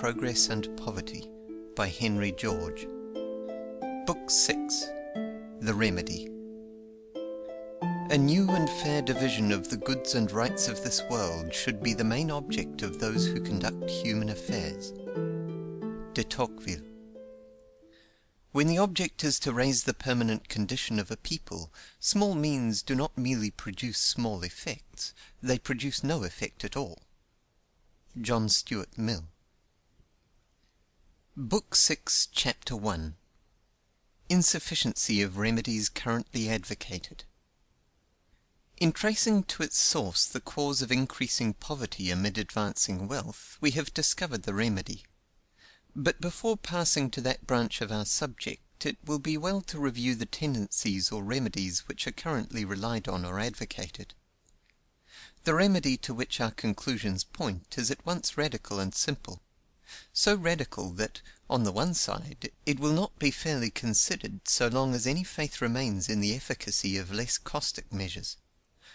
Progress and Poverty by Henry George. Book 6. The Remedy. A new and fair division of the goods and rights of this world should be the main object of those who conduct human affairs. De Tocqueville. When the object is to raise the permanent condition of a people, small means do not merely produce small effects, they produce no effect at all. John Stuart Mill. Book 6, Chapter 1. Insufficiency of remedies currently advocated. In tracing to its source the cause of increasing poverty amid advancing wealth, we have discovered the remedy. But before passing to that branch of our subject, it will be well to review the tendencies or remedies which are currently relied on or advocated. The remedy to which our conclusions point is at once radical and simple; so radical that, on the one side, it will not be fairly considered so long as any faith remains in the efficacy of less caustic measures;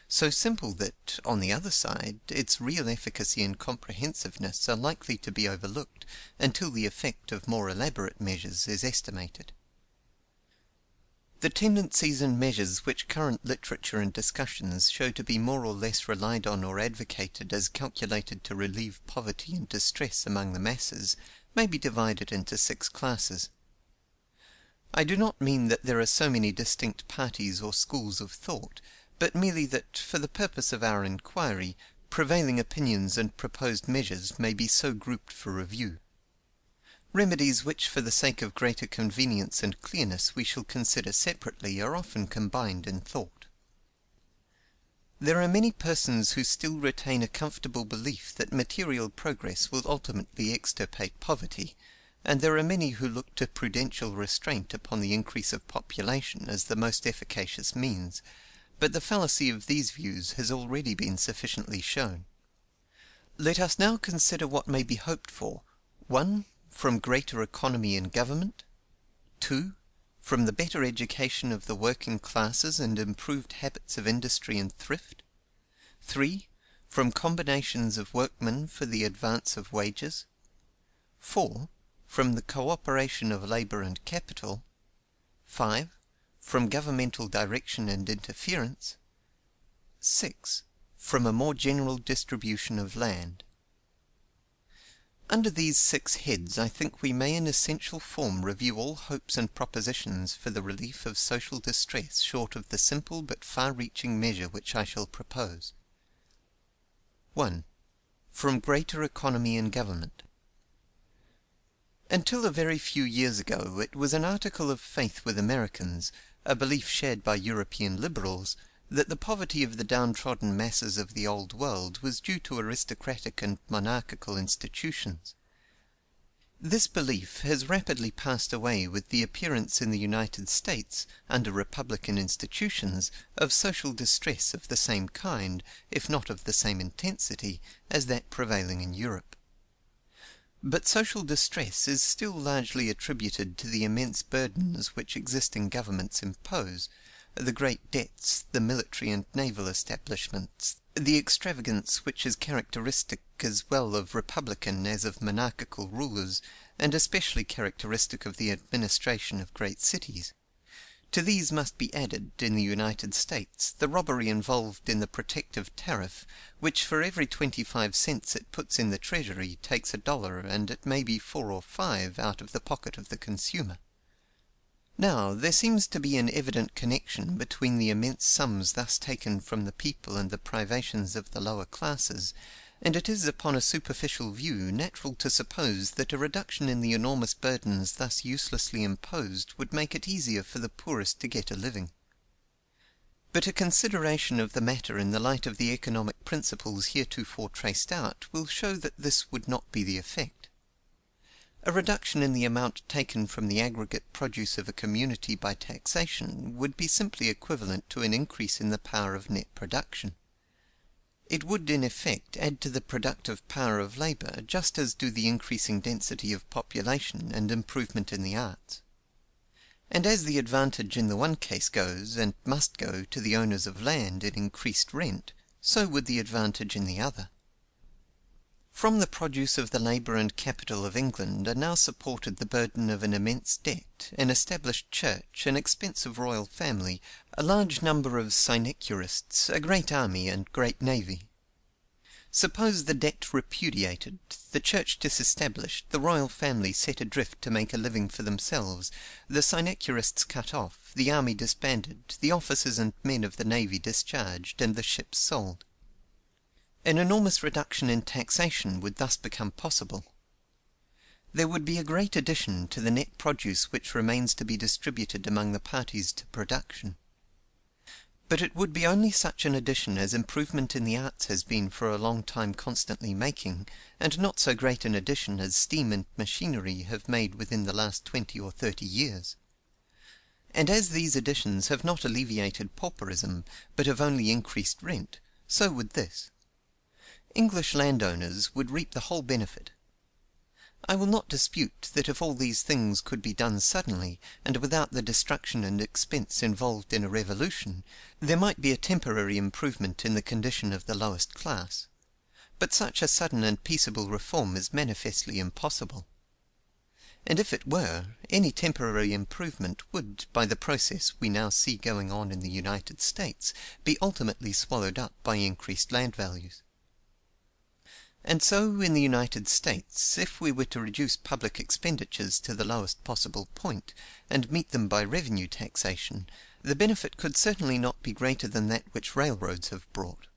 so simple that, on the other side, its real efficacy and comprehensiveness are likely to be overlooked until the effect of more elaborate measures is estimated. The tendencies and measures which current literature and discussions show to be more or less relied on or advocated as calculated to relieve poverty and distress among the masses may be divided into 6 classes. I do not mean that there are so many distinct parties or schools of thought, but merely that, for the purpose of our inquiry, prevailing opinions and proposed measures may be so grouped for review. Remedies which for the sake of greater convenience and clearness we shall consider separately are often combined in thought. There are many persons who still retain a comfortable belief that material progress will ultimately extirpate poverty, and there are many who look to prudential restraint upon the increase of population as the most efficacious means, but the fallacy of these views has already been sufficiently shown. Let us now consider what may be hoped for: 1. From greater economy in government; 2. From the better education of the working classes and improved habits of industry and thrift; 3. From combinations of workmen for the advance of wages; 4. From the co-operation of labor and capital; 5. From governmental direction and interference; 6. From a more general distribution of land. Under these 6 heads I think we may in essential form review all hopes and propositions for the relief of social distress short of the simple but far-reaching measure which I shall propose. 1. From greater economy in government. Until a very few years ago it was an article of faith with Americans, a belief shared by European liberals, that the poverty of the downtrodden masses of the Old World was due to aristocratic and monarchical institutions. This belief has rapidly passed away with the appearance in the United States, under republican institutions, of social distress of the same kind, if not of the same intensity, as that prevailing in Europe. But social distress is still largely attributed to the immense burdens which existing governments impose, the great debts, the military and naval establishments, the extravagance which is characteristic as well of republican as of monarchical rulers, and especially characteristic of the administration of great cities. To these must be added, in the United States, the robbery involved in the protective tariff, which for every 25 cents it puts in the treasury takes $1, and it may be 4 or 5 out of the pocket of the consumer. Now, there seems to be an evident connection between the immense sums thus taken from the people and the privations of the lower classes, and it is upon a superficial view natural to suppose that a reduction in the enormous burdens thus uselessly imposed would make it easier for the poorest to get a living. But a consideration of the matter in the light of the economic principles heretofore traced out will show that this would not be the effect. A reduction in the amount taken from the aggregate produce of a community by taxation would be simply equivalent to an increase in the power of net production. It would in effect add to the productive power of labor, just as do the increasing density of population and improvement in the arts. And as the advantage in the one case goes, and must go, to the owners of land in increased rent, so would the advantage in the other. From the produce of the labour and capital of England are now supported the burden of an immense debt, an established church, an expensive royal family, a large number of sinecurists, a great army and great navy. Suppose the debt repudiated, the church disestablished, the royal family set adrift to make a living for themselves, the sinecurists cut off, the army disbanded, the officers and men of the navy discharged, and the ships sold. An enormous reduction in taxation would thus become possible. There would be a great addition to the net produce which remains to be distributed among the parties to production. But it would be only such an addition as improvement in the arts has been for a long time constantly making, and not so great an addition as steam and machinery have made within the last 20 or 30 years. And as these additions have not alleviated pauperism, but have only increased rent, so would this. English landowners would reap the whole benefit. I will not dispute that if all these things could be done suddenly, and without the destruction and expense involved in a revolution, there might be a temporary improvement in the condition of the lowest class. But such a sudden and peaceable reform is manifestly impossible. And if it were, any temporary improvement would, by the process we now see going on in the United States, be ultimately swallowed up by increased land values. And so, in the United States, if we were to reduce public expenditures to the lowest possible point, and meet them by revenue taxation, the benefit could certainly not be greater than that which railroads have brought.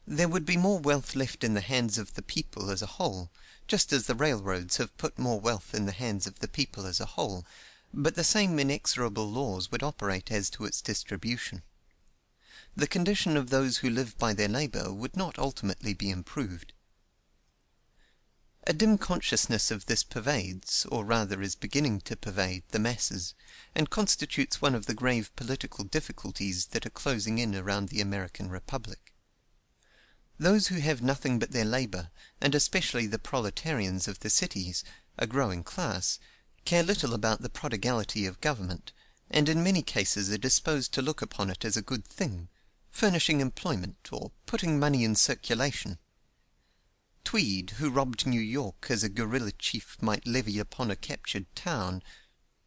There would be more wealth left in the hands of the people as a whole, just as the railroads have put more wealth in the hands of the people as a whole, but the same inexorable laws would operate as to its distribution. The condition of those who live by their labor would not ultimately be improved. A dim consciousness of this pervades, or rather is beginning to pervade, the masses, and constitutes one of the grave political difficulties that are closing in around the American Republic. Those who have nothing but their labor, and especially the proletarians of the cities, a growing class, care little about the prodigality of government, and in many cases are disposed to look upon it as a good thing, furnishing employment, or putting money in circulation. Tweed, who robbed New York as a guerrilla chief might levy upon a captured town,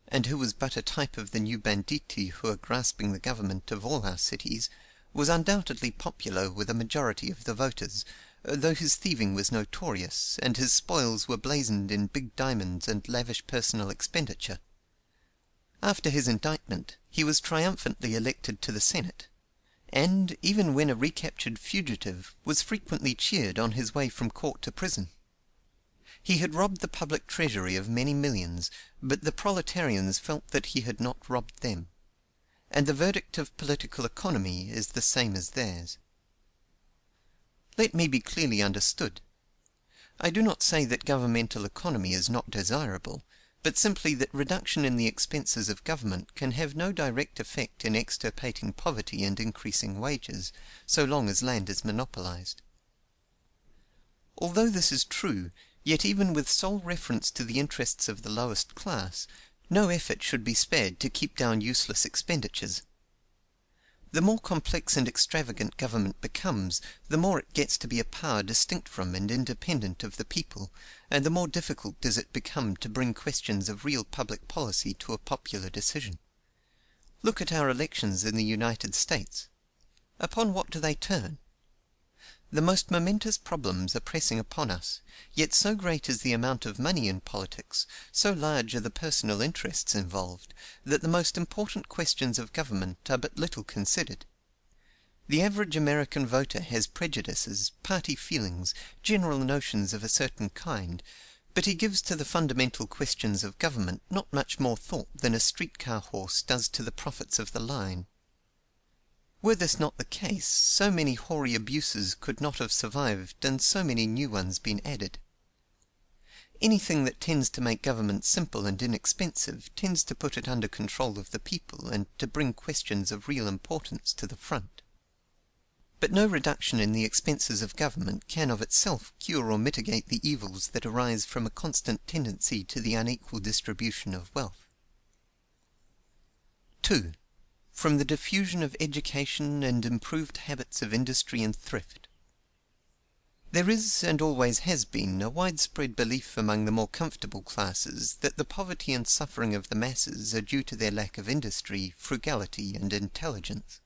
and who was but a type of the new banditti who are grasping the government of all our cities, was undoubtedly popular with a majority of the voters, though his thieving was notorious, and his spoils were blazoned in big diamonds and lavish personal expenditure. After his indictment, he was triumphantly elected to the Senate, and, even when a recaptured fugitive, was frequently cheered on his way from court to prison. He had robbed the public treasury of many millions, but the proletarians felt that he had not robbed them. And the verdict of political economy is the same as theirs. Let me be clearly understood. I do not say that governmental economy is not desirable, but simply that reduction in the expenses of government can have no direct effect in extirpating poverty and increasing wages, so long as land is monopolized. Although this is true, yet even with sole reference to the interests of the lowest class, no effort should be spared to keep down useless expenditures. The more complex and extravagant government becomes, the more it gets to be a power distinct from and independent of the people, and the more difficult does it become to bring questions of real public policy to a popular decision. Look at our elections in the United States. Upon what do they turn? The most momentous problems are pressing upon us, yet so great is the amount of money in politics, so large are the personal interests involved, that the most important questions of government are but little considered. The average American voter has prejudices, party feelings, general notions of a certain kind, but he gives to the fundamental questions of government not much more thought than a streetcar horse does to the profits of the line. Were this not the case, so many hoary abuses could not have survived, and so many new ones been added. Anything that tends to make government simple and inexpensive tends to put it under control of the people, and to bring questions of real importance to the front. But no reduction in the expenses of government can of itself cure or mitigate the evils that arise from a constant tendency to the unequal distribution of wealth. 2. From the diffusion of education and improved habits of industry and thrift. There is, and always has been, a widespread belief among the more comfortable classes that the poverty and suffering of the masses are due to their lack of industry, frugality, and intelligence.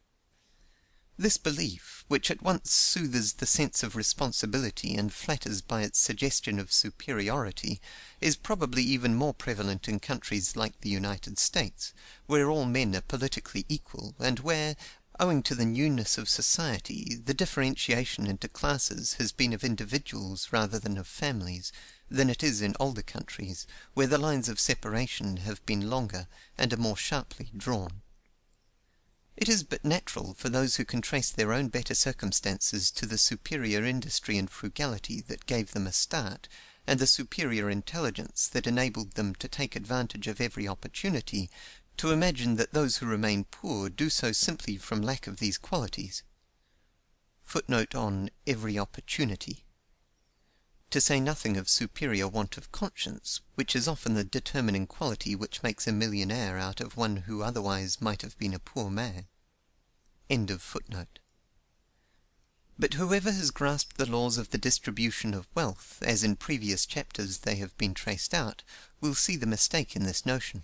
This belief, which at once soothes the sense of responsibility and flatters by its suggestion of superiority, is probably even more prevalent in countries like the United States, where all men are politically equal, and where, owing to the newness of society, the differentiation into classes has been of individuals rather than of families, than it is in older countries, where the lines of separation have been longer and are more sharply drawn. It is but natural for those who can trace their own better circumstances to the superior industry and frugality that gave them a start, and the superior intelligence that enabled them to take advantage of every opportunity, to imagine that those who remain poor do so simply from lack of these qualities. Footnote on every opportunity. To say nothing of superior want of conscience, which is often the determining quality which makes a millionaire out of one who otherwise might have been a poor man. End of footnote. But whoever has grasped the laws of the distribution of wealth, as in previous chapters they have been traced out, will see the mistake in this notion.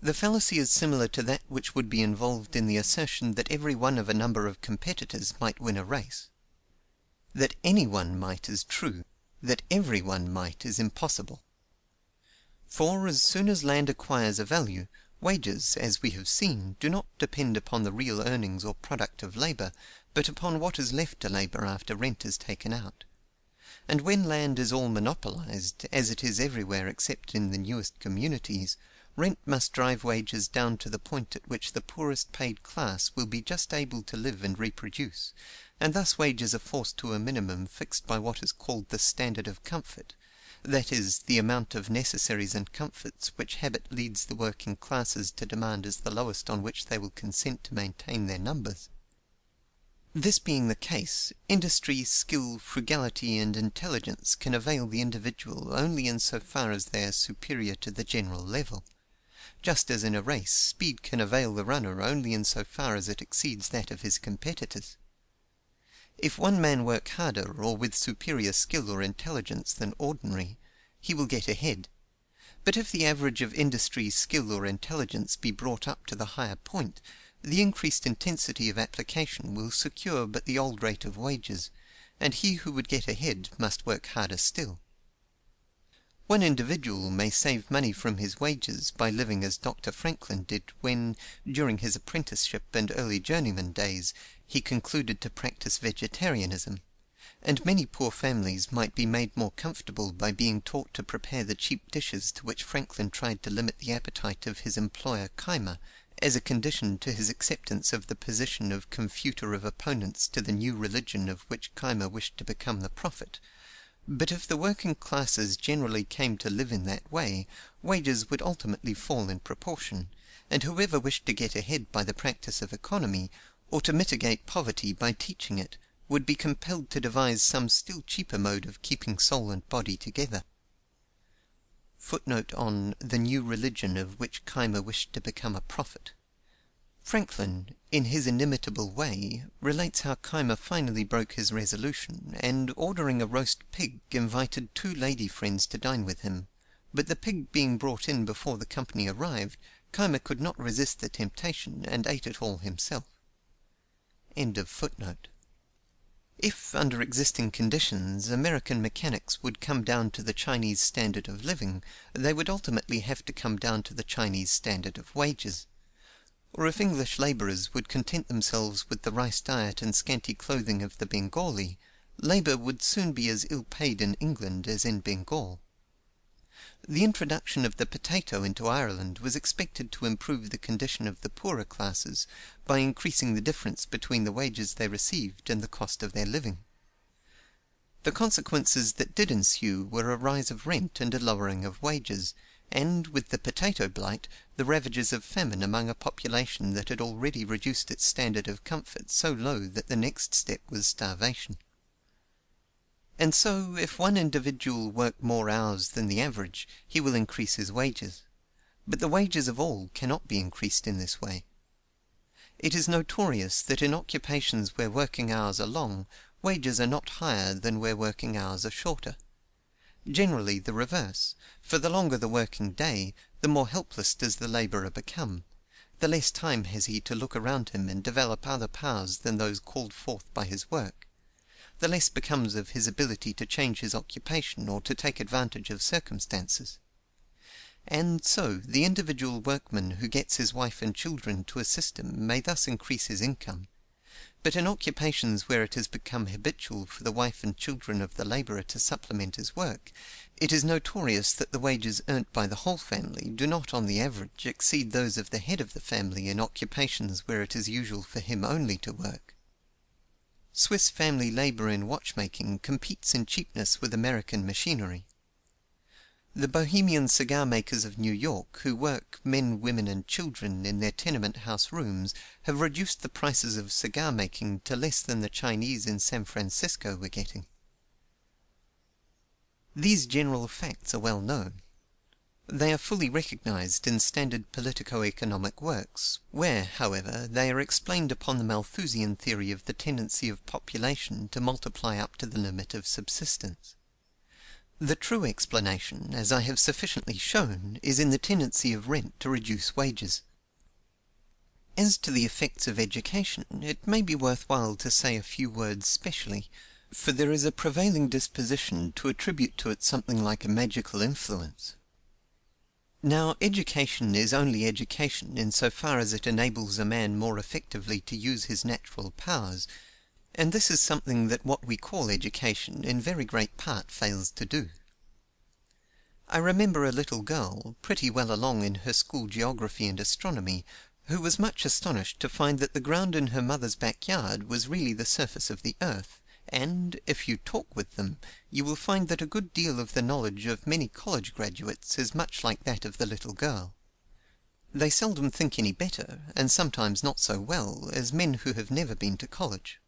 The fallacy is similar to that which would be involved in the assertion that every one of a number of competitors might win a race. That any one might is true, that every one might is impossible. For as soon as land acquires a value, wages, as we have seen, do not depend upon the real earnings or product of labor, but upon what is left to labor after rent is taken out. And when land is all monopolized, as it is everywhere except in the newest communities, rent must drive wages down to the point at which the poorest paid class will be just able to live and reproduce, and thus wages are forced to a minimum fixed by what is called the standard of comfort, that is, the amount of necessaries and comforts which habit leads the working classes to demand as the lowest on which they will consent to maintain their numbers. This being the case, industry, skill, frugality, and intelligence can avail the individual only in so far as they are superior to the general level; just as in a race, speed can avail the runner only in so far as it exceeds that of his competitors. If one man work harder or with superior skill or intelligence than ordinary, he will get ahead; but if the average of industry, skill, or intelligence be brought up to the higher point, the increased intensity of application will secure but the old rate of wages, and he who would get ahead must work harder still. One individual may save money from his wages by living as Dr. Franklin did when, during his apprenticeship and early journeyman days, he concluded to practice vegetarianism; and many poor families might be made more comfortable by being taught to prepare the cheap dishes to which Franklin tried to limit the appetite of his employer Keimer, as a condition to his acceptance of the position of confuter of opponents to the new religion of which Keimer wished to become the prophet. But if the working classes generally came to live in that way, wages would ultimately fall in proportion, and whoever wished to get ahead by the practice of economy, or to mitigate poverty by teaching it, would be compelled to devise some still cheaper mode of keeping soul and body together. Footnote on the new religion of which Keimer wished to become a prophet. Franklin, in his inimitable way, relates how Keimer finally broke his resolution, and, ordering a roast pig, invited 2 lady friends to dine with him; but the pig being brought in before the company arrived, Keimer could not resist the temptation, and ate it all himself. End of footnote. If, under existing conditions, American mechanics would come down to the Chinese standard of living, they would ultimately have to come down to the Chinese standard of wages. Or if English labourers would content themselves with the rice diet and scanty clothing of the Bengali, labour would soon be as ill paid in England as in Bengal. The introduction of the potato into Ireland was expected to improve the condition of the poorer classes, by increasing the difference between the wages they received and the cost of their living. The consequences that did ensue were a rise of rent and a lowering of wages, and, with the potato blight, the ravages of famine among a population that had already reduced its standard of comfort so low that the next step was starvation. And so, if one individual work more hours than the average, he will increase his wages; but the wages of all cannot be increased in this way. It is notorious that in occupations where working hours are long, wages are not higher than where working hours are shorter. Generally the reverse, for the longer the working day, the more helpless does the labourer become, the less time has he to look around him and develop other powers than those called forth by his work, the less becomes of his ability to change his occupation or to take advantage of circumstances. And so the individual workman who gets his wife and children to assist him may thus increase his income. But in occupations where it has become habitual for the wife and children of the labourer to supplement his work, it is notorious that the wages earned by the whole family do not on the average exceed those of the head of the family in occupations where it is usual for him only to work. Swiss family labour in watchmaking competes in cheapness with American machinery. The bohemian cigar makers of New York, who work, men, women, and children, in their tenement house rooms, have reduced the prices of cigar making to less than the Chinese in San Francisco were getting. These general facts are well known. They are fully recognized in standard politico-economic works, where, however, they are explained upon the Malthusian theory of the tendency of population to multiply up to the limit of subsistence. The true explanation, as I have sufficiently shown, is in the tendency of rent to reduce wages. As to the effects of education, it may be worthwhile to say a few words specially, for there is a prevailing disposition to attribute to it something like a magical influence. Now, education is only education in so far as it enables a man more effectively to use his natural powers, and this is something that what we call education in very great part fails to do. I remember a little girl, pretty well along in her school geography and astronomy, who was much astonished to find that the ground in her mother's backyard was really the surface of the earth, and, if you talk with them, you will find that a good deal of the knowledge of many college graduates is much like that of the little girl. They seldom think any better, and sometimes not so well, as men who have never been to college.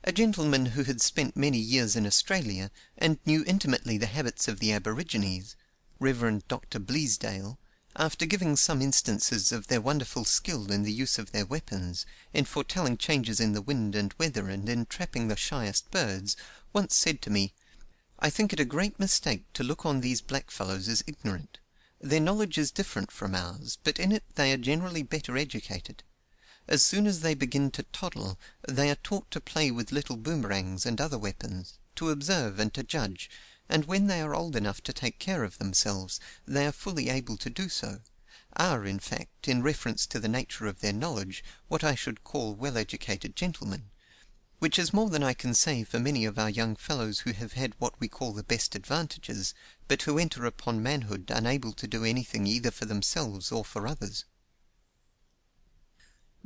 A gentleman who had spent many years in Australia, and knew intimately the habits of the aborigines, Reverend Dr. Bleasdale, after giving some instances of their wonderful skill in the use of their weapons, in foretelling changes in the wind and weather and in trapping the shyest birds, once said to me, "I think it a great mistake to look on these blackfellows as ignorant. Their knowledge is different from ours, but in it they are generally better educated. As soon as they begin to toddle, they are taught to play with little boomerangs and other weapons, to observe and to judge, and when they are old enough to take care of themselves, they are fully able to do so, are, in fact, in reference to the nature of their knowledge, what I should call well-educated gentlemen, which is more than I can say for many of our young fellows who have had what we call the best advantages, but who enter upon manhood unable to do anything either for themselves or for others."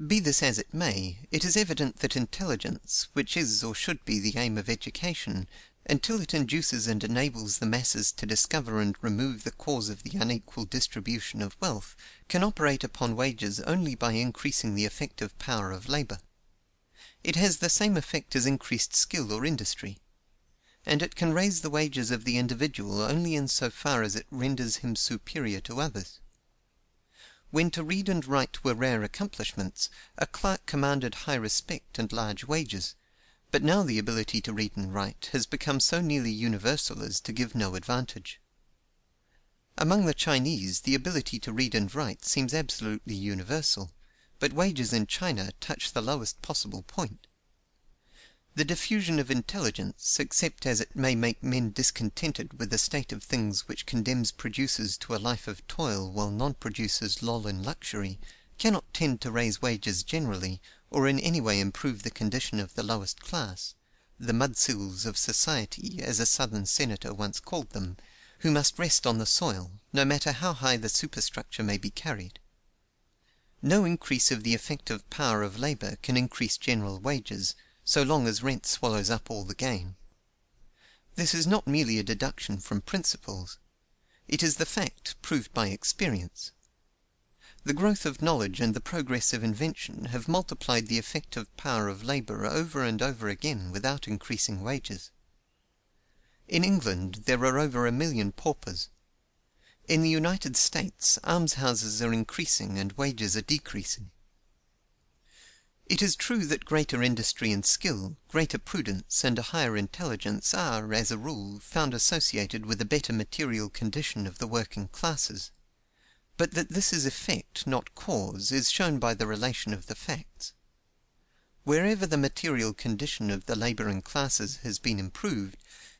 Be this as it may, it is evident that intelligence, which is or should be the aim of education, until it induces and enables the masses to discover and remove the cause of the unequal distribution of wealth, can operate upon wages only by increasing the effective power of labor. It has the same effect as increased skill or industry. And it can raise the wages of the individual only in so far as it renders him superior to others. When to read and write were rare accomplishments, a clerk commanded high respect and large wages, but now the ability to read and write has become so nearly universal as to give no advantage. Among the Chinese, the ability to read and write seems absolutely universal, but wages in China touch the lowest possible point. The diffusion of intelligence, except as it may make men discontented with the state of things which condemns producers to a life of toil while non-producers loll in luxury, cannot tend to raise wages generally, or in any way improve the condition of the lowest class, the mudsills of society, as a southern senator once called them, who must rest on the soil, no matter how high the superstructure may be carried. No increase of the effective power of labor can increase general wages, so long as rent swallows up all the gain. This is not merely a deduction from principles. It is the fact proved by experience. The growth of knowledge and the progress of invention have multiplied the effective power of labor over and over again without increasing wages. In England there are over 1 million paupers. In the United States almshouses are increasing and wages are decreasing. It is true that greater industry and skill, greater prudence, and a higher intelligence are, as a rule, found associated with a better material condition of the working classes. But that this is effect, not cause, is shown by the relation of the facts. Wherever the material condition of the laboring classes has been improved,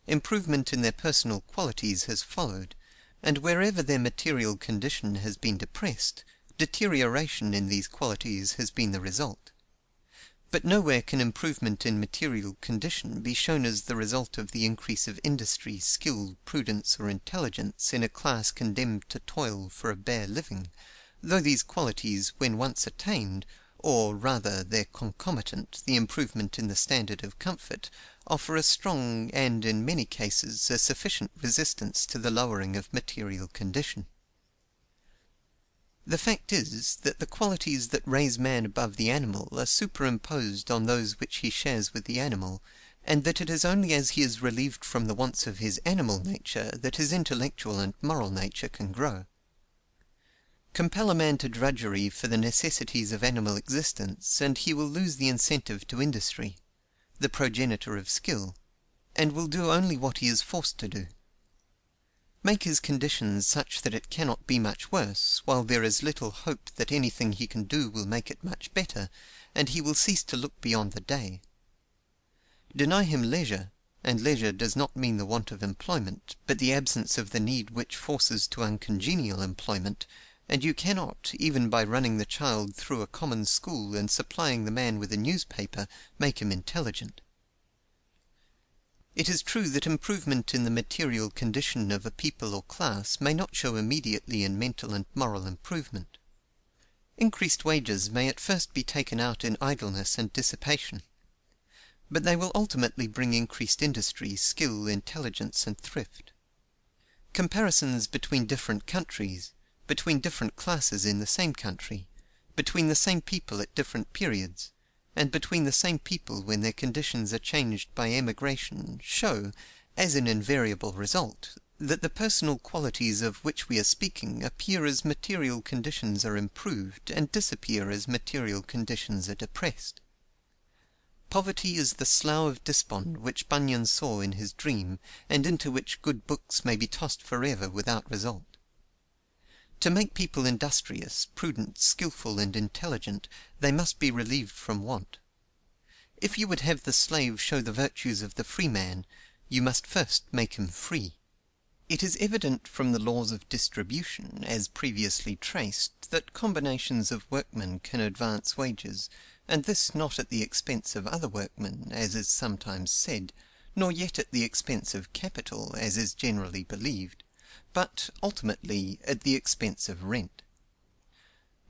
improvement in their personal qualities has followed, and wherever their material condition has been depressed, deterioration in these qualities has been the result. But nowhere can improvement in material condition be shown as the result of the increase of industry, skill, prudence, or intelligence in a class condemned to toil for a bare living, though these qualities, when once attained, or rather their concomitant, the improvement in the standard of comfort, offer a strong and, in many cases, a sufficient resistance to the lowering of material condition. The fact is, that the qualities that raise man above the animal are superimposed on those which he shares with the animal, and that it is only as he is relieved from the wants of his animal nature that his intellectual and moral nature can grow. Compel a man to drudgery for the necessities of animal existence, and he will lose the incentive to industry, the progenitor of skill, and will do only what he is forced to do. Make his conditions such that it cannot be much worse, while there is little hope that anything he can do will make it much better, and he will cease to look beyond the day. Deny him leisure, and leisure does not mean the want of employment, but the absence of the need which forces to uncongenial employment, and you cannot, even by running the child through a common school and supplying the man with a newspaper, make him intelligent. It is true that improvement in the material condition of a people or class may not show immediately in mental and moral improvement. Increased wages may at first be taken out in idleness and dissipation, but they will ultimately bring increased industry, skill, intelligence, and thrift. Comparisons between different countries, between different classes in the same country, between the same people at different periods, and between the same people when their conditions are changed by emigration, show, as an invariable result, that the personal qualities of which we are speaking appear as material conditions are improved and disappear as material conditions are depressed. Poverty is the slough of despond which Bunyan saw in his dream, and into which good books may be tossed forever without result. To make people industrious, prudent, skilful, and intelligent, they must be relieved from want. If you would have the slave show the virtues of the free man, you must first make him free. It is evident from the laws of distribution, as previously traced, that combinations of workmen can advance wages, and this not at the expense of other workmen, as is sometimes said, nor yet at the expense of capital, as is generally believed, but ultimately at the expense of rent.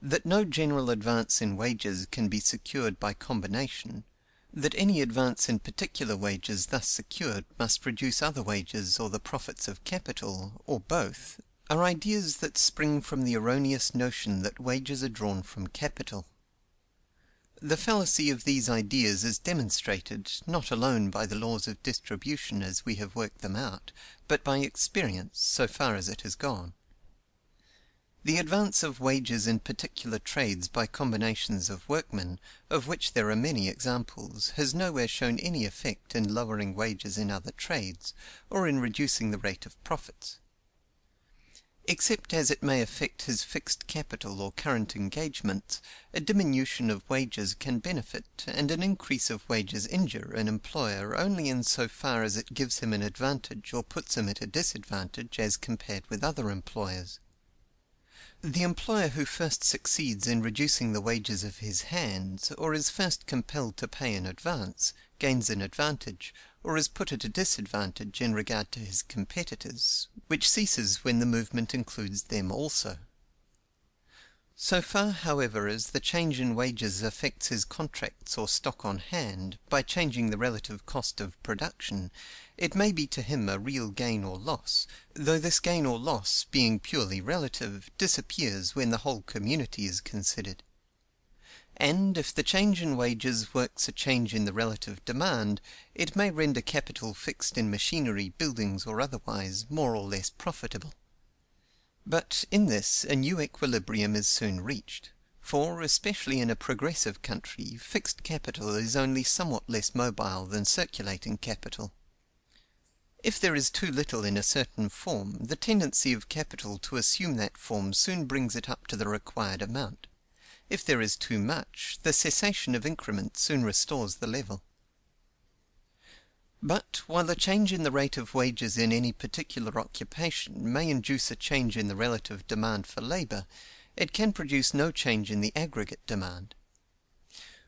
That no general advance in wages can be secured by combination, that any advance in particular wages thus secured must produce other wages or the profits of capital, or both, are ideas that spring from the erroneous notion that wages are drawn from capital. The fallacy of these ideas is demonstrated, not alone by the laws of distribution as we have worked them out, but by experience, so far as it has gone. The advance of wages in particular trades by combinations of workmen, of which there are many examples, has nowhere shown any effect in lowering wages in other trades, or in reducing the rate of profits. Except as it may affect his fixed capital or current engagements, a diminution of wages can benefit, and an increase of wages injure, an employer only in so far as it gives him an advantage or puts him at a disadvantage as compared with other employers. The employer who first succeeds in reducing the wages of his hands, or is first compelled to pay in advance, gains an advantage, or is put at a disadvantage in regard to his competitors, which ceases when the movement includes them also. So far, however, as the change in wages affects his contracts or stock on hand, by changing the relative cost of production, it may be to him a real gain or loss, though this gain or loss, being purely relative, disappears when the whole community is considered. And, if the change in wages works a change in the relative demand, it may render capital fixed in machinery, buildings, or otherwise, more or less profitable. But in this a new equilibrium is soon reached, For, especially in a progressive country, fixed capital is only somewhat less mobile than circulating capital. If there is too little in a certain form, the tendency of capital to assume that form soon brings it up to the required amount. If there is too much, the cessation of increment soon restores the level. But, while a change in the rate of wages in any particular occupation may induce a change in the relative demand for labor, it can produce no change in the aggregate demand.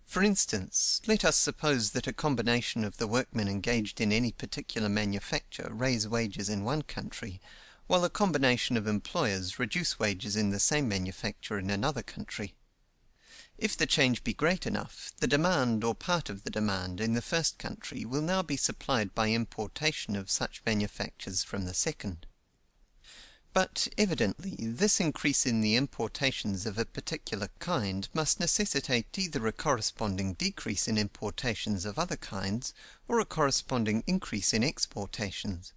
For instance, let us suppose that a combination of the workmen engaged in any particular manufacture raise wages in one country, while a combination of employers reduce wages in the same manufacture in another country. If the change be great enough, the demand or part of the demand in the first country will now be supplied by importation of such manufactures from the second. But, evidently, this increase in the importations of a particular kind must necessitate either a corresponding decrease in importations of other kinds, or a corresponding increase in exportations.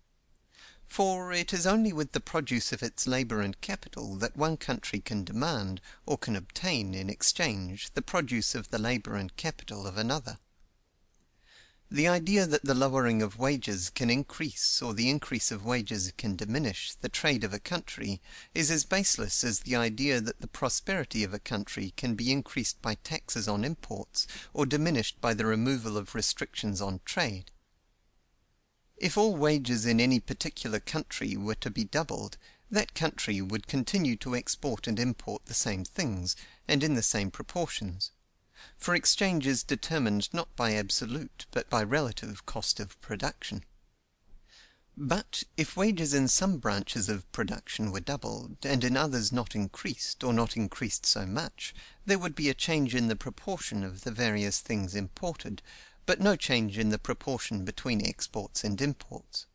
For it is only with the produce of its labor and capital that one country can demand, or can obtain in exchange, the produce of the labor and capital of another. The idea that the lowering of wages can increase, or the increase of wages can diminish, the trade of a country, is as baseless as the idea that the prosperity of a country can be increased by taxes on imports, or diminished by the removal of restrictions on trade. If all wages in any particular country were to be doubled, that country would continue to export and import the same things, and in the same proportions. For exchange is determined not by absolute, but by relative cost of production. But if wages in some branches of production were doubled, and in others not increased, or not increased so much, there would be a change in the proportion of the various things imported, but no change in the proportion between exports and imports.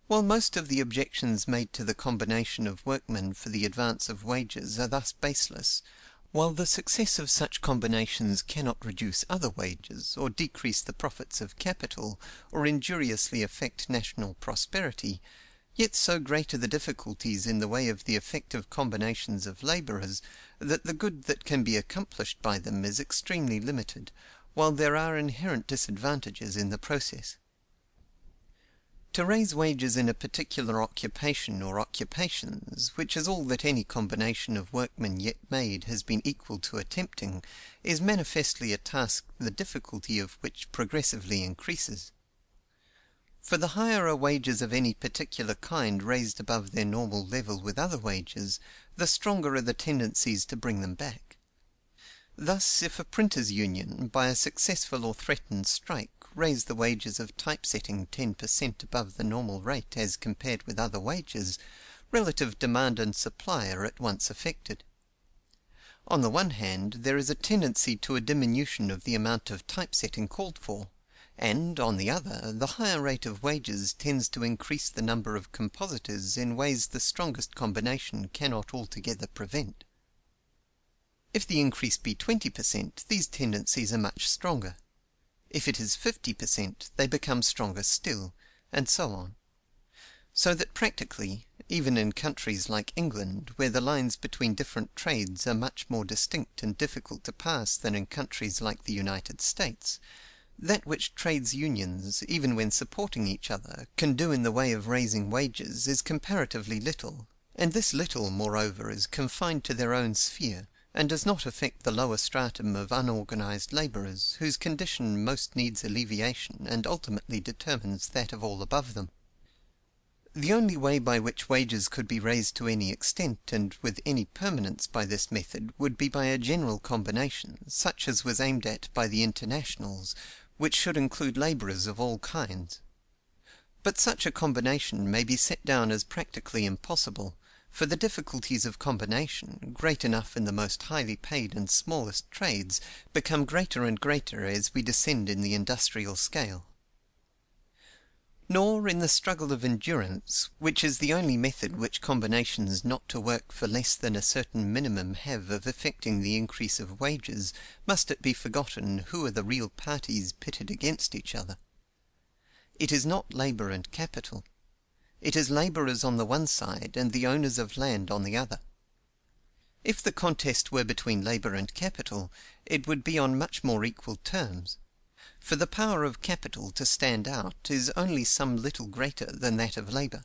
While most of the objections made to the combination of workmen for the advance of wages are thus baseless, while the success of such combinations cannot reduce other wages, or decrease the profits of capital, or injuriously affect national prosperity, yet so great are the difficulties in the way of the effective combinations of laborers, that the good that can be accomplished by them is extremely limited, while there are inherent disadvantages in the process. To raise wages in a particular occupation or occupations, which is all that any combination of workmen yet made has been equal to attempting, is manifestly a task the difficulty of which progressively increases. For the higher are wages of any particular kind raised above their normal level with other wages, the stronger are the tendencies to bring them back. Thus, if a printers' union, by a successful or threatened strike, raise the wages of typesetting 10% above the normal rate as compared with other wages, relative demand and supply are at once affected. On the one hand, there is a tendency to a diminution of the amount of typesetting called for, and, on the other, the higher rate of wages tends to increase the number of compositors in ways the strongest combination cannot altogether prevent. If the increase be 20%, these tendencies are much stronger. If it is 50%, they become stronger still, and so on. So that practically, even in countries like England, where the lines between different trades are much more distinct and difficult to pass than in countries like the United States, that which trades unions, even when supporting each other, can do in the way of raising wages is comparatively little, and this little, moreover, is confined to their own sphere, and does not affect the lower stratum of unorganized laborers, whose condition most needs alleviation and ultimately determines that of all above them. The only way by which wages could be raised to any extent and with any permanence by this method would be by a general combination, such as was aimed at by the internationals, which should include laborers of all kinds. But such a combination may be set down as practically impossible, for the difficulties of combination, great enough in the most highly paid and smallest trades, become greater and greater as we descend in the industrial scale. Nor in the struggle of endurance, which is the only method which combinations not to work for less than a certain minimum have of effecting the increase of wages, must it be forgotten who are the real parties pitted against each other. It is not labor and capital. It is laborers on the one side and the owners of land on the other. If the contest were between labor and capital, it would be on much more equal terms; for the power of capital to stand out is only some little greater than that of labor.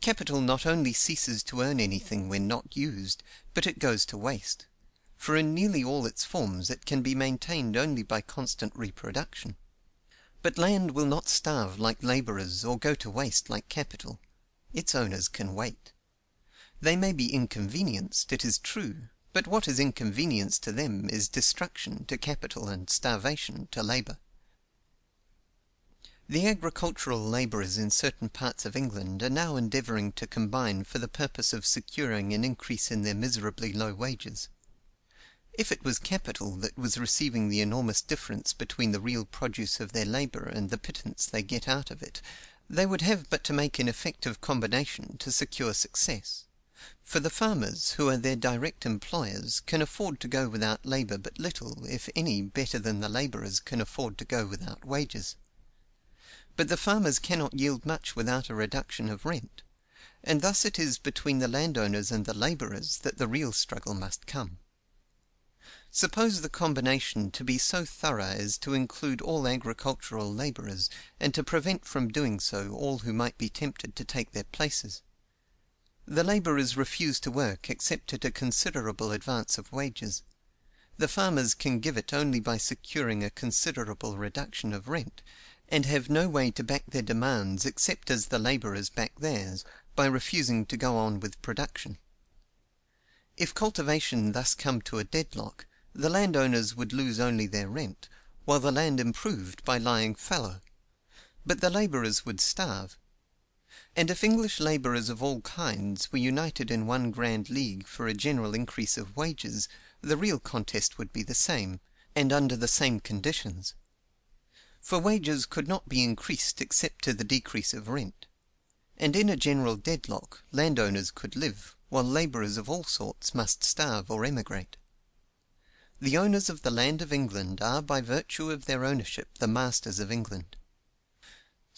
Capital not only ceases to earn anything when not used, but it goes to waste; for in nearly all its forms it can be maintained only by constant reproduction. But land will not starve like laborers or go to waste like capital. Its owners can wait. They may be inconvenienced, it is true, but what is inconvenience to them is destruction to capital and starvation to labor. The agricultural laborers in certain parts of England are now endeavoring to combine for the purpose of securing an increase in their miserably low wages. If it was capital that was receiving the enormous difference between the real produce of their labor and the pittance they get out of it, they would have but to make an effective combination to secure success; for the farmers, who are their direct employers, can afford to go without labor but little, if any, better than the laborers can afford to go without wages. But the farmers cannot yield much without a reduction of rent, and thus it is between the landowners and the laborers that the real struggle must come. Suppose the combination to be so thorough as to include all agricultural laborers, and to prevent from doing so all who might be tempted to take their places. The laborers refuse to work except at a considerable advance of wages. The farmers can give it only by securing a considerable reduction of rent, and have no way to back their demands except as the laborers back theirs, by refusing to go on with production. If cultivation thus come to a deadlock, the landowners would lose only their rent, while the land improved by lying fallow; but the laborers would starve. And if English laborers of all kinds were united in one grand league for a general increase of wages, the real contest would be the same, and under the same conditions. For wages could not be increased except to the decrease of rent; and in a general deadlock, landowners could live, while laborers of all sorts must starve or emigrate. The owners of the land of England are by virtue of their ownership the masters of England.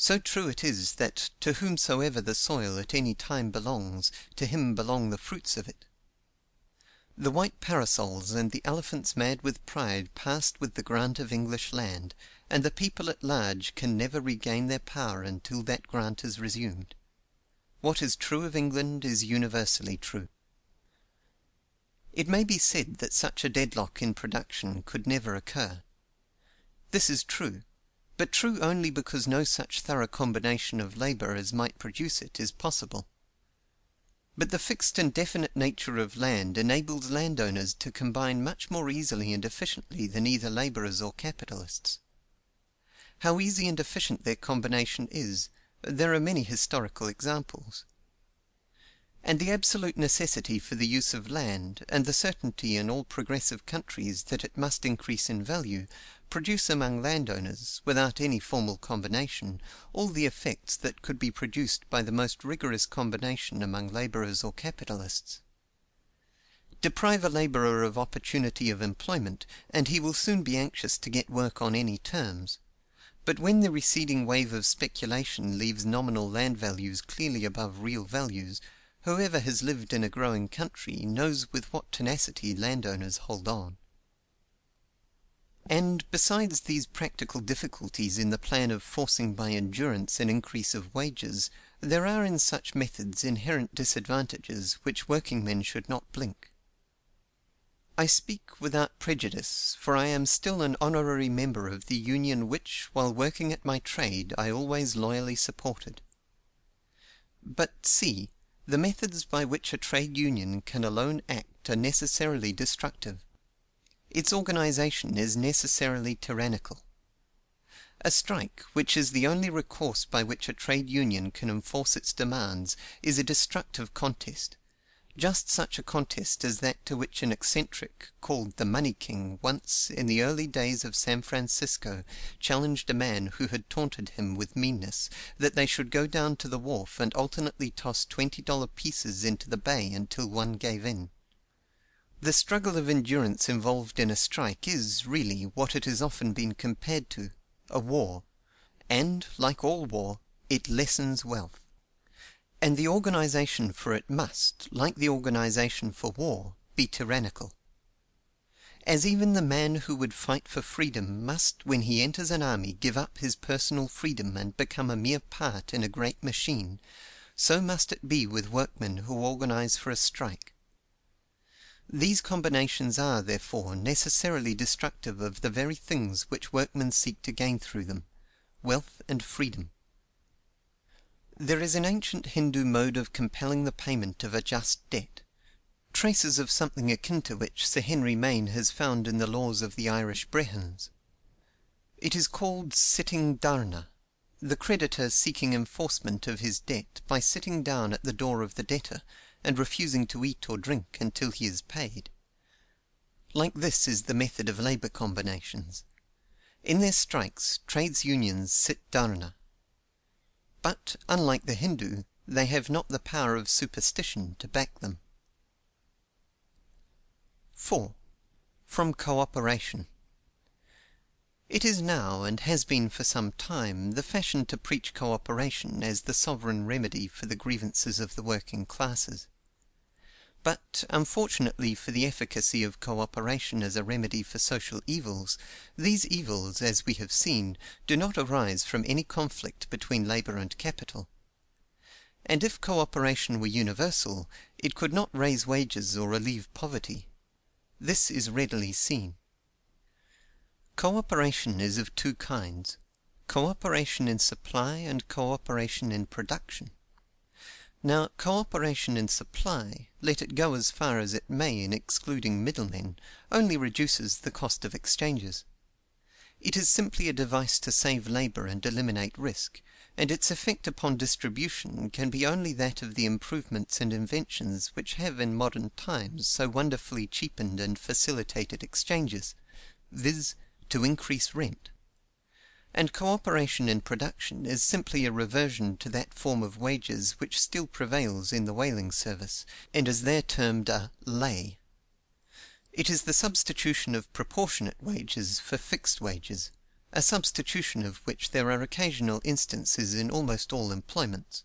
So true it is that to whomsoever the soil at any time belongs, to him belong the fruits of it. The white parasols and the elephants mad with pride passed with the grant of English land, and the people at large can never regain their power until that grant is resumed. What is true of England is universally true. It may be said that such a deadlock in production could never occur. This is true, but true only because no such thorough combination of labor as might produce it is possible. But the fixed and definite nature of land enables landowners to combine much more easily and efficiently than either laborers or capitalists. How easy and efficient their combination is, there are many historical examples. And the absolute necessity for the use of land, and the certainty in all progressive countries that it must increase in value, produce among landowners, without any formal combination, all the effects that could be produced by the most rigorous combination among laborers or capitalists. Deprive a laborer of opportunity of employment, and he will soon be anxious to get work on any terms. But when the receding wave of speculation leaves nominal land values clearly above real values, whoever has lived in a growing country knows with what tenacity landowners hold on. And, besides these practical difficulties in the plan of forcing by endurance an increase of wages, there are in such methods inherent disadvantages which working men should not blink. I speak without prejudice, for I am still an honorary member of the union which, while working at my trade, I always loyally supported. But see, the methods by which a trade union can alone act are necessarily destructive. Its organization is necessarily tyrannical. A strike, which is the only recourse by which a trade union can enforce its demands, is a destructive contest. Just such a contest as that to which an eccentric, called the Money King, once, in the early days of San Francisco, challenged a man who had taunted him with meanness, that they should go down to the wharf and alternately toss $20 pieces into the bay until one gave in. The struggle of endurance involved in a strike is, really, what it has often been compared to, a war, and, like all war, it lessens wealth. And the organization for it must, like the organization for war, be tyrannical. As even the man who would fight for freedom must, when he enters an army, give up his personal freedom and become a mere part in a great machine, so must it be with workmen who organize for a strike. These combinations are, therefore, necessarily destructive of the very things which workmen seek to gain through them: wealth and freedom. There is an ancient Hindu mode of compelling the payment of a just debt, traces of something akin to which Sir Henry Maine has found in the laws of the Irish Brehons. It is called sitting dharna, the creditor seeking enforcement of his debt by sitting down at the door of the debtor and refusing to eat or drink until he is paid. Like this is the method of labour combinations. In their strikes, trades unions sit dharna. But, unlike the Hindu, they have not the power of superstition to back them. 4. From cooperation. It is now, and has been for some time, the fashion to preach cooperation as the sovereign remedy for the grievances of the working classes. But, unfortunately for the efficacy of cooperation as a remedy for social evils, these evils, as we have seen, do not arise from any conflict between labour and capital. And if cooperation were universal, it could not raise wages or relieve poverty. This is readily seen. Cooperation is of two kinds: cooperation in supply and cooperation in production. Now, cooperation in supply, let it go as far as it may in excluding middlemen, only reduces the cost of exchanges. It is simply a device to save labour and eliminate risk, and its effect upon distribution can be only that of the improvements and inventions which have in modern times so wonderfully cheapened and facilitated exchanges, viz., to increase rent. And cooperation in production is simply a reversion to that form of wages which still prevails in the whaling service, and is there termed a lay. It is the substitution of proportionate wages for fixed wages, a substitution of which there are occasional instances in almost all employments.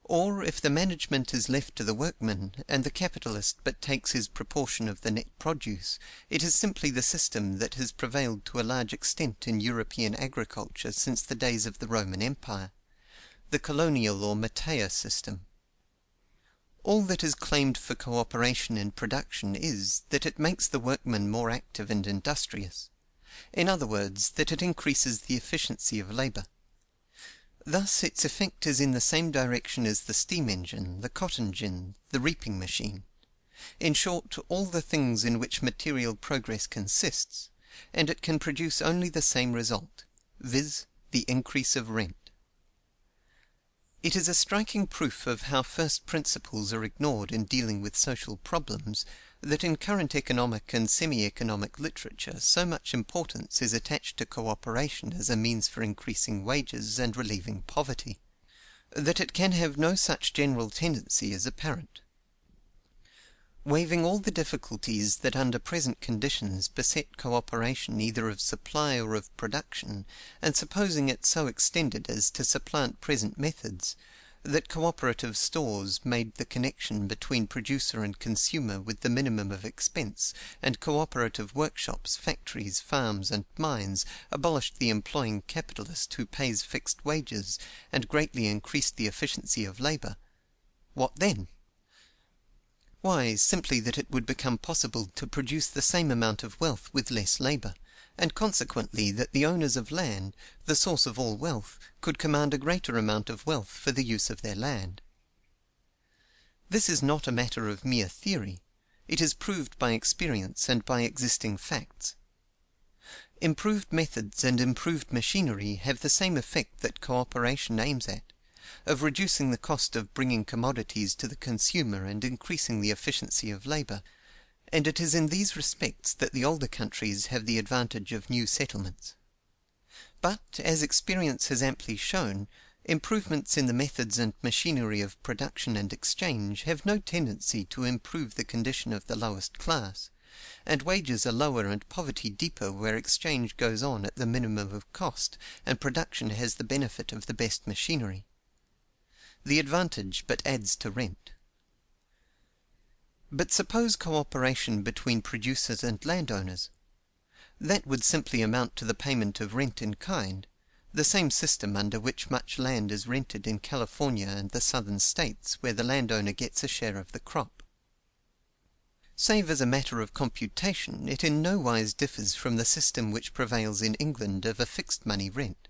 Or, if the management is left to the workman, and the capitalist but takes his proportion of the net produce, it is simply the system that has prevailed to a large extent in European agriculture since the days of the Roman Empire, the colonial or Mattea system. All that is claimed for cooperation in production is, that it makes the workman more active and industrious; in other words, that it increases the efficiency of labour. Thus its effect is in the same direction as the steam engine, the cotton gin, the reaping machine; in short, all the things in which material progress consists, and it can produce only the same result, viz., the increase of rent. It is a striking proof of how first principles are ignored in dealing with social problems, that in current economic and semi-economic literature so much importance is attached to cooperation as a means for increasing wages and relieving poverty, that it can have no such general tendency is apparent. Waiving all the difficulties that under present conditions beset cooperation either of supply or of production, and supposing it so extended as to supplant present methods, that cooperative stores made the connection between producer and consumer with the minimum of expense, and cooperative workshops, factories, farms, and mines abolished the employing capitalist who pays fixed wages, and greatly increased the efficiency of labour, what then? Why, simply that it would become possible to produce the same amount of wealth with less labour, and consequently that the owners of land, the source of all wealth, could command a greater amount of wealth for the use of their land. This is not a matter of mere theory; it is proved by experience and by existing facts. Improved methods and improved machinery have the same effect that cooperation aims at, of reducing the cost of bringing commodities to the consumer and increasing the efficiency of labour, and it is in these respects that the older countries have the advantage of new settlements. But, as experience has amply shown, improvements in the methods and machinery of production and exchange have no tendency to improve the condition of the lowest class, and wages are lower and poverty deeper where exchange goes on at the minimum of cost, and production has the benefit of the best machinery. The advantage but adds to rent. But suppose cooperation between producers and landowners. That would simply amount to the payment of rent in kind, the same system under which much land is rented in California and the southern states, where the landowner gets a share of the crop. Save as a matter of computation, it in no wise differs from the system which prevails in England of a fixed money rent.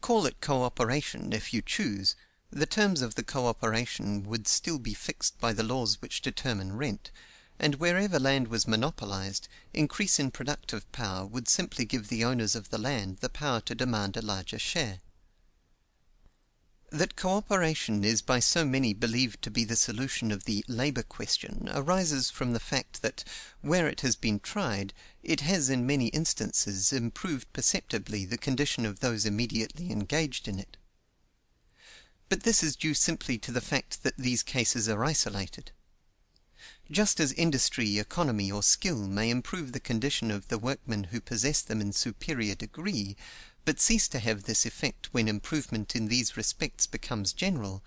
Call it cooperation if you choose, the terms of the cooperation would still be fixed by the laws which determine rent, and wherever land was monopolized, increase in productive power would simply give the owners of the land the power to demand a larger share. That cooperation is by so many believed to be the solution of the labor question arises from the fact that, where it has been tried, it has in many instances improved perceptibly the condition of those immediately engaged in it. But this is due simply to the fact that these cases are isolated. Just as industry, economy, or skill may improve the condition of the workmen who possess them in superior degree, but cease to have this effect when improvement in these respects becomes general,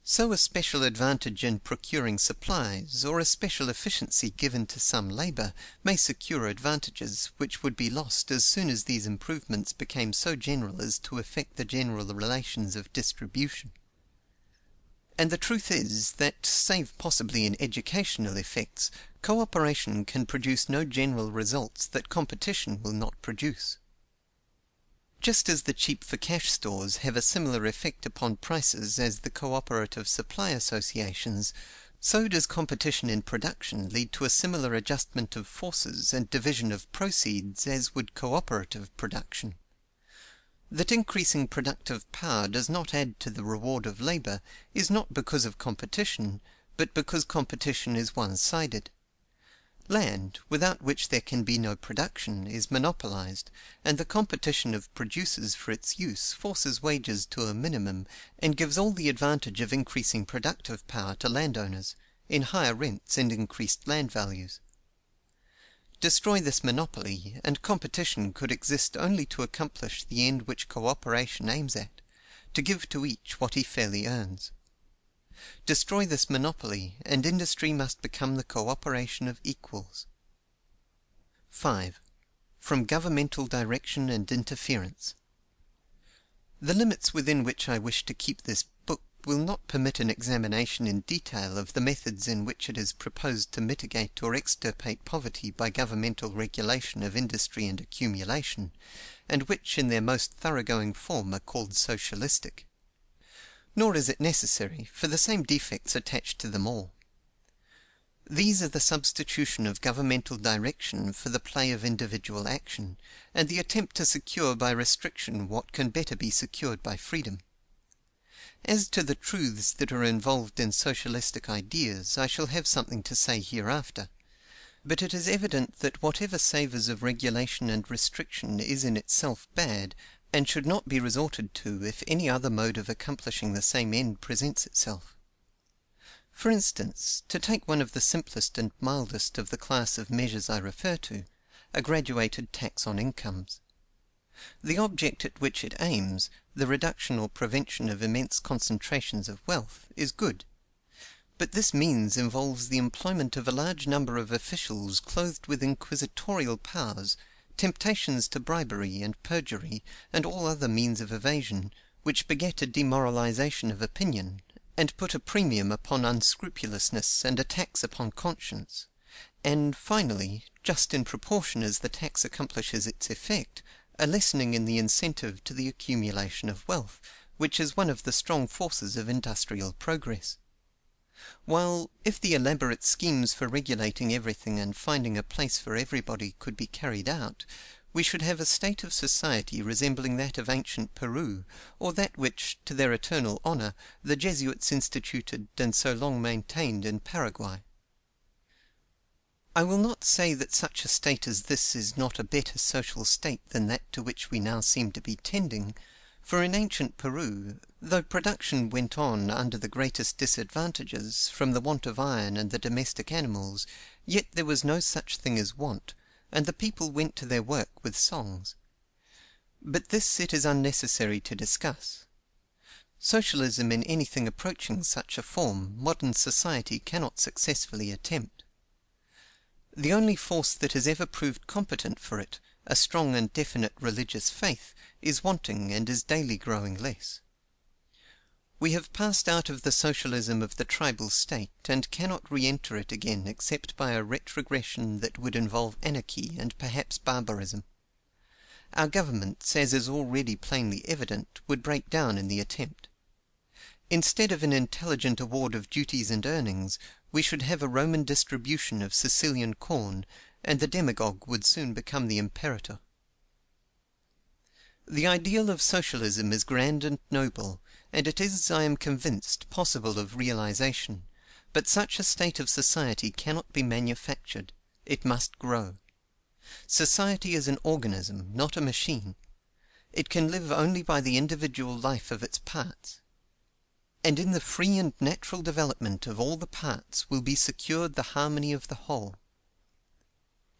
so a special advantage in procuring supplies, or a special efficiency given to some labor, may secure advantages which would be lost as soon as these improvements became so general as to affect the general relations of distribution. And the truth is, that, save possibly in educational effects, cooperation can produce no general results that competition will not produce. Just as the cheap for cash stores have a similar effect upon prices as the cooperative supply associations, so does competition in production lead to a similar adjustment of forces and division of proceeds as would cooperative production. That increasing productive power does not add to the reward of labor is not because of competition, but because competition is one-sided. Land, without which there can be no production, is monopolized, and the competition of producers for its use forces wages to a minimum and gives all the advantage of increasing productive power to landowners, in higher rents and increased land values. Destroy this monopoly, and competition could exist only to accomplish the end which cooperation aims at, to give to each what he fairly earns. Destroy this monopoly, and industry must become the cooperation of equals. 5. From governmental direction and interference. The limits within which I wish to keep this book will not permit an examination in detail of the methods in which it is proposed to mitigate or extirpate poverty by governmental regulation of industry and accumulation, and which in their most thoroughgoing form are called socialistic. Nor is it necessary, for the same defects attach to them all. These are the substitution of governmental direction for the play of individual action, and the attempt to secure by restriction what can better be secured by freedom. As to the truths that are involved in socialistic ideas, I shall have something to say hereafter. But it is evident that whatever savors of regulation and restriction is in itself bad, and should not be resorted to if any other mode of accomplishing the same end presents itself. For instance, to take one of the simplest and mildest of the class of measures I refer to, a graduated tax on incomes. The object at which it aims, the reduction or prevention of immense concentrations of wealth, is good. But this means involves the employment of a large number of officials clothed with inquisitorial powers, temptations to bribery and perjury, and all other means of evasion, which beget a demoralization of opinion, and put a premium upon unscrupulousness and a tax upon conscience; and, finally, just in proportion as the tax accomplishes its effect, a lessening in the incentive to the accumulation of wealth, which is one of the strong forces of industrial progress. While, if the elaborate schemes for regulating everything and finding a place for everybody could be carried out, we should have a state of society resembling that of ancient Peru, or that which, to their eternal honor, the Jesuits instituted and so long maintained in Paraguay. I will not say that such a state as this is not a better social state than that to which we now seem to be tending, for in ancient Peru, though production went on under the greatest disadvantages, from the want of iron and the domestic animals, yet there was no such thing as want, and the people went to their work with songs. But this it is unnecessary to discuss. Socialism in anything approaching such a form modern society cannot successfully attempt. The only force that has ever proved competent for it, a strong and definite religious faith, is wanting and is daily growing less. We have passed out of the socialism of the tribal state and cannot re-enter it again except by a retrogression that would involve anarchy and perhaps barbarism. Our governments, as is already plainly evident, would break down in the attempt. Instead of an intelligent award of duties and earnings, we should have a Roman distribution of Sicilian corn, and the demagogue would soon become the imperator. The ideal of socialism is grand and noble, and it is, I am convinced, possible of realization, but such a state of society cannot be manufactured; it must grow. Society is an organism, not a machine. It can live only by the individual life of its parts. And in the free and natural development of all the parts will be secured the harmony of the whole.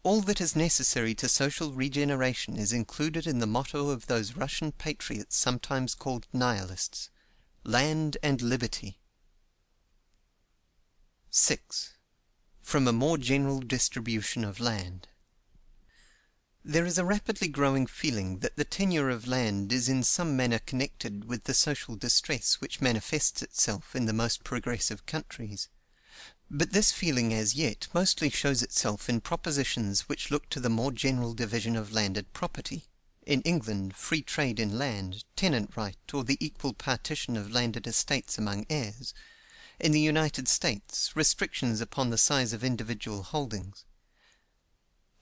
All that is necessary to social regeneration is included in the motto of those Russian patriots sometimes called nihilists: land and liberty. 6. From a more general distribution of land. There is a rapidly growing feeling that the tenure of land is in some manner connected with the social distress which manifests itself in the most progressive countries. But this feeling as yet mostly shows itself in propositions which look to the more general division of landed property: in England, free trade in land, tenant right, or the equal partition of landed estates among heirs; in the United States, restrictions upon the size of individual holdings.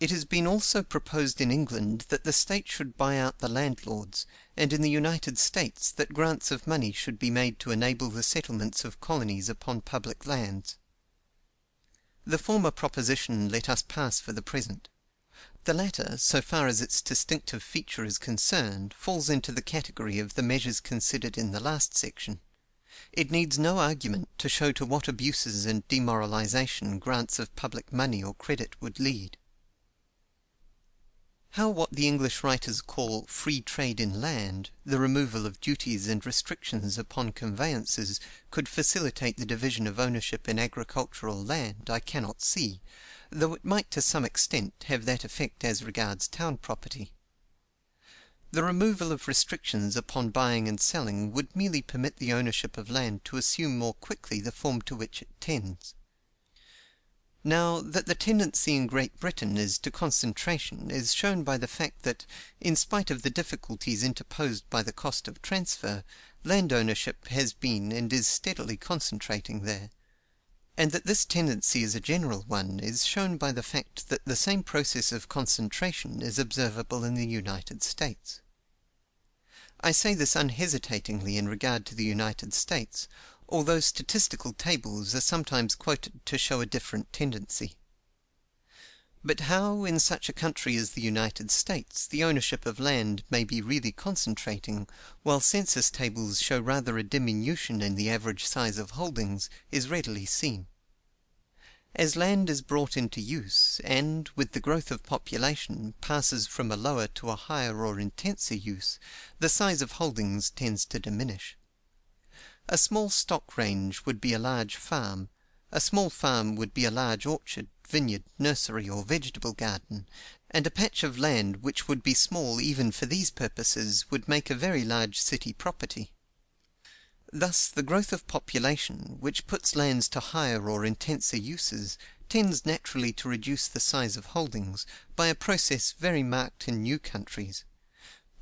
It has been also proposed in England that the state should buy out the landlords, and in the United States that grants of money should be made to enable the settlements of colonies upon public lands. The former proposition let us pass for the present. The latter, so far as its distinctive feature is concerned, falls into the category of the measures considered in the last section. It needs no argument to show to what abuses and demoralization grants of public money or credit would lead. How what the English writers call free trade in land, the removal of duties and restrictions upon conveyances, could facilitate the division of ownership in agricultural land, I cannot see, though it might to some extent have that effect as regards town property. The removal of restrictions upon buying and selling would merely permit the ownership of land to assume more quickly the form to which it tends. Now, that the tendency in Great Britain is to concentration is shown by the fact that, in spite of the difficulties interposed by the cost of transfer, land ownership has been and is steadily concentrating there; and that this tendency is a general one is shown by the fact that the same process of concentration is observable in the United States. I say this unhesitatingly in regard to the United States, although statistical tables are sometimes quoted to show a different tendency. But how, in such a country as the United States, the ownership of land may be really concentrating, while census tables show rather a diminution in the average size of holdings, is readily seen. As land is brought into use, and, with the growth of population, passes from a lower to a higher or intenser use, the size of holdings tends to diminish. A small stock range would be a large farm; a small farm would be a large orchard, vineyard, nursery, or vegetable garden; and a patch of land which would be small even for these purposes would make a very large city property. Thus the growth of population, which puts lands to higher or intenser uses, tends naturally to reduce the size of holdings, by a process very marked in new countries.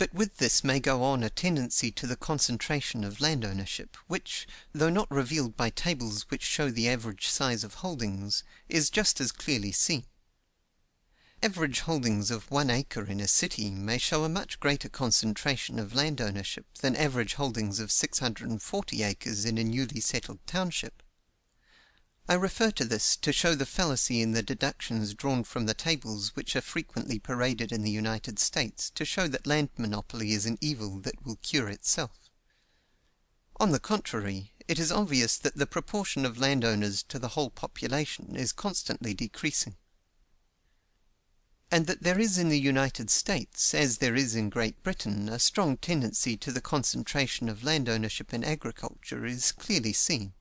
But with this may go on a tendency to the concentration of land ownership, which, though not revealed by tables which show the average size of holdings, is just as clearly seen. Average holdings of 1 acre in a city may show a much greater concentration of land ownership than average holdings of 640 acres in a newly settled township. I refer to this to show the fallacy in the deductions drawn from the tables which are frequently paraded in the United States to show that land monopoly is an evil that will cure itself. On the contrary, it is obvious that the proportion of landowners to the whole population is constantly decreasing. and that there is in the United States, as there is in Great Britain, a strong tendency to the concentration of land ownership in agriculture is clearly seen.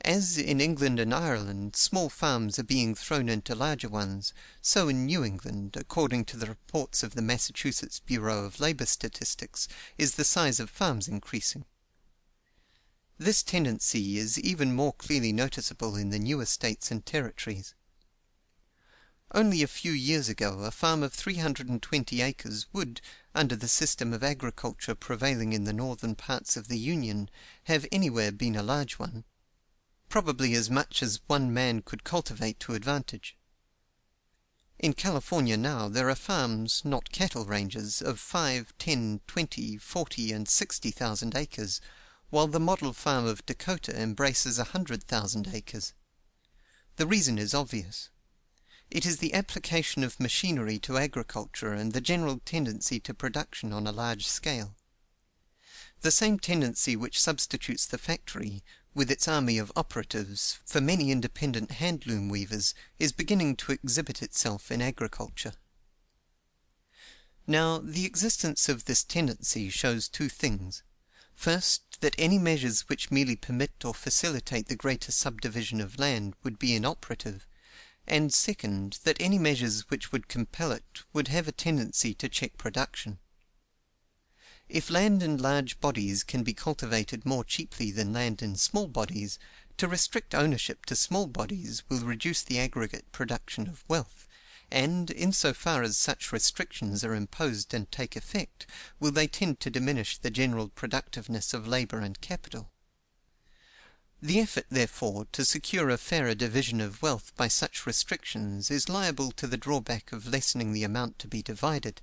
As in England and Ireland small farms are being thrown into larger ones, so in New England, according to the reports of the Massachusetts Bureau of Labor Statistics, is the size of farms increasing. This tendency is even more clearly noticeable in the newer states and territories. Only a few years ago a farm of 320 acres would, under the system of agriculture prevailing in the northern parts of the Union, have anywhere been a large one, probably as much as one man could cultivate to advantage. In California now there are farms, not cattle ranges, of 5, 10, 20, 40, and 60,000 acres, while the model farm of Dakota embraces 100,000 acres. The reason is obvious. It is the application of machinery to agriculture and the general tendency to production on a large scale. The same tendency which substitutes the factory, with its army of operatives, for many independent handloom weavers, is beginning to exhibit itself in agriculture. Now, the existence of this tendency shows two things. First, that any measures which merely permit or facilitate the greater subdivision of land would be inoperative, and second, that any measures which would compel it would have a tendency to check production. If land in large bodies can be cultivated more cheaply than land in small bodies, to restrict ownership to small bodies will reduce the aggregate production of wealth, and, in so far as such restrictions are imposed and take effect, will they tend to diminish the general productiveness of labor and capital. The effort, therefore, to secure a fairer division of wealth by such restrictions is liable to the drawback of lessening the amount to be divided.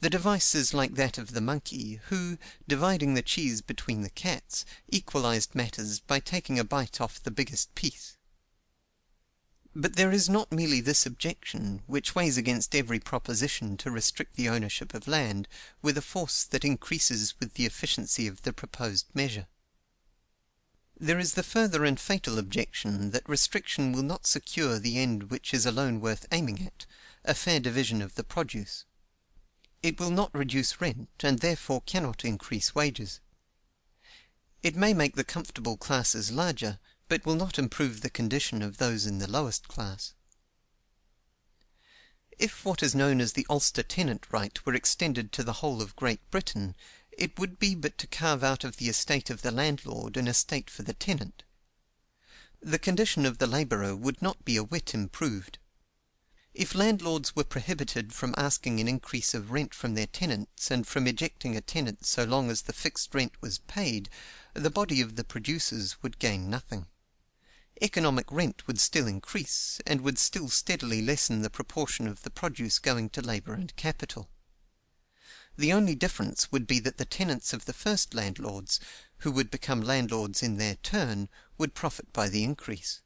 The device is like that of the monkey, who, dividing the cheese between the cats, equalized matters by taking a bite off the biggest piece. But there is not merely this objection, which weighs against every proposition to restrict the ownership of land, with a force that increases with the efficiency of the proposed measure. There is the further and fatal objection that restriction will not secure the end which is alone worth aiming at, a fair division of the produce. It will not reduce rent, and therefore cannot increase wages. It may make the comfortable classes larger, but will not improve the condition of those in the lowest class. If what is known as the Ulster tenant right were extended to the whole of Great Britain, it would be but to carve out of the estate of the landlord an estate for the tenant. The condition of the labourer would not be a whit improved. If landlords were prohibited from asking an increase of rent from their tenants, and from ejecting a tenant so long as the fixed rent was paid, the body of the producers would gain nothing. Economic rent would still increase, and would still steadily lessen the proportion of the produce going to labour and capital. The only difference would be that the tenants of the first landlords, who would become landlords in their turn, would profit by the increase.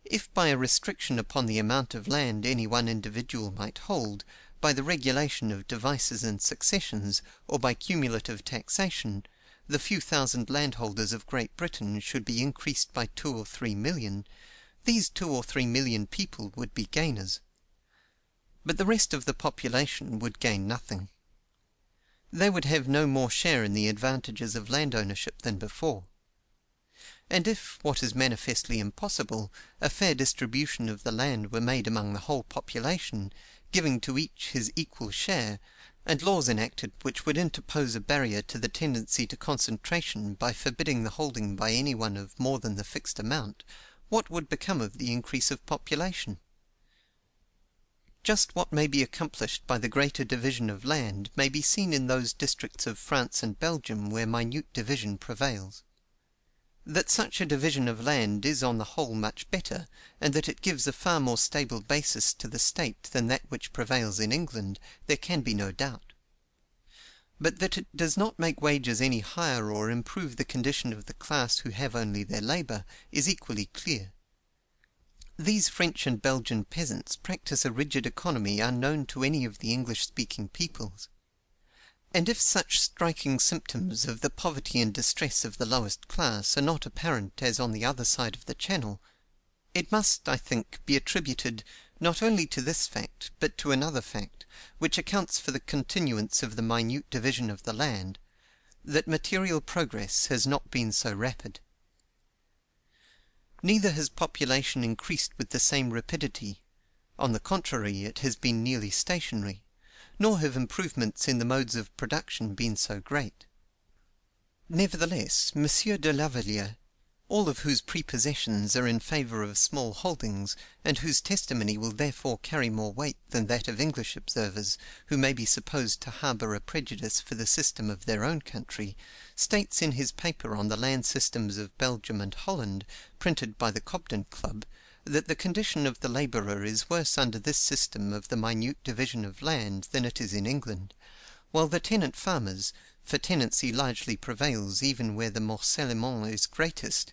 If by a restriction upon the amount of land any one individual might hold, by the regulation of devices and successions, or by cumulative taxation, the few thousand landholders of Great Britain should be increased by 2 or 3 million, these 2 or 3 million people would be gainers. But the rest of the population would gain nothing. They would have no more share in the advantages of land ownership than before. And if, what is manifestly impossible, a fair distribution of the land were made among the whole population, giving to each his equal share, and laws enacted which would interpose a barrier to the tendency to concentration by forbidding the holding by any one of more than the fixed amount, what would become of the increase of population? Just what may be accomplished by the greater division of land may be seen in those districts of France and Belgium where minute division prevails. That such a division of land is on the whole much better, and that it gives a far more stable basis to the state than that which prevails in England, there can be no doubt. But that it does not make wages any higher or improve the condition of the class who have only their labour, is equally clear. These French and Belgian peasants practice a rigid economy unknown to any of the English-speaking peoples. And if such striking symptoms of the poverty and distress of the lowest class are not apparent as on the other side of the Channel, it must, I think, be attributed, not only to this fact, but to another fact, which accounts for the continuance of the minute division of the land, that material progress has not been so rapid. Neither has population increased with the same rapidity; on the contrary, it has been nearly stationary, nor have improvements in the modes of production been so great. Nevertheless, M. de Lavalier, all of whose prepossessions are in favour of small holdings, and whose testimony will therefore carry more weight than that of English observers, who may be supposed to harbour a prejudice for the system of their own country, states in his paper on the land systems of Belgium and Holland, printed by the Cobden Club, that the condition of the labourer is worse under this system of the minute division of land than it is in England, while the tenant farmers, for tenancy largely prevails even where the morcellement is greatest,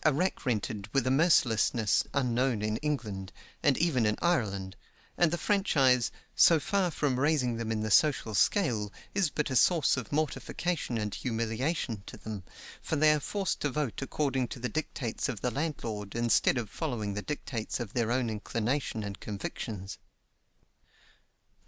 are rack-rented with a mercilessness unknown in England and even in Ireland, and the franchise, so far from raising them in the social scale, is but a source of mortification and humiliation to them, for they are forced to vote according to the dictates of the landlord instead of following the dictates of their own inclination and convictions.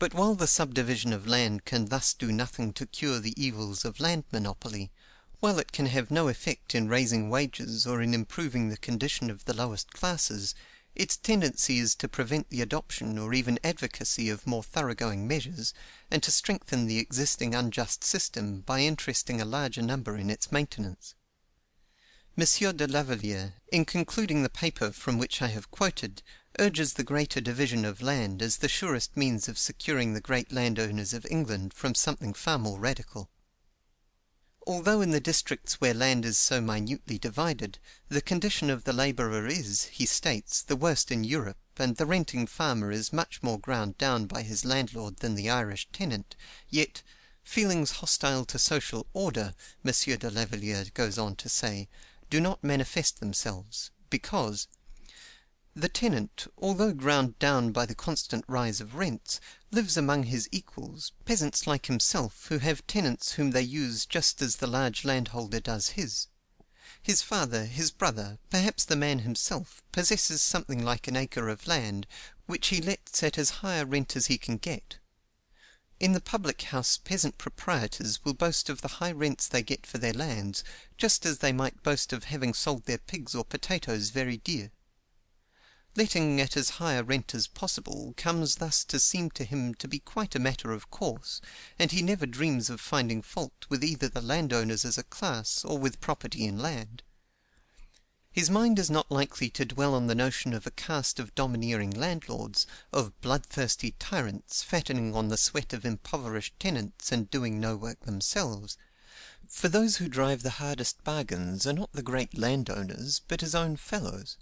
But while the subdivision of land can thus do nothing to cure the evils of land monopoly, while it can have no effect in raising wages or in improving the condition of the lowest classes, its tendency is to prevent the adoption or even advocacy of more thoroughgoing measures, and to strengthen the existing unjust system by interesting a larger number in its maintenance. M. de Lavalier, in concluding the paper from which I have quoted, urges the greater division of land as the surest means of securing the great landowners of England from something far more radical. Although in the districts where land is so minutely divided, the condition of the labourer is, he states, the worst in Europe, and the renting farmer is much more ground down by his landlord than the Irish tenant, yet feelings hostile to social order, M. de Lavalier goes on to say, do not manifest themselves, because the tenant, although ground down by the constant rise of rents, lives among his equals, peasants like himself, who have tenants whom they use just as the large landholder does his. His father, his brother, perhaps the man himself, possesses something like an acre of land, which he lets at as high a rent as he can get. In the public house peasant proprietors will boast of the high rents they get for their lands, just as they might boast of having sold their pigs or potatoes very dear. Letting at as high a rent as possible comes thus to seem to him to be quite a matter of course, and he never dreams of finding fault with either the landowners as a class or with property in land. His mind is not likely to dwell on the notion of a caste of domineering landlords, of bloodthirsty tyrants fattening on the sweat of impoverished tenants and doing no work themselves, for those who drive the hardest bargains are not the great landowners but his own fellows.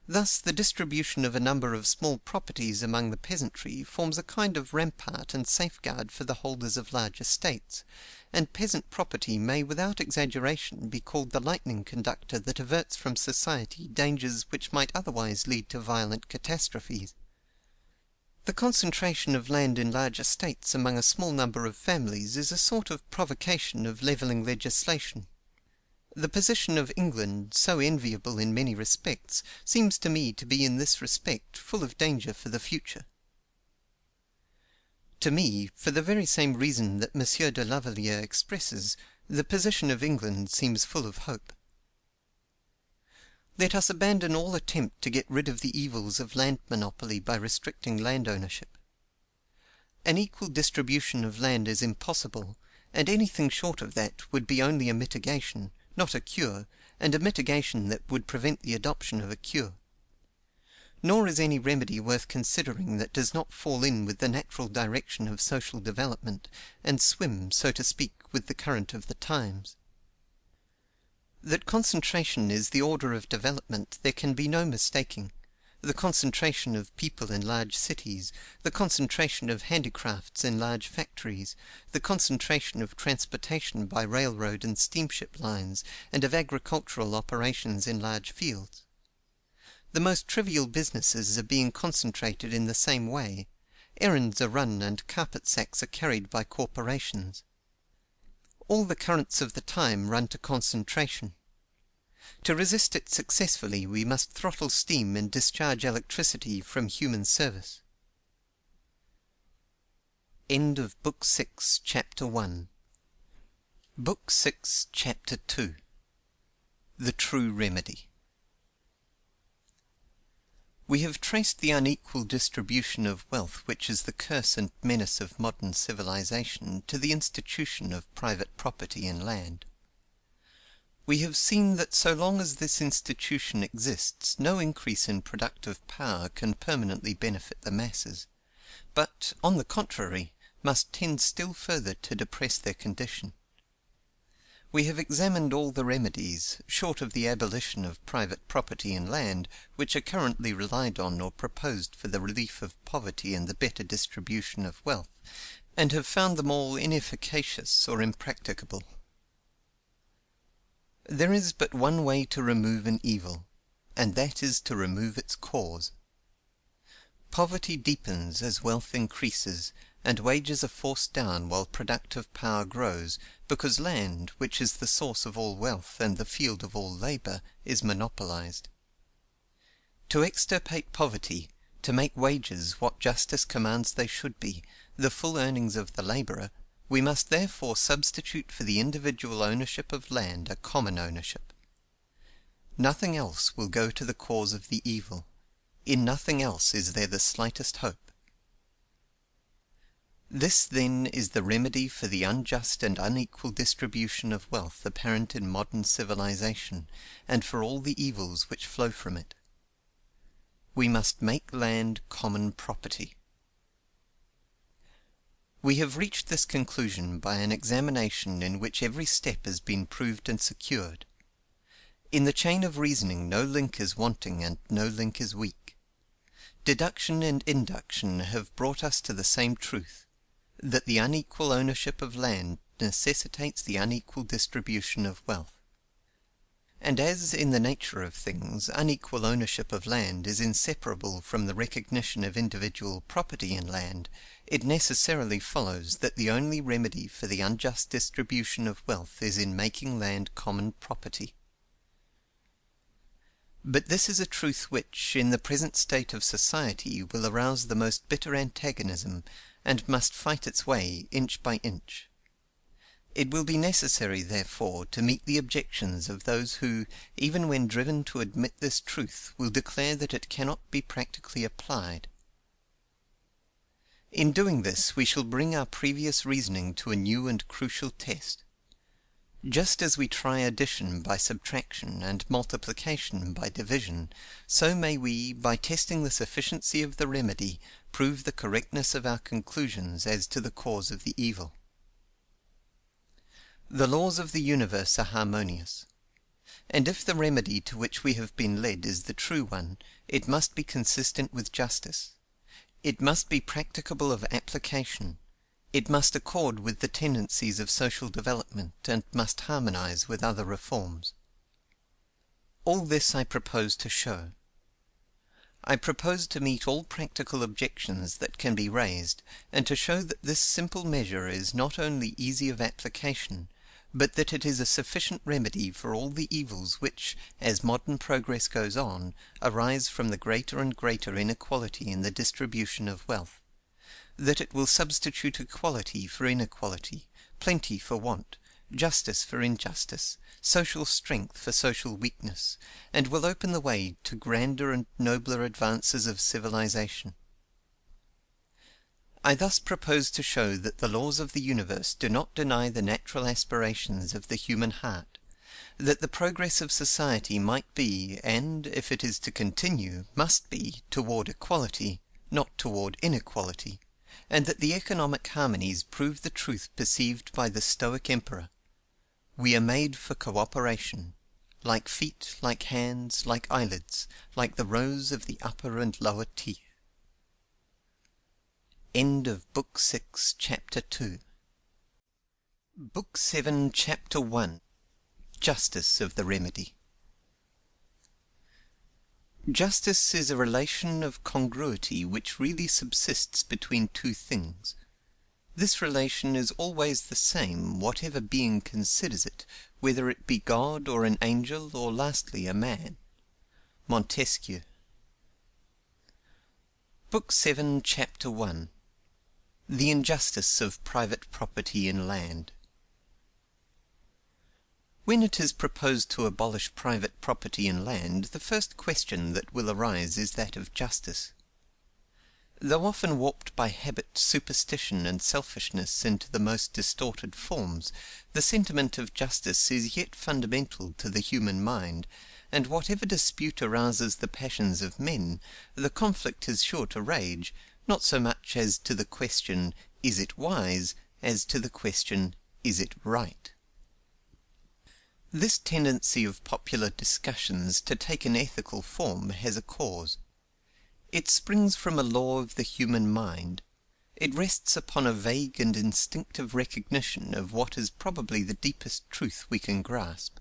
Thus the distribution of a number of small properties among the peasantry forms a kind of rampart and safeguard for the holders of large estates, and peasant property may without exaggeration be called the lightning conductor that averts from society dangers which might otherwise lead to violent catastrophes. The concentration of land in large estates among a small number of families is a sort of provocation of levelling legislation. The position of England, so enviable in many respects, seems to me to be in this respect full of danger for the future. To me, for the very same reason that M. de Lavalier expresses, the position of England seems full of hope. Let us abandon all attempt to get rid of the evils of land monopoly by restricting land ownership. An equal distribution of land is impossible, and anything short of that would be only a mitigation, not a cure, and a mitigation that would prevent the adoption of a cure. Nor is any remedy worth considering that does not fall in with the natural direction of social development, and swim, so to speak, with the current of the times. That concentration is the order of development there can be no mistaking. The concentration of people in large cities, the concentration of handicrafts in large factories, the concentration of transportation by railroad and steamship lines, and of agricultural operations in large fields. The most trivial businesses are being concentrated in the same way. Errands are run and carpet sacks are carried by corporations. All the currents of the time run to concentration. To resist it successfully, we must throttle steam and discharge electricity from human service. End of Book 6, Chapter 1. Book 6, Chapter 2. The True Remedy. We have traced the unequal distribution of wealth which is the curse and menace of modern civilization to the institution of private property in land. We have seen that so long as this institution exists, no increase in productive power can permanently benefit the masses, but, on the contrary, must tend still further to depress their condition. We have examined all the remedies, short of the abolition of private property in land, which are currently relied on or proposed for the relief of poverty and the better distribution of wealth, and have found them all inefficacious or impracticable. There is but one way to remove an evil, and that is to remove its cause. Poverty deepens as wealth increases, and wages are forced down while productive power grows, because land, which is the source of all wealth and the field of all labor, is monopolized. To extirpate poverty, to make wages what justice commands they should be, the full earnings of the laborer, we must therefore substitute for the individual ownership of land a common ownership. Nothing else will go to the cause of the evil. In nothing else is there the slightest hope. This, then, is the remedy for the unjust and unequal distribution of wealth apparent in modern civilization, and for all the evils which flow from it. We must make land common property. We have reached this conclusion by an examination in which every step has been proved and secured. In the chain of reasoning no link is wanting and no link is weak. Deduction and induction have brought us to the same truth, that the unequal ownership of land necessitates the unequal distribution of wealth. And as, in the nature of things, unequal ownership of land is inseparable from the recognition of individual property in land, it necessarily follows that the only remedy for the unjust distribution of wealth is in making land common property. But this is a truth which, in the present state of society, will arouse the most bitter antagonism, and must fight its way inch by inch. It will be necessary, therefore, to meet the objections of those who, even when driven to admit this truth, will declare that it cannot be practically applied. In doing this, we shall bring our previous reasoning to a new and crucial test. Just as we try addition by subtraction and multiplication by division, so may we, by testing the sufficiency of the remedy, prove the correctness of our conclusions as to the cause of the evil. The laws of the universe are harmonious, and if the remedy to which we have been led is the true one, it must be consistent with justice. It must be practicable of application. It must accord with the tendencies of social development, and must harmonize with other reforms. All this I propose to show. I propose to meet all practical objections that can be raised, and to show that this simple measure is not only easy of application, but that it is a sufficient remedy for all the evils which, as modern progress goes on, arise from the greater and greater inequality in the distribution of wealth; that it will substitute equality for inequality, plenty for want, justice for injustice, social strength for social weakness, and will open the way to grander and nobler advances of civilization. I thus propose to show that the laws of the universe do not deny the natural aspirations of the human heart, that the progress of society might be, and, if it is to continue, must be, toward equality, not toward inequality, and that the economic harmonies prove the truth perceived by the Stoic emperor: we are made for cooperation, like feet, like hands, like eyelids, like the rows of the upper and lower teeth. End of Book 6, Chapter 2. Book 7, Chapter 1. Justice of the Remedy. Justice is a relation of congruity which really subsists between two things. This relation is always the same, whatever being considers it, whether it be God or an angel, or lastly a man. Montesquieu. Book 7, Chapter 1. The Injustice of Private Property in Land. When it is proposed to abolish private property in land, the first question that will arise is that of justice. Though often warped by habit, superstition, and selfishness into the most distorted forms, the sentiment of justice is yet fundamental to the human mind, and whatever dispute arouses the passions of men, the conflict is sure to rage, not so much as to the question, is it wise, as to the question, is it right? This tendency of popular discussions to take an ethical form has a cause. It springs from a law of the human mind. It rests upon a vague and instinctive recognition of what is probably the deepest truth we can grasp.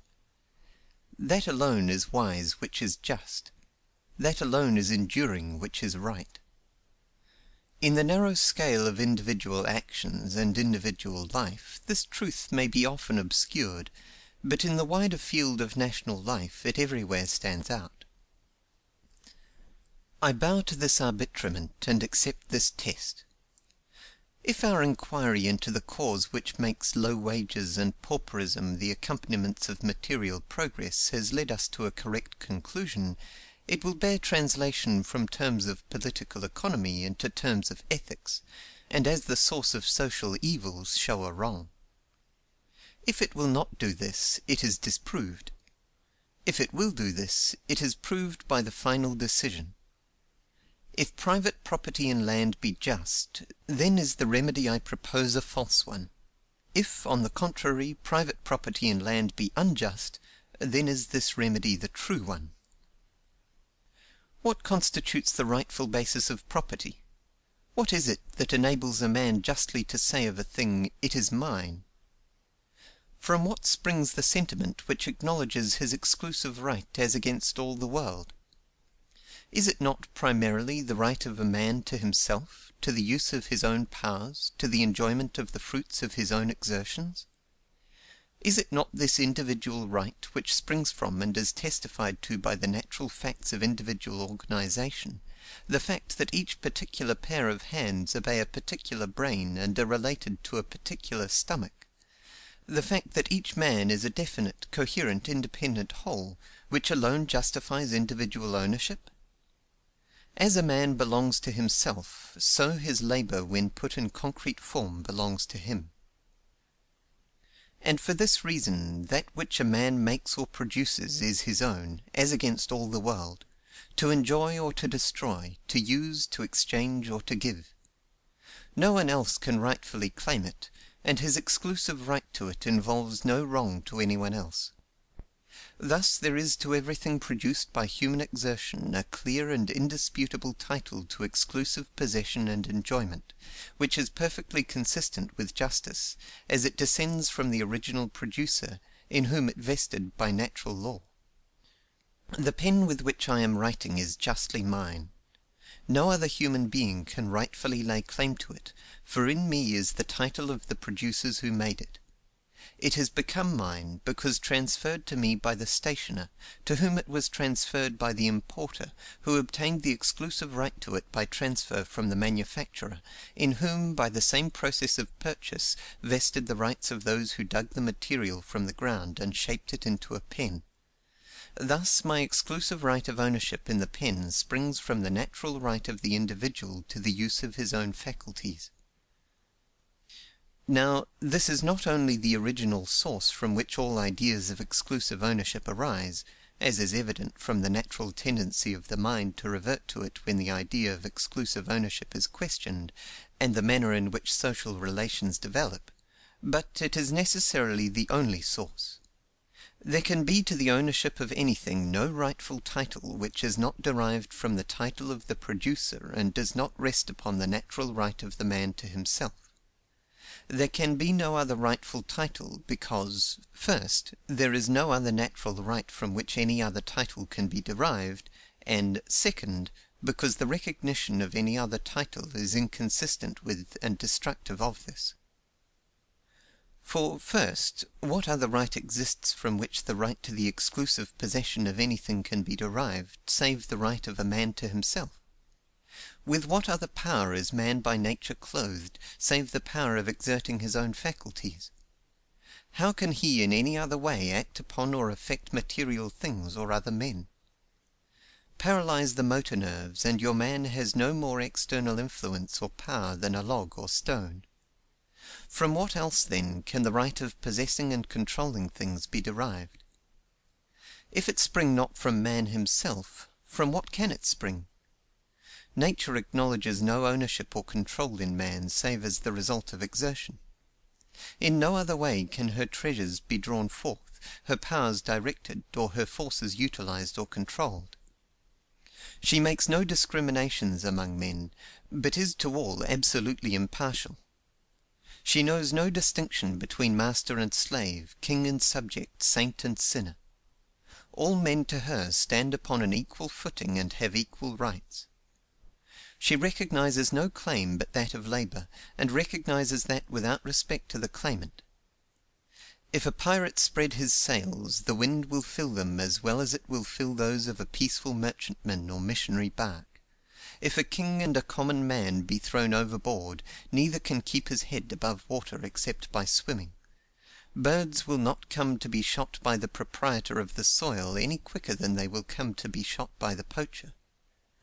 That alone is wise which is just. That alone is enduring which is right. In the narrow scale of individual actions and individual life, this truth may be often obscured, but in the wider field of national life it everywhere stands out. I bow to this arbitrament and accept this test. If our inquiry into the cause which makes low wages and pauperism the accompaniments of material progress has led us to a correct conclusion, it will bear translation from terms of political economy into terms of ethics, and as the source of social evils show a wrong. If it will not do this, it is disproved. If it will do this, it is proved by the final decision. If private property in land be just, then is the remedy I propose a false one. If, on the contrary, private property in land be unjust, then is this remedy the true one. What constitutes the rightful basis of property? What is it that enables a man justly to say of a thing, it is mine? From what springs the sentiment which acknowledges his exclusive right as against all the world? Is it not primarily the right of a man to himself, to the use of his own powers, to the enjoyment of the fruits of his own exertions? Is it not this individual right which springs from and is testified to by the natural facts of individual organization, the fact that each particular pair of hands obey a particular brain and are related to a particular stomach? The fact that each man is a definite, coherent, independent whole, which alone justifies individual ownership? As a man belongs to himself, so his labor when put in concrete form belongs to him. And for this reason, that which a man makes or produces is his own, as against all the world, to enjoy or to destroy, to use, to exchange, or to give. No one else can rightfully claim it, and his exclusive right to it involves no wrong to anyone else. Thus there is to everything produced by human exertion a clear and indisputable title to exclusive possession and enjoyment, which is perfectly consistent with justice, as it descends from the original producer, in whom it vested by natural law. The pen with which I am writing is justly mine. No other human being can rightfully lay claim to it, for in me is the title of the producers who made it. It has become mine because transferred to me by the stationer, to whom it was transferred by the importer, who obtained the exclusive right to it by transfer from the manufacturer, in whom, by the same process of purchase, vested the rights of those who dug the material from the ground and shaped it into a pen. Thus my exclusive right of ownership in the pen springs from the natural right of the individual to the use of his own faculties. Now, this is not only the original source from which all ideas of exclusive ownership arise, as is evident from the natural tendency of the mind to revert to it when the idea of exclusive ownership is questioned, and the manner in which social relations develop, but it is necessarily the only source. There can be to the ownership of anything no rightful title which is not derived from the title of the producer and does not rest upon the natural right of the man to himself. There can be no other rightful title because, first, there is no other natural right from which any other title can be derived, and, second, because the recognition of any other title is inconsistent with and destructive of this. For, first, what other right exists from which the right to the exclusive possession of anything can be derived, save the right of a man to himself? With what other power is man by nature clothed, save the power of exerting his own faculties? How can he in any other way act upon or affect material things or other men? Paralyze the motor nerves, and your man has no more external influence or power than a log or stone. From what else, then, can the right of possessing and controlling things be derived? If it spring not from man himself, from what can it spring? Nature acknowledges no ownership or control in man save as the result of exertion. In no other way can her treasures be drawn forth, her powers directed, or her forces utilized or controlled. She makes no discriminations among men, but is to all absolutely impartial. She knows no distinction between master and slave, king and subject, saint and sinner. All men to her stand upon an equal footing and have equal rights. She recognizes no claim but that of labor, and recognizes that without respect to the claimant. If a pirate spread his sails, the wind will fill them as well as it will fill those of a peaceful merchantman or missionary bark. If a king and a common man be thrown overboard, neither can keep his head above water except by swimming. Birds will not come to be shot by the proprietor of the soil any quicker than they will come to be shot by the poacher.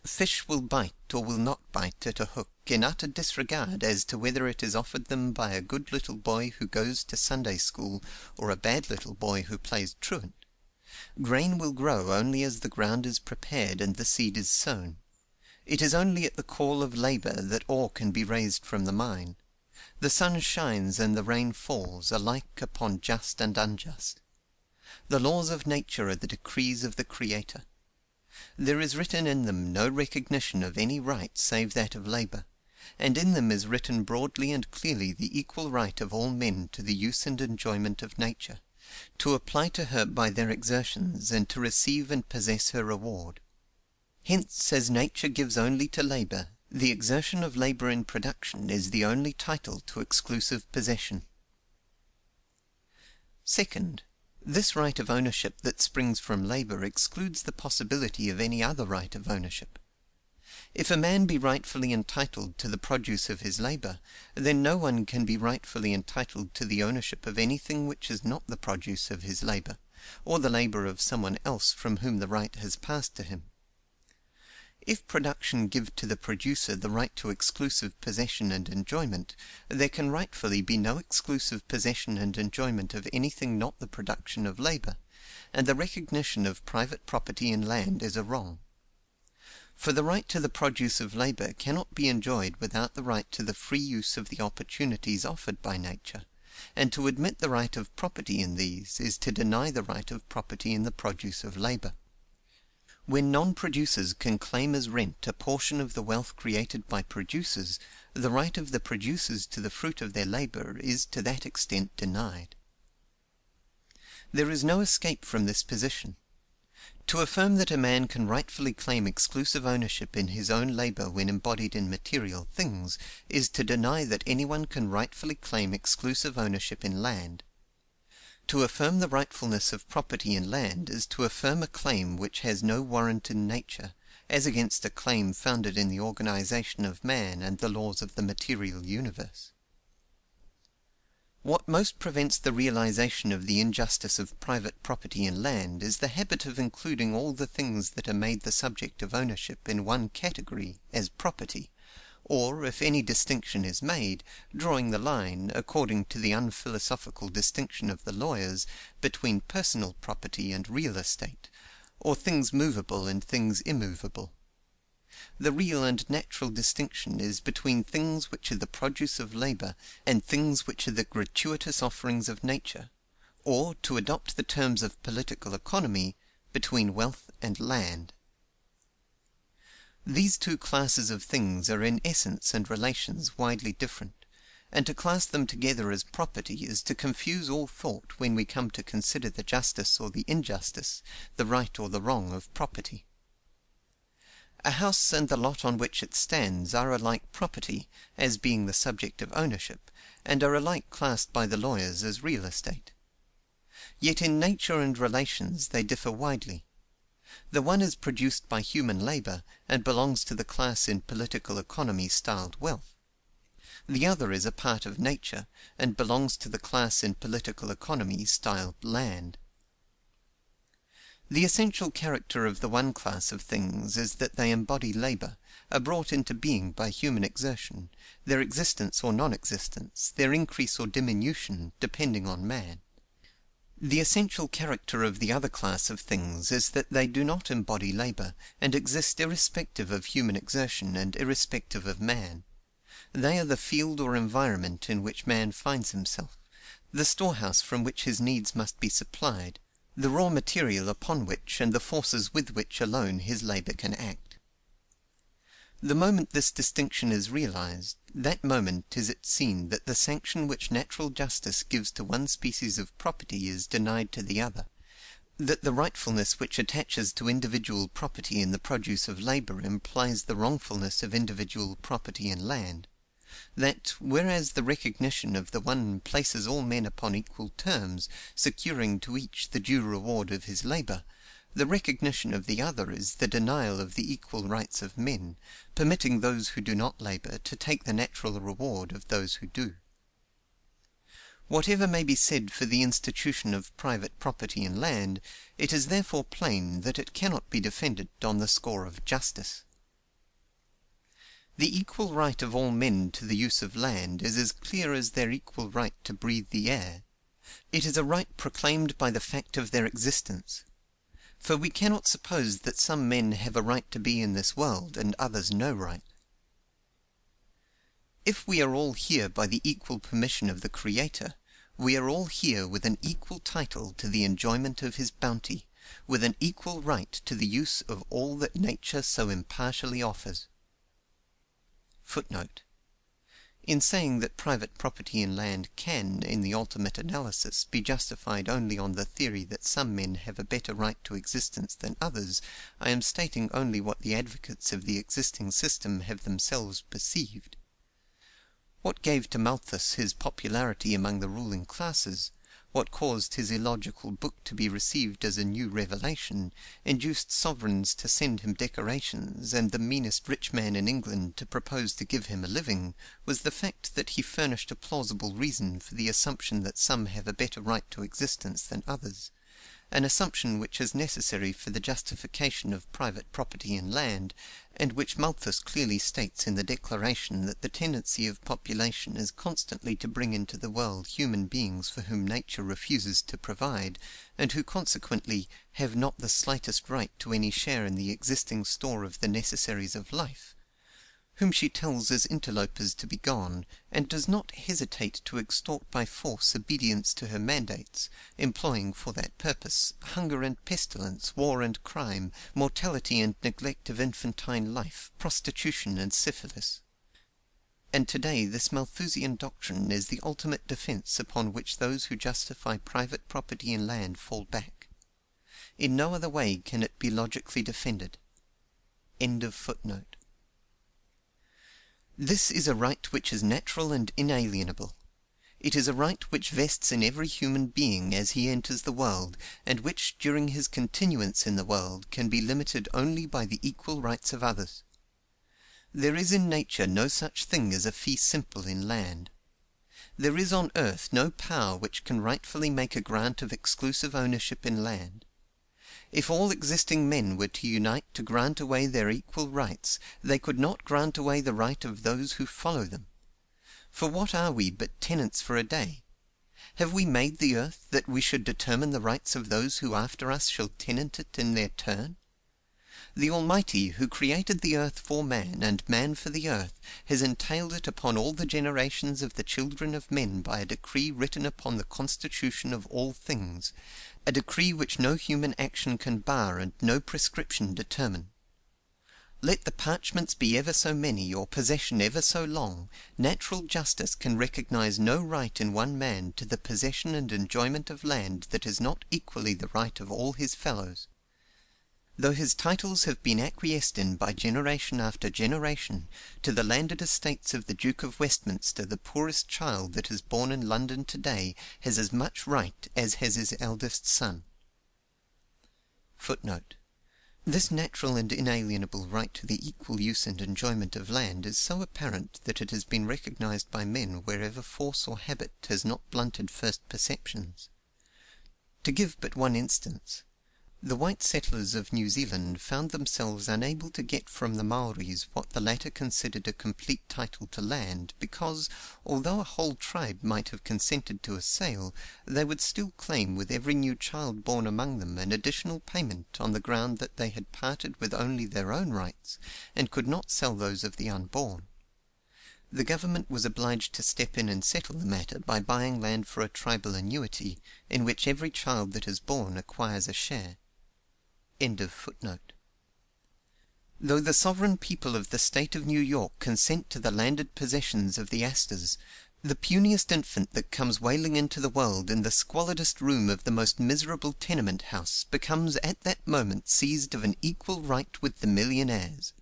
Fish will bite or will not bite at a hook in utter disregard as to whether it is offered them by a good little boy who goes to Sunday school or a bad little boy who plays truant. Grain will grow only as the ground is prepared and the seed is sown. It is only at the call of labor that ore can be raised from the mine. The sun shines and the rain falls, alike upon just and unjust. The laws of nature are the decrees of the Creator. There is written in them no recognition of any right save that of labor, and in them is written broadly and clearly the equal right of all men to the use and enjoyment of nature, to apply to her by their exertions, and to receive and possess her reward. Hence, as nature gives only to labor, the exertion of labor in production is the only title to exclusive possession. Second, this right of ownership that springs from labor excludes the possibility of any other right of ownership. If a man be rightfully entitled to the produce of his labor, then no one can be rightfully entitled to the ownership of anything which is not the produce of his labor, or the labor of someone else from whom the right has passed to him. If production give to the producer the right to exclusive possession and enjoyment, there can rightfully be no exclusive possession and enjoyment of anything not the production of labor, and the recognition of private property in land is a wrong. For the right to the produce of labor cannot be enjoyed without the right to the free use of the opportunities offered by nature, and to admit the right of property in these is to deny the right of property in the produce of labor. When non-producers can claim as rent a portion of the wealth created by producers, the right of the producers to the fruit of their labor is to that extent denied. There is no escape from this position. To affirm that a man can rightfully claim exclusive ownership in his own labor when embodied in material things is to deny that anyone can rightfully claim exclusive ownership in land. To affirm the rightfulness of property in land is to affirm a claim which has no warrant in nature, as against a claim founded in the organization of man and the laws of the material universe. What most prevents the realization of the injustice of private property in land is the habit of including all the things that are made the subject of ownership in one category as property, or, if any distinction is made, drawing the line, according to the unphilosophical distinction of the lawyers, between personal property and real estate, or things movable and things immovable. The real and natural distinction is between things which are the produce of labor and things which are the gratuitous offerings of nature, or, to adopt the terms of political economy, between wealth and land. These two classes of things are in essence and relations widely different, and to class them together as property is to confuse all thought when we come to consider the justice or the injustice, the right or the wrong of property. A house and the lot on which it stands are alike property, as being the subject of ownership, and are alike classed by the lawyers as real estate. Yet in nature and relations they differ widely. The one is produced by human labor, and belongs to the class in political economy styled wealth. The other is a part of nature, and belongs to the class in political economy styled land. The essential character of the one class of things is that they embody labor, are brought into being by human exertion, their existence or non-existence, their increase or diminution, depending on man. The essential character of the other class of things is that they do not embody labor, and exist irrespective of human exertion and irrespective of man. They are the field or environment in which man finds himself, the storehouse from which his needs must be supplied, the raw material upon which and the forces with which alone his labor can act. The moment this distinction is realized, that moment is it seen that the sanction which natural justice gives to one species of property is denied to the other, that the rightfulness which attaches to individual property in the produce of labor implies the wrongfulness of individual property in land, that, whereas the recognition of the one places all men upon equal terms, securing to each the due reward of his labor, the recognition of the other is the denial of the equal rights of men, permitting those who do not labor to take the natural reward of those who do. Whatever may be said for the institution of private property in land, it is therefore plain that it cannot be defended on the score of justice. The equal right of all men to the use of land is as clear as their equal right to breathe the air. It is a right proclaimed by the fact of their existence. For we cannot suppose that some men have a right to be in this world, and others no right. If we are all here by the equal permission of the Creator, we are all here with an equal title to the enjoyment of His bounty, with an equal right to the use of all that nature so impartially offers. Footnote. In saying that private property in land can, in the ultimate analysis, be justified only on the theory that some men have a better right to existence than others, I am stating only what the advocates of the existing system have themselves perceived. What gave to Malthus his popularity among the ruling classes, what caused his illogical book to be received as a new revelation, induced sovereigns to send him decorations, and the meanest rich man in England to propose to give him a living, was the fact that he furnished a plausible reason for the assumption that some have a better right to existence than others, an assumption which is necessary for the justification of private property in land, and which Malthus clearly states in the declaration that the tendency of population is constantly to bring into the world human beings for whom nature refuses to provide, and who consequently have not the slightest right to any share in the existing store of the necessaries of life, whom she tells as interlopers to be gone, and does not hesitate to extort by force obedience to her mandates, employing for that purpose hunger and pestilence, war and crime, mortality and neglect of infantine life, prostitution and syphilis. And today this Malthusian doctrine is the ultimate defense upon which those who justify private property in land fall back. In no other way can it be logically defended. End of footnote. This is a right which is natural and inalienable. It is a right which vests in every human being as he enters the world, and which, during his continuance in the world, can be limited only by the equal rights of others. There is in nature no such thing as a fee simple in land. There is on earth no power which can rightfully make a grant of exclusive ownership in land. If all existing men were to unite to grant away their equal rights, they could not grant away the right of those who follow them. For what are we but tenants for a day? Have we made the earth that we should determine the rights of those who after us shall tenant it in their turn? The Almighty, who created the earth for man, and man for the earth, has entailed it upon all the generations of the children of men by a decree written upon the constitution of all things, a decree which no human action can bar and no prescription determine. Let the parchments be ever so many, or possession ever so long, natural justice can recognize no right in one man to the possession and enjoyment of land that is not equally the right of all his fellows. Though his titles have been acquiesced in by generation after generation, to the landed estates of the Duke of Westminster the poorest child that is born in London today has as much right as has his eldest son. Footnote: This natural and inalienable right to the equal use and enjoyment of land is so apparent that it has been recognized by men wherever force or habit has not blunted first perceptions. To give but one instance, the white settlers of New Zealand found themselves unable to get from the Maoris what the latter considered a complete title to land, because, although a whole tribe might have consented to a sale, they would still claim with every new child born among them an additional payment on the ground that they had parted with only their own rights, and could not sell those of the unborn. The government was obliged to step in and settle the matter by buying land for a tribal annuity, in which every child that is born acquires a share. End of footnote. Though the sovereign people of the state of New York consent to the landed possessions of the Astors, the puniest infant that comes wailing into the world in the squalidest room of the most miserable tenement house becomes at that moment seized of an equal right with the millionaires,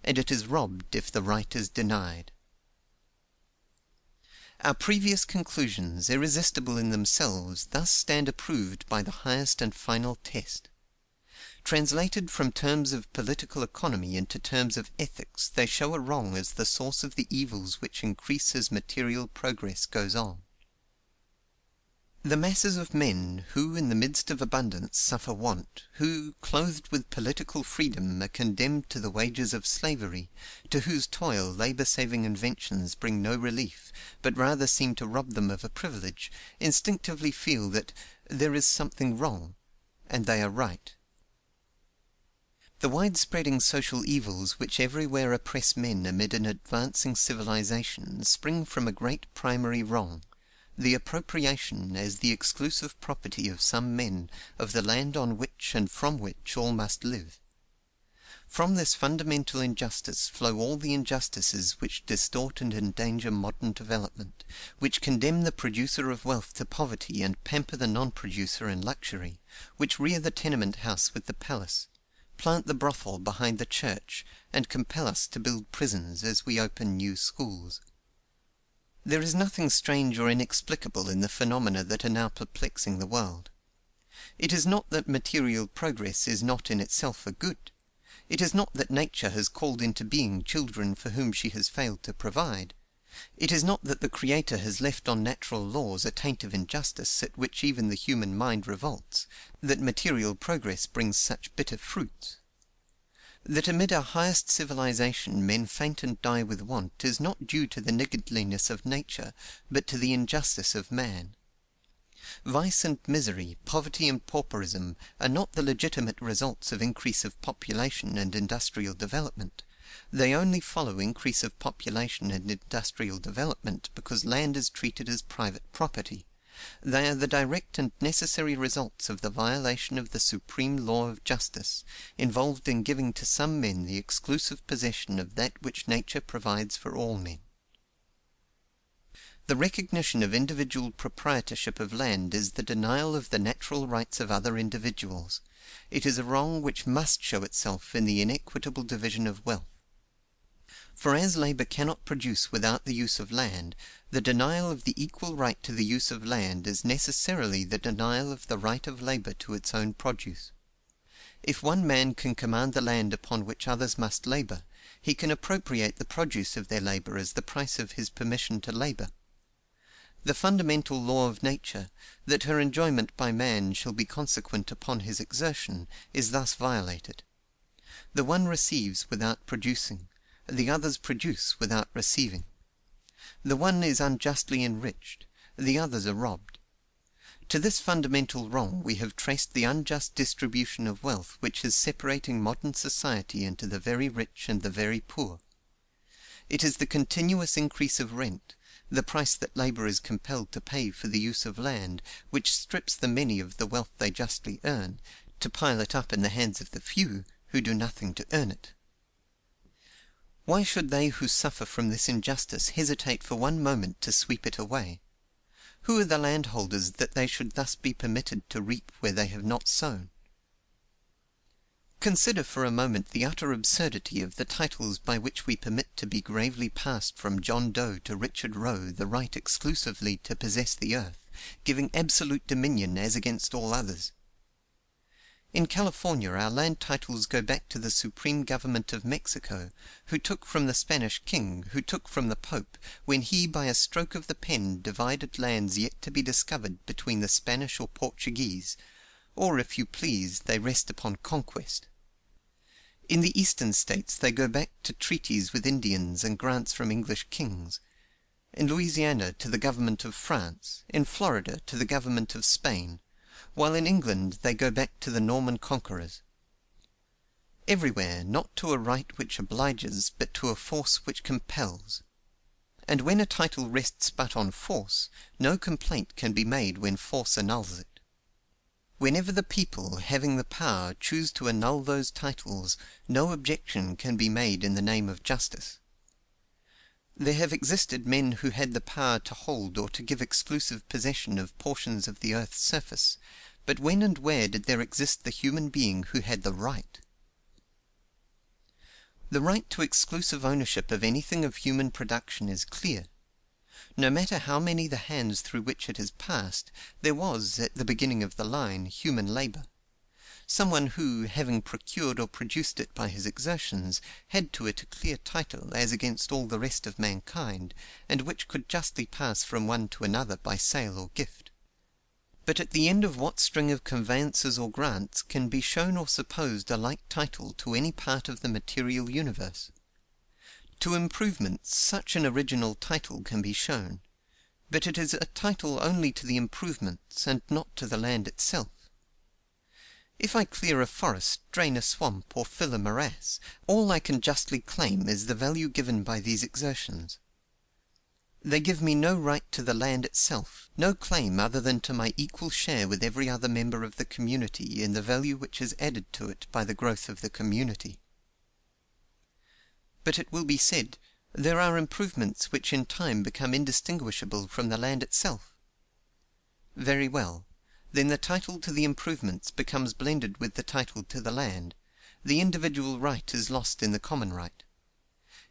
and it is robbed if the right is denied. Our previous conclusions, irresistible in themselves, thus stand approved by the highest and final test. Translated from terms of political economy into terms of ethics, they show a wrong as the source of the evils which increase as material progress goes on. The masses of men who, in the midst of abundance, suffer want, who, clothed with political freedom, are condemned to the wages of slavery, to whose toil labor-saving inventions bring no relief, but rather seem to rob them of a privilege, instinctively feel that there is something wrong, and they are right. The wide-spreading social evils which everywhere oppress men amid an advancing civilization spring from a great primary wrong, the appropriation, as the exclusive property of some men, of the land on which and from which all must live. From this fundamental injustice flow all the injustices which distort and endanger modern development, which condemn the producer of wealth to poverty and pamper the non-producer in luxury, which rear the tenement house with the palace, plant the brothel behind the church, and compel us to build prisons as we open new schools. There is nothing strange or inexplicable in the phenomena that are now perplexing the world. It is not that material progress is not in itself a good. It is not that nature has called into being children for whom she has failed to provide. It is not that the Creator has left on natural laws a taint of injustice at which even the human mind revolts, that material progress brings such bitter fruits. That amid our highest civilization men faint and die with want is not due to the niggardliness of nature, but to the injustice of man. Vice and misery, poverty and pauperism, are not the legitimate results of increase of population and industrial development. They only follow increase of population and industrial development because land is treated as private property. They are the direct and necessary results of the violation of the supreme law of justice, involved in giving to some men the exclusive possession of that which nature provides for all men. The recognition of individual proprietorship of land is the denial of the natural rights of other individuals. It is a wrong which must show itself in the inequitable division of wealth. For as labor cannot produce without the use of land, the denial of the equal right to the use of land is necessarily the denial of the right of labor to its own produce. If one man can command the land upon which others must labor, he can appropriate the produce of their labor as the price of his permission to labor. The fundamental law of nature, that her enjoyment by man shall be consequent upon his exertion, is thus violated. The one receives without producing, the others produce without receiving. The one is unjustly enriched, the others are robbed. To this fundamental wrong we have traced the unjust distribution of wealth which is separating modern society into the very rich and the very poor. It is the continuous increase of rent, the price that labor is compelled to pay for the use of land, which strips the many of the wealth they justly earn, to pile it up in the hands of the few, who do nothing to earn it. Why should they who suffer from this injustice hesitate for one moment to sweep it away? Who are the landholders that they should thus be permitted to reap where they have not sown? Consider for a moment the utter absurdity of the titles by which we permit to be gravely passed from John Doe to Richard Roe the right exclusively to possess the earth, giving absolute dominion as against all others. In California our land titles go back to the supreme government of Mexico, who took from the Spanish king, who took from the Pope, when he by a stroke of the pen divided lands yet to be discovered between the Spanish or Portuguese, or, if you please, they rest upon conquest. In the eastern states they go back to treaties with Indians and grants from English kings; in Louisiana to the government of France, in Florida to the government of Spain, while in England they go back to the Norman conquerors. Everywhere, not to a right which obliges, but to a force which compels. And when a title rests but on force, no complaint can be made when force annuls it. Whenever the people, having the power, choose to annul those titles, no objection can be made in the name of justice. There have existed men who had the power to hold or to give exclusive possession of portions of the earth's surface, but when and where did there exist the human being who had the right? The right to exclusive ownership of anything of human production is clear. No matter how many the hands through which it has passed, there was, at the beginning of the line, human labor. Someone who, having procured or produced it by his exertions, had to it a clear title as against all the rest of mankind, and which could justly pass from one to another by sale or gift. But at the end of what string of conveyances or grants can be shown or supposed a like title to any part of the material universe? To improvements such an original title can be shown, but it is a title only to the improvements, and not to the land itself. If I clear a forest, drain a swamp, or fill a morass, all I can justly claim is the value given by these exertions. They give me no right to the land itself, no claim other than to my equal share with every other member of the community in the value which is added to it by the growth of the community. But it will be said, there are improvements which in time become indistinguishable from the land itself. Very well, then the title to the improvements becomes blended with the title to the land; the individual right is lost in the common right.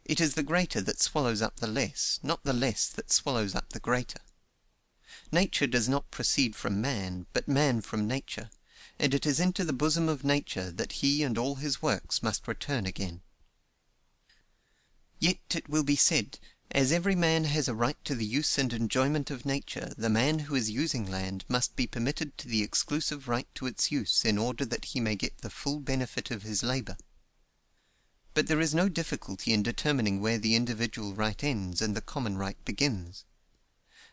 It is the greater that swallows up the less, not the less that swallows up the greater. Nature does not proceed from man, but man from nature, and it is into the bosom of nature that he and all his works must return again. Yet it will be said, as every man has a right to the use and enjoyment of nature, the man who is using land must be permitted to the exclusive right to its use in order that he may get the full benefit of his labor. But there is no difficulty in determining where the individual right ends and the common right begins.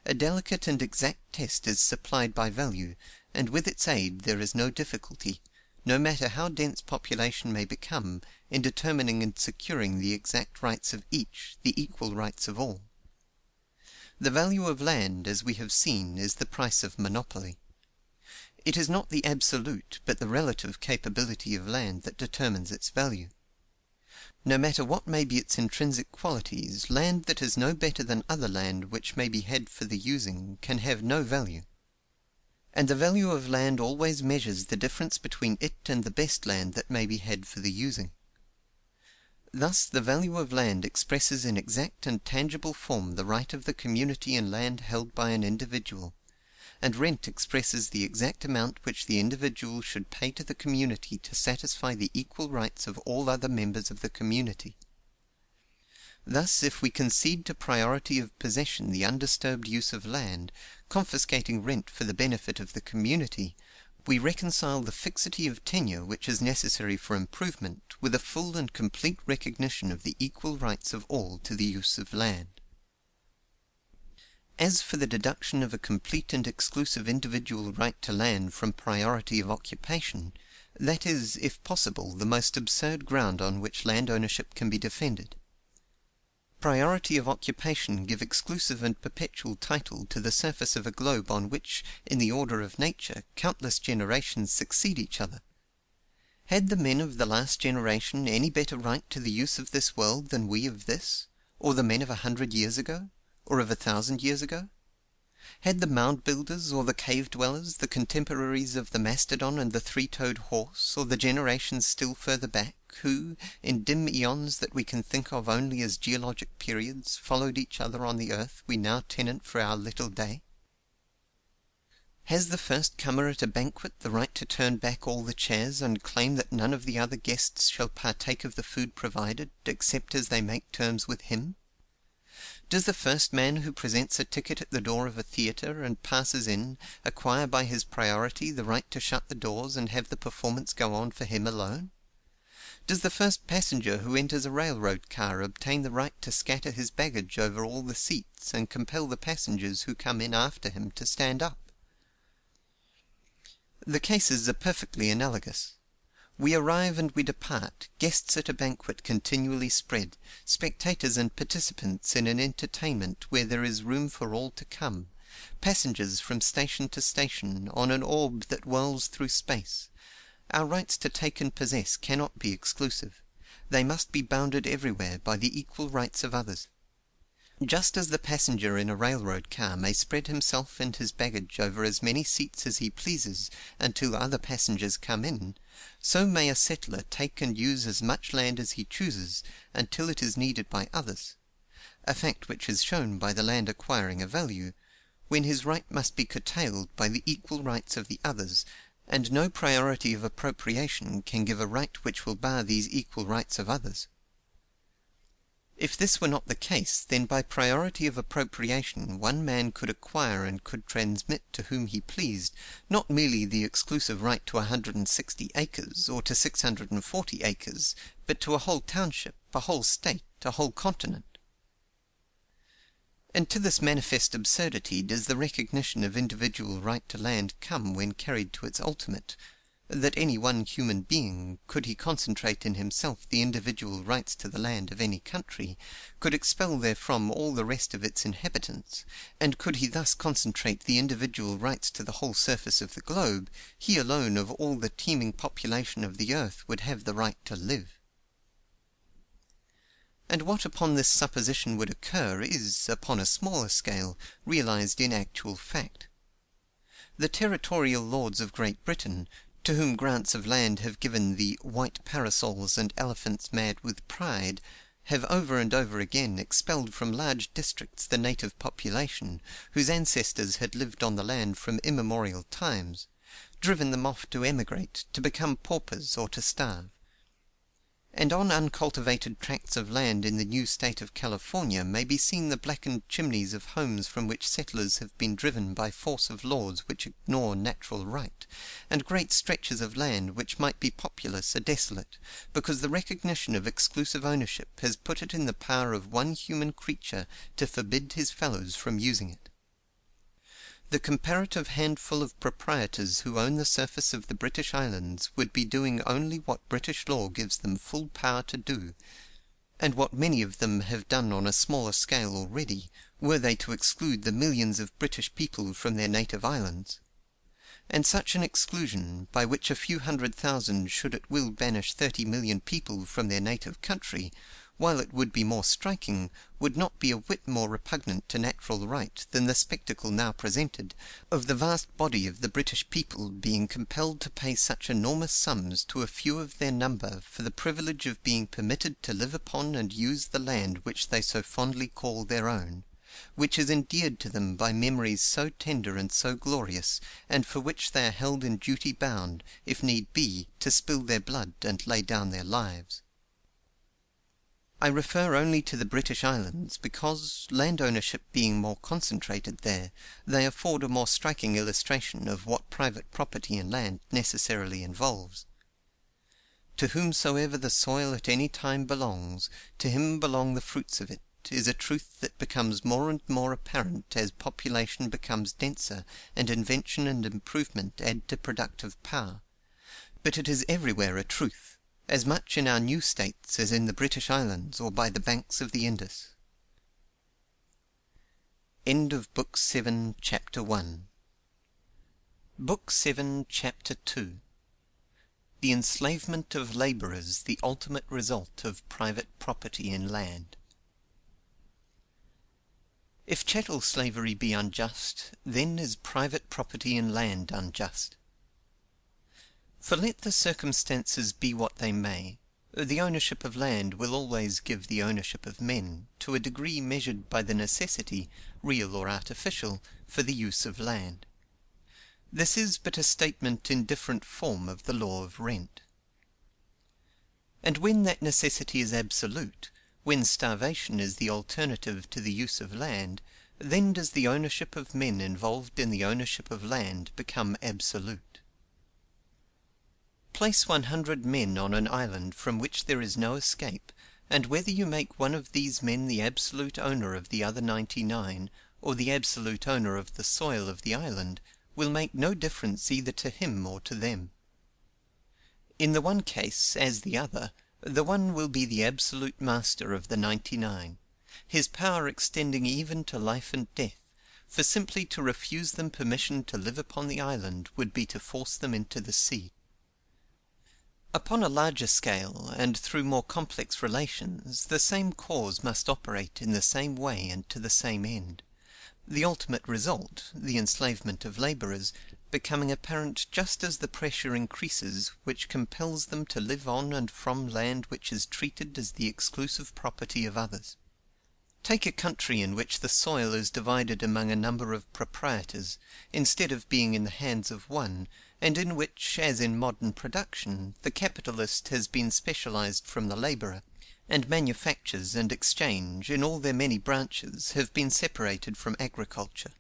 A delicate and exact test is supplied by value, and with its aid there is no difficulty, no matter how dense population may become, in determining and securing the exact rights of each, the equal rights of all. The value of land, as we have seen, is the price of monopoly. It is not the absolute, but the relative capability of land that determines its value. No matter what may be its intrinsic qualities, land that is no better than other land which may be had for the using can have no value. And the value of land always measures the difference between it and the best land that may be had for the using. Thus the value of land expresses in exact and tangible form the right of the community in land held by an individual, and rent expresses the exact amount which the individual should pay to the community to satisfy the equal rights of all other members of the community. Thus, if we concede to priority of possession the undisturbed use of land, confiscating rent for the benefit of the community, we reconcile the fixity of tenure which is necessary for improvement with a full and complete recognition of the equal rights of all to the use of land. As for the deduction of a complete and exclusive individual right to land from priority of occupation, that is, if possible, the most absurd ground on which land ownership can be defended. Priority of occupation give exclusive and perpetual title to the surface of a globe on which, in the order of nature, countless generations succeed each other. Had the men of the last generation any better right to the use of this world than we of this, or the men of 100 years ago, or of 1,000 years ago? Had the mound builders or the cave dwellers the contemporaries of the mastodon and the three-toed horse, or the generations still further back, who, in dim eons that we can think of only as geologic periods, followed each other on the earth we now tenant for our little day? Has the first comer at a banquet the right to turn back all the chairs and claim that none of the other guests shall partake of the food provided, except as they make terms with him? Does the first man who presents a ticket at the door of a theatre and passes in acquire by his priority the right to shut the doors and have the performance go on for him alone? Does the first passenger who enters a railroad car obtain the right to scatter his baggage over all the seats and compel the passengers who come in after him to stand up? The cases are perfectly analogous. We arrive and we depart, guests at a banquet continually spread, spectators and participants in an entertainment where there is room for all to come, passengers from station to station on an orb that whirls through space. Our rights to take and possess cannot be exclusive. They must be bounded everywhere by the equal rights of others. Just as the passenger in a railroad car may spread himself and his baggage over as many seats as he pleases until other passengers come in, so may a settler take and use as much land as he chooses until it is needed by others, a fact which is shown by the land acquiring a value, when his right must be curtailed by the equal rights of the others, and no priority of appropriation can give a right which will bar these equal rights of others. If this were not the case, then by priority of appropriation one man could acquire and could transmit to whom he pleased, not merely the exclusive right to 160 acres, or to 640 acres, but to a whole township, a whole state, a whole continent. And to this manifest absurdity does the recognition of individual right to land come when carried to its ultimate, that any one human being, could he concentrate in himself the individual rights to the land of any country, could expel therefrom all the rest of its inhabitants, and could he thus concentrate the individual rights to the whole surface of the globe, he alone of all the teeming population of the earth would have the right to live. And what upon this supposition would occur is, upon a smaller scale, realized in actual fact. The territorial lords of Great Britain, to whom grants of land have given the white parasols and elephants mad with pride, have over and over again expelled from large districts the native population, whose ancestors had lived on the land from immemorial times, driven them off to emigrate, to become paupers, or to starve. And on uncultivated tracts of land in the new state of California may be seen the blackened chimneys of homes from which settlers have been driven by force of laws which ignore natural right, and great stretches of land which might be populous are desolate, because the recognition of exclusive ownership has put it in the power of one human creature to forbid his fellows from using it. The comparative handful of proprietors who own the surface of the British Islands would be doing only what British law gives them full power to do, and what many of them have done on a smaller scale already, were they to exclude the millions of British people from their native islands. And such an exclusion, by which a few 100,000 should at will banish 30 million people from their native country, while it would be more striking, would not be a whit more repugnant to natural right than the spectacle now presented, of the vast body of the British people being compelled to pay such enormous sums to a few of their number for the privilege of being permitted to live upon and use the land which they so fondly call their own, which is endeared to them by memories so tender and so glorious, and for which they are held in duty bound, if need be, to spill their blood and lay down their lives. I refer only to the British Islands, because, land ownership being more concentrated there, they afford a more striking illustration of what private property in land necessarily involves. To whomsoever the soil at any time belongs, to him belong the fruits of it, is a truth that becomes more and more apparent as population becomes denser and invention and improvement add to productive power. But it is everywhere a truth, as much in our new states as in the British Islands or by the banks of the Indus. End of Book 7, Chapter 1. Book 7, Chapter 2. the enslavement of laborers the ultimate result of private property in land. If chattel slavery be unjust, then is private property in land unjust. For let the circumstances be what they may, the ownership of land will always give the ownership of men, to a degree measured by the necessity, real or artificial, for the use of land. This is but a statement in different form of the law of rent. And when that necessity is absolute, when starvation is the alternative to the use of land, then does the ownership of men involved in the ownership of land become absolute. Place 100 men on an island from which there is no escape, and whether you make one of these men the absolute owner of the other 99, or the absolute owner of the soil of the island, will make no difference either to him or to them. In the one case, as the other, the one will be the absolute master of the 99, his power extending even to life and death, for simply to refuse them permission to live upon the island would be to force them into the sea. Upon a larger scale, and through more complex relations, the same cause must operate in the same way and to the same end; the ultimate result, the enslavement of laborers, becoming apparent just as the pressure increases which compels them to live on and from land which is treated as the exclusive property of others. Take a country in which the soil is divided among a number of proprietors, instead of being in the hands of one, and in which, as in modern production, the capitalist has been specialized from the laborer, and manufactures and exchange, in all their many branches, have been separated from agriculture.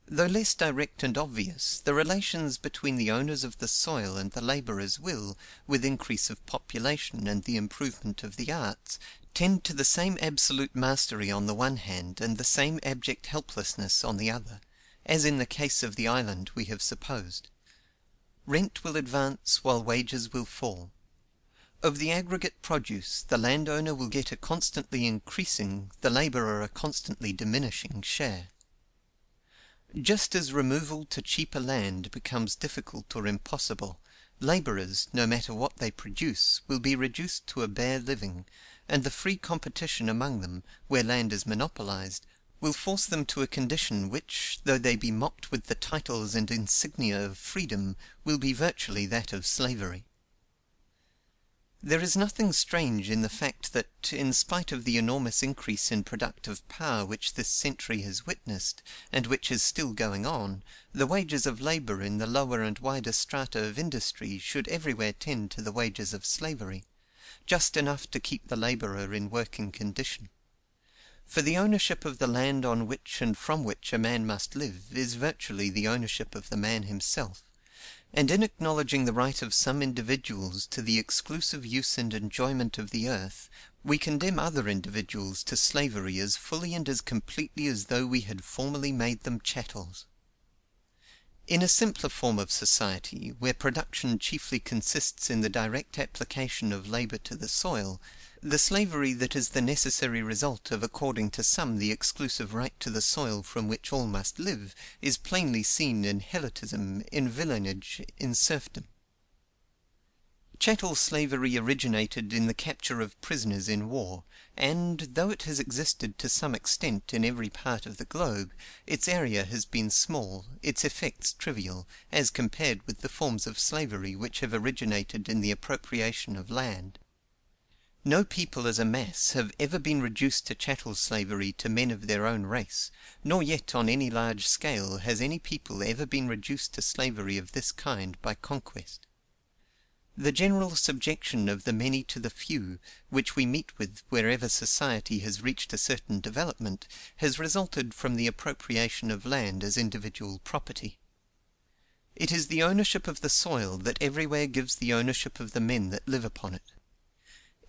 Though less direct and obvious, the relations between the owners of the soil and the laborers will, with increase of population and the improvement of the arts, tend to the same absolute mastery on the one hand and the same abject helplessness on the other, as in the case of the island we have supposed. Rent will advance while wages will fall. Of the aggregate produce, the landowner will get a constantly increasing, the laborer a constantly diminishing share. Just as removal to cheaper land becomes difficult or impossible, laborers, no matter what they produce, will be reduced to a bare living, and the free competition among them, where land is monopolized, will force them to a condition which, though they be mocked with the titles and insignia of freedom, will be virtually that of slavery. There is nothing strange in the fact that, in spite of the enormous increase in productive power which this century has witnessed, and which is still going on, the wages of labor in the lower and wider strata of industry should everywhere tend to the wages of slavery, just enough to keep the laborer in working condition. For the ownership of the land on which and from which a man must live is virtually the ownership of the man himself; and in acknowledging the right of some individuals to the exclusive use and enjoyment of the earth, we condemn other individuals to slavery as fully and as completely as though we had formerly made them chattels. In a simpler form of society, where production chiefly consists in the direct application of labor to the soil, the slavery that is the necessary result of according to some the exclusive right to the soil from which all must live, is plainly seen in helotism, in villanage, in serfdom. Chattel slavery originated in the capture of prisoners in war, and, though it has existed to some extent in every part of the globe, its area has been small, its effects trivial, as compared with the forms of slavery which have originated in the appropriation of land. No people as a mass have ever been reduced to chattel slavery to men of their own race, nor yet on any large scale has any people ever been reduced to slavery of this kind by conquest. The general subjection of the many to the few, which we meet with wherever society has reached a certain development, has resulted from the appropriation of land as individual property. It is the ownership of the soil that everywhere gives the ownership of the men that live upon it.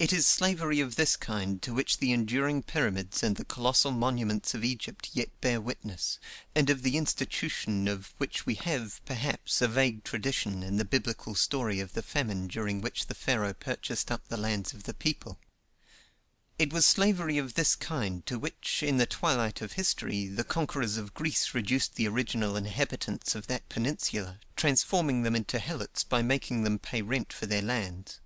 It is slavery of this kind to which the enduring pyramids and the colossal monuments of Egypt yet bear witness, and of the institution of which we have, perhaps, a vague tradition in the biblical story of the famine during which the Pharaoh purchased up the lands of the people. It was slavery of this kind to which, in the twilight of history, the conquerors of Greece reduced the original inhabitants of that peninsula, transforming them into helots by making them pay rent for their lands.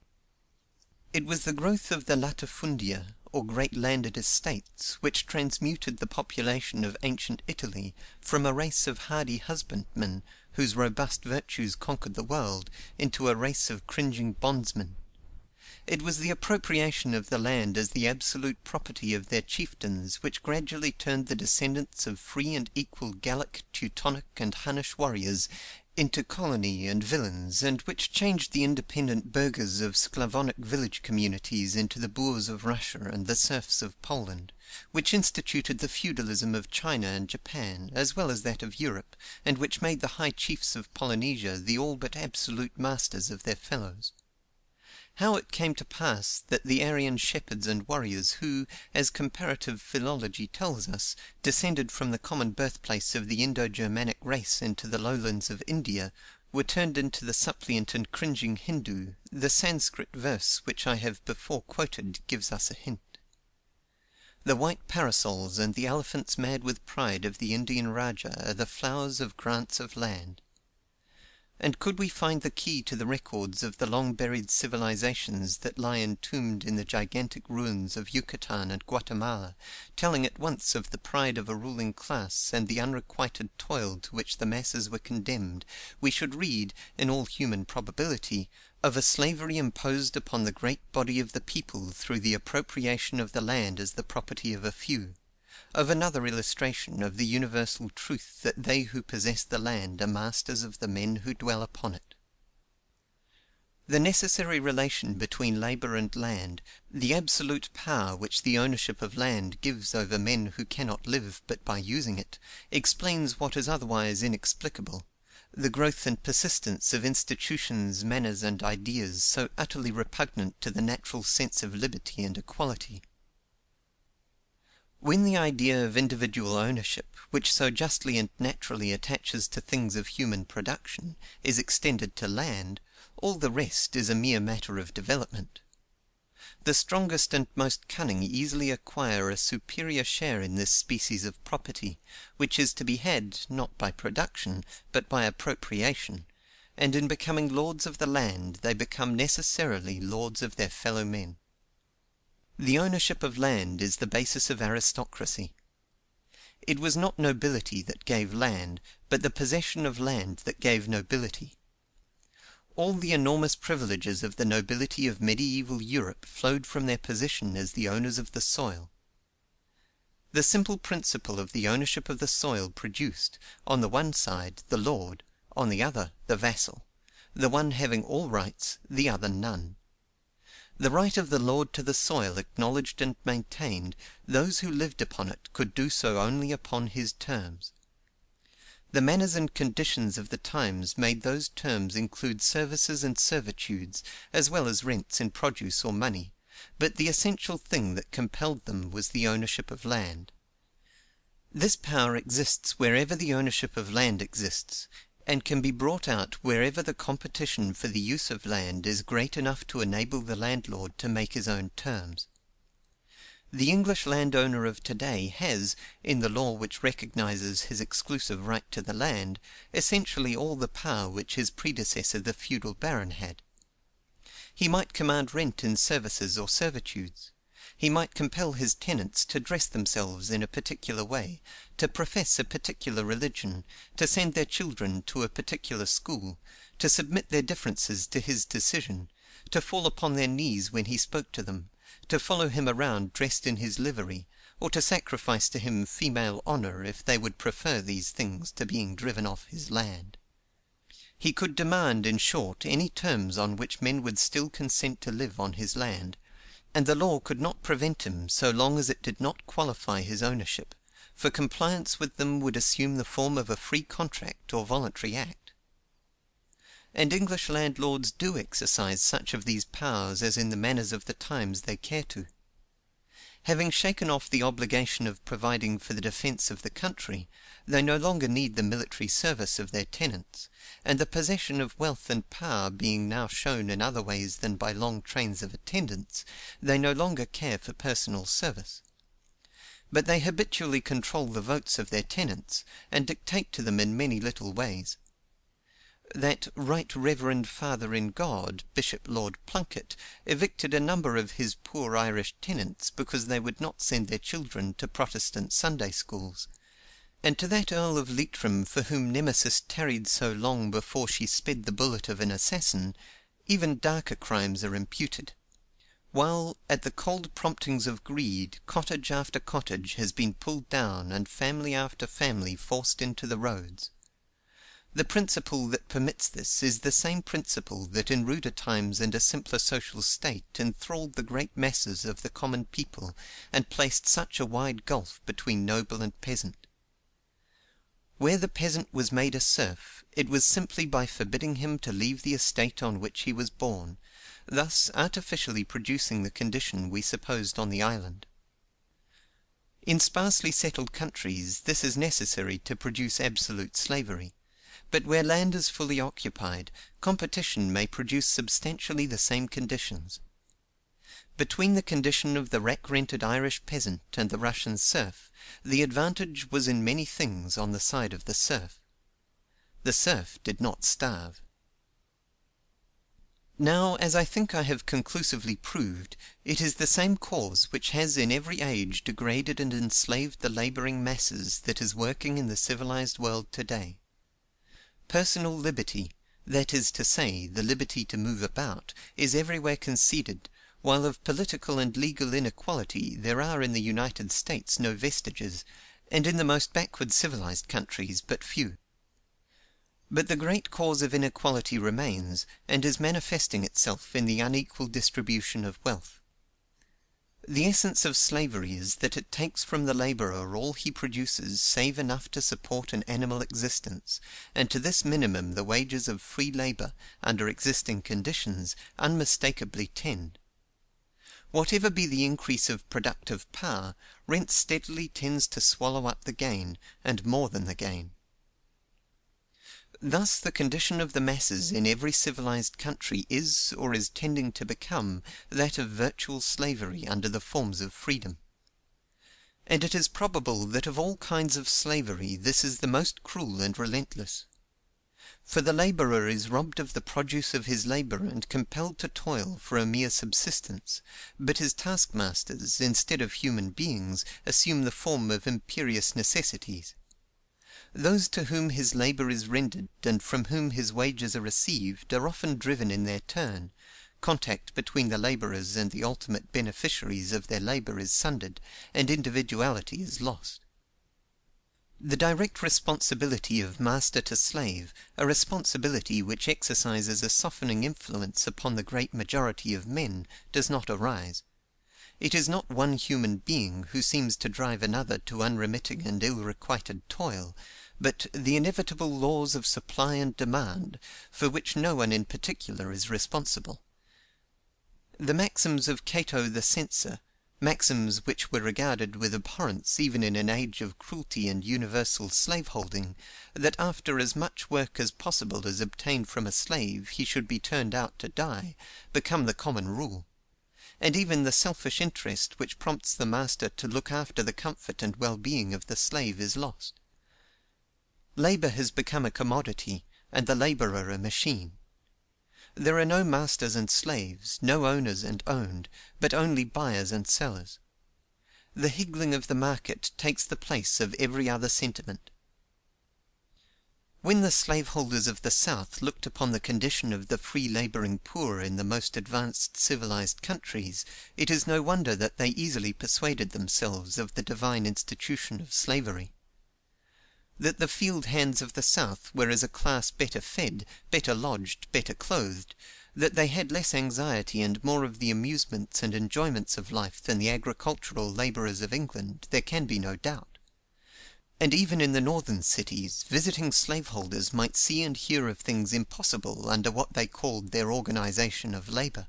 It was the growth of the latifundia, or great landed estates, which transmuted the population of ancient Italy from a race of hardy husbandmen, whose robust virtues conquered the world, into a race of cringing bondsmen. It was the appropriation of the land as the absolute property of their chieftains which gradually turned the descendants of free and equal Gallic, Teutonic, and Hunnish warriors into colony and villains, and which changed the independent burghers of Sclavonic village communities into the boors of Russia and the serfs of Poland, which instituted the feudalism of China and Japan, as well as that of Europe, and which made the high chiefs of Polynesia the all but absolute masters of their fellows. How it came to pass that the Aryan shepherds and warriors who, as comparative philology tells us, descended from the common birthplace of the Indo-Germanic race into the lowlands of India, were turned into the suppliant and cringing Hindoo, the Sanskrit verse which I have before quoted gives us a hint. The white parasols and the elephants mad with pride of the Indian Raja are the flowers of grants of land. And could we find the key to the records of the long-buried civilizations that lie entombed in the gigantic ruins of Yucatan and Guatemala, telling at once of the pride of a ruling class and the unrequited toil to which the masses were condemned, we should read, in all human probability, of a slavery imposed upon the great body of the people through the appropriation of the land as the property of a few; of another illustration of the universal truth that they who possess the land are masters of the men who dwell upon it. The necessary relation between labor and land, the absolute power which the ownership of land gives over men who cannot live but by using it, explains what is otherwise inexplicable, the growth and persistence of institutions, manners, and ideas so utterly repugnant to the natural sense of liberty and equality. When the idea of individual ownership, which so justly and naturally attaches to things of human production, is extended to land, all the rest is a mere matter of development. The strongest and most cunning easily acquire a superior share in this species of property, which is to be had, not by production, but by appropriation, and in becoming lords of the land they become necessarily lords of their fellow men. The ownership of land is the basis of aristocracy. It was not nobility that gave land, but the possession of land that gave nobility. All the enormous privileges of the nobility of medieval Europe flowed from their position as the owners of the soil. The simple principle of the ownership of the soil produced, on the one side, the lord, on the other, the vassal, the one having all rights, the other none. The right of the lord to the soil acknowledged and maintained, those who lived upon it could do so only upon his terms. The manners and conditions of the times made those terms include services and servitudes, as well as rents in produce or money, but the essential thing that compelled them was the ownership of land. This power exists wherever the ownership of land exists, and can be brought out wherever the competition for the use of land is great enough to enable the landlord to make his own terms. The English landowner of today has, in the law which recognizes his exclusive right to the land, essentially all the power which his predecessor the feudal baron had. He might command rent in services or servitudes. He might compel his tenants to dress themselves in a particular way, to profess a particular religion, to send their children to a particular school, to submit their differences to his decision, to fall upon their knees when he spoke to them, to follow him around dressed in his livery, or to sacrifice to him female honor if they would prefer these things to being driven off his land. He could demand, in short, any terms on which men would still consent to live on his land, and the law could not prevent him so long as it did not qualify his ownership, for compliance with them would assume the form of a free contract or voluntary act. And English landlords do exercise such of these powers as in the manners of the times they care to. Having shaken off the obligation of providing for the defense of the country, they no longer need the military service of their tenants, and the possession of wealth and power being now shown in other ways than by long trains of attendants, they no longer care for personal service. But they habitually control the votes of their tenants, and dictate to them in many little ways. That Right Reverend Father in God, Bishop Lord Plunket, evicted a number of his poor Irish tenants because they would not send their children to Protestant Sunday schools; and to that Earl of Leitrim for whom Nemesis tarried so long before she sped the bullet of an assassin, even darker crimes are imputed; while, at the cold promptings of greed, cottage after cottage has been pulled down and family after family forced into the roads. The principle that permits this is the same principle that in ruder times and a simpler social state enthralled the great masses of the common people and placed such a wide gulf between noble and peasant. Where the peasant was made a serf, it was simply by forbidding him to leave the estate on which he was born, thus artificially producing the condition we supposed on the island. In sparsely settled countries this is necessary to produce absolute slavery. But where land is fully occupied, competition may produce substantially the same conditions. Between the condition of the rack-rented Irish peasant and the Russian serf, the advantage was in many things on the side of the serf. The serf did not starve. Now, as I think I have conclusively proved, it is the same cause which has in every age degraded and enslaved the laboring masses that is working in the civilized world today. Personal liberty, that is to say, the liberty to move about, is everywhere conceded, while of political and legal inequality there are in the United States no vestiges, and in the most backward civilized countries but few. But the great cause of inequality remains, and is manifesting itself in the unequal distribution of wealth. The essence of slavery is that it takes from the laborer all he produces save enough to support an animal existence, and to this minimum the wages of free labor, under existing conditions, unmistakably tend. Whatever be the increase of productive power, rent steadily tends to swallow up the gain, and more than the gain. Thus the condition of the masses in every civilized country is, or is tending to become, that of virtual slavery under the forms of freedom. And it is probable that of all kinds of slavery this is the most cruel and relentless. For the laborer is robbed of the produce of his labor and compelled to toil for a mere subsistence, but his taskmasters, instead of human beings, assume the form of imperious necessities. Those to whom his labor is rendered and from whom his wages are received are often driven in their turn; contact between the laborers and the ultimate beneficiaries of their labor is sundered, and individuality is lost. The direct responsibility of master to slave, a responsibility which exercises a softening influence upon the great majority of men, does not arise. It is not one human being who seems to drive another to unremitting and ill-requited toil, but the inevitable laws of supply and demand, for which no one in particular is responsible. The maxims of Cato the Censor, maxims which were regarded with abhorrence even in an age of cruelty and universal slaveholding, that after as much work as possible is obtained from a slave he should be turned out to die, become the common rule; and even the selfish interest which prompts the master to look after the comfort and well-being of the slave is lost. Labor has become a commodity, and the laborer a machine. There are no masters and slaves, no owners and owned, but only buyers and sellers. The higgling of the market takes the place of every other sentiment. When the slaveholders of the South looked upon the condition of the free laboring poor in the most advanced civilized countries, it is no wonder that they easily persuaded themselves of the divine institution of slavery. That the field hands of the South were as a class better fed, better lodged, better clothed, that they had less anxiety and more of the amusements and enjoyments of life than the agricultural laborers of England, there can be no doubt. And even in the northern cities, visiting slaveholders might see and hear of things impossible under what they called their organization of labor.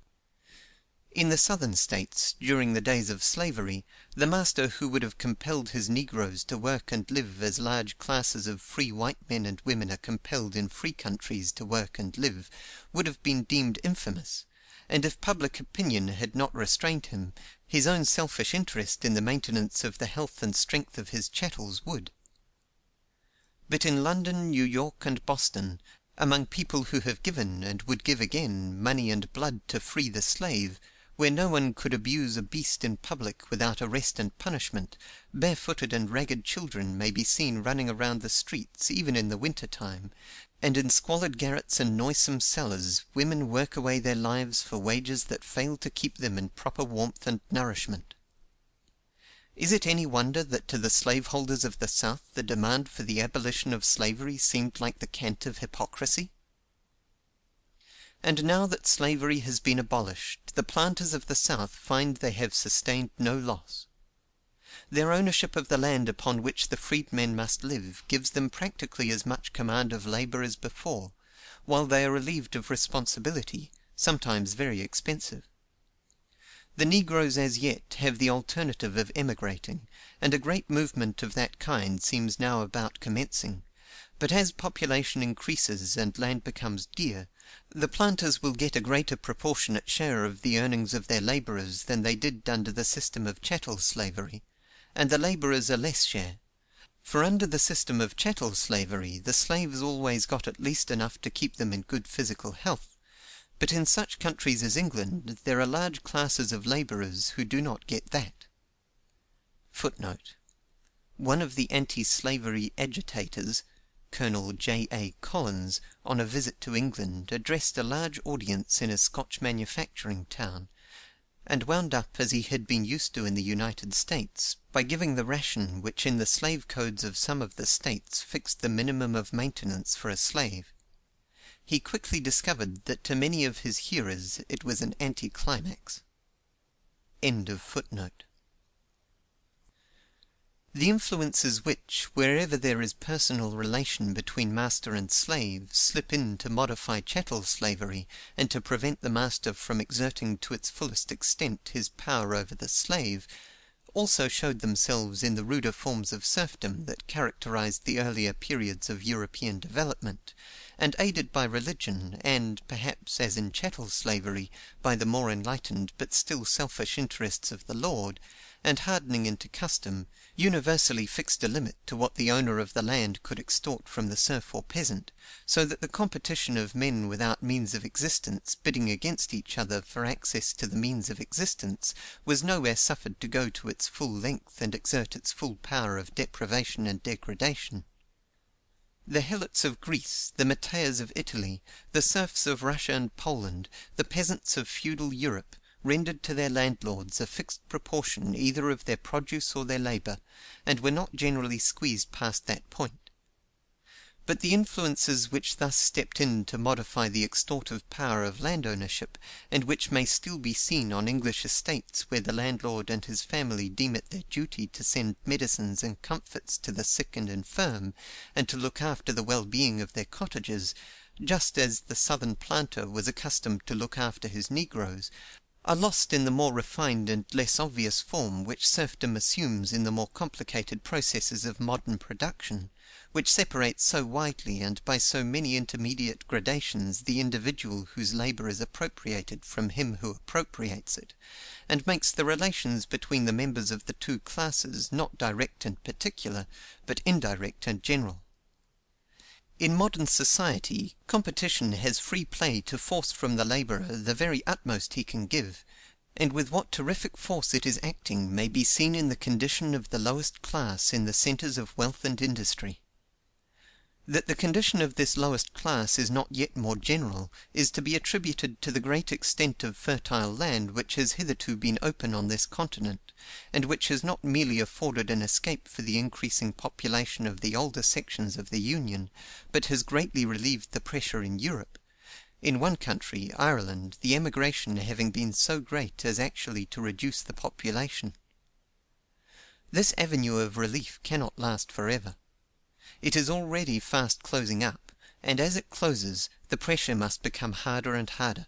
In the Southern States, during the days of slavery, the master who would have compelled his negroes to work and live as large classes of free white men and women are compelled in free countries to work and live, would have been deemed infamous; and if public opinion had not restrained him, his own selfish interest in the maintenance of the health and strength of his chattels would. But in London, New York, and Boston, among people who have given, and would give again, money and blood to free the slave, where no one could abuse a beast in public without arrest and punishment, barefooted and ragged children may be seen running around the streets even in the winter time, and in squalid garrets and noisome cellars women work away their lives for wages that fail to keep them in proper warmth and nourishment. Is it any wonder that to the slaveholders of the South the demand for the abolition of slavery seemed like the cant of hypocrisy? And now that slavery has been abolished, the planters of the South find they have sustained no loss. Their ownership of the land upon which the freedmen must live gives them practically as much command of labor as before, while they are relieved of responsibility, sometimes very expensive. The negroes as yet have the alternative of emigrating, and a great movement of that kind seems now about commencing; but as population increases and land becomes dear, the planters will get a greater proportionate share of the earnings of their laborers than they did under the system of chattel slavery, and the laborers a less share; for under the system of chattel slavery the slaves always got at least enough to keep them in good physical health, but in such countries as England there are large classes of laborers who do not get that. [Footnote: One of the anti-slavery agitators, Colonel J.A. Collins, on a visit to England, addressed a large audience in a Scotch manufacturing town, and wound up as he had been used to in the United States, by giving the ration which in the slave codes of some of the states fixed the minimum of maintenance for a slave. He quickly discovered that to many of his hearers it was an anticlimax. End of footnote. The influences which, wherever there is personal relation between master and slave, slip in to modify chattel slavery, and to prevent the master from exerting to its fullest extent his power over the slave, also showed themselves in the ruder forms of serfdom that characterized the earlier periods of European development, and aided by religion, and, perhaps as in chattel slavery, by the more enlightened but still selfish interests of the lord, and hardening into custom, universally fixed a limit to what the owner of the land could extort from the serf or peasant, so that the competition of men without means of existence bidding against each other for access to the means of existence was nowhere suffered to go to its full length and exert its full power of deprivation and degradation. The helots of Greece, the Mateias of Italy, the serfs of Russia and Poland, the peasants of feudal Europe, rendered to their landlords a fixed proportion either of their produce or their labor, and were not generally squeezed past that point. But the influences which thus stepped in to modify the extortive power of land ownership, and which may still be seen on English estates where the landlord and his family deem it their duty to send medicines and comforts to the sick and infirm, and to look after the well-being of their cottagers, just as the southern planter was accustomed to look after his negroes, are lost in the more refined and less obvious form which serfdom assumes in the more complicated processes of modern production, which separates so widely and by so many intermediate gradations the individual whose labor is appropriated from him who appropriates it, and makes the relations between the members of the two classes not direct and particular, but indirect and general. In modern society, competition has free play to force from the laborer the very utmost he can give, and with what terrific force it is acting may be seen in the condition of the lowest class in the centers of wealth and industry. That the condition of this lowest class is not yet more general, is to be attributed to the great extent of fertile land which has hitherto been open on this continent, and which has not merely afforded an escape for the increasing population of the older sections of the Union, but has greatly relieved the pressure in Europe; in one country, Ireland, the emigration having been so great as actually to reduce the population. This avenue of relief cannot last forever. It is already fast closing up, and as it closes, the pressure must become harder and harder.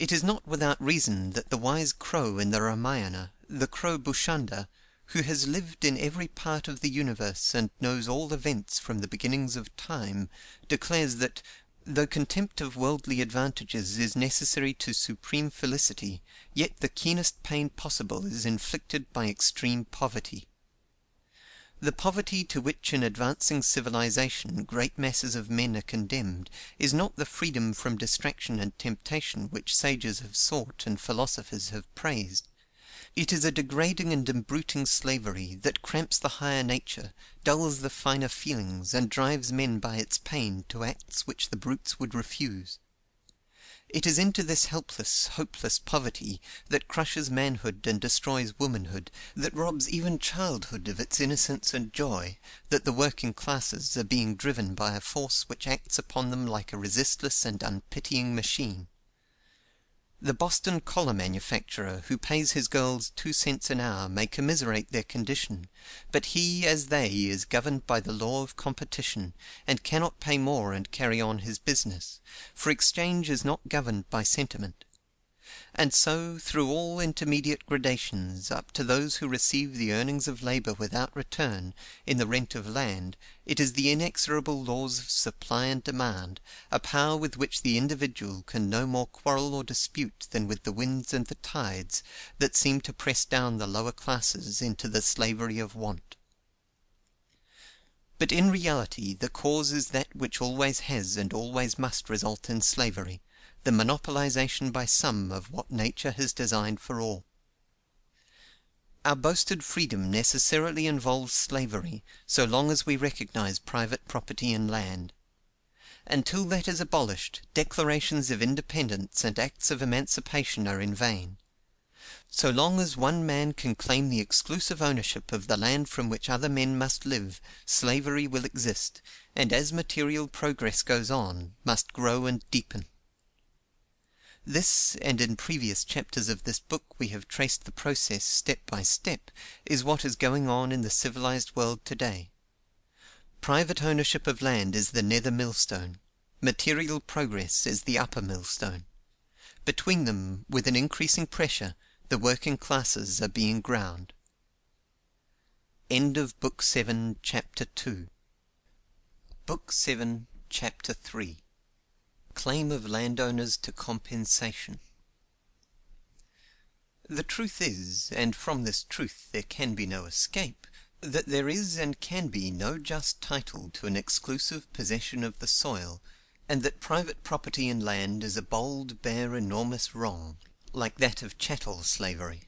It is not without reason that the wise crow in the Ramayana, the crow Bushanda, who has lived in every part of the universe and knows all events from the beginnings of time, declares that, though contempt of worldly advantages is necessary to supreme felicity, yet the keenest pain possible is inflicted by extreme poverty. The poverty to which in advancing civilization great masses of men are condemned is not the freedom from distraction and temptation which sages have sought and philosophers have praised. It is a degrading and embruting slavery that cramps the higher nature, dulls the finer feelings, and drives men by its pain to acts which the brutes would refuse. It is into this helpless, hopeless poverty, that crushes manhood and destroys womanhood, that robs even childhood of its innocence and joy, that the working classes are being driven by a force which acts upon them like a resistless and unpitying machine. The Boston collar manufacturer who pays his girls 2 cents an hour may commiserate their condition, but he, as they, is governed by the law of competition, and cannot pay more and carry on his business, for exchange is not governed by sentiment. And so, through all intermediate gradations, up to those who receive the earnings of labor without return, in the rent of land, it is the inexorable laws of supply and demand, a power with which the individual can no more quarrel or dispute than with the winds and the tides, that seem to press down the lower classes into the slavery of want. But in reality the cause is that which always has and always must result in slavery, the monopolization by some of what nature has designed for all. Our boasted freedom necessarily involves slavery, so long as we recognize private property in land. Until that is abolished, declarations of independence and acts of emancipation are in vain. So long as one man can claim the exclusive ownership of the land from which other men must live, slavery will exist, and as material progress goes on, must grow and deepen. This, and in previous chapters of this book we have traced the process step by step, is what is going on in the civilized world today. Private ownership of land is the nether millstone; material progress is the upper millstone. Between them, with an increasing pressure, the working classes are being ground. End of Book 7, Chapter 2. Book 7, Chapter 3. Claim of landowners to compensation. The truth is, and from this truth there can be no escape, that there is and can be no just title to an exclusive possession of the soil, and that private property in land is a bold, bare, enormous wrong, like that of chattel slavery.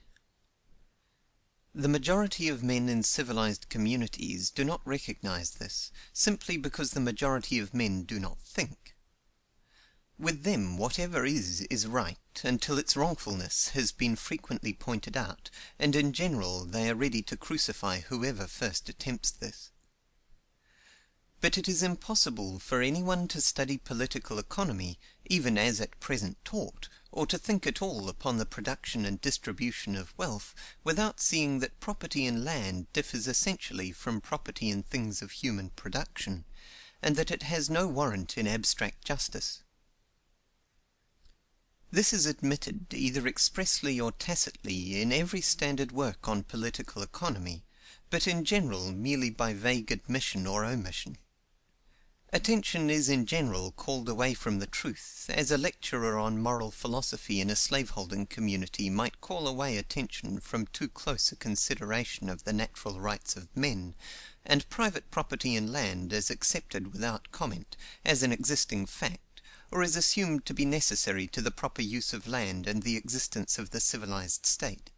The majority of men in civilized communities do not recognize this, simply because the majority of men do not think. With them whatever is right, until its wrongfulness has been frequently pointed out, and in general they are ready to crucify whoever first attempts this. But it is impossible for anyone to study political economy, even as at present taught, or to think at all upon the production and distribution of wealth, without seeing that property in land differs essentially from property in things of human production, and that it has no warrant in abstract justice. This is admitted, either expressly or tacitly, in every standard work on political economy, but in general merely by vague admission or omission. Attention is in general called away from the truth, as a lecturer on moral philosophy in a slaveholding community might call away attention from too close a consideration of the natural rights of men, and private property in land is accepted without comment, as an existing fact, or is assumed to be necessary to the proper use of land and the existence of the civilized state.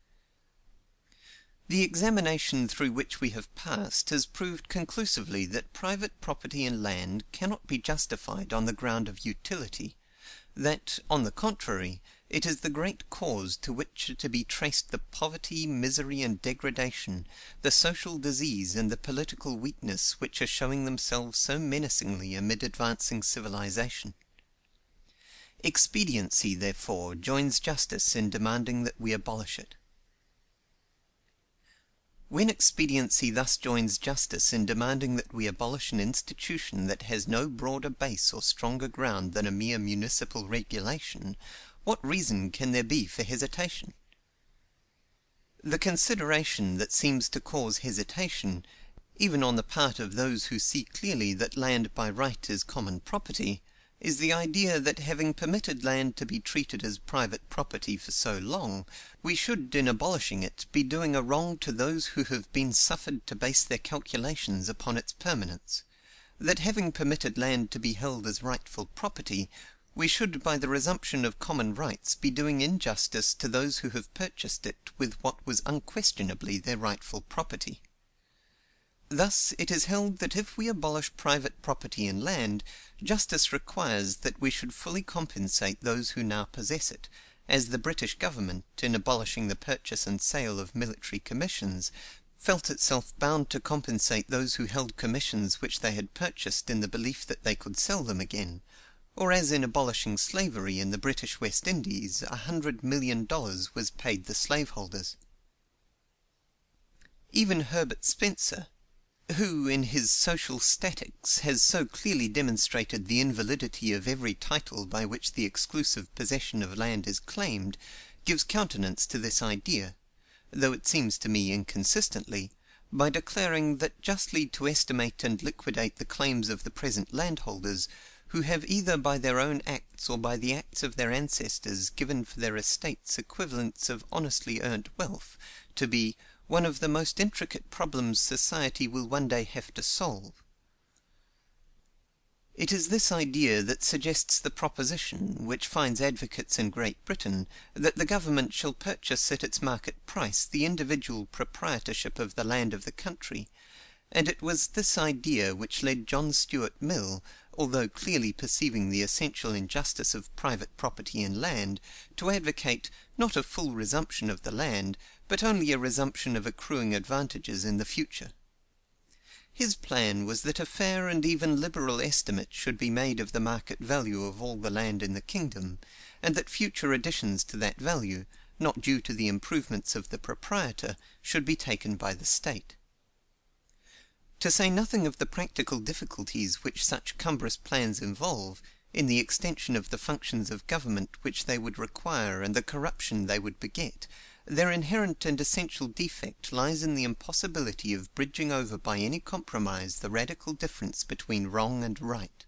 The examination through which we have passed has proved conclusively that private property in land cannot be justified on the ground of utility, that, on the contrary, it is the great cause to which are to be traced the poverty, misery, and degradation, the social disease and the political weakness which are showing themselves so menacingly amid advancing civilization. Expediency, therefore, joins justice in demanding that we abolish it. When expediency thus joins justice in demanding that we abolish an institution that has no broader base or stronger ground than a mere municipal regulation, What reason can there be for hesitation? The consideration that seems to cause hesitation, even on the part of those who see clearly that land by right is common property, is the idea that having permitted land to be treated as private property for so long, we should, in abolishing it, be doing a wrong to those who have been suffered to base their calculations upon its permanence; that having permitted land to be held as rightful property, we should by the resumption of common rights be doing injustice to those who have purchased it with what was unquestionably their rightful property. Thus it is held that if we abolish private property in land, justice requires that we should fully compensate those who now possess it, as the British government, in abolishing the purchase and sale of military commissions, felt itself bound to compensate those who held commissions which they had purchased in the belief that they could sell them again, or as in abolishing slavery in the British West Indies $100 million was paid the slaveholders. Even Herbert Spencer, who in his Social Statics has so clearly demonstrated the invalidity of every title by which the exclusive possession of land is claimed, gives countenance to this idea, though it seems to me inconsistently, by declaring that justly to estimate and liquidate the claims of the present landholders, who have either by their own acts or by the acts of their ancestors given for their estates equivalents of honestly earned wealth, to be one of the most intricate problems society will one day have to solve. It is this idea that suggests the proposition, which finds advocates in Great Britain, that the government shall purchase at its market price the individual proprietorship of the land of the country; and it was this idea which led John Stuart Mill, although clearly perceiving the essential injustice of private property in land, to advocate, not a full resumption of the land, but only a resumption of accruing advantages in the future. His plan was that a fair and even liberal estimate should be made of the market value of all the land in the kingdom, and that future additions to that value, not due to the improvements of the proprietor, should be taken by the state. To say nothing of the practical difficulties which such cumbrous plans involve, in the extension of the functions of government which they would require and the corruption they would beget, their inherent and essential defect lies in the impossibility of bridging over by any compromise the radical difference between wrong and right.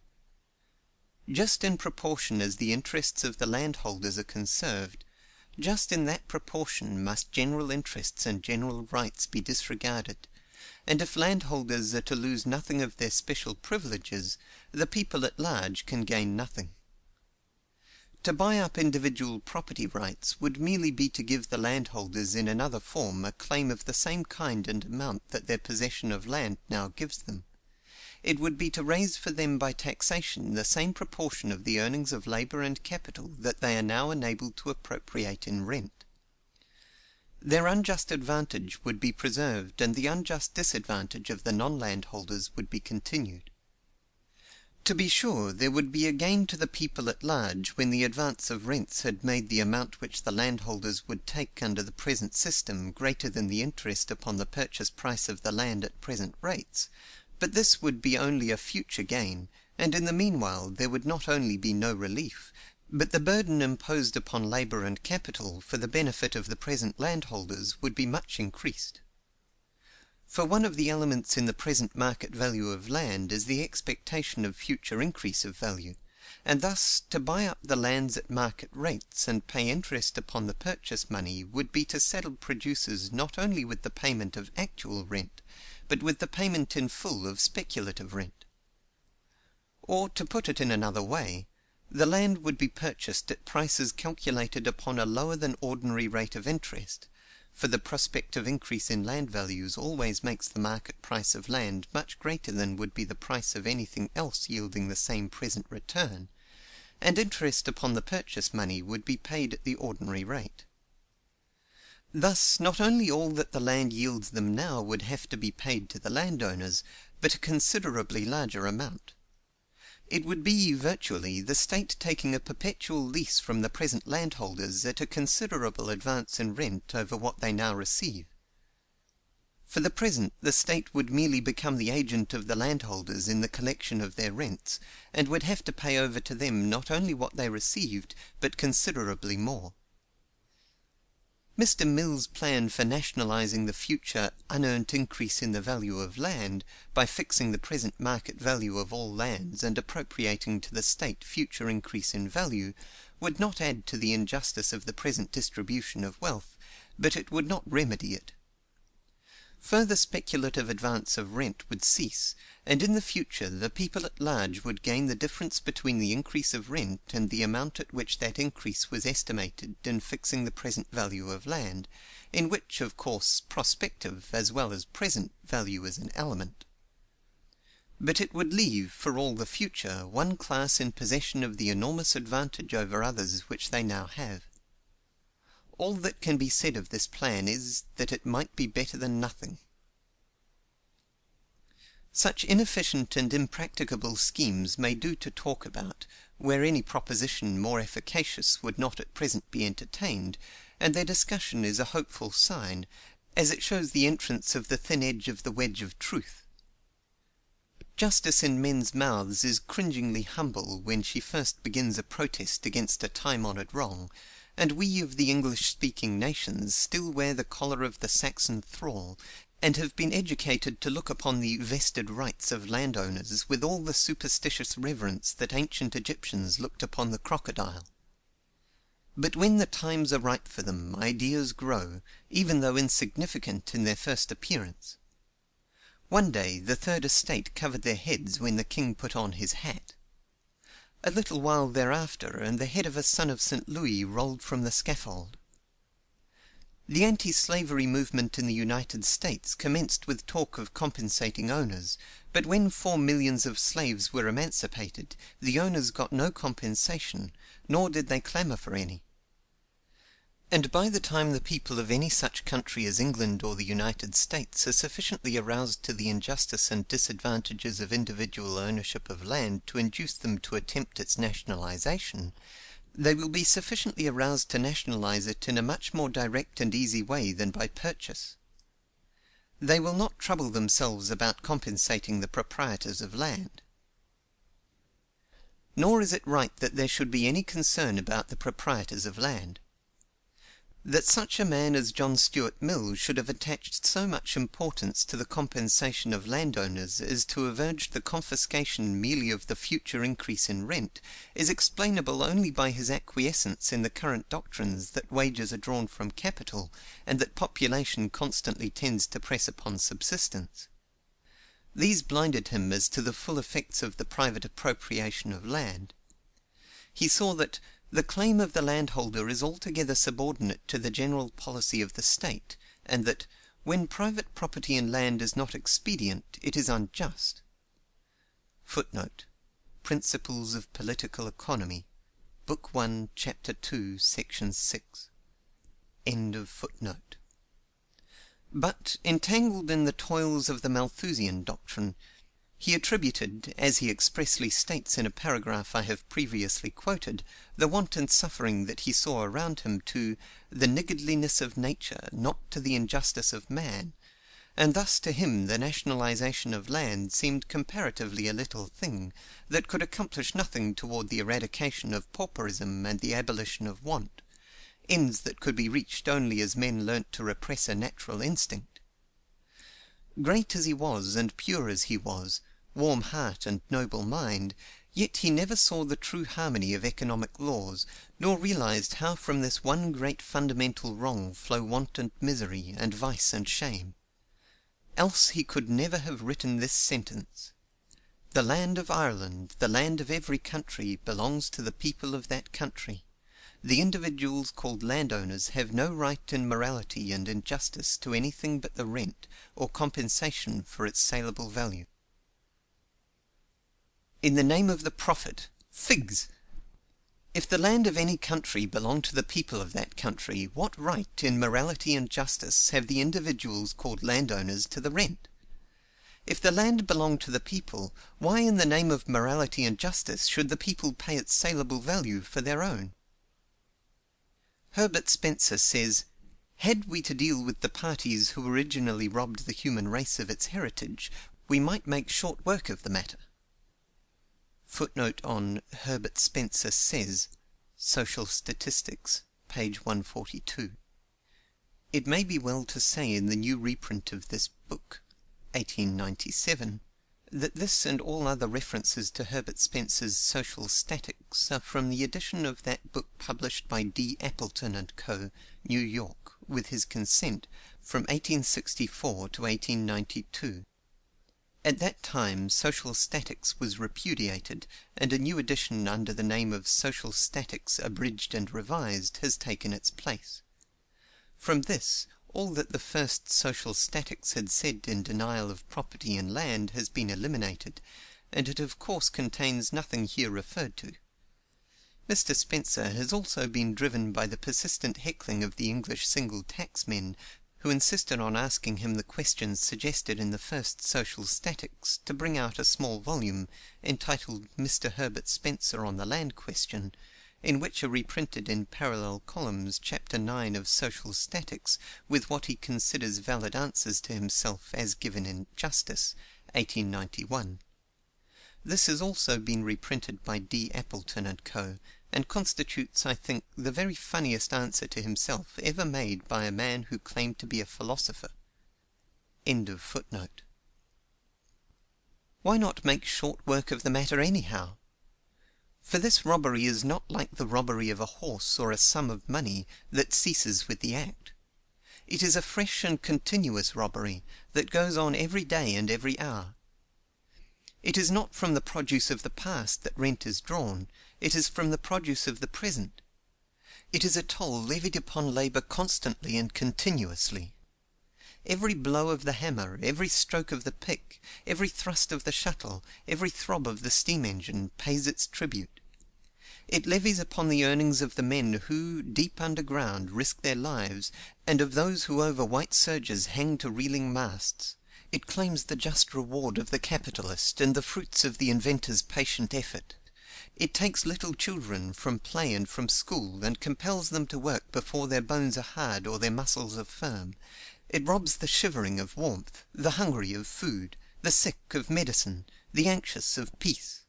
Just in proportion as the interests of the landholders are conserved, just in that proportion must general interests and general rights be disregarded; and if landholders are to lose nothing of their special privileges, the people at large can gain nothing. To buy up individual property rights would merely be to give the landholders in another form a claim of the same kind and amount that their possession of land now gives them. It would be to raise for them by taxation the same proportion of the earnings of labor and capital that they are now enabled to appropriate in rent. Their unjust advantage would be preserved, and the unjust disadvantage of the non-landholders would be continued. To be sure, there would be a gain to the people at large when the advance of rents had made the amount which the landholders would take under the present system greater than the interest upon the purchase price of the land at present rates, but this would be only a future gain, and in the meanwhile there would not only be no relief, but the burden imposed upon labor and capital for the benefit of the present landholders would be much increased. For one of the elements in the present market value of land is the expectation of future increase of value, and thus to buy up the lands at market rates and pay interest upon the purchase money would be to saddle producers not only with the payment of actual rent, but with the payment in full of speculative rent. Or, to put it in another way, the land would be purchased at prices calculated upon a lower than ordinary rate of interest, for the prospect of increase in land values always makes the market price of land much greater than would be the price of anything else yielding the same present return, and interest upon the purchase money would be paid at the ordinary rate. Thus, not only all that the land yields them now would have to be paid to the landowners, but a considerably larger amount. It would be, virtually, the state taking a perpetual lease from the present landholders at a considerable advance in rent over what they now receive. For the present, the state would merely become the agent of the landholders in the collection of their rents, and would have to pay over to them not only what they received, but considerably more. Mr. Mill's plan for nationalizing the future unearned increase in the value of land, by fixing the present market value of all lands and appropriating to the state future increase in value, would not add to the injustice of the present distribution of wealth, but it would not remedy it. Further speculative advance of rent would cease, and in the future the people at large would gain the difference between the increase of rent and the amount at which that increase was estimated in fixing the present value of land, in which, of course, prospective as well as present value is an element. But it would leave, for all the future, one class in possession of the enormous advantage over others which they now have. All that can be said of this plan is, that it might be better than nothing. Such inefficient and impracticable schemes may do to talk about, where any proposition more efficacious would not at present be entertained, and their discussion is a hopeful sign, as it shows the entrance of the thin edge of the wedge of truth. Justice in men's mouths is cringingly humble when she first begins a protest against a time-honoured wrong, and we of the English-speaking nations still wear the collar of the Saxon thrall, and have been educated to look upon the vested rights of landowners with all the superstitious reverence that ancient Egyptians looked upon the crocodile. But when the times are ripe for them, ideas grow, even though insignificant in their first appearance. One day the third estate covered their heads when the king put on his hat. A little while thereafter, and the head of a son of St. Louis rolled from the scaffold. The anti-slavery movement in the United States commenced with talk of compensating owners, but when 4 millions of slaves were emancipated, the owners got no compensation, nor did they clamour for any. And by the time the people of any such country as England or the United States are sufficiently aroused to the injustice and disadvantages of individual ownership of land to induce them to attempt its nationalization, they will be sufficiently aroused to nationalize it in a much more direct and easy way than by purchase. They will not trouble themselves about compensating the proprietors of land. Nor is it right that there should be any concern about the proprietors of land. That such a man as John Stuart Mill should have attached so much importance to the compensation of landowners as to have urged the confiscation merely of the future increase in rent, is explainable only by his acquiescence in the current doctrines that wages are drawn from capital, and that population constantly tends to press upon subsistence. These blinded him as to the full effects of the private appropriation of land. He saw that the claim of the landholder is altogether subordinate to the general policy of the state, and that, when private property in land is not expedient, it is unjust. Footnote: Principles of Political Economy, Book 1, Chapter 2, Section 6. End of footnote. But, entangled in the toils of the Malthusian doctrine, he attributed, as he expressly states in a paragraph I have previously quoted, the want and suffering that he saw around him to the niggardliness of nature, not to the injustice of man, and thus to him the nationalization of land seemed comparatively a little thing, that could accomplish nothing toward the eradication of pauperism and the abolition of want, ends that could be reached only as men learnt to repress a natural instinct. Great as he was, and pure as he was, warm heart and noble mind, yet he never saw the true harmony of economic laws, nor realized how from this one great fundamental wrong flow want and misery, and vice and shame. Else he could never have written this sentence: "The land of Ireland, the land of every country, belongs to the people of that country. The individuals called landowners have no right in morality and in justice to anything but the rent, or compensation for its saleable value." In the name of the Prophet, figs! If the land of any country belong to the people of that country, what right in morality and justice have the individuals called landowners to the rent? If the land belong to the people, why in the name of morality and justice should the people pay its saleable value for their own? Herbert Spencer says, Had we to deal with the parties who originally robbed the human race of its heritage, we might make short work of the matter. Footnote on Herbert Spencer says, Social Statistics, page 142. It may be well to say in the new reprint of this book, 1897, that this and all other references to Herbert Spencer's Social Statics are from the edition of that book published by D. Appleton and Co., New York, with his consent, from 1864 to 1892. At that time Social Statics was repudiated, and a new edition under the name of Social Statics Abridged and Revised has taken its place. From this, all that the first Social Statics had said in denial of property in land has been eliminated, and it of course contains nothing here referred to. Mr. Spencer has also been driven by the persistent heckling of the English single tax men, who insisted on asking him the questions suggested in the first Social Statics, to bring out a small volume, entitled Mr. Herbert Spencer on the Land Question, in which are reprinted in parallel columns Chapter 9 of Social Statics, with what he considers valid answers to himself as given in Justice, 1891. This has also been reprinted by D. Appleton and Co., and constitutes, I think, the very funniest answer to himself ever made by a man who claimed to be a philosopher. End of footnote. Why not make short work of the matter anyhow? For this robbery is not like the robbery of a horse or a sum of money that ceases with the act. It is a fresh and continuous robbery that goes on every day and every hour. It is not from the produce of the past that rent is drawn, it is from the produce of the present. It is a toll levied upon labour constantly and continuously. Every blow of the hammer, every stroke of the pick, every thrust of the shuttle, every throb of the steam-engine, pays its tribute. It levies upon the earnings of the men who, deep underground, risk their lives, and of those who over white surges hang to reeling masts. It claims the just reward of the capitalist and the fruits of the inventor's patient effort. It takes little children from play and from school, and compels them to work before their bones are hard or their muscles are firm. It robs the shivering of warmth, the hungry of food, the sick of medicine, the anxious of peace.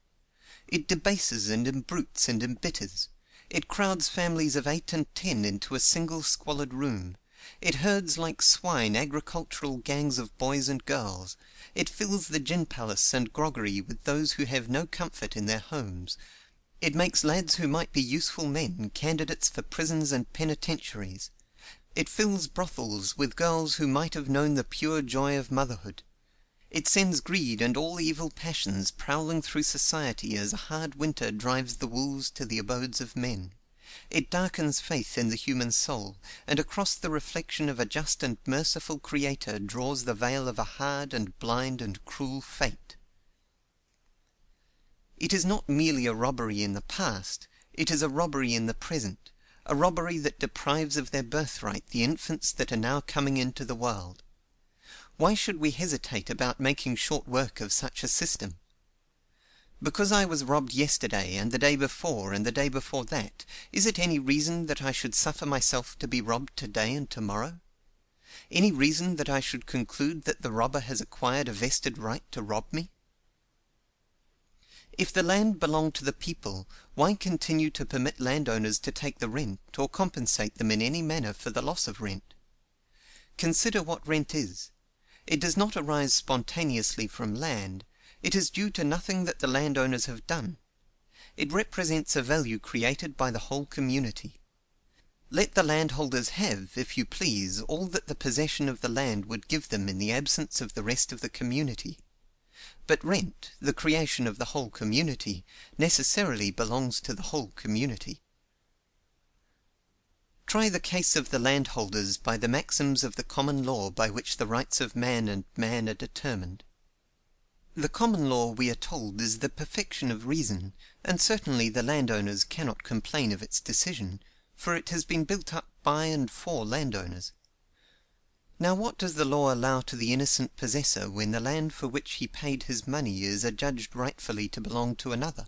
It debases and embrutes and embitters. It crowds families of 8 and 10 into a single squalid room. It herds like swine agricultural gangs of boys and girls. It fills the gin palace and groggery with those who have no comfort in their homes. It makes lads who might be useful men candidates for prisons and penitentiaries. It fills brothels with girls who might have known the pure joy of motherhood. It sends greed and all evil passions prowling through society as a hard winter drives the wolves to the abodes of men. It darkens faith in the human soul, and across the reflection of a just and merciful Creator draws the veil of a hard and blind and cruel fate. It is not merely a robbery in the past, it is a robbery in the present, a robbery that deprives of their birthright the infants that are now coming into the world. Why should we hesitate about making short work of such a system? Because I was robbed yesterday, and the day before, and the day before that, is it any reason that I should suffer myself to be robbed today and tomorrow? Any reason that I should conclude that the robber has acquired a vested right to rob me? If the land belonged to the people, why continue to permit landowners to take the rent, or compensate them in any manner for the loss of rent? Consider what rent is. It does not arise spontaneously from land. It is due to nothing that the landowners have done. It represents a value created by the whole community. Let the landholders have, if you please, all that the possession of the land would give them in the absence of the rest of the community. But rent, the creation of the whole community, necessarily belongs to the whole community. Try the case of the landholders by the maxims of the common law by which the rights of man and man are determined. The common law, we are told, is the perfection of reason, and certainly the landowners cannot complain of its decision, for it has been built up by and for landowners. Now what does the law allow to the innocent possessor when the land for which he paid his money is adjudged rightfully to belong to another?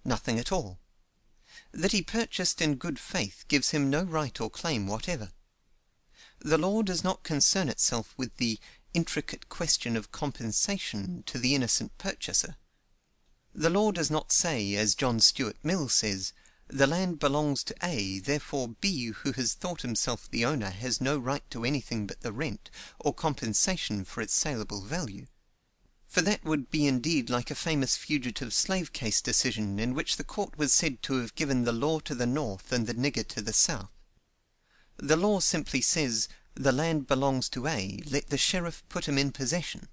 Nothing at all. That he purchased in good faith gives him no right or claim whatever. The law does not concern itself with the intricate question of compensation to the innocent purchaser. The law does not say, as John Stuart Mill says, "The land belongs to A, therefore B, who has thought himself the owner, has no right to anything but the rent, or compensation for its saleable value." For that would be indeed like a famous fugitive slave case decision, in which the court was said to have given the law to the north and the nigger to the south. The law simply says, "The land belongs to A, let the sheriff put him in possession."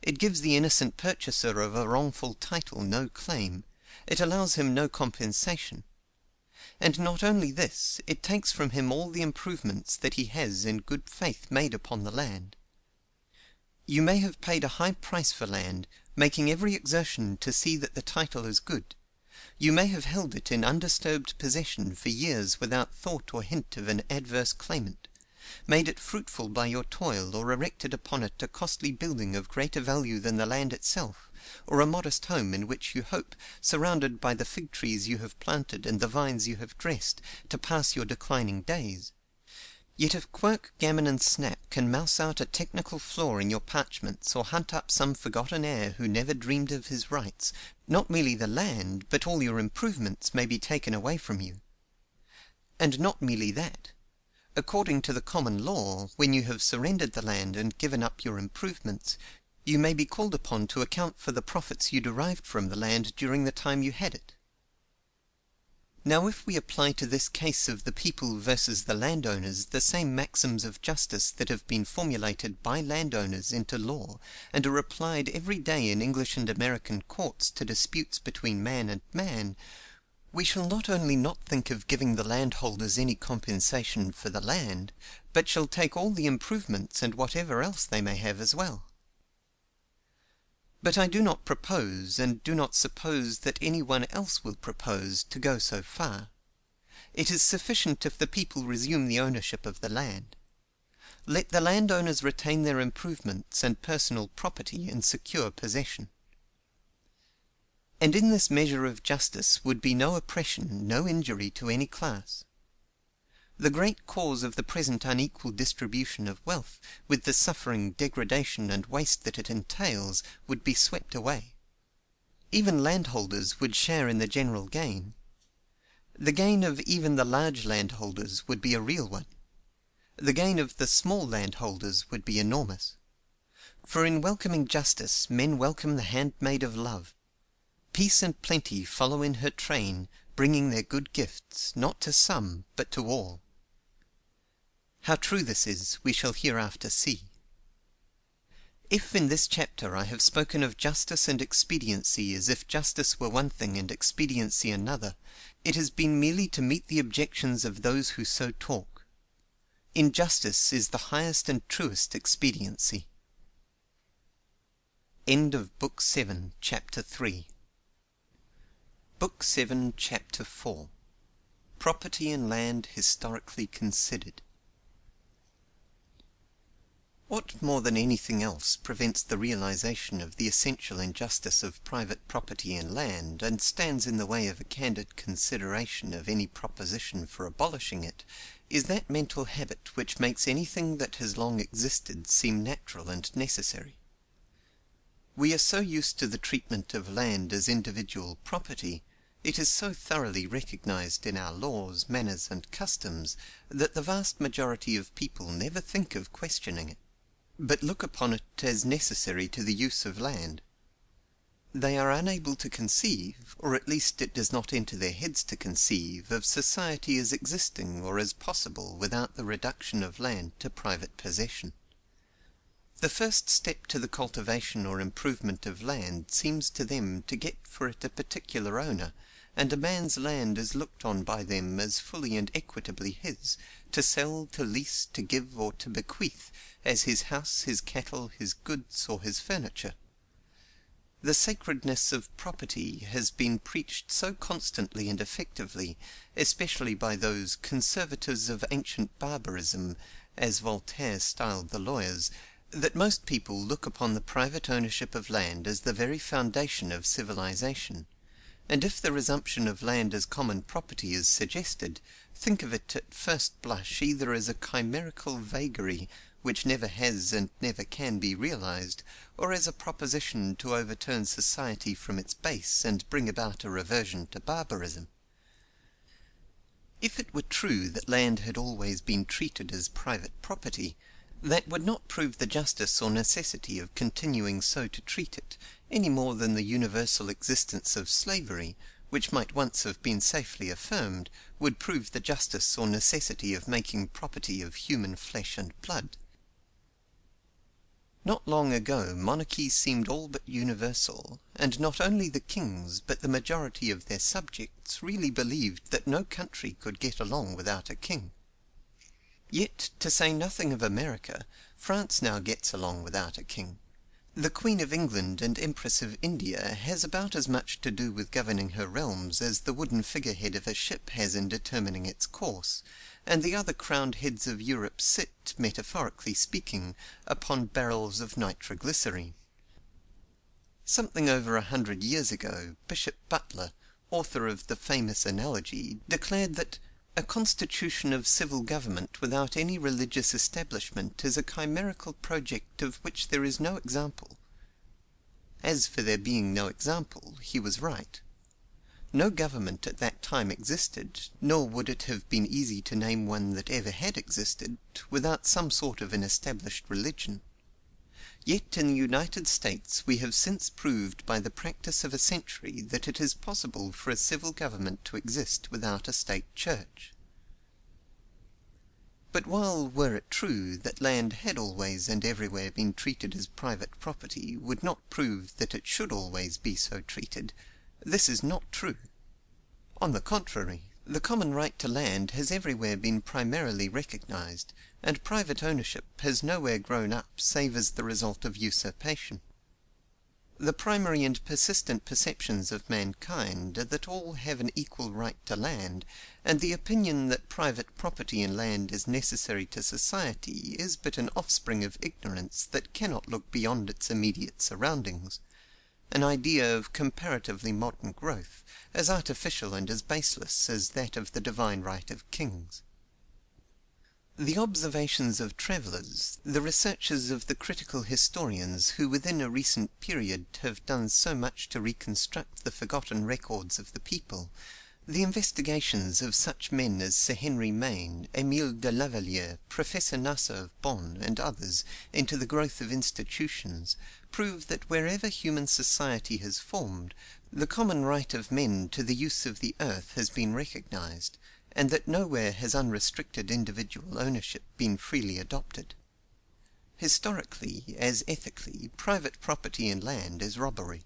It gives the innocent purchaser of a wrongful title no claim, it allows him no compensation. And not only this, it takes from him all the improvements that he has in good faith made upon the land. You may have paid a high price for land, making every exertion to see that the title is good. You may have held it in undisturbed possession for years without thought or hint of an adverse claimant, made it fruitful by your toil, or erected upon it a costly building of greater value than the land itself, or a modest home in which you hope, surrounded by the fig trees you have planted and the vines you have dressed, to pass your declining days. Yet if Quirk, Gammon, and Snap can mouse out a technical flaw in your parchments, or hunt up some forgotten heir who never dreamed of his rights, not merely the land, but all your improvements may be taken away from you. And not merely that. According to the common law, when you have surrendered the land and given up your improvements, you may be called upon to account for the profits you derived from the land during the time you had it. Now if we apply to this case of the people versus the landowners the same maxims of justice that have been formulated by landowners into law, and are applied every day in English and American courts to disputes between man and man, we shall not only not think of giving the landholders any compensation for the land, but shall take all the improvements and whatever else they may have as well. But I do not propose, and do not suppose that any one else will propose, to go so far. It is sufficient if the people resume the ownership of the land. Let the landowners retain their improvements and personal property in secure possession. And in this measure of justice would be no oppression, no injury to any class. The great cause of the present unequal distribution of wealth, with the suffering, degradation, and waste that it entails, would be swept away. Even landholders would share in the general gain. The gain of even the large landholders would be a real one. The gain of the small landholders would be enormous. For in welcoming justice, men welcome the handmaid of love. Peace and plenty follow in her train, bringing their good gifts, not to some, but to all. How true this is, we shall hereafter see. If in this chapter I have spoken of justice and expediency as if justice were one thing and expediency another, it has been merely to meet the objections of those who so talk. Injustice is the highest and truest expediency. End of Book 7, Chapter 3. Book 7, Chapter 4. Property and Land Historically Considered. What more than anything else prevents the realization of the essential injustice of private property in land, and stands in the way of a candid consideration of any proposition for abolishing it, is that mental habit which makes anything that has long existed seem natural and necessary. We are so used to the treatment of land as individual property, it is so thoroughly recognized in our laws, manners, and customs, that the vast majority of people never think of questioning it, but look upon it as necessary to the use of land. They are unable to conceive, or at least it does not enter their heads to conceive, of society as existing or as possible without the reduction of land to private possession. The first step to the cultivation or improvement of land seems to them to get for it a particular owner, and a man's land is looked on by them as fully and equitably his, to sell, to lease, to give, or to bequeath, as his house, his cattle, his goods, or his furniture. The sacredness of property has been preached so constantly and effectively, especially by those conservators of ancient barbarism, as Voltaire styled the lawyers, that most people look upon the private ownership of land as the very foundation of civilization, And if the resumption of land as common property is suggested, think of it at first blush either as a chimerical vagary which never has and never can be realized, or as a proposition to overturn society from its base and bring about a reversion to barbarism. If it were true that land had always been treated as private property, that would not prove the justice or necessity of continuing so to treat it, any more than the universal existence of slavery, which might once have been safely affirmed, would prove the justice or necessity of making property of human flesh and blood. Not long ago monarchies seemed all but universal, and not only the kings but the majority of their subjects really believed that no country could get along without a king. Yet, to say nothing of America, France now gets along without a king. The Queen of England and Empress of India has about as much to do with governing her realms as the wooden figurehead of a ship has in determining its course, and the other crowned heads of Europe sit, metaphorically speaking, upon barrels of nitroglycerine. Something over 100 years ago, Bishop Butler, author of the famous Analogy, declared that a constitution of civil government without any religious establishment is a chimerical project of which there is no example. As for there being no example, he was right. No government at that time existed, nor would it have been easy to name one that ever had existed, without some sort of an established religion. Yet in the United States we have since proved by the practice of a century that it is possible for a civil government to exist without a state church. But while, were it true, that land had always and everywhere been treated as private property would not prove that it should always be so treated, this is not true. On the contrary, the common right to land has everywhere been primarily recognized, and private ownership has nowhere grown up save as the result of usurpation. The primary and persistent perceptions of mankind are that all have an equal right to land, and the opinion that private property in land is necessary to society is but an offspring of ignorance that cannot look beyond its immediate surroundings, an idea of comparatively modern growth, as artificial and as baseless as that of the divine right of kings. The observations of travellers, the researches of the critical historians who within a recent period have done so much to reconstruct the forgotten records of the people, the investigations of such men as Sir Henry Maine, Émile de Lavalière, Professor Nasser of Bonn, and others, into the growth of institutions, prove that wherever human society has formed, the common right of men to the use of the earth has been recognized, and that nowhere has unrestricted individual ownership been freely adopted. Historically, as ethically, private property in land is robbery.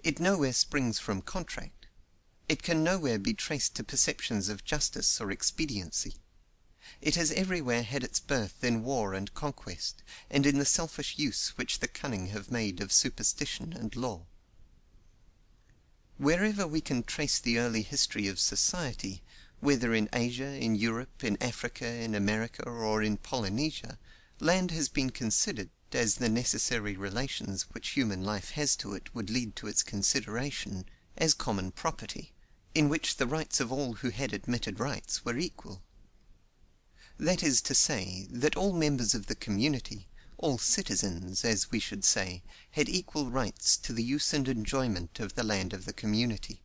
It nowhere springs from contract. It can nowhere be traced to perceptions of justice or expediency. It has everywhere had its birth in war and conquest, and in the selfish use which the cunning have made of superstition and law. Wherever we can trace the early history of society, whether in Asia, in Europe, in Africa, in America, or in Polynesia, land has been considered, as the necessary relations which human life has to it would lead to its consideration, as common property, in which the rights of all who had admitted rights were equal. That is to say, that all members of the community, all citizens, as we should say, had equal rights to the use and enjoyment of the land of the community.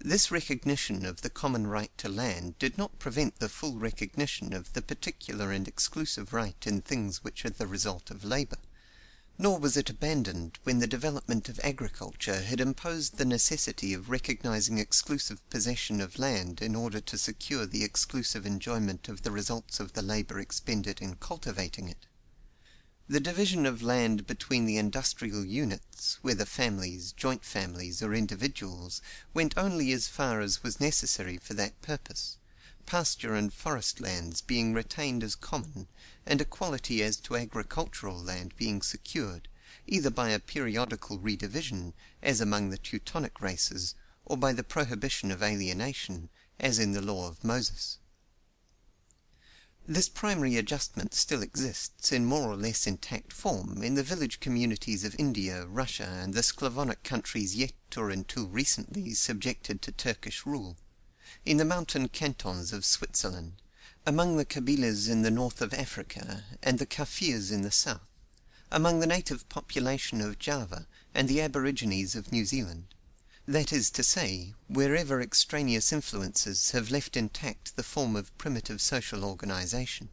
This recognition of the common right to land did not prevent the full recognition of the particular and exclusive right in things which are the result of labor, nor was it abandoned when the development of agriculture had imposed the necessity of recognizing exclusive possession of land in order to secure the exclusive enjoyment of the results of the labor expended in cultivating it. The division of land between the industrial units, whether families, joint families, or individuals, went only as far as was necessary for that purpose, pasture and forest lands being retained as common, and equality as to agricultural land being secured, either by a periodical redivision, as among the Teutonic races, or by the prohibition of alienation, as in the law of Moses. This primary adjustment still exists in more or less intact form in the village communities of India, Russia, and the Slavonic countries yet or until recently subjected to Turkish rule, in the mountain cantons of Switzerland, among the Kabilas in the north of Africa, and the Kafirs in the south, among the native population of Java and the aborigines of New Zealand; that is to say, wherever extraneous influences have left intact the form of primitive social organization.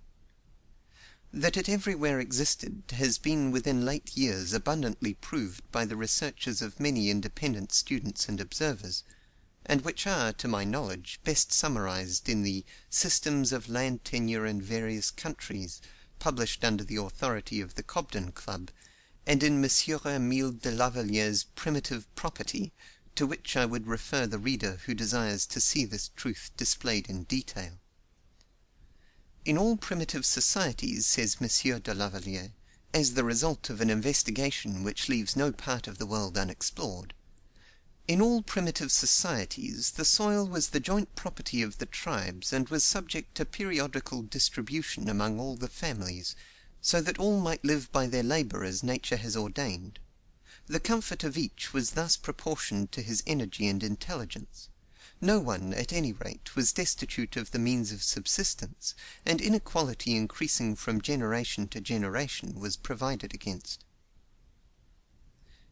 That it everywhere existed has been within late years abundantly proved by the researches of many independent students and observers, and which are, to my knowledge, best summarized in the Systems of Land Tenure in Various Countries, published under the authority of the Cobden Club, and in Monsieur Emile de Lavaliere's Primitive Property, to which I would refer the reader who desires to see this truth displayed in detail. In all primitive societies, says M. de Lavaliere, as the result of an investigation which leaves no part of the world unexplored, in all primitive societies the soil was the joint property of the tribes and was subject to periodical distribution among all the families, so that all might live by their labor as nature has ordained. The comfort of each was thus proportioned to his energy and intelligence. No one, at any rate, was destitute of the means of subsistence, and inequality increasing from generation to generation was provided against.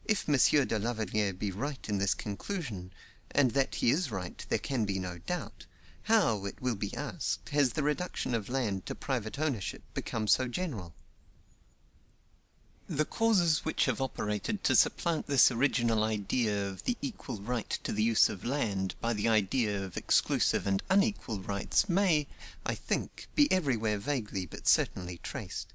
If M. de Lavaliere be right in this conclusion, and that he is right there can be no doubt, how, it will be asked, has the reduction of land to private ownership become so general? The causes which have operated to supplant this original idea of the equal right to the use of land by the idea of exclusive and unequal rights may, I think, be everywhere vaguely but certainly traced.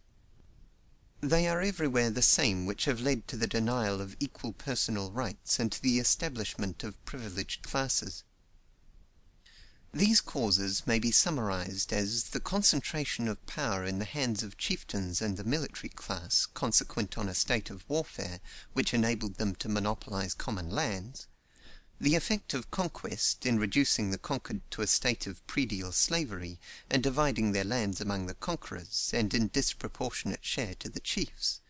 They are everywhere the same which have led to the denial of equal personal rights and to the establishment of privileged classes. These causes may be summarized as the concentration of power in the hands of chieftains and the military class, consequent on a state of warfare which enabled them to monopolize common lands; the effect of conquest in reducing the conquered to a state of predial slavery, and dividing their lands among the conquerors, and in disproportionate share to the chiefs;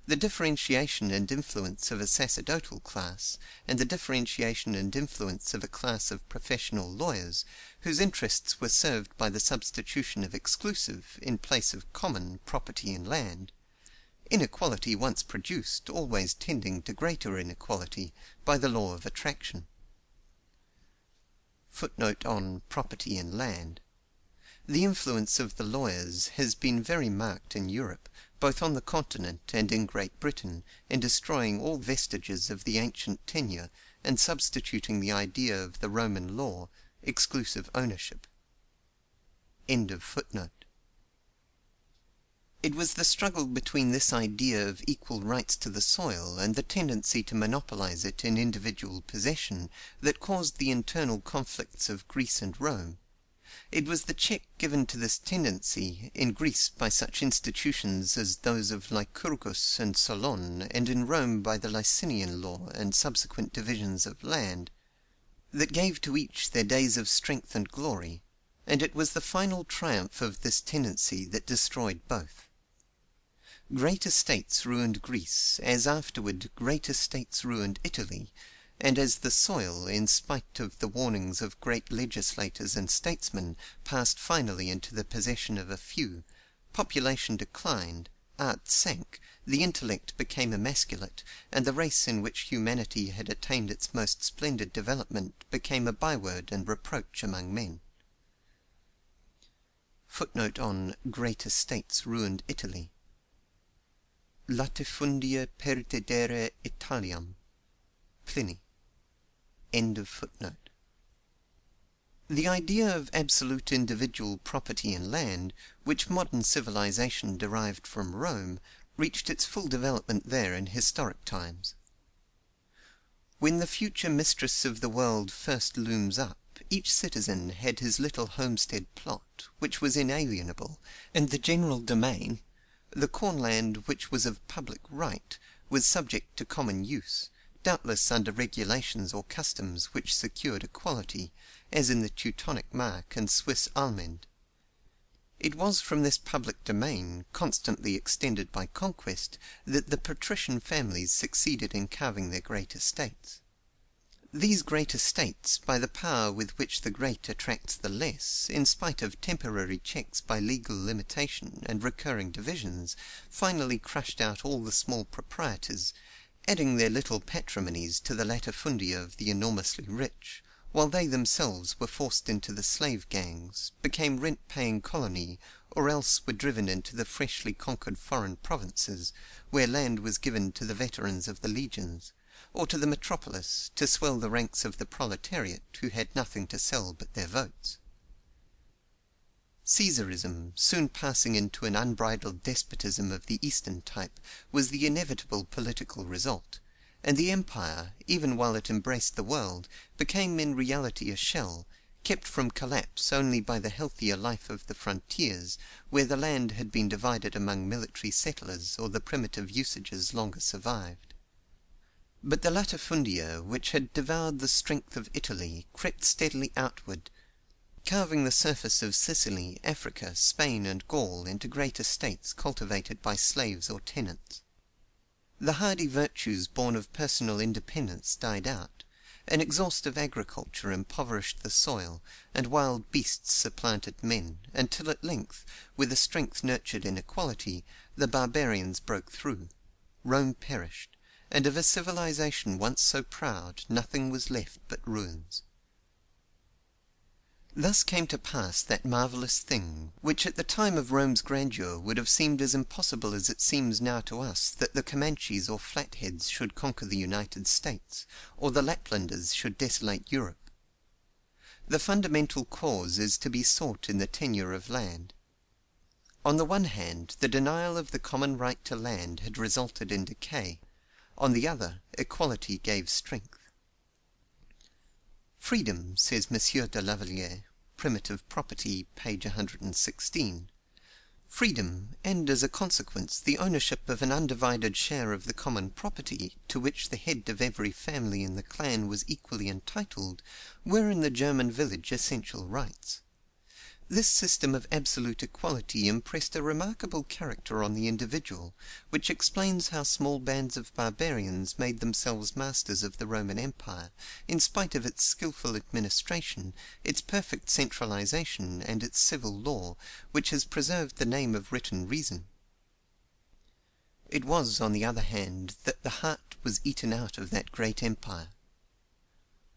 the differentiation and influence of a sacerdotal class, and the differentiation and influence of a class of professional lawyers, whose interests were served by the substitution of exclusive, in place of common, property in land; inequality once produced, always tending to greater inequality, by the law of attraction. Footnote on property in land. The influence of the lawyers has been very marked in Europe, both on the continent and in Great Britain, in destroying all vestiges of the ancient tenure, and substituting the idea of the Roman law, exclusive ownership. End of footnote. It was the struggle between this idea of equal rights to the soil and the tendency to monopolize it in individual possession that caused the internal conflicts of Greece and Rome. It was the check given to this tendency in Greece by such institutions as those of Lycurgus and Solon, and in Rome by the Licinian law and subsequent divisions of land, that gave to each their days of strength and glory, and it was the final triumph of this tendency that destroyed both. Great estates ruined Greece, as afterward great estates ruined Italy, and as the soil, in spite of the warnings of great legislators and statesmen, passed finally into the possession of a few, population declined, art sank, the intellect became emasculate, and the race in which humanity had attained its most splendid development became a byword and reproach among men. Footnote on Great Estates ruined Italy. Latifundia perdere Italiam. Pliny. End of footnote. The idea of absolute individual property in land, which modern civilization derived from Rome, reached its full development there in historic times. When the future mistress of the world first looms up, each citizen had his little homestead plot, which was inalienable, and the general domain, the cornland which was of public right, was subject to common use, doubtless under regulations or customs which secured equality, as in the Teutonic mark and Swiss almend. It was from this public domain, constantly extended by conquest, that the patrician families succeeded in carving their great estates. These great estates, by the power with which the great attracts the less, in spite of temporary checks by legal limitation and recurring divisions, finally crushed out all the small proprietors, adding their little patrimonies to the latifundia of the enormously rich, while they themselves were forced into the slave gangs, became rent-paying colony, or else were driven into the freshly conquered foreign provinces, where land was given to the veterans of the legions, or to the metropolis, to swell the ranks of the proletariat who had nothing to sell but their votes. Caesarism, soon passing into an unbridled despotism of the Eastern type, was the inevitable political result, and the empire, even while it embraced the world, became in reality a shell, kept from collapse only by the healthier life of the frontiers, where the land had been divided among military settlers or the primitive usages longer survived. But the latifundia, which had devoured the strength of Italy, crept steadily outward, carving the surface of Sicily, Africa, Spain, and Gaul into great estates cultivated by slaves or tenants. The hardy virtues born of personal independence died out, an exhaustive agriculture impoverished the soil, and wild beasts supplanted men, until at length, with a strength nurtured in equality, the barbarians broke through. Rome perished, and of a civilization once so proud nothing was left but ruins. Thus came to pass that marvellous thing, which at the time of Rome's grandeur would have seemed as impossible as it seems now to us that the Comanches or Flatheads should conquer the United States, or the Laplanders should desolate Europe. The fundamental cause is to be sought in the tenure of land. On the one hand, the denial of the common right to land had resulted in decay; on the other, equality gave strength. Freedom, says M. de Lavalier, Primitive Property, page 116. Freedom, and as a consequence the ownership of an undivided share of the common property, to which the head of every family in the clan was equally entitled, were in the German village essential rights. This system of absolute equality impressed a remarkable character on the individual, which explains how small bands of barbarians made themselves masters of the Roman Empire, in spite of its skilful administration, its perfect centralization, and its civil law, which has preserved the name of written reason. It was, on the other hand, that the heart was eaten out of that great empire.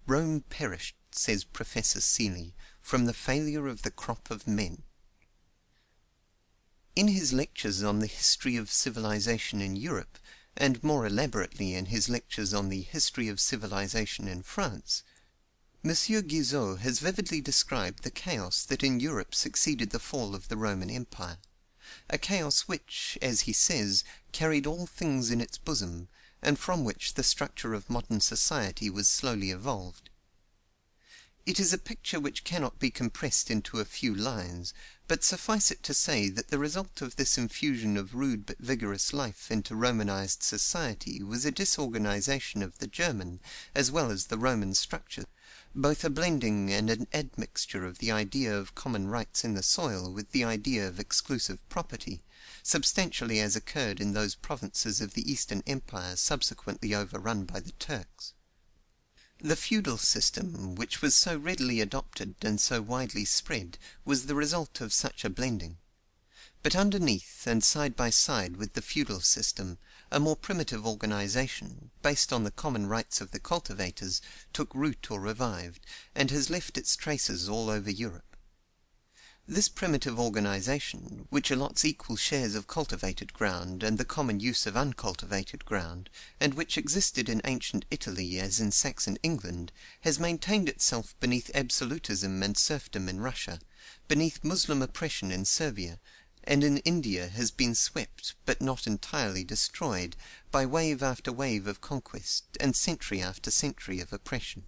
Rome perished, says Professor Seeley, from the failure of the crop of men. In his lectures on the history of civilization in Europe, and more elaborately in his lectures on the history of civilization in France, M. Guizot has vividly described the chaos that in Europe succeeded the fall of the Roman Empire, a chaos which, as he says, carried all things in its bosom, and from which the structure of modern society was slowly evolved. It is a picture which cannot be compressed into a few lines, but suffice it to say that the result of this infusion of rude but vigorous life into Romanized society was a disorganization of the German as well as the Roman structure, both a blending and an admixture of the idea of common rights in the soil with the idea of exclusive property, substantially as occurred in those provinces of the Eastern Empire subsequently overrun by the Turks. The feudal system, which was so readily adopted and so widely spread, was the result of such a blending. But underneath and side by side with the feudal system, a more primitive organization, based on the common rights of the cultivators, took root or revived, and has left its traces all over Europe. This primitive organization, which allots equal shares of cultivated ground and the common use of uncultivated ground, and which existed in ancient Italy as in Saxon England, has maintained itself beneath absolutism and serfdom in Russia, beneath Muslim oppression in Servia, and in India has been swept, but not entirely destroyed, by wave after wave of conquest, and century after century of oppression.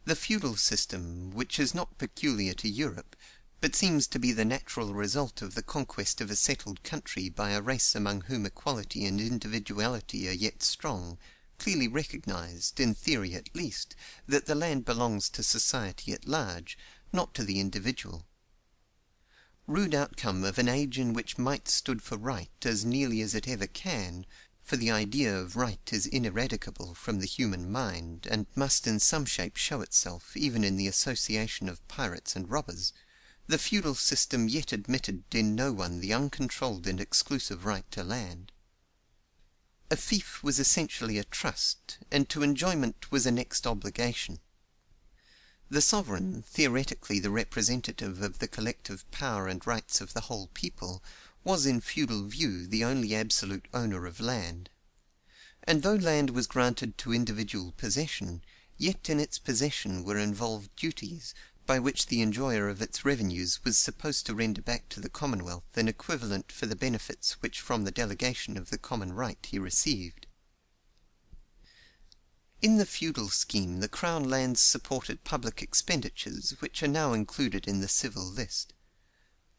The feudal system, which is not peculiar to Europe, but seems to be the natural result of the conquest of a settled country by a race among whom equality and individuality are yet strong, clearly recognized, in theory at least, that the land belongs to society at large, not to the individual. rude outcome of an age in which might stood for right as nearly as it ever can, for the idea of right is ineradicable from the human mind, and must in some shape show itself even in the association of pirates and robbers, the feudal system yet admitted in no one the uncontrolled and exclusive right to land. A fief was essentially a trust, and to enjoyment was a next obligation. The sovereign, theoretically the representative of the collective power and rights of the whole people, was in feudal view the only absolute owner of land. And though land was granted to individual possession, yet in its possession were involved duties, by which the enjoyer of its revenues was supposed to render back to the commonwealth an equivalent for the benefits which from the delegation of the common right he received. In the feudal scheme the crown lands supported public expenditures which are now included in the civil list.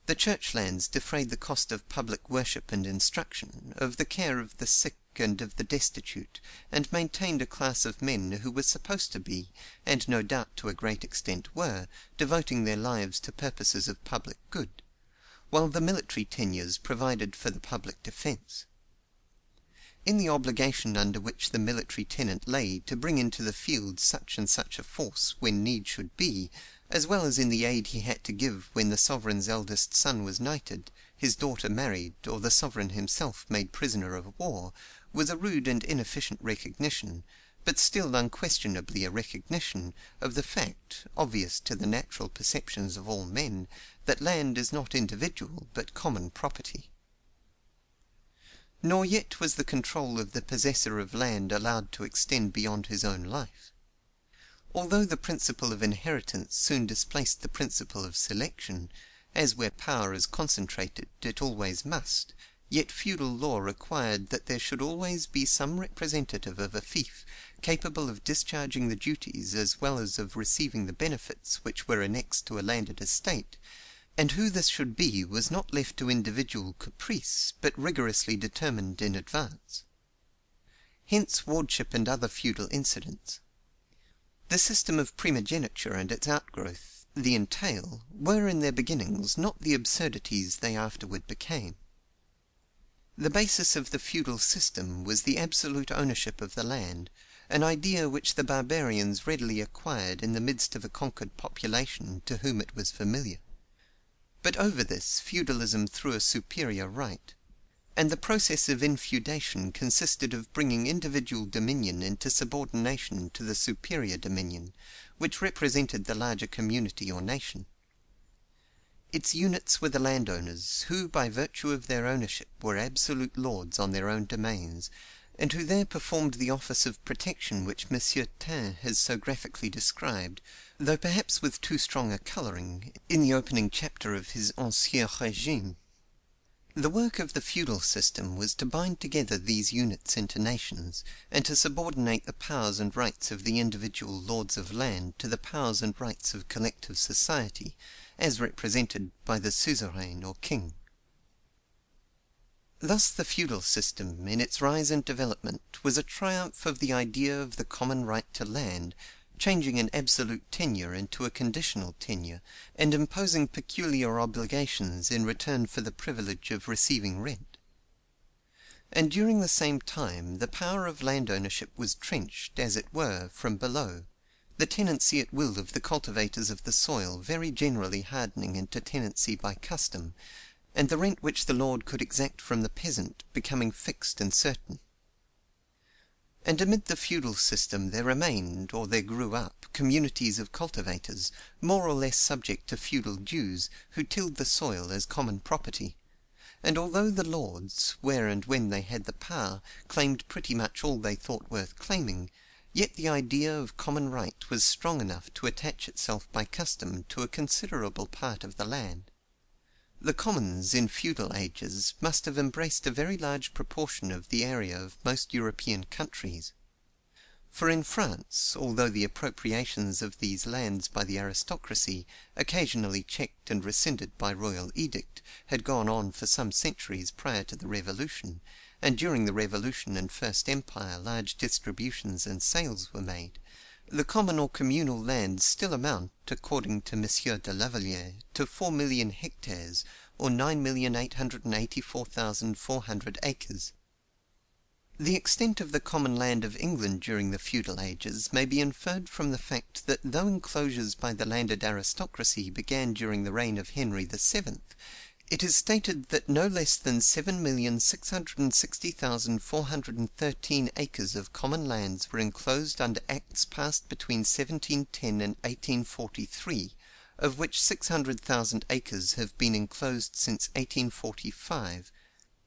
The church lands defrayed the cost of public worship and instruction, of the care of the sick and of the destitute, and maintained a class of men who were supposed to be, and no doubt to a great extent were, devoting their lives to purposes of public good, while the military tenures provided for the public defence. In the obligation under which the military tenant lay to bring into the field such and such a force when need should be, as well as in the aid he had to give when the sovereign's eldest son was knighted, his daughter married, or the sovereign himself made prisoner of war, was a rude and inefficient recognition, but still unquestionably a recognition, of the fact, obvious to the natural perceptions of all men, that land is not individual but common property. Nor yet was the control of the possessor of land allowed to extend beyond his own life. Although the principle of inheritance soon displaced the principle of selection, as where power is concentrated it always must, yet feudal law required that there should always be some representative of a fief capable of discharging the duties as well as of receiving the benefits which were annexed to a landed estate, and who this should be was not left to individual caprice, but rigorously determined in advance. Hence wardship and other feudal incidents. The system of primogeniture and its outgrowth, the entail, were in their beginnings not the absurdities they afterward became. The basis of the feudal system was the absolute ownership of the land, an idea which the barbarians readily acquired in the midst of a conquered population to whom it was familiar. But over this feudalism threw a superior right, and the process of infeudation consisted of bringing individual dominion into subordination to the superior dominion, which represented the larger community or nation. Its units were the landowners, who by virtue of their ownership were absolute lords on their own domains, and who there performed the office of protection which Monsieur Taine has so graphically described, though perhaps with too strong a colouring, in the opening chapter of his Ancien Régime. The work of the feudal system was to bind together these units into nations, and to subordinate the powers and rights of the individual lords of land to the powers and rights of collective society, as represented by the suzerain or king. Thus the feudal system, in its rise and development, was a triumph of the idea of the common right to land, changing an absolute tenure into a conditional tenure, and imposing peculiar obligations in return for the privilege of receiving rent. And during the same time the power of land ownership was trenched, as it were, from below, the tenancy at will of the cultivators of the soil very generally hardening into tenancy by custom, and the rent which the lord could exact from the peasant becoming fixed and certain. And amid the feudal system there remained, or there grew up, communities of cultivators, more or less subject to feudal dues, who tilled the soil as common property; and although the lords, where and when they had the power, claimed pretty much all they thought worth claiming, yet the idea of common right was strong enough to attach itself by custom to a considerable part of the land. The commons in feudal ages must have embraced a very large proportion of the area of most European countries. For in France, although the appropriations of these lands by the aristocracy, occasionally checked and rescinded by royal edict, had gone on for some centuries prior to the Revolution, and during the Revolution and First Empire large distributions and sales were made, The common or communal lands still amount, according to M. de Lavaliere, to 4,000,000 hectares, or 9,884,400 acres. The extent of the common land of England during the feudal ages may be inferred from the fact that though enclosures by the landed aristocracy began during the reign of Henry VII., it is stated that no less than 7,660,413 acres of common lands were enclosed under acts passed between 1710 and 1843, of which 600,000 acres have been enclosed since 1845,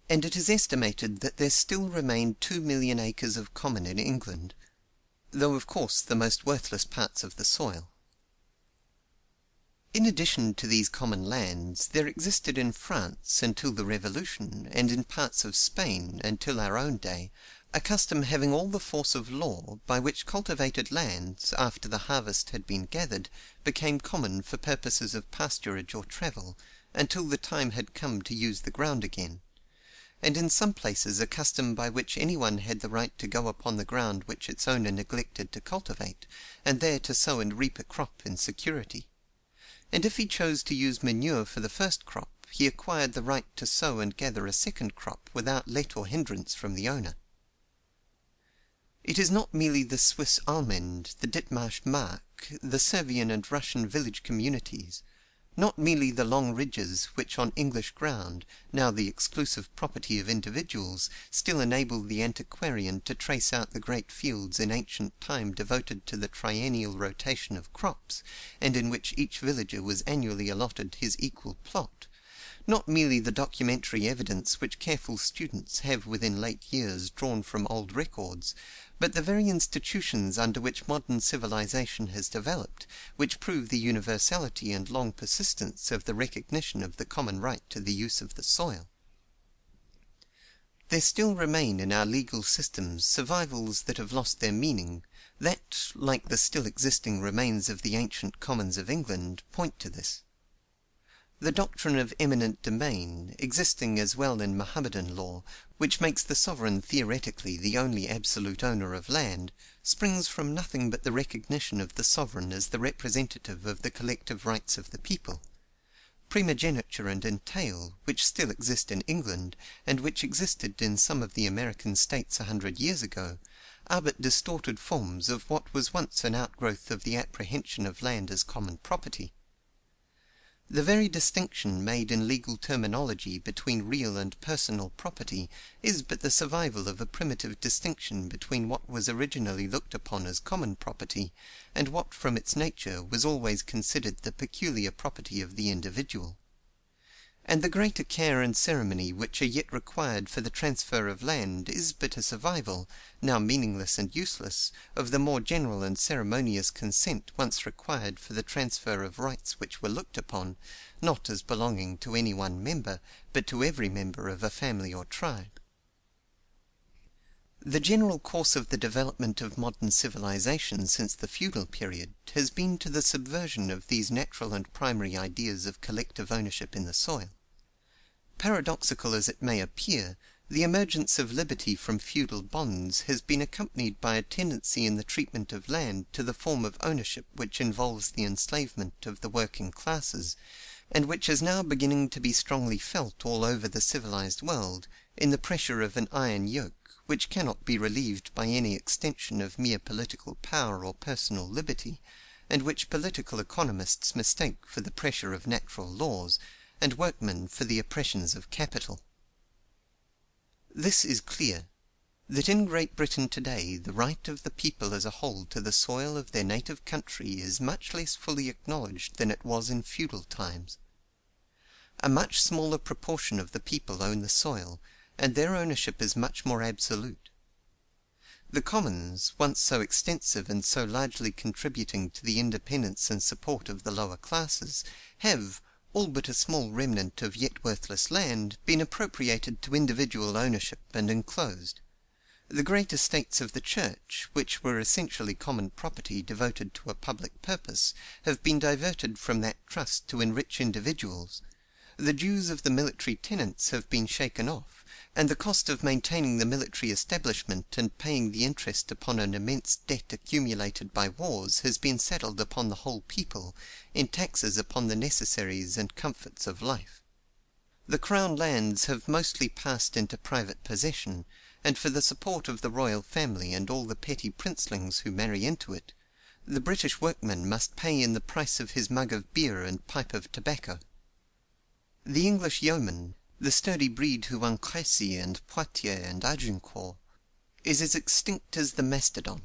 and it is estimated that there still remain 2,000,000 acres of common in England, though of course the most worthless parts of the soil. In addition to these common lands, there existed in France until the Revolution, and in parts of Spain until our own day, a custom having all the force of law, by which cultivated lands, after the harvest had been gathered, became common for purposes of pasturage or travel, until the time had come to use the ground again; and in some places a custom by which any one had the right to go upon the ground which its owner neglected to cultivate, and there to sow and reap a crop in security; and if he chose to use manure for the first crop, he acquired the right to sow and gather a second crop without let or hindrance from the owner. It is not merely the Swiss almend, the Dithmarsh mark, the Servian and Russian village communities, not merely the long ridges which on English ground, now the exclusive property of individuals, still enable the antiquarian to trace out the great fields in ancient time devoted to the triennial rotation of crops, and in which each villager was annually allotted his equal plot; not merely the documentary evidence which careful students have within late years drawn from old records, but the very institutions under which modern civilization has developed, which prove the universality and long persistence of the recognition of the common right to the use of the soil. There still remain in our legal systems survivals that have lost their meaning, that, like the still existing remains of the ancient commons of England, point to this. The doctrine of eminent domain, existing as well in Mohammedan law, which makes the sovereign theoretically the only absolute owner of land, springs from nothing but the recognition of the sovereign as the representative of the collective rights of the people. Primogeniture and entail, which still exist in England, and which existed in some of the American states 100 years ago, are but distorted forms of what was once an outgrowth of the apprehension of land as common property. The very distinction made in legal terminology between real and personal property is but the survival of a primitive distinction between what was originally looked upon as common property, and what from its nature was always considered the peculiar property of the individual. And the greater care and ceremony which are yet required for the transfer of land is but a survival, now meaningless and useless, of the more general and ceremonious consent once required for the transfer of rights which were looked upon, not as belonging to any one member, but to every member of a family or tribe. The general course of the development of modern civilization since the feudal period has been to the subversion of these natural and primary ideas of collective ownership in the soil. Paradoxical as it may appear, the emergence of liberty from feudal bonds has been accompanied by a tendency in the treatment of land to the form of ownership which involves the enslavement of the working classes, and which is now beginning to be strongly felt all over the civilized world, in the pressure of an iron yoke, which cannot be relieved by any extension of mere political power or personal liberty, and which political economists mistake for the pressure of natural laws, and workmen for the oppressions of capital. This is clear, that in Great Britain today the right of the people as a whole to the soil of their native country is much less fully acknowledged than it was in feudal times. A much smaller proportion of the people own the soil, and their ownership is much more absolute. The commons, once so extensive and so largely contributing to the independence and support of the lower classes, have, all but a small remnant of yet worthless land, been appropriated to individual ownership and enclosed. The great estates of the Church, which were essentially common property devoted to a public purpose, have been diverted from that trust to enrich individuals, The dues of the military tenants have been shaken off, and the cost of maintaining the military establishment and paying the interest upon an immense debt accumulated by wars has been settled upon the whole people, in taxes upon the necessaries and comforts of life. The crown lands have mostly passed into private possession, and for the support of the royal family and all the petty princelings who marry into it, the British workman must pay in the price of his mug of beer and pipe of tobacco. The English yeoman, the sturdy breed who won Crécy and Poitiers and Agincourt, is as extinct as the mastodon.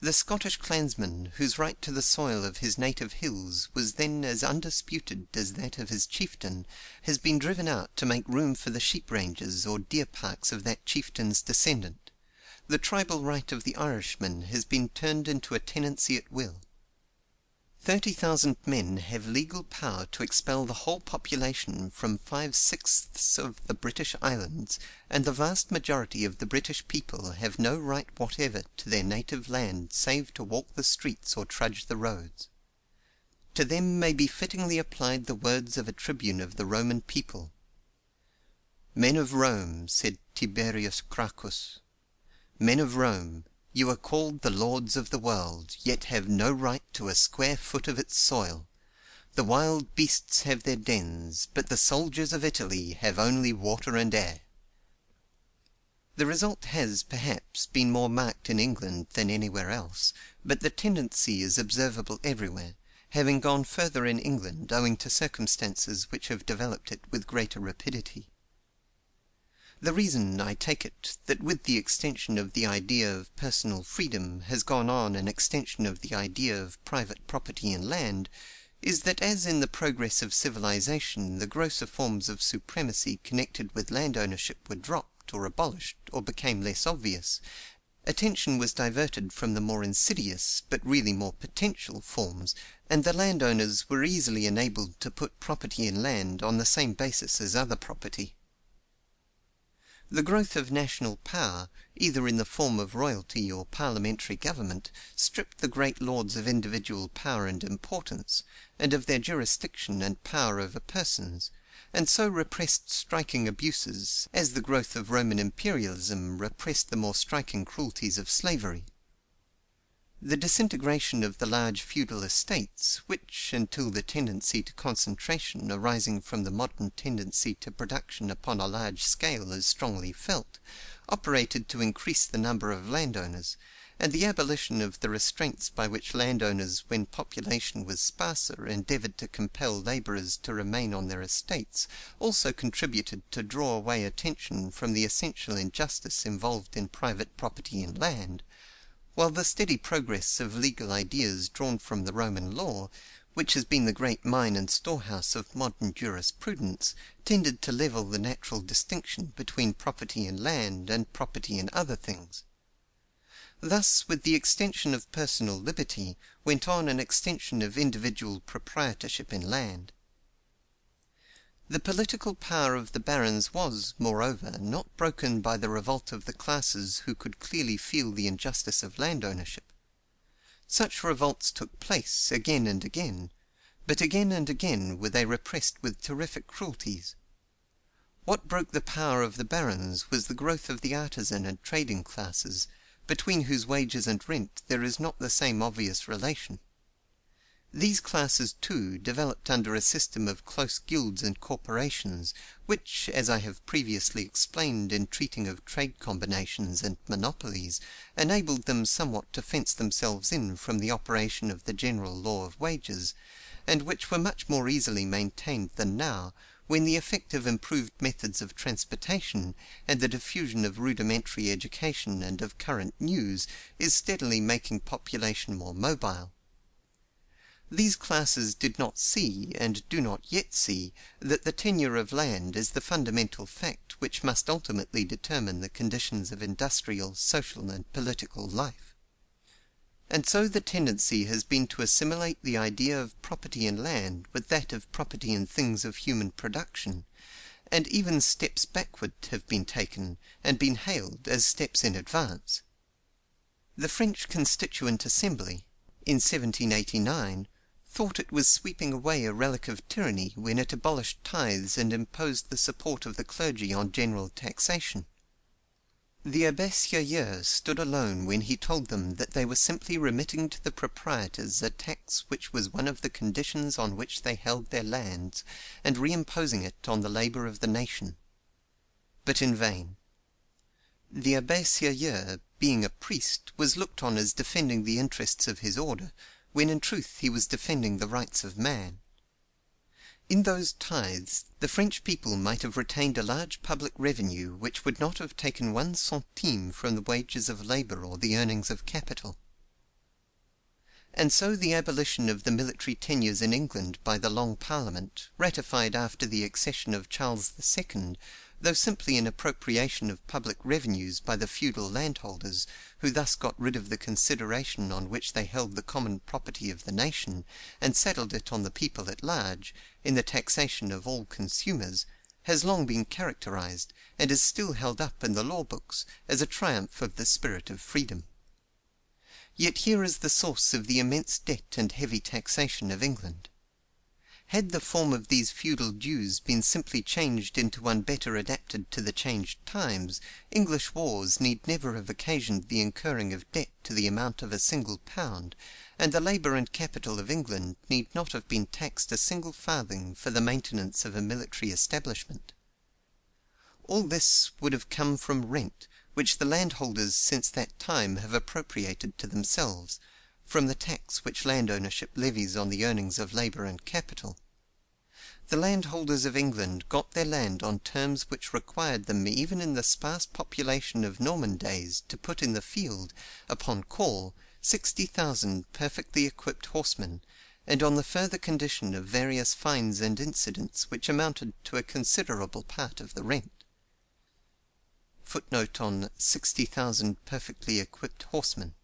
The Scottish clansman, whose right to the soil of his native hills was then as undisputed as that of his chieftain, has been driven out to make room for the sheep ranges or deer parks of that chieftain's descendant. The tribal right of the Irishman has been turned into a tenancy at will. 30,000 men have legal power to expel the whole population from 5/6 of the British islands, and the vast majority of the British people have no right whatever to their native land save to walk the streets or trudge the roads. To them may be fittingly applied the words of a tribune of the Roman people. "Men of Rome," said Tiberius Gracchus, "men of Rome, you are called the lords of the world, yet have no right to a square foot of its soil. The wild beasts have their dens, but the soldiers of Italy have only water and air." The result has, perhaps, been more marked in England than anywhere else, but the tendency is observable everywhere, having gone further in England owing to circumstances which have developed it with greater rapidity. The reason, I take it, that with the extension of the idea of personal freedom has gone on an extension of the idea of private property in land, is that as in the progress of civilization the grosser forms of supremacy connected with land ownership were dropped or abolished or became less obvious, attention was diverted from the more insidious but really more potential forms, and the landowners were easily enabled to put property in land on the same basis as other property. The growth of national power, either in the form of royalty or parliamentary government, stripped the great lords of individual power and importance, and of their jurisdiction and power over persons, and so repressed striking abuses, as the growth of Roman imperialism repressed the more striking cruelties of slavery. The disintegration of the large feudal estates, which, until the tendency to concentration arising from the modern tendency to production upon a large scale is strongly felt, operated to increase the number of landowners, and the abolition of the restraints by which landowners, when population was sparser, endeavored to compel laborers to remain on their estates, also contributed to draw away attention from the essential injustice involved in private property in land, while the steady progress of legal ideas drawn from the Roman law, which has been the great mine and storehouse of modern jurisprudence, tended to level the natural distinction between property in land and property in other things. Thus, with the extension of personal liberty, went on an extension of individual proprietorship in land. The political power of the barons was, moreover, not broken by the revolt of the classes who could clearly feel the injustice of land ownership. Such revolts took place again and again, but again and again were they repressed with terrific cruelties. What broke the power of the barons was the growth of the artisan and trading classes, between whose wages and rent there is not the same obvious relation. These classes, too, developed under a system of close guilds and corporations, which, as I have previously explained in treating of trade combinations and monopolies, enabled them somewhat to fence themselves in from the operation of the general law of wages, and which were much more easily maintained than now, when the effect of improved methods of transportation, and the diffusion of rudimentary education and of current news, is steadily making population more mobile. These classes did not see, and do not yet see, that the tenure of land is the fundamental fact which must ultimately determine the conditions of industrial, social, and political life. And so the tendency has been to assimilate the idea of property in land with that of property in things of human production, and even steps backward have been taken, and been hailed as steps in advance. The French Constituent Assembly, in 1789, thought it was sweeping away a relic of tyranny when it abolished tithes and imposed the support of the clergy on general taxation. The Abbé Sieyès stood alone when he told them that they were simply remitting to the proprietors a tax which was one of the conditions on which they held their lands, and reimposing it on the labour of the nation. But in vain. The Abbé Sieyès, being a priest, was looked on as defending the interests of his order, when in truth he was defending the rights of man. In those tithes, the French people might have retained a large public revenue which would not have taken 1 centime from the wages of labour or the earnings of capital. And so the abolition of the military tenures in England by the Long Parliament, ratified after the accession of Charles II, though simply an appropriation of public revenues by the feudal landholders, who thus got rid of the consideration on which they held the common property of the nation, and settled it on the people at large, in the taxation of all consumers, has long been characterized, and is still held up in the law books, as a triumph of the spirit of freedom. Yet here is the source of the immense debt and heavy taxation of England. Had the form of these feudal dues been simply changed into one better adapted to the changed times, English wars need never have occasioned the incurring of debt to the amount of a single pound, and the labour and capital of England need not have been taxed a single farthing for the maintenance of a military establishment. All this would have come from rent, which the landholders since that time have appropriated to themselves, from the tax which land ownership levies on the earnings of labour and capital. The landholders of England got their land on terms which required them even in the sparse population of Norman days to put in the field, upon call, 60,000 perfectly equipped horsemen, and on the further condition of various fines and incidents which amounted to a considerable part of the rent. Footnote on 60,000 perfectly equipped horsemen.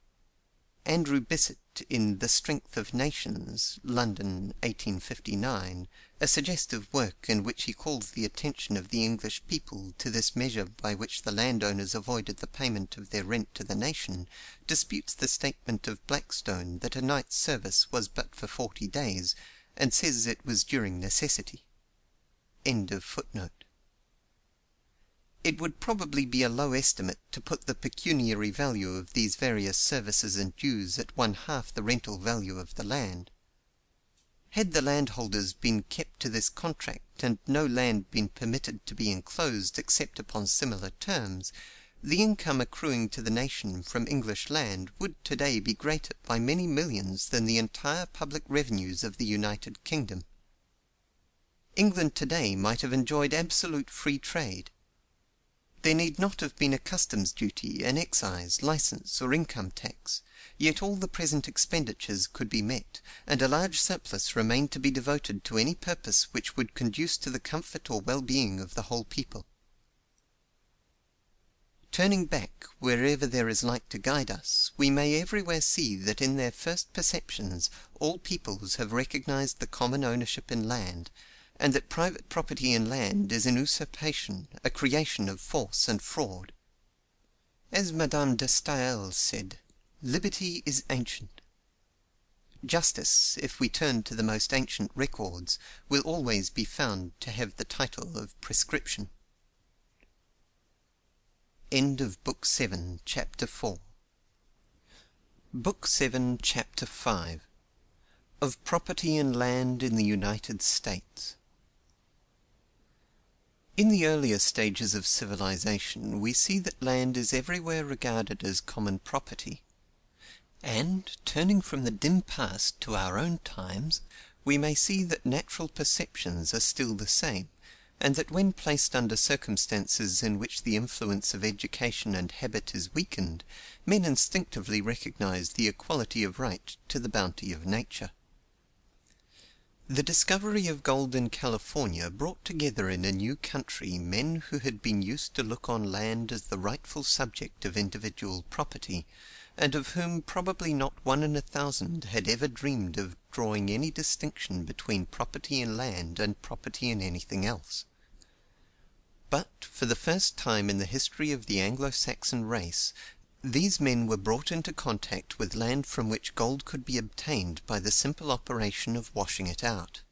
Andrew Bissett, in The Strength of Nations, London, 1859, a suggestive work in which he calls the attention of the English people to this measure by which the landowners avoided the payment of their rent to the nation, disputes the statement of Blackstone that a night's service was but for 40 days, and says it was during necessity. End of footnote. It would probably be a low estimate to put the pecuniary value of these various services and dues at 1/2 the rental value of the land. Had the landholders been kept to this contract, and no land been permitted to be enclosed except upon similar terms, the income accruing to the nation from English land would today be greater by many millions than the entire public revenues of the United Kingdom. England today might have enjoyed absolute free trade. There need not have been a customs duty, an excise, license, or income tax, yet all the present expenditures could be met, and a large surplus remained to be devoted to any purpose which would conduce to the comfort or well-being of the whole people. Turning back, wherever there is light to guide us, we may everywhere see that in their first perceptions all peoples have recognized the common ownership in land, and that private property in land is an usurpation, a creation of force and fraud. As Madame de Staël said, liberty is ancient. Justice, if we turn to the most ancient records, will always be found to have the title of prescription. End of Book 7, Chapter 4. Book 7, Chapter 5. Of Property in Land in the United States. In the earlier stages of civilization, we see that land is everywhere regarded as common property. And, turning from the dim past to our own times, we may see that natural perceptions are still the same, and that when placed under circumstances in which the influence of education and habit is weakened, men instinctively recognize the equality of right to the bounty of nature. The discovery of gold in California brought together in a new country men who had been used to look on land as the rightful subject of individual property, and of whom probably not 1 in 1,000 had ever dreamed of drawing any distinction between property in land and property in anything else. But, for the first time in the history of the Anglo-Saxon race, These men were brought into contact with land from which gold could be obtained by the simple operation of washing it out.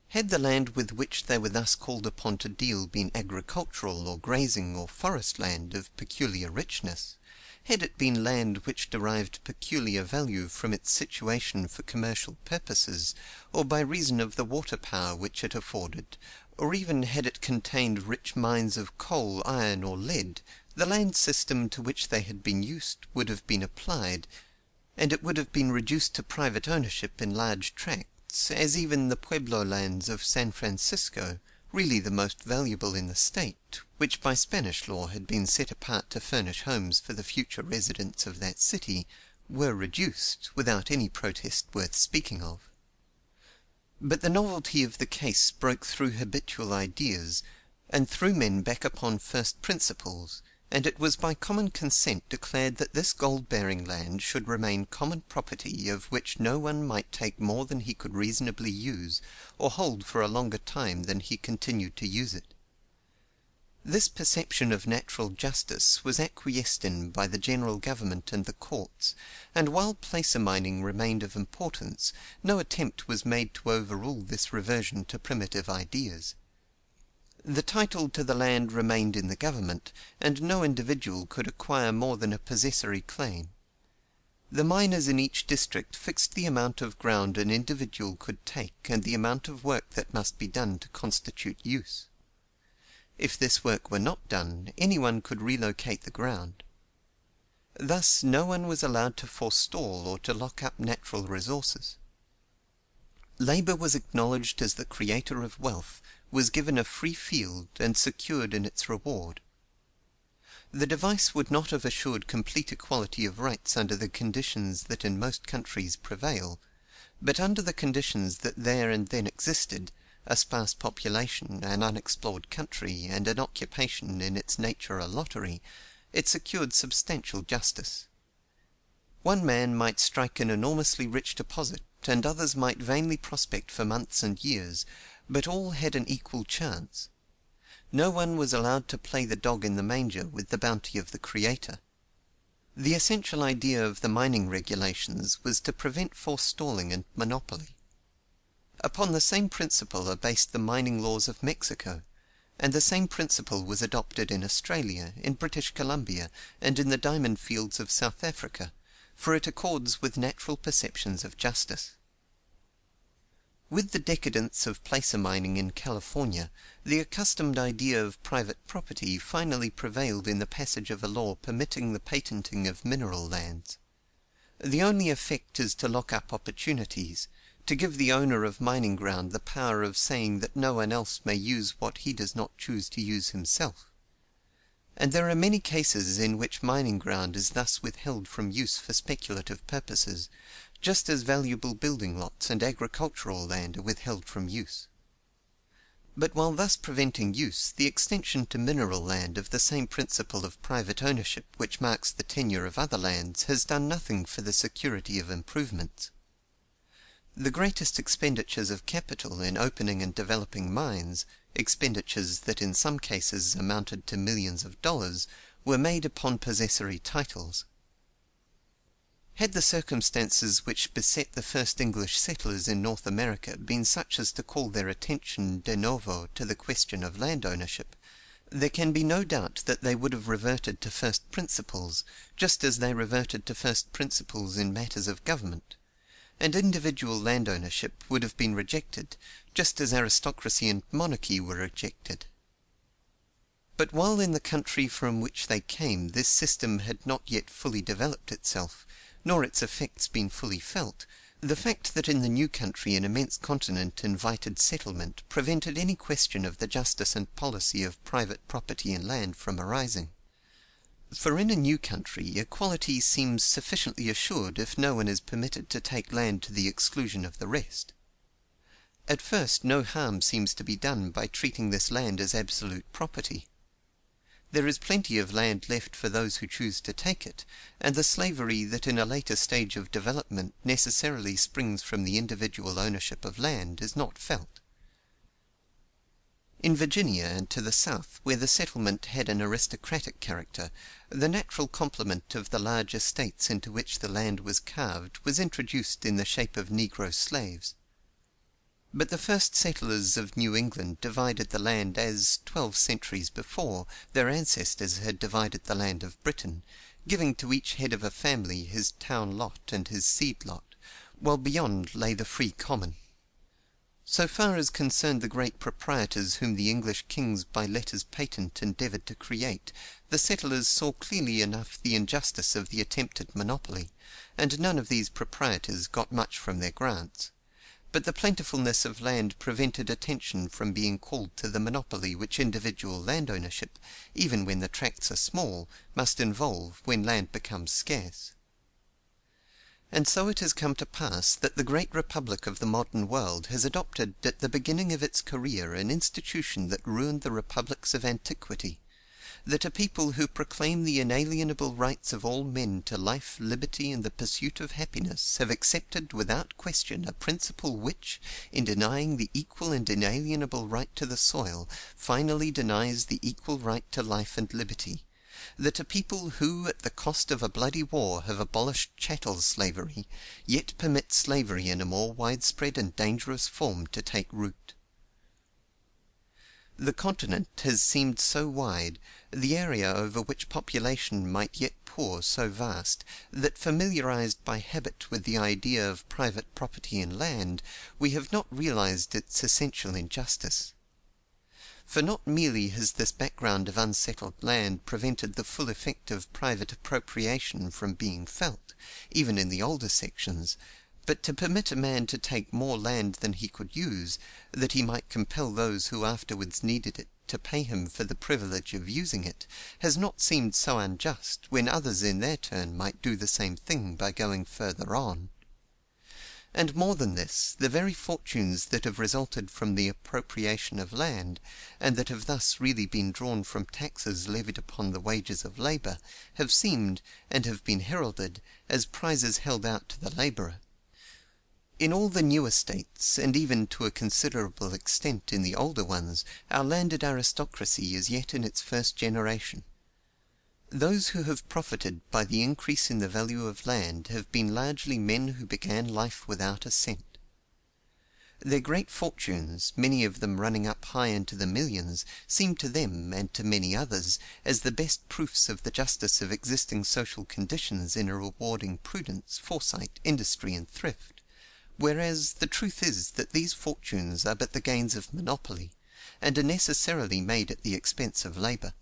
Had the land with which they were thus called upon to deal been agricultural or grazing or forest land of peculiar richness, had it been land which derived peculiar value from its situation for commercial purposes, or by reason of the water power which it afforded, or even had it contained rich mines of coal, iron, or lead, the land system to which they had been used would have been applied, and it would have been reduced to private ownership in large tracts, as even the Pueblo lands of San Francisco, really the most valuable in the state, which by Spanish law had been set apart to furnish homes for the future residents of that city, were reduced, without any protest worth speaking of. But the novelty of the case broke through habitual ideas, and threw men back upon first principles, and it was by common consent declared that this gold-bearing land should remain common property, of which no one might take more than he could reasonably use, or hold for a longer time than he continued to use it. This perception of natural justice was acquiesced in by the general government and the courts, and while placer mining remained of importance, no attempt was made to overrule this reversion to primitive ideas. The title to the land remained in the government, and no individual could acquire more than a possessory claim. The miners in each district fixed the amount of ground an individual could take and the amount of work that must be done to constitute use. If this work were not done, anyone could relocate the ground. Thus no one was allowed to forestall or to lock up natural resources. Labor was acknowledged as the creator of wealth, was given a free field, and secured in its reward. The device would not have assured complete equality of rights under the conditions that in most countries prevail, but under the conditions that there and then existed, a sparse population, an unexplored country, and an occupation in its nature a lottery, it secured substantial justice. One man might strike an enormously rich deposit, and others might vainly prospect for months and years, but all had an equal chance. No one was allowed to play the dog in the manger with the bounty of the Creator. The essential idea of the mining regulations was to prevent forestalling and monopoly. Upon the same principle are based the mining laws of Mexico, and the same principle was adopted in Australia, in British Columbia, and in the diamond fields of South Africa, for it accords with natural perceptions of justice. With the decadence of placer mining in California, the accustomed idea of private property finally prevailed in the passage of a law permitting the patenting of mineral lands. The only effect is to lock up opportunities, to give the owner of mining ground the power of saying that no one else may use what he does not choose to use himself. And there are many cases in which mining ground is thus withheld from use for speculative purposes, just as valuable building lots and agricultural land are withheld from use. But while thus preventing use, the extension to mineral land of the same principle of private ownership which marks the tenure of other lands has done nothing for the security of improvements. The greatest expenditures of capital in opening and developing mines, expenditures that in some cases amounted to millions of dollars, were made upon possessory titles. Had the circumstances which beset the first English settlers in North America been such as to call their attention de novo to the question of land ownership, there can be no doubt that they would have reverted to first principles, just as they reverted to first principles in matters of government, and individual land ownership would have been rejected, just as aristocracy and monarchy were rejected. But while in the country from which they came this system had not yet fully developed itself, nor its effects been fully felt, the fact that in the new country an immense continent invited settlement prevented any question of the justice and policy of private property in land from arising. For in a new country equality seems sufficiently assured if no one is permitted to take land to the exclusion of the rest. At first no harm seems to be done by treating this land as absolute property. There is plenty of land left for those who choose to take it, and the slavery that in a later stage of development necessarily springs from the individual ownership of land is not felt. In Virginia and to the south, where the settlement had an aristocratic character, the natural complement of the large estates into which the land was carved was introduced in the shape of negro slaves. But the first settlers of New England divided the land as, 12 centuries before, their ancestors had divided the land of Britain, giving to each head of a family his town lot and his seed lot, while beyond lay the free common. So far as concerned the great proprietors whom the English kings by letters patent endeavoured to create, the settlers saw clearly enough the injustice of the attempted monopoly, and none of these proprietors got much from their grants. But the plentifulness of land prevented attention from being called to the monopoly which individual land ownership, even when the tracts are small, must involve when land becomes scarce. And so it has come to pass that the great republic of the modern world has adopted at the beginning of its career an institution that ruined the republics of antiquity, that a people who proclaim the inalienable rights of all men to life, liberty, and the pursuit of happiness have accepted without question a principle which, in denying the equal and inalienable right to the soil, finally denies the equal right to life and liberty; that a people who, at the cost of a bloody war, have abolished chattel slavery, yet permit slavery in a more widespread and dangerous form to take root. The continent has seemed so wide, the area over which population might yet pour so vast, that familiarized by habit with the idea of private property in land, we have not realized its essential injustice. For not merely has this background of unsettled land prevented the full effect of private appropriation from being felt, even in the older sections, but to permit a man to take more land than he could use, that he might compel those who afterwards needed it to pay him for the privilege of using it, has not seemed so unjust, when others in their turn might do the same thing by going further on. And more than this, the very fortunes that have resulted from the appropriation of land, and that have thus really been drawn from taxes levied upon the wages of labor, have seemed, and have been heralded, as prizes held out to the laborer. In all the newer states, and even to a considerable extent in the older ones, our landed aristocracy is yet in its first generation. Those who have profited by the increase in the value of land have been largely men who began life without a cent. Their great fortunes, many of them running up high into the millions, seem to them, and to many others, as the best proofs of the justice of existing social conditions in rewarding prudence, foresight, industry, and thrift; whereas the truth is that these fortunes are but the gains of monopoly, and are necessarily made at the expense of labor.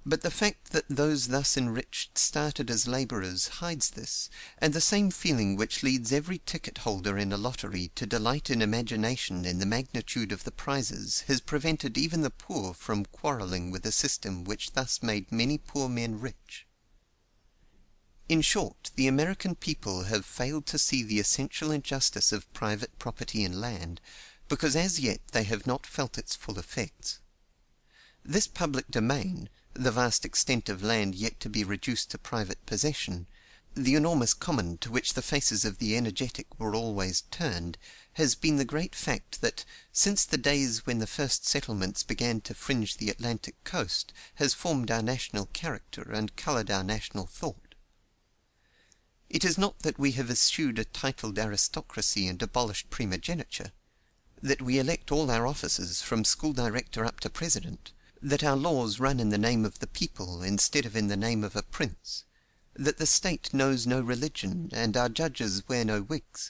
But the fact that those thus enriched started as laborers hides this, and the same feeling which leads every ticket holder in a lottery to delight in imagination in the magnitude of the prizes has prevented even the poor from quarreling with a system which thus made many poor men rich. In short, the American people have failed to see the essential injustice of private property in land, because as yet they have not felt its full effects. This public domain, the vast extent of land yet to be reduced to private possession, the enormous common to which the faces of the energetic were always turned, has been the great fact that, since the days when the first settlements began to fringe the Atlantic coast, has formed our national character and colored our national thought. It is not that we have eschewed a titled aristocracy and abolished primogeniture, that we elect all our officers from school director up to president, that our laws run in the name of the people instead of in the name of a prince, that the state knows no religion and our judges wear no wigs,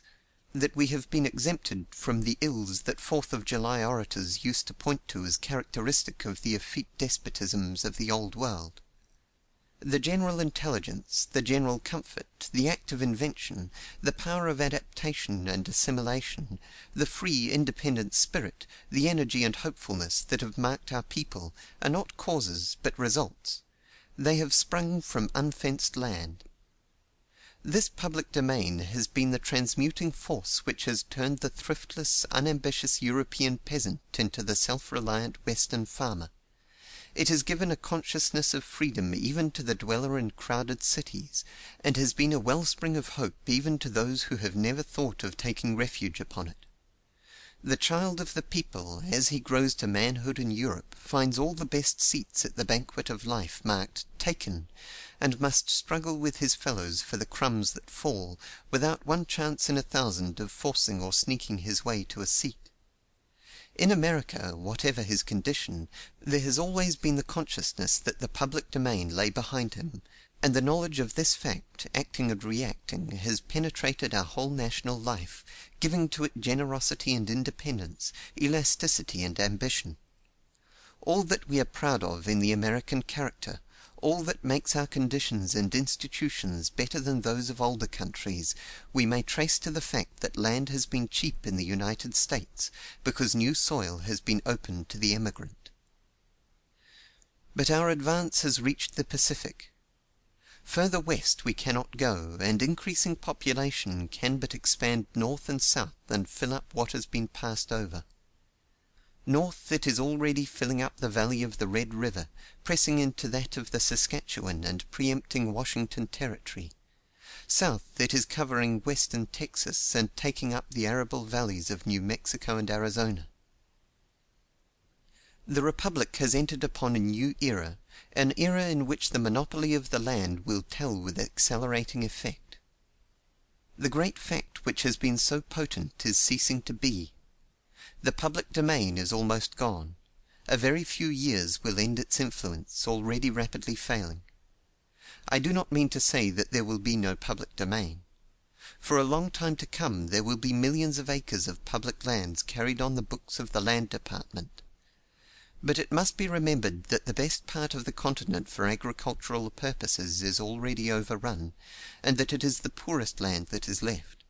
that we have been exempted from the ills that 4th of July orators used to point to as characteristic of the effete despotisms of the old world. The general intelligence, the general comfort, the active invention, the power of adaptation and assimilation, the free, independent spirit, the energy and hopefulness that have marked our people, are not causes but results. They have sprung from unfenced land. This public domain has been the transmuting force which has turned the thriftless, unambitious European peasant into the self-reliant Western farmer. It has given a consciousness of freedom even to the dweller in crowded cities, and has been a wellspring of hope even to those who have never thought of taking refuge upon it. The child of the people, as he grows to manhood in Europe, finds all the best seats at the banquet of life marked "taken," and must struggle with his fellows for the crumbs that fall, without one chance in 1,000 of forcing or sneaking his way to a seat. In America, whatever his condition, there has always been the consciousness that the public domain lay behind him, and the knowledge of this fact, acting and reacting, has penetrated our whole national life, giving to it generosity and independence, elasticity and ambition. All that we are proud of in the American character, all that makes our conditions and institutions better than those of older countries, we may trace to the fact that land has been cheap in the United States, because new soil has been opened to the emigrant. But our advance has reached the Pacific. Further west we cannot go, and increasing population can but expand north and south and fill up what has been passed over. North it is already filling up the valley of the Red River, pressing into that of the Saskatchewan and preempting Washington Territory. South it is covering western Texas and taking up the arable valleys of New Mexico and Arizona. The Republic has entered upon a new era, an era in which the monopoly of the land will tell with accelerating effect. The great fact which has been so potent is ceasing to be. The public domain is almost gone. A very few years will end its influence, already rapidly failing. I do not mean to say that there will be no public domain. For a long time to come there will be millions of acres of public lands carried on the books of the Land Department. But it must be remembered that the best part of the continent for agricultural purposes is already overrun, and that it is the poorest land that is left.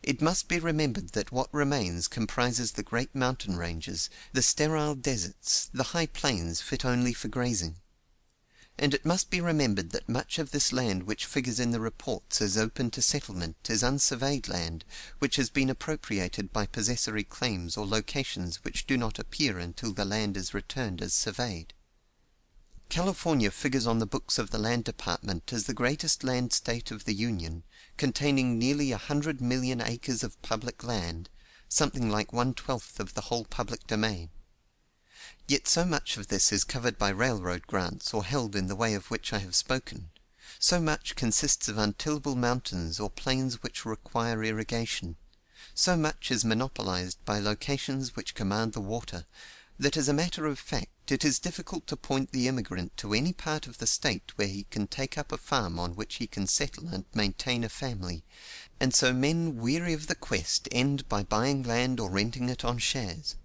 It must be remembered that what remains comprises the great mountain ranges, the sterile deserts, the high plains fit only for grazing. And it must be remembered that much of this land which figures in the reports as open to settlement is unsurveyed land, which has been appropriated by possessory claims or locations which do not appear until the land is returned as surveyed. California figures on the books of the Land Department as the greatest land state of the Union, containing nearly 100 million acres of public land, something like 1/12 of the whole public domain. Yet so much of this is covered by railroad grants or held in the way of which I have spoken, so much consists of untillable mountains or plains which require irrigation, so much is monopolized by locations which command the water, that as a matter of fact it is difficult to point the immigrant to any part of the state where he can take up a farm on which he can settle and maintain a family, and so men weary of the quest end by buying land or renting it on shares.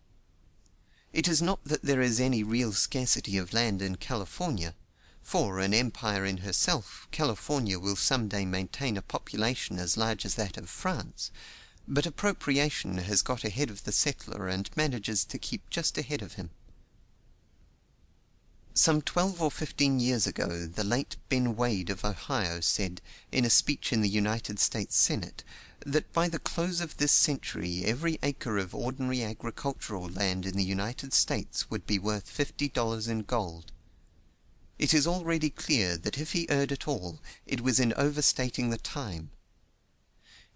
It is not that there is any real scarcity of land in California, for, an empire in herself, California will some day maintain a population as large as that of France, but appropriation has got ahead of the settler and manages to keep just ahead of him. Some 12 or 15 years ago the late Ben Wade of Ohio said, in a speech in the United States Senate, that by the close of this century every acre of ordinary agricultural land in the United States would be worth $50 in gold. It is already clear that if he erred at all, it was in overstating the time.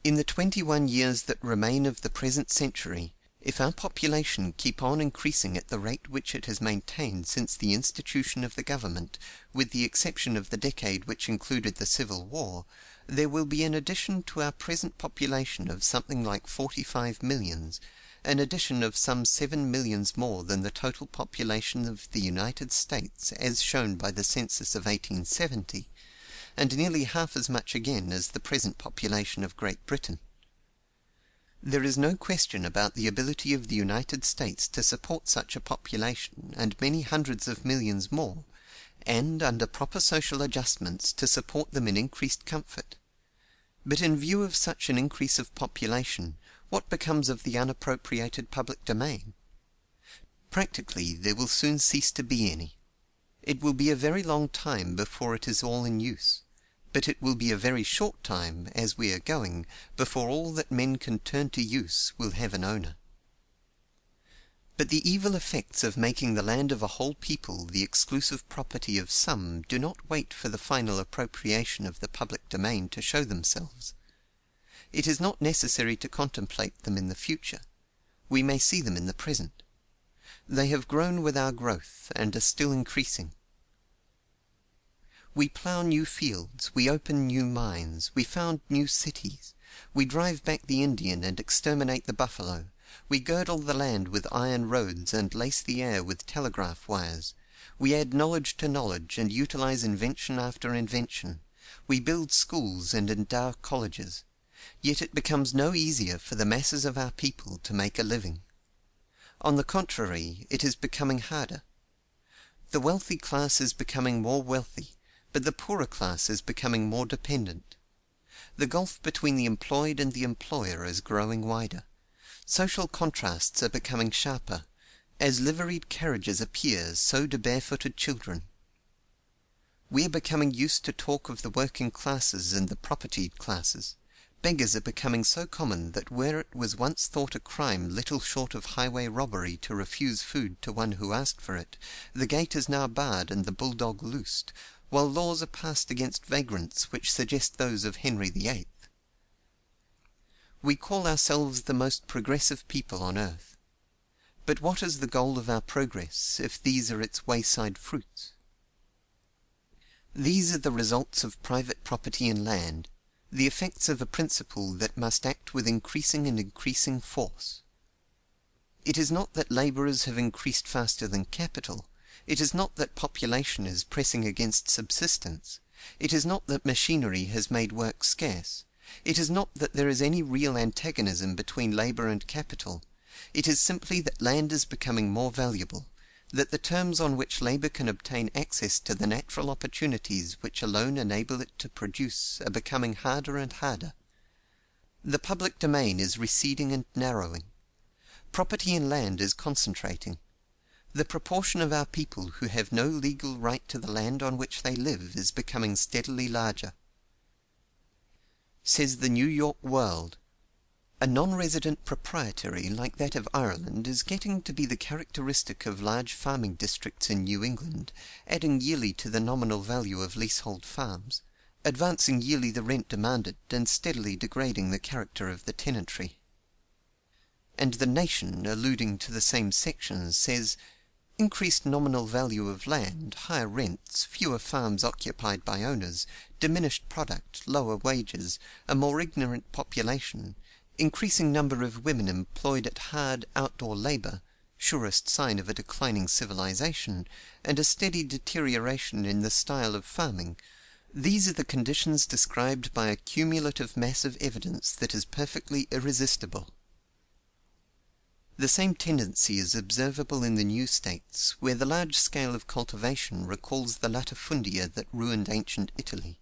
In the 21 years that remain of the present century, if our population keep on increasing at the rate which it has maintained since the institution of the government, with the exception of the decade which included the Civil War, there will be an addition to our present population of something like 45 millions, an addition of some 7 millions more than the total population of the United States as shown by the census of 1870, and nearly half as much again as the present population of Great Britain. There is no question about the ability of the United States to support such a population and many hundreds of millions more, and, under proper social adjustments, to support them in increased comfort. But in view of such an increase of population, what becomes of the unappropriated public domain? Practically, there will soon cease to be any. It will be a very long time before it is all in use, but it will be a very short time, as we are going, before all that men can turn to use will have an owner. But the evil effects of making the land of a whole people the exclusive property of some do not wait for the final appropriation of the public domain to show themselves. It is not necessary to contemplate them in the future. We may see them in the present. They have grown with our growth, and are still increasing. We plough new fields, we open new mines, we found new cities, we drive back the Indian and exterminate the buffalo, we girdle the land with iron roads and lace the air with telegraph wires, we add knowledge to knowledge and utilize invention after invention, we build schools and endow colleges, yet it becomes no easier for the masses of our people to make a living. On the contrary, it is becoming harder. The wealthy class is becoming more wealthy, but the poorer class is becoming more dependent. The gulf between the employed and the employer is growing wider. Social contrasts are becoming sharper. As liveried carriages appear, so do barefooted children. We are becoming used to talk of the working classes and the propertied classes. Beggars are becoming so common that where it was once thought a crime little short of highway robbery to refuse food to one who asked for it, the gate is now barred and the bulldog loosed, while laws are passed against vagrants which suggest those of Henry VIII. We call ourselves the most progressive people on earth. But what is the goal of our progress, if these are its wayside fruits? These are the results of private property in land, the effects of a principle that must act with increasing and increasing force. It is not that labourers have increased faster than capital. It is not that population is pressing against subsistence. It is not that machinery has made work scarce. It is not that there is any real antagonism between labour and capital. It is simply that land is becoming more valuable, that the terms on which labour can obtain access to the natural opportunities which alone enable it to produce are becoming harder and harder. The public domain is receding and narrowing. Property in land is concentrating. The proportion of our people who have no legal right to the land on which they live is becoming steadily larger. Says the New York World, "A non-resident proprietary like that of Ireland is getting to be the characteristic of large farming districts in New England, adding yearly to the nominal value of leasehold farms, advancing yearly the rent demanded, and steadily degrading the character of the tenantry." And the Nation, alluding to the same section, says, "Increased nominal value of land, higher rents, fewer farms occupied by owners, diminished product, lower wages, a more ignorant population, increasing number of women employed at hard outdoor labor, surest sign of a declining civilization, and a steady deterioration in the style of farming, these are the conditions described by a cumulative mass of evidence that is perfectly irresistible." The same tendency is observable in the new states, where the large scale of cultivation recalls the latifundia that ruined ancient Italy.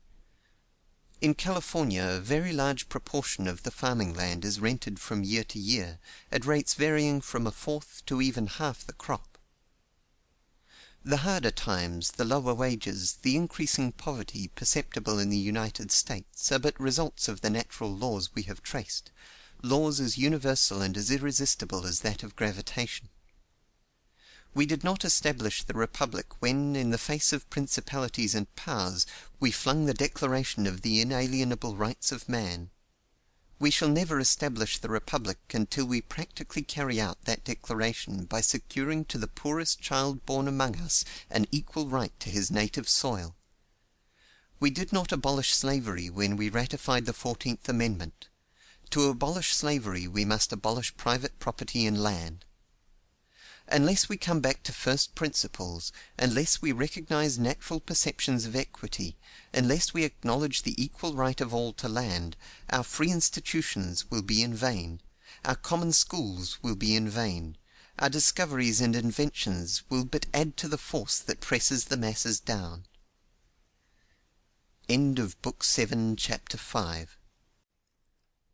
In California, a very large proportion of the farming land is rented from year to year, at rates varying from a fourth to even half the crop. The harder times, the lower wages, the increasing poverty perceptible in the United States are but results of the natural laws we have traced, laws as universal and as irresistible as that of gravitation. We did not establish the Republic when, in the face of principalities and powers, we flung the declaration of the inalienable rights of man. We shall never establish the Republic until we practically carry out that declaration by securing to the poorest child born among us an equal right to his native soil. We did not abolish slavery when we ratified the 14th Amendment. To abolish slavery we must abolish private property in land. Unless we come back to first principles, unless we recognize natural perceptions of equity, unless we acknowledge the equal right of all to land, our free institutions will be in vain, our common schools will be in vain, our discoveries and inventions will but add to the force that presses the masses down. End of Book 7, Chapter 5.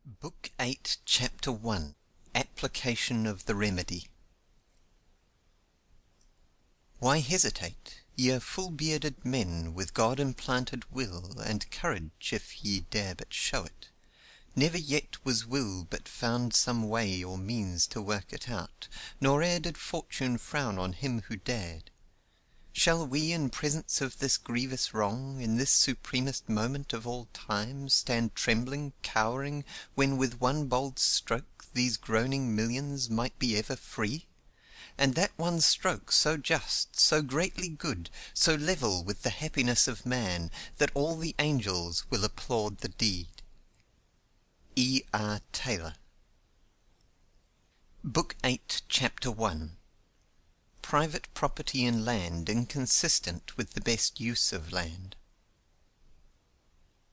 Book 8, Chapter 1. Application of the Remedy. Why hesitate, ye full-bearded men, with God-implanted will and courage, if ye dare but show it? Never yet was will but found some way or means to work it out, nor e'er did fortune frown on him who dared. Shall we, in presence of this grievous wrong, in this supremest moment of all time, stand trembling, cowering, when with one bold stroke these groaning millions might be ever free? And that one stroke so just, so greatly good, so level with the happiness of man, that all the angels will applaud the deed. E. R. Taylor. Book 8, Chapter 1. Private property in land inconsistent with the best use of land.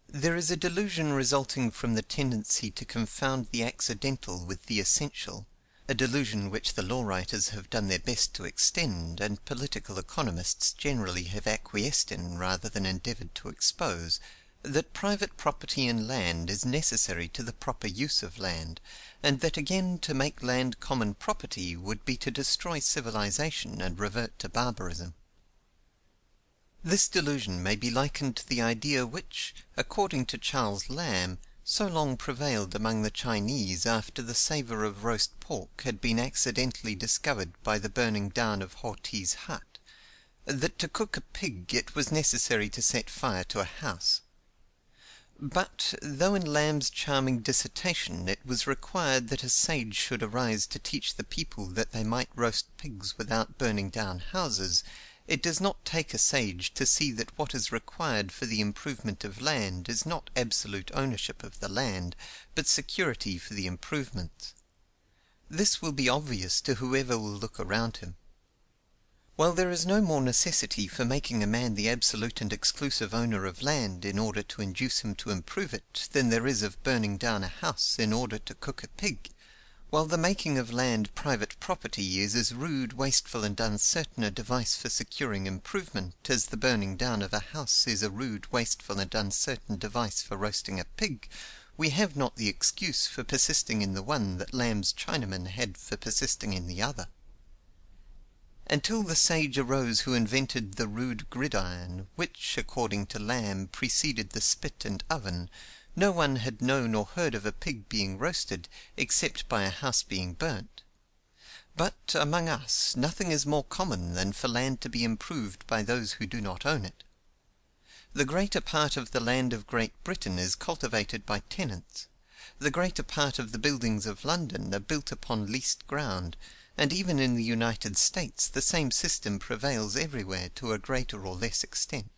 There is a delusion resulting from the tendency to confound the accidental with the essential, a delusion which the law writers have done their best to extend, and political economists generally have acquiesced in rather than endeavored to expose, that private property in land is necessary to the proper use of land, and that again to make land common property would be to destroy civilization and revert to barbarism. This delusion may be likened to the idea which, according to Charles Lamb, so long prevailed among the Chinese after the savour of roast pork had been accidentally discovered by the burning down of Ho Ti's hut, that to cook a pig it was necessary to set fire to a house. But, though in Lamb's charming dissertation it was required that a sage should arise to teach the people that they might roast pigs without burning down houses, it does not take a sage to see that what is required for the improvement of land is not absolute ownership of the land, but security for the improvements. This will be obvious to whoever will look around him. While there is no more necessity for making a man the absolute and exclusive owner of land in order to induce him to improve it than there is of burning down a house in order to cook a pig, while the making of land private property is as rude, wasteful, and uncertain a device for securing improvement as the burning down of a house is a rude, wasteful, and uncertain device for roasting a pig, we have not the excuse for persisting in the one that Lamb's Chinaman had for persisting in the other. Until the sage arose who invented the rude gridiron, which, according to Lamb, preceded the spit and oven, no one had known or heard of a pig being roasted, except by a house being burnt. But, among us, nothing is more common than for land to be improved by those who do not own it. The greater part of the land of Great Britain is cultivated by tenants. The greater part of the buildings of London are built upon leased ground, and even in the United States the same system prevails everywhere to a greater or less extent.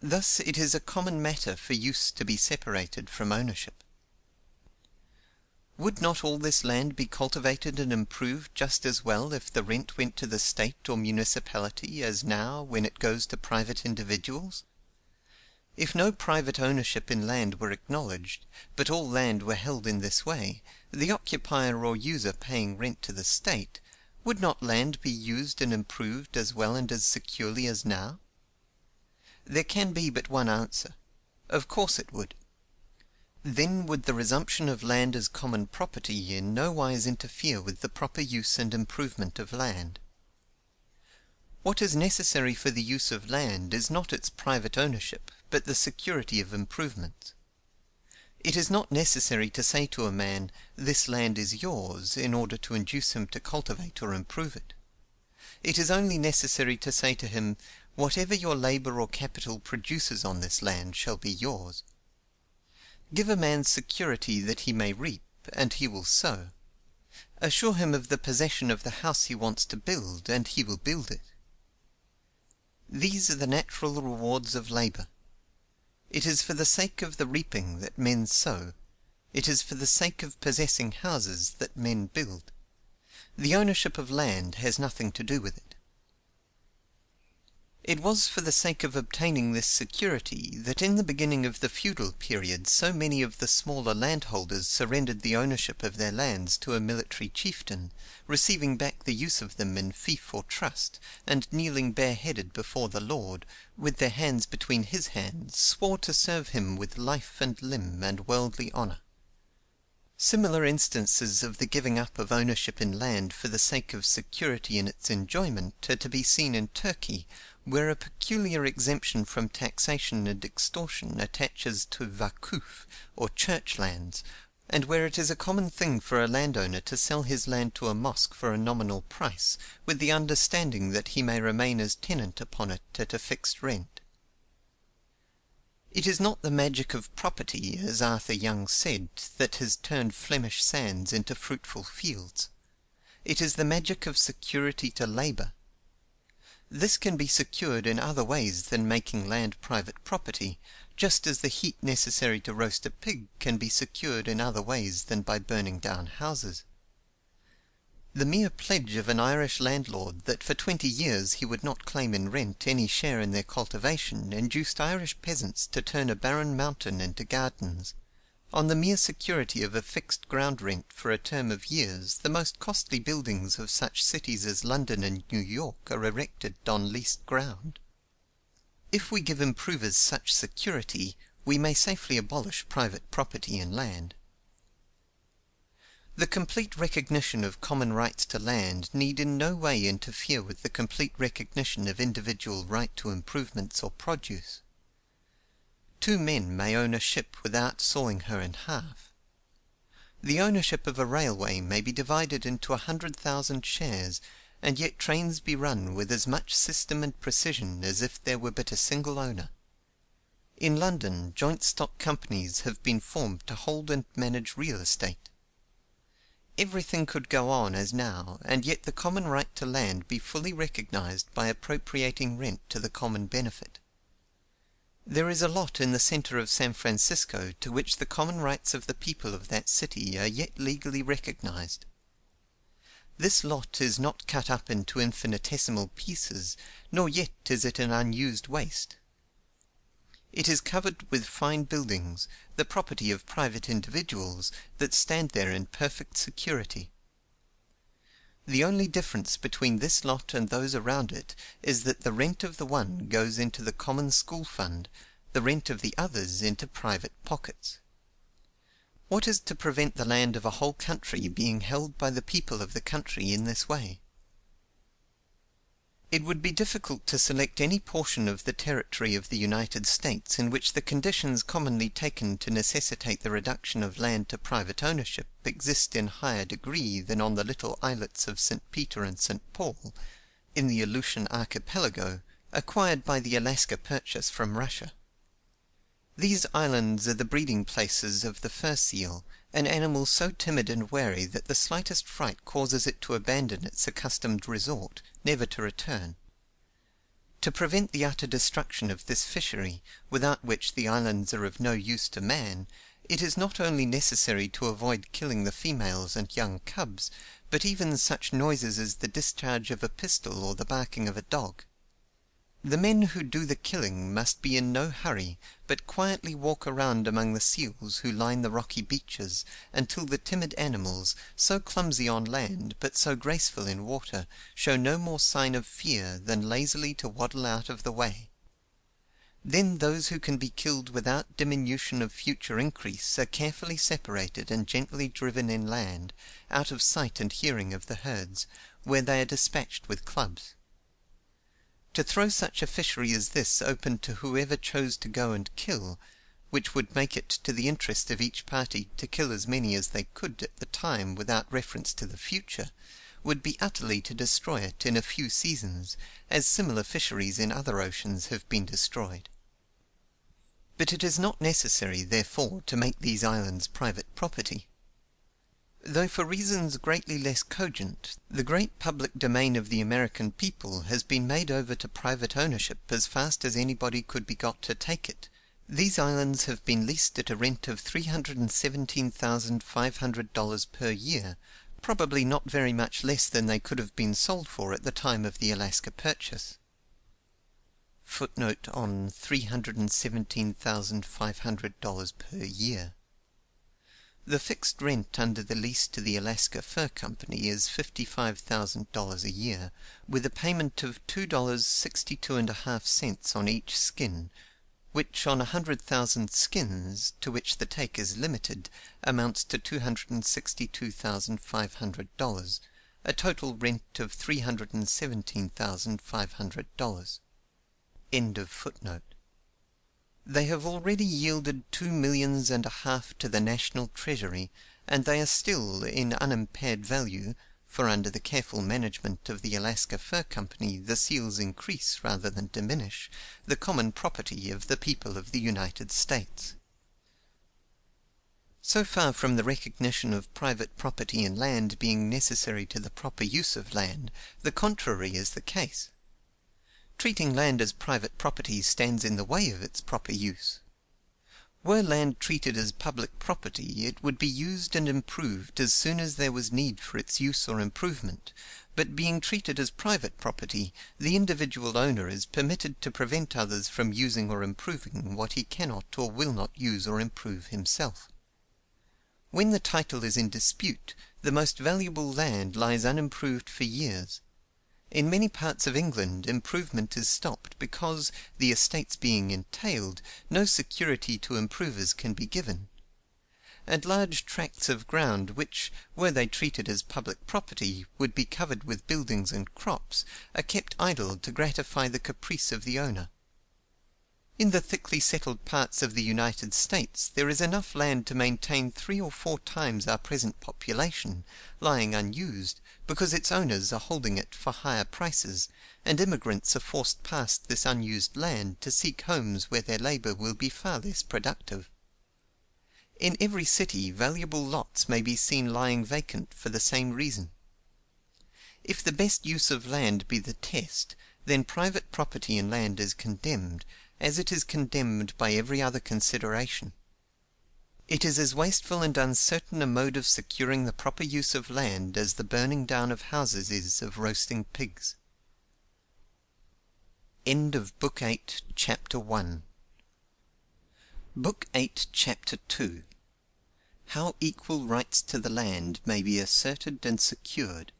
Thus it is a common matter for use to be separated from ownership. Would not all this land be cultivated and improved just as well if the rent went to the state or municipality as now when it goes to private individuals? If no private ownership in land were acknowledged, but all land were held in this way, the occupier or user paying rent to the state, would not land be used and improved as well and as securely as now? There can be but one answer. Of course it would. Then would the resumption of land as common property in no wise interfere with the proper use and improvement of land. What is necessary for the use of land is not its private ownership, but the security of improvement. It is not necessary to say to a man, "This land is yours," in order to induce him to cultivate or improve it. It is only necessary to say to him, "Whatever your labor or capital produces on this land shall be yours." Give a man security that he may reap, and he will sow. Assure him of the possession of the house he wants to build, and he will build it. These are the natural rewards of labor. It is for the sake of the reaping that men sow. It is for the sake of possessing houses that men build. The ownership of land has nothing to do with it. It was for the sake of obtaining this security that in the beginning of the feudal period so many of the smaller landholders surrendered the ownership of their lands to a military chieftain, receiving back the use of them in fief or trust, and kneeling bareheaded before the Lord, with their hands between his hands, swore to serve him with life and limb and worldly honor. Similar instances of the giving up of ownership in land for the sake of security in its enjoyment are to be seen in Turkey, where a peculiar exemption from taxation and extortion attaches to vakuf, or church lands, and where it is a common thing for a landowner to sell his land to a mosque for a nominal price, with the understanding that he may remain as tenant upon it at a fixed rent. It is not the magic of property, as Arthur Young said, that has turned Flemish sands into fruitful fields. It is the magic of security to labour. This can be secured in other ways than making land private property, just as the heat necessary to roast a pig can be secured in other ways than by burning down houses. The mere pledge of an Irish landlord that for 20 years he would not claim in rent any share in their cultivation induced Irish peasants to turn a barren mountain into gardens. On the mere security of a fixed ground rent for a term of years, the most costly buildings of such cities as London and New York are erected on leased ground. If we give improvers such security, we may safely abolish private property in land. The complete recognition of common rights to land need in no way interfere with the complete recognition of individual right to improvements or produce. 2 men may own a ship without sawing her in half. The ownership of a railway may be divided into 100,000 shares, and yet trains be run with as much system and precision as if there were but a single owner. In London, joint stock companies have been formed to hold and manage real estate. Everything could go on as now, and yet the common right to land be fully recognized by appropriating rent to the common benefit. There is a lot in the center of San Francisco to which the common rights of the people of that city are yet legally recognized. This lot is not cut up into infinitesimal pieces, nor yet is it an unused waste. It is covered with fine buildings, the property of private individuals, that stand there in perfect security. The only difference between this lot and those around it is that the rent of the one goes into the common school fund, the rent of the others into private pockets. What is to prevent the land of a whole country being held by the people of the country in this way? It would be difficult to select any portion of the territory of the United States in which the conditions commonly taken to necessitate the reduction of land to private ownership exist in higher degree than on the little islets of St. Peter and St. Paul, in the Aleutian archipelago, acquired by the Alaska Purchase from Russia. These islands are the breeding places of the fur seal, an animal so timid and wary that the slightest fright causes it to abandon its accustomed resort, never to return. To prevent the utter destruction of this fishery, without which the islands are of no use to man, it is not only necessary to avoid killing the females and young cubs, but even such noises as the discharge of a pistol or the barking of a dog. The men who do the killing must be in no hurry, but quietly walk around among the seals who line the rocky beaches, until the timid animals, so clumsy on land but so graceful in water, show no more sign of fear than lazily to waddle out of the way. Then those who can be killed without diminution of future increase are carefully separated and gently driven inland, out of sight and hearing of the herds, where they are dispatched with clubs. To throw such a fishery as this open to whoever chose to go and kill, which would make it to the interest of each party to kill as many as they could at the time without reference to the future, would be utterly to destroy it in a few seasons, as similar fisheries in other oceans have been destroyed. But it is not necessary, therefore, to make these islands private property. Though for reasons greatly less cogent, the great public domain of the American people has been made over to private ownership as fast as anybody could be got to take it, these islands have been leased at a rent of $317,500 per year, probably not very much less than they could have been sold for at the time of the Alaska Purchase. Footnote on $317,500 per year. The fixed rent under the lease to the Alaska Fur Company is $55,000 a year, with a payment of $2.62½ on each skin, which on 100,000 skins, to which the take is limited, amounts to $262,500, a total rent of $317,500. End of footnote. They have already yielded 2,500,000 to the national treasury, and they are still, in unimpaired value, for under the careful management of the Alaska Fur Company the seals increase rather than diminish, the common property of the people of the United States. So far from the recognition of private property in land being necessary to the proper use of land, the contrary is the case. Treating land as private property stands in the way of its proper use. Were land treated as public property, it would be used and improved as soon as there was need for its use or improvement, but being treated as private property, the individual owner is permitted to prevent others from using or improving what he cannot or will not use or improve himself. When the title is in dispute, the most valuable land lies unimproved for years. In many parts of England, improvement is stopped because, the estates being entailed, no security to improvers can be given. And large tracts of ground which, were they treated as public property, would be covered with buildings and crops, are kept idle to gratify the caprice of the owner. In the thickly settled parts of the United States there is enough land to maintain 3 or 4 times our present population, lying unused, because its owners are holding it for higher prices, and immigrants are forced past this unused land to seek homes where their labor will be far less productive. In every city valuable lots may be seen lying vacant for the same reason. If the best use of land be the test, then private property in land is condemned, as it is condemned by every other consideration. It is as wasteful and uncertain a mode of securing the proper use of land as the burning down of houses is of roasting pigs. End of Book 8, Chapter 1. Book 8, Chapter 2. How equal rights to the land may be asserted and secured.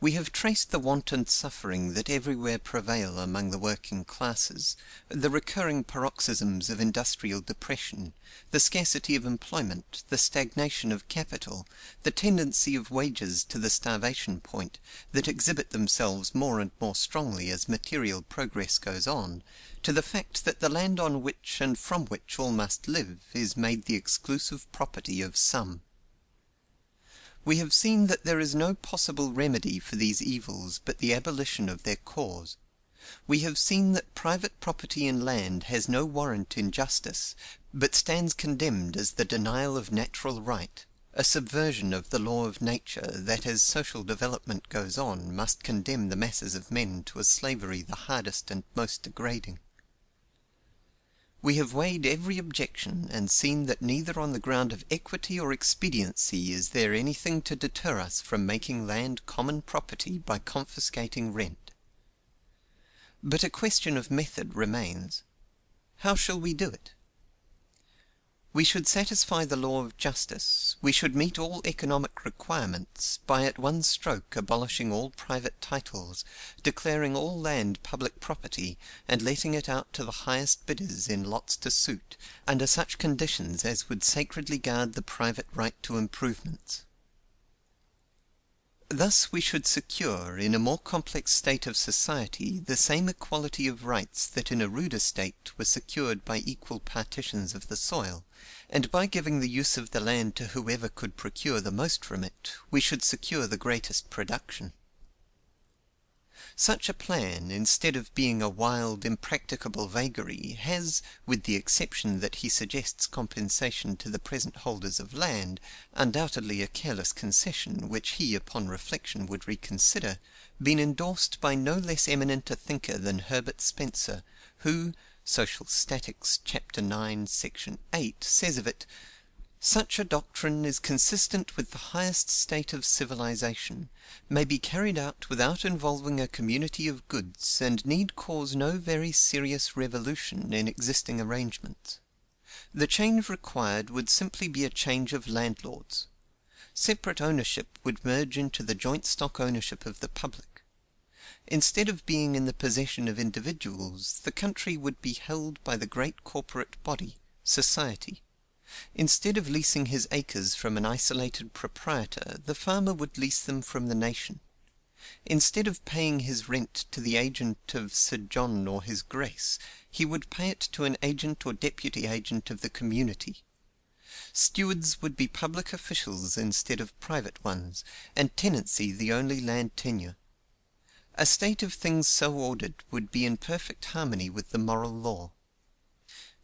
We have traced the want and suffering that everywhere prevail among the working classes, the recurring paroxysms of industrial depression, the scarcity of employment, the stagnation of capital, the tendency of wages to the starvation point, that exhibit themselves more and more strongly as material progress goes on, to the fact that the land on which and from which all must live is made the exclusive property of some. We have seen that there is no possible remedy for these evils but the abolition of their cause. We have seen that private property in land has no warrant in justice, but stands condemned as the denial of natural right, a subversion of the law of nature that as social development goes on must condemn the masses of men to a slavery the hardest and most degrading. We have weighed every objection, and seen that neither on the ground of equity or expediency is there anything to deter us from making land common property by confiscating rent. But a question of method remains. How shall we do it? We should satisfy the law of justice, we should meet all economic requirements, by at one stroke abolishing all private titles, declaring all land public property, and letting it out to the highest bidders in lots to suit, under such conditions as would sacredly guard the private right to improvements. Thus we should secure, in a more complex state of society, the same equality of rights that in a ruder state were secured by equal partitions of the soil, and by giving the use of the land to whoever could procure the most from it, we should secure the greatest production. Such a plan, instead of being a wild, impracticable vagary, has, with the exception that he suggests compensation to the present holders of land, undoubtedly a careless concession which he upon reflection would reconsider, been endorsed by no less eminent a thinker than Herbert Spencer, who, Social Statics, Chapter 9, Section 8, says of it, "Such a doctrine is consistent with the highest state of civilization, may be carried out without involving a community of goods, and need cause no very serious revolution in existing arrangements. The change required would simply be a change of landlords. Separate ownership would merge into the joint stock ownership of the public. Instead of being in the possession of individuals, the country would be held by the great corporate body, society. Instead of leasing his acres from an isolated proprietor, the farmer would lease them from the nation. Instead of paying his rent to the agent of Sir John or his Grace, he would pay it to an agent or deputy agent of the community. Stewards would be public officials instead of private ones, and tenancy the only land tenure. A state of things so ordered would be in perfect harmony with the moral law.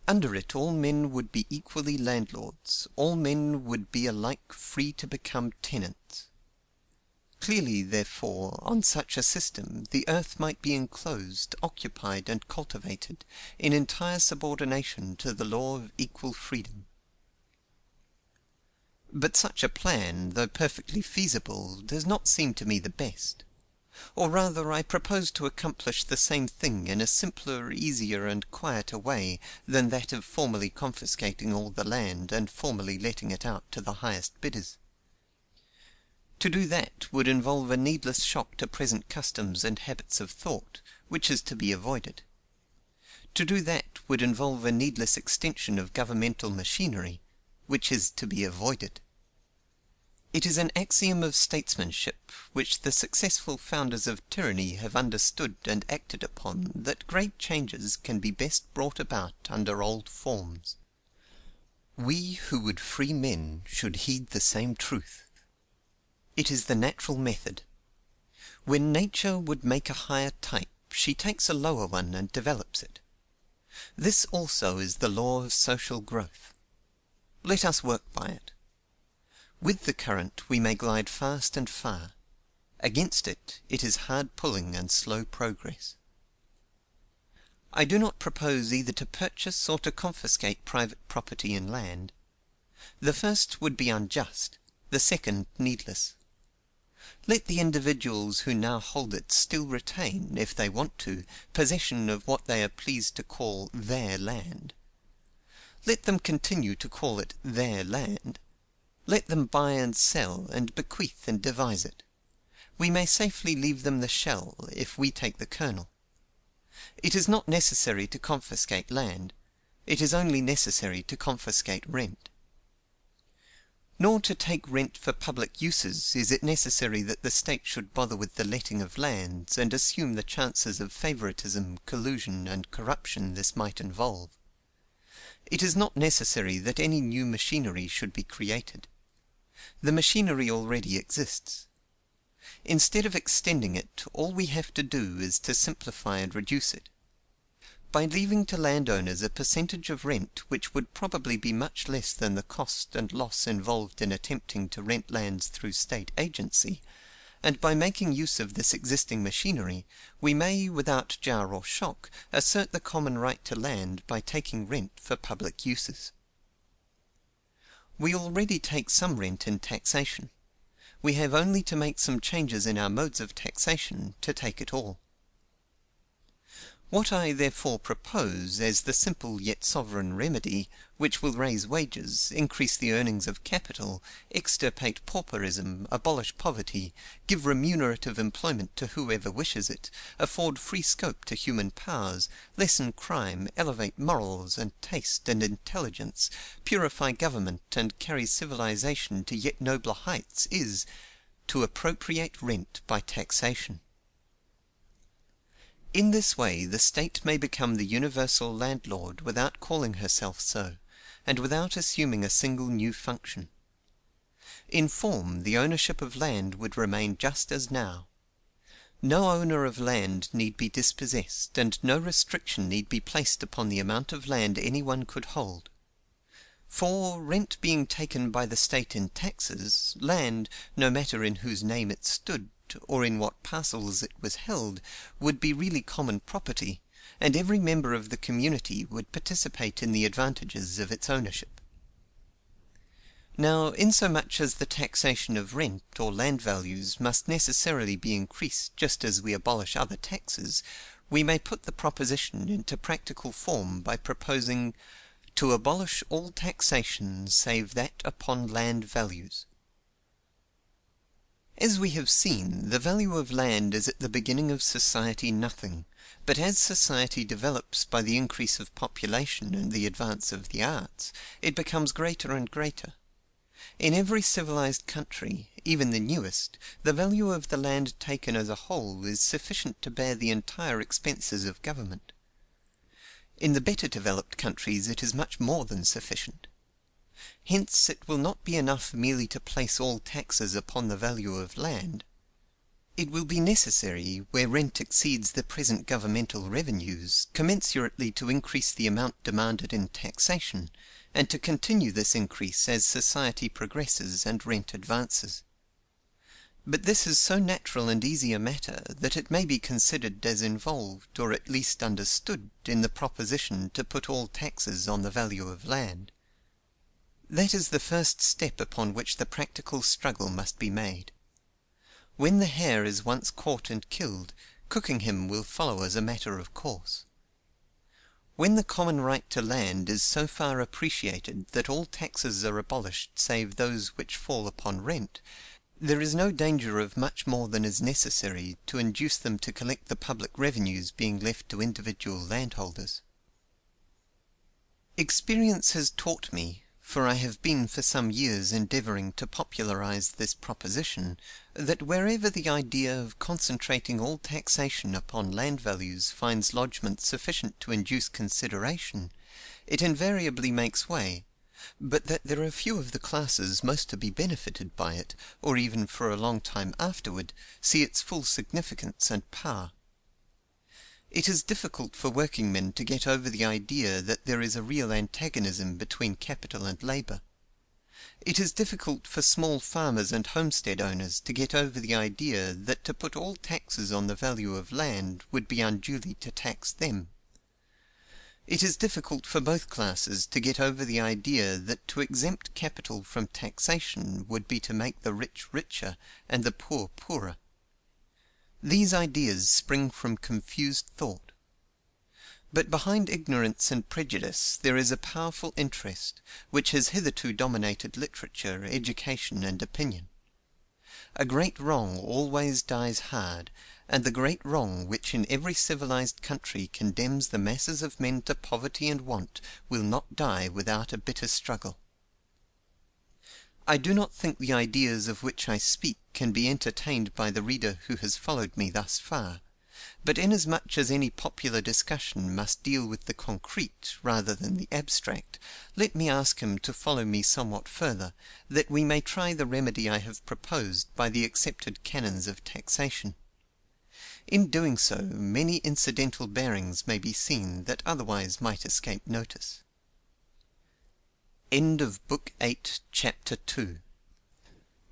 Under it all men would be equally landlords, all men would be alike free to become tenants. Clearly, therefore, on such a system, the earth might be enclosed, occupied, and cultivated, in entire subordination to the law of equal freedom. But such a plan, though perfectly feasible, does not seem to me the best. Or rather, I propose to accomplish the same thing in a simpler, easier, and quieter way than that of formally confiscating all the land and formally letting it out to the highest bidders. To do that would involve a needless shock to present customs and habits of thought, which is to be avoided. To do that would involve a needless extension of governmental machinery, which is to be avoided. It is an axiom of statesmanship, which the successful founders of tyranny have understood and acted upon, that great changes can be best brought about under old forms. We who would free men should heed the same truth. It is the natural method. When nature would make a higher type, she takes a lower one and develops it. This also is the law of social growth. Let us work by it. With the current we may glide fast and far. Against it, it is hard pulling and slow progress. I do not propose either to purchase or to confiscate private property in land. The first would be unjust, the second needless. Let the individuals who now hold it still retain, if they want to, possession of what they are pleased to call their land. Let them continue to call it their land. Let them buy and sell, and bequeath and devise it. We may safely leave them the shell, if we take the kernel. It is not necessary to confiscate land; it is only necessary to confiscate rent. Nor to take rent for public uses is it necessary that the state should bother with the letting of lands, and assume the chances of favoritism, collusion, and corruption this might involve. It is not necessary that any new machinery should be created. The machinery already exists. Instead of extending it, all we have to do is to simplify and reduce it. By leaving to landowners a percentage of rent which would probably be much less than the cost and loss involved in attempting to rent lands through state agency, and by making use of this existing machinery, we may, without jar or shock, assert the common right to land by taking rent for public uses. We already take some rent in taxation. We have only to make some changes in our modes of taxation to take it all. What I therefore propose, as the simple yet sovereign remedy, which will raise wages, increase the earnings of capital, extirpate pauperism, abolish poverty, give remunerative employment to whoever wishes it, afford free scope to human powers, lessen crime, elevate morals and taste and intelligence, purify government, and carry civilization to yet nobler heights, is to appropriate rent by taxation. In this way the state may become the universal landlord without calling herself so, and without assuming a single new function. In form, the ownership of land would remain just as now. No owner of land need be dispossessed, and no restriction need be placed upon the amount of land any one could hold. For, rent being taken by the state in taxes, land, no matter in whose name it stood, or in what parcels it was held, would be really common property, and every member of the community would participate in the advantages of its ownership. Now, insomuch as the taxation of rent or land values must necessarily be increased just as we abolish other taxes, we may put the proposition into practical form by proposing to abolish all taxation save that upon land values. As we have seen, the value of land is at the beginning of society nothing, but as society develops by the increase of population and the advance of the arts, it becomes greater and greater. In every civilized country, even the newest, the value of the land taken as a whole is sufficient to bear the entire expenses of government. In the better developed countries it is much more than sufficient. Hence it will not be enough merely to place all taxes upon the value of land. It will be necessary, where rent exceeds the present governmental revenues, commensurately to increase the amount demanded in taxation, and to continue this increase as society progresses and rent advances. But this is so natural and easy a matter that it may be considered as involved, or at least understood, in the proposition to put all taxes on the value of land. That is the first step upon which the practical struggle must be made. When the hare is once caught and killed, cooking him will follow as a matter of course. When the common right to land is so far appreciated that all taxes are abolished save those which fall upon rent, there is no danger of much more than is necessary to induce them to collect the public revenues being left to individual landholders. Experience has taught me, for I have been for some years endeavoring to popularize this proposition, that wherever the idea of concentrating all taxation upon land values finds lodgment sufficient to induce consideration, it invariably makes way, but that there are few of the classes most to be benefited by it, or even for a long time afterward, see its full significance and power. It is difficult for working men to get over the idea that there is a real antagonism between capital and labor. It is difficult for small farmers and homestead owners to get over the idea that to put all taxes on the value of land would be unduly to tax them. It is difficult for both classes to get over the idea that to exempt capital from taxation would be to make the rich richer and the poor poorer. These ideas spring from confused thought. But behind ignorance and prejudice there is a powerful interest, which has hitherto dominated literature, education, and opinion. A great wrong always dies hard, and the great wrong which in every civilized country condemns the masses of men to poverty and want will not die without a bitter struggle. I do not think the ideas of which I speak can be entertained by the reader who has followed me thus far, but inasmuch as any popular discussion must deal with the concrete rather than the abstract, let me ask him to follow me somewhat further, that we may try the remedy I have proposed by the accepted canons of taxation. In doing so, many incidental bearings may be seen that otherwise might escape notice. End of Book 8, Chapter 2.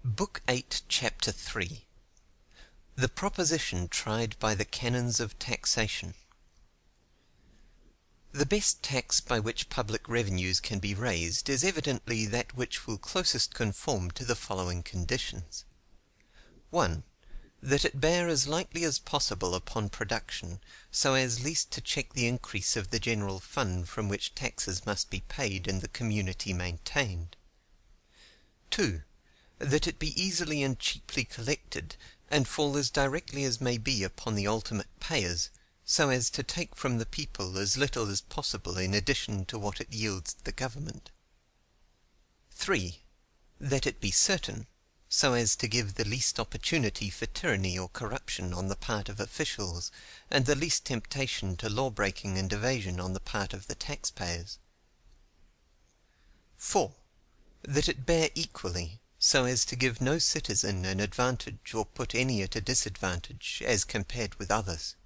Book 8, Chapter 3. The proposition tried by the canons of taxation. The best tax by which public revenues can be raised is evidently that which will closest conform to the following conditions. 1. That it bear as lightly as possible upon production, so as least to check the increase of the general fund from which taxes must be paid and the community maintained. 2. That it be easily and cheaply collected, and fall as directly as may be upon the ultimate payers, so as to take from the people as little as possible in addition to what it yields the government. 3. That it be certain, so as to give the least opportunity for tyranny or corruption on the part of officials, and the least temptation to law-breaking and evasion on the part of the taxpayers. 4. That it bear equally, so as to give no citizen an advantage or put any at a disadvantage as compared with others.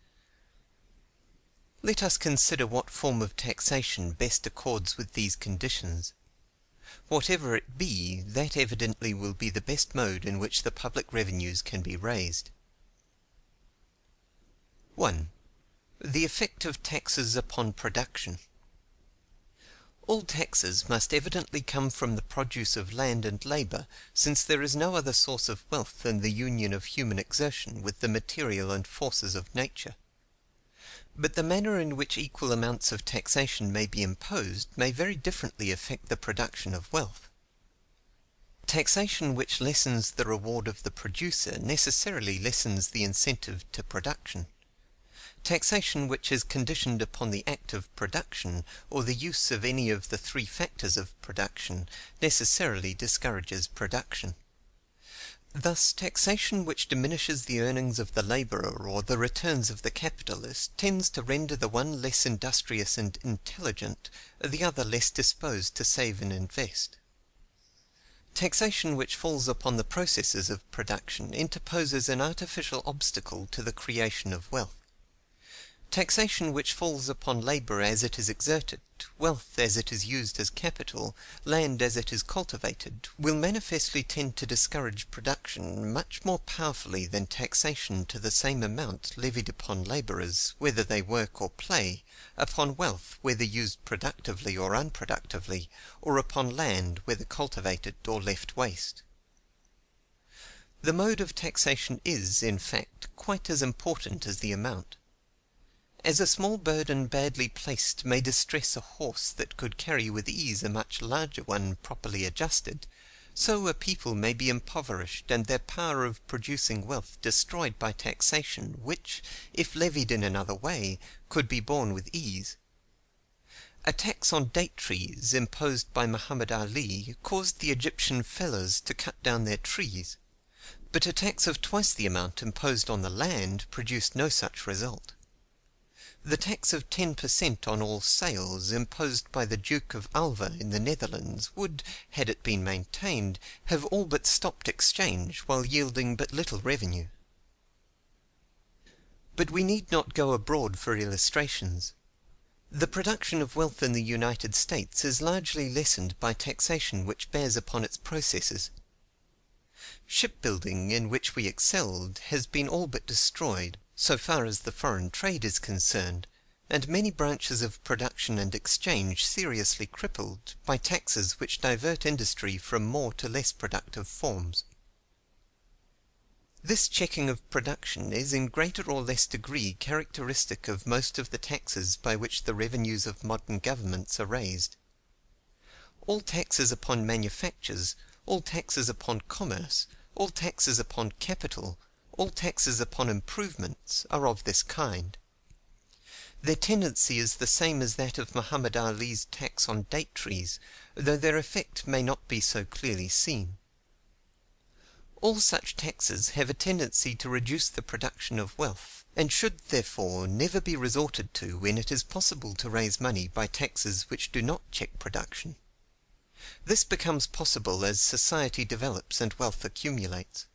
Let us consider what form of taxation best accords with these conditions. Whatever it be, that evidently will be the best mode in which the public revenues can be raised. 1. The effect of taxes upon production. All taxes must evidently come from the produce of land and labor, since there is no other source of wealth than the union of human exertion with the material and forces of nature. But the manner in which equal amounts of taxation may be imposed may very differently affect the production of wealth. Taxation which lessens the reward of the producer necessarily lessens the incentive to production. Taxation which is conditioned upon the act of production, or the use of any of the three factors of production, necessarily discourages production. Thus, taxation which diminishes the earnings of the laborer or the returns of the capitalist tends to render the one less industrious and intelligent, the other less disposed to save and invest. Taxation which falls upon the processes of production interposes an artificial obstacle to the creation of wealth. Taxation which falls upon labor as it is exerted, wealth as it is used as capital, land as it is cultivated, will manifestly tend to discourage production much more powerfully than taxation to the same amount levied upon laborers, whether they work or play, upon wealth, whether used productively or unproductively, or upon land, whether cultivated or left waste. The mode of taxation is, in fact, quite as important as the amount. As a small burden badly placed may distress a horse that could carry with ease a much larger one properly adjusted, so a people may be impoverished and their power of producing wealth destroyed by taxation, which, if levied in another way, could be borne with ease. A tax on date trees, imposed by Muhammad Ali, caused the Egyptian fellahs to cut down their trees, but a tax of twice the amount imposed on the land produced no such result. The tax of 10% on all sales, imposed by the Duke of Alva in the Netherlands, would, had it been maintained, have all but stopped exchange, while yielding but little revenue. But we need not go abroad for illustrations. The production of wealth in the United States is largely lessened by taxation which bears upon its processes. Shipbuilding, in which we excelled, has been all but destroyed, so far as the foreign trade is concerned, and many branches of production and exchange seriously crippled by taxes which divert industry from more to less productive forms. This checking of production is in greater or less degree characteristic of most of the taxes by which the revenues of modern governments are raised. All taxes upon manufactures, all taxes upon commerce, all taxes upon capital, all taxes upon improvements, are of this kind. Their tendency is the same as that of Muhammad Ali's tax on date trees, though their effect may not be so clearly seen. All such taxes have a tendency to reduce the production of wealth, and should, therefore, never be resorted to when it is possible to raise money by taxes which do not check production. This becomes possible as society develops and wealth accumulates.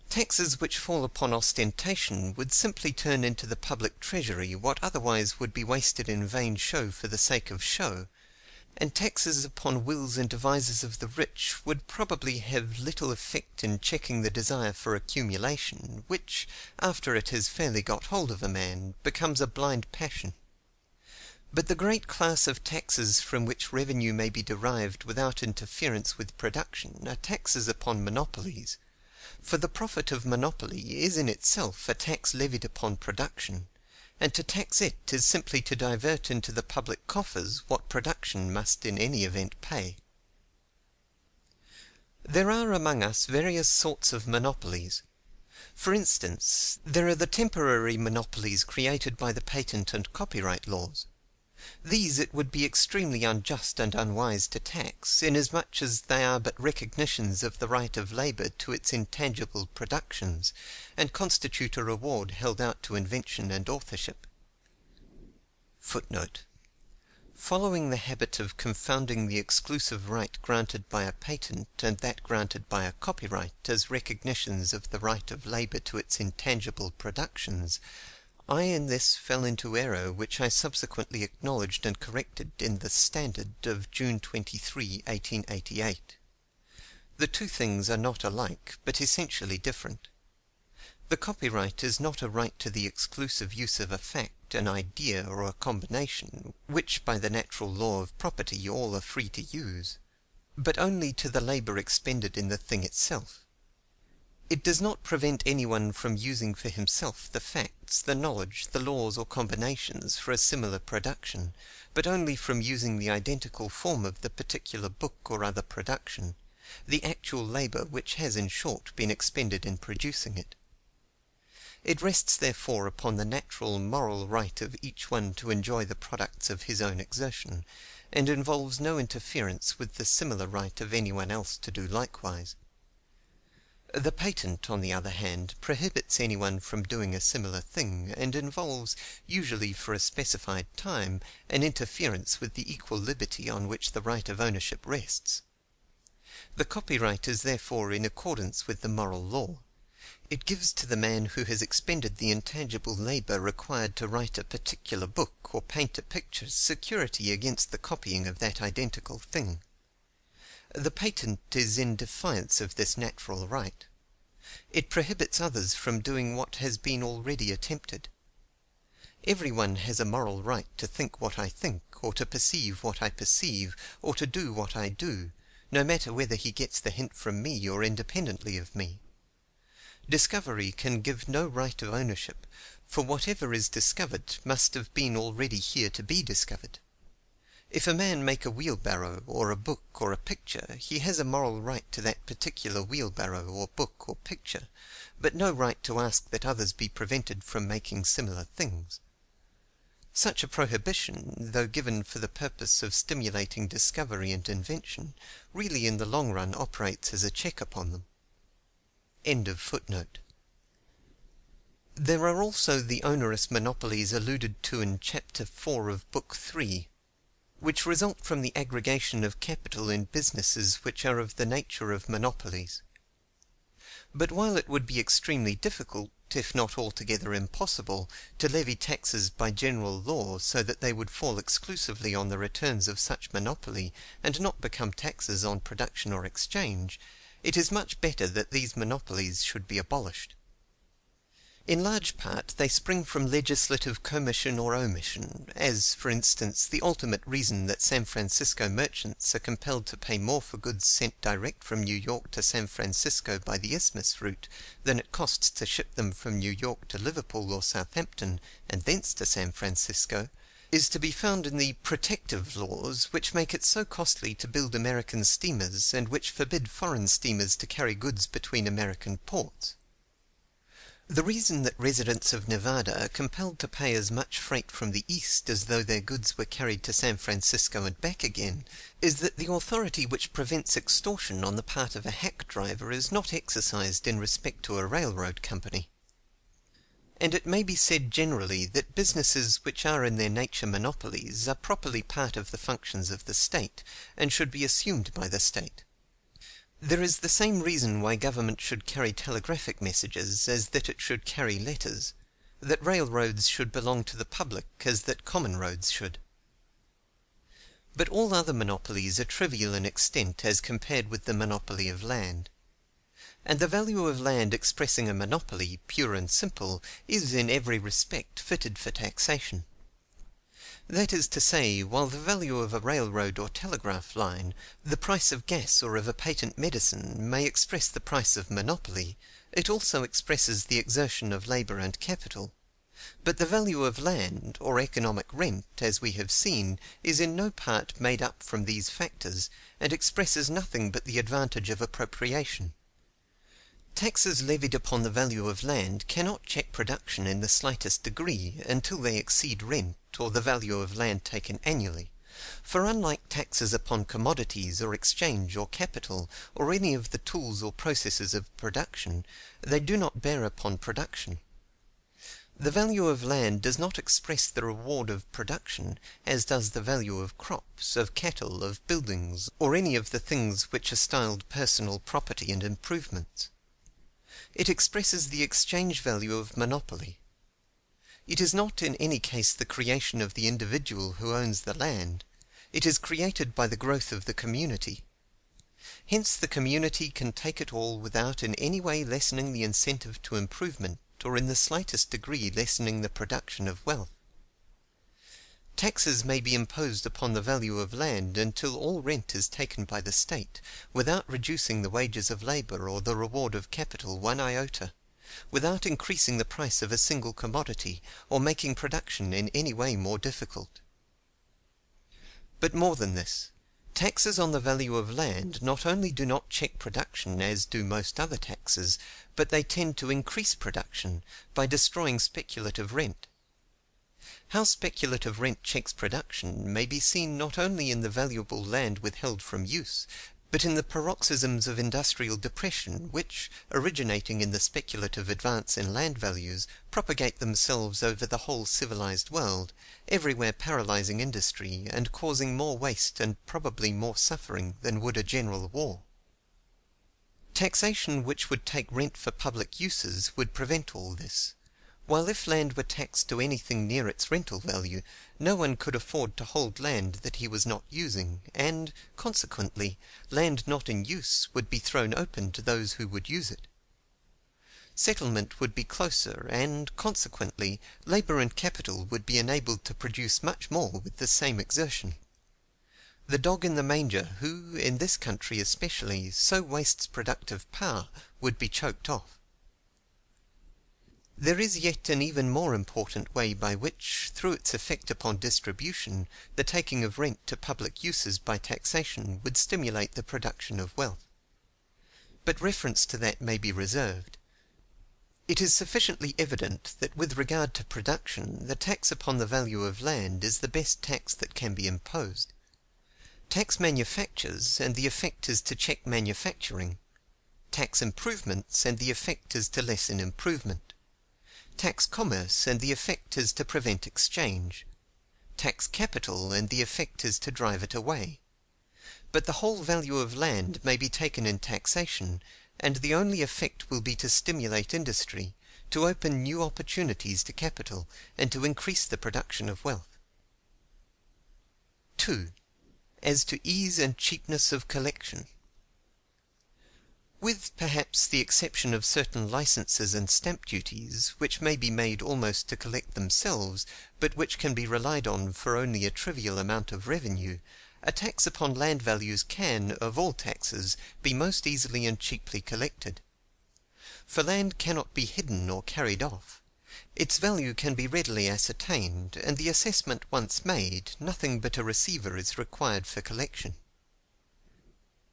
Taxes which fall upon ostentation would simply turn into the public treasury what otherwise would be wasted in vain show for the sake of show, and taxes upon wills and devises of the rich would probably have little effect in checking the desire for accumulation, which, after it has fairly got hold of a man, becomes a blind passion. But the great class of taxes from which revenue may be derived without interference with production are taxes upon monopolies, for the profit of monopoly is in itself a tax levied upon production, and to tax it is simply to divert into the public coffers what production must in any event pay. There are among us various sorts of monopolies. For instance, there are the temporary monopolies created by the patent and copyright laws. These it would be extremely unjust and unwise to tax, inasmuch as they are but recognitions of the right of labor to its intangible productions, and constitute a reward held out to invention and authorship. Footnote: following the habit of confounding the exclusive right granted by a patent and that granted by a copyright as recognitions of the right of labor to its intangible productions, I in this fell into error which I subsequently acknowledged and corrected in the Standard of June 23, 1888. The two things are not alike, but essentially different. The copyright is not a right to the exclusive use of a fact, an idea, or a combination, which by the natural law of property all are free to use, but only to the labor expended in the thing itself. It does not prevent anyone from using for himself the facts, the knowledge, the laws or combinations for a similar production, but only from using the identical form of the particular book or other production, the actual labor which has in short been expended in producing it. It rests therefore upon the natural moral right of each one to enjoy the products of his own exertion, and involves no interference with the similar right of anyone else to do likewise. The patent, on the other hand, prohibits anyone from doing a similar thing, and involves, usually for a specified time, an interference with the equal liberty on which the right of ownership rests. The copyright is therefore in accordance with the moral law. It gives to the man who has expended the intangible labor required to write a particular book or paint a picture security against the copying of that identical thing. The patent is in defiance of this natural right. It prohibits others from doing what has been already attempted. Everyone has a moral right to think what I think, or to perceive what I perceive, or to do what I do, no matter whether he gets the hint from me or independently of me. Discovery can give no right of ownership, for whatever is discovered must have been already here to be discovered. If a man make a wheelbarrow, or a book, or a picture, he has a moral right to that particular wheelbarrow, or book, or picture, but no right to ask that others be prevented from making similar things. Such a prohibition, though given for the purpose of stimulating discovery and invention, really in the long run operates as a check upon them. End of footnote. There are also the onerous monopolies alluded to in Chapter 4 of Book 3, which result from the aggregation of capital in businesses which are of the nature of monopolies. But while it would be extremely difficult, if not altogether impossible, to levy taxes by general law so that they would fall exclusively on the returns of such monopoly, and not become taxes on production or exchange, it is much better that these monopolies should be abolished. In large part, they spring from legislative commission or omission, as, for instance, the ultimate reason that San Francisco merchants are compelled to pay more for goods sent direct from New York to San Francisco by the Isthmus route than it costs to ship them from New York to Liverpool or Southampton, and thence to San Francisco, is to be found in the protective laws which make it so costly to build American steamers, and which forbid foreign steamers to carry goods between American ports. The reason that residents of Nevada are compelled to pay as much freight from the East as though their goods were carried to San Francisco and back again, is that the authority which prevents extortion on the part of a hack driver is not exercised in respect to a railroad company. And it may be said generally that businesses which are in their nature monopolies are properly part of the functions of the state, and should be assumed by the state. There is the same reason why government should carry telegraphic messages as that it should carry letters, that railroads should belong to the public as that common roads should. But all other monopolies are trivial in extent as compared with the monopoly of land. And the value of land expressing a monopoly, pure and simple, is in every respect fitted for taxation. That is to say, while the value of a railroad or telegraph line, the price of gas or of a patent medicine, may express the price of monopoly, it also expresses the exertion of labor and capital. But the value of land, or economic rent, as we have seen, is in no part made up from these factors, and expresses nothing but the advantage of appropriation. Taxes levied upon the value of land cannot check production in the slightest degree until they exceed rent, or the value of land taken annually; for unlike taxes upon commodities or exchange or capital, or any of the tools or processes of production, they do not bear upon production. The value of land does not express the reward of production, as does the value of crops, of cattle, of buildings, or any of the things which are styled personal property and improvements. It expresses the exchange value of monopoly. It is not in any case the creation of the individual who owns the land; it is created by the growth of the community. Hence the community can take it all without in any way lessening the incentive to improvement, or in the slightest degree lessening the production of wealth. Taxes may be imposed upon the value of land until all rent is taken by the state, without reducing the wages of labor or the reward of capital one iota, without increasing the price of a single commodity, or making production in any way more difficult. But more than this, taxes on the value of land not only do not check production as do most other taxes, but they tend to increase production by destroying speculative rent. How speculative rent checks production may be seen not only in the valuable land withheld from use, But in the paroxysms of industrial depression, which, originating in the speculative advance in land values, propagate themselves over the whole civilized world, everywhere paralyzing industry, and causing more waste and probably more suffering than would a general war. Taxation which would take rent for public uses would prevent all this; while if land were taxed to anything near its rental value, no one could afford to hold land that he was not using, and, consequently, land not in use would be thrown open to those who would use it. Settlement would be closer, and, consequently, labor and capital would be enabled to produce much more with the same exertion. The dog in the manger, who, in this country especially, so wastes productive power, would be choked off. There is yet an even more important way by which, through its effect upon distribution, the taking of rent to public uses by taxation would stimulate the production of wealth. But reference to that may be reserved. It is sufficiently evident that with regard to production, the tax upon the value of land is the best tax that can be imposed. Tax manufactures, and the effect is to check manufacturing. Tax improvements, and the effect is to lessen improvement. Tax commerce, and the effect is to prevent exchange. Tax capital, and the effect is to drive it away. But the whole value of land may be taken in taxation, and the only effect will be to stimulate industry, to open new opportunities to capital, and to increase the production of wealth. 2. As to ease and cheapness of collection. With, perhaps, the exception of certain licenses and stamp duties, which may be made almost to collect themselves, but which can be relied on for only a trivial amount of revenue, a tax upon land values can, of all taxes, be most easily and cheaply collected. For land cannot be hidden or carried off. Its value can be readily ascertained, and the assessment once made, nothing but a receiver is required for collection.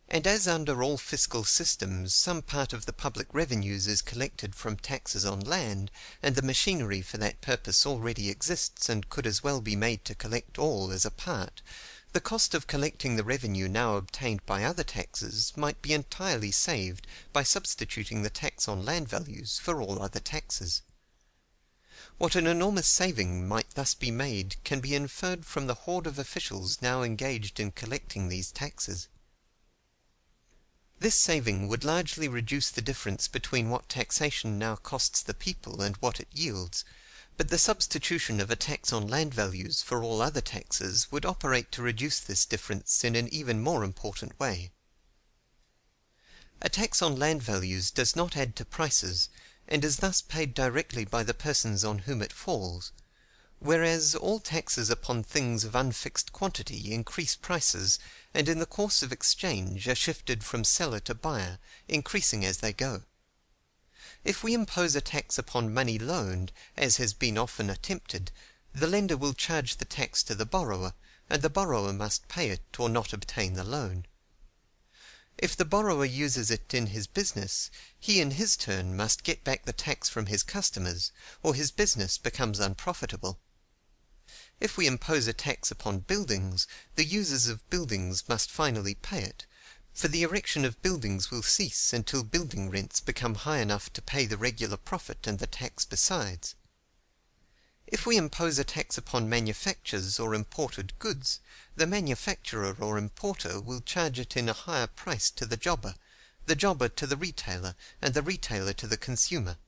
And as under all fiscal systems some part of the public revenues is collected from taxes on land, and the machinery for that purpose already exists and could as well be made to collect all as a part, the cost of collecting the revenue now obtained by other taxes might be entirely saved by substituting the tax on land values for all other taxes. What an enormous saving might thus be made can be inferred from the horde of officials now engaged in collecting these taxes. This saving would largely reduce the difference between what taxation now costs the people and what it yields, but the substitution of a tax on land values for all other taxes would operate to reduce this difference in an even more important way. A tax on land values does not add to prices, and is thus paid directly by the persons on whom it falls, whereas all taxes upon things of unfixed quantity increase prices, and in the course of exchange are shifted from seller to buyer, increasing as they go. If we impose a tax upon money loaned, as has been often attempted, the lender will charge the tax to the borrower, and the borrower must pay it or not obtain the loan. If the borrower uses it in his business, he in his turn must get back the tax from his customers, or his business becomes unprofitable. If we impose a tax upon buildings, the users of buildings must finally pay it, for the erection of buildings will cease until building rents become high enough to pay the regular profit and the tax besides. If we impose a tax upon manufactures or imported goods, the manufacturer or importer will charge it in a higher price to the jobber to the retailer, and the retailer to the consumer.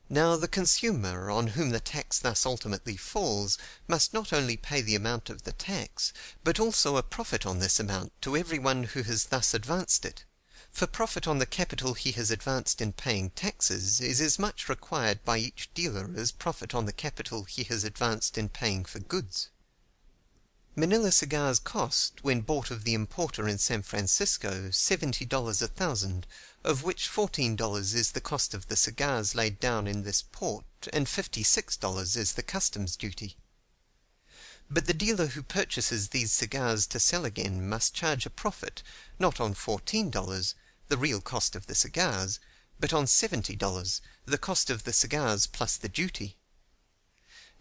Now the consumer, on whom the tax thus ultimately falls, must not only pay the amount of the tax, but also a profit on this amount to every one who has thus advanced it; for profit on the capital he has advanced in paying taxes is as much required by each dealer as profit on the capital he has advanced in paying for goods. Manila cigars cost, when bought of the importer in San Francisco, $70 a thousand, of which $14 is the cost of the cigars laid down in this port, and $56 is the customs duty. But the dealer who purchases these cigars to sell again must charge a profit, not on $14, the real cost of the cigars, but on $70, the cost of the cigars plus the duty.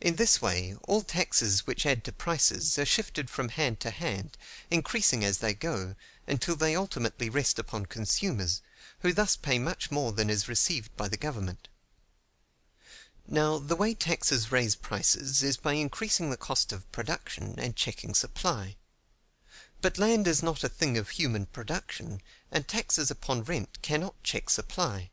In this way, all taxes which add to prices are shifted from hand to hand, increasing as they go, until they ultimately rest upon consumers, who thus pay much more than is received by the government. Now, the way taxes raise prices is by increasing the cost of production and checking supply. But land is not a thing of human production, and taxes upon rent cannot check supply.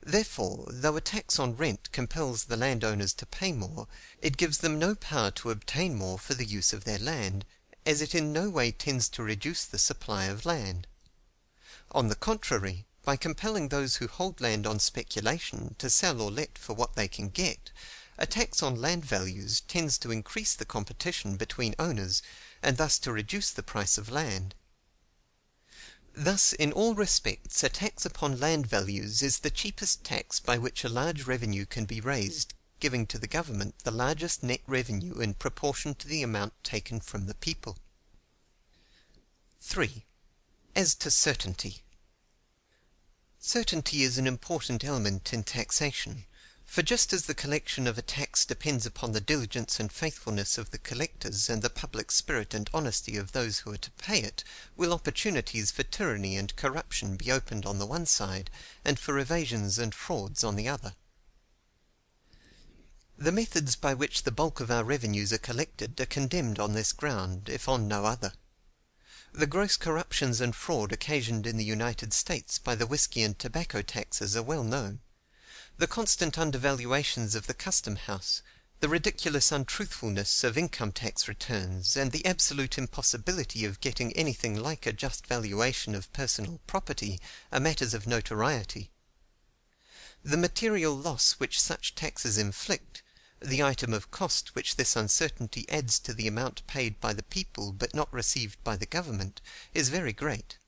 Therefore, though a tax on rent compels the landowners to pay more, it gives them no power to obtain more for the use of their land, as it in no way tends to reduce the supply of land. On the contrary, by compelling those who hold land on speculation to sell or let for what they can get, a tax on land values tends to increase the competition between owners, and thus to reduce the price of land. Thus, in all respects, a tax upon land values is the cheapest tax by which a large revenue can be raised, giving to the government the largest net revenue in proportion to the amount taken from the people. 3. As to certainty. Certainty is an important element in taxation, for just as the collection of a tax depends upon the diligence and faithfulness of the collectors and the public spirit and honesty of those who are to pay it, will opportunities for tyranny and corruption be opened on the one side, and for evasions and frauds on the other. The methods by which the bulk of our revenues are collected are condemned on this ground, if on no other. The gross corruptions and fraud occasioned in the United States by the whiskey and tobacco taxes are well known. The constant undervaluations of the custom house, the ridiculous untruthfulness of income tax returns, and the absolute impossibility of getting anything like a just valuation of personal property are matters of notoriety. The material loss which such taxes inflict, the item of cost which this uncertainty adds to the amount paid by the people but not received by the government, is very great.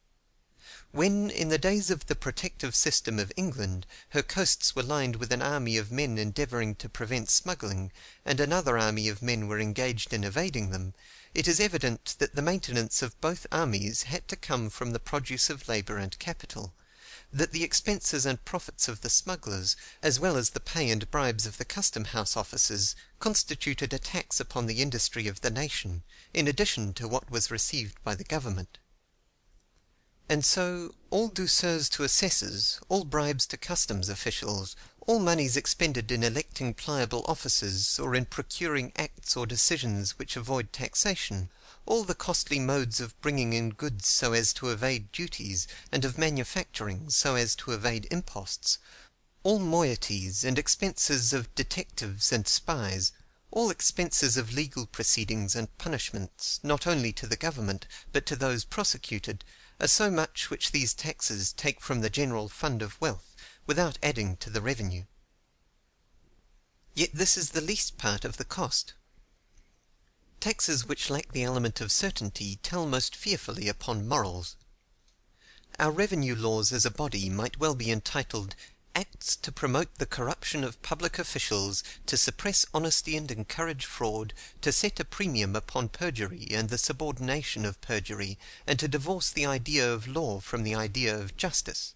When, in the days of the protective system of England, her coasts were lined with an army of men endeavoring to prevent smuggling, and another army of men were engaged in evading them, it is evident that the maintenance of both armies had to come from the produce of labor and capital, that the expenses and profits of the smugglers, as well as the pay and bribes of the custom house officers, constituted a tax upon the industry of the nation, in addition to what was received by the government. And so, all douceurs to assessors, all bribes to customs officials, all moneys expended in electing pliable officers, or in procuring acts or decisions which avoid taxation, all the costly modes of bringing in goods so as to evade duties, and of manufacturing so as to evade imposts, all moieties and expenses of detectives and spies, all expenses of legal proceedings and punishments, not only to the government, but to those prosecuted, are so much which these taxes take from the general fund of wealth, without adding to the revenue. Yet this is the least part of the cost. Taxes which lack the element of certainty tell most fearfully upon morals. Our revenue laws as a body might well be entitled Acts to promote the corruption of public officials, to suppress honesty and encourage fraud, to set a premium upon perjury and the subordination of perjury, and to divorce the idea of law from the idea of justice.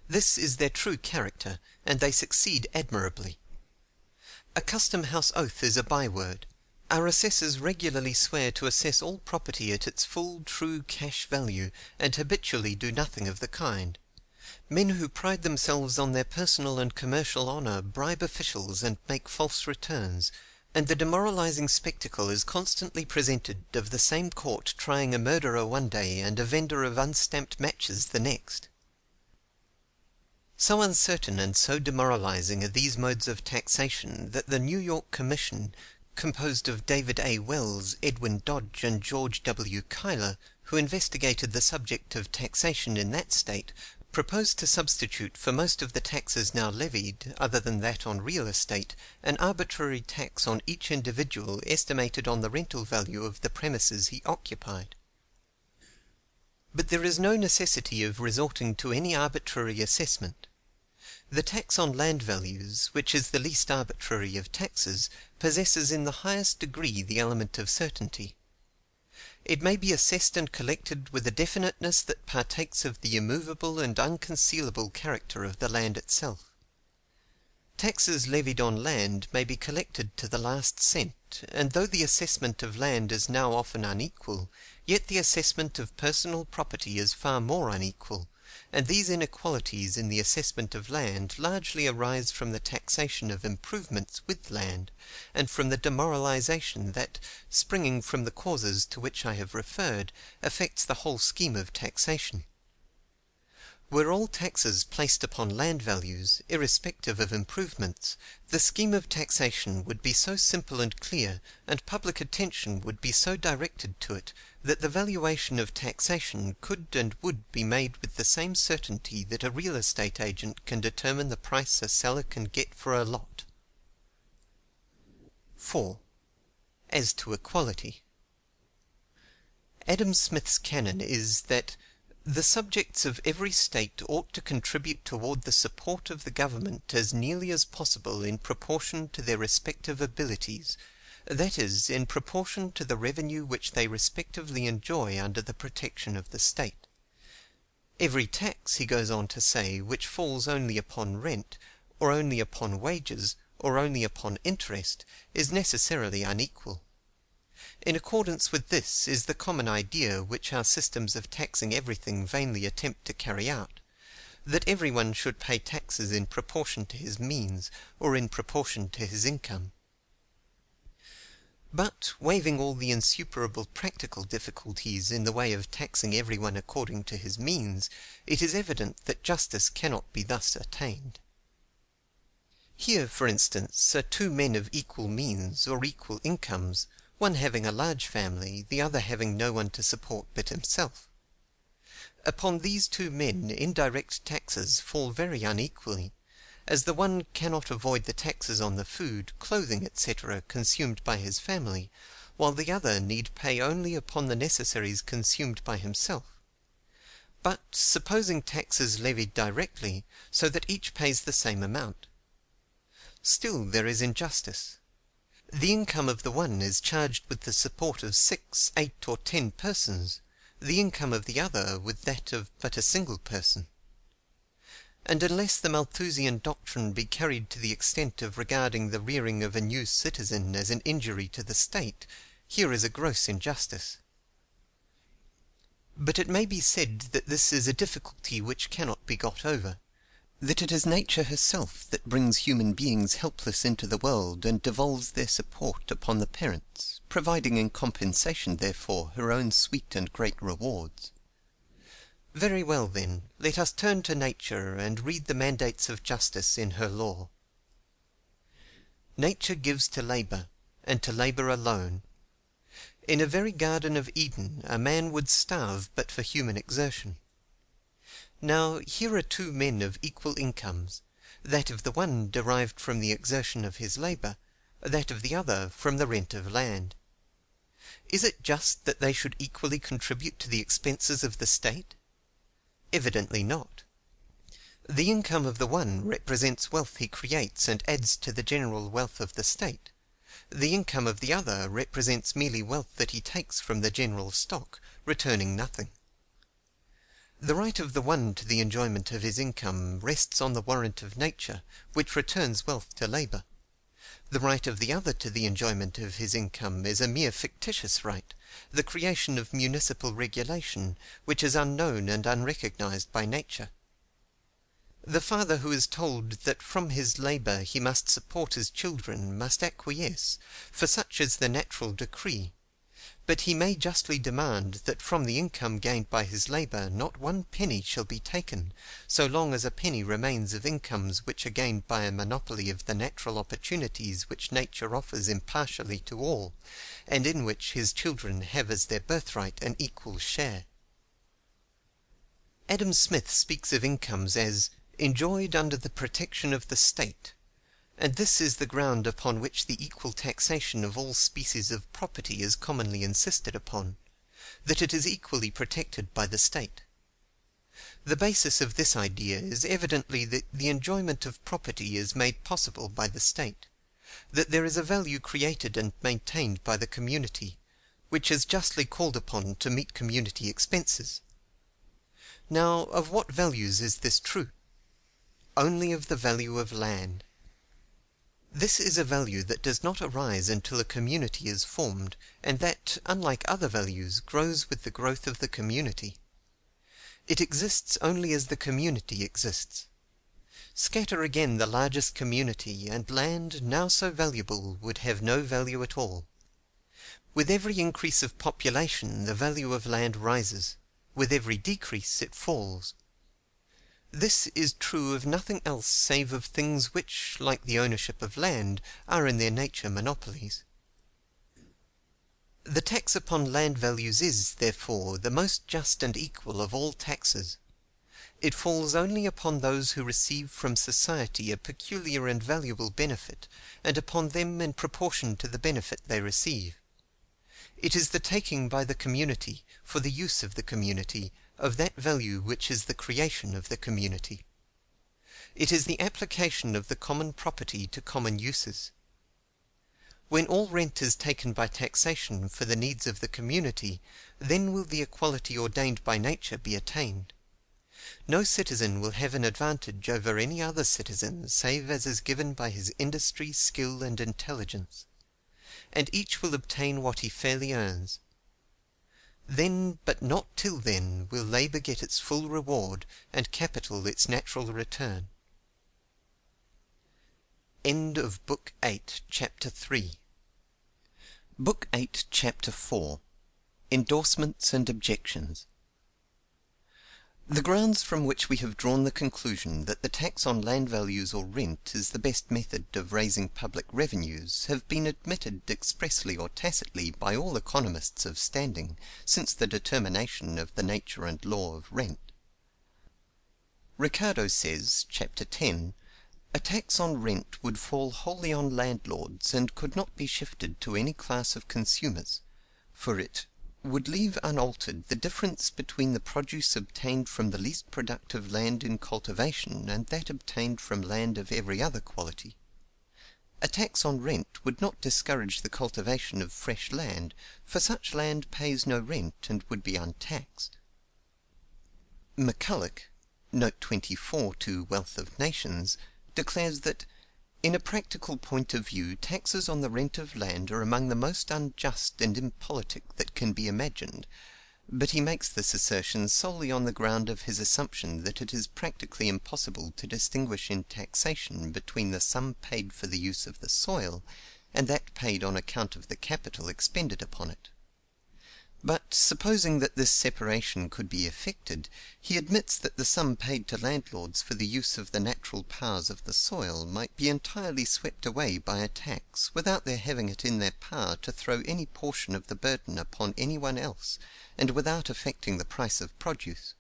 This is their true character, and they succeed admirably. A custom house oath is a byword. Our assessors regularly swear to assess all property at its full, true cash value, and habitually do nothing of the kind. Men who pride themselves on their personal and commercial honor bribe officials and make false returns, and the demoralizing spectacle is constantly presented of the same court trying a murderer one day and a vendor of unstamped matches the next. So uncertain and so demoralizing are these modes of taxation that the New York Commission, composed of David A. Wells, Edwin Dodge, and George W. Cuyler, who investigated the subject of taxation in that state, proposed to substitute for most of the taxes now levied, other than that on real estate, an arbitrary tax on each individual estimated on the rental value of the premises he occupied. But there is no necessity of resorting to any arbitrary assessment. The tax on land values, which is the least arbitrary of taxes, possesses in the highest degree the element of certainty. It may be assessed and collected with a definiteness that partakes of the immovable and unconcealable character of the land itself. Taxes levied on land may be collected to the last cent, and though the assessment of land is now often unequal, yet the assessment of personal property is far more unequal, and these inequalities in the assessment of land largely arise from the taxation of improvements with land, and from the demoralization that, springing from the causes to which I have referred, affects the whole scheme of taxation. Were all taxes placed upon land values, irrespective of improvements, the scheme of taxation would be so simple and clear, and public attention would be so directed to it, that the valuation of taxation could and would be made with the same certainty that a real estate agent can determine the price a seller can get for a lot. 4. As to equality. Adam Smith's canon is, that the subjects of every state ought to contribute toward the support of the government as nearly as possible in proportion to their respective abilities, that is, in proportion to the revenue which they respectively enjoy under the protection of the state. Every tax, he goes on to say, which falls only upon rent, or only upon wages, or only upon interest, is necessarily unequal. In accordance with this is the common idea which our systems of taxing everything vainly attempt to carry out, that everyone should pay taxes in proportion to his means, or in proportion to his income. But, waiving all the insuperable practical difficulties in the way of taxing everyone according to his means, it is evident that justice cannot be thus attained. Here, for instance, are two men of equal means or equal incomes, one having a large family, the other having no one to support but himself. Upon these two men indirect taxes fall very unequally, as the one cannot avoid the taxes on the food, clothing, etc., consumed by his family, while the other need pay only upon the necessaries consumed by himself. But, supposing taxes levied directly, so that each pays the same amount. Still there is injustice. The income of the one is charged with the support of 6, 8, or 10 persons, the income of the other with that of but a single person. And unless the Malthusian doctrine be carried to the extent of regarding the rearing of a new citizen as an injury to the state, here is a gross injustice. But it may be said that this is a difficulty which cannot be got over, that it is nature herself that brings human beings helpless into the world and devolves their support upon the parents, providing in compensation therefor her own sweet and great rewards. Very well, then, let us turn to nature and read the mandates of justice in her law. Nature gives to labor, and to labor alone. In a very Garden of Eden a man would starve but for human exertion. Now, here are two men of equal incomes, that of the one derived from the exertion of his labor, that of the other from the rent of land. Is it just that they should equally contribute to the expenses of the state? Evidently not. The income of the one represents wealth he creates and adds to the general wealth of the state. The income of the other represents merely wealth that he takes from the general stock, returning nothing. The right of the one to the enjoyment of his income rests on the warrant of nature, which returns wealth to labor. The right of the other to the enjoyment of his income is a mere fictitious right, the creation of municipal regulation, which is unknown and unrecognized by nature. The father who is told that from his labor he must support his children must acquiesce, for such is the natural decree. But he may justly demand that from the income gained by his labor not 1 penny shall be taken, so long as a penny remains of incomes which are gained by a monopoly of the natural opportunities which nature offers impartially to all, and in which his children have as their birthright an equal share. Adam Smith speaks of incomes as enjoyed under the protection of the state, and this is the ground upon which the equal taxation of all species of property is commonly insisted upon, that it is equally protected by the state. The basis of this idea is evidently that the enjoyment of property is made possible by the state, that there is a value created and maintained by the community, which is justly called upon to meet community expenses. Now, of what values is this true? Only of the value of land. This is a value that does not arise until a community is formed, and that, unlike other values, grows with the growth of the community. It exists only as the community exists. Scatter again the largest community, and land, now so valuable, would have no value at all. With every increase of population, the value of land rises; with every decrease, it falls. This is true of nothing else save of things which, like the ownership of land, are in their nature monopolies. The tax upon land values is, therefore, the most just and equal of all taxes. It falls only upon those who receive from society a peculiar and valuable benefit, and upon them in proportion to the benefit they receive. It is the taking by the community, for the use of the community, of that value which is the creation of the community. It is the application of the common property to common uses. When all rent is taken by taxation for the needs of the community, then will the equality ordained by nature be attained. No citizen will have an advantage over any other citizen save as is given by his industry, skill, and intelligence; and each will obtain what he fairly earns. Then, but not till then, will labour get its full reward, and capital its natural return. End of Book 8, Chapter 3. Book 8, Chapter 4. Endorsements and Objections. The grounds from which we have drawn the conclusion that the tax on land values or rent is the best method of raising public revenues have been admitted expressly or tacitly by all economists of standing since the determination of the nature and law of rent. Ricardo says, Chapter 10, a tax on rent would fall wholly on landlords and could not be shifted to any class of consumers, for it would leave unaltered the difference between the produce obtained from the least productive land in cultivation and that obtained from land of every other quality. A tax on rent would not discourage the cultivation of fresh land, for such land pays no rent and would be untaxed. McCulloch, Note 24 to Wealth of Nations, declares that in a practical point of view, taxes on the rent of land are among the most unjust and impolitic that can be imagined, but he makes this assertion solely on the ground of his assumption that it is practically impossible to distinguish in taxation between the sum paid for the use of the soil and that paid on account of the capital expended upon it. But, supposing that this separation could be effected, he admits that the sum paid to landlords for the use of the natural powers of the soil might be entirely swept away by a tax, without their having it in their power to throw any portion of the burden upon any one else, and without affecting the price of produce.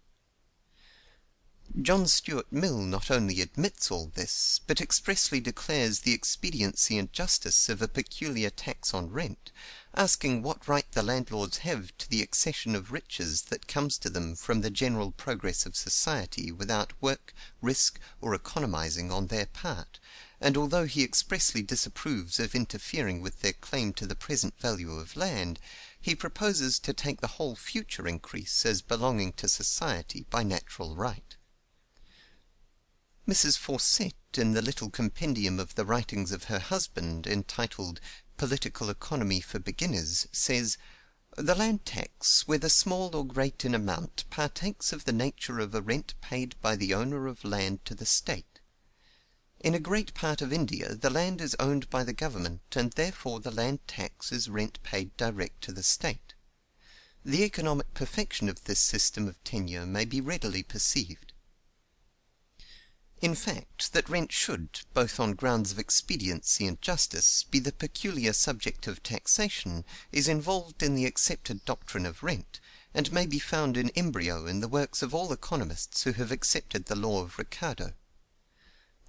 John Stuart Mill not only admits all this, but expressly declares the expediency and justice of a peculiar tax on rent, asking what right the landlords have to the accession of riches that comes to them from the general progress of society without work, risk, or economizing on their part, and although he expressly disapproves of interfering with their claim to the present value of land, he proposes to take the whole future increase as belonging to society by natural right. Mrs. Fawcett, in the little compendium of the writings of her husband, entitled Political Economy for Beginners, says, "The land tax, whether small or great in amount, partakes of the nature of a rent paid by the owner of land to the state. In a great part of India the land is owned by the government, and therefore the land tax is rent paid direct to the state. The economic perfection of this system of tenure may be readily perceived. In fact, that rent should, both on grounds of expediency and justice, be the peculiar subject of taxation, is involved in the accepted doctrine of rent, and may be found in embryo in the works of all economists who have accepted the law of Ricardo.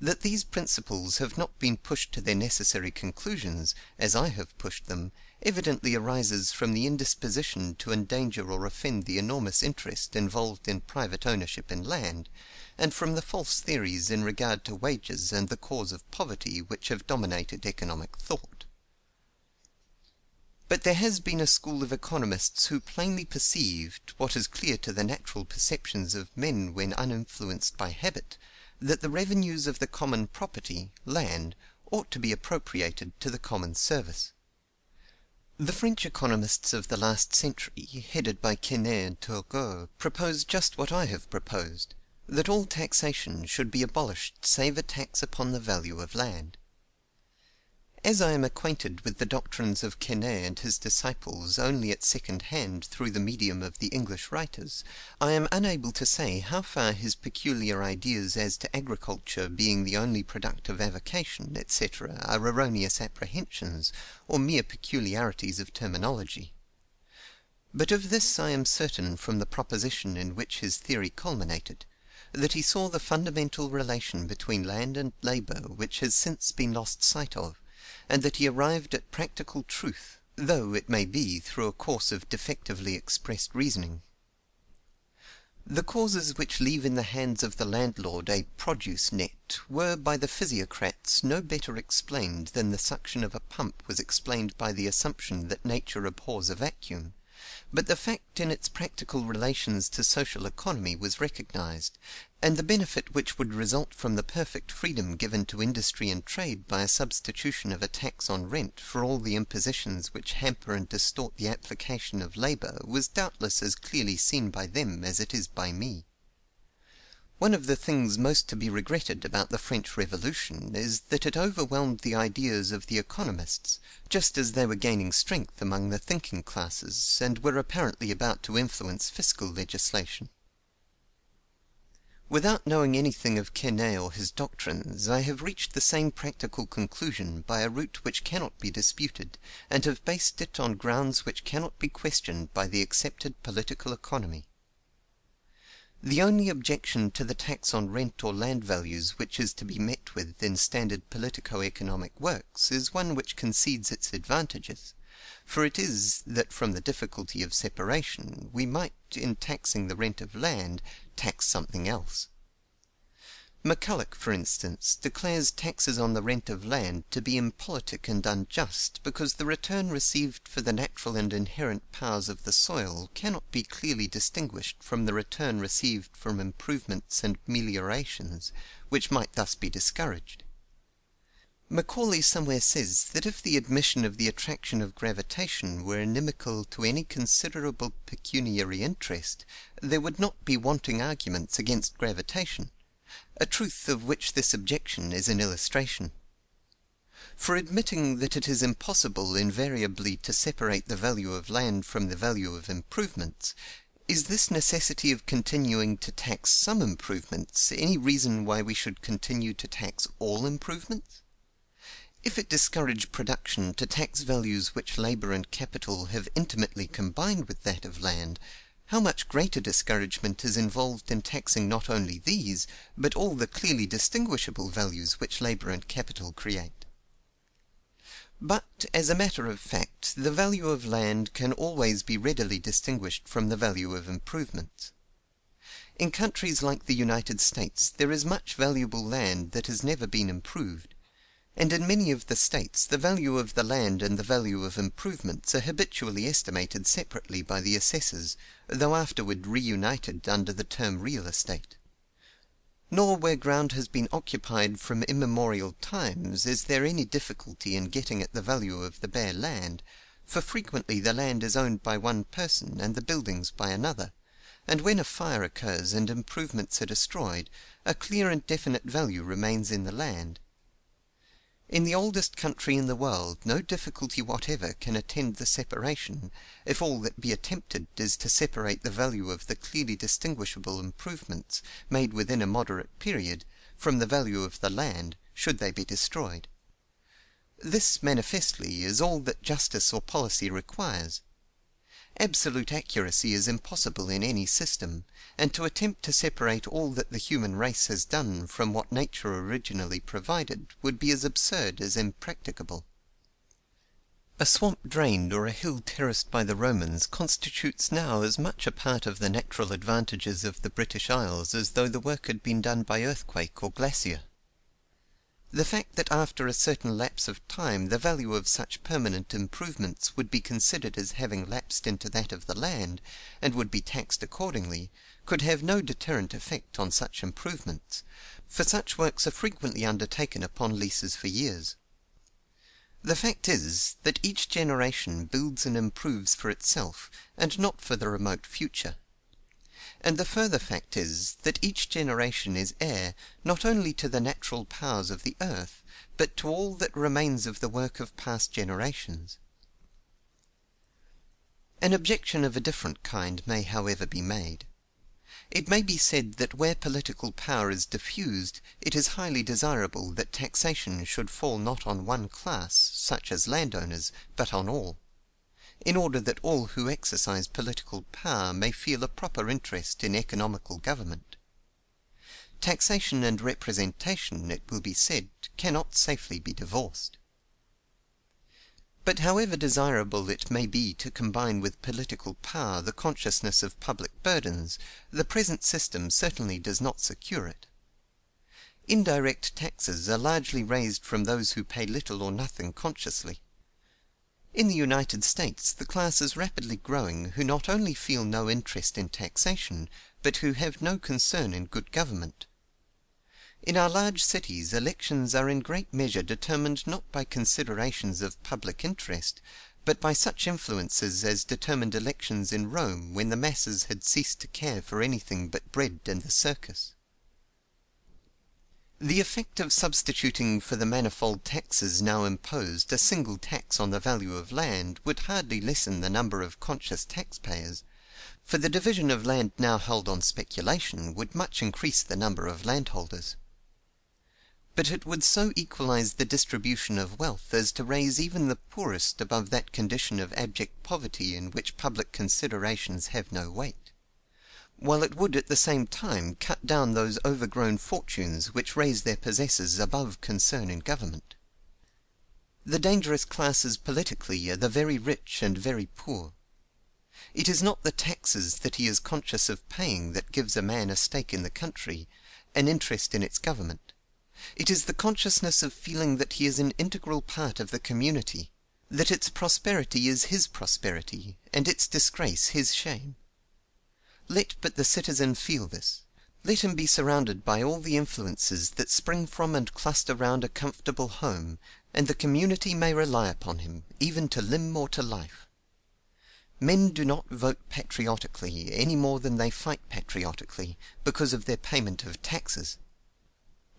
That these principles have not been pushed to their necessary conclusions, as I have pushed them, evidently arises from the indisposition to endanger or offend the enormous interest involved in private ownership in land, and from the false theories in regard to wages and the cause of poverty which have dominated economic thought. But there has been a school of economists who plainly perceived, what is clear to the natural perceptions of men when uninfluenced by habit, that the revenues of the common property, land, ought to be appropriated to the common service. The French economists of the last century, headed by Quesnay and Turgot, proposed just what I have proposed, that all taxation should be abolished save a tax upon the value of land. As I am acquainted with the doctrines of Quesnay and his disciples only at second hand through the medium of the English writers, I am unable to say how far his peculiar ideas as to agriculture being the only productive avocation, etc., are erroneous apprehensions, or mere peculiarities of terminology. But of this I am certain from the proposition in which his theory culminated, that he saw the fundamental relation between land and labour which has since been lost sight of, and that he arrived at practical truth, though, it may be, through a course of defectively expressed reasoning. The causes which leave in the hands of the landlord a produce net were by the physiocrats no better explained than the suction of a pump was explained by the assumption that nature abhors a vacuum, but the fact in its practical relations to social economy was recognized, and the benefit which would result from the perfect freedom given to industry and trade by a substitution of a tax on rent for all the impositions which hamper and distort the application of labor was doubtless as clearly seen by them as it is by me. One of the things most to be regretted about the French Revolution is that it overwhelmed the ideas of the economists, just as they were gaining strength among the thinking classes, and were apparently about to influence fiscal legislation. Without knowing anything of Quesnay or his doctrines, I have reached the same practical conclusion by a route which cannot be disputed, and have based it on grounds which cannot be questioned by the accepted political economy. The only objection to the tax on rent or land values which is to be met with in standard politico-economic works is one which concedes its advantages, for it is that from the difficulty of separation we might, in taxing the rent of land, tax something else. McCulloch, for instance, declares taxes on the rent of land to be impolitic and unjust, because the return received for the natural and inherent powers of the soil cannot be clearly distinguished from the return received from improvements and meliorations, which might thus be discouraged. Macaulay somewhere says that if the admission of the attraction of gravitation were inimical to any considerable pecuniary interest, there would not be wanting arguments against gravitation, a truth of which this objection is an illustration. For admitting that it is impossible invariably to separate the value of land from the value of improvements, is this necessity of continuing to tax some improvements any reason why we should continue to tax all improvements? If it discourage production to tax values which labor and capital have intimately combined with that of land, how much greater discouragement is involved in taxing not only these, but all the clearly distinguishable values which labor and capital create. But, as a matter of fact, the value of land can always be readily distinguished from the value of improvements. In countries like the United States there is much valuable land that has never been improved, and in many of the states the value of the land and the value of improvements are habitually estimated separately by the assessors, though afterward reunited under the term real estate. Nor where ground has been occupied from immemorial times is there any difficulty in getting at the value of the bare land, for frequently the land is owned by one person and the buildings by another, and when a fire occurs and improvements are destroyed, a clear and definite value remains in the land. In the oldest country in the world no difficulty whatever can attend the separation, if all that be attempted is to separate the value of the clearly distinguishable improvements, made within a moderate period, from the value of the land, should they be destroyed. This, manifestly, is all that justice or policy requires. Absolute accuracy is impossible in any system, and to attempt to separate all that the human race has done from what nature originally provided would be as absurd as impracticable. A swamp drained or a hill terraced by the Romans constitutes now as much a part of the natural advantages of the British Isles as though the work had been done by earthquake or glacier. The fact that after a certain lapse of time the value of such permanent improvements would be considered as having lapsed into that of the land, and would be taxed accordingly, could have no deterrent effect on such improvements, for such works are frequently undertaken upon leases for years. The fact is, that each generation builds and improves for itself, and not for the remote future. And the further fact is, that each generation is heir, not only to the natural powers of the earth, but to all that remains of the work of past generations. An objection of a different kind may however be made. It may be said that where political power is diffused, it is highly desirable that taxation should fall not on one class, such as landowners, but on all, in order that all who exercise political power may feel a proper interest in economical government. Taxation and representation, it will be said, cannot safely be divorced. But however desirable it may be to combine with political power the consciousness of public burdens, the present system certainly does not secure it. Indirect taxes are largely raised from those who pay little or nothing consciously. In the United States, the class is rapidly growing who not only feel no interest in taxation, but who have no concern in good government. In our large cities, elections are in great measure determined not by considerations of public interest, but by such influences as determined elections in Rome when the masses had ceased to care for anything but bread and the circus. The effect of substituting for the manifold taxes now imposed a single tax on the value of land would hardly lessen the number of conscious taxpayers, for the division of land now held on speculation would much increase the number of landholders. But it would so equalize the distribution of wealth as to raise even the poorest above that condition of abject poverty in which public considerations have no weight, while it would at the same time cut down those overgrown fortunes which raise their possessors above concern in government. The dangerous classes politically are the very rich and very poor. It is not the taxes that he is conscious of paying that gives a man a stake in the country, an interest in its government. It is the consciousness of feeling that he is an integral part of the community, that its prosperity is his prosperity, and its disgrace his shame. Let but the citizen feel this, let him be surrounded by all the influences that spring from and cluster round a comfortable home, and the community may rely upon him, even to limb or to life. Men do not vote patriotically any more than they fight patriotically, because of their payment of taxes.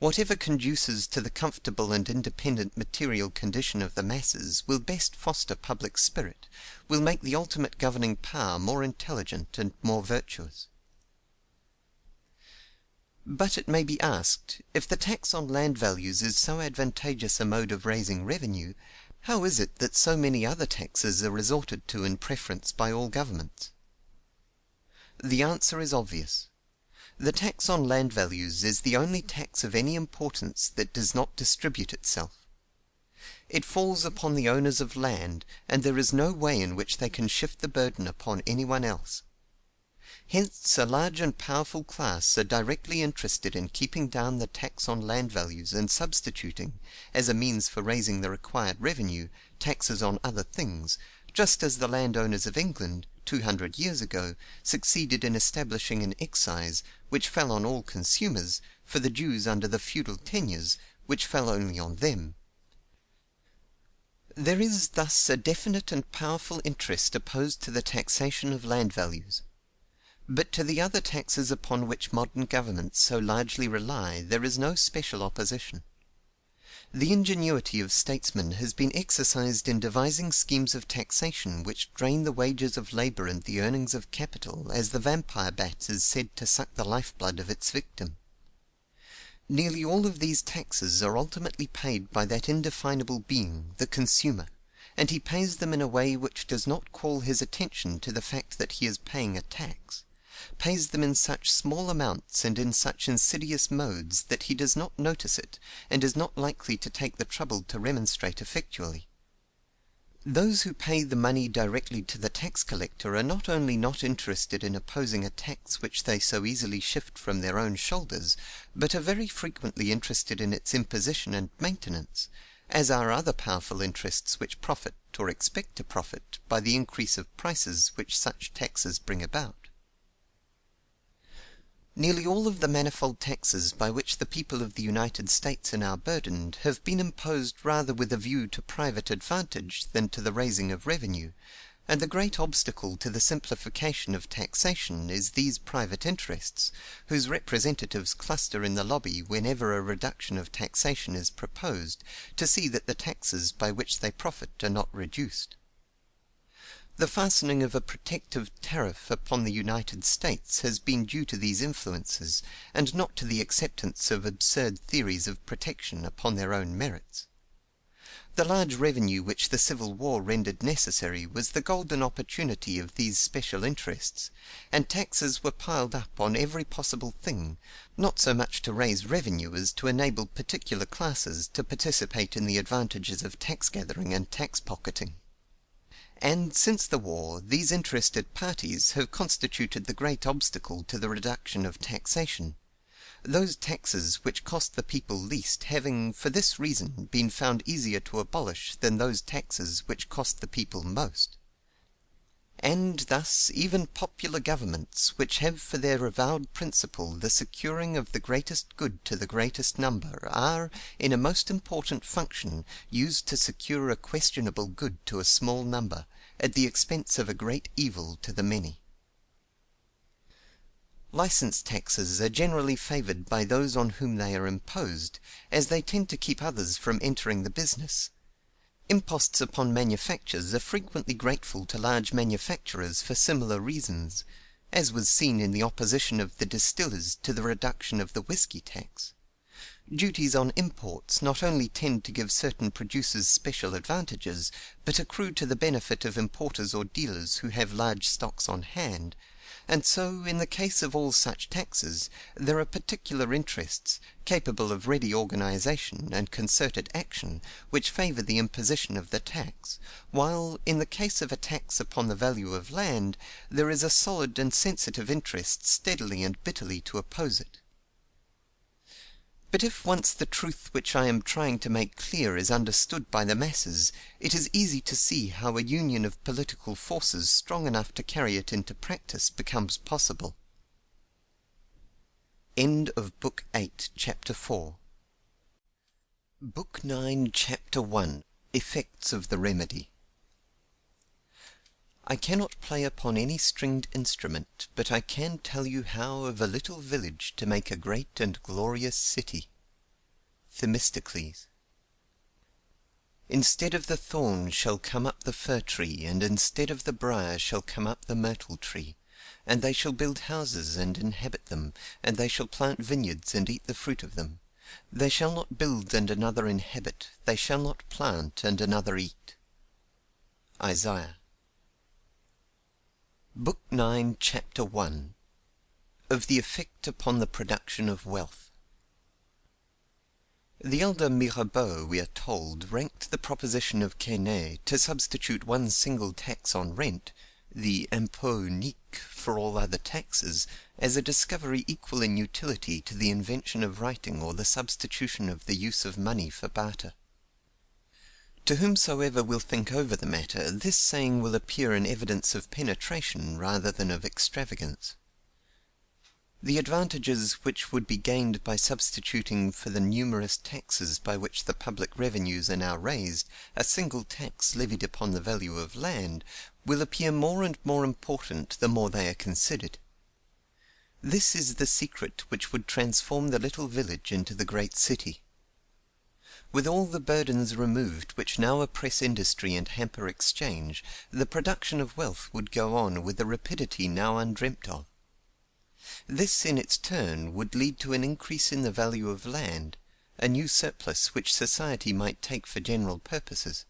Whatever conduces to the comfortable and independent material condition of the masses will best foster public spirit, will make the ultimate governing power more intelligent and more virtuous. But it may be asked, if the tax on land values is so advantageous a mode of raising revenue, how is it that so many other taxes are resorted to in preference by all governments? The answer is obvious. The tax on land values is the only tax of any importance that does not distribute itself. It falls upon the owners of land, and there is no way in which they can shift the burden upon anyone else. Hence a large and powerful class are directly interested in keeping down the tax on land values and substituting, as a means for raising the required revenue, taxes on other things, just as the landowners of England, 200 years ago, succeeded in establishing an excise, which fell on all consumers, for the Jews under the feudal tenures, which fell only on them. There is thus a definite and powerful interest opposed to the taxation of land values. But to the other taxes upon which modern governments so largely rely there is no special opposition. The ingenuity of statesmen has been exercised in devising schemes of taxation which drain the wages of labor and the earnings of capital, as the vampire bat is said to suck the lifeblood of its victim. Nearly all of these taxes are ultimately paid by that indefinable being, the consumer, and he pays them in a way which does not call his attention to the fact that he is paying a tax, pays them in such small amounts and in such insidious modes that he does not notice it, and is not likely to take the trouble to remonstrate effectually. Those who pay the money directly to the tax collector are not only not interested in opposing a tax which they so easily shift from their own shoulders, but are very frequently interested in its imposition and maintenance, as are other powerful interests which profit, or expect to profit, by the increase of prices which such taxes bring about. Nearly all of the manifold taxes by which the people of the United States are now burdened have been imposed rather with a view to private advantage than to the raising of revenue, and the great obstacle to the simplification of taxation is these private interests, whose representatives cluster in the lobby whenever a reduction of taxation is proposed, to see that the taxes by which they profit are not reduced. The fastening of a protective tariff upon the United States has been due to these influences, and not to the acceptance of absurd theories of protection upon their own merits. The large revenue which the Civil War rendered necessary was the golden opportunity of these special interests, and taxes were piled up on every possible thing, not so much to raise revenue as to enable particular classes to participate in the advantages of tax gathering and tax pocketing. And since the war, these interested parties have constituted the great obstacle to the reduction of taxation, those taxes which cost the people least having, for this reason, been found easier to abolish than those taxes which cost the people most. And thus even popular governments, which have for their avowed principle the securing of the greatest good to the greatest number, are, in a most important function, used to secure a questionable good to a small number, at the expense of a great evil to the many. License taxes are generally favored by those on whom they are imposed, as they tend to keep others from entering the business. Imposts upon manufactures are frequently grateful to large manufacturers for similar reasons, as was seen in the opposition of the distillers to the reduction of the whisky tax. Duties on imports not only tend to give certain producers special advantages, but accrue to the benefit of importers or dealers who have large stocks on hand, and so, in the case of all such taxes, there are particular interests, capable of ready organization and concerted action, which favor the imposition of the tax, while, in the case of a tax upon the value of land, there is a solid and sensitive interest steadily and bitterly to oppose it. But if once the truth which I am trying to make clear is understood by the masses, it is easy to see how a union of political forces strong enough to carry it into practice becomes possible. End of Book 8, Chapter 4. Book 9, Chapter 1. Effects of the Remedy. I cannot play upon any stringed instrument, but I can tell you how of a little village to make a great and glorious city. Themistocles. Instead of the thorn shall come up the fir tree, and instead of the briar shall come up the myrtle tree, and they shall build houses and inhabit them, and they shall plant vineyards and eat the fruit of them. They shall not build and another inhabit, they shall not plant and another eat. Isaiah. Book 9, Chapter 1. Of the effect upon the production of wealth. The elder Mirabeau, we are told, ranked the proposition of Quesnay to substitute one single tax on rent, the impôt unique, for all other taxes, as a discovery equal in utility to the invention of writing or the substitution of the use of money for barter. To whomsoever will think over the matter, this saying will appear an evidence of penetration rather than of extravagance. The advantages which would be gained by substituting for the numerous taxes by which the public revenues are now raised a single tax levied upon the value of land will appear more and more important the more they are considered. This is the secret which would transform the little village into the great city. With all the burdens removed which now oppress industry and hamper exchange, the production of wealth would go on with a rapidity now undreamt of. This in its turn would lead to an increase in the value of land, a new surplus which society might take for general purposes.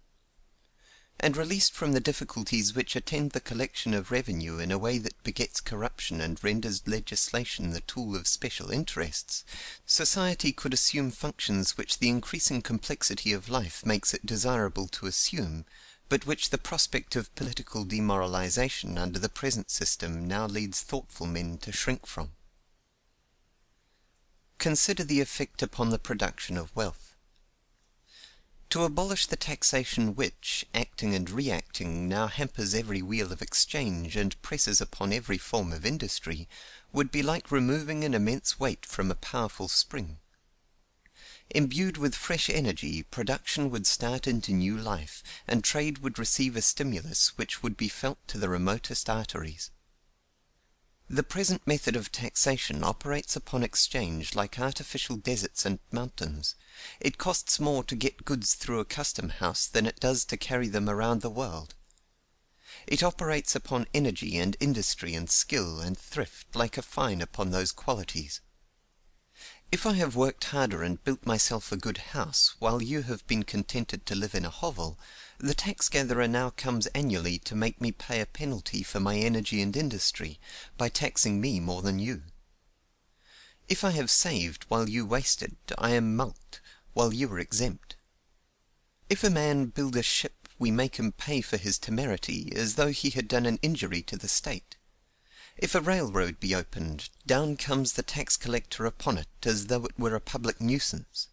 And released from the difficulties which attend the collection of revenue in a way that begets corruption and renders legislation the tool of special interests, society could assume functions which the increasing complexity of life makes it desirable to assume, but which the prospect of political demoralization under the present system now leads thoughtful men to shrink from. Consider the effect upon the production of wealth. To abolish the taxation which, acting and reacting, now hampers every wheel of exchange and presses upon every form of industry, would be like removing an immense weight from a powerful spring. Imbued with fresh energy, production would start into new life, and trade would receive a stimulus which would be felt to the remotest arteries. The present method of taxation operates upon exchange like artificial deserts and mountains. It costs more to get goods through a custom house than it does to carry them around the world. It operates upon energy and industry and skill and thrift like a fine upon those qualities. If I have worked harder and built myself a good house, while you have been contented to live in a hovel, the tax-gatherer now comes annually to make me pay a penalty for my energy and industry, by taxing me more than you. If I have saved while you wasted, I am mulcted, while you are exempt. If a man build a ship, we make him pay for his temerity, as though he had done an injury to the state. If a railroad be opened, down comes the tax collector upon it, as though it were a public nuisance.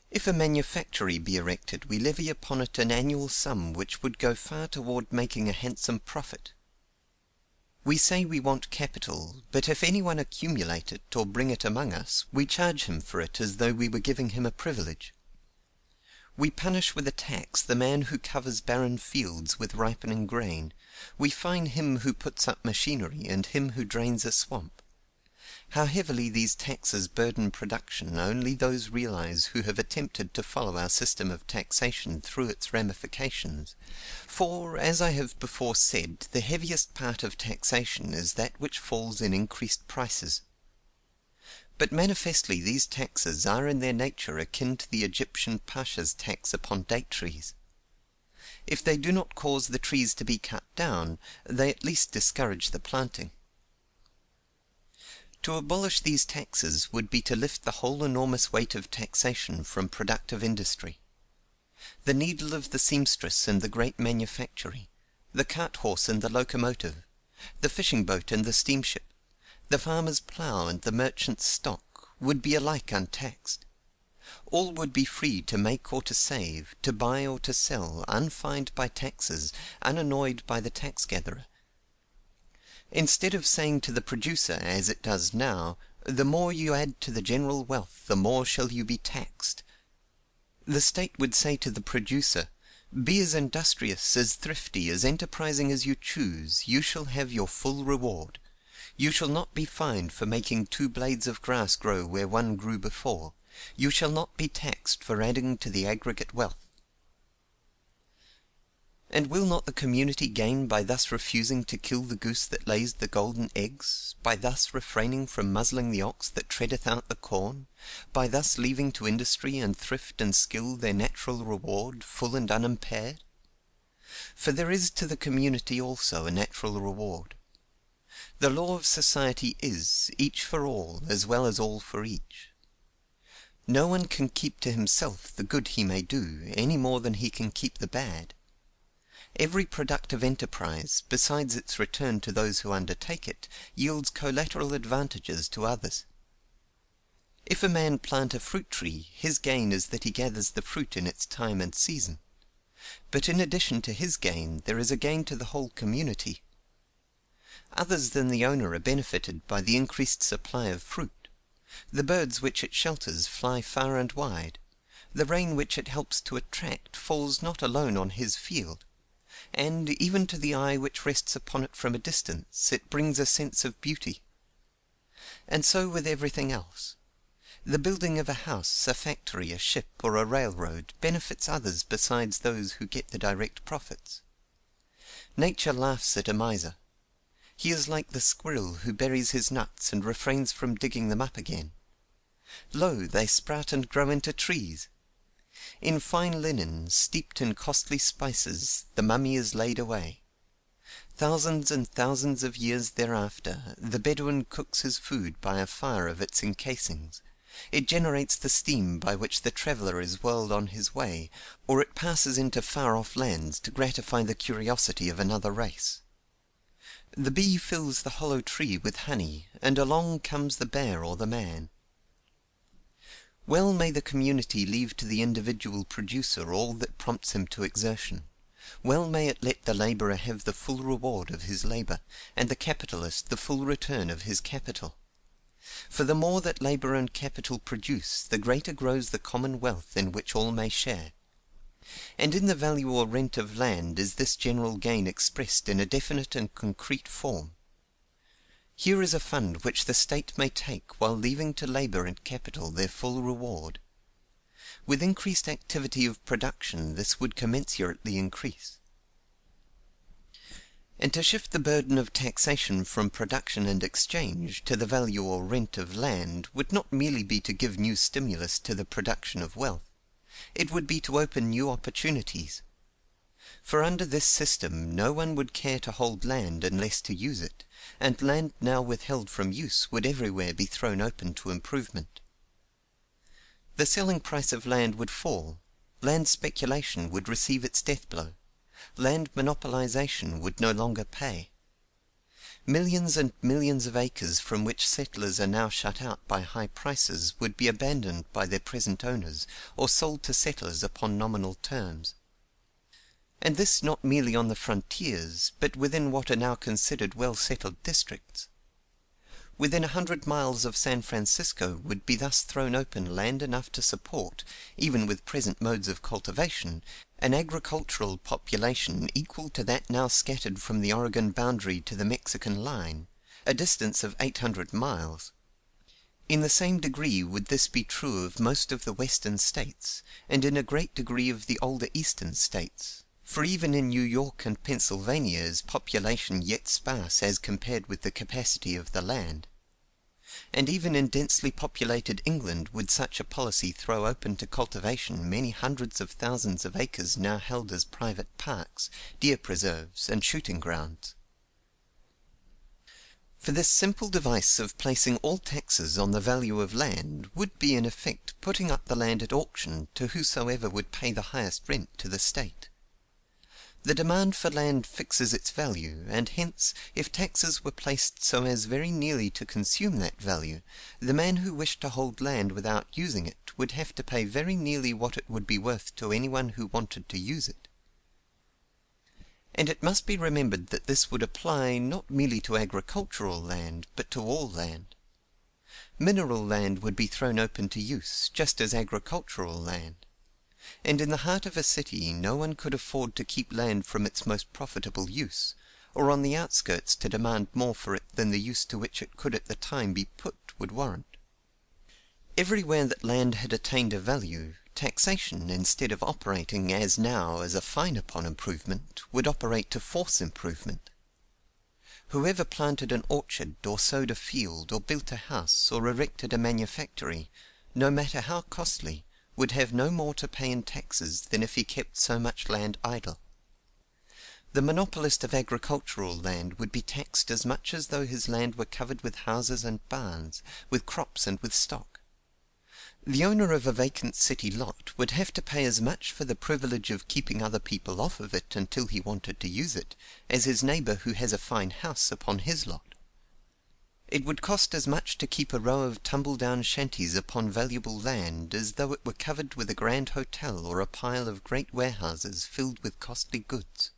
If a manufactory be erected, we levy upon it an annual sum which would go far toward making a handsome profit. We say we want capital, but if any one accumulate it or bring it among us, we charge him for it as though we were giving him a privilege. We punish with a tax the man who covers barren fields with ripening grain. We fine him who puts up machinery, and him who drains a swamp. How heavily these taxes burden production only those realize who have attempted to follow our system of taxation through its ramifications. For, as I have before said, the heaviest part of taxation is that which falls in increased prices. But manifestly these taxes are in their nature akin to the Egyptian Pasha's tax upon date trees. If they do not cause the trees to be cut down, they at least discourage the planting. To abolish these taxes would be to lift the whole enormous weight of taxation from productive industry. The needle of the seamstress and the great manufactory, the cart-horse and the locomotive, the fishing boat and the steamship, the farmer's plough and the merchant's stock, would be alike untaxed. All would be free to make or to save, to buy or to sell, unfined by taxes, unannoyed by the tax-gatherer. Instead of saying to the producer, as it does now, "The more you add to the general wealth, the more shall you be taxed," the state would say to the producer, "Be as industrious, as thrifty, as enterprising as you choose, you shall have your full reward. You shall not be fined for making 2 blades of grass grow where 1 grew before. You shall not be taxed for adding to the aggregate wealth." And will not the community gain by thus refusing to kill the goose that lays the golden eggs, by thus refraining from muzzling the ox that treadeth out the corn, by thus leaving to industry and thrift and skill their natural reward, full and unimpaired? For there is to the community also a natural reward. The law of society is, each for all, as well as all for each. No one can keep to himself the good he may do, any more than he can keep the bad. Every productive enterprise, besides its return to those who undertake it, yields collateral advantages to others. If a man plant a fruit tree, his gain is that he gathers the fruit in its time and season. But in addition to his gain, there is a gain to the whole community. Others than the owner are benefited by the increased supply of fruit. The birds which it shelters fly far and wide. The rain which it helps to attract falls not alone on his field, and, even to the eye which rests upon it from a distance, it brings a sense of beauty. And so with everything else. The building of a house, a factory, a ship, or a railroad, benefits others besides those who get the direct profits. Nature laughs at a miser. He is like the squirrel who buries his nuts and refrains from digging them up again. Lo, they sprout and grow into trees! In fine linen, steeped in costly spices, the mummy is laid away. Thousands and thousands of years thereafter, the Bedouin cooks his food by a fire of its encasings. It generates the steam by which the traveller is whirled on his way, or it passes into far-off lands to gratify the curiosity of another race. The bee fills the hollow tree with honey, and along comes the bear or the man. Well may the community leave to the individual producer all that prompts him to exertion. Well may it let the labourer have the full reward of his labour, and the capitalist the full return of his capital. For the more that labour and capital produce, the greater grows the common wealth in which all may share. And in the value or rent of land is this general gain expressed in a definite and concrete form. Here is a fund which the state may take while leaving to labour and capital their full reward. With increased activity of production this would commensurately increase. And to shift the burden of taxation from production and exchange to the value or rent of land would not merely be to give new stimulus to the production of wealth, it would be to open new opportunities. For under this system no one would care to hold land unless to use it, and land now withheld from use would everywhere be thrown open to improvement. The selling price of land would fall, land speculation would receive its death blow, land monopolization would no longer pay. Millions and millions of acres from which settlers are now shut out by high prices would be abandoned by their present owners, or sold to settlers upon nominal terms. And this not merely on the frontiers, but within what are now considered well-settled districts. Within 100 miles of San Francisco would be thus thrown open land enough to support, even with present modes of cultivation, an agricultural population equal to that now scattered from the Oregon boundary to the Mexican line, a distance of 800 miles. In the same degree would this be true of most of the western states, and in a great degree of the older eastern states. For even in New York and Pennsylvania is population yet sparse as compared with the capacity of the land. And even in densely populated England would such a policy throw open to cultivation many hundreds of thousands of acres now held as private parks, deer preserves, and shooting grounds. For this simple device of placing all taxes on the value of land would be in effect putting up the land at auction to whosoever would pay the highest rent to the state. The demand for land fixes its value, and hence, if taxes were placed so as very nearly to consume that value, the man who wished to hold land without using it would have to pay very nearly what it would be worth to anyone who wanted to use it. And it must be remembered that this would apply not merely to agricultural land, but to all land. Mineral land would be thrown open to use, just as agricultural land. And in the heart of a city no one could afford to keep land from its most profitable use, or on the outskirts to demand more for it than the use to which it could at the time be put would warrant. Everywhere that land had attained a value, taxation, instead of operating as now as a fine upon improvement, would operate to force improvement. Whoever planted an orchard, or sowed a field, or built a house, or erected a manufactory, no matter how costly, would have no more to pay in taxes than if he kept so much land idle. The monopolist of agricultural land would be taxed as much as though his land were covered with houses and barns, with crops and with stock. The owner of a vacant city lot would have to pay as much for the privilege of keeping other people off of it until he wanted to use it, as his neighbor who has a fine house upon his lot. It would cost as much to keep a row of tumble-down shanties upon valuable land as though it were covered with a grand hotel or a pile of great warehouses filled with costly goods.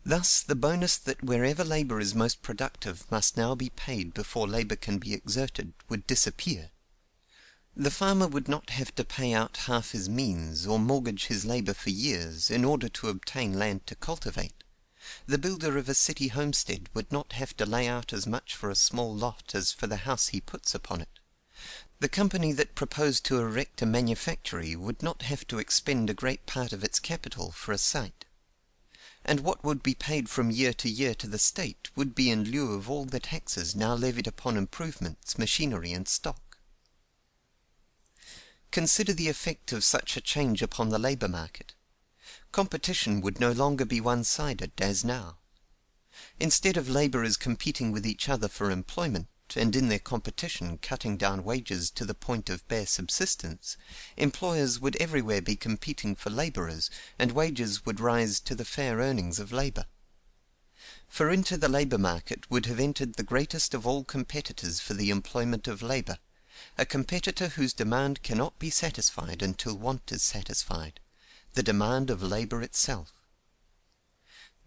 Thus the bonus that wherever labour is most productive must now be paid before labour can be exerted would disappear. The farmer would not have to pay out half his means or mortgage his labour for years in order to obtain land to cultivate. The builder of a city homestead would not have to lay out as much for a small lot as for the house he puts upon it. The company that proposed to erect a manufactory would not have to expend a great part of its capital for a site. And what would be paid from year to the state would be in lieu of all the taxes now levied upon improvements, machinery, and stock. Consider the effect of such a change upon the labour market. Competition would no longer be one-sided, as now. Instead of labourers competing with each other for employment, and in their competition cutting down wages to the point of bare subsistence, employers would everywhere be competing for labourers, and wages would rise to the fair earnings of labour. For into the labour market would have entered the greatest of all competitors for the employment of labour, a competitor whose demand cannot be satisfied until want is satisfied, the demand of labor itself.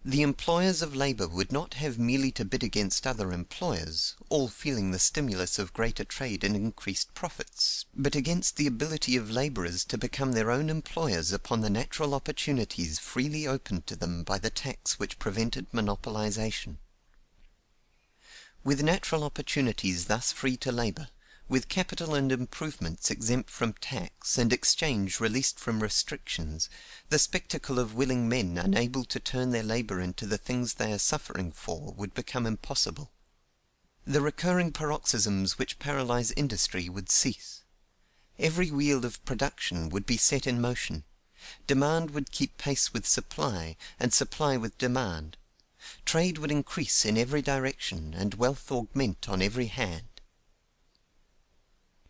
The employers of labor would not have merely to bid against other employers, all feeling the stimulus of greater trade and increased profits, but against the ability of laborers to become their own employers upon the natural opportunities freely opened to them by the tax which prevented monopolization. With natural opportunities thus free to labor, with capital and improvements exempt from tax, and exchange released from restrictions, the spectacle of willing men unable to turn their labor into the things they are suffering for would become impossible. The recurring paroxysms which paralyze industry would cease. Every wheel of production would be set in motion. Demand would keep pace with supply, and supply with demand. Trade would increase in every direction, and wealth augment on every hand.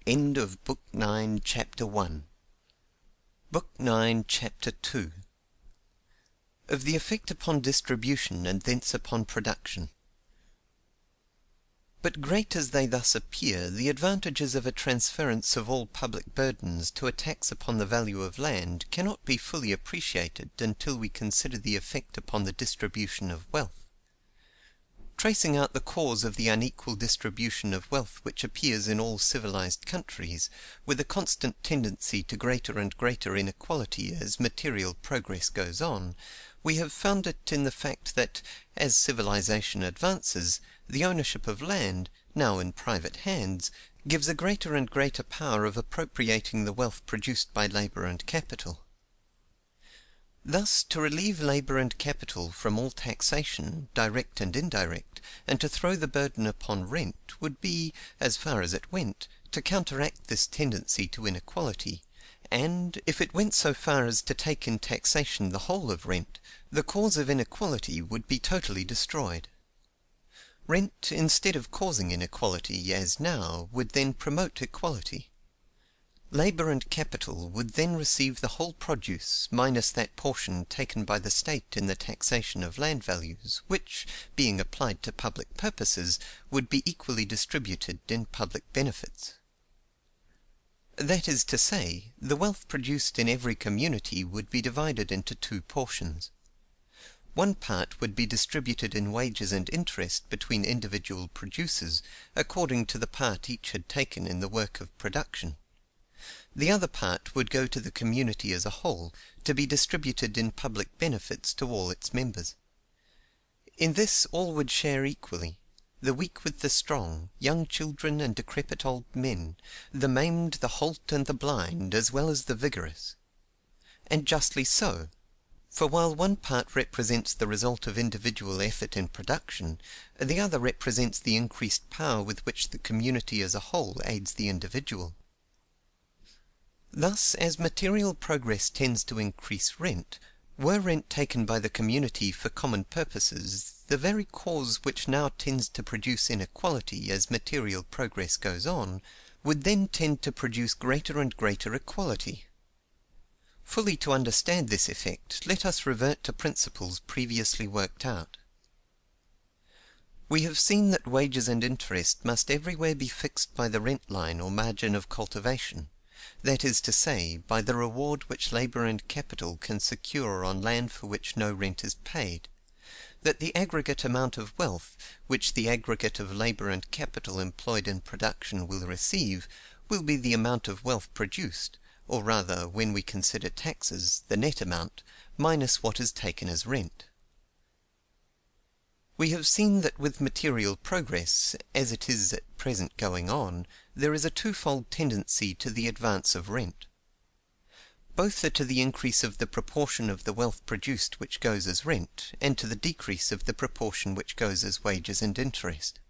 End of Book 9, Chapter 1. Book 9, Chapter 2. Of the effect upon distribution, and thence upon production. But great as they thus appear, the advantages of a transference of all public burdens to a tax upon the value of land cannot be fully appreciated until we consider the effect upon the distribution of wealth. Tracing out the cause of the unequal distribution of wealth which appears in all civilized countries, with a constant tendency to greater and greater inequality as material progress goes on, we have found it in the fact that, as civilization advances, the ownership of land, now in private hands, gives a greater and greater power of appropriating the wealth produced by labor and capital. Thus, to relieve labor and capital from all taxation, direct and indirect, and to throw the burden upon rent, would be, as far as it went, to counteract this tendency to inequality, and, if it went so far as to take in taxation the whole of rent, the cause of inequality would be totally destroyed. Rent, instead of causing inequality, as now, would then promote equality. Labor and capital would then receive the whole produce, minus that portion taken by the state in the taxation of land values, which, being applied to public purposes, would be equally distributed in public benefits. That is to say, the wealth produced in every community would be divided into two portions. One part would be distributed in wages and interest between individual producers, according to the part each had taken in the work of production. The other part would go to the community as a whole, to be distributed in public benefits to all its members. In this all would share equally, the weak with the strong, young children and decrepit old men, the maimed, the halt, and the blind, as well as the vigorous. And justly so, for while one part represents the result of individual effort in production, the other represents the increased power with which the community as a whole aids the individual. Thus, as material progress tends to increase rent, were rent taken by the community for common purposes, the very cause which now tends to produce inequality as material progress goes on, would then tend to produce greater and greater equality. Fully to understand this effect, let us revert to principles previously worked out. We have seen that wages and interest must everywhere be fixed by the rent line or margin of cultivation, that is to say, by the reward which labor and capital can secure on land for which no rent is paid; that the aggregate amount of wealth, which the aggregate of labor and capital employed in production will receive, will be the amount of wealth produced, or rather, when we consider taxes, the net amount, minus what is taken as rent. We have seen that with material progress, as it is at present going on, there is a twofold tendency to the advance of rent. Both are to the increase of the proportion of the wealth produced which goes as rent, and to the decrease of the proportion which goes as wages and interest.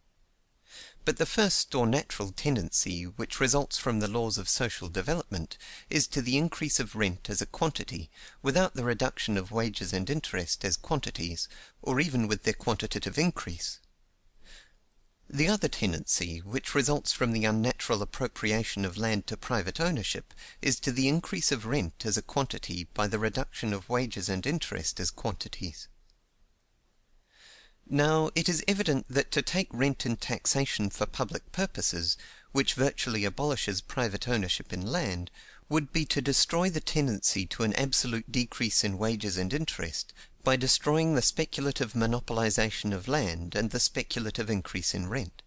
But the first or natural tendency, which results from the laws of social development, is to the increase of rent as a quantity, without the reduction of wages and interest as quantities, or even with their quantitative increase. The other tendency, which results from the unnatural appropriation of land to private ownership, is to the increase of rent as a quantity by the reduction of wages and interest as quantities. Now, it is evident that to take rent and taxation for public purposes which virtually abolishes private ownership in land, would be to destroy the tendency to an absolute decrease in wages and interest by destroying the speculative monopolization of land and the speculative increase in rent.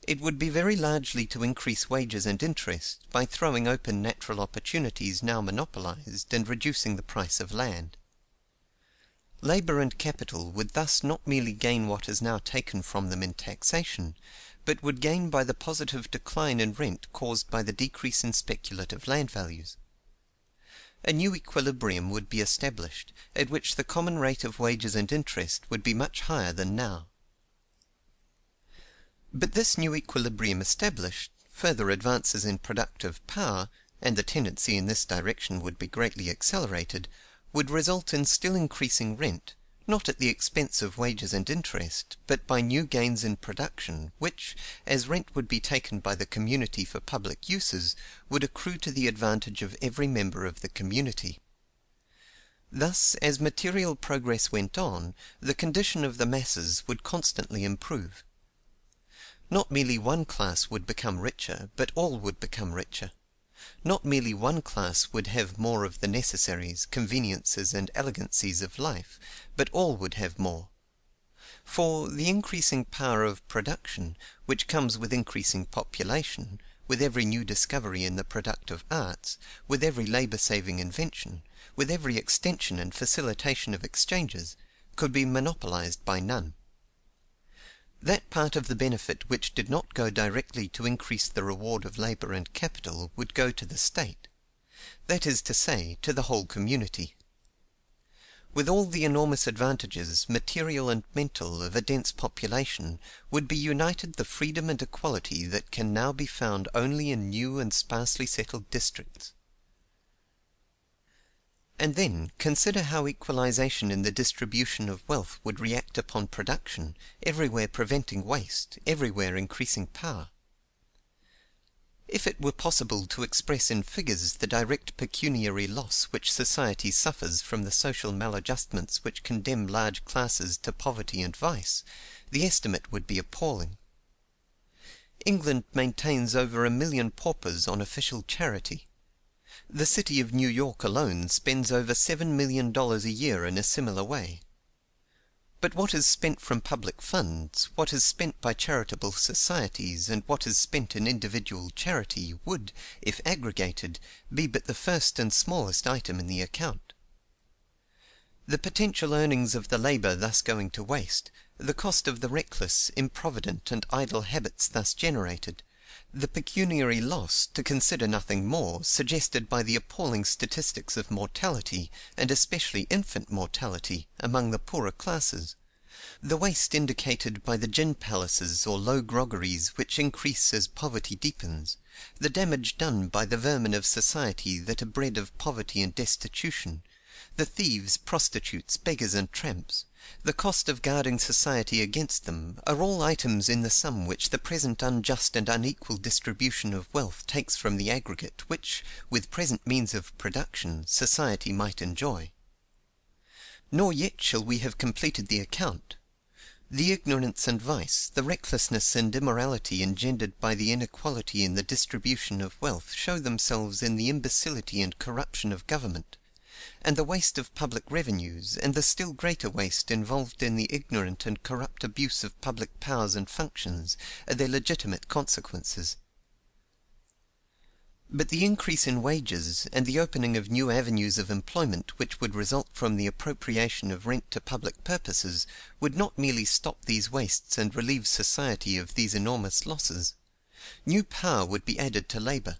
It would be very largely to increase wages and interest by throwing open natural opportunities now monopolized and reducing the price of land. Labor and capital would thus not merely gain what is now taken from them in taxation, but would gain by the positive decline in rent caused by the decrease in speculative land values. A new equilibrium would be established, at which the common rate of wages and interest would be much higher than now. But this new equilibrium established, further advances in productive power, and the tendency in this direction would be greatly accelerated, would result in still increasing rent, not at the expense of wages and interest, but by new gains in production, which, as rent would be taken by the community for public uses, would accrue to the advantage of every member of the community. Thus, as material progress went on, the condition of the masses would constantly improve. Not merely one class would become richer, but all would become richer. Not merely one class would have more of the necessaries, conveniences, and elegancies of life, but all would have more. For the increasing power of production, which comes with increasing population, with every new discovery in the productive arts, with every labor-saving invention, with every extension and facilitation of exchanges, could be monopolized by none. That part of the benefit which did not go directly to increase the reward of labor and capital would go to the state; that is to say, to the whole community. With all the enormous advantages, material and mental, of a dense population, would be united the freedom and equality that can now be found only in new and sparsely settled districts. And then, consider how equalization in the distribution of wealth would react upon production, everywhere preventing waste, everywhere increasing power. If it were possible to express in figures the direct pecuniary loss which society suffers from the social maladjustments which condemn large classes to poverty and vice, the estimate would be appalling. England maintains over 1 million paupers on official charity. The city of New York alone spends over $7 million a year in a similar way. But what is spent from public funds, what is spent by charitable societies, and what is spent in individual charity would, if aggregated, be but the first and smallest item in the account. The potential earnings of the labor thus going to waste, the cost of the reckless, improvident, and idle habits thus generated, the pecuniary loss, to consider nothing more, suggested by the appalling statistics of mortality, and especially infant mortality, among the poorer classes; the waste indicated by the gin palaces or low groggeries which increase as poverty deepens; the damage done by the vermin of society that are bred of poverty and destitution; the thieves, prostitutes, beggars, and tramps; the cost of guarding society against them, are all items in the sum which the present unjust and unequal distribution of wealth takes from the aggregate which, with present means of production, society might enjoy. Nor yet shall we have completed the account. The ignorance and vice, the recklessness and immorality engendered by the inequality in the distribution of wealth show themselves in the imbecility and corruption of government; and the waste of public revenues, and the still greater waste involved in the ignorant and corrupt abuse of public powers and functions, are their legitimate consequences. But the increase in wages, and the opening of new avenues of employment which would result from the appropriation of rent to public purposes, would not merely stop these wastes and relieve society of these enormous losses. New power would be added to labor.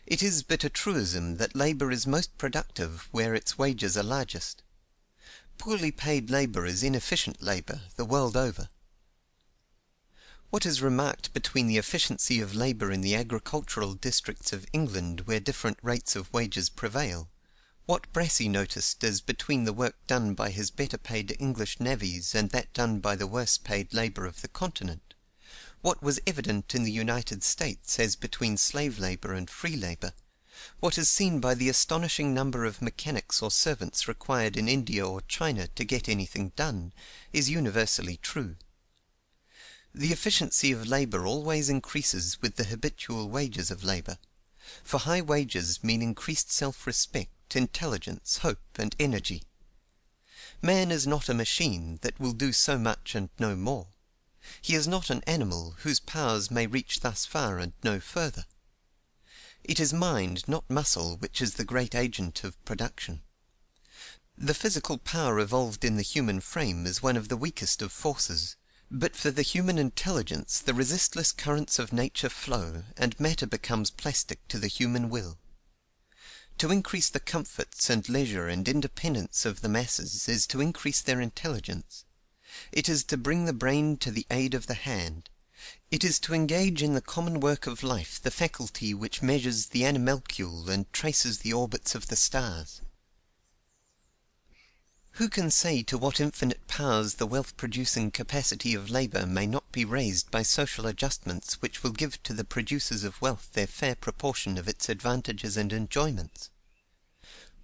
It is but a truism that labor is most productive where its wages are largest. Poorly paid labor is inefficient labor, the world over. What is remarked between the efficiency of labor in the agricultural districts of England where different rates of wages prevail, what Brassey noticed as between the work done by his better paid English navvies and that done by the worse paid labor of the continent, what was evident in the United States as between slave labor and free labor, what is seen by the astonishing number of mechanics or servants required in India or China to get anything done, is universally true. The efficiency of labor always increases with the habitual wages of labor, for high wages mean increased self-respect, intelligence, hope, and energy. Man is not a machine that will do so much and no more. He is not an animal whose powers may reach thus far and no further. It is mind, not muscle, which is the great agent of production. The physical power evolved in the human frame is one of the weakest of forces, but for the human intelligence the resistless currents of nature flow, and matter becomes plastic to the human will. To increase the comforts and leisure and independence of the masses is to increase their intelligence. It is to bring the brain to the aid of the hand. It is to engage in the common work of life the faculty which measures the animalcule and traces the orbits of the stars. Who can say to what infinite powers the wealth-producing capacity of labor may not be raised by social adjustments which will give to the producers of wealth their fair proportion of its advantages and enjoyments?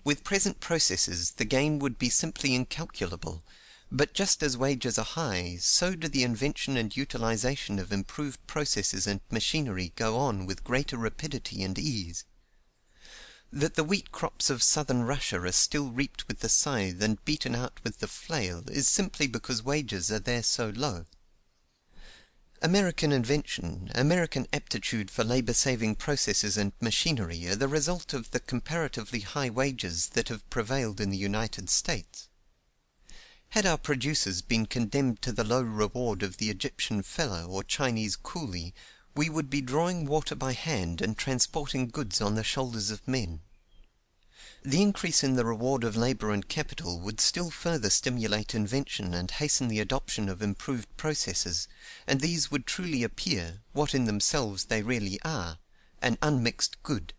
With present processes the gain would be simply incalculable, but just as wages are high, so do the invention and utilization of improved processes and machinery go on with greater rapidity and ease. That the wheat crops of southern Russia are still reaped with the scythe and beaten out with the flail is simply because wages are there so low. American invention, American aptitude for labor-saving processes and machinery are the result of the comparatively high wages that have prevailed in the United States. Had our producers been condemned to the low reward of the Egyptian fellah or Chinese coolie, we would be drawing water by hand and transporting goods on the shoulders of men. The increase in the reward of labor and capital would still further stimulate invention and hasten the adoption of improved processes, and these would truly appear, what in themselves they really are, an unmixed good.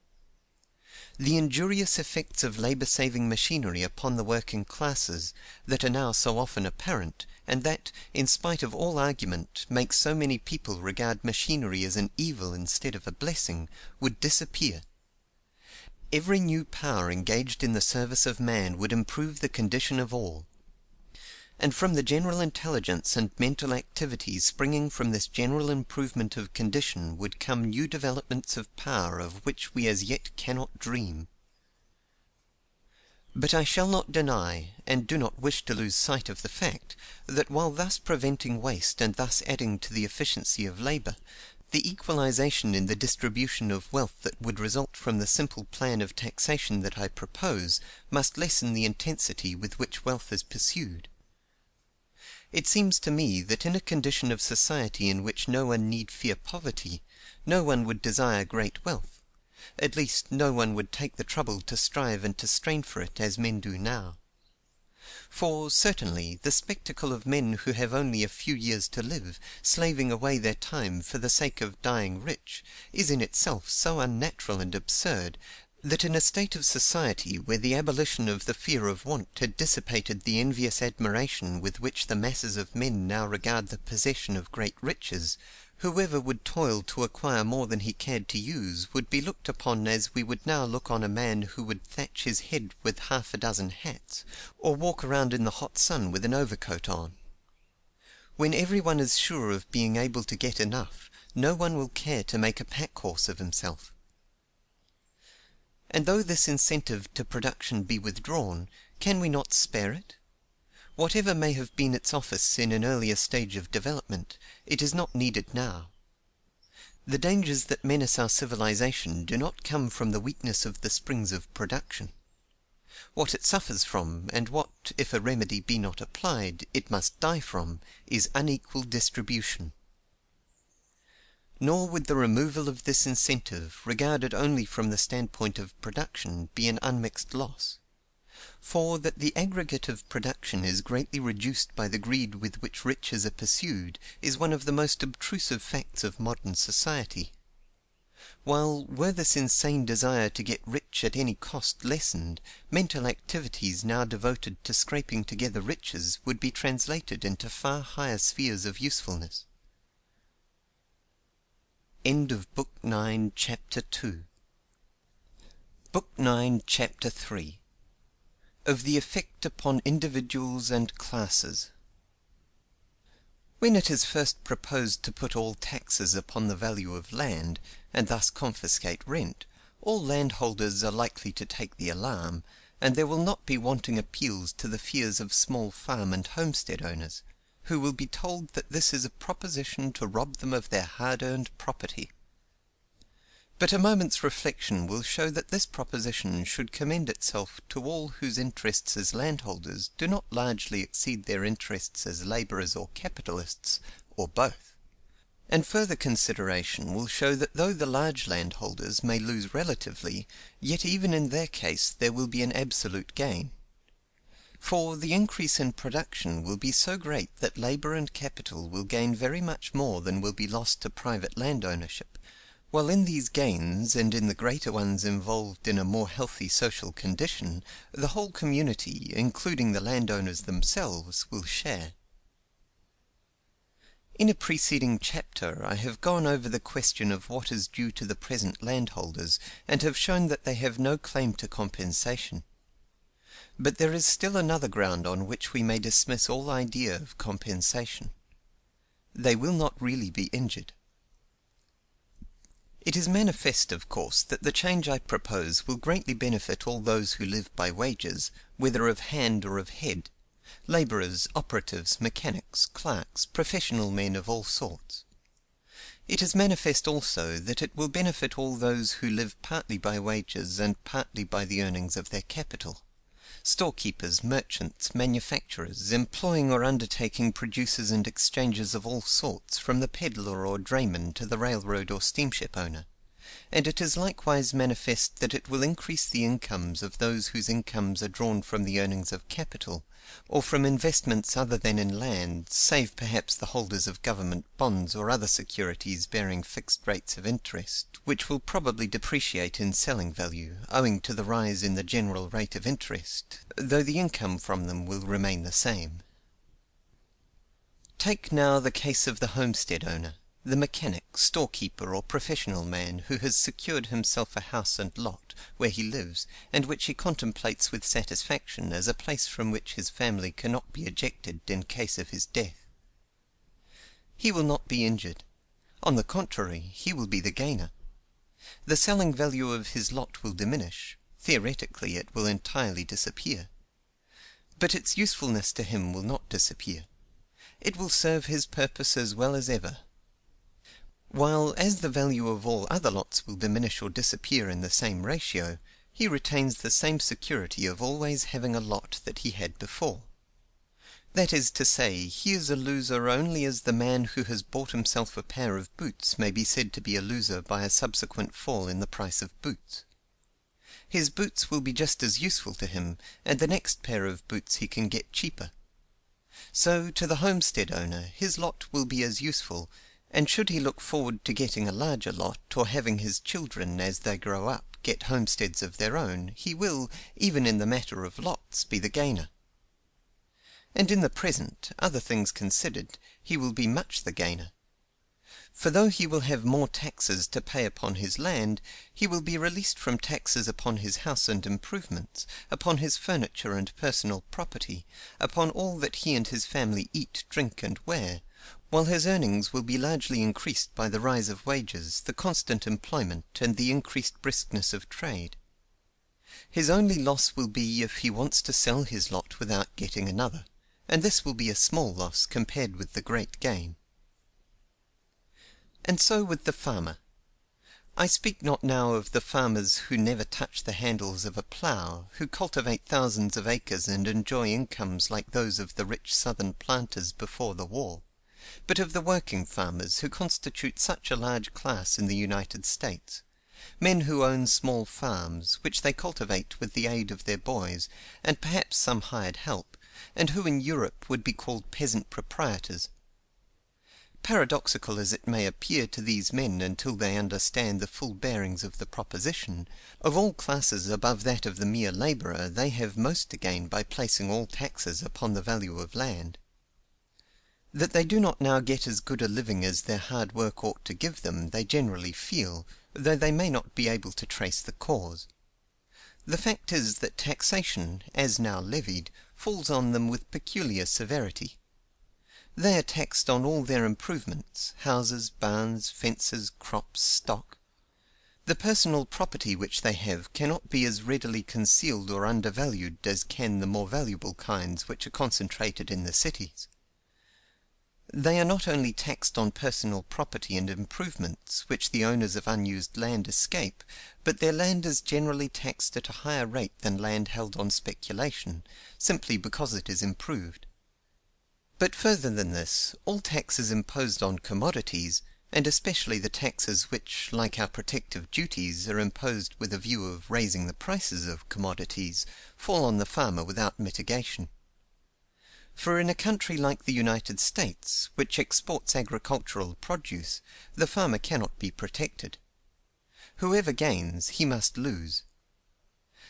The injurious effects of labor-saving machinery upon the working classes, that are now so often apparent, and that, in spite of all argument, make so many people regard machinery as an evil instead of a blessing, would disappear. Every new power engaged in the service of man would improve the condition of all. And from the general intelligence and mental activities springing from this general improvement of condition would come new developments of power of which we as yet cannot dream. But I shall not deny, and do not wish to lose sight of the fact, that while thus preventing waste and thus adding to the efficiency of labor, the equalization in the distribution of wealth that would result from the simple plan of taxation that I propose must lessen the intensity with which wealth is pursued. It seems to me that in a condition of society in which no one need fear poverty, no one would desire great wealth; at least no one would take the trouble to strive and to strain for it as men do now. For, certainly, the spectacle of men who have only a few years to live, slaving away their time for the sake of dying rich, is in itself so unnatural and absurd, that in a state of society where the abolition of the fear of want had dissipated the envious admiration with which the masses of men now regard the possession of great riches, whoever would toil to acquire more than he cared to use would be looked upon as we would now look on a man who would thatch his head with 6 hats, or walk around in the hot sun with an overcoat on. When everyone is sure of being able to get enough, no one will care to make a pack-horse of himself. And though this incentive to production be withdrawn, can we not spare it? Whatever may have been its office in an earlier stage of development, it is not needed now. The dangers that menace our civilization do not come from the weakness of the springs of production. What it suffers from, and what, if a remedy be not applied, it must die from, is unequal distribution. Nor would the removal of this incentive, regarded only from the standpoint of production, be an unmixed loss. For that the aggregate of production is greatly reduced by the greed with which riches are pursued is one of the most obtrusive facts of modern society. While, were this insane desire to get rich at any cost lessened, mental activities now devoted to scraping together riches would be translated into far higher spheres of usefulness. End of Book 9, Chapter 2. Book 9, Chapter 3. Of the effect upon individuals and classes. When it is first proposed to put all taxes upon the value of land, and thus confiscate rent, all landholders are likely to take the alarm, and there will not be wanting appeals to the fears of small farm and homestead owners, who will be told that this is a proposition to rob them of their hard-earned property. But a moment's reflection will show that this proposition should commend itself to all whose interests as landholders do not largely exceed their interests as labourers or capitalists, or both. And further consideration will show that though the large landholders may lose relatively, yet even in their case there will be an absolute gain. For the increase in production will be so great that labour and capital will gain very much more than will be lost to private land ownership, while in these gains, and in the greater ones involved in a more healthy social condition, the whole community, including the landowners themselves, will share. In a preceding chapter I have gone over the question of what is due to the present landholders, and have shown that they have no claim to compensation. But there is still another ground on which we may dismiss all idea of compensation. They will not really be injured. It is manifest, of course, that the change I propose will greatly benefit all those who live by wages, whether of hand or of head, labourers, operatives, mechanics, clerks, professional men of all sorts. It is manifest also that it will benefit all those who live partly by wages and partly by the earnings of their capital, storekeepers, merchants, manufacturers, employing or undertaking producers and exchanges of all sorts, from the pedlar or drayman to the railroad or steamship owner. And it is likewise manifest that it will increase the incomes of those whose incomes are drawn from the earnings of capital, or from investments other than in land, save perhaps the holders of government bonds or other securities bearing fixed rates of interest, which will probably depreciate in selling value, owing to the rise in the general rate of interest, though the income from them will remain the same. Take now the case of the homestead owner, the mechanic, storekeeper, or professional man who has secured himself a house and lot, where he lives, and which he contemplates with satisfaction as a place from which his family cannot be ejected in case of his death. He will not be injured. On the contrary, he will be the gainer. The selling value of his lot will diminish; theoretically it will entirely disappear. But its usefulness to him will not disappear. It will serve his purpose as well as ever. While, as the value of all other lots will diminish or disappear in the same ratio, he retains the same security of always having a lot that he had before. That is to say, he is a loser only as the man who has bought himself a pair of boots may be said to be a loser by a subsequent fall in the price of boots. His boots will be just as useful to him, and the next pair of boots he can get cheaper. So, to the homestead owner, his lot will be as useful, and should he look forward to getting a larger lot, or having his children, as they grow up, get homesteads of their own, he will, even in the matter of lots, be the gainer. And in the present, other things considered, he will be much the gainer. For though he will have more taxes to pay upon his land, he will be released from taxes upon his house and improvements, upon his furniture and personal property, upon all that he and his family eat, drink, and wear, while his earnings will be largely increased by the rise of wages, the constant employment, and the increased briskness of trade. His only loss will be if he wants to sell his lot without getting another, and this will be a small loss compared with the great gain. And so with the farmer. I speak not now of the farmers who never touch the handles of a plough, who cultivate thousands of acres and enjoy incomes like those of the rich southern planters before the war, but of the working farmers who constitute such a large class in the United States, men who own small farms, which they cultivate with the aid of their boys, and perhaps some hired help, and who in Europe would be called peasant proprietors. Paradoxical as it may appear to these men until they understand the full bearings of the proposition, of all classes above that of the mere labourer they have most to gain by placing all taxes upon the value of land. That they do not now get as good a living as their hard work ought to give them, they generally feel, though they may not be able to trace the cause. The fact is that taxation, as now levied, falls on them with peculiar severity. They are taxed on all their improvements, houses, barns, fences, crops, stock. The personal property which they have cannot be as readily concealed or undervalued as can the more valuable kinds which are concentrated in the cities. They are not only taxed on personal property and improvements, which the owners of unused land escape, but their land is generally taxed at a higher rate than land held on speculation, simply because it is improved. But further than this, all taxes imposed on commodities, and especially the taxes which, like our protective duties, are imposed with a view of raising the prices of commodities, fall on the farmer without mitigation. For in a country like the United States, which exports agricultural produce, the farmer cannot be protected. Whoever gains, he must lose.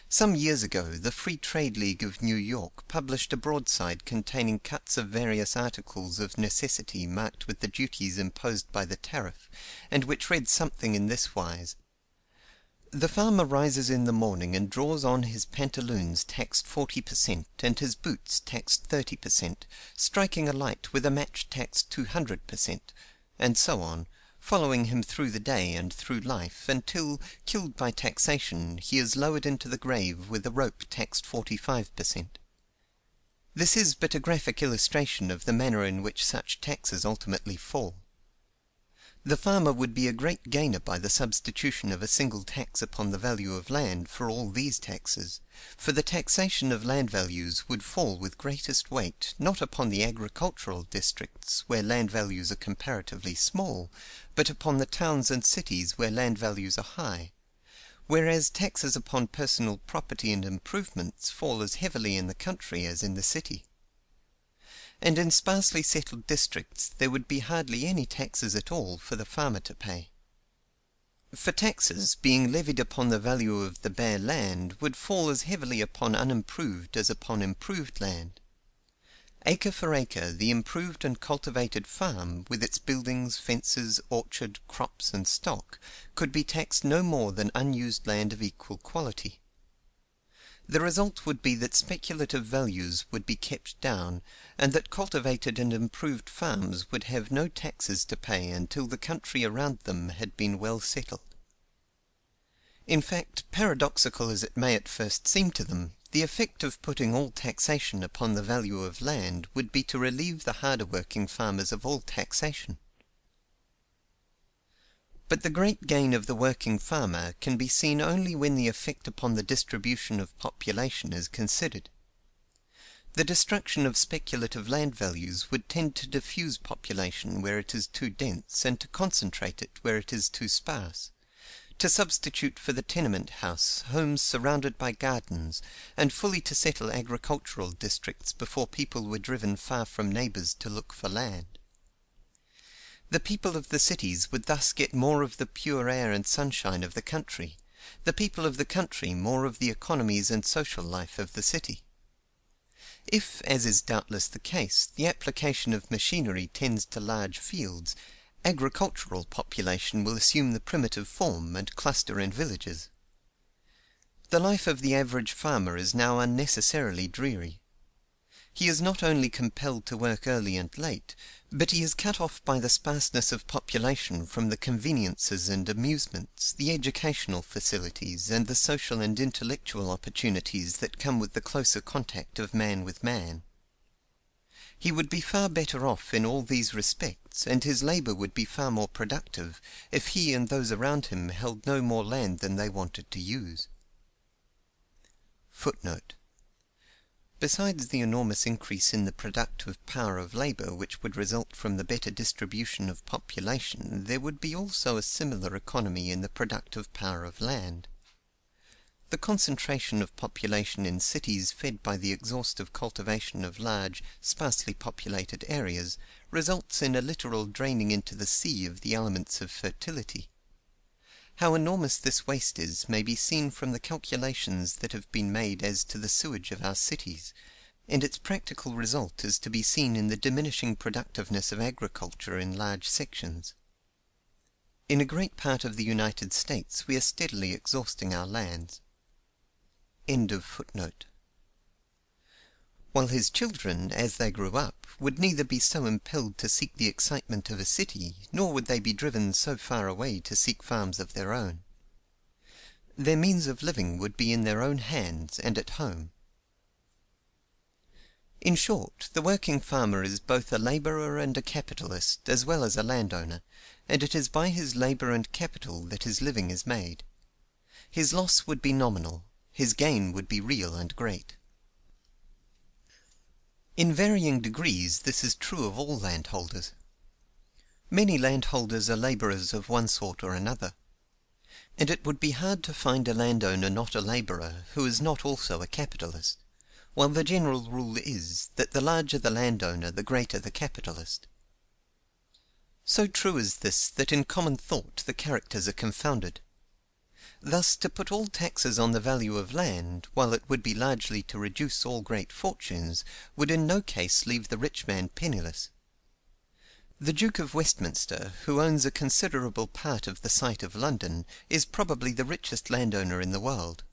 Some years ago, the Free Trade League of New York published a broadside containing cuts of various articles of necessity marked with the duties imposed by the tariff, and which read something in this wise: "The farmer rises in the morning and draws on his pantaloons taxed 40%, and his boots taxed 30%, striking a light with a match taxed 200%, and so on, following him through the day and through life, until, killed by taxation, he is lowered into the grave with a rope taxed 45%. This is but a graphic illustration of the manner in which such taxes ultimately fall. The farmer would be a great gainer by the substitution of a single tax upon the value of land for all these taxes, for the taxation of land values would fall with greatest weight, not upon the agricultural districts, where land values are comparatively small, but upon the towns and cities where land values are high, whereas taxes upon personal property and improvements fall as heavily in the country as in the city. And in sparsely settled districts there would be hardly any taxes at all for the farmer to pay. For taxes, being levied upon the value of the bare land, would fall as heavily upon unimproved as upon improved land. Acre for acre, the improved and cultivated farm, with its buildings, fences, orchard, crops, and stock, could be taxed no more than unused land of equal quality. The result would be that speculative values would be kept down, and that cultivated and improved farms would have no taxes to pay until the country around them had been well settled. In fact, paradoxical as it may at first seem to them, the effect of putting all taxation upon the value of land would be to relieve the harder working farmers of all taxation. But the great gain of the working farmer can be seen only when the effect upon the distribution of population is considered. The destruction of speculative land values would tend to diffuse population where it is too dense, and to concentrate it where it is too sparse; to substitute for the tenement house homes surrounded by gardens, and fully to settle agricultural districts before people were driven far from neighbors to look for land. The people of the cities would thus get more of the pure air and sunshine of the country, the people of the country more of the economies and social life of the city. If, as is doubtless the case, the application of machinery tends to large fields, agricultural population will assume the primitive form and cluster in villages. The life of the average farmer is now unnecessarily dreary. He is not only compelled to work early and late, but he is cut off by the sparseness of population from the conveniences and amusements, the educational facilities, and the social and intellectual opportunities that come with the closer contact of man with man. He would be far better off in all these respects, and his labor would be far more productive, if he and those around him held no more land than they wanted to use. Footnote. Besides the enormous increase in the productive power of labor which would result from the better distribution of population, there would be also a similar economy in the productive power of land. The concentration of population in cities fed by the exhaustive cultivation of large, sparsely populated areas results in a literal draining into the sea of the elements of fertility. How enormous this waste is may be seen from the calculations that have been made as to the sewage of our cities, and its practical result is to be seen in the diminishing productiveness of agriculture in large sections. In a great part of the United States we are steadily exhausting our lands. End of footnote. while his children, as they grew up, would neither be so impelled to seek the excitement of a city, nor would they be driven so far away to seek farms of their own. Their means of living would be in their own hands and at home. In short, the working farmer is both a labourer and a capitalist, as well as a landowner, and it is by his labour and capital that his living is made. His loss would be nominal, his gain would be real and great. In varying degrees this is true of all landholders. Many landholders are labourers of one sort or another, and it would be hard to find a landowner not a labourer who is not also a capitalist, while the general rule is that the larger the landowner the greater the capitalist. So true is this that in common thought the characters are confounded. Thus, to put all taxes on the value of land, while it would be largely to reduce all great fortunes, would in no case leave the rich man penniless. The Duke of Westminster, who owns a considerable part of the site of London, is probably the richest landowner in the world.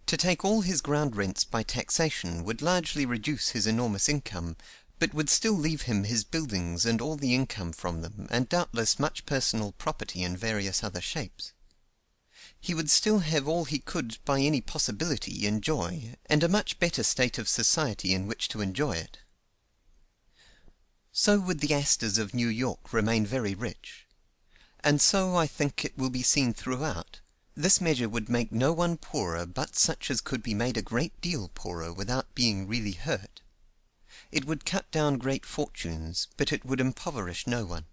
To take all his ground rents by taxation would largely reduce his enormous income, but would still leave him his buildings and all the income from them, and doubtless much personal property in various other shapes. He would still have all he could by any possibility enjoy, and a much better state of society in which to enjoy it. So would the Astors of New York remain very rich. And so I think it will be seen throughout. This measure would make no one poorer but such as could be made a great deal poorer without being really hurt. It would cut down great fortunes, but it would impoverish no one.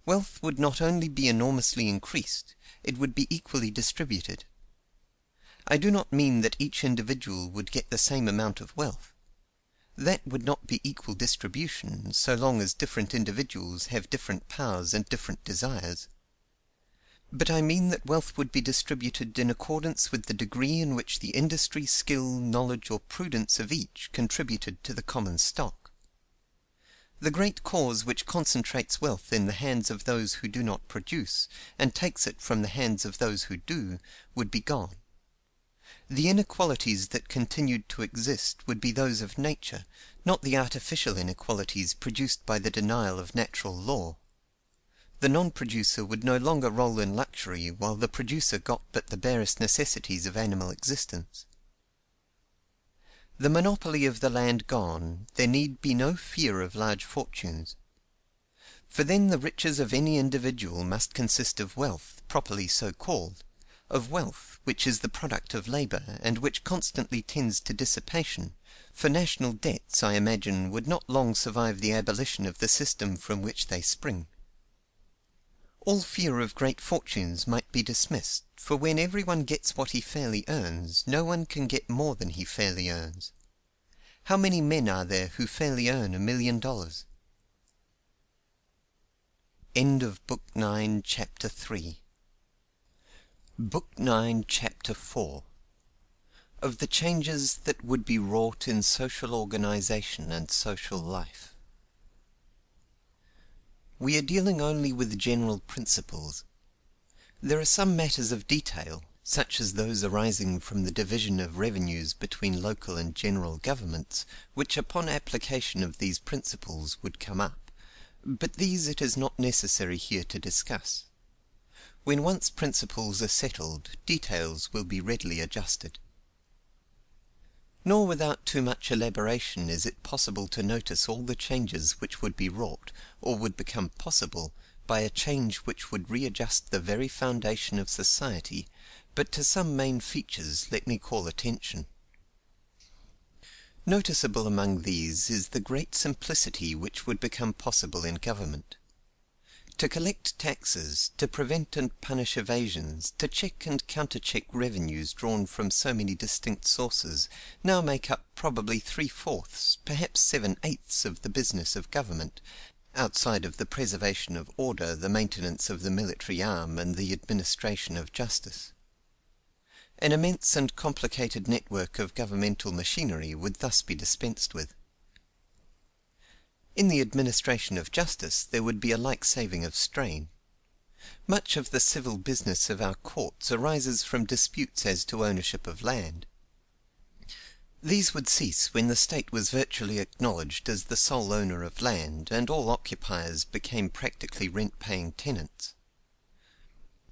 Wealth would not only be enormously increased, it would be equally distributed. I do not mean that each individual would get the same amount of wealth. That would not be equal distribution, so long as different individuals have different powers and different desires. But I mean that wealth would be distributed in accordance with the degree in which the industry, skill, knowledge, or prudence of each contributed to the common stock. The great cause which concentrates wealth in the hands of those who do not produce, and takes it from the hands of those who do, would be gone. The inequalities that continued to exist would be those of nature, not the artificial inequalities produced by the denial of natural law. The non-producer would no longer roll in luxury, while the producer got but the barest necessities of animal existence. The monopoly of the land gone, there need be no fear of large fortunes. For then the riches of any individual must consist of wealth, properly so called, of wealth which is the product of labour, and which constantly tends to dissipation, for national debts, I imagine, would not long survive the abolition of the system from which they spring. All fear of great fortunes might be dismissed, for when everyone gets what he fairly earns, no one can get more than he fairly earns. How many men are there who fairly earn $1 million? End of Book 9, Chapter 3. Book 9, Chapter 4. Of the changes that would be wrought in social organization and social life. We are dealing only with general principles. There are some matters of detail, such as those arising from the division of revenues between local and general governments, which upon application of these principles would come up, but these it is not necessary here to discuss. When once principles are settled, details will be readily adjusted. Nor without too much elaboration is it possible to notice all the changes which would be wrought, or would become possible, by a change which would readjust the very foundation of society, but to some main features let me call attention. Noticeable among these is the great simplicity which would become possible in government. To collect taxes, to prevent and punish evasions, to check and countercheck revenues drawn from so many distinct sources, now make up probably 3/4, perhaps 7/8 of the business of government, outside of the preservation of order, the maintenance of the military arm, and the administration of justice. An immense and complicated network of governmental machinery would thus be dispensed with. In the administration of justice there would be a like saving of strain. Much of the civil business of our courts arises from disputes as to ownership of land. These would cease when the state was virtually acknowledged as the sole owner of land, and all occupiers became practically rent-paying tenants.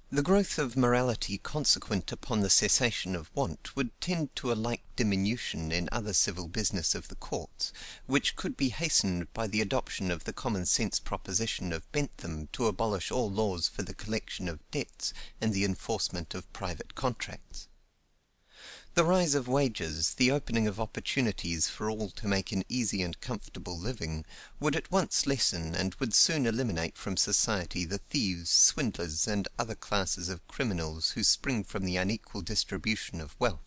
The growth of morality consequent upon the cessation of want would tend to a like diminution in other civil business of the courts, which could be hastened by the adoption of the common sense proposition of Bentham to abolish all laws for the collection of debts and the enforcement of private contracts. The rise of wages, the opening of opportunities for all to make an easy and comfortable living, would at once lessen and would soon eliminate from society the thieves, swindlers, and other classes of criminals who spring from the unequal distribution of wealth.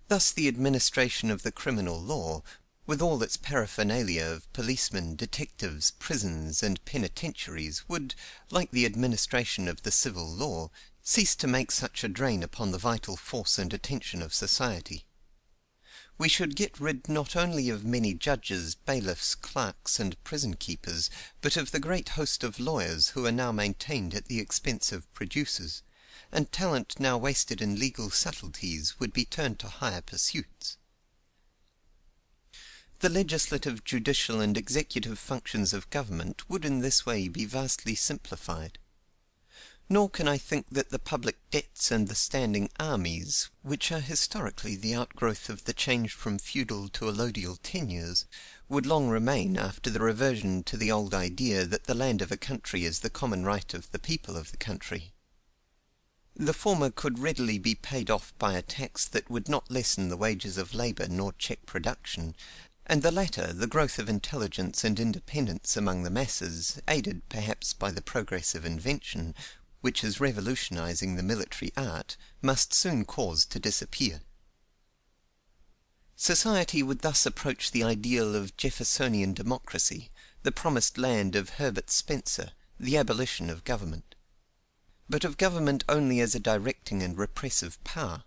Thus the administration of the criminal law, with all its paraphernalia of policemen, detectives, prisons, and penitentiaries, would, like the administration of the civil law, cease to make such a drain upon the vital force and attention of society. We should get rid not only of many judges, bailiffs, clerks, and prison keepers, but of the great host of lawyers who are now maintained at the expense of producers, and talent now wasted in legal subtleties would be turned to higher pursuits. The legislative, judicial, and executive functions of government would in this way be vastly simplified. Nor can I think that the public debts and the standing armies, which are historically the outgrowth of the change from feudal to allodial tenures, would long remain after the reversion to the old idea that the land of a country is the common right of the people of the country. The former could readily be paid off by a tax that would not lessen the wages of labor nor check production, and the latter, the growth of intelligence and independence among the masses, aided perhaps by the progress of invention, which is revolutionizing the military art, must soon cause to disappear. Society would thus approach the ideal of Jeffersonian democracy, the promised land of Herbert Spencer, the abolition of government. But of government only as a directing and repressive power.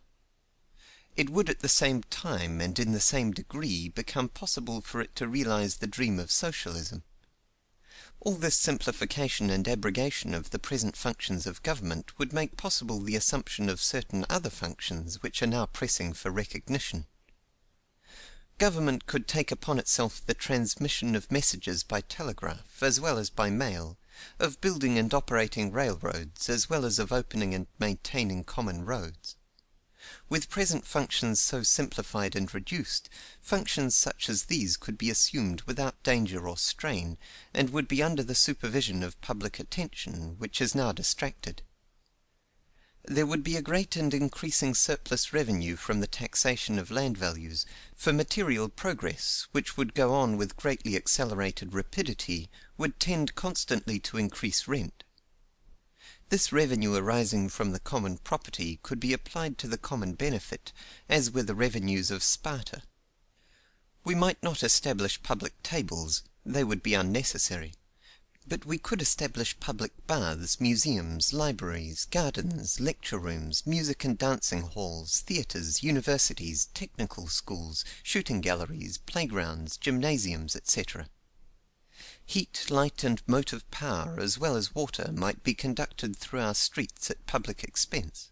It would at the same time, and in the same degree, become possible for it to realize the dream of socialism. All this simplification and abrogation of the present functions of government would make possible the assumption of certain other functions which are now pressing for recognition. Government could take upon itself the transmission of messages by telegraph as well as by mail, of building and operating railroads as well as of opening and maintaining common roads. With present functions so simplified and reduced, functions such as these could be assumed without danger or strain, and would be under the supervision of public attention, which is now distracted. There would be a great and increasing surplus revenue from the taxation of land values, for material progress, which would go on with greatly accelerated rapidity, would tend constantly to increase rent. This revenue arising from the common property could be applied to the common benefit, as were the revenues of Sparta. We might not establish public tables, they would be unnecessary. But we could establish public baths, museums, libraries, gardens, lecture rooms, music and dancing halls, theatres, universities, technical schools, shooting galleries, playgrounds, gymnasiums, etc. Heat, light, and motive power, as well as water, might be conducted through our streets at public expense.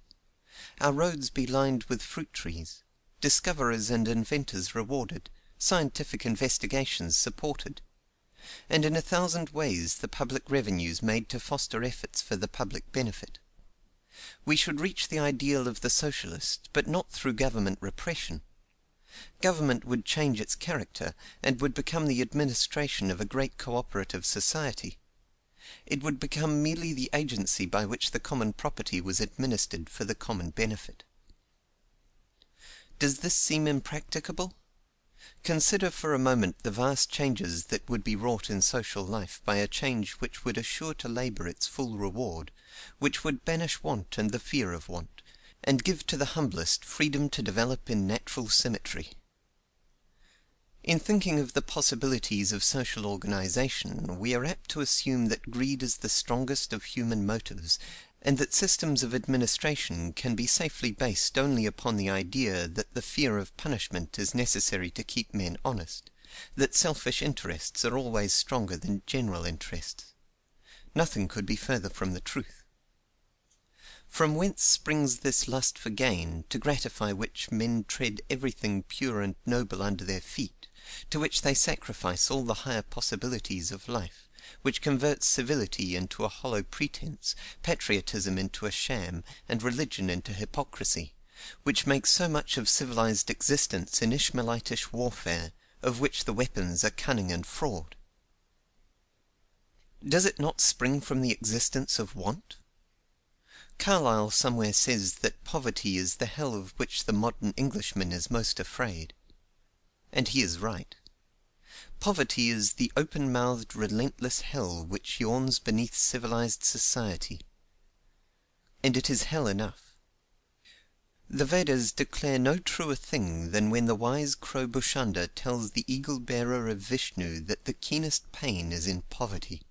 Our roads be lined with fruit trees, discoverers and inventors rewarded, scientific investigations supported, and in 1,000 ways the public revenues made to foster efforts for the public benefit. We should reach the ideal of the socialist, but not through government repression. Government would change its character, and would become the administration of a great cooperative society. It would become merely the agency by which the common property was administered for the common benefit. Does this seem impracticable? Consider for a moment the vast changes that would be wrought in social life by a change which would assure to labor its full reward, which would banish want and the fear of want, and give to the humblest freedom to develop in natural symmetry. In thinking of the possibilities of social organization, we are apt to assume that greed is the strongest of human motives, and that systems of administration can be safely based only upon the idea that the fear of punishment is necessary to keep men honest, that selfish interests are always stronger than general interests. Nothing could be further from the truth. From whence springs this lust for gain, to gratify which men tread everything pure and noble under their feet, to which they sacrifice all the higher possibilities of life, which converts civility into a hollow pretence, patriotism into a sham, and religion into hypocrisy, which makes so much of civilized existence an Ishmaelitish warfare, of which the weapons are cunning and fraud? Does it not spring from the existence of want? Carlyle somewhere says that poverty is the hell of which the modern Englishman is most afraid. And he is right. Poverty is the open-mouthed, relentless hell which yawns beneath civilized society. And it is hell enough. The Vedas declare no truer thing than when the wise crow Bhushanda tells the eagle-bearer of Vishnu that the keenest pain is in poverty.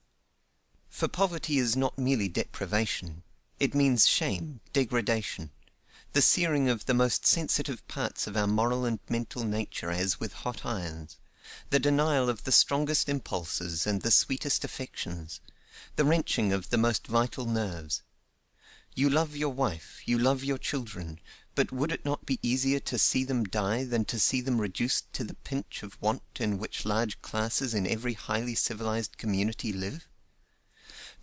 For poverty is not merely deprivation. It means shame, degradation, the searing of the most sensitive parts of our moral and mental nature as with hot irons, the denial of the strongest impulses and the sweetest affections, the wrenching of the most vital nerves. You love your wife, you love your children, but would it not be easier to see them die than to see them reduced to the pinch of want in which large classes in every highly civilized community live?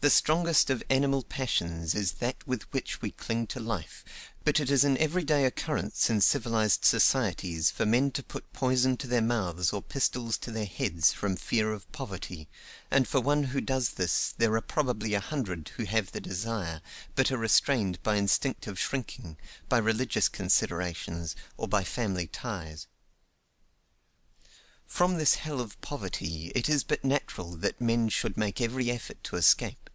The strongest of animal passions is that with which we cling to life, but it is an everyday occurrence in civilized societies for men to put poison to their mouths or pistols to their heads from fear of poverty, and for one who does this there are probably 100 who have the desire, but are restrained by instinctive shrinking, by religious considerations, or by family ties. From this hell of poverty it is but natural that men should make every effort to escape.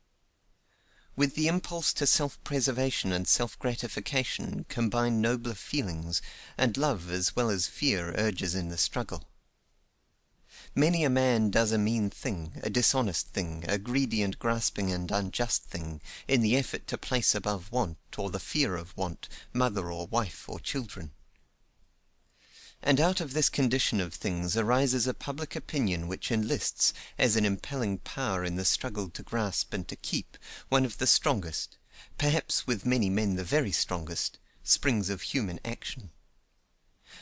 With the impulse to self-preservation and self-gratification combine nobler feelings, and love as well as fear urges in the struggle. Many a man does a mean thing, a dishonest thing, a greedy and grasping and unjust thing, in the effort to place above want, or the fear of want, mother or wife or children. And out of this condition of things arises a public opinion which enlists, as an impelling power in the struggle to grasp and to keep, one of the strongest, perhaps with many men the very strongest, springs of human action.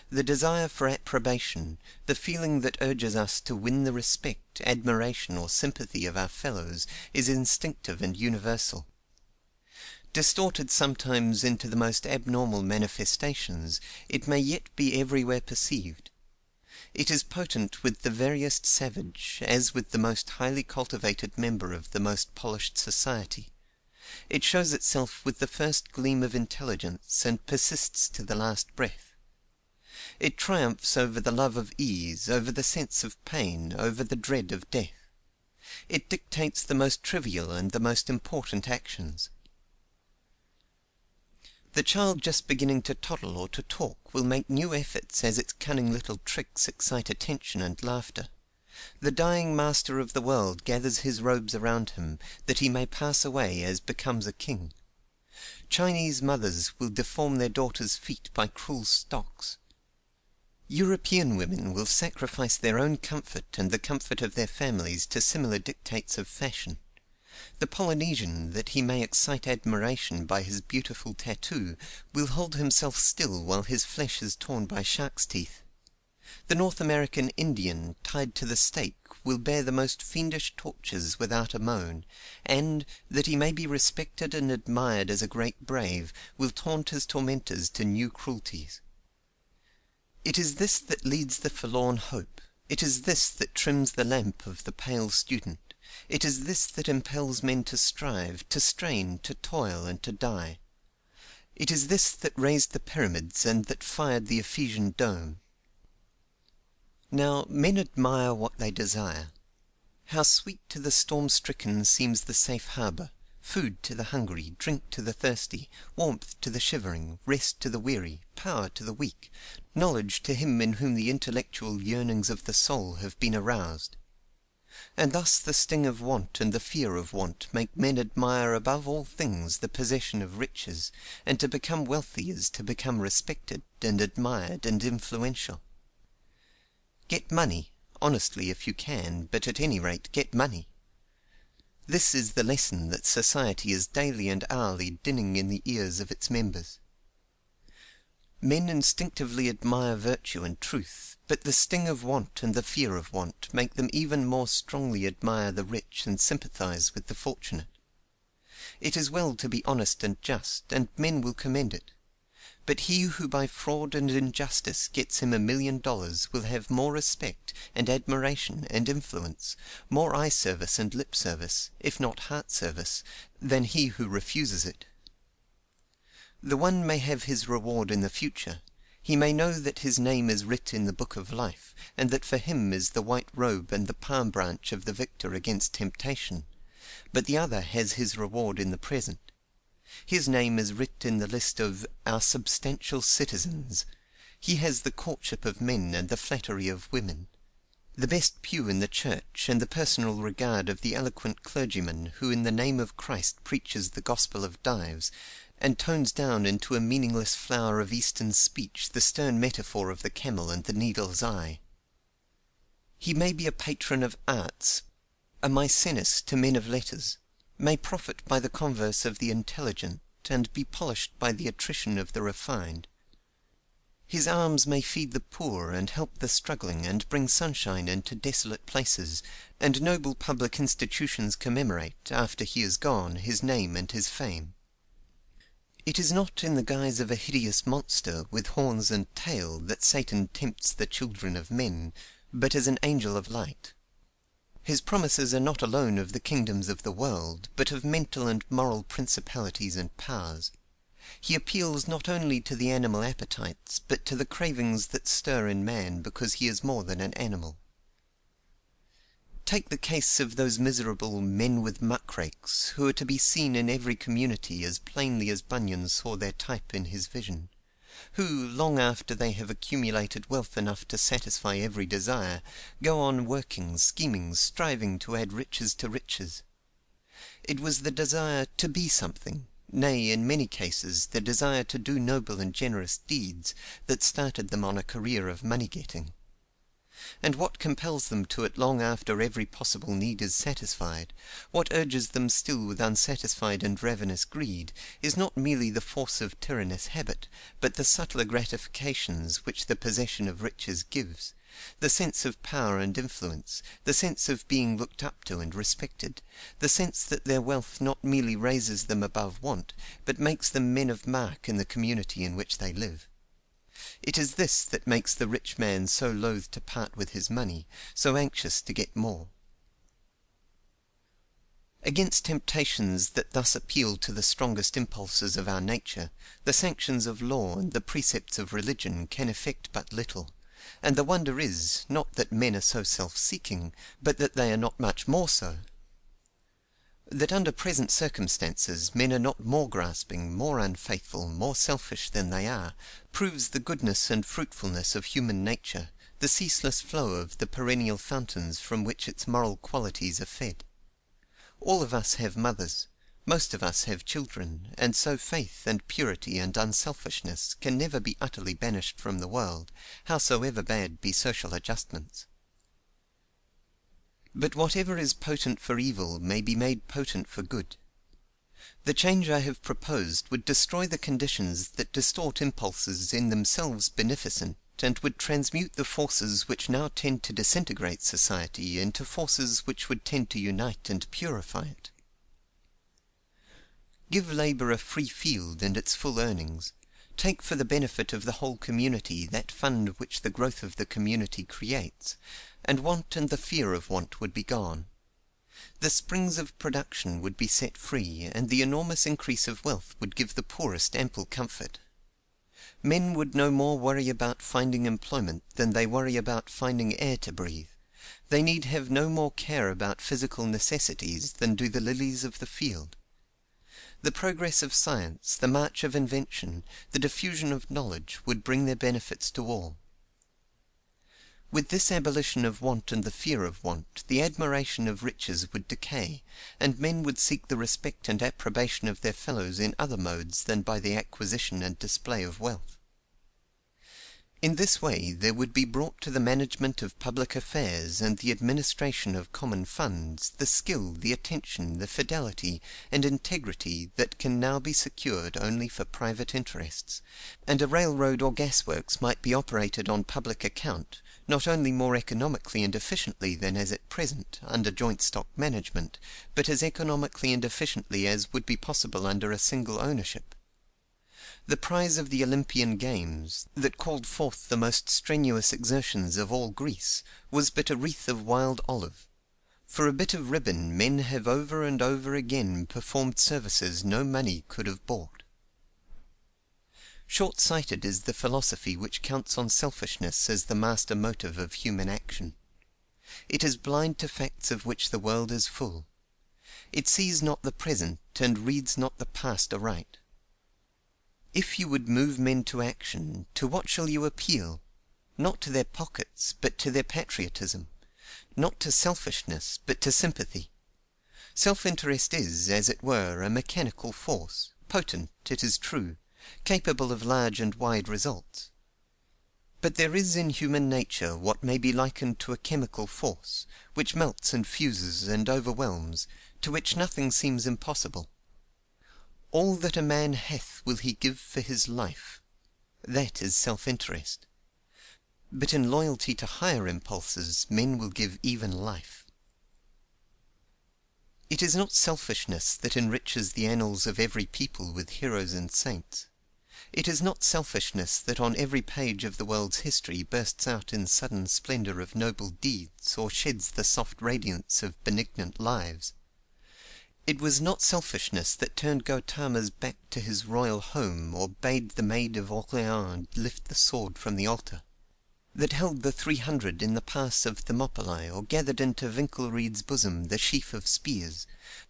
The desire for approbation, the feeling that urges us to win the respect, admiration, or sympathy of our fellows, is instinctive and universal. Distorted sometimes into the most abnormal manifestations, it may yet be everywhere perceived. It is potent with the veriest savage, as with the most highly cultivated member of the most polished society. It shows itself with the first gleam of intelligence, and persists to the last breath. It triumphs over the love of ease, over the sense of pain, over the dread of death. It dictates the most trivial and the most important actions. The child just beginning to toddle or to talk will make new efforts as its cunning little tricks excite attention and laughter. The dying master of the world gathers his robes around him, that he may pass away as becomes a king. Chinese mothers will deform their daughters' feet by cruel stocks. European women will sacrifice their own comfort and the comfort of their families to similar dictates of fashion. The Polynesian, that he may excite admiration by his beautiful tattoo, will hold himself still while his flesh is torn by shark's teeth. The North American Indian, tied to the stake, will bear the most fiendish tortures without a moan, and, that he may be respected and admired as a great brave, will taunt his tormentors to new cruelties. It is this that leads the forlorn hope, it is this that trims the lamp of the pale student. It is this that impels men to strive, to strain, to toil, and to die. It is this that raised the pyramids and that fired the Ephesian dome. Now, men admire what they desire. How sweet to the storm-stricken seems the safe harbour, food to the hungry, drink to the thirsty, warmth to the shivering, rest to the weary, power to the weak, knowledge to him in whom the intellectual yearnings of the soul have been aroused. And thus the sting of want and the fear of want make men admire above all things the possession of riches, and to become wealthy is to become respected and admired and influential. Get money, honestly if you can, but at any rate get money. This is the lesson that society is daily and hourly dinning in the ears of its members. Men instinctively admire virtue and truth, but the sting of want and the fear of want make them even more strongly admire the rich and sympathize with the fortunate. It is well to be honest and just, and men will commend it. But he who by fraud and injustice gets him $1,000,000 will have more respect and admiration and influence, more eye service and lip service, if not heart service, than he who refuses it. The one may have his reward in the future. He may know that his name is writ in the book of life, and that for him is the white robe and the palm branch of the victor against temptation. But the other has his reward in the present. His name is writ in the list of our substantial citizens. He has the courtship of men and the flattery of women, the best pew in the church, and the personal regard of the eloquent clergyman who in the name of Christ preaches the gospel of Dives, and tones down into a meaningless flower of Eastern speech the stern metaphor of the camel and the needle's eye. He may be a patron of arts, a Maecenas to men of letters, may profit by the converse of the intelligent, and be polished by the attrition of the refined. His alms may feed the poor, and help the struggling, and bring sunshine into desolate places, and noble public institutions commemorate, after he is gone, his name and his fame. It is not in the guise of a hideous monster, with horns and tail, that Satan tempts the children of men, but as an angel of light. His promises are not alone of the kingdoms of the world, but of mental and moral principalities and powers. He appeals not only to the animal appetites, but to the cravings that stir in man because he is more than an animal. Take the case of those miserable men with muckrakes, who are to be seen in every community as plainly as Bunyan saw their type in his vision, who, long after they have accumulated wealth enough to satisfy every desire, go on working, scheming, striving to add riches to riches. It was the desire to be something, nay, in many cases, the desire to do noble and generous deeds, that started them on a career of money-getting. And what compels them to it long after every possible need is satisfied, what urges them still with unsatisfied and ravenous greed, is not merely the force of tyrannous habit, but the subtler gratifications which the possession of riches gives, the sense of power and influence, the sense of being looked up to and respected, the sense that their wealth not merely raises them above want, but makes them men of mark in the community in which they live. It is this that makes the rich man so loath to part with his money, so anxious to get more. Against temptations that thus appeal to the strongest impulses of our nature, the sanctions of law and the precepts of religion can effect but little, and the wonder is, not that men are so self-seeking, but that they are not much more so. That under present circumstances men are not more grasping, more unfaithful, more selfish than they are, proves the goodness and fruitfulness of human nature, the ceaseless flow of the perennial fountains from which its moral qualities are fed. All of us have mothers, most of us have children, and so faith and purity and unselfishness can never be utterly banished from the world, howsoever bad be social adjustments. But whatever is potent for evil may be made potent for good. The change I have proposed would destroy the conditions that distort impulses in themselves beneficent, and would transmute the forces which now tend to disintegrate society into forces which would tend to unite and purify it. Give labour a free field and its full earnings. Take for the benefit of the whole community that fund which the growth of the community creates, and want and the fear of want would be gone. The springs of production would be set free, and the enormous increase of wealth would give the poorest ample comfort. Men would no more worry about finding employment than they worry about finding air to breathe. They need have no more care about physical necessities than do the lilies of the field. The progress of science, the march of invention, the diffusion of knowledge would bring their benefits to all. With this abolition of want and the fear of want, the admiration of riches would decay, and men would seek the respect and approbation of their fellows in other modes than by the acquisition and display of wealth. In this way there would be brought to the management of public affairs and the administration of common funds the skill, the attention, the fidelity, and integrity that can now be secured only for private interests, and a railroad or gasworks might be operated on public account, not only more economically and efficiently than as at present, under joint stock management, but as economically and efficiently as would be possible under a single ownership. The prize of the Olympian games, that called forth the most strenuous exertions of all Greece, was but a wreath of wild olive. For a bit of ribbon men have over and over again performed services no money could have bought. Short-sighted is the philosophy which counts on selfishness as the master motive of human action. It is blind to facts of which the world is full. It sees not the present, and reads not the past aright. If you would move men to action, to what shall you appeal? Not to their pockets, but to their patriotism; not to selfishness, but to sympathy. Self-interest is, as it were, a mechanical force, potent, it is true, capable of large and wide results. But there is in human nature what may be likened to a chemical force, which melts and fuses and overwhelms, to which nothing seems impossible. All that a man hath will he give for his life. That is self-interest. But in loyalty to higher impulses men will give even life. It is not selfishness that enriches the annals of every people with heroes and saints. It is not selfishness that on every page of the world's history bursts out in sudden splendor of noble deeds, or sheds the soft radiance of benignant lives. It was not selfishness that turned Gautama's back to his royal home, or bade the Maid of Orleans lift the sword from the altar; that held the 300 in the pass of Thermopylae, or gathered into Winkelried's bosom the sheaf of spears;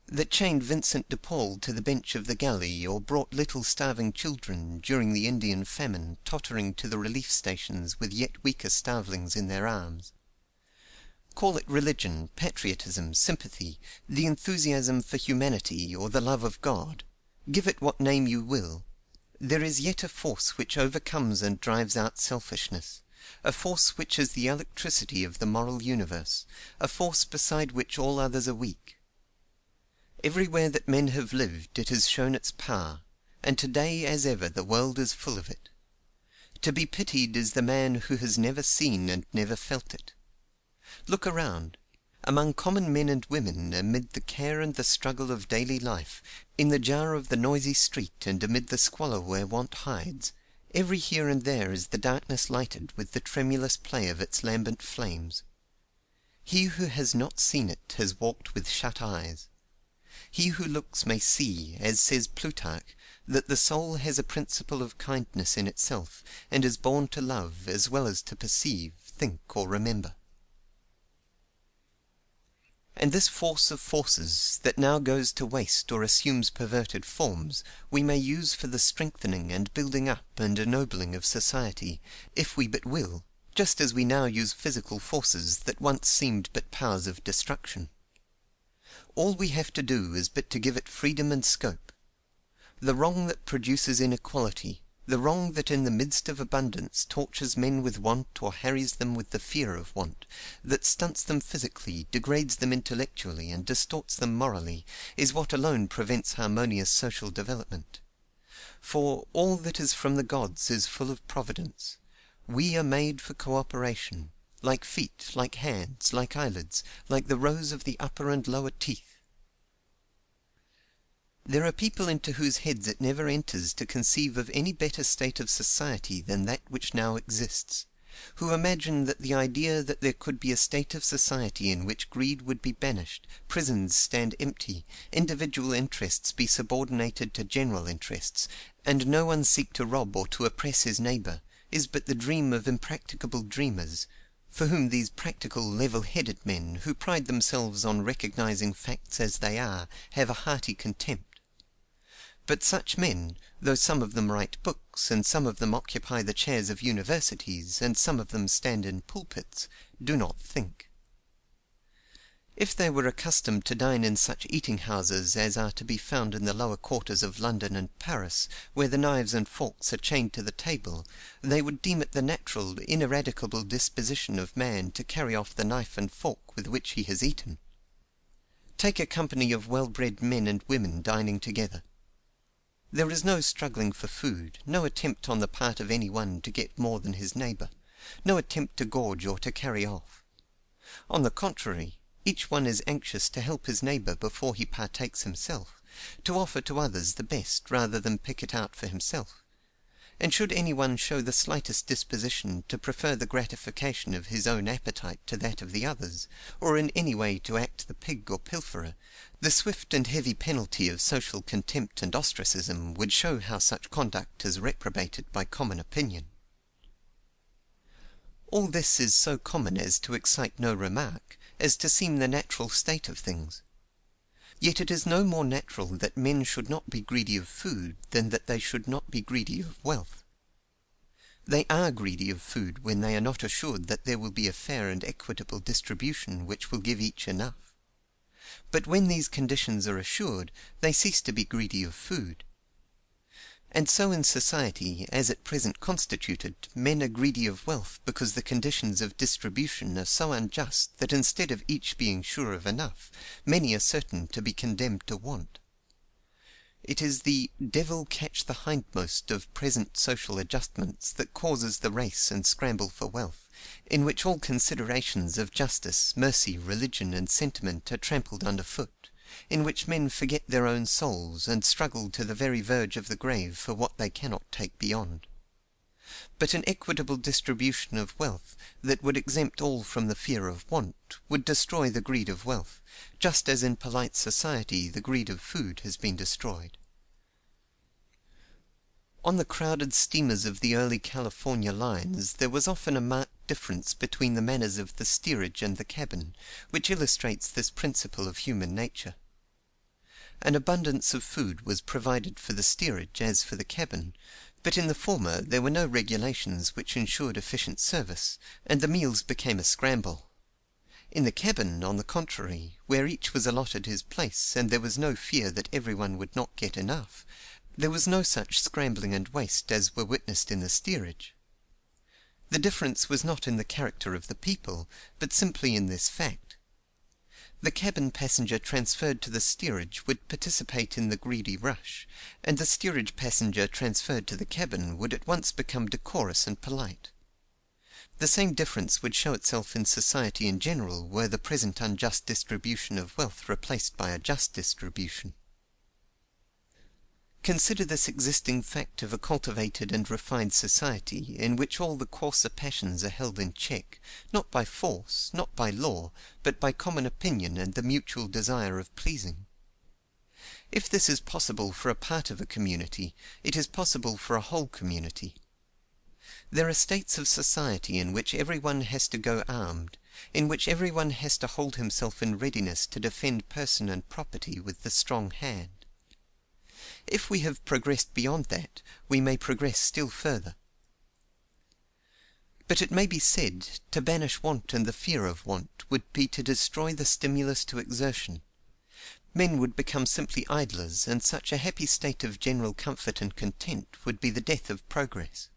that chained Vincent de Paul to the bench of the galley, or brought little starving children, during the Indian famine, tottering to the relief stations with yet weaker starvelings in their arms. Call it religion, patriotism, sympathy, the enthusiasm for humanity, or the love of God; give it what name you will, there is yet a force which overcomes and drives out selfishness, a force which is the electricity of the moral universe, a force beside which all others are weak. Everywhere that men have lived it has shown its power, and today as ever the world is full of it. To be pitied is the man who has never seen and never felt it. Look around. Among common men and women, amid the care and the struggle of daily life, in the jar of the noisy street and amid the squalor where want hides, every here and there is the darkness lighted with the tremulous play of its lambent flames. He who has not seen it has walked with shut eyes. He who looks may see, as says Plutarch, that the soul has a principle of kindness in itself, and is born to love as well as to perceive, think, or remember. And this force of forces, that now goes to waste or assumes perverted forms, we may use for the strengthening and building up and ennobling of society, if we but will, just as we now use physical forces that once seemed but powers of destruction. All we have to do is but to give it freedom and scope. The wrong that produces inequality, the wrong that in the midst of abundance tortures men with want or harries them with the fear of want, that stunts them physically, degrades them intellectually, and distorts them morally, is what alone prevents harmonious social development. For all that is from the gods is full of providence. We are made for cooperation, like feet, like hands, like eyelids, like the rows of the upper and lower teeth. There are people into whose heads it never enters to conceive of any better state of society than that which now exists, who imagine that the idea that there could be a state of society in which greed would be banished, prisons stand empty, individual interests be subordinated to general interests, and no one seek to rob or to oppress his neighbour, is but the dream of impracticable dreamers, for whom these practical level-headed men, who pride themselves on recognizing facts as they are, have a hearty contempt. But such men, though some of them write books, and some of them occupy the chairs of universities, and some of them stand in pulpits, do not think. If they were accustomed to dine in such eating-houses as are to be found in the lower quarters of London and Paris, where the knives and forks are chained to the table, they would deem it the natural, ineradicable disposition of man to carry off the knife and fork with which he has eaten. Take a company of well-bred men and women dining together. There is no struggling for food, no attempt on the part of any one to get more than his neighbour, no attempt to gorge or to carry off. On the contrary, each one is anxious to help his neighbour before he partakes himself, to offer to others the best rather than pick it out for himself. And should any one show the slightest disposition to prefer the gratification of his own appetite to that of the others, or in any way to act the pig or pilferer, the swift and heavy penalty of social contempt and ostracism would show how such conduct is reprobated by common opinion. All this is so common as to excite no remark, as to seem the natural state of things. Yet it is no more natural that men should not be greedy of food than that they should not be greedy of wealth. They are greedy of food when they are not assured that there will be a fair and equitable distribution which will give each enough. But when these conditions are assured, they cease to be greedy of food. And so in society, as at present constituted, men are greedy of wealth because the conditions of distribution are so unjust that instead of each being sure of enough, many are certain to be condemned to want. It is the devil catch the hindmost of present social adjustments that causes the race and scramble for wealth, in which all considerations of justice, mercy, religion, and sentiment are trampled under foot, in which men forget their own souls, and struggle to the very verge of the grave for what they cannot take beyond. But an equitable distribution of wealth, that would exempt all from the fear of want, would destroy the greed of wealth, just as in polite society the greed of food has been destroyed. On the crowded steamers of the early California lines there was often a marked difference between the manners of the steerage and the cabin, which illustrates this principle of human nature. An abundance of food was provided for the steerage as for the cabin, but in the former there were no regulations which ensured efficient service, and the meals became a scramble. In the cabin, on the contrary, where each was allotted his place, and there was no fear that everyone would not get enough, there was no such scrambling and waste as were witnessed in the steerage. The difference was not in the character of the people, but simply in this fact. The cabin passenger transferred to the steerage would participate in the greedy rush, and the steerage passenger transferred to the cabin would at once become decorous and polite. The same difference would show itself in society in general were the present unjust distribution of wealth replaced by a just distribution. Consider this existing fact of a cultivated and refined society, in which all the coarser passions are held in check, not by force, not by law, but by common opinion and the mutual desire of pleasing. If this is possible for a part of a community, it is possible for a whole community. There are states of society in which everyone has to go armed, in which everyone has to hold himself in readiness to defend person and property with the strong hand. If we have progressed beyond that, we may progress still further. But it may be said, to banish want and the fear of want would be to destroy the stimulus to exertion. Men would become simply idlers, and such a happy state of general comfort and content would be the death of progress.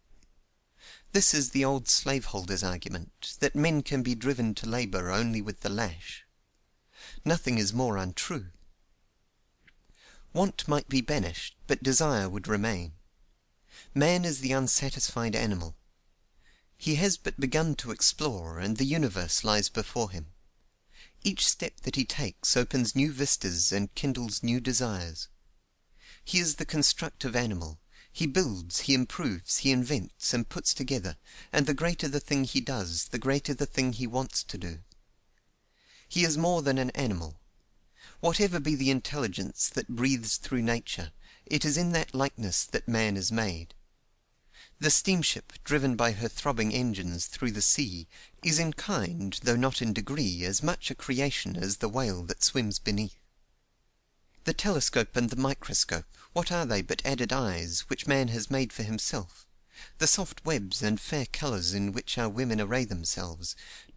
This is the old slaveholder's argument, that men can be driven to labour only with the lash. Nothing is more untrue. Want might be banished, but desire would remain. Man is the unsatisfied animal. He has but begun to explore, and the universe lies before him. Each step that he takes opens new vistas and kindles new desires. He is the constructive animal. He builds, he improves, he invents, and puts together, and the greater the thing he does, the greater the thing he wants to do. He is more than an animal. Whatever be the intelligence that breathes through nature, it is in that likeness that man is made. The steamship, driven by her throbbing engines through the sea, is in kind, though not in degree, as much a creation as the whale that swims beneath. The telescope and the microscope, what are they but added eyes, which man has made for himself? The soft webs and fair colours in which our women array themselves,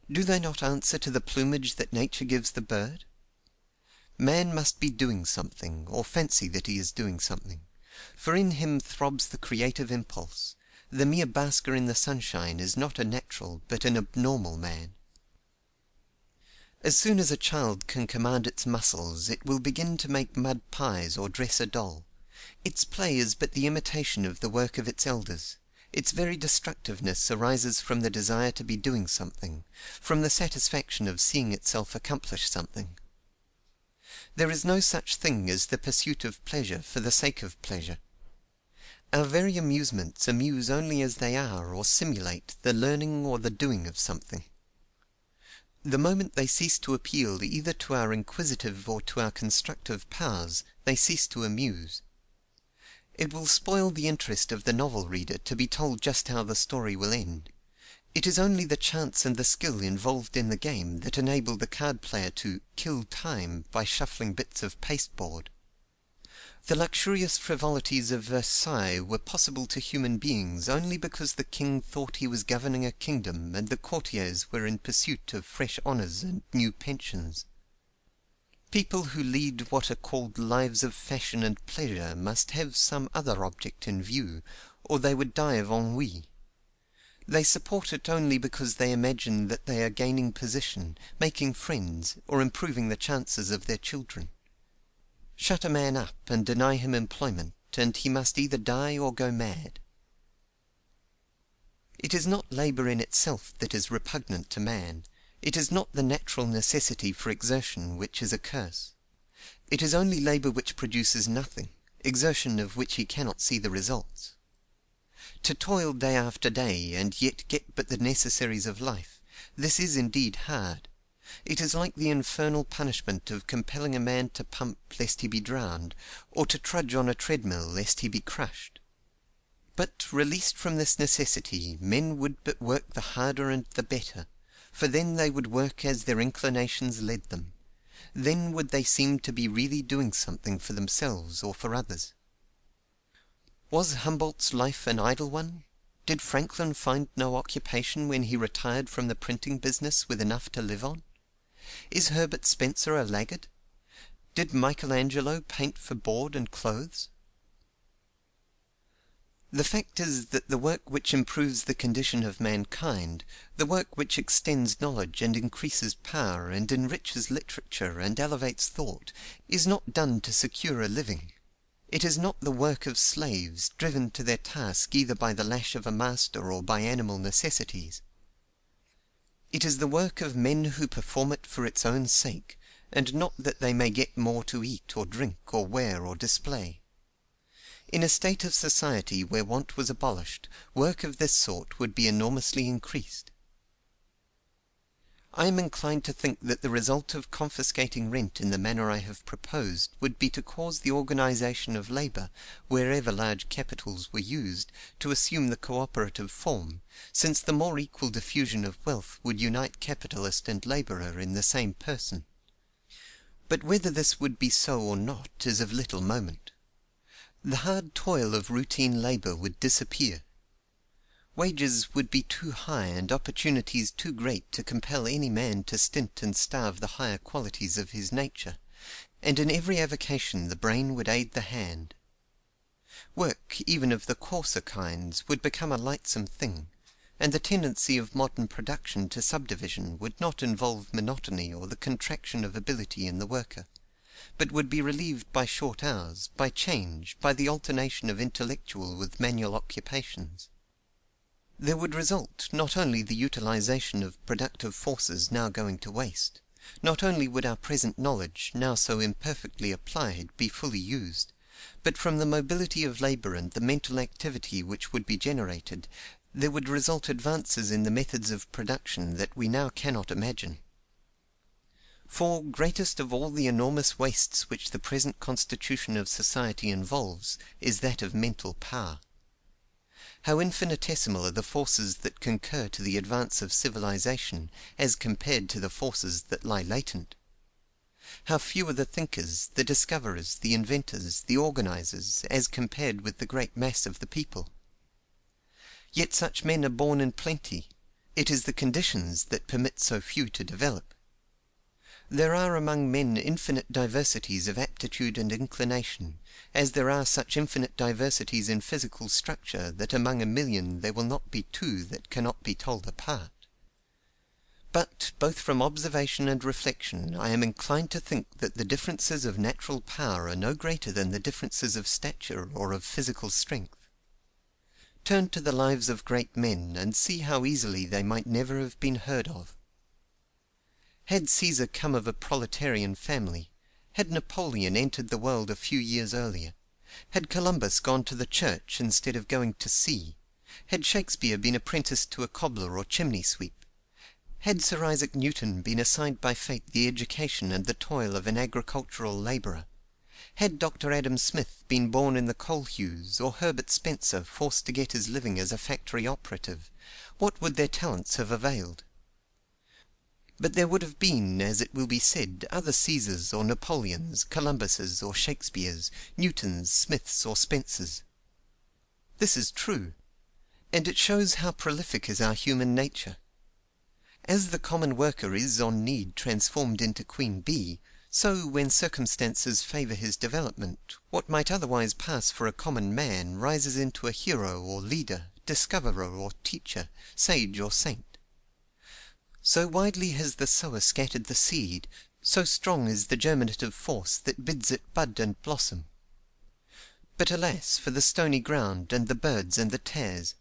Do they not answer to the plumage that nature gives the bird? Man must be doing something, or fancy that he is doing something, for in him throbs the creative impulse. The mere basker in the sunshine is not a natural but an abnormal man. As soon as a child can command its muscles, it will begin to make mud pies or dress a doll. Its play is but the imitation of the work of its elders. Its very destructiveness arises from the desire to be doing something, from the satisfaction of seeing itself accomplish something. There is no such thing as the pursuit of pleasure for the sake of pleasure. Our very amusements amuse only as they are or simulate the learning or the doing of something. The moment they cease to appeal either to our inquisitive or to our constructive powers, they cease to amuse. It will spoil the interest of the novel reader to be told just how the story will end. It is only the chance and the skill involved in the game that enable the card player to "kill time" by shuffling bits of pasteboard. The luxurious frivolities of Versailles were possible to human beings only because the king thought he was governing a kingdom and the courtiers were in pursuit of fresh honours and new pensions. People who lead what are called lives of fashion and pleasure must have some other object in view, or they would die of ennui. They support it only because they imagine that they are gaining position, making friends, or improving the chances of their children. Shut a man up and deny him employment, and he must either die or go mad. It is not labour in itself that is repugnant to man. It is not the natural necessity for exertion which is a curse. It is only labour which produces nothing, exertion of which he cannot see the results. To toil day after day, and yet get but the necessaries of life, this is indeed hard. It is like the infernal punishment of compelling a man to pump lest he be drowned, or to trudge on a treadmill lest he be crushed. But, released from this necessity, men would but work the harder and the better, for then they would work as their inclinations led them. Then would they seem to be really doing something for themselves or for others. Was Humboldt's life an idle one? Did Franklin find no occupation when he retired from the printing business with enough to live on? Is Herbert Spencer a laggard? Did Michelangelo paint for board and clothes? The fact is that the work which improves the condition of mankind, the work which extends knowledge and increases power and enriches literature and elevates thought, is not done to secure a living. It is not the work of slaves, driven to their task either by the lash of a master or by animal necessities. It is the work of men who perform it for its own sake, and not that they may get more to eat or drink or wear or display. In a state of society where want was abolished, work of this sort would be enormously increased. I am inclined to think that the result of confiscating rent in the manner I have proposed would be to cause the organization of labor, wherever large capitals were used, to assume the cooperative form, since the more equal diffusion of wealth would unite capitalist and laborer in the same person. But whether this would be so or not is of little moment. The hard toil of routine labor would disappear. Wages would be too high and opportunities too great to compel any man to stint and starve the higher qualities of his nature, and in every avocation the brain would aid the hand. Work, even of the coarser kinds, would become a lightsome thing, and the tendency of modern production to subdivision would not involve monotony or the contraction of ability in the worker, but would be relieved by short hours, by change, by the alternation of intellectual with manual occupations. There would result not only the utilization of productive forces now going to waste, not only would our present knowledge, now so imperfectly applied, be fully used, but from the mobility of labor and the mental activity which would be generated, there would result advances in the methods of production that we now cannot imagine. For, greatest of all the enormous wastes which the present constitution of society involves, is that of mental power. How infinitesimal are the forces that concur to the advance of civilization, as compared to the forces that lie latent! How few are the thinkers, the discoverers, the inventors, the organizers, as compared with the great mass of the people! Yet such men are born in plenty, It is the conditions that permit so few to develop. There are among men infinite diversities of aptitude and inclination, as there are such infinite diversities in physical structure that among 1,000,000 there will not be two that cannot be told apart. But, both from observation and reflection, I am inclined to think that the differences of natural power are no greater than the differences of stature or of physical strength. Turn to the lives of great men, and see how easily they might never have been heard of. Had Caesar come of a proletarian family, had Napoleon entered the world a few years earlier, had Columbus gone to the church instead of going to sea, had Shakespeare been apprenticed to a cobbler or chimney sweep, had Sir Isaac Newton been assigned by fate the education and the toil of an agricultural labourer, had Dr. Adam Smith been born in the coal hues, or Herbert Spencer forced to get his living as a factory operative, what would their talents have availed? But there would have been, as it will be said, other Caesars or Napoleons, Columbuses or Shakespeares, Newtons, Smiths or Spencers. This is true, and it shows how prolific is our human nature. As the common worker is on need transformed into queen bee, so, when circumstances favour his development, what might otherwise pass for a common man rises into a hero or leader, discoverer or teacher, sage or saint. So widely has the sower scattered the seed, so strong is the germinative force that bids it bud and blossom. But alas for the stony ground, and the birds and the tares!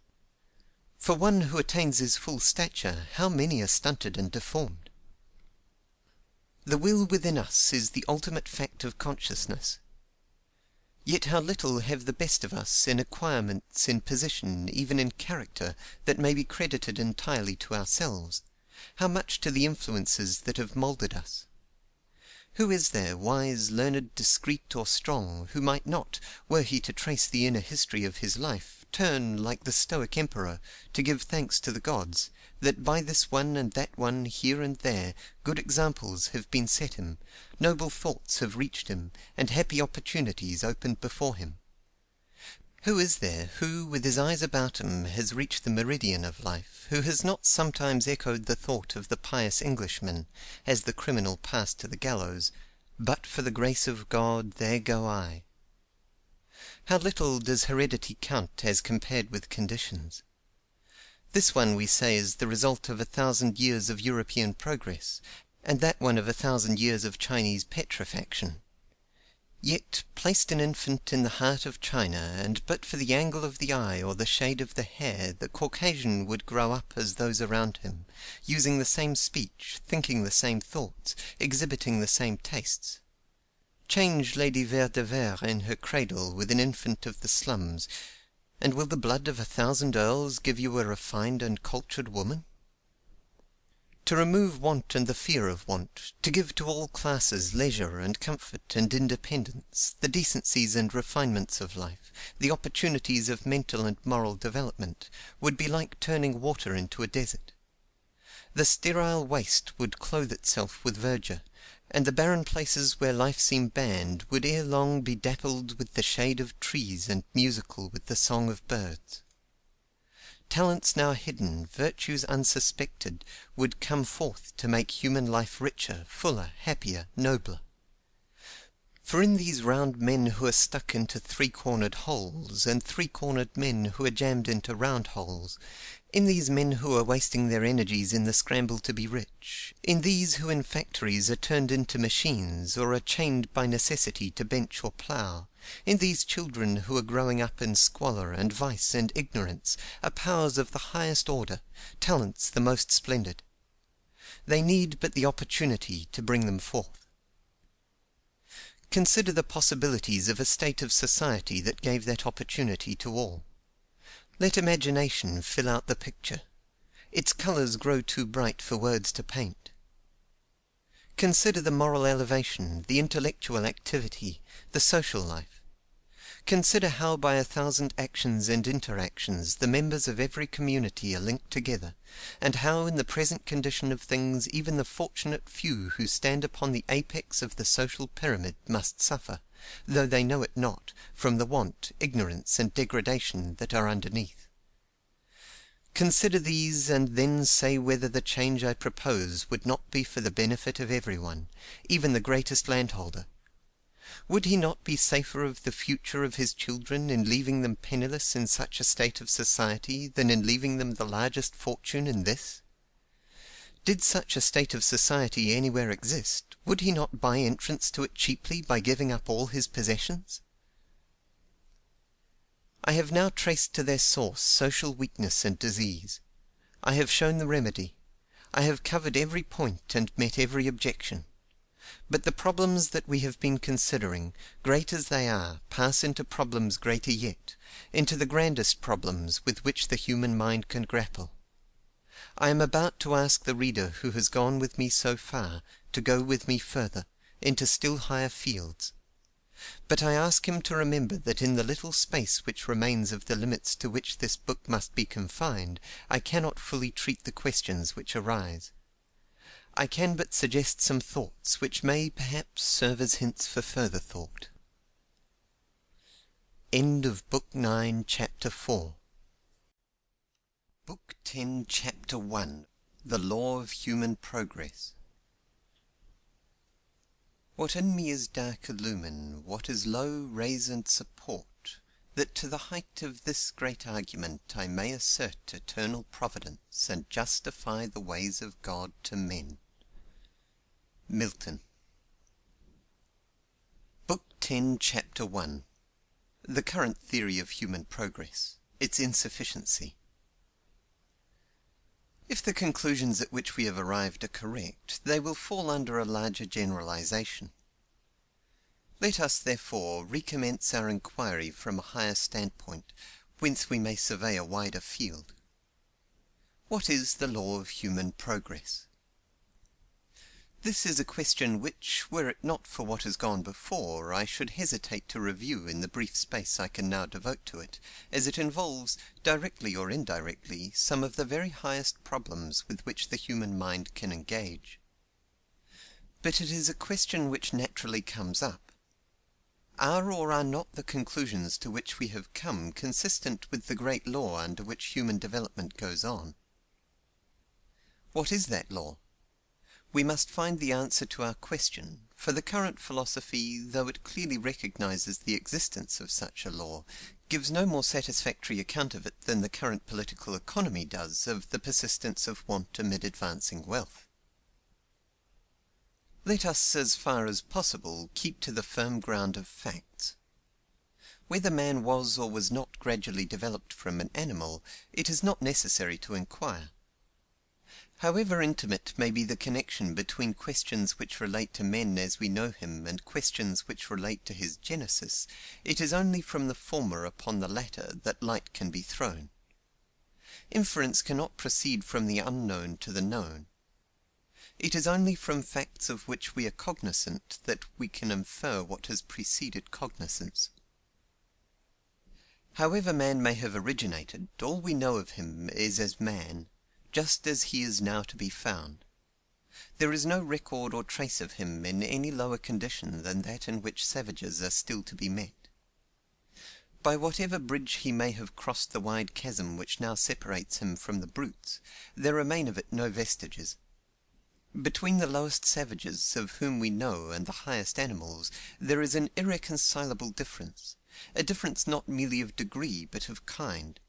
For one who attains his full stature, how many are stunted and deformed! The will within us is the ultimate fact of consciousness. Yet how little have the best of us in acquirements, in position, even in character, that may be credited entirely to ourselves, how much to the influences that have moulded us! Who is there, wise, learned, discreet, or strong, who might not, were he to trace the inner history of his life, turn, like the Stoic emperor, to give thanks to the gods, that by this one and that one, here and there, good examples have been set him, noble thoughts have reached him, and happy opportunities opened before him? Who is there, who, with his eyes about him, has reached the meridian of life, who has not sometimes echoed the thought of the pious Englishman, as the criminal passed to the gallows, "But for the grace of God, there go I"? How little does heredity count as compared with conditions! This one, we say, is the result of 1,000 years of European progress, and that one of 1,000 years of Chinese petrifaction. Yet, placed an infant in the heart of China, and but for the angle of the eye or the shade of the hair, the Caucasian would grow up as those around him, using the same speech, thinking the same thoughts, exhibiting the same tastes. Change Lady Vere de Vere in her cradle with an infant of the slums, and will the blood of 1,000 earls give you a refined and cultured woman? To remove want and the fear of want, to give to all classes leisure and comfort and independence, the decencies and refinements of life, the opportunities of mental and moral development, would be like turning water into a desert. The sterile waste would clothe itself with verdure, and the barren places where life seemed banned would ere long be dappled with the shade of trees and musical with the song of birds. Talents now hidden, virtues unsuspected, would come forth to make human life richer, fuller, happier, nobler. For in these round men who are stuck into three-cornered holes, and three-cornered men who are jammed into round holes, in these men who are wasting their energies in the scramble to be rich, in these who in factories are turned into machines, or are chained by necessity to bench or plough, in these children who are growing up in squalor and vice and ignorance, are powers of the highest order, talents the most splendid. They need but the opportunity to bring them forth. Consider the possibilities of a state of society that gave that opportunity to all. Let imagination fill out the picture. Its colours grow too bright for words to paint. Consider the moral elevation, the intellectual activity, the social life. Consider how by 1,000 actions and interactions the members of every community are linked together, and how in the present condition of things even the fortunate few who stand upon the apex of the social pyramid must suffer, though they know it not, from the want, ignorance, and degradation that are underneath. Consider these, and then say whether the change I propose would not be for the benefit of everyone, even the greatest landholder. Would he not be safer of the future of his children in leaving them penniless in such a state of society than in leaving them the largest fortune in this? Did such a state of society anywhere exist, would he not buy entrance to it cheaply by giving up all his possessions? I have now traced to their source social weakness and disease. I have shown the remedy. I have covered every point and met every objection. But the problems that we have been considering, great as they are, pass into problems greater yet, into the grandest problems with which the human mind can grapple. I am about to ask the reader who has gone with me so far to go with me further, into still higher fields. But I ask him to remember that in the little space which remains of the limits to which this book must be confined, I cannot fully treat the questions which arise. I can but suggest some thoughts which may perhaps serve as hints for further thought. End of Book 9, Chapter 4. Book 10, Chapter 1. The Law of Human Progress. What in me is dark illumine, what is low raise and support, that to the height of this great argument I may assert eternal providence, and justify the ways of God to men. Milton. Book 10, Chapter 1. The current theory of human progress, its insufficiency. If the conclusions at which we have arrived are correct, they will fall under a larger generalization. Let us, therefore, recommence our inquiry from a higher standpoint, whence we may survey a wider field. What is the law of human progress? This is a question which, were it not for what has gone before, I should hesitate to review in the brief space I can now devote to it, as it involves, directly or indirectly, some of the very highest problems with which the human mind can engage. But it is a question which naturally comes up. Are or are not the conclusions to which we have come consistent with the great law under which human development goes on? What is that law? We must find the answer to our question, for the current philosophy, though it clearly recognizes the existence of such a law, gives no more satisfactory account of it than the current political economy does of the persistence of want amid advancing wealth. Let us, as far as possible, keep to the firm ground of facts. Whether man was or was not gradually developed from an animal, it is not necessary to inquire. However intimate may be the connection between questions which relate to men as we know him and questions which relate to his genesis, it is only from the former upon the latter that light can be thrown. Inference cannot proceed from the unknown to the known. It is only from facts of which we are cognizant that we can infer what has preceded cognizance. However man may have originated, all we know of him is as man, just as he is now to be found. There is no record or trace of him in any lower condition than that in which savages are still to be met. By whatever bridge he may have crossed the wide chasm which now separates him from the brutes, there remain of it no vestiges. Between the lowest savages of whom we know and the highest animals, there is an irreconcilable difference, a difference not merely of degree but of kind.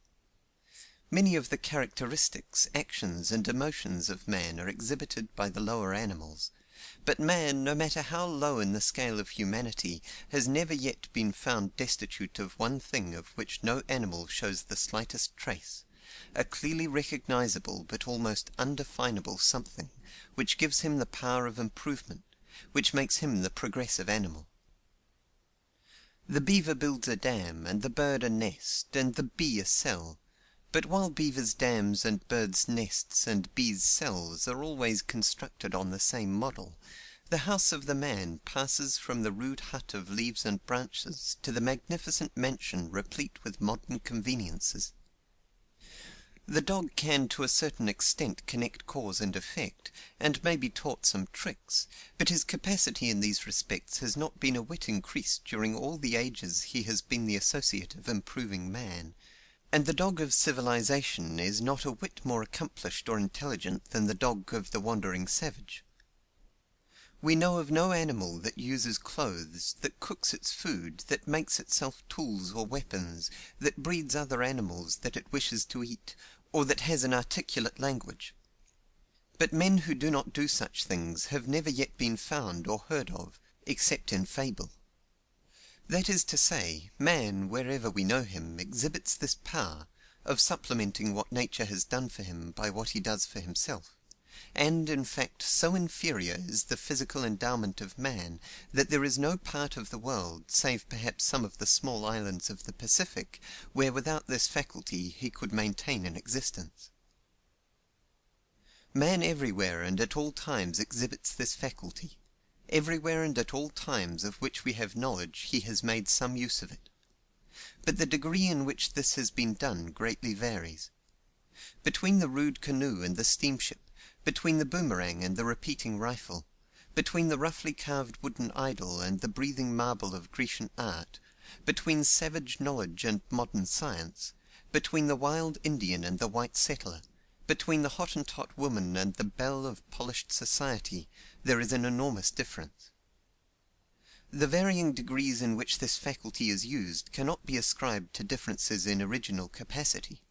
Many of the characteristics, actions, and emotions of man are exhibited by the lower animals; but man, no matter how low in the scale of humanity, has never yet been found destitute of one thing of which no animal shows the slightest trace, a clearly recognizable but almost undefinable something, which gives him the power of improvement, which makes him the progressive animal. The beaver builds a dam, and the bird a nest, and the bee a cell. But while beavers' dams and birds' nests and bees' cells are always constructed on the same model, the house of the man passes from the rude hut of leaves and branches to the magnificent mansion replete with modern conveniences. The dog can to a certain extent connect cause and effect, and may be taught some tricks, but his capacity in these respects has not been a whit increased during all the ages he has been the associate of improving man, And the dog of civilization is not a whit more accomplished or intelligent than the dog of the wandering savage. We know of no animal that uses clothes, that cooks its food, that makes itself tools or weapons, that breeds other animals that it wishes to eat, or that has an articulate language. But men who do not do such things have never yet been found or heard of, except in fable. That is to say, man, wherever we know him, exhibits this power of supplementing what nature has done for him by what he does for himself; and, in fact, so inferior is the physical endowment of man that there is no part of the world, save perhaps some of the small islands of the Pacific, where without this faculty he could maintain an existence. Man everywhere and at all times exhibits this faculty. Everywhere and at all times of which we have knowledge he has made some use of it. But the degree in which this has been done greatly varies. Between the rude canoe and the steamship, between the boomerang and the repeating rifle, between the roughly carved wooden idol and the breathing marble of Grecian art, between savage knowledge and modern science, between the wild Indian and the white settler, between the Hottentot woman and the belle of polished society, there is an enormous difference. The varying degrees in which this faculty is used cannot be ascribed to differences in original capacity.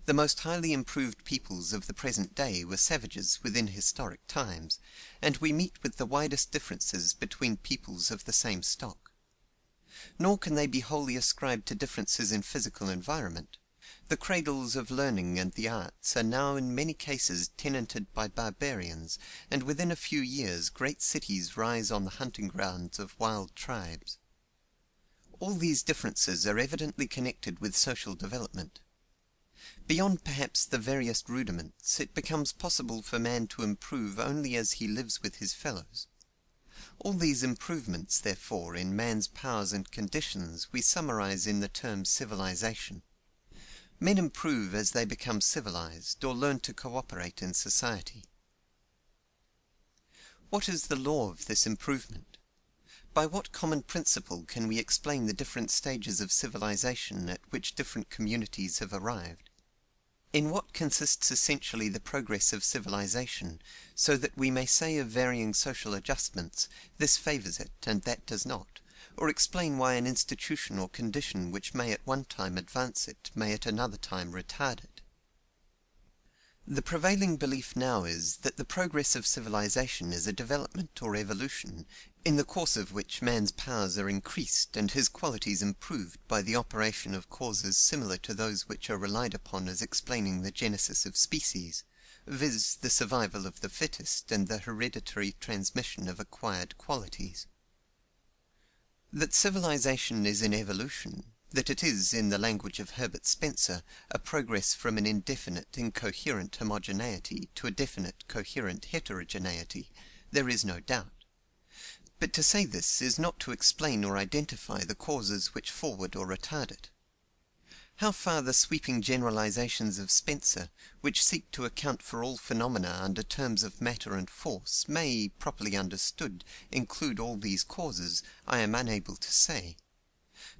The most highly improved peoples of the present day were savages within historic times, and we meet with the widest differences between peoples of the same stock. Nor can they be wholly ascribed to differences in physical environment. The cradles of learning and the arts are now in many cases tenanted by barbarians, and within a few years great cities rise on the hunting grounds of wild tribes. All these differences are evidently connected with social development. Beyond perhaps the veriest rudiments, it becomes possible for man to improve only as he lives with his fellows. All these improvements, therefore, in man's powers and conditions we summarize in the term civilization. Men improve as they become civilized, or learn to cooperate in society. What is the law of this improvement? By what common principle can we explain the different stages of civilization at which different communities have arrived? In what consists essentially the progress of civilization, so that we may say of varying social adjustments, this favors it and that does not, or explain why an institution or condition which may at one time advance it may at another time retard it? The prevailing belief now is that the progress of civilization is a development or evolution, in the course of which man's powers are increased and his qualities improved by the operation of causes similar to those which are relied upon as explaining the genesis of species, viz., the survival of the fittest and the hereditary transmission of acquired qualities. That civilization is in evolution, that it is, in the language of Herbert Spencer, a progress from an indefinite incoherent homogeneity to a definite coherent heterogeneity, there is no doubt. But to say this is not to explain or identify the causes which forward or retard it. How far the sweeping generalizations of Spencer, which seek to account for all phenomena under terms of matter and force, may, properly understood, include all these causes, I am unable to say.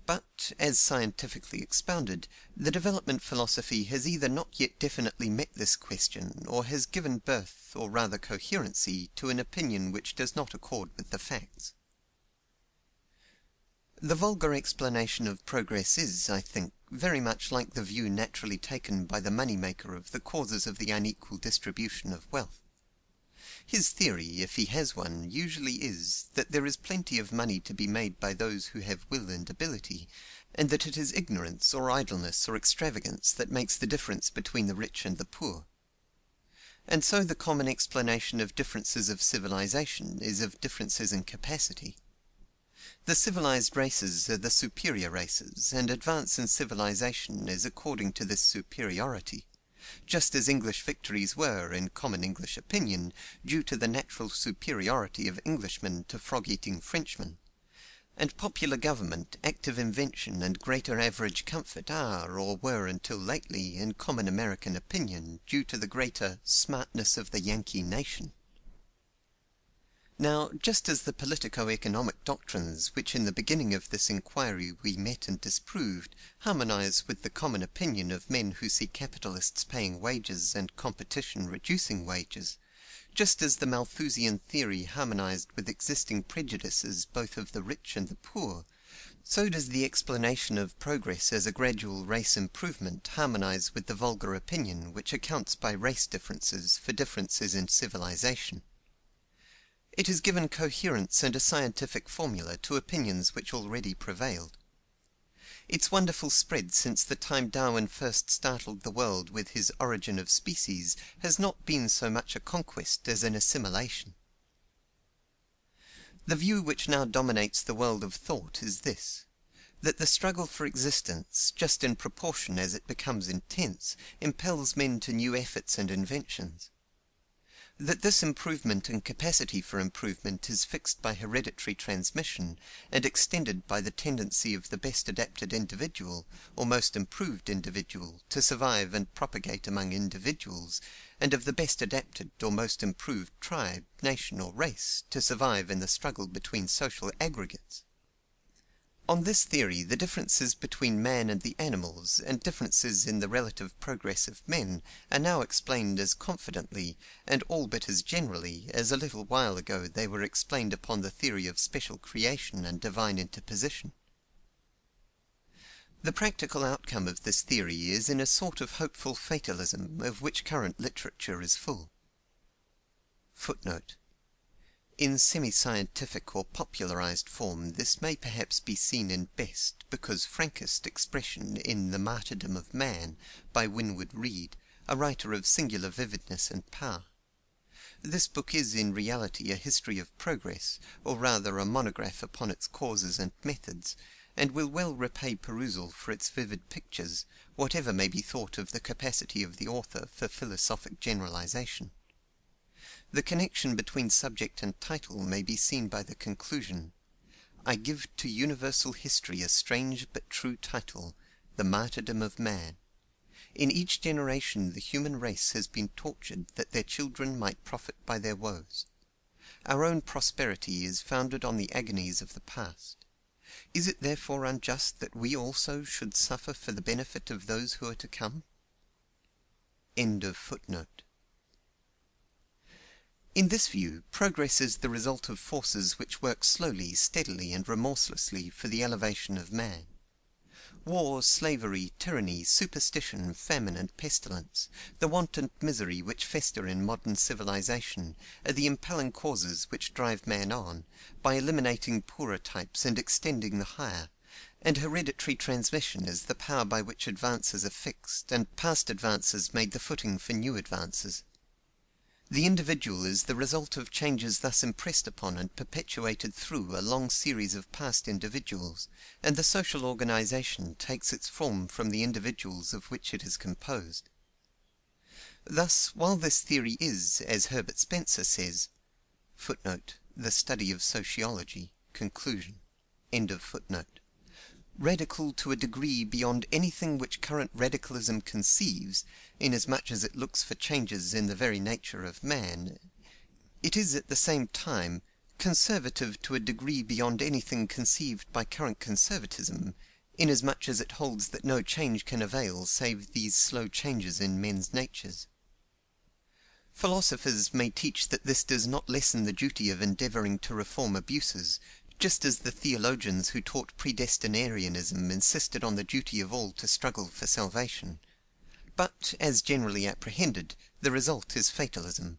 But, as scientifically expounded, the development philosophy has either not yet definitely met this question, or has given birth, or rather coherency, to an opinion which does not accord with the facts. The vulgar explanation of progress is, I think, very much like the view naturally taken by the money-maker of the causes of the unequal distribution of wealth. His theory, if he has one, usually is, that there is plenty of money to be made by those who have will and ability, and that it is ignorance or idleness or extravagance that makes the difference between the rich and the poor. And so the common explanation of differences of civilization is of differences in capacity. The civilized races are the superior races, and advance in civilization is according to this superiority, just as English victories were, in common English opinion, due to the natural superiority of Englishmen to frog-eating Frenchmen; and popular government, active invention, and greater average comfort are, or were until lately, in common American opinion, due to the greater "smartness of the Yankee nation." Now, just as the politico-economic doctrines which in the beginning of this inquiry we met and disproved, harmonize with the common opinion of men who see capitalists paying wages and competition reducing wages, just as the Malthusian theory harmonized with existing prejudices both of the rich and the poor, so does the explanation of progress as a gradual race improvement harmonize with the vulgar opinion which accounts by race differences for differences in civilization. It has given coherence and a scientific formula to opinions which already prevailed. Its wonderful spread since the time Darwin first startled the world with his Origin of Species has not been so much a conquest as an assimilation. The view which now dominates the world of thought is this: that the struggle for existence, just in proportion as it becomes intense, impels men to new efforts and inventions. That this improvement and capacity for improvement is fixed by hereditary transmission, and extended by the tendency of the best adapted individual, or most improved individual, to survive and propagate among individuals, and of the best adapted or most improved tribe, nation, or race, to survive in the struggle between social aggregates. On this theory, the differences between man and the animals, and differences in the relative progress of men, are now explained as confidently, and all but as generally, as a little while ago they were explained upon the theory of special creation and divine interposition. The practical outcome of this theory is in a sort of hopeful fatalism, of which current literature is full. Footnote. In semi-scientific or popularized form, this may perhaps be seen in best, because frankest expression in The Martyrdom of Man, by Winwood Reade, a writer of singular vividness and power. This book is in reality a history of progress, or rather a monograph upon its causes and methods, and will well repay perusal for its vivid pictures, whatever may be thought of the capacity of the author for philosophic generalization. The connection between subject and title may be seen by the conclusion: I give to universal history a strange but true title, The Martyrdom of Man. In each generation the human race has been tortured that their children might profit by their woes. Our own prosperity is founded on the agonies of the past. Is it therefore unjust that we also should suffer for the benefit of those who are to come? End of footnote. In this view, progress is the result of forces which work slowly, steadily, and remorselessly for the elevation of man. War, slavery, tyranny, superstition, famine, and pestilence, the want and misery which fester in modern civilization, are the impelling causes which drive man on, by eliminating poorer types and extending the higher, and hereditary transmission is the power by which advances are fixed, and past advances made the footing for new advances. The individual is the result of changes thus impressed upon and perpetuated through a long series of past individuals, and the social organization takes its form from the individuals of which it is composed. Thus, while this theory is, as Herbert Spencer says, footnote, The Study of Sociology, conclusion, end of footnote, radical to a degree beyond anything which current radicalism conceives, inasmuch as it looks for changes in the very nature of man, it is at the same time conservative to a degree beyond anything conceived by current conservatism, inasmuch as it holds that no change can avail save these slow changes in men's natures. Philosophers may teach that this does not lessen the duty of endeavoring to reform abuses, just as the theologians who taught predestinarianism insisted on the duty of all to struggle for salvation. But, as generally apprehended, the result is fatalism.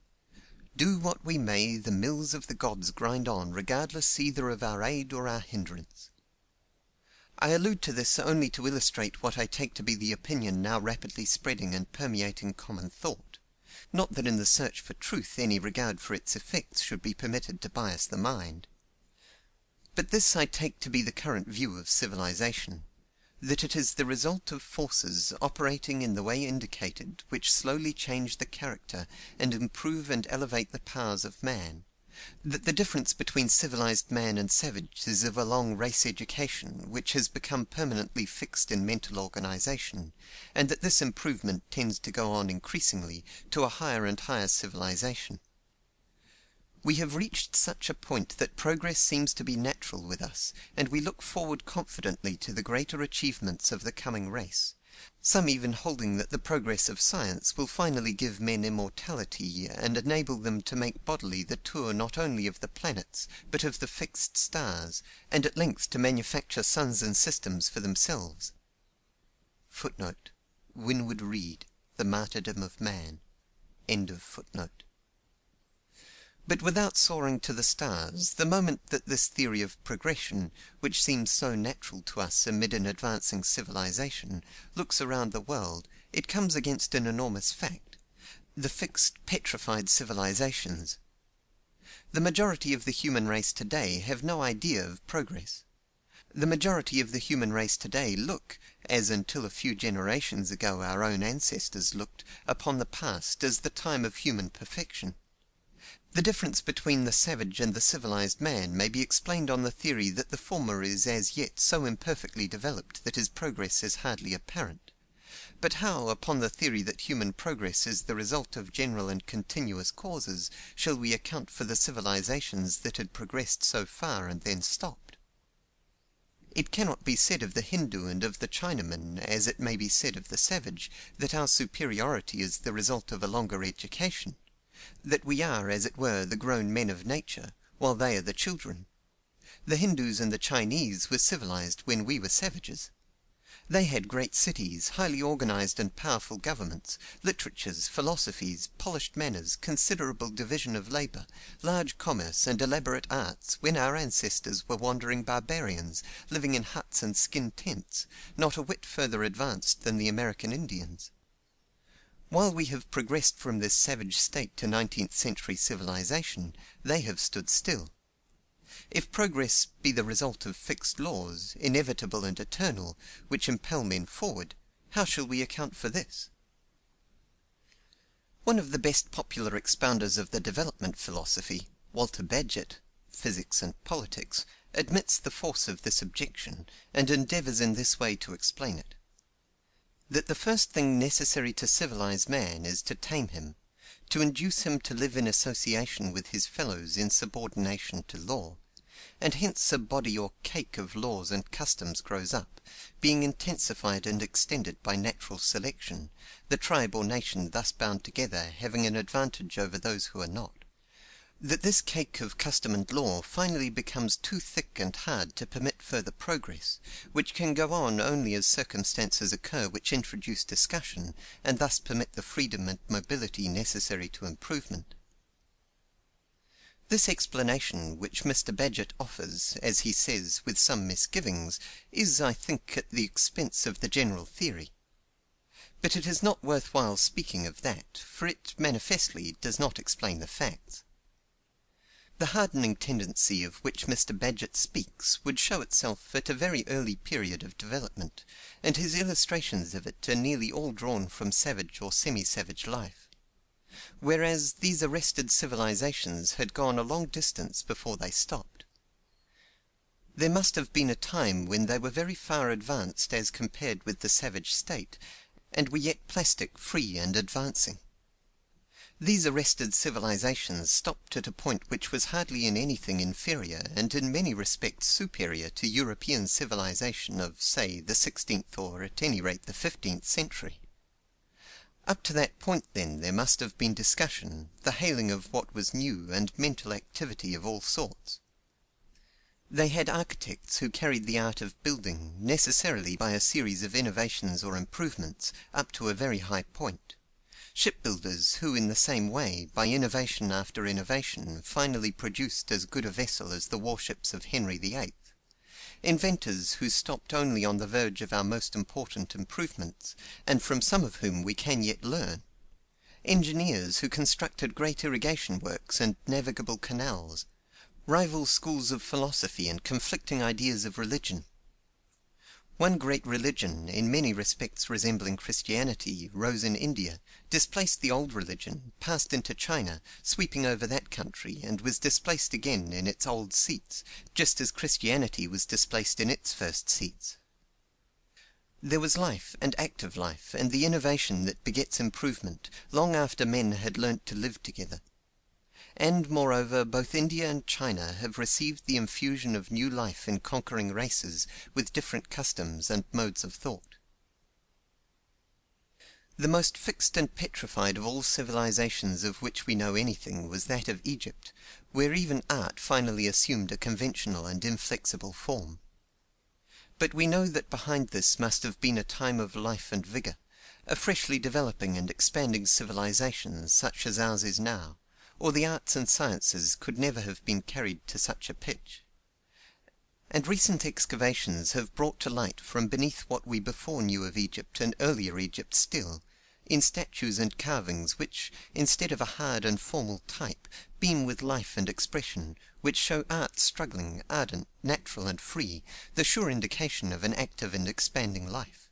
Do what we may, the mills of the gods grind on, regardless either of our aid or our hindrance. I allude to this only to illustrate what I take to be the opinion now rapidly spreading and permeating common thought. Not that in the search for truth any regard for its effects should be permitted to bias the mind. But this I take to be the current view of civilization, that it is the result of forces operating in the way indicated which slowly change the character and improve and elevate the powers of man, that the difference between civilized man and savage is of a long race education which has become permanently fixed in mental organization, and that this improvement tends to go on increasingly to a higher and higher civilization. We have reached such a point that progress seems to be natural with us, and we look forward confidently to the greater achievements of the coming race, some even holding that the progress of science will finally give men immortality and enable them to make bodily the tour not only of the planets, but of the fixed stars, and at length to manufacture suns and systems for themselves. Footnote: Winwood Reade, The Martyrdom of Man. End of footnote. But without soaring to the stars, the moment that this theory of progression, which seems so natural to us amid an advancing civilization, looks around the world, it comes against an enormous fact: the fixed, petrified civilizations. The majority of the human race today have no idea of progress. The majority of the human race today look, as until a few generations ago our own ancestors looked, upon the past as the time of human perfection. The difference between the savage and the civilized man may be explained on the theory that the former is as yet so imperfectly developed that his progress is hardly apparent. But how, upon the theory that human progress is the result of general and continuous causes, shall we account for the civilizations that had progressed so far and then stopped? It cannot be said of the Hindu and of the Chinaman, as it may be said of the savage, that our superiority is the result of a longer education, that we are, as it were, the grown men of nature, while they are the children. The Hindus and the Chinese were civilized when we were savages. They had great cities, highly organized and powerful governments, literatures, philosophies, polished manners, considerable division of labor, large commerce, and elaborate arts, when our ancestors were wandering barbarians, living in huts and skin tents, not a whit further advanced than the American Indians. While we have progressed from this savage state to 19th century civilization, they have stood still. If progress be the result of fixed laws, inevitable and eternal, which impel men forward, how shall we account for this? One of the best popular expounders of the development philosophy, Walter Bagehot, Physics and Politics, admits the force of this objection, and endeavors in this way to explain it: that the first thing necessary to civilize man is to tame him, to induce him to live in association with his fellows in subordination to law, and hence a body or cake of laws and customs grows up, being intensified and extended by natural selection, the tribe or nation thus bound together having an advantage over those who are not. That this cake of custom and law finally becomes too thick and hard to permit further progress, which can go on only as circumstances occur which introduce discussion, and thus permit the freedom and mobility necessary to improvement. This explanation, which Mr. Bagehot offers, as he says, with some misgivings, is, I think, at the expense of the general theory. But it is not worth while speaking of that, for it manifestly does not explain the facts. The hardening tendency of which Mr. Bagehot speaks would show itself at a very early period of development, and his illustrations of it are nearly all drawn from savage or semi-savage life. Whereas these arrested civilizations had gone a long distance before they stopped. There must have been a time when they were very far advanced as compared with the savage state, and were yet plastic, free, and advancing. These arrested civilizations stopped at a point which was hardly in anything inferior, and in many respects superior to European civilization of, say, the 16th or at any rate the 15th century. Up to that point, then, there must have been discussion, the hailing of what was new, and mental activity of all sorts. They had architects who carried the art of building, necessarily by a series of innovations or improvements, up to a very high point; shipbuilders who, in the same way, by innovation after innovation, finally produced as good a vessel as the warships of Henry VIII; inventors who stopped only on the verge of our most important improvements, and from some of whom we can yet learn; engineers who constructed great irrigation works and navigable canals; rival schools of philosophy and conflicting ideas of religion. One great religion, in many respects resembling Christianity, rose in India, displaced the old religion, passed into China, sweeping over that country, and was displaced again in its old seats, just as Christianity was displaced in its first seats. There was life, and active life, and the innovation that begets improvement, long after men had learnt to live together. and, moreover, both India and China have received the infusion of new life in conquering races with different customs and modes of thought. The most fixed and petrified of all civilizations of which we know anything was that of Egypt, where even art finally assumed a conventional and inflexible form. But we know that behind this must have been a time of life and vigor, a freshly developing and expanding civilization such as ours is now, or the arts and sciences could never have been carried to such a pitch. And recent excavations have brought to light from beneath what we before knew of Egypt and earlier Egypt still, in statues and carvings which, instead of a hard and formal type, beam with life and expression, which show art struggling, ardent, natural and free, the sure indication of an active and expanding life.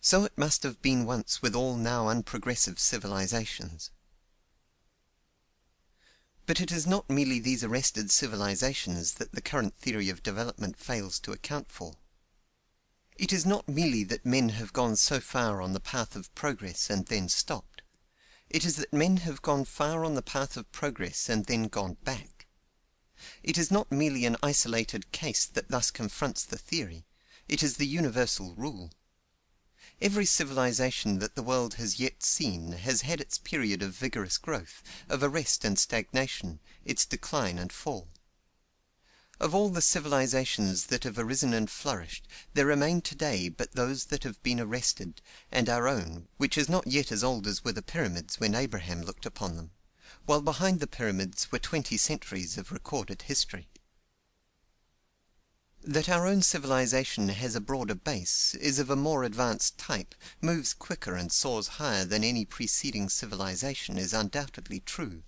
So it must have been once with all now unprogressive civilizations. But it is not merely these arrested civilizations that the current theory of development fails to account for. It is not merely that men have gone so far on the path of progress and then stopped. It is that men have gone far on the path of progress and then gone back. It is not merely an isolated case that thus confronts the theory. It is the universal rule. Every civilization that the world has yet seen has had its period of vigorous growth, of arrest and stagnation, its decline and fall. Of all the civilizations that have arisen and flourished, there remain today but those that have been arrested, and our own, which is not yet as old as were the pyramids when Abraham looked upon them, while behind the pyramids were 20 centuries of recorded history. That our own civilization has a broader base, is of a more advanced type, moves quicker and soars higher than any preceding civilization is undoubtedly true.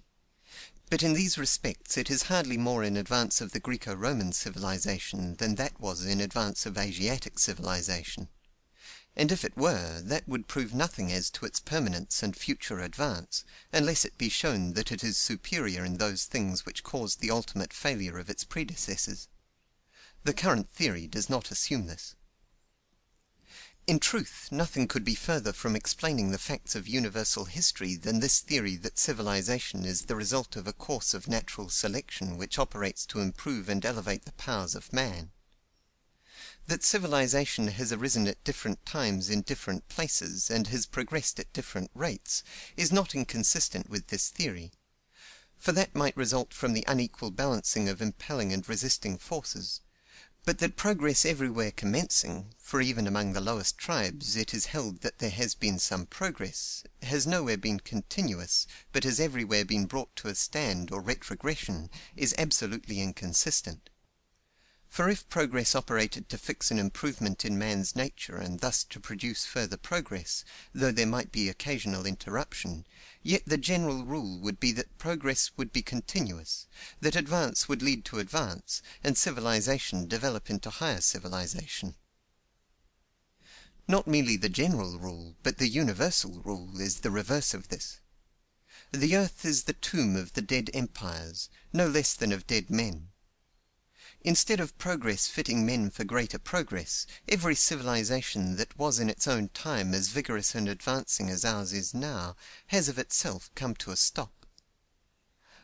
But in these respects it is hardly more in advance of the Greco-Roman civilization than that was in advance of Asiatic civilization. And if it were, that would prove nothing as to its permanence and future advance, unless it be shown that it is superior in those things which caused the ultimate failure of its predecessors. The current theory does not assume this. In truth, nothing could be further from explaining the facts of universal history than this theory that civilization is the result of a course of natural selection which operates to improve and elevate the powers of man. That civilization has arisen at different times in different places, and has progressed at different rates, is not inconsistent with this theory; for that might result from the unequal balancing of impelling and resisting forces. But that progress everywhere commencing, for even among the lowest tribes it is held that there has been some progress, has nowhere been continuous, but has everywhere been brought to a stand or retrogression, is absolutely inconsistent. For if progress operated to fix an improvement in man's nature and thus to produce further progress, though there might be occasional interruption, yet the general rule would be that progress would be continuous, that advance would lead to advance, and civilization develop into higher civilization. Not merely the general rule, but the universal rule is the reverse of this. The earth is the tomb of the dead empires, no less than of dead men. Instead of progress fitting men for greater progress, every civilization that was in its own time as vigorous and advancing as ours is now, has of itself come to a stop.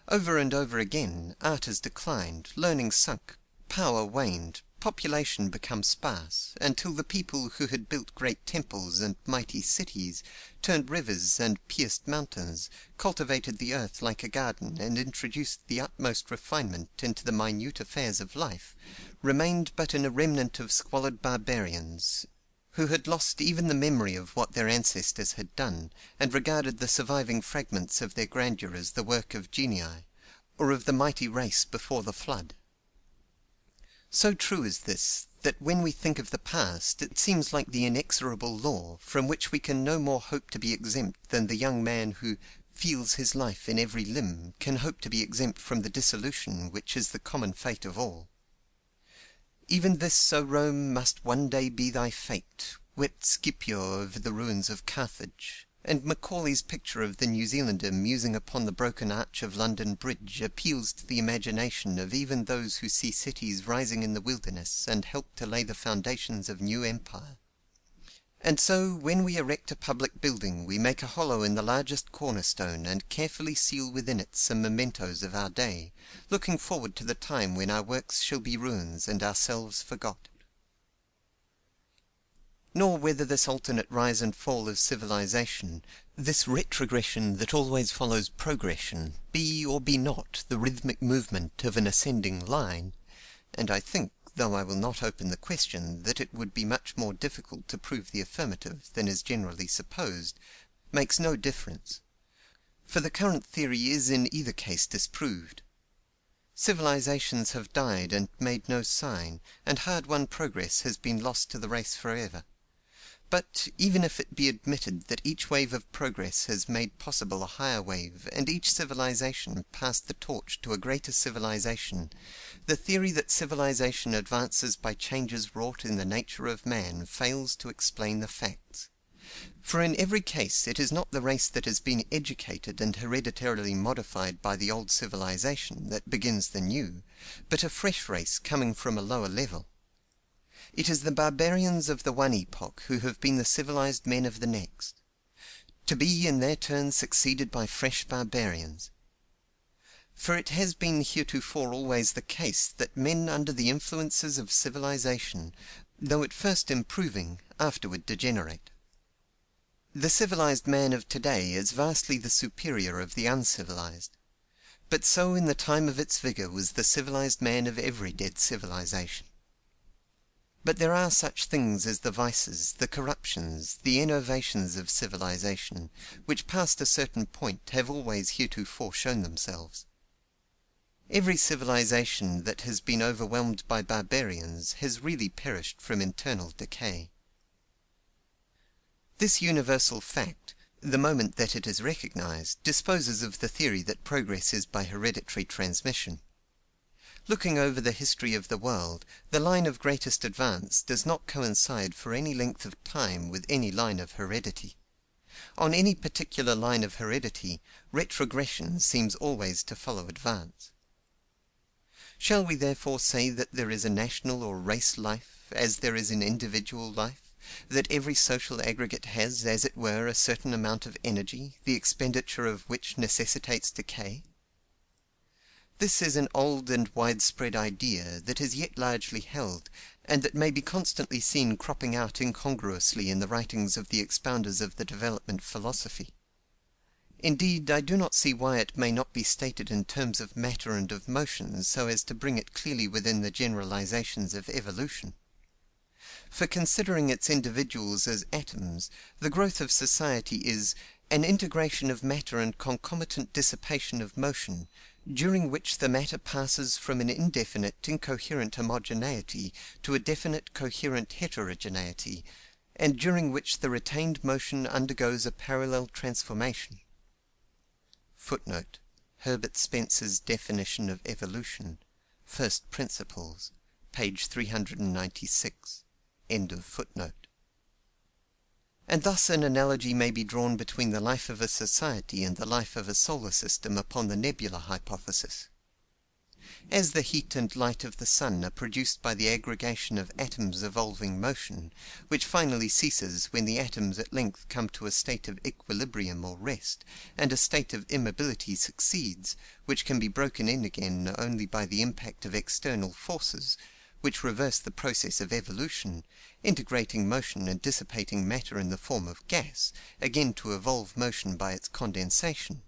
Over and over again, art has declined, learning sunk, power waned, population become sparse, until the people who had built great temples and mighty cities, turned rivers and pierced mountains, cultivated the earth like a garden, and introduced the utmost refinement into the minute affairs of life, remained but in a remnant of squalid barbarians, who had lost even the memory of what their ancestors had done, and regarded the surviving fragments of their grandeur as the work of genii, or of the mighty race before the flood. So true is this, that when we think of the past, it seems like the inexorable law, from which we can no more hope to be exempt than the young man who feels his life in every limb can hope to be exempt from the dissolution which is the common fate of all. Even this, O Rome, must one day be thy fate, wept Scipio over the ruins of Carthage; and Macaulay's picture of the New Zealander musing upon the broken arch of London Bridge appeals to the imagination of even those who see cities rising in the wilderness and help to lay the foundations of new empire. And so, when we erect a public building, we make a hollow in the largest cornerstone, and carefully seal within it some mementos of our day, looking forward to the time when our works shall be ruins and ourselves forgot. Nor whether this alternate rise and fall of civilization, this retrogression that always follows progression, be or be not the rhythmic movement of an ascending line, and I think, though I will not open the question, that it would be much more difficult to prove the affirmative than is generally supposed, makes no difference, for the current theory is in either case disproved. Civilizations have died and made no sign, and hard-won progress has been lost to the race forever. But even if it be admitted that each wave of progress has made possible a higher wave, and each civilization passed the torch to a greater civilization, the theory that civilization advances by changes wrought in the nature of man fails to explain the facts. For in every case it is not the race that has been educated and hereditarily modified by the old civilization that begins the new, but a fresh race coming from a lower level. It is the barbarians of the one epoch who have been the civilized men of the next, to be in their turn succeeded by fresh barbarians. For it has been heretofore always the case that men under the influences of civilization, though at first improving, afterward degenerate. The civilized man of today is vastly the superior of the uncivilized, but so in the time of its vigor was the civilized man of every dead civilization. But there are such things as the vices, the corruptions, the enervations of civilization, which past a certain point have always heretofore shown themselves. Every civilization that has been overwhelmed by barbarians has really perished from internal decay. This universal fact, the moment that it is recognized, disposes of the theory that progress is by hereditary transmission. Looking over the history of the world, the line of greatest advance does not coincide for any length of time with any line of heredity. On any particular line of heredity, retrogression seems always to follow advance. Shall we therefore say that there is a national or race life, as there is in individual life, that every social aggregate has, as it were, a certain amount of energy, the expenditure of which necessitates decay? This is an old and widespread idea that is yet largely held, and that may be constantly seen cropping out incongruously in the writings of the expounders of the development philosophy. Indeed, I do not see why it may not be stated in terms of matter and of motion, so as to bring it clearly within the generalizations of evolution. For considering its individuals as atoms, the growth of society is an integration of matter and concomitant dissipation of motion, during which the matter passes from an indefinite incoherent homogeneity to a definite coherent heterogeneity, and during which the retained motion undergoes a parallel transformation. Footnote: Herbert Spencer's Definition of Evolution, First Principles, page 396. End of footnote. And thus an analogy may be drawn between the life of a society and the life of a solar system upon the nebula hypothesis. As the heat and light of the sun are produced by the aggregation of atoms evolving motion, which finally ceases when the atoms at length come to a state of equilibrium or rest, and a state of immobility succeeds, which can be broken in again only by the impact of external forces, which reverse the process of evolution, integrating motion and dissipating matter in the form of gas, again to evolve motion by its condensation.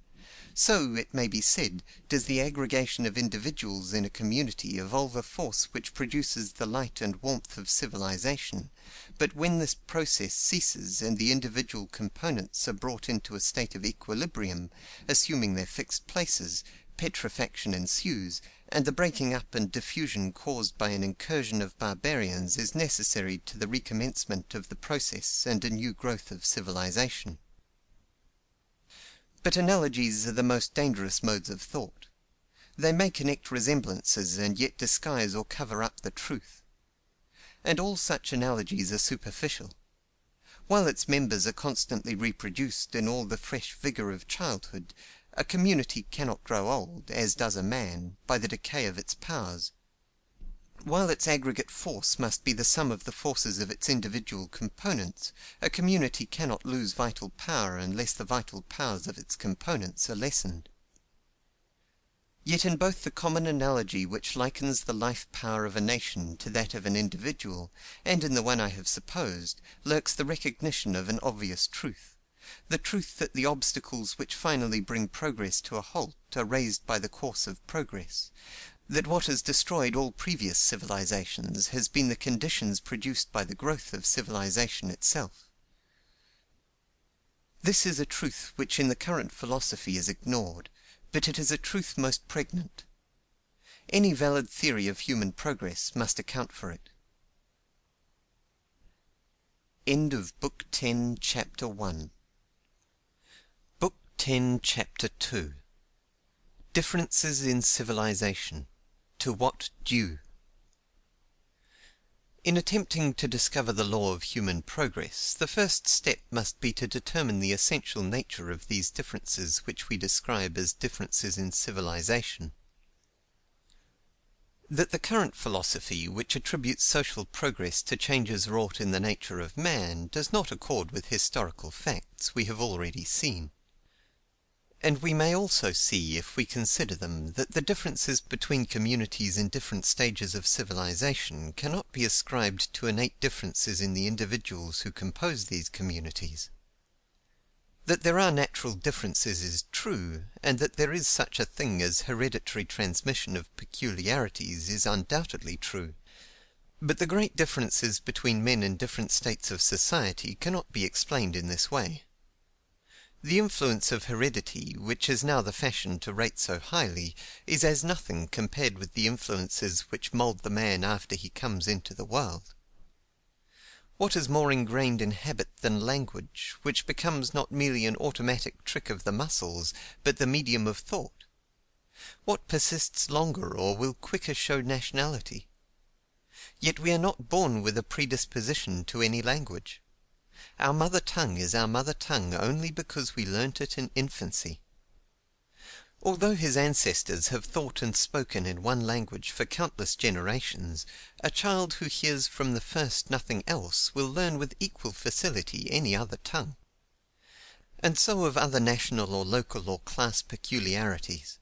So, it may be said, does the aggregation of individuals in a community evolve a force which produces the light and warmth of civilization, but when this process ceases and the individual components are brought into a state of equilibrium, assuming their fixed places, petrifaction ensues, and the breaking up and diffusion caused by an incursion of barbarians is necessary to the recommencement of the process and a new growth of civilization. But analogies are the most dangerous modes of thought. They may connect resemblances and yet disguise or cover up the truth. And all such analogies are superficial. While its members are constantly reproduced in all the fresh vigor of childhood, a community cannot grow old, as does a man, by the decay of its powers. while its aggregate force must be the sum of the forces of its individual components, a community cannot lose vital power unless the vital powers of its components are lessened. Yet in both the common analogy which likens the life power of a nation to that of an individual, and in the one I have supposed, lurks the recognition of an obvious truth: the truth that the obstacles which finally bring progress to a halt are raised by the course of progress, that what has destroyed all previous civilizations has been the conditions produced by the growth of civilization itself. This is a truth which in the current philosophy is ignored, but it is a truth most pregnant. Any valid theory of human progress must account for it. End of Book 10, Chapter 1. Book 10, Chapter 2. Differences in Civilization. To what due? In attempting to discover the law of human progress, the first step must be to determine the essential nature of these differences which we describe as differences in civilization. That the current philosophy, which attributes social progress to changes wrought in the nature of man, does not accord with historical facts, we have already seen. And we may also see, if we consider them, that the differences between communities in different stages of civilization cannot be ascribed to innate differences in the individuals who compose these communities. That there are natural differences is true, and that there is such a thing as hereditary transmission of peculiarities is undoubtedly true. But the great differences between men in different states of society cannot be explained in this way. The influence of heredity, which is now the fashion to rate so highly, is as nothing compared with the influences which mould the man after he comes into the world. What is more ingrained in habit than language, which becomes not merely an automatic trick of the muscles, but the medium of thought? What persists longer or will quicker show nationality? Yet we are not born with a predisposition to any language. Our mother tongue is our mother tongue only because we learnt it in infancy. Although his ancestors have thought and spoken in one language for countless generations, a child who hears from the first nothing else will learn with equal facility any other tongue. And so of other national or local or class peculiarities.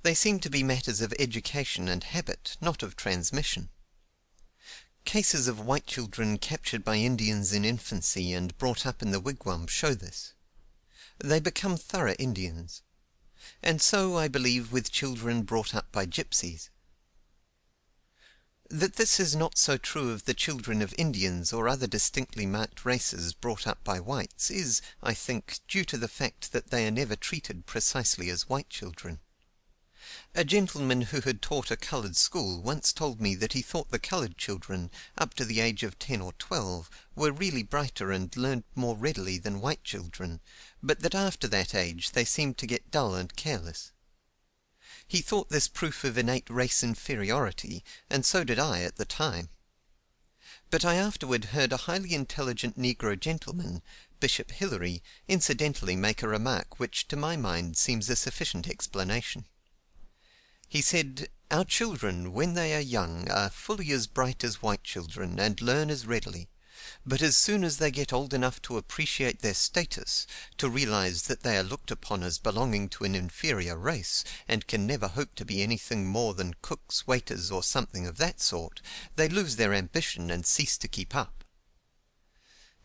They seem to be matters of education and habit, not of transmission. Cases of white children captured by Indians in infancy and brought up in the wigwam show this. They become thorough Indians. And so, I believe, with children brought up by gypsies. That this is not so true of the children of Indians or other distinctly marked races brought up by whites is, I think, due to the fact that they are never treated precisely as white children. A gentleman who had taught a coloured school once told me that he thought the coloured children, up to the age of 10 or 12, were really brighter and learned more readily than white children, but that after that age they seemed to get dull and careless. He thought this proof of innate race inferiority, and so did I at the time. But I afterward heard a highly intelligent negro gentleman, Bishop Hilary, incidentally make a remark which to my mind seems a sufficient explanation. He said, "Our children, when they are young, are fully as bright as white children, and learn as readily. But as soon as they get old enough to appreciate their status, to realize that they are looked upon as belonging to an inferior race, and can never hope to be anything more than cooks, waiters, or something of that sort, they lose their ambition and cease to keep up."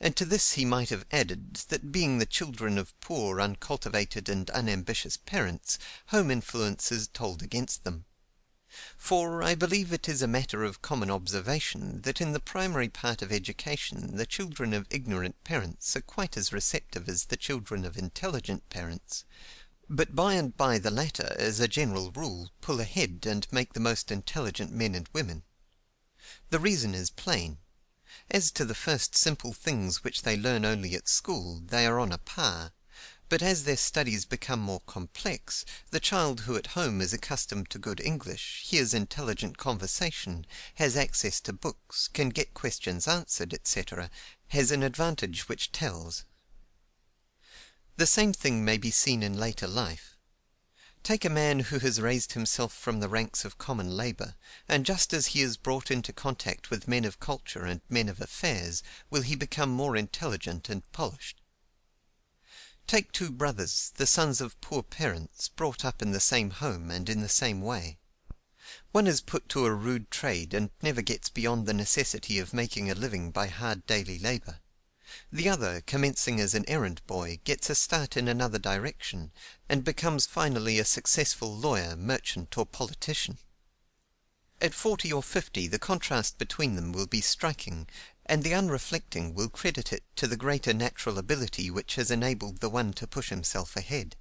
And to this he might have added, that being the children of poor, uncultivated, and unambitious parents, home influences told against them. For I believe it is a matter of common observation that in the primary part of education the children of ignorant parents are quite as receptive as the children of intelligent parents, but by and by the latter, as a general rule, pull ahead and make the most intelligent men and women. The reason is plain. As to the first simple things which they learn only at school, they are on a par; but as their studies become more complex, the child who at home is accustomed to good English, hears intelligent conversation, has access to books, can get questions answered, etc., has an advantage which tells. The same thing may be seen in later life. Take a man who has raised himself from the ranks of common labour, and just as he is brought into contact with men of culture and men of affairs, will he become more intelligent and polished. Take two brothers, the sons of poor parents, brought up in the same home and in the same way. One is put to a rude trade and never gets beyond the necessity of making a living by hard daily labour. The other, commencing as an errand boy, gets a start in another direction, and becomes finally a successful lawyer, merchant, or politician. At 40 or 50 the contrast between them will be striking, and the unreflecting will credit it to the greater natural ability which has enabled the one to push himself ahead.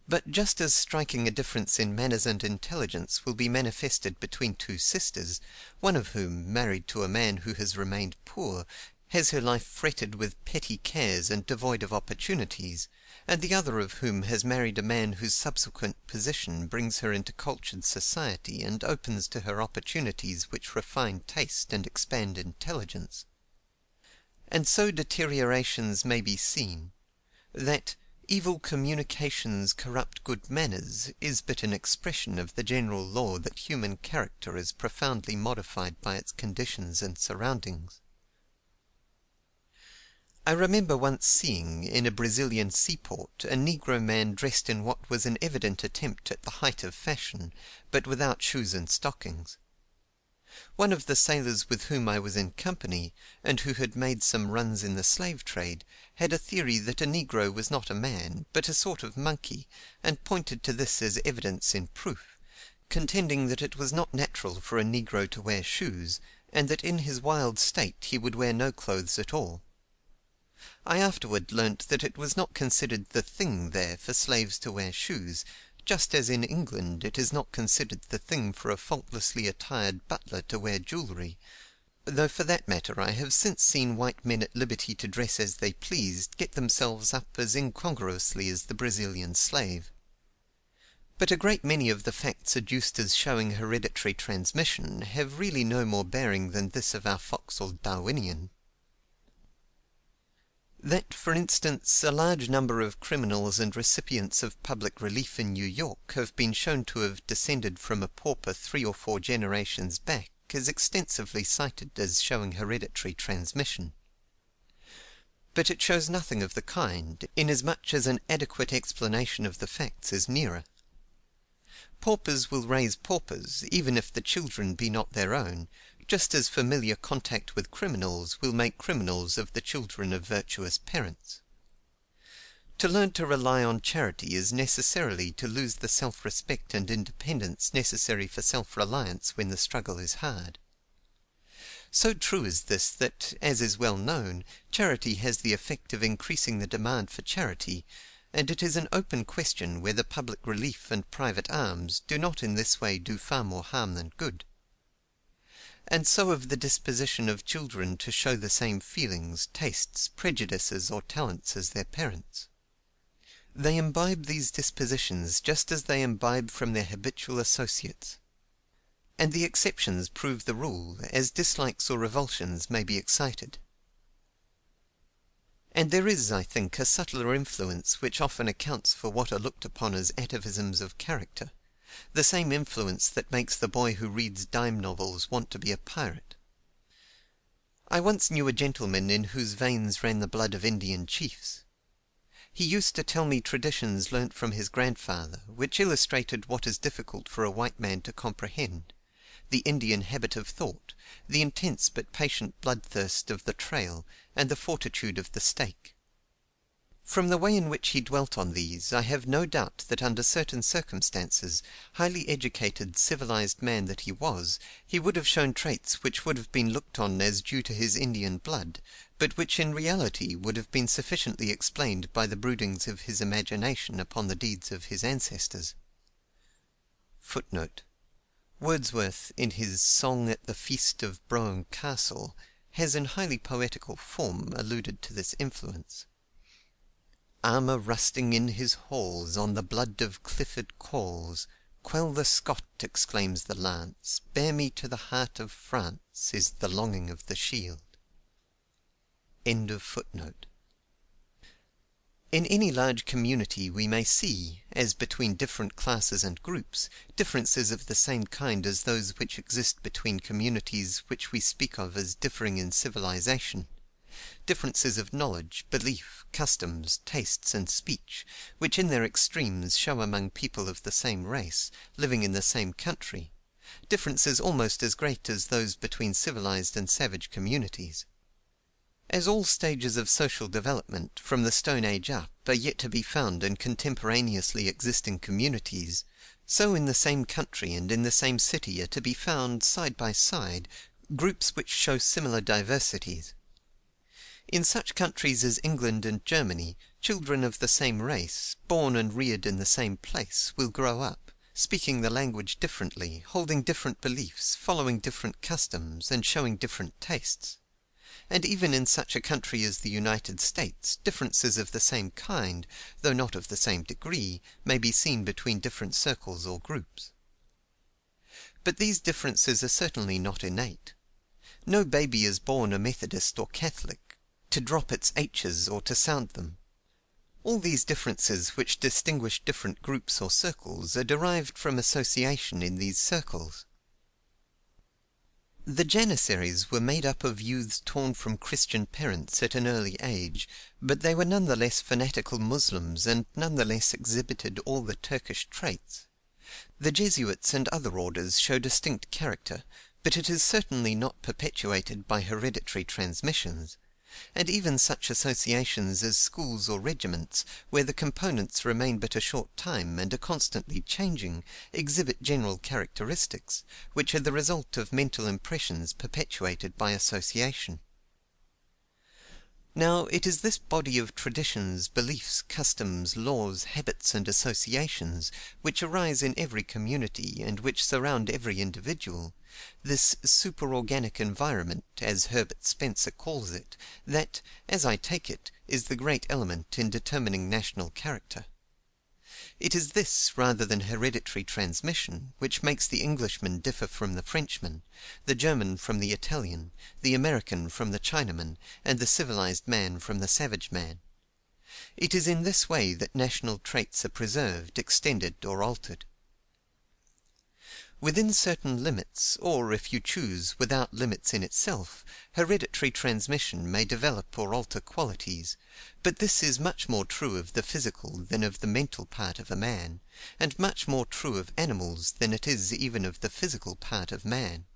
But just as striking a difference in manners and intelligence will be manifested between two sisters, one of whom, married to a man who has remained poor, has her life fretted with petty cares and devoid of opportunities, and the other of whom has married a man whose subsequent position brings her into cultured society and opens to her opportunities which refine taste and expand intelligence. And so deteriorations may be seen, that evil communications corrupt good manners is but an expression of the general law that human character is profoundly modified by its conditions and surroundings. I remember once seeing, in a Brazilian seaport, a negro man dressed in what was an evident attempt at the height of fashion, but without shoes and stockings. One of the sailors with whom I was in company, and who had made some runs in the slave trade, had a theory that a negro was not a man, but a sort of monkey, and pointed to this as evidence in proof, contending that it was not natural for a negro to wear shoes, and that in his wild state he would wear no clothes at all. I afterward learnt that it was not considered the thing there for slaves to wear shoes, just as in England it is not considered the thing for a faultlessly attired butler to wear jewellery, though for that matter I have since seen white men at liberty to dress as they pleased get themselves up as incongruously as the Brazilian slave. But a great many of the facts adduced as showing hereditary transmission have really no more bearing than this of our foxhole Darwinian. That, for instance, a large number of criminals and recipients of public relief in New York have been shown to have descended from a pauper 3 or 4 generations back is extensively cited as showing hereditary transmission. But it shows nothing of the kind, inasmuch as an adequate explanation of the facts is nearer. Paupers will raise paupers, even if the children be not their own, just as familiar contact with criminals will make criminals of the children of virtuous parents. To learn to rely on charity is necessarily to lose the self-respect and independence necessary for self-reliance when the struggle is hard. So true is this that, as is well known, charity has the effect of increasing the demand for charity, and it is an open question whether public relief and private alms do not in this way do far more harm than good. And so of the disposition of children to show the same feelings, tastes, prejudices, or talents as their parents. They imbibe these dispositions just as they imbibe from their habitual associates. And the exceptions prove the rule, as dislikes or revulsions may be excited. And there is, I think, a subtler influence which often accounts for what are looked upon as atavisms of character, the same influence that makes the boy who reads dime novels want to be a pirate. I once knew a gentleman in whose veins ran the blood of Indian chiefs. He used to tell me traditions learnt from his grandfather, which illustrated what is difficult for a white man to comprehend: the Indian habit of thought, the intense but patient bloodthirst of the trail, and the fortitude of the stake. From the way in which he dwelt on these, I have no doubt that under certain circumstances, highly educated, civilized man that he was, he would have shown traits which would have been looked on as due to his Indian blood, but which in reality would have been sufficiently explained by the broodings of his imagination upon the deeds of his ancestors. Wordsworth, in his Song at the Feast of Brougham Castle, has in highly poetical form alluded to this influence. Armour rusting in his halls, on the blood of Clifford calls. Quell the Scot, exclaims the lance, bear me to the heart of France, is the longing of the shield. In In any large community we may see, as between different classes and groups, differences of the same kind as those which exist between communities which we speak of as differing in civilization; differences of knowledge, belief, customs, tastes, and speech, which in their extremes show among people of the same race, living in the same country; differences almost as great as those between civilized and savage communities. As all stages of social development, from the Stone Age up, are yet to be found in contemporaneously existing communities, so in the same country and in the same city are to be found, side by side, groups which show similar diversities. In such countries as England and Germany, children of the same race, born and reared in the same place, will grow up, speaking the language differently, holding different beliefs, following different customs, and showing different tastes. And even in such a country as the United States, differences of the same kind, though not of the same degree, may be seen between different circles or groups. But these differences are certainly not innate. No baby is born a Methodist or Catholic, to drop its H's or to sound them. All these differences which distinguish different groups or circles are derived from association in these circles. The Janissaries were made up of youths torn from Christian parents at an early age, but they were none the less fanatical Muslims and none the less exhibited all the Turkish traits. The Jesuits and other orders show distinct character, but it is certainly not perpetuated by hereditary transmissions; and even such associations as schools or regiments, where the components remain but a short time and are constantly changing, exhibit general characteristics, which are the result of mental impressions perpetuated by association. Now, it is this body of traditions, beliefs, customs, laws, habits, and associations, which arise in every community and which surround every individual, this superorganic environment, as Herbert Spencer calls it, that, as I take it, is the great element in determining national character. It is this, rather than hereditary transmission, which makes the Englishman differ from the Frenchman, the German from the Italian, the American from the Chinaman, and the civilized man from the savage man. It is in this way that national traits are preserved, extended, or altered. Within certain limits, or, if you choose, without limits in itself, hereditary transmission may develop or alter qualities, but this is much more true of the physical than of the mental part of a man, and much more true of animals than it is even of the physical part of man.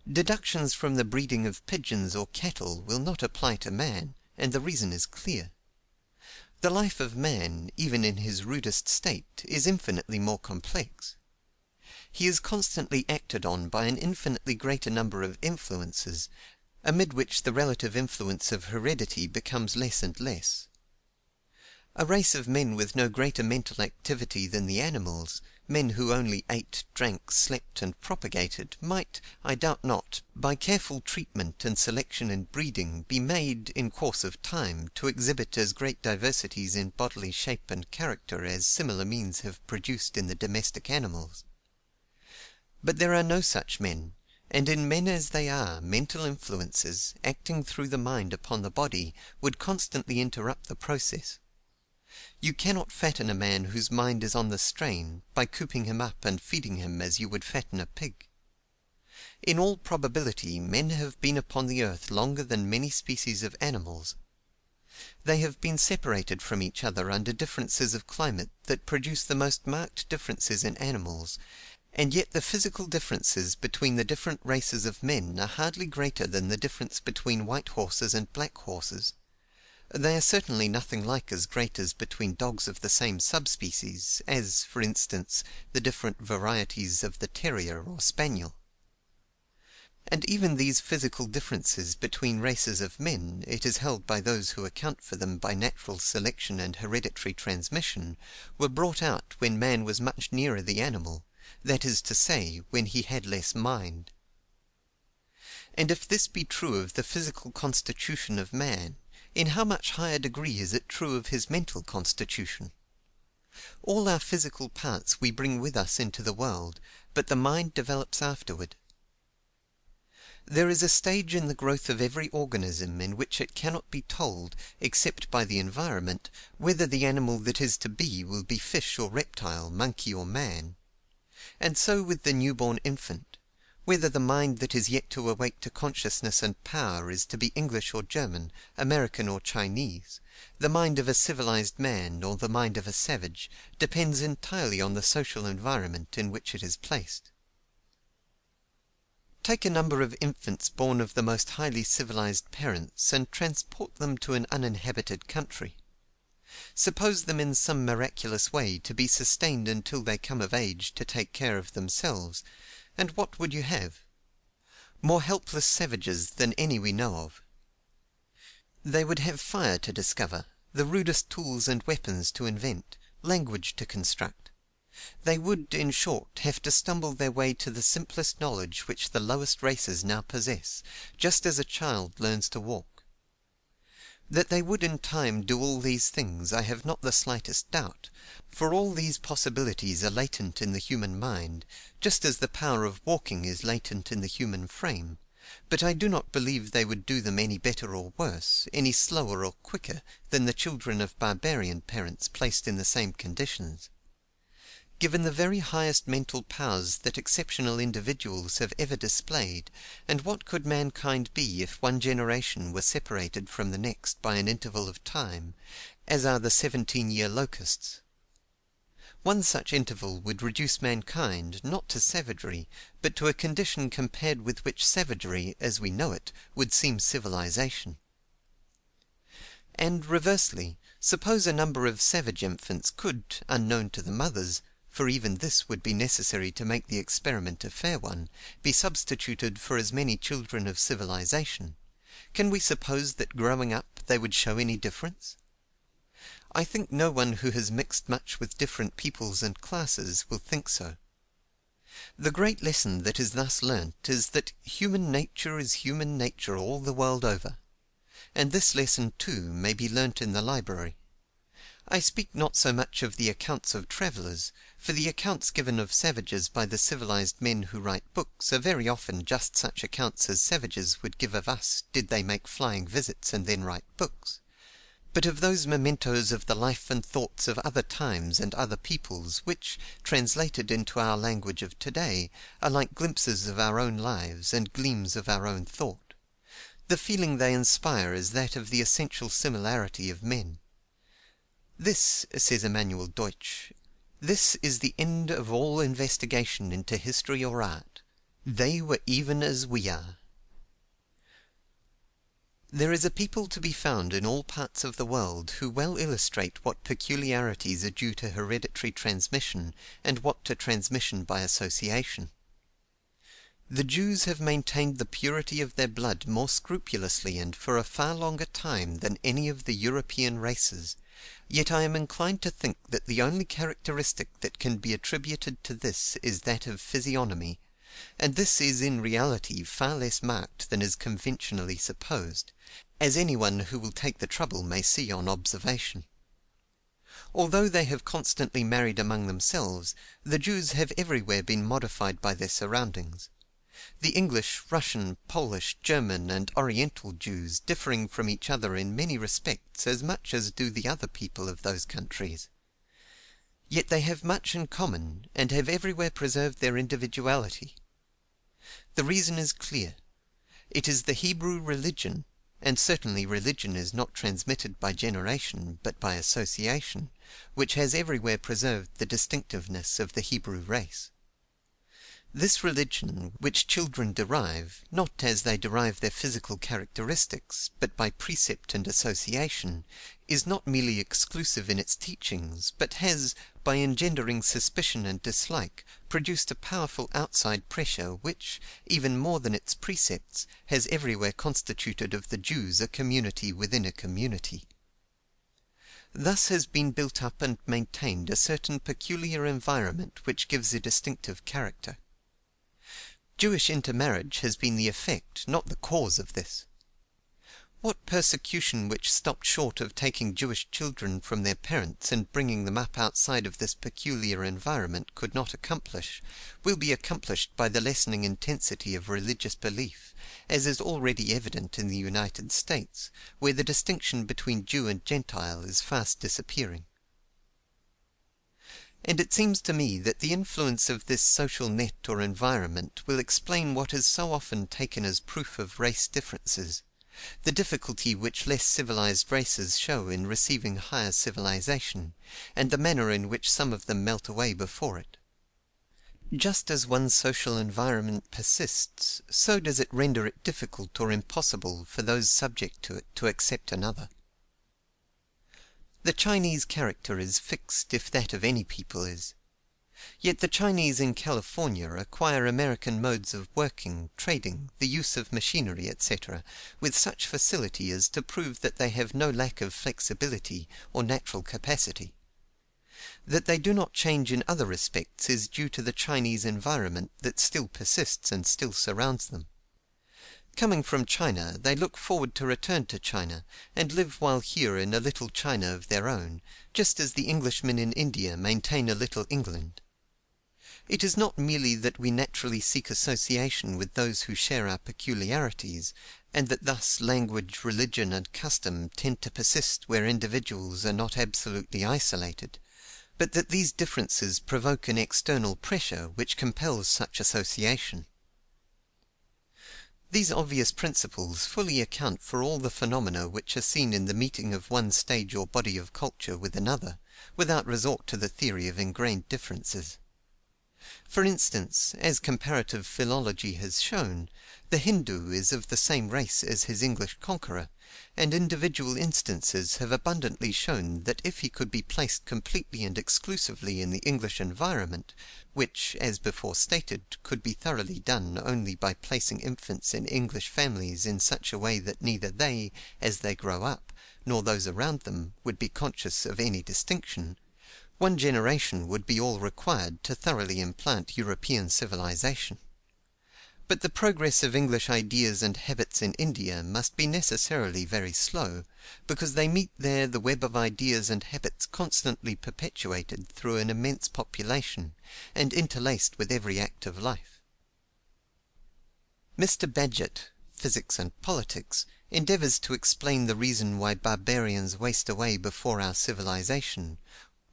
Deductions from the breeding of pigeons or cattle will not apply to man, and the reason is clear. The life of man, even in his rudest state, is infinitely more complex. He is constantly acted on by an infinitely greater number of influences, amid which the relative influence of heredity becomes less and less. A race of men with no greater mental activity than the animals, men who only ate, drank, slept, and propagated, might, I doubt not, by careful treatment and selection in breeding, be made, in course of time, to exhibit as great diversities in bodily shape and character as similar means have produced in the domestic animals. But there are no such men, and in men as they are, mental influences, acting through the mind upon the body, would constantly interrupt the process. You cannot fatten a man whose mind is on the strain, by cooping him up and feeding him as you would fatten a pig. In all probability, men have been upon the earth longer than many species of animals. They have been separated from each other under differences of climate that produce the most marked differences in animals, and yet the physical differences between the different races of men are hardly greater than the difference between white horses and black horses. They are certainly nothing like as great as between dogs of the same subspecies, as, for instance, the different varieties of the terrier or spaniel. And even these physical differences between races of men, it is held by those who account for them by natural selection and hereditary transmission, were brought out when man was much nearer the animal, that is to say, when he had less mind. And if this be true of the physical constitution of man, in how much higher degree is it true of his mental constitution? All our physical parts we bring with us into the world, but the mind develops afterward. There is a stage in the growth of every organism in which it cannot be told, except by the environment, whether the animal that is to be will be fish or reptile, monkey or man. And so with the newborn infant, whether the mind that is yet to awake to consciousness and power is to be English or German, American or Chinese, the mind of a civilized man or the mind of a savage, depends entirely on the social environment in which it is placed. Take a number of infants born of the most highly civilized parents, and transport them to an uninhabited country. Suppose them in some miraculous way to be sustained until they come of age to take care of themselves, and what would you have? More helpless savages than any we know of. They would have fire to discover, the rudest tools and weapons to invent, language to construct. They would, in short, have to stumble their way to the simplest knowledge which the lowest races now possess, just as a child learns to walk. That they would in time do all these things I have not the slightest doubt, for all these possibilities are latent in the human mind, just as the power of walking is latent in the human frame, but I do not believe they would do them any better or worse, any slower or quicker, than the children of barbarian parents placed in the same conditions. Given the very highest mental powers that exceptional individuals have ever displayed, and what could mankind be if one generation were separated from the next by an interval of time, as are the 17-year locusts? One such interval would reduce mankind, not to savagery, but to a condition compared with which savagery, as we know it, would seem civilization. And, reversely, suppose a number of savage infants could, unknown to the mothers, for even this would be necessary to make the experiment a fair one, be substituted for as many children of civilization, can we suppose that growing up they would show any difference? I think no one who has mixed much with different peoples and classes will think so. The great lesson that is thus learnt is that human nature is human nature all the world over, and this lesson too may be learnt in the library. I speak not so much of the accounts of travellers, for the accounts given of savages by the civilized men who write books are very often just such accounts as savages would give of us did they make flying visits and then write books, but of those mementos of the life and thoughts of other times and other peoples, which, translated into our language of today, are like glimpses of our own lives and gleams of our own thought. The feeling they inspire is that of the essential similarity of men. This, says Emmanuel Deutsch, this is the end of all investigation into history or art. They were even as we are. There is a people to be found in all parts of the world who well illustrate what peculiarities are due to hereditary transmission and what to transmission by association. The Jews have maintained the purity of their blood more scrupulously and for a far longer time than any of the European races, yet I am inclined to think that the only characteristic that can be attributed to this is that of physiognomy, and this is in reality far less marked than is conventionally supposed, as anyone who will take the trouble may see on observation. Although they have constantly married among themselves, the Jews have everywhere been modified by their surroundings. The English, Russian, Polish, German, and Oriental Jews differing from each other in many respects as much as do the other people of those countries. Yet they have much in common, and have everywhere preserved their individuality. The reason is clear. It is the Hebrew religion, and certainly religion is not transmitted by generation, but by association, which has everywhere preserved the distinctiveness of the Hebrew race. This religion, which children derive, not as they derive their physical characteristics, but by precept and association, is not merely exclusive in its teachings, but has, by engendering suspicion and dislike, produced a powerful outside pressure which, even more than its precepts, has everywhere constituted of the Jews a community within a community. Thus has been built up and maintained a certain peculiar environment which gives a distinctive character. Jewish intermarriage has been the effect, not the cause of this. What persecution which stopped short of taking Jewish children from their parents and bringing them up outside of this peculiar environment could not accomplish, will be accomplished by the lessening intensity of religious belief, as is already evident in the United States, where the distinction between Jew and Gentile is fast disappearing. And it seems to me that the influence of this social net or environment will explain what is so often taken as proof of race differences, the difficulty which less civilized races show in receiving higher civilization, and the manner in which some of them melt away before it. Just as one social environment persists, so does it render it difficult or impossible for those subject to it to accept another. The Chinese character is fixed if that of any people is. Yet the Chinese in California acquire American modes of working, trading, the use of machinery, etc., with such facility as to prove that they have no lack of flexibility or natural capacity. That they do not change in other respects is due to the Chinese environment that still persists and still surrounds them. Coming from China, they look forward to return to China, and live while here in a little China of their own, just as the Englishmen in India maintain a little England. It is not merely that we naturally seek association with those who share our peculiarities, and that thus language, religion, and custom tend to persist where individuals are not absolutely isolated, but that these differences provoke an external pressure which compels such association. These obvious principles fully account for all the phenomena which are seen in the meeting of one stage or body of culture with another, without resort to the theory of ingrained differences. For instance, as comparative philology has shown, the Hindu is of the same race as his English conqueror, and individual instances have abundantly shown that if he could be placed completely and exclusively in the English environment, which, as before stated, could be thoroughly done only by placing infants in English families in such a way that neither they, as they grow up, nor those around them, would be conscious of any distinction, one generation would be all required to thoroughly implant European civilization. But the progress of English ideas and habits in India must be necessarily very slow, because they meet there the web of ideas and habits constantly perpetuated through an immense population, and interlaced with every act of life. Mr. Bagehot, Physics and Politics, endeavors to explain the reason why barbarians waste away before our civilization,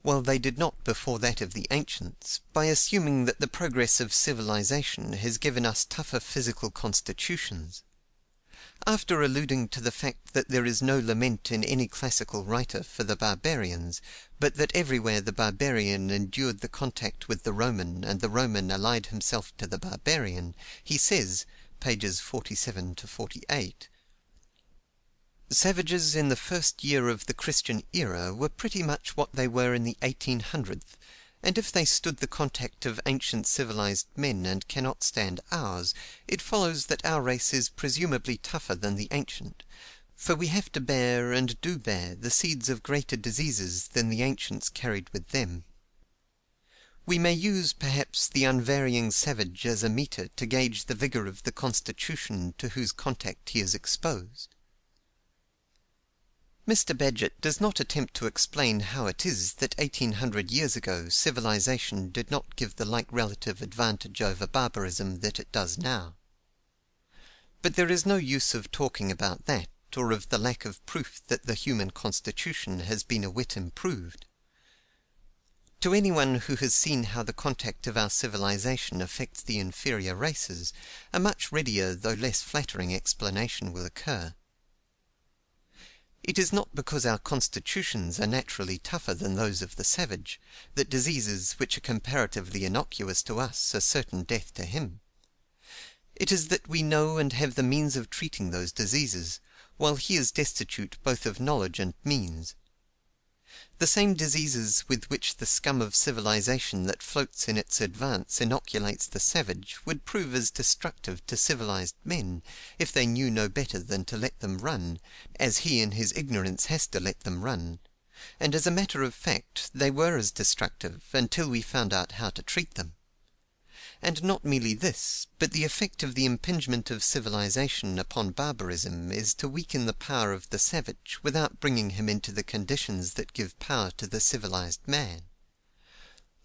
while they did not before that of the ancients, by assuming that the progress of civilization has given us tougher physical constitutions. After alluding to the fact that there is no lament in any classical writer for the barbarians, but that everywhere the barbarian endured the contact with the Roman and the Roman allied himself to the barbarian, he says, pages 47 to 48, "Savages in the first year of the Christian era were pretty much what they were in the 1800th, and if they stood the contact of ancient civilized men and cannot stand ours, it follows that our race is presumably tougher than the ancient, for we have to bear, and do bear, the seeds of greater diseases than the ancients carried with them. We may use, perhaps, the unvarying savage as a meter to gauge the vigor of the constitution to whose contact he is exposed." Mr. Bagehot does not attempt to explain how it is that 1800 years ago civilization did not give the like relative advantage over barbarism that it does now. But there is no use of talking about that, or of the lack of proof that the human constitution has been a whit improved. To anyone who has seen how the contact of our civilization affects the inferior races, a much readier though less flattering explanation will occur. It is not because our constitutions are naturally tougher than those of the savage, that diseases which are comparatively innocuous to us are certain death to him. It is that we know and have the means of treating those diseases, while he is destitute both of knowledge and means. The same diseases with which the scum of civilization that floats in its advance inoculates the savage would prove as destructive to civilized men, if they knew no better than to let them run, as he in his ignorance has to let them run; and as a matter of fact they were as destructive until we found out how to treat them. And not merely this, but the effect of the impingement of civilization upon barbarism is to weaken the power of the savage without bringing him into the conditions that give power to the civilized man.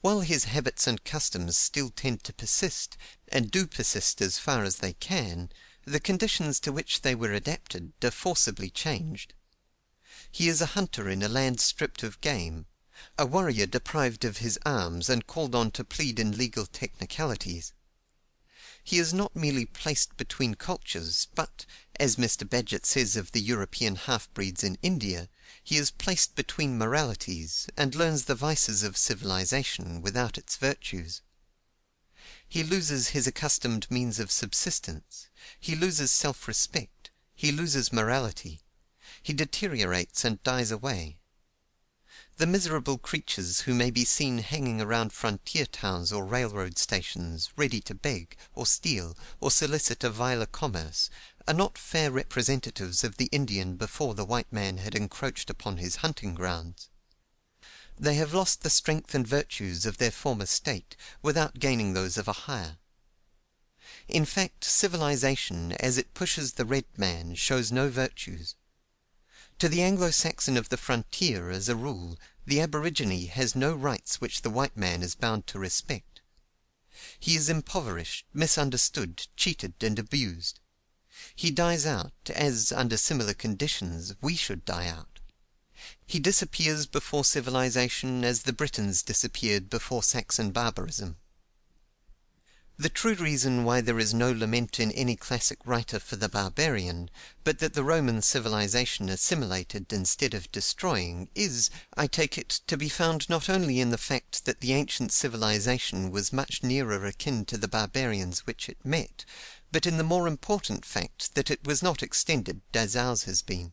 While his habits and customs still tend to persist, and do persist as far as they can, the conditions to which they were adapted are forcibly changed. He is a hunter in a land stripped of game, a warrior deprived of his arms and called on to plead in legal technicalities. He is not merely placed between cultures, but, as Mr. Bagehot says of the European half-breeds in India, he is placed between moralities, and learns the vices of civilization without its virtues. He loses his accustomed means of subsistence, he loses self-respect, he loses morality, he deteriorates and dies away. The miserable creatures who may be seen hanging around frontier towns or railroad stations, ready to beg, or steal, or solicit a viler commerce, are not fair representatives of the Indian before the white man had encroached upon his hunting grounds. They have lost the strength and virtues of their former state, without gaining those of a higher. In fact, civilization, as it pushes the red man, shows no virtues. To the Anglo-Saxon of the frontier, as a rule, the aborigine has no rights which the white man is bound to respect. He is impoverished, misunderstood, cheated, and abused. He dies out, as, under similar conditions, we should die out. He disappears before civilization as the Britons disappeared before Saxon barbarism. The true reason why there is no lament in any classic writer for the barbarian, but that the Roman civilization assimilated instead of destroying, is, I take it, to be found not only in the fact that the ancient civilization was much nearer akin to the barbarians which it met, but in the more important fact that it was not extended as ours has been.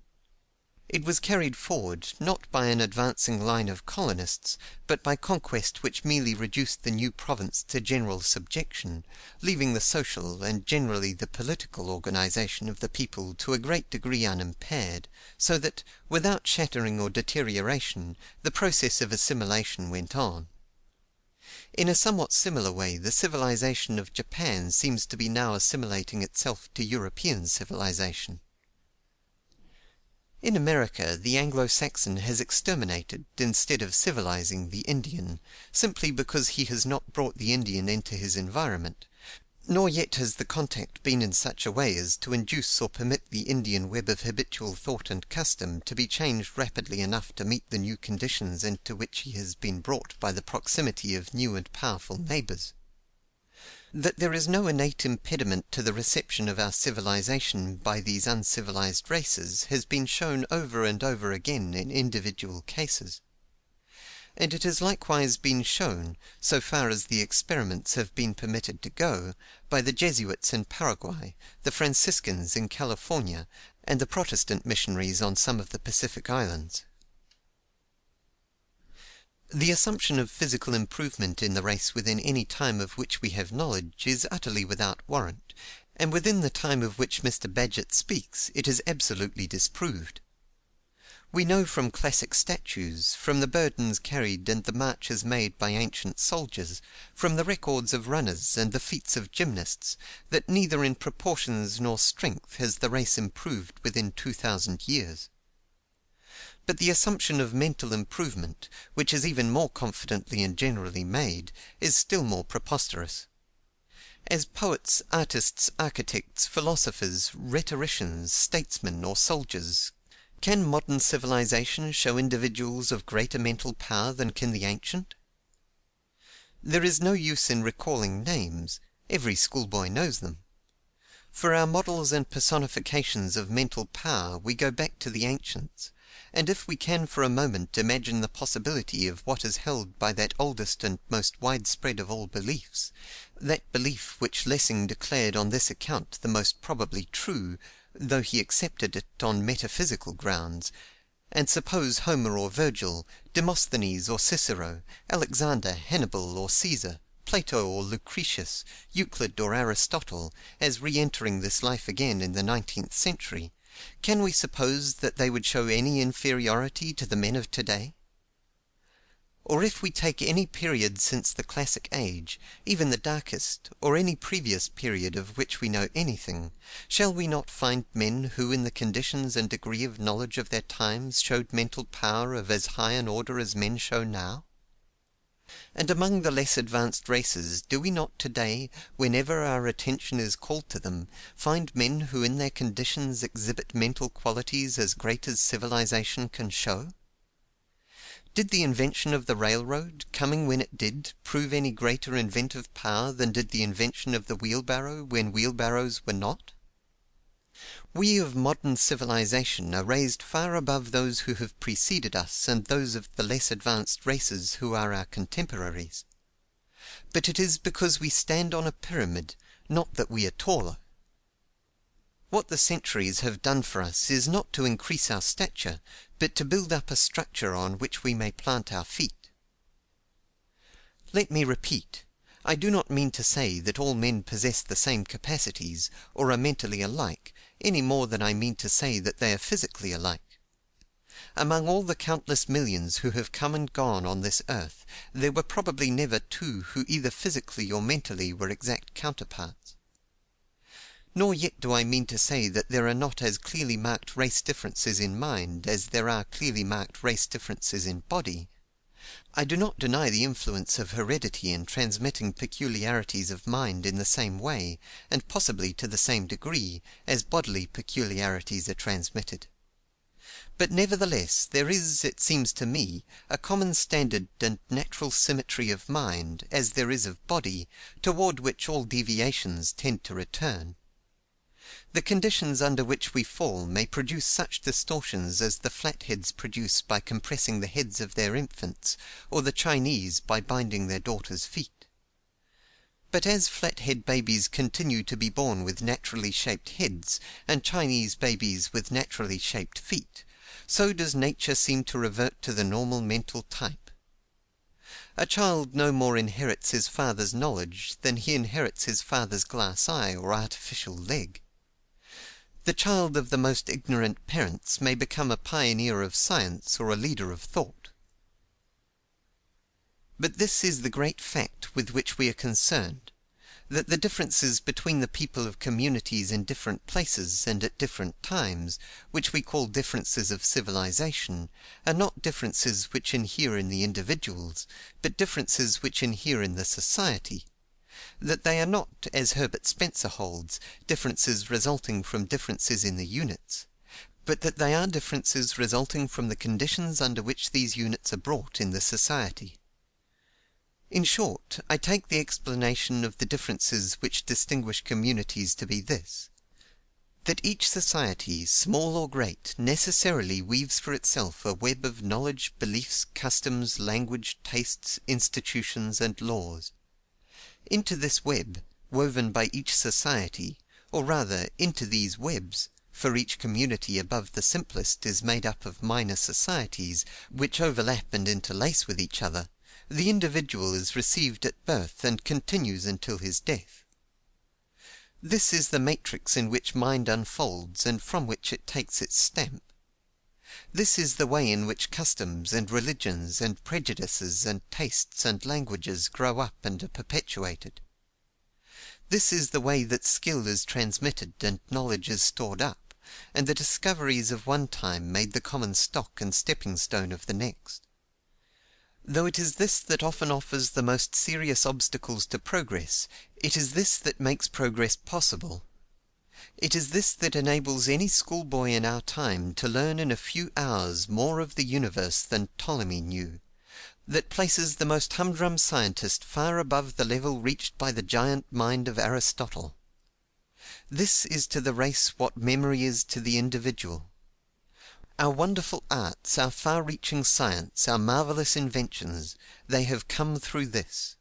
It was carried forward, not by an advancing line of colonists, but by conquest which merely reduced the new province to general subjection, leaving the social, and generally the political organization of the people to a great degree unimpaired, so that, without shattering or deterioration, the process of assimilation went on. In a somewhat similar way, the civilization of Japan seems to be now assimilating itself to European civilization. In America, the Anglo-Saxon has exterminated, instead of civilizing, the Indian, simply because he has not brought the Indian into his environment, nor yet has the contact been in such a way as to induce or permit the Indian web of habitual thought and custom to be changed rapidly enough to meet the new conditions into which he has been brought by the proximity of new and powerful neighbors. That there is no innate impediment to the reception of our civilization by these uncivilized races has been shown over and over again in individual cases. And it has likewise been shown, so far as the experiments have been permitted to go, by the Jesuits in Paraguay, the Franciscans in California, and the Protestant missionaries on some of the Pacific islands. The assumption of physical improvement in the race within any time of which we have knowledge is utterly without warrant, and within the time of which Mr. Bagehot speaks it is absolutely disproved. We know from classic statues, from the burdens carried and the marches made by ancient soldiers, from the records of runners and the feats of gymnasts, that neither in proportions nor strength has the race improved within 2000 years. But the assumption of mental improvement, which is even more confidently and generally made, is still more preposterous. As poets, artists, architects, philosophers, rhetoricians, statesmen, or soldiers, can modern civilization show individuals of greater mental power than can the ancient? There is no use in recalling names, every schoolboy knows them. For our models and personifications of mental power we go back to the ancients, and if we can for a moment imagine the possibility of what is held by that oldest and most widespread of all beliefs, that belief which Lessing declared on this account the most probably true, though he accepted it on metaphysical grounds, and suppose Homer or Virgil, Demosthenes or Cicero, Alexander, Hannibal or Caesar, Plato or Lucretius, Euclid or Aristotle, as re-entering this life again in the 19th century, can we suppose that they would show any inferiority to the men of today? or if we take any period since the classic age, even the darkest, or any previous period of which we know anything, shall we not find men who in the conditions and degree of knowledge of their times showed mental power of as high an order as men show now? And among the less advanced races, do we not today, whenever our attention is called to them, find men who in their conditions exhibit mental qualities as great as civilization can show? Did the invention of the railroad, coming when it did, prove any greater inventive power than did the invention of the wheelbarrow when wheelbarrows were not? We of modern civilization are raised far above those who have preceded us and those of the less advanced races who are our contemporaries. But it is because we stand on a pyramid, not that we are taller. What the centuries have done for us is not to increase our stature, but to build up a structure on which we may plant our feet. Let me repeat, I do not mean to say that all men possess the same capacities, or are mentally alike, any more than I mean to say that they are physically alike. Among all the countless millions who have come and gone on this earth, there were probably never two who either physically or mentally were exact counterparts. Nor yet do I mean to say that there are not as clearly marked race differences in mind as there are clearly marked race differences in body. I do not deny the influence of heredity in transmitting peculiarities of mind in the same way, and possibly to the same degree, as bodily peculiarities are transmitted. But nevertheless there is, it seems to me, a common standard and natural symmetry of mind, as there is of body, toward which all deviations tend to return. The conditions under which we fall may produce such distortions as the flatheads produce by compressing the heads of their infants, or the Chinese by binding their daughters' feet. But as flathead babies continue to be born with naturally shaped heads, and Chinese babies with naturally shaped feet, so does nature seem to revert to the normal mental type. A child no more inherits his father's knowledge than he inherits his father's glass eye or artificial leg. The child of the most ignorant parents may become a pioneer of science or a leader of thought. But this is the great fact with which we are concerned, that the differences between the people of communities in different places and at different times, which we call differences of civilization, are not differences which inhere in the individuals, but differences which inhere in the society; that they are not, as Herbert Spencer holds, differences resulting from differences in the units, but that they are differences resulting from the conditions under which these units are brought in the society. In short, I take the explanation of the differences which distinguish communities to be this: that each society, small or great, necessarily weaves for itself a web of knowledge, beliefs, customs, language, tastes, institutions, and laws. Into this web, woven by each society, or rather into these webs, for each community above the simplest is made up of minor societies, which overlap and interlace with each other, the individual is received at birth and continues until his death. This is the matrix in which mind unfolds and from which it takes its stamp. This is the way in which customs and religions and prejudices and tastes and languages grow up and are perpetuated. This is the way that skill is transmitted and knowledge is stored up, and the discoveries of one time made the common stock and stepping stone of the next. Though it is this that often offers the most serious obstacles to progress, it is this that makes progress possible. It is this that enables any schoolboy in our time to learn in a few hours more of the universe than Ptolemy knew, that places the most humdrum scientist far above the level reached by the giant mind of Aristotle. This is to the race what memory is to the individual. Our wonderful arts, our far-reaching science, our marvelous inventions, they have come through this.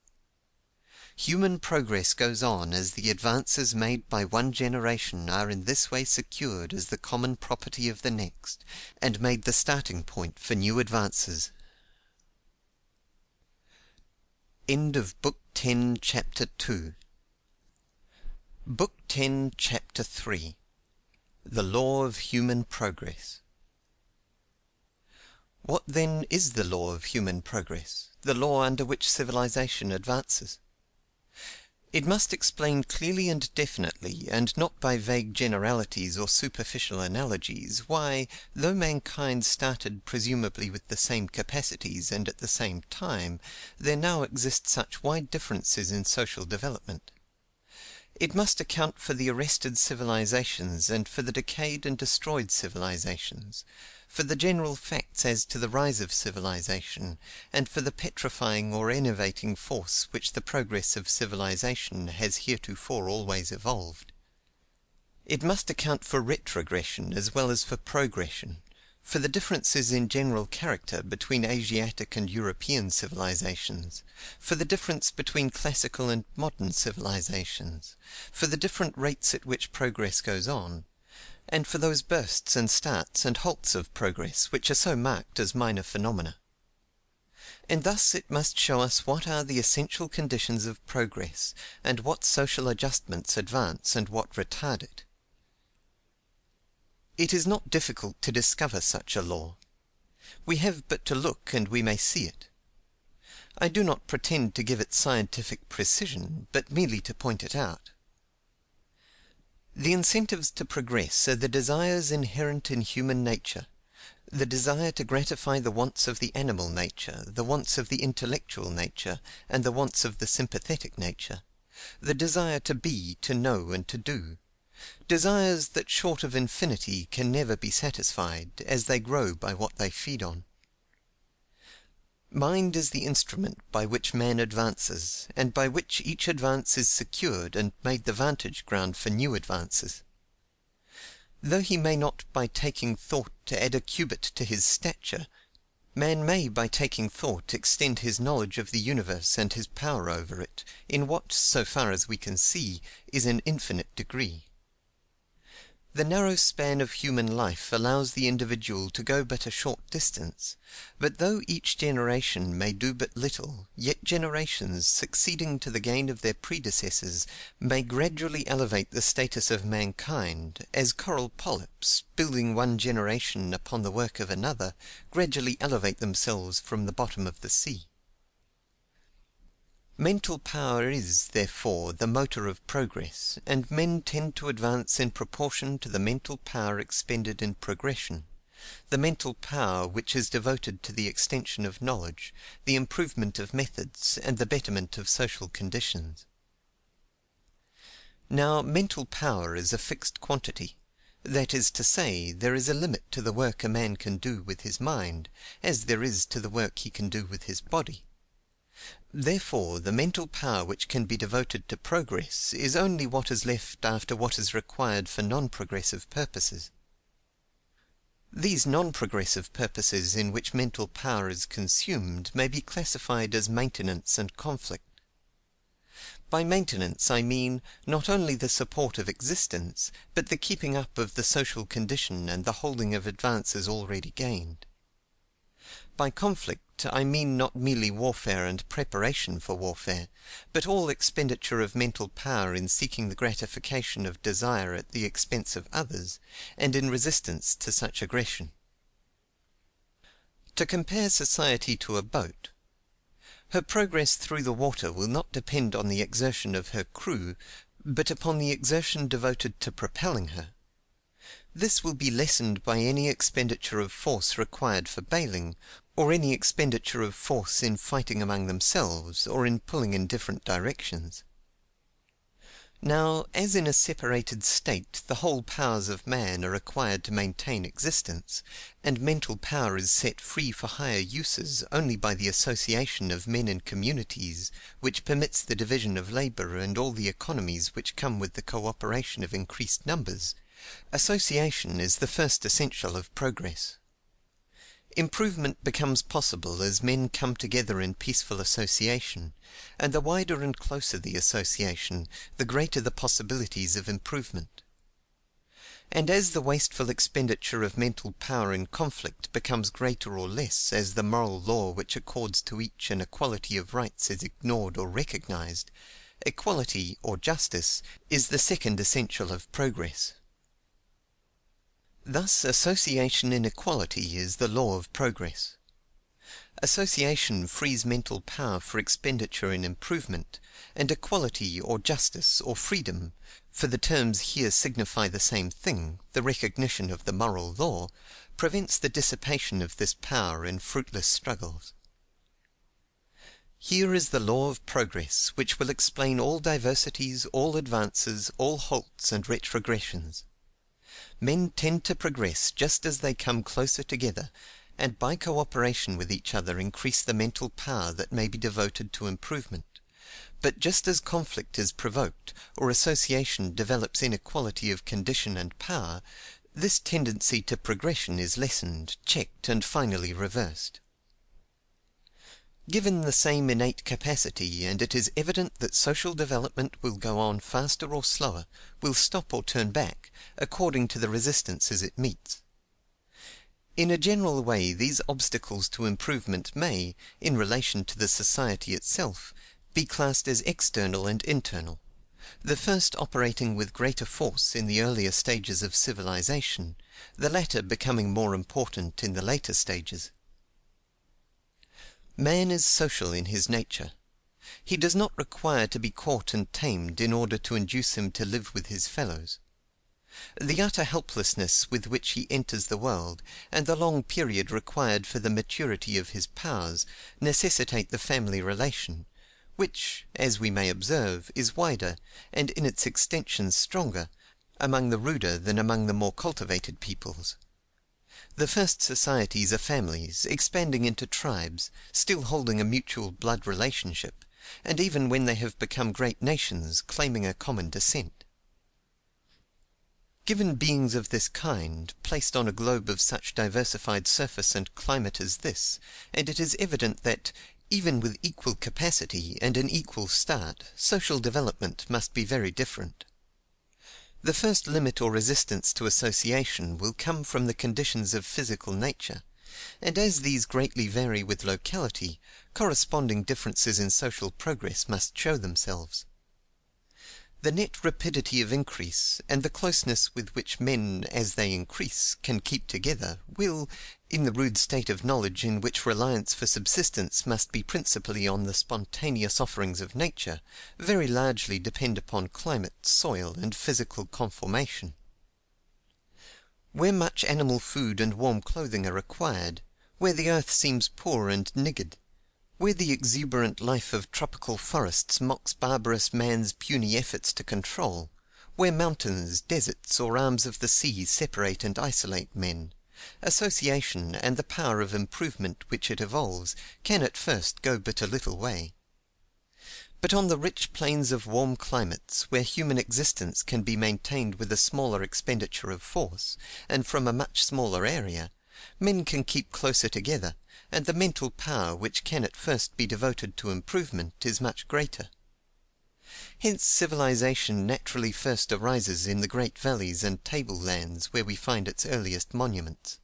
Human progress goes on as the advances made by one generation are in this way secured as the common property of the next, and made the starting point for new advances. End of Book 10, Chapter 2. Book 10, Chapter 3. The Law of Human Progress. What then is the law of human progress, the law under which civilization advances? It must explain clearly and definitely, and not by vague generalities or superficial analogies, why, though mankind started presumably with the same capacities and at the same time, there now exist such wide differences in social development. It must account for the arrested civilizations and for the decayed and destroyed civilizations, for the general facts as to the rise of civilization, and for the petrifying or enervating force which the progress of civilization has heretofore always evolved. It must account for retrogression as well as for progression, for the differences in general character between Asiatic and European civilizations, for the difference between classical and modern civilizations, for the different rates at which progress goes on, and for those bursts and starts and halts of progress which are so marked as minor phenomena. And thus it must show us what are the essential conditions of progress, and what social adjustments advance and what retard it. It is not difficult to discover such a law. We have but to look and we may see it. I do not pretend to give it scientific precision, but merely to point it out. The incentives to progress are the desires inherent in human nature, the desire to gratify the wants of the animal nature, the wants of the intellectual nature, and the wants of the sympathetic nature, the desire to be, to know, and to do, desires that short of infinity can never be satisfied, as they grow by what they feed on. Mind is the instrument by which man advances, and by which each advance is secured and made the vantage ground for new advances. Though he may not by taking thought to add a cubit to his stature, man may by taking thought extend his knowledge of the universe and his power over it, in what, so far as we can see, is an infinite degree. The narrow span of human life allows the individual to go but a short distance, but though each generation may do but little, yet generations succeeding to the gain of their predecessors may gradually elevate the status of mankind, as coral polyps, building one generation upon the work of another, gradually elevate themselves from the bottom of the sea. Mental power is, therefore, the motor of progress, and men tend to advance in proportion to the mental power expended in progression, the mental power which is devoted to the extension of knowledge, the improvement of methods, and the betterment of social conditions. Now, mental power is a fixed quantity; that is to say, there is a limit to the work a man can do with his mind, as there is to the work he can do with his body. Therefore, the mental power which can be devoted to progress is only what is left after what is required for non-progressive purposes. These non-progressive purposes in which mental power is consumed may be classified as maintenance and conflict. By maintenance I mean, not only the support of existence, but the keeping up of the social condition and the holding of advances already gained. By conflict I mean not merely warfare and preparation for warfare, but all expenditure of mental power in seeking the gratification of desire at the expense of others, and in resistance to such aggression. To compare society to a boat. Her progress through the water will not depend on the exertion of her crew, but upon the exertion devoted to propelling her. This will be lessened by any expenditure of force required for bailing, or any expenditure of force in fighting among themselves, or in pulling in different directions. Now, as in a separated state the whole powers of man are required to maintain existence, and mental power is set free for higher uses only by the association of men in communities, which permits the division of labor and all the economies which come with the cooperation of increased numbers, association is the first essential of progress. Improvement becomes possible as men come together in peaceful association, and the wider and closer the association, the greater the possibilities of improvement. And as the wasteful expenditure of mental power in conflict becomes greater or less as the moral law which accords to each an equality of rights is ignored or recognized, equality, or justice, is the second essential of progress. Thus association in equality is the law of progress. Association frees mental power for expenditure in improvement, and equality or justice or freedom, for the terms here signify the same thing, the recognition of the moral law, prevents the dissipation of this power in fruitless struggles. Here is the law of progress, which will explain all diversities, all advances, all halts and retrogressions. Men tend to progress just as they come closer together, and by cooperation with each other increase the mental power that may be devoted to improvement. But just as conflict is provoked, or association develops inequality of condition and power, this tendency to progression is lessened, checked, and finally reversed. Given the same innate capacity, and it is evident that social development will go on faster or slower, will stop or turn back, according to the resistances it meets. In a general way, these obstacles to improvement may, in relation to the society itself, be classed as external and internal, the first operating with greater force in the earlier stages of civilization, the latter becoming more important in the later stages. Man is social in his nature. He does not require to be caught and tamed in order to induce him to live with his fellows. The utter helplessness with which he enters the world, and the long period required for the maturity of his powers, necessitate the family relation, which, as we may observe, is wider, and in its extension stronger, among the ruder than among the more cultivated peoples. The first societies are families, expanding into tribes, still holding a mutual blood relationship, and even when they have become great nations, claiming a common descent. Given beings of this kind, placed on a globe of such diversified surface and climate as this, and it is evident that, even with equal capacity and an equal start, social development must be very different. The first limit or resistance to association will come from the conditions of physical nature, and as these greatly vary with locality, corresponding differences in social progress must show themselves. The net rapidity of increase, and the closeness with which men, as they increase, can keep together, will, in the rude state of knowledge in which reliance for subsistence must be principally on the spontaneous offerings of nature, very largely depend upon climate, soil, and physical conformation. Where much animal food and warm clothing are required, where the earth seems poor and niggard, where the exuberant life of tropical forests mocks barbarous man's puny efforts to control, where mountains, deserts, or arms of the sea separate and isolate men, association and the power of improvement which it evolves can at first go but a little way. But on the rich plains of warm climates, where human existence can be maintained with a smaller expenditure of force, and from a much smaller area, men can keep closer together, and the mental power which can at first be devoted to improvement is much greater. Hence civilization naturally first arises in the great valleys and table-lands where we find its earliest monuments.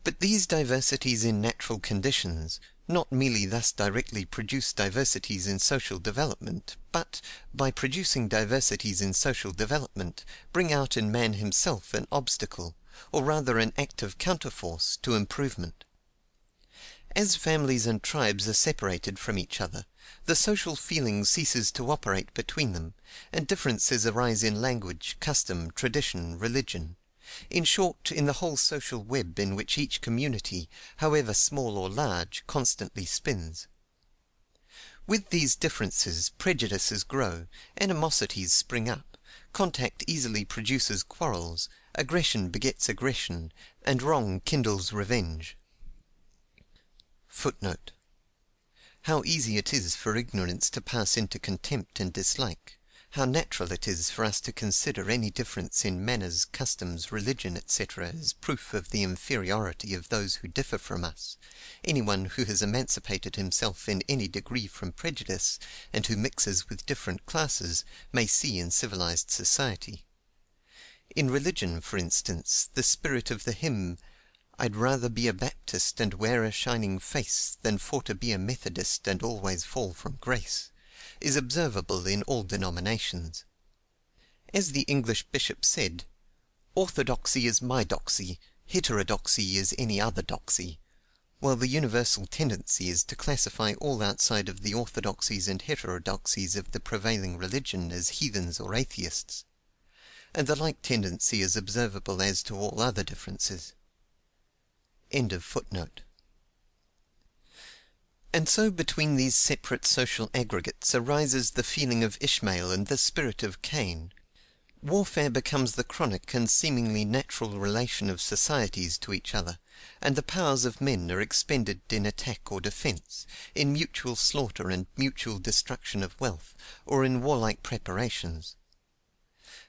But these diversities in natural conditions not merely thus directly produce diversities in social development, but, by producing diversities in social development, bring out in man himself an obstacle, or rather an active counterforce, to improvement. As families and tribes are separated from each other, the social feeling ceases to operate between them, and differences arise in language, custom, tradition, religion; in short, in the whole social web in which each community, however small or large, constantly spins. With these differences, prejudices grow, animosities spring up, contact easily produces quarrels, aggression begets aggression, and wrong kindles revenge. Footnote: How easy it is for ignorance to pass into contempt and dislike! How natural it is for us to consider any difference in manners, customs, religion, etc., as proof of the inferiority of those who differ from us, anyone who has emancipated himself in any degree from prejudice, and who mixes with different classes, may see in civilized society. In religion, for instance, the spirit of the hymn, "I'd rather be a Baptist and wear a shining face, than for to be a Methodist and always fall from grace," is observable in all denominations. As the English bishop said, "Orthodoxy is my doxy, heterodoxy is any other doxy. while the universal tendency is to classify all outside of the orthodoxies and heterodoxies of the prevailing religion as heathens or atheists, and the like tendency is observable as to all other differences. End of footnote. And so between these separate social aggregates arises the feeling of Ishmael and the spirit of Cain. Warfare becomes the chronic and seemingly natural relation of societies to each other, and the powers of men are expended in attack or defence, in mutual slaughter and mutual destruction of wealth, or in warlike preparations.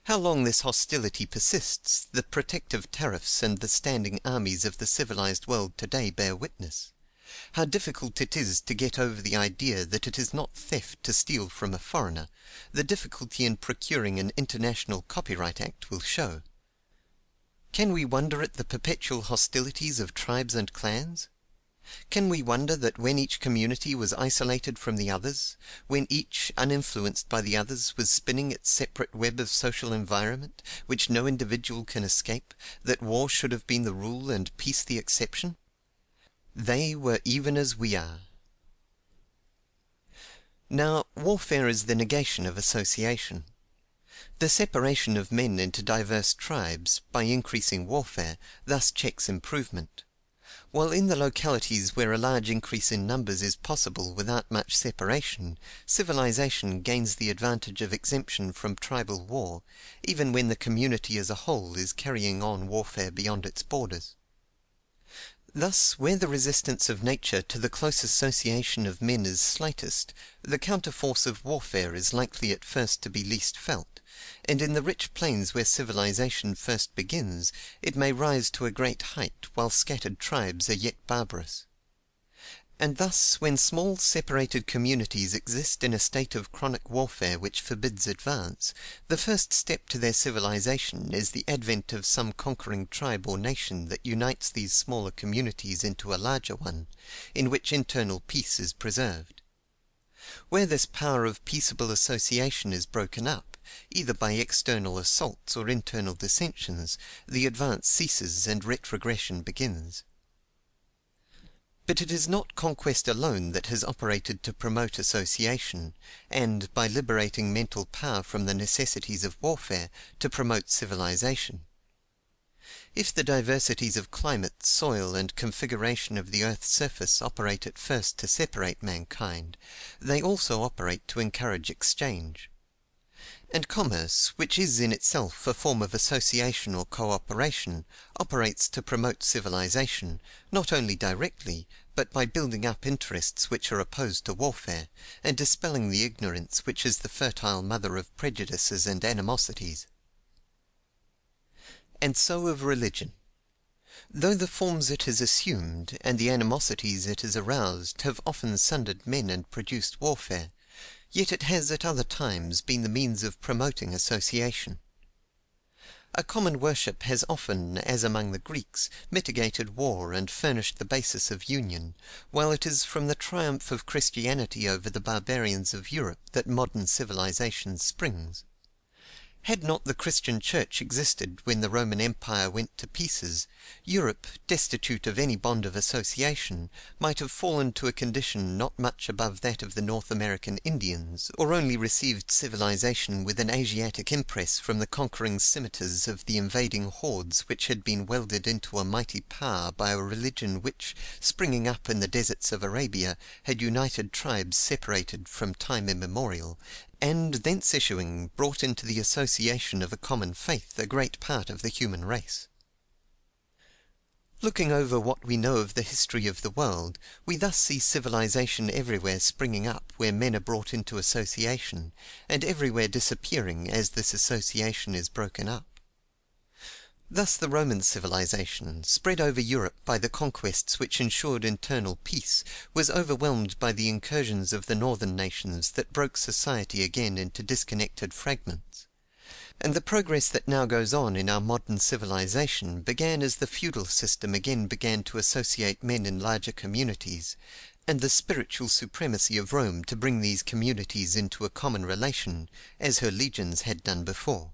How long this hostility persists, the protective tariffs and the standing armies of the civilized world today bear witness. How difficult it is to get over the idea that it is not theft to steal from a foreigner, the difficulty in procuring an international copyright act will show. Can we wonder at the perpetual hostilities of tribes and clans? Can we wonder that when each community was isolated from the others, when each, uninfluenced by the others, was spinning its separate web of social environment, which no individual can escape, that war should have been the rule and peace the exception? They were even as we are. Now, warfare is the negation of association. The separation of men into diverse tribes, by increasing warfare, thus checks improvement; while in the localities where a large increase in numbers is possible without much separation, civilization gains the advantage of exemption from tribal war, even when the community as a whole is carrying on warfare beyond its borders. Thus, where the resistance of nature to the close association of men is slightest, the counterforce of warfare is likely at first to be least felt, and in the rich plains where civilization first begins, it may rise to a great height while scattered tribes are yet barbarous. And thus, when small separated communities exist in a state of chronic warfare which forbids advance, the first step to their civilization is the advent of some conquering tribe or nation that unites these smaller communities into a larger one, in which internal peace is preserved. Where this power of peaceable association is broken up, either by external assaults or internal dissensions, the advance ceases and retrogression begins. But it is not conquest alone that has operated to promote association, and, by liberating mental power from the necessities of warfare, to promote civilization. If the diversities of climate, soil, and configuration of the earth's surface operate at first to separate mankind, they also operate to encourage exchange. And commerce, which is in itself a form of association or cooperation, operates to promote civilization, not only directly, but by building up interests which are opposed to warfare, and dispelling the ignorance which is the fertile mother of prejudices and animosities. And so of religion. Though the forms it has assumed, and the animosities it has aroused, have often sundered men and produced warfare, yet it has at other times been the means of promoting association. A common worship has often, as among the Greeks, mitigated war and furnished the basis of union, while it is from the triumph of Christianity over the barbarians of Europe that modern civilization springs. Had not the Christian Church existed when the Roman Empire went to pieces, Europe, destitute of any bond of association, might have fallen to a condition not much above that of the North American Indians, or only received civilization with an Asiatic impress from the conquering scimitars of the invading hordes which had been welded into a mighty power by a religion which, springing up in the deserts of Arabia, had united tribes separated from time immemorial, and thence issuing, brought into the association of a common faith a great part of the human race. Looking over what we know of the history of the world, we thus see civilization everywhere springing up where men are brought into association, and everywhere disappearing as this association is broken up. Thus the Roman civilization, spread over Europe by the conquests which ensured internal peace, was overwhelmed by the incursions of the northern nations that broke society again into disconnected fragments. And the progress that now goes on in our modern civilization began as the feudal system again began to associate men in larger communities, and the spiritual supremacy of Rome to bring these communities into a common relation, as her legions had done before.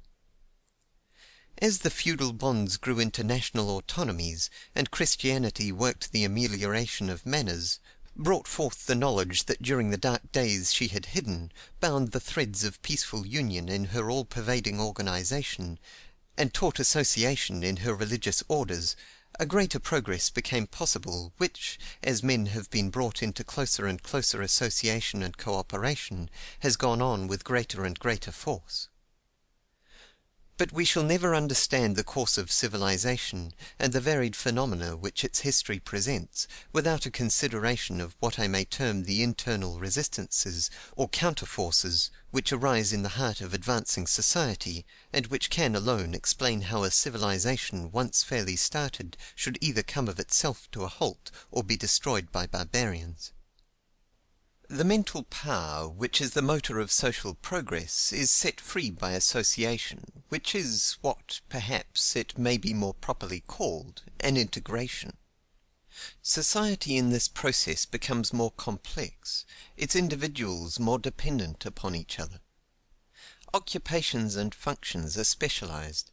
As the feudal bonds grew into national autonomies, and Christianity worked the amelioration of manners, brought forth the knowledge that during the dark days she had hidden, bound the threads of peaceful union in her all-pervading organization, and taught association in her religious orders, a greater progress became possible, which, as men have been brought into closer and closer association and cooperation, has gone on with greater and greater force. But we shall never understand the course of civilization, and the varied phenomena which its history presents, without a consideration of what I may term the internal resistances, or counterforces, which arise in the heart of advancing society, and which can alone explain how a civilization once fairly started should either come of itself to a halt, or be destroyed by barbarians. The mental power, which is the motor of social progress, is set free by association, which is what, perhaps, it may be more properly called, an integration. Society in this process becomes more complex, its individuals more dependent upon each other. Occupations and functions are specialized.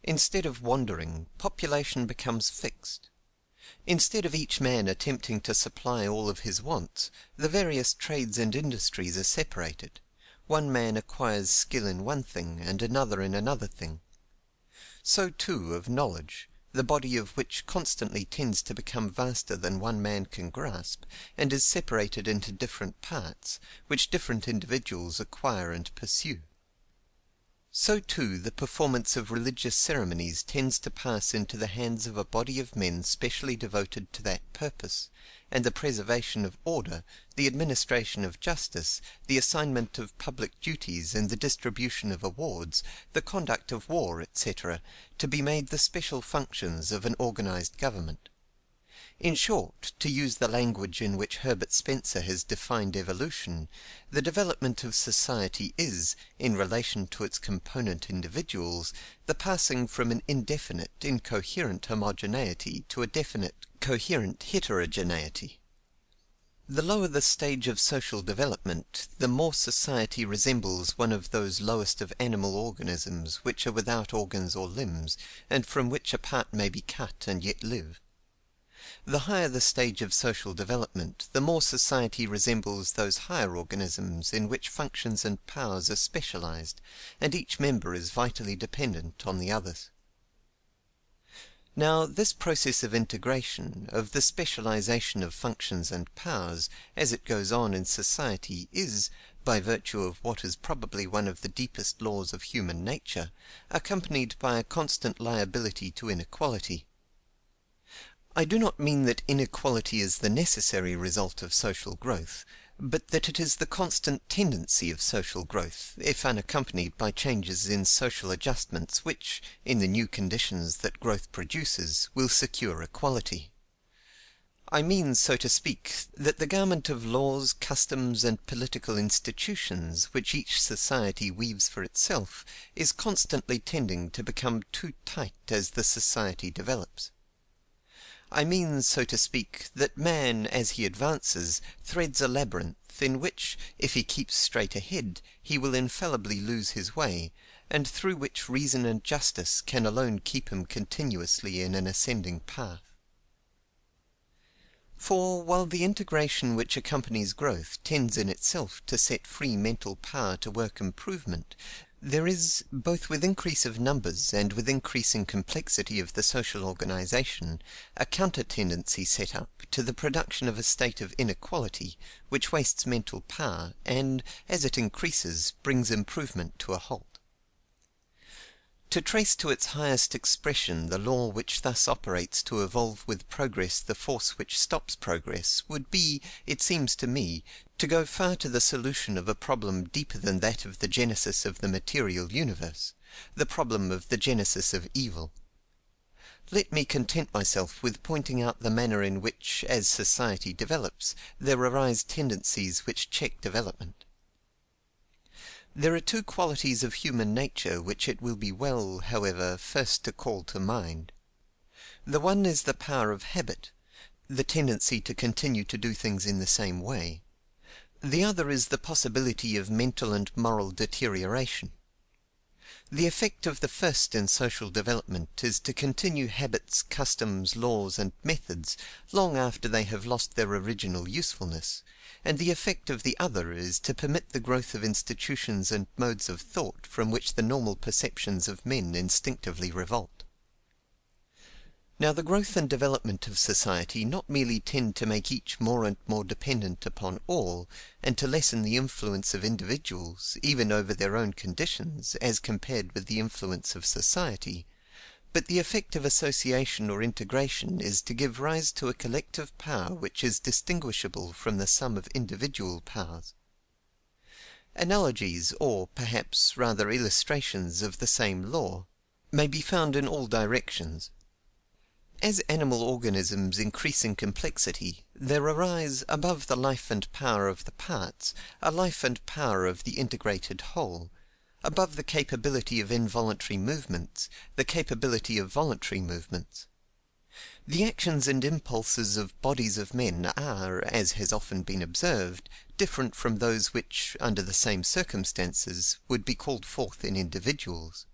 Instead of wandering, population becomes fixed. Instead of each man attempting to supply all of his wants, the various trades and industries are separated. One man acquires skill in one thing, and another in another thing. So too of knowledge, the body of which constantly tends to become vaster than one man can grasp, and is separated into different parts, which different individuals acquire and pursue. So too the performance of religious ceremonies tends to pass into the hands of a body of men specially devoted to that purpose, and the preservation of order, the administration of justice, the assignment of public duties and the distribution of awards, the conduct of war, etc., to be made the special functions of an organized government. In short, to use the language in which Herbert Spencer has defined evolution, the development of society is, in relation to its component individuals, the passing from an indefinite, incoherent homogeneity to a definite, coherent heterogeneity. The lower the stage of social development, the more society resembles one of those lowest of animal organisms which are without organs or limbs, and from which a part may be cut and yet live. The higher the stage of social development, the more society resembles those higher organisms in which functions and powers are specialized, and each member is vitally dependent on the others. Now, this process of integration, of the specialization of functions and powers, as it goes on in society, is, by virtue of what is probably one of the deepest laws of human nature, accompanied by a constant liability to inequality. I do not mean that inequality is the necessary result of social growth, but that it is the constant tendency of social growth, if unaccompanied by changes in social adjustments which, in the new conditions that growth produces, will secure equality. I mean, so to speak, that the garment of laws, customs, and political institutions which each society weaves for itself is constantly tending to become too tight as the society develops. I mean, so to speak, that man, as he advances, threads a labyrinth, in which, if he keeps straight ahead, he will infallibly lose his way, and through which reason and justice can alone keep him continuously in an ascending path. For, while the integration which accompanies growth tends in itself to set free mental power to work improvement, there is, both with increase of numbers and with increasing complexity of the social organization, a counter-tendency set up to the production of a state of inequality, which wastes mental power, and, as it increases, brings improvement to a halt. To trace to its highest expression the law which thus operates to evolve with progress the force which stops progress, would be, it seems to me, to go far to the solution of a problem deeper than that of the genesis of the material universe, the problem of the genesis of evil. Let me content myself with pointing out the manner in which, as society develops, there arise tendencies which check development. There are two qualities of human nature which it will be well, however, first to call to mind. The one is the power of habit, the tendency to continue to do things in the same way. The other is the possibility of mental and moral deterioration. The effect of the first in social development is to continue habits, customs, laws, and methods long after they have lost their original usefulness, and the effect of the other is to permit the growth of institutions and modes of thought from which the normal perceptions of men instinctively revolt. Now the growth and development of society not merely tend to make each more and more dependent upon all, and to lessen the influence of individuals, even over their own conditions, as compared with the influence of society, but the effect of association or integration is to give rise to a collective power which is distinguishable from the sum of individual powers. Analogies, or perhaps rather illustrations of the same law, may be found in all directions. As animal organisms increase in complexity, there arise, above the life and power of the parts, a life and power of the integrated whole; above the capability of involuntary movements, the capability of voluntary movements. The actions and impulses of bodies of men are, as has often been observed, different from those which, under the same circumstances, would be called forth in individuals.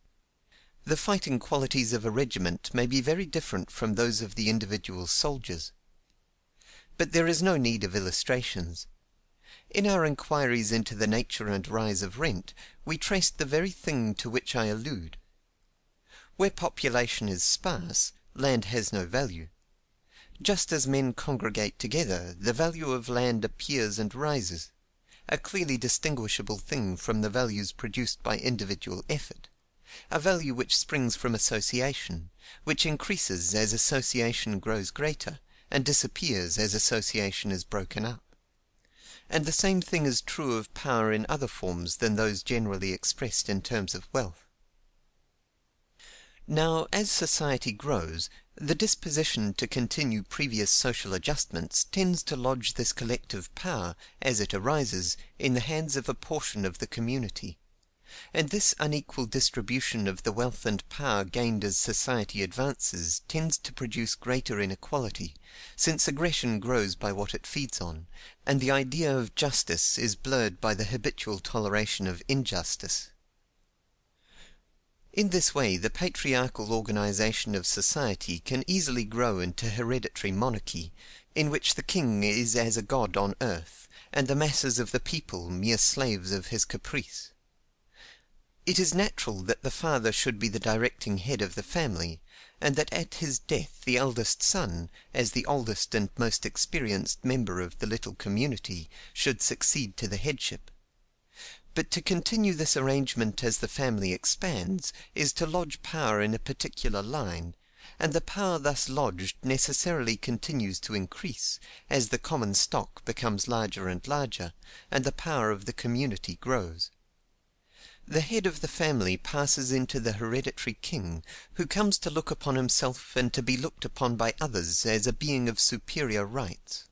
The fighting qualities of a regiment may be very different from those of the individual soldiers. But there is no need of illustrations. In our inquiries into the nature and rise of rent, we traced the very thing to which I allude. Where population is sparse, land has no value. Just as men congregate together, the value of land appears and rises, a clearly distinguishable thing from the values produced by individual effort, a value which springs from association, which increases as association grows greater, and disappears as association is broken up. And the same thing is true of power in other forms than those generally expressed in terms of wealth. Now, as society grows, the disposition to continue previous social adjustments tends to lodge this collective power, as it arises, in the hands of a portion of the community. And this unequal distribution of the wealth and power gained as society advances tends to produce greater inequality, since aggression grows by what it feeds on, and the idea of justice is blurred by the habitual toleration of injustice. In this way, the patriarchal organization of society can easily grow into hereditary monarchy, in which the king is as a god on earth, and the masses of the people mere slaves of his caprice. It is natural that the father should be the directing head of the family, and that at his death the eldest son, as the oldest and most experienced member of the little community, should succeed to the headship. But to continue this arrangement as the family expands is to lodge power in a particular line, and the power thus lodged necessarily continues to increase, as the common stock becomes larger and larger, and the power of the community grows. The head of the family passes into the hereditary king, who comes to look upon himself and to be looked upon by others as a being of superior rights.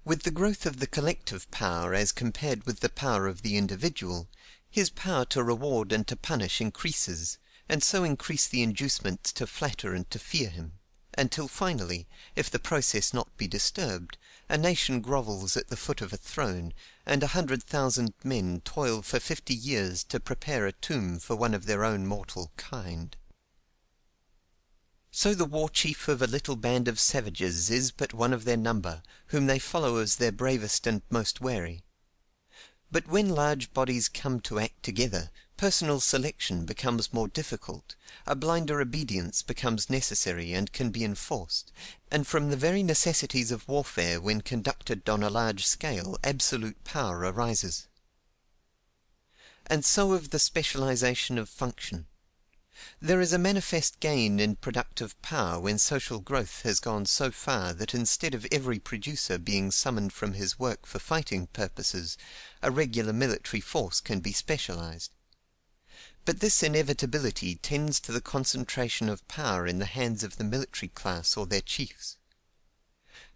With the growth of the collective power as compared with the power of the individual, his power to reward and to punish increases, and so increase the inducements to flatter and to fear him, until finally, if the process not be disturbed, a nation grovels at the foot of a throne, and 100,000 men toil for 50 years to prepare a tomb for one of their own mortal kind. So the war chief of a little band of savages is but one of their number, whom they follow as their bravest and most wary. But when large bodies come to act together, personal selection becomes more difficult, a blinder obedience becomes necessary and can be enforced, and from the very necessities of warfare when conducted on a large scale absolute power arises. And so of the specialization of function. There is a manifest gain in productive power when social growth has gone so far that instead of every producer being summoned from his work for fighting purposes, a regular military force can be specialized. But this inevitability tends to the concentration of power in the hands of the military class or their chiefs.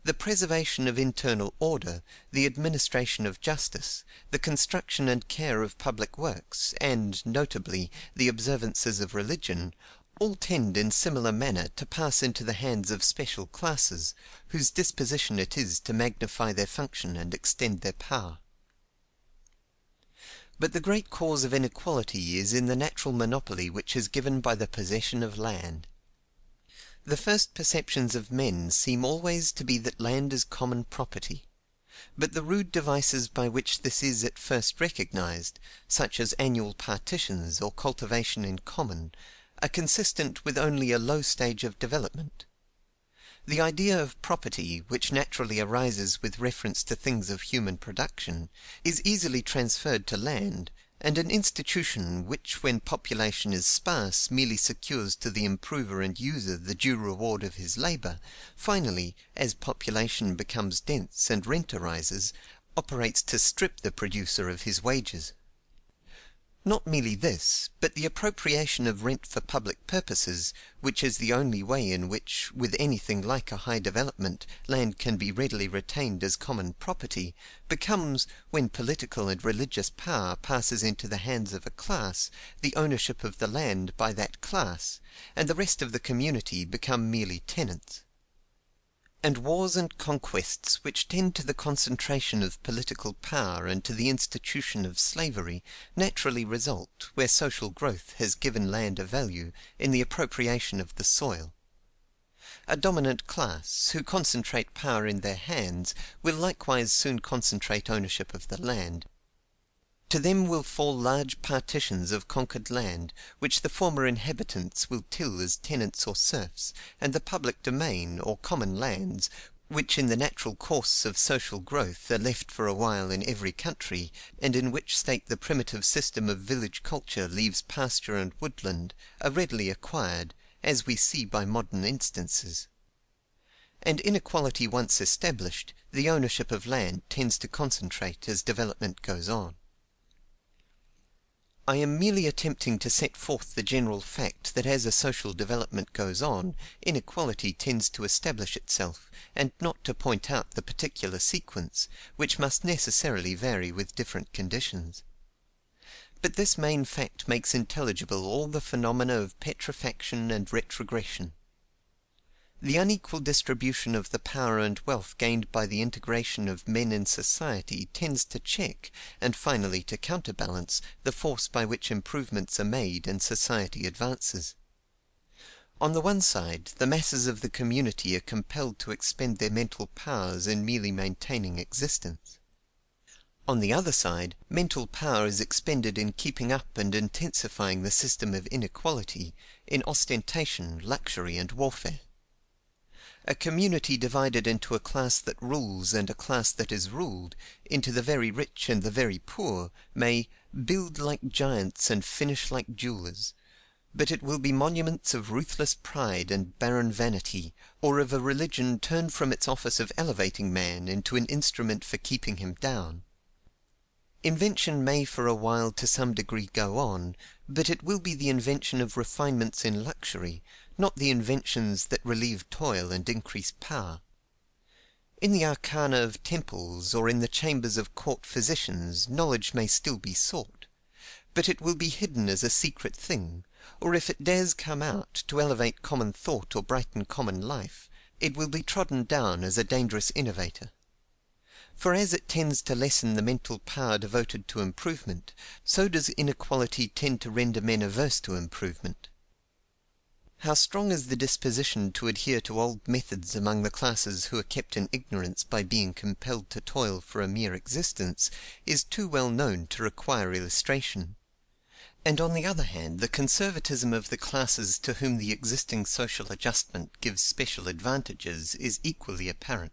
The preservation of internal order, the administration of justice, the construction and care of public works, and, notably, the observances of religion, all tend in similar manner to pass into the hands of special classes, whose disposition it is to magnify their function and extend their power. But the great cause of inequality is in the natural monopoly which is given by the possession of land. The first perceptions of men seem always to be that land is common property. But the rude devices by which this is at first recognized, such as annual partitions or cultivation in common, are consistent with only a low stage of development. The idea of property, which naturally arises with reference to things of human production, is easily transferred to land, and an institution which, when population is sparse, merely secures to the improver and user the due reward of his labor, finally, as population becomes dense and rent arises, operates to strip the producer of his wages. Not merely this, but the appropriation of rent for public purposes, which is the only way in which, with anything like a high development, land can be readily retained as common property, becomes, when political and religious power passes into the hands of a class, the ownership of the land by that class, and the rest of the community become merely tenants. And wars and conquests which tend to the concentration of political power and to the institution of slavery naturally result, where social growth has given land a value, in the appropriation of the soil. A dominant class, who concentrate power in their hands, will likewise soon concentrate ownership of the land. To them will fall large partitions of conquered land, which the former inhabitants will till as tenants or serfs, and the public domain, or common lands, which in the natural course of social growth are left for a while in every country, and in which state the primitive system of village culture leaves pasture and woodland, are readily acquired, as we see by modern instances. And inequality once established, the ownership of land tends to concentrate as development goes on. I am merely attempting to set forth the general fact that as a social development goes on, inequality tends to establish itself, and not to point out the particular sequence, which must necessarily vary with different conditions. But this main fact makes intelligible all the phenomena of petrifaction and retrogression. The unequal distribution of the power and wealth gained by the integration of men in society tends to check, and finally to counterbalance, the force by which improvements are made and society advances. On the one side, the masses of the community are compelled to expend their mental powers in merely maintaining existence. On the other side, mental power is expended in keeping up and intensifying the system of inequality, in ostentation, luxury, and warfare. A community divided into a class that rules and a class that is ruled, into the very rich and the very poor, may build like giants and finish like jewelers; but it will be monuments of ruthless pride and barren vanity, or of a religion turned from its office of elevating man into an instrument for keeping him down. Invention may for a while to some degree go on, but it will be the invention of refinements in luxury, not the inventions that relieve toil and increase power. In the arcana of temples or in the chambers of court physicians knowledge may still be sought, but it will be hidden as a secret thing, or if it dares come out to elevate common thought or brighten common life, it will be trodden down as a dangerous innovator. For as it tends to lessen the mental power devoted to improvement, so does inequality tend to render men averse to improvement. How strong is the disposition to adhere to old methods among the classes who are kept in ignorance by being compelled to toil for a mere existence, is too well known to require illustration. And on the other hand, the conservatism of the classes to whom the existing social adjustment gives special advantages is equally apparent.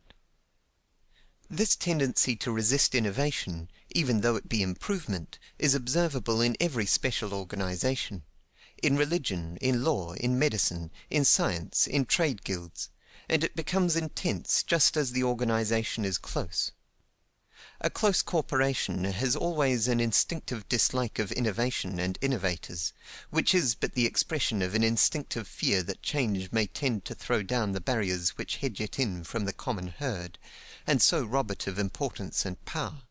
This tendency to resist innovation, even though it be improvement, is observable in every special organization: in religion, in law, in medicine, in science, in trade guilds, and it becomes intense just as the organization is close. A close corporation has always an instinctive dislike of innovation and innovators, which is but the expression of an instinctive fear that change may tend to throw down the barriers which hedge it in from the common herd, and so rob it of importance and power;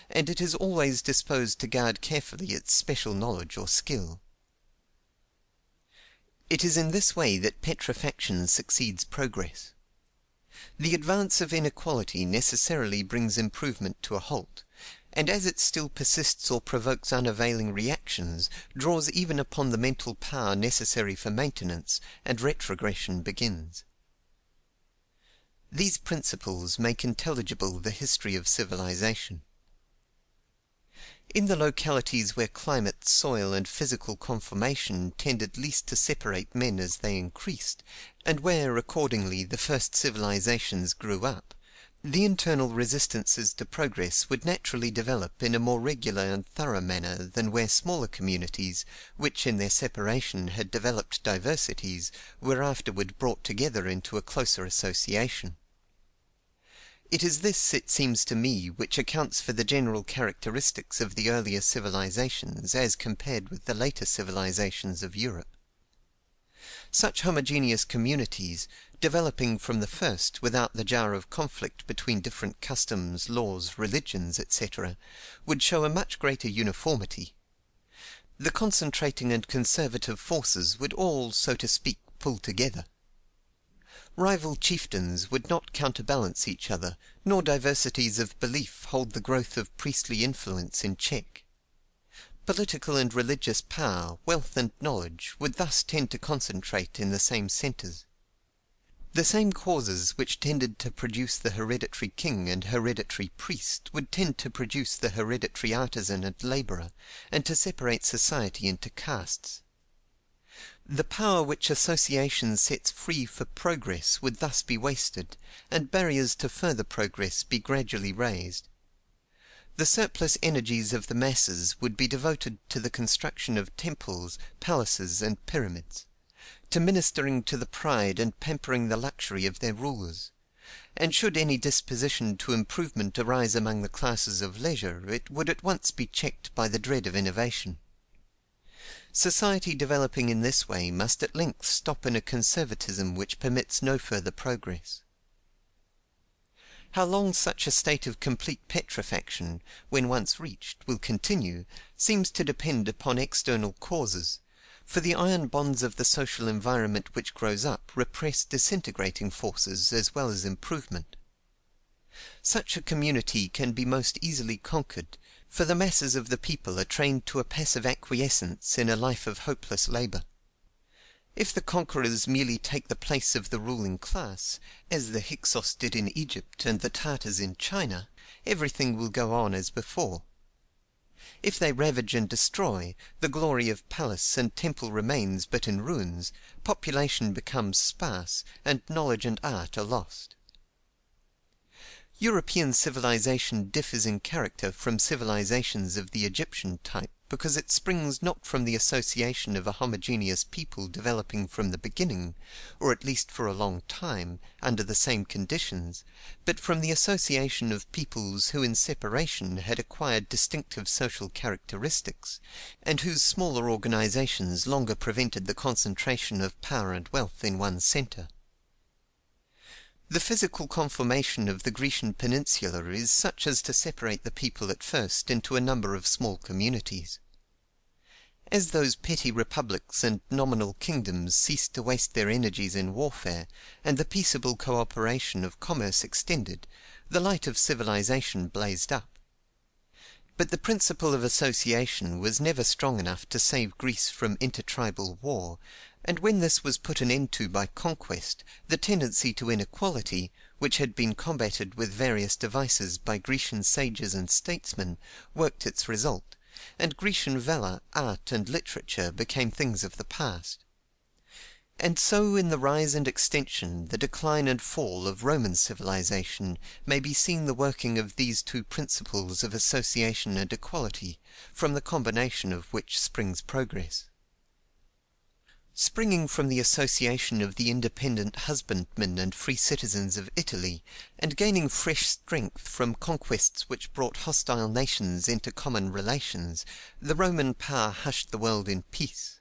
and it is always disposed to guard carefully its special knowledge or skill. It is in this way that petrifaction succeeds progress. The advance of inequality necessarily brings improvement to a halt, and as it still persists or provokes unavailing reactions, draws even upon the mental power necessary for maintenance, and retrogression begins. These principles make intelligible the history of civilization. In the localities where climate, soil, and physical conformation tended least to separate men as they increased, and where, accordingly, the first civilizations grew up, the internal resistances to progress would naturally develop in a more regular and thorough manner than where smaller communities, which in their separation had developed diversities, were afterward brought together into a closer association. It is this, it seems to me, which accounts for the general characteristics of the earlier civilizations as compared with the later civilizations of Europe. Such homogeneous communities, developing from the first without the jar of conflict between different customs, laws, religions, etc., would show a much greater uniformity. The concentrating and conservative forces would all, so to speak, pull together. Rival chieftains would not counterbalance each other, nor diversities of belief hold the growth of priestly influence in check. Political and religious power, wealth and knowledge would thus tend to concentrate in the same centers. The same causes which tended to produce the hereditary king and hereditary priest would tend to produce the hereditary artisan and laborer, and to separate society into castes. The power which association sets free for progress would thus be wasted, and barriers to further progress be gradually raised. The surplus energies of the masses would be devoted to the construction of temples, palaces, and pyramids, to ministering to the pride and pampering the luxury of their rulers; and should any disposition to improvement arise among the classes of leisure, it would at once be checked by the dread of innovation. Society developing in this way must at length stop in a conservatism which permits no further progress. How long such a state of complete petrifaction, when once reached, will continue, seems to depend upon external causes, for the iron bonds of the social environment which grows up repress disintegrating forces as well as improvement. Such a community can be most easily conquered, for the masses of the people are trained to a passive acquiescence in a life of hopeless labor. If the conquerors merely take the place of the ruling class, as the Hyksos did in Egypt and the Tartars in China, everything will go on as before. If they ravage and destroy, the glory of palace and temple remains but in ruins, population becomes sparse, and knowledge and art are lost. European civilization differs in character from civilizations of the Egyptian type because it springs not from the association of a homogeneous people developing from the beginning, or at least for a long time, under the same conditions, but from the association of peoples who in separation had acquired distinctive social characteristics, and whose smaller organizations longer prevented the concentration of power and wealth in one center. The physical conformation of the Grecian peninsula is such as to separate the people at first into a number of small communities. As those petty republics and nominal kingdoms ceased to waste their energies in warfare, and the peaceable cooperation of commerce extended, the light of civilization blazed up. But the principle of association was never strong enough to save Greece from intertribal war, and when this was put an end to by conquest, the tendency to inequality, which had been combated with various devices by Grecian sages and statesmen, worked its result, and Grecian valor, art, and literature became things of the past. And so in the rise and extension, the decline and fall of Roman civilization, may be seen the working of these two principles of association and equality, from the combination of which springs progress. Springing from the association of the independent husbandmen and free citizens of Italy, and gaining fresh strength from conquests which brought hostile nations into common relations, the Roman power hushed the world in peace.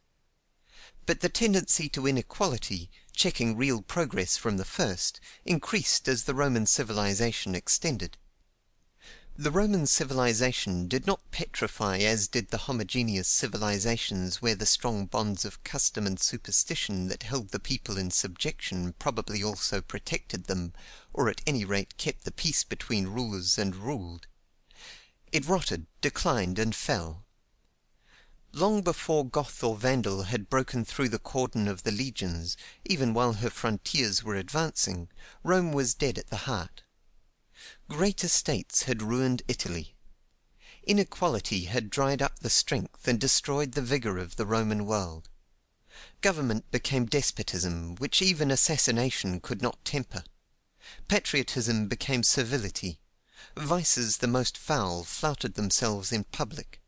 But the tendency to inequality, checking real progress from the first, increased as the Roman civilization extended. The Roman civilization did not petrify as did the homogeneous civilizations where the strong bonds of custom and superstition that held the people in subjection probably also protected them, or at any rate kept the peace between rulers and ruled. It rotted, declined, and fell. Long before Goth or Vandal had broken through the cordon of the legions, even while her frontiers were advancing, Rome was dead at the heart. Great estates had ruined Italy. Inequality had dried up the strength and destroyed the vigour of the Roman world. Government became despotism, which even assassination could not temper. Patriotism became servility. Vices the most foul flouted themselves in public.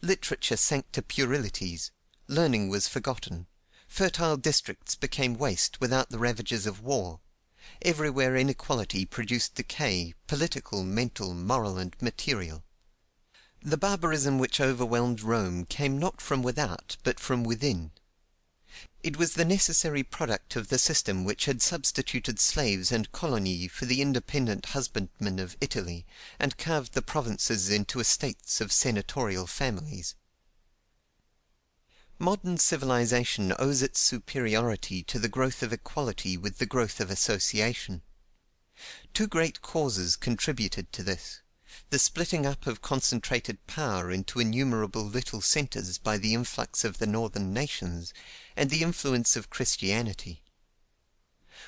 Literature sank to puerilities. Learning was forgotten. Fertile districts became waste without the ravages of war. Everywhere inequality produced decay, political, mental, moral, and material. The barbarism which overwhelmed Rome came not from without, but from within. It was the necessary product of the system which had substituted slaves and colony for the independent husbandmen of Italy, and carved the provinces into estates of senatorial families. Modern civilization owes its superiority to the growth of equality with the growth of association. Two great causes contributed to this: the splitting up of concentrated power into innumerable little centres by the influx of the northern nations, and the influence of Christianity.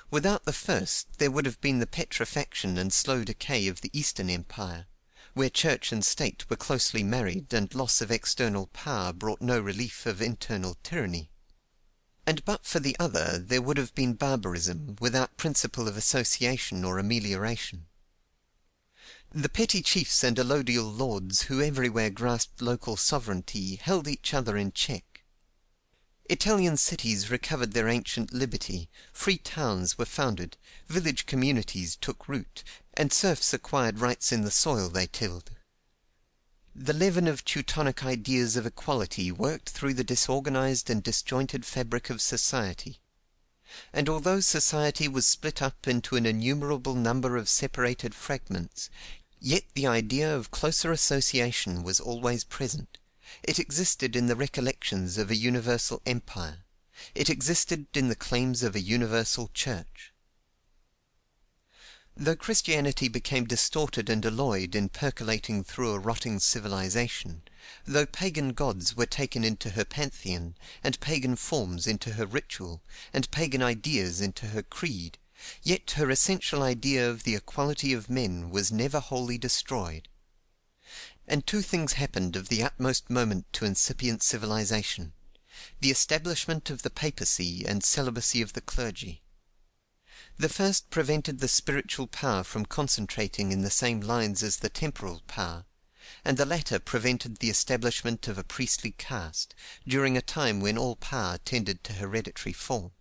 Without the first, there would have been the petrifaction and slow decay of the Eastern Empire, where church and state were closely married, and loss of external power brought no relief of internal tyranny. And but for the other, there would have been barbarism, without principle of association or amelioration. The petty chiefs and allodial lords who everywhere grasped local sovereignty held each other in check. Italian cities recovered their ancient liberty, free towns were founded, village communities took root, and serfs acquired rights in the soil they tilled. The leaven of Teutonic ideas of equality worked through the disorganized and disjointed fabric of society. And although society was split up into an innumerable number of separated fragments, yet the idea of closer association was always present. It existed in the recollections of a universal empire. It existed in the claims of a universal church. Though Christianity became distorted and alloyed in percolating through a rotting civilization, though pagan gods were taken into her pantheon, and pagan forms into her ritual, and pagan ideas into her creed, yet her essential idea of the equality of men was never wholly destroyed. And two things happened of the utmost moment to incipient civilization: the establishment of the papacy and celibacy of the clergy. The first prevented the spiritual power from concentrating in the same lines as the temporal power, and the latter prevented the establishment of a priestly caste, during a time when all power tended to hereditary form.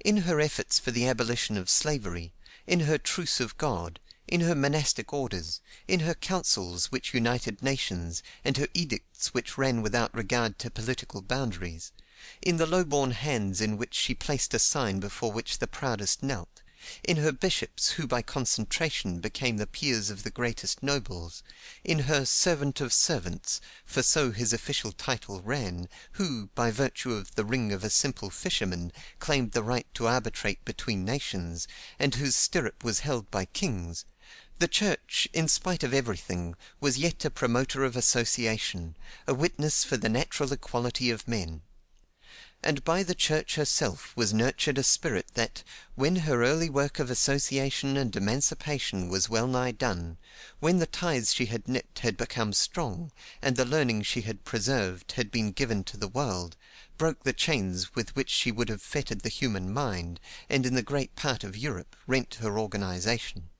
In her efforts for the abolition of slavery, in her truce of God, in her monastic orders, in her councils which united nations, and her edicts which ran without regard to political boundaries, in the low-born hands in which she placed a sign before which the proudest knelt, in her bishops who by concentration became the peers of the greatest nobles, in her servant of servants, for so his official title ran, who, by virtue of the ring of a simple fisherman, claimed the right to arbitrate between nations, and whose stirrup was held by kings, the Church, in spite of everything, was yet a promoter of association, a witness for the natural equality of men. And by the Church herself was nurtured a spirit that, when her early work of association and emancipation was well nigh done, when the ties she had knit had become strong, and the learning she had preserved had been given to the world, broke the chains with which she would have fettered the human mind, and in the great part of Europe rent her organization.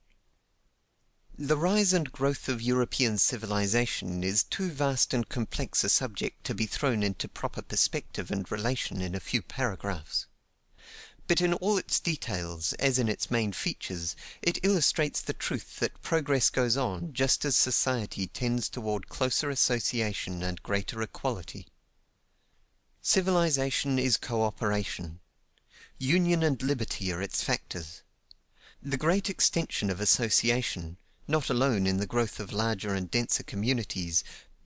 The rise and growth of European civilization is too vast and complex a subject to be thrown into proper perspective and relation in a few paragraphs. But in all its details, as in its main features, it illustrates the truth that progress goes on just as society tends toward closer association and greater equality. Civilization is cooperation. Union and liberty are its factors. The great extension of association, not alone in the growth of larger and denser communities,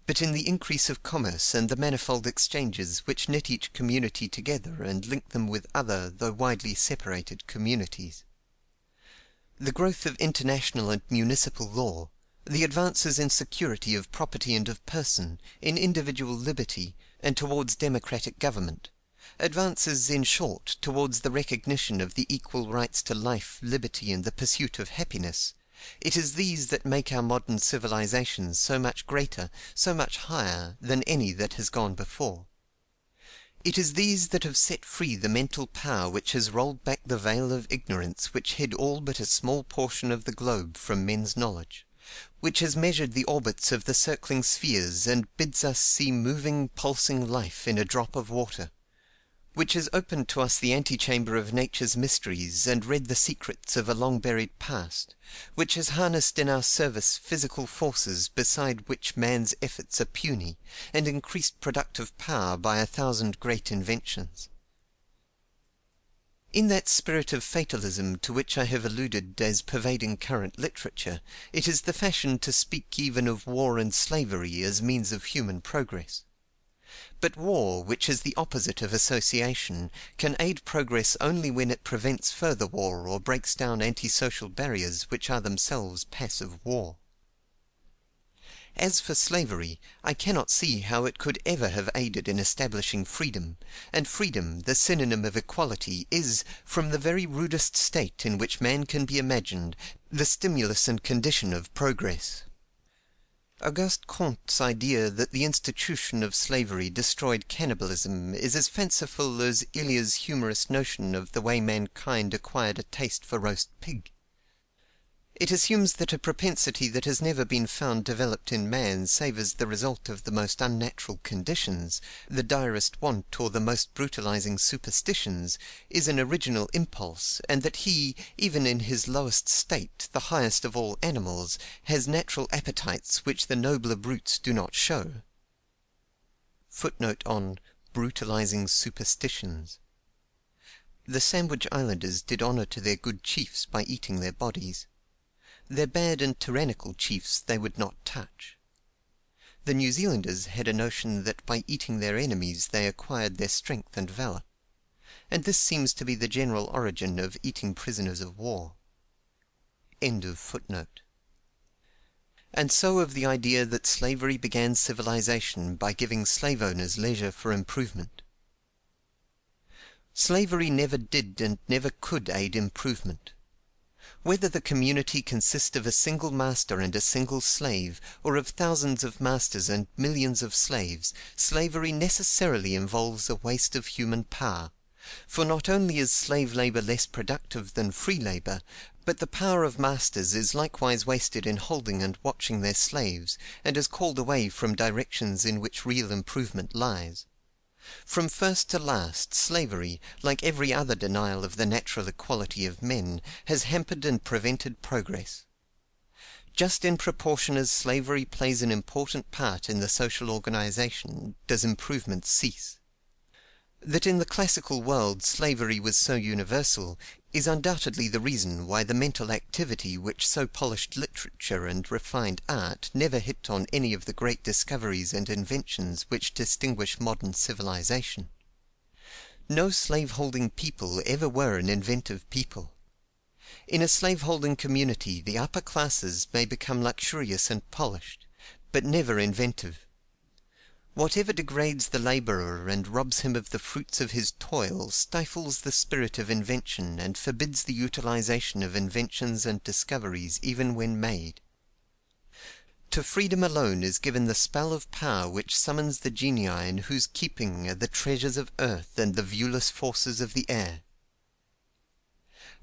but in the increase of commerce and the manifold exchanges which knit each community together and link them with other, though widely separated, communities. The growth of international and municipal law, the advances in security of property and of person, in individual liberty, and towards democratic government, advances, in short, towards the recognition of the equal rights to life, liberty, and the pursuit of happiness, it is these that make our modern civilization so much greater, so much higher, than any that has gone before. It is these that have set free the mental power which has rolled back the veil of ignorance which hid all but a small portion of the globe from men's knowledge, which has measured the orbits of the circling spheres and bids us see moving, pulsing life in a drop of water, which has opened to us the antechamber of nature's mysteries and read the secrets of a long-buried past, which has harnessed in our service physical forces beside which man's efforts are puny, and increased productive power by 1,000 great inventions. In that spirit of fatalism to which I have alluded as pervading current literature, it is the fashion to speak even of war and slavery as means of human progress. But war, which is the opposite of association, can aid progress only when it prevents further war or breaks down anti-social barriers which are themselves passive war. As for slavery, I cannot see how it could ever have aided in establishing freedom, and freedom, the synonym of equality, is, from the very rudest state in which man can be imagined, the stimulus and condition of progress. Auguste Comte's idea that the institution of slavery destroyed cannibalism is as fanciful as Elia's humorous notion of the way mankind acquired a taste for roast pig. It assumes that a propensity that has never been found developed in man save as the result of the most unnatural conditions, the direst want or the most brutalizing superstitions, is an original impulse, and that he, even in his lowest state, the highest of all animals, has natural appetites which the nobler brutes do not show. Footnote on brutalizing superstitions. The Sandwich Islanders did honor to their good chiefs by eating their bodies. Their bad and tyrannical chiefs they would not touch. The New Zealanders had a notion that by eating their enemies they acquired their strength and valour, and this seems to be the general origin of eating prisoners of war. End of footnote. And so of the idea that slavery began civilization by giving slave owners leisure for improvement. Slavery never did and never could aid improvement. Whether the community consist of a single master and a single slave, or of thousands of masters and millions of slaves, slavery necessarily involves a waste of human power; for not only is slave labor less productive than free labor, but the power of masters is likewise wasted in holding and watching their slaves, and is called away from directions in which real improvement lies. From first to last, slavery, like every other denial of the natural equality of men, has hampered and prevented progress. Just in proportion as slavery plays an important part in the social organization, does improvement cease. That in the classical world slavery was so universal, is undoubtedly the reason why the mental activity which so polished literature and refined art never hit on any of the great discoveries and inventions which distinguish modern civilization. No slave-holding people ever were an inventive people. In a slave-holding community the upper classes may become luxurious and polished, but never inventive. Whatever degrades the laborer and robs him of the fruits of his toil stifles the spirit of invention and forbids the utilization of inventions and discoveries even when made. To freedom alone is given the spell of power which summons the genii in whose keeping are the treasures of earth and the viewless forces of the air.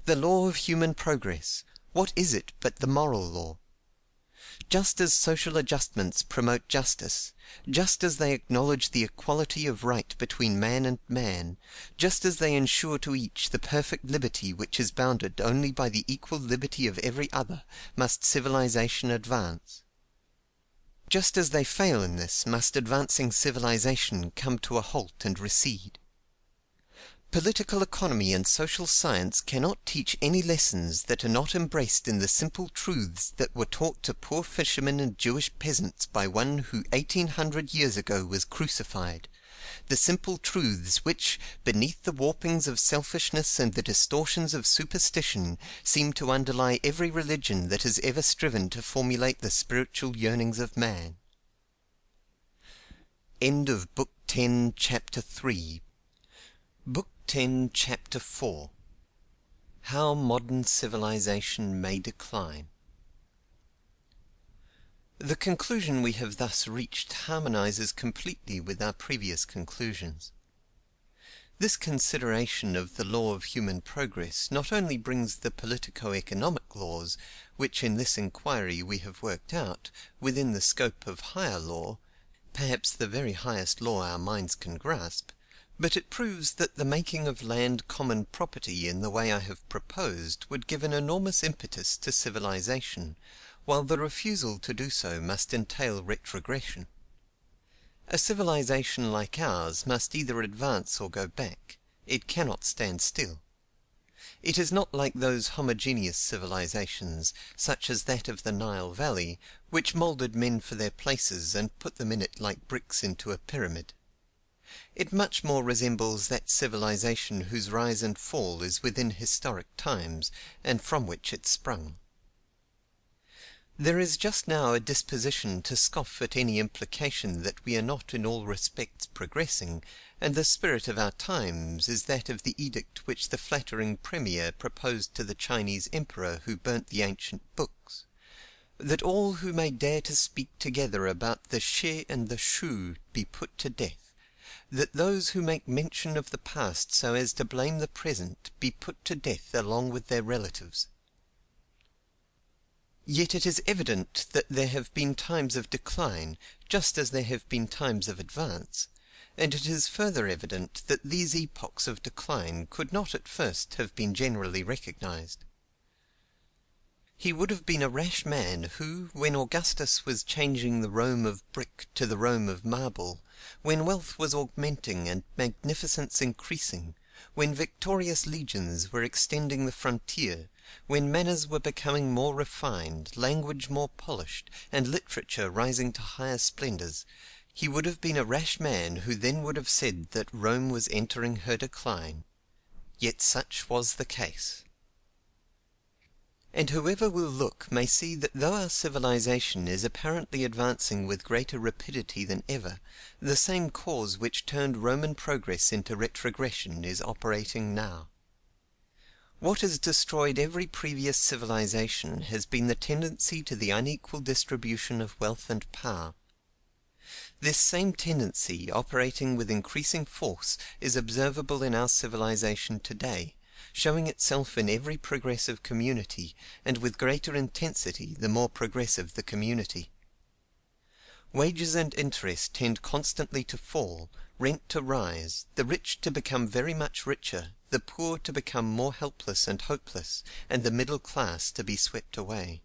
The law of human progress, what is it but the moral law? Just as social adjustments promote justice, just as they acknowledge the equality of right between man and man, just as they ensure to each the perfect liberty which is bounded only by the equal liberty of every other, must civilization advance. Just as they fail in this, must advancing civilization come to a halt and recede. Political economy and social science cannot teach any lessons that are not embraced in the simple truths that were taught to poor fishermen and Jewish peasants by one who 1800 years ago was crucified, the simple truths which, beneath the warpings of selfishness and the distortions of superstition, seem to underlie every religion that has ever striven to formulate the spiritual yearnings of man. End of Book 10, Chapter 3. Book 10, Chapter 4. How Modern Civilization May Decline. The conclusion we have thus reached harmonizes completely with our previous conclusions. This consideration of the law of human progress not only brings the politico-economic laws, which in this inquiry we have worked out, within the scope of higher law, perhaps the very highest law our minds can grasp, but it proves that the making of land common property in the way I have proposed would give an enormous impetus to civilization, while the refusal to do so must entail retrogression. A civilization like ours must either advance or go back; it cannot stand still. It is not like those homogeneous civilizations, such as that of the Nile Valley, which moulded men for their places and put them in it like bricks into a pyramid. It much more resembles that civilization whose rise and fall is within historic times, and from which it sprung. There is just now a disposition to scoff at any implication that we are not in all respects progressing, and the spirit of our times is that of the edict which the flattering premier proposed to the Chinese emperor who burnt the ancient books, that all who may dare to speak together about the she and the shu be put to death, that those who make mention of the past so as to blame the present be put to death along with their relatives. Yet it is evident that there have been times of decline, just as there have been times of advance, and it is further evident that these epochs of decline could not at first have been generally recognized. He would have been a rash man who, when Augustus was changing the Rome of brick to the Rome of marble, when wealth was augmenting and magnificence increasing, when victorious legions were extending the frontier, when manners were becoming more refined, language more polished, and literature rising to higher splendors, he would have been a rash man who then would have said that Rome was entering her decline. Yet such was the case. And whoever will look may see that though our civilization is apparently advancing with greater rapidity than ever, the same cause which turned Roman progress into retrogression is operating now. What has destroyed every previous civilization has been the tendency to the unequal distribution of wealth and power. This same tendency, operating with increasing force, is observable in our civilization today, showing itself in every progressive community, and with greater intensity the more progressive the community. Wages and interest tend constantly to fall, rent to rise, the rich to become very much richer, the poor to become more helpless and hopeless, and the middle class to be swept away.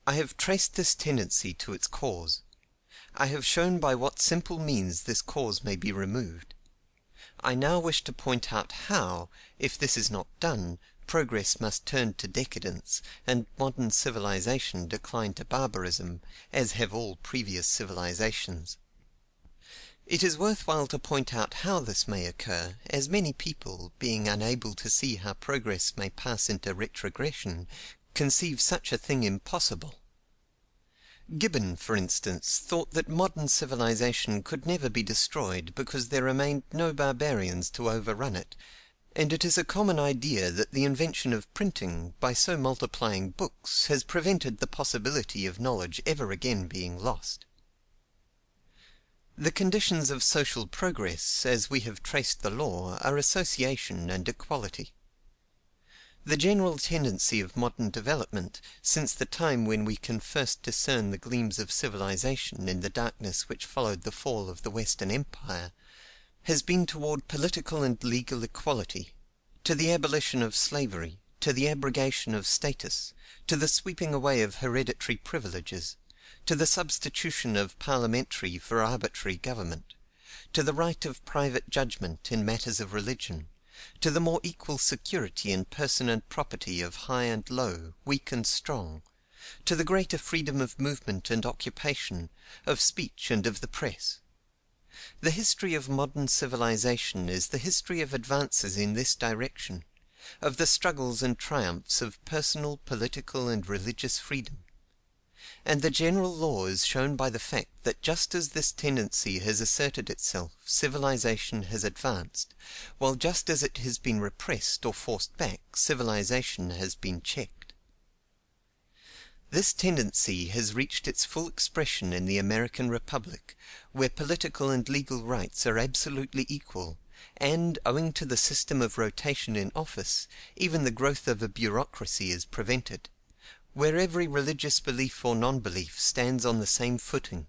I have traced this tendency to its cause. I have shown by what simple means this cause may be removed. I now wish to point out how, if this is not done, progress must turn to decadence, and modern civilization decline to barbarism, as have all previous civilizations. It is worth while to point out how this may occur, as many people, being unable to see how progress may pass into retrogression, conceive such a thing impossible. Gibbon, for instance, thought that modern civilization could never be destroyed because there remained no barbarians to overrun it, and it is a common idea that the invention of printing, by so multiplying books, has prevented the possibility of knowledge ever again being lost. The conditions of social progress, as we have traced the law, are association and equality. The general tendency of modern development, since the time when we can first discern the gleams of civilization in the darkness which followed the fall of the Western Empire, has been toward political and legal equality, to the abolition of slavery, to the abrogation of status, to the sweeping away of hereditary privileges, to the substitution of parliamentary for arbitrary government, to the right of private judgment in matters of religion, to the more equal security in person and property of high and low, weak and strong, to the greater freedom of movement and occupation, of speech and of the press. The history of modern civilization is the history of advances in this direction, of the struggles and triumphs of personal, political, and religious freedom. And the general law is shown by the fact that just as this tendency has asserted itself, civilization has advanced, while just as it has been repressed or forced back, civilization has been checked. This tendency has reached its full expression in the American Republic, where political and legal rights are absolutely equal, and, owing to the system of rotation in office, even the growth of a bureaucracy is prevented; where every religious belief or non-belief stands on the same footing;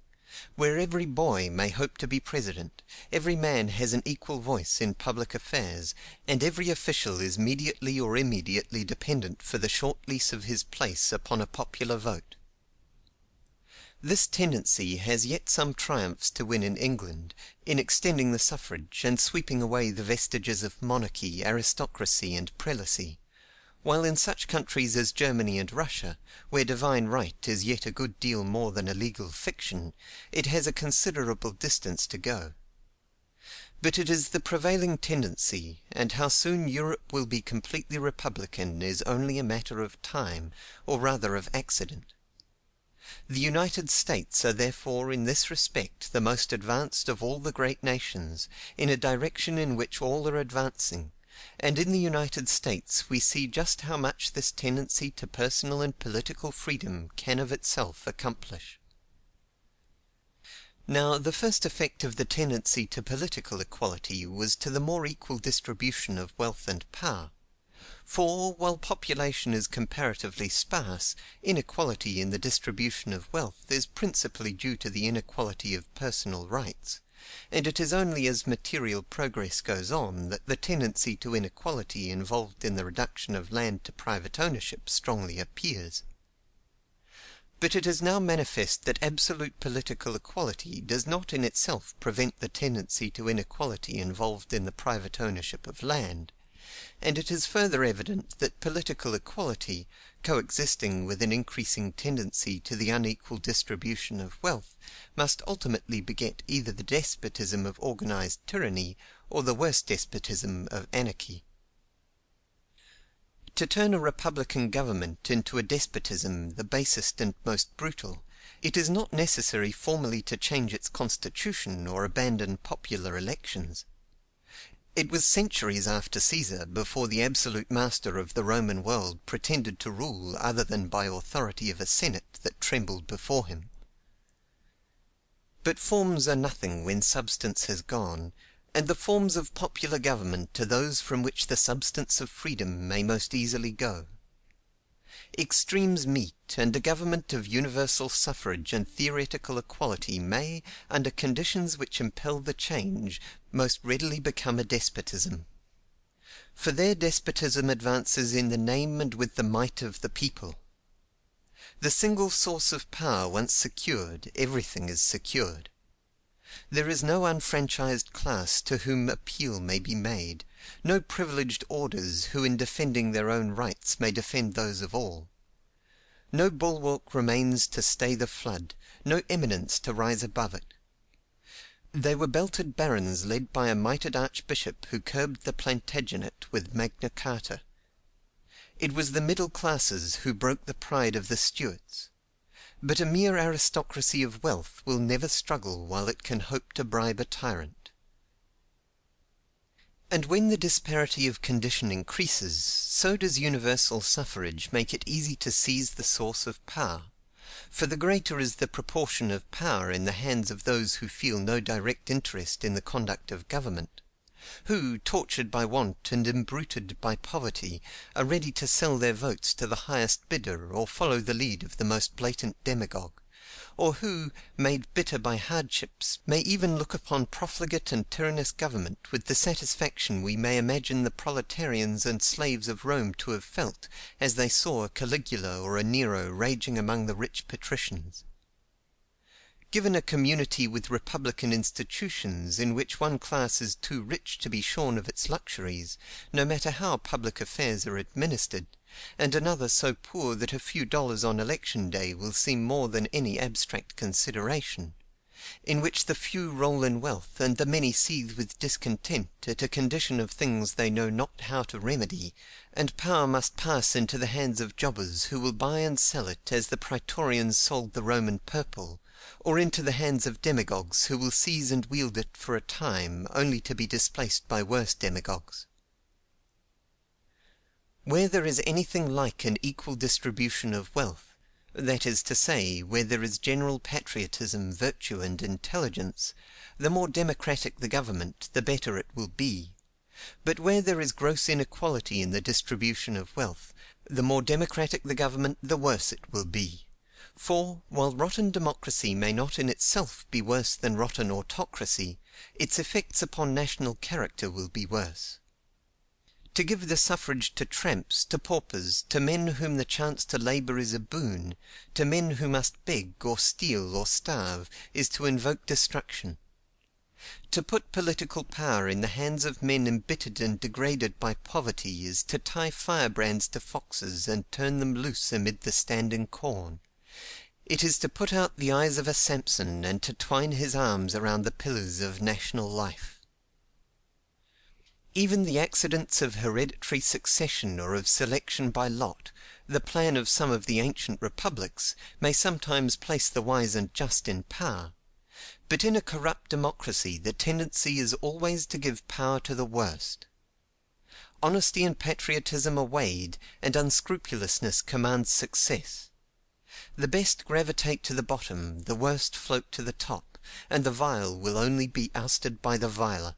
where every boy may hope to be president, every man has an equal voice in public affairs, and every official is mediately or immediately dependent for the short lease of his place upon a popular vote. This tendency has yet some triumphs to win in England, in extending the suffrage, and sweeping away the vestiges of monarchy, aristocracy, and prelacy; while in such countries as Germany and Russia, where divine right is yet a good deal more than a legal fiction, it has a considerable distance to go. But it is the prevailing tendency, and how soon Europe will be completely republican is only a matter of time, or rather of accident. The United States are therefore in this respect the most advanced of all the great nations, in a direction in which all are advancing, and in the United States we see just how much this tendency to personal and political freedom can of itself accomplish. Now, the first effect of the tendency to political equality was to the more equal distribution of wealth and power; for, while population is comparatively sparse, inequality in the distribution of wealth is principally due to the inequality of personal rights, and it is only as material progress goes on that the tendency to inequality involved in the reduction of land to private ownership strongly appears. But it is now manifest that absolute political equality does not in itself prevent the tendency to inequality involved in the private ownership of land; and it is further evident that political equality, coexisting with an increasing tendency to the unequal distribution of wealth, must ultimately beget either the despotism of organized tyranny or the worse despotism of anarchy. To turn a republican government into a despotism the basest and most brutal, it is not necessary formally to change its constitution or abandon popular elections. It was centuries after Caesar before the absolute master of the Roman world pretended to rule other than by authority of a senate that trembled before him. But forms are nothing when substance has gone, and the forms of popular government are those from which the substance of freedom may most easily go. Extremes meet, and a government of universal suffrage and theoretical equality may, under conditions which impel the change, most readily become a despotism. For their despotism advances in the name and with the might of the people. The single source of power once secured, everything is secured. There is no unfranchised class to whom appeal may be made, no privileged orders who in defending their own rights may defend those of all. No bulwark remains to stay the flood, no eminence to rise above it. They were belted barons led by a mitred archbishop who curbed the Plantagenet with Magna Carta. It was the middle classes who broke the pride of the Stuarts. But a mere aristocracy of wealth will never struggle while it can hope to bribe a tyrant. And when the disparity of condition increases, so does universal suffrage make it easy to seize the source of power, for the greater is the proportion of power in the hands of those who feel no direct interest in the conduct of government, who, tortured by want and imbruted by poverty, are ready to sell their votes to the highest bidder or follow the lead of the most blatant demagogue, or who, made bitter by hardships, may even look upon profligate and tyrannous government with the satisfaction we may imagine the proletarians and slaves of Rome to have felt as they saw a Caligula or a Nero raging among the rich patricians. Given a community with republican institutions in which one class is too rich to be shorn of its luxuries, no matter how public affairs are administered, and another so poor that a few dollars on election day will seem more than any abstract consideration, in which the few roll in wealth and the many seethe with discontent at a condition of things they know not how to remedy, and power must pass into the hands of jobbers who will buy and sell it as the praetorians sold the Roman purple, or into the hands of demagogues who will seize and wield it for a time, only to be displaced by worse demagogues. Where there is anything like an equal distribution of wealth, that is to say, where there is general patriotism, virtue, and intelligence, the more democratic the government, the better it will be. But where there is gross inequality in the distribution of wealth, the more democratic the government, the worse it will be. For, while rotten democracy may not in itself be worse than rotten autocracy, its effects upon national character will be worse. To give the suffrage to tramps, to paupers, to men whom the chance to labour is a boon, to men who must beg, or steal, or starve, is to invoke destruction. To put political power in the hands of men embittered and degraded by poverty is to tie firebrands to foxes and turn them loose amid the standing corn. It is to put out the eyes of a Samson and to twine his arms around the pillars of national life. Even the accidents of hereditary succession or of selection by lot, the plan of some of the ancient republics, may sometimes place the wise and just in power. But in a corrupt democracy the tendency is always to give power to the worst. Honesty and patriotism are weighed, and unscrupulousness commands success. The best gravitate to the bottom, the worst float to the top, and the vile will only be ousted by the viler.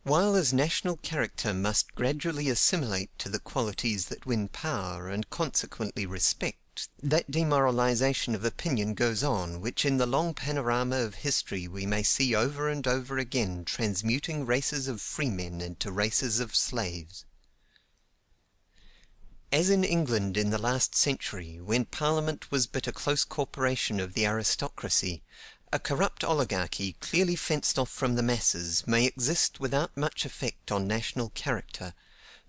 While as national character must gradually assimilate to the qualities that win power, and consequently respect, that demoralization of opinion goes on which in the long panorama of history we may see over and over again transmuting races of freemen into races of slaves. As in England in the last century, when Parliament was but a close corporation of the aristocracy, a corrupt oligarchy, clearly fenced off from the masses, may exist without much effect on national character,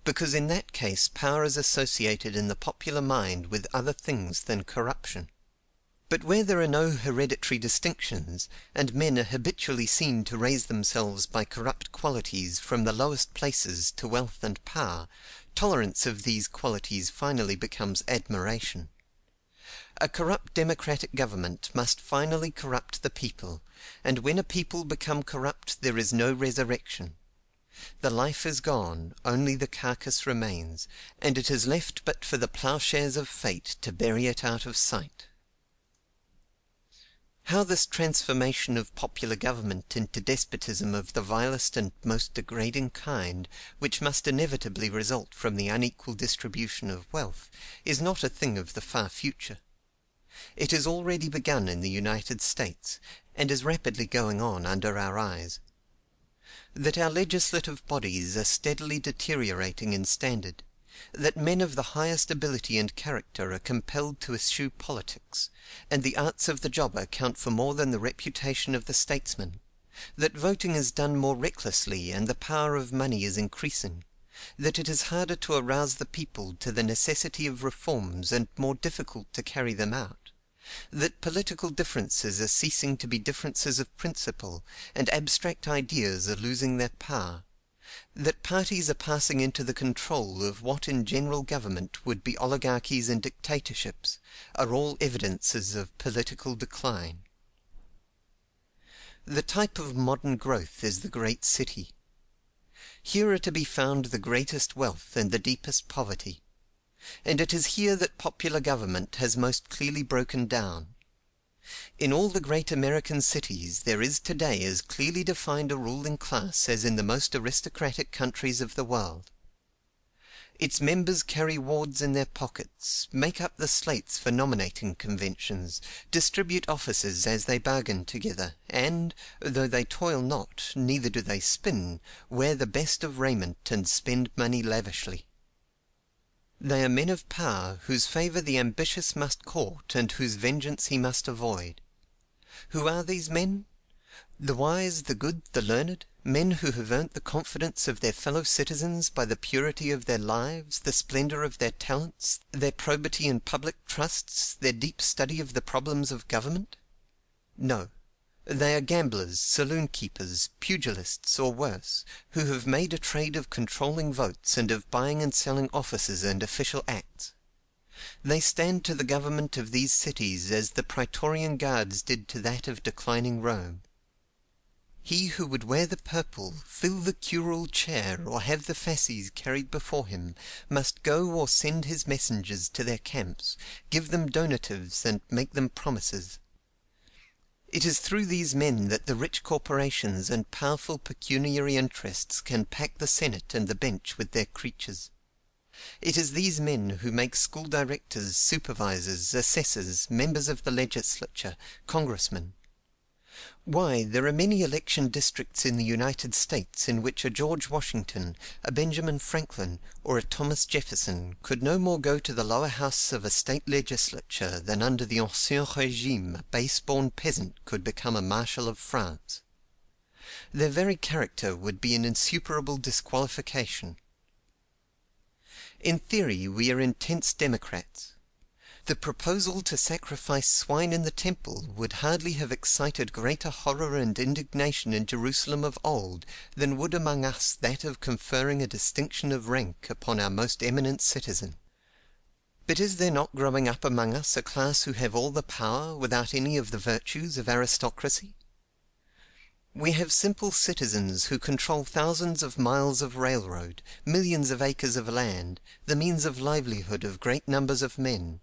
because in that case power is associated in the popular mind with other things than corruption. But where there are no hereditary distinctions, and men are habitually seen to raise themselves by corrupt qualities from the lowest places to wealth and power, tolerance of these qualities finally becomes admiration. A corrupt democratic government must finally corrupt the people, and when a people become corrupt there is no resurrection. The life is gone, only the carcass remains, and it is left but for the ploughshares of fate to bury it out of sight. How this transformation of popular government into despotism of the vilest and most degrading kind, which must inevitably result from the unequal distribution of wealth, is not a thing of the far future. It is already begun in the United States, and is rapidly going on under our eyes. That our legislative bodies are steadily deteriorating in standard, that men of the highest ability and character are compelled to eschew politics, and the arts of the jobber count for more than the reputation of the statesman, that voting is done more recklessly and the power of money is increasing, that it is harder to arouse the people to the necessity of reforms and more difficult to carry them out, that political differences are ceasing to be differences of principle, and abstract ideas are losing their power, that parties are passing into the control of what in general government would be oligarchies and dictatorships, are all evidences of political decline. The type of modern growth is the great city. Here are to be found the greatest wealth and the deepest poverty, and it is here that popular government has most clearly broken down. In all the great American cities there is today as clearly defined a ruling class as in the most aristocratic countries of the world. Its members carry wards in their pockets, make up the slates for nominating conventions, distribute offices as they bargain together, and, though they toil not, neither do they spin, wear the best of raiment and spend money lavishly. They are men of power, whose favour the ambitious must court, and whose vengeance he must avoid. Who are these men? The wise, the good, the learned, men who have earned the confidence of their fellow citizens by the purity of their lives, the splendour of their talents, their probity in public trusts, their deep study of the problems of government? No, They are gamblers, saloon-keepers, pugilists, or worse, who have made a trade of controlling votes and of buying and selling offices and official acts. They stand to the government of these cities as the Praetorian Guards did to that of declining Rome. He who would wear the purple, fill the curule chair, or have the fasces carried before him, must go or send his messengers to their camps, give them donatives, and make them promises. It is through these men that the rich corporations and powerful pecuniary interests can pack the Senate and the bench with their creatures. It is these men who make school directors, supervisors, assessors, members of the legislature, congressmen. Why, there are many election districts in the United States in which a George Washington, a Benjamin Franklin, or a Thomas Jefferson could no more go to the lower house of a state legislature than under the Ancien Régime a base-born peasant could become a Marshal of France. Their very character would be an insuperable disqualification. In theory we are intense democrats. The proposal to sacrifice swine in the temple would hardly have excited greater horror and indignation in Jerusalem of old than would among us that of conferring a distinction of rank upon our most eminent citizen. But is there not growing up among us a class who have all the power without any of the virtues of aristocracy? We have simple citizens who control thousands of miles of railroad, millions of acres of land, the means of livelihood of great numbers of men,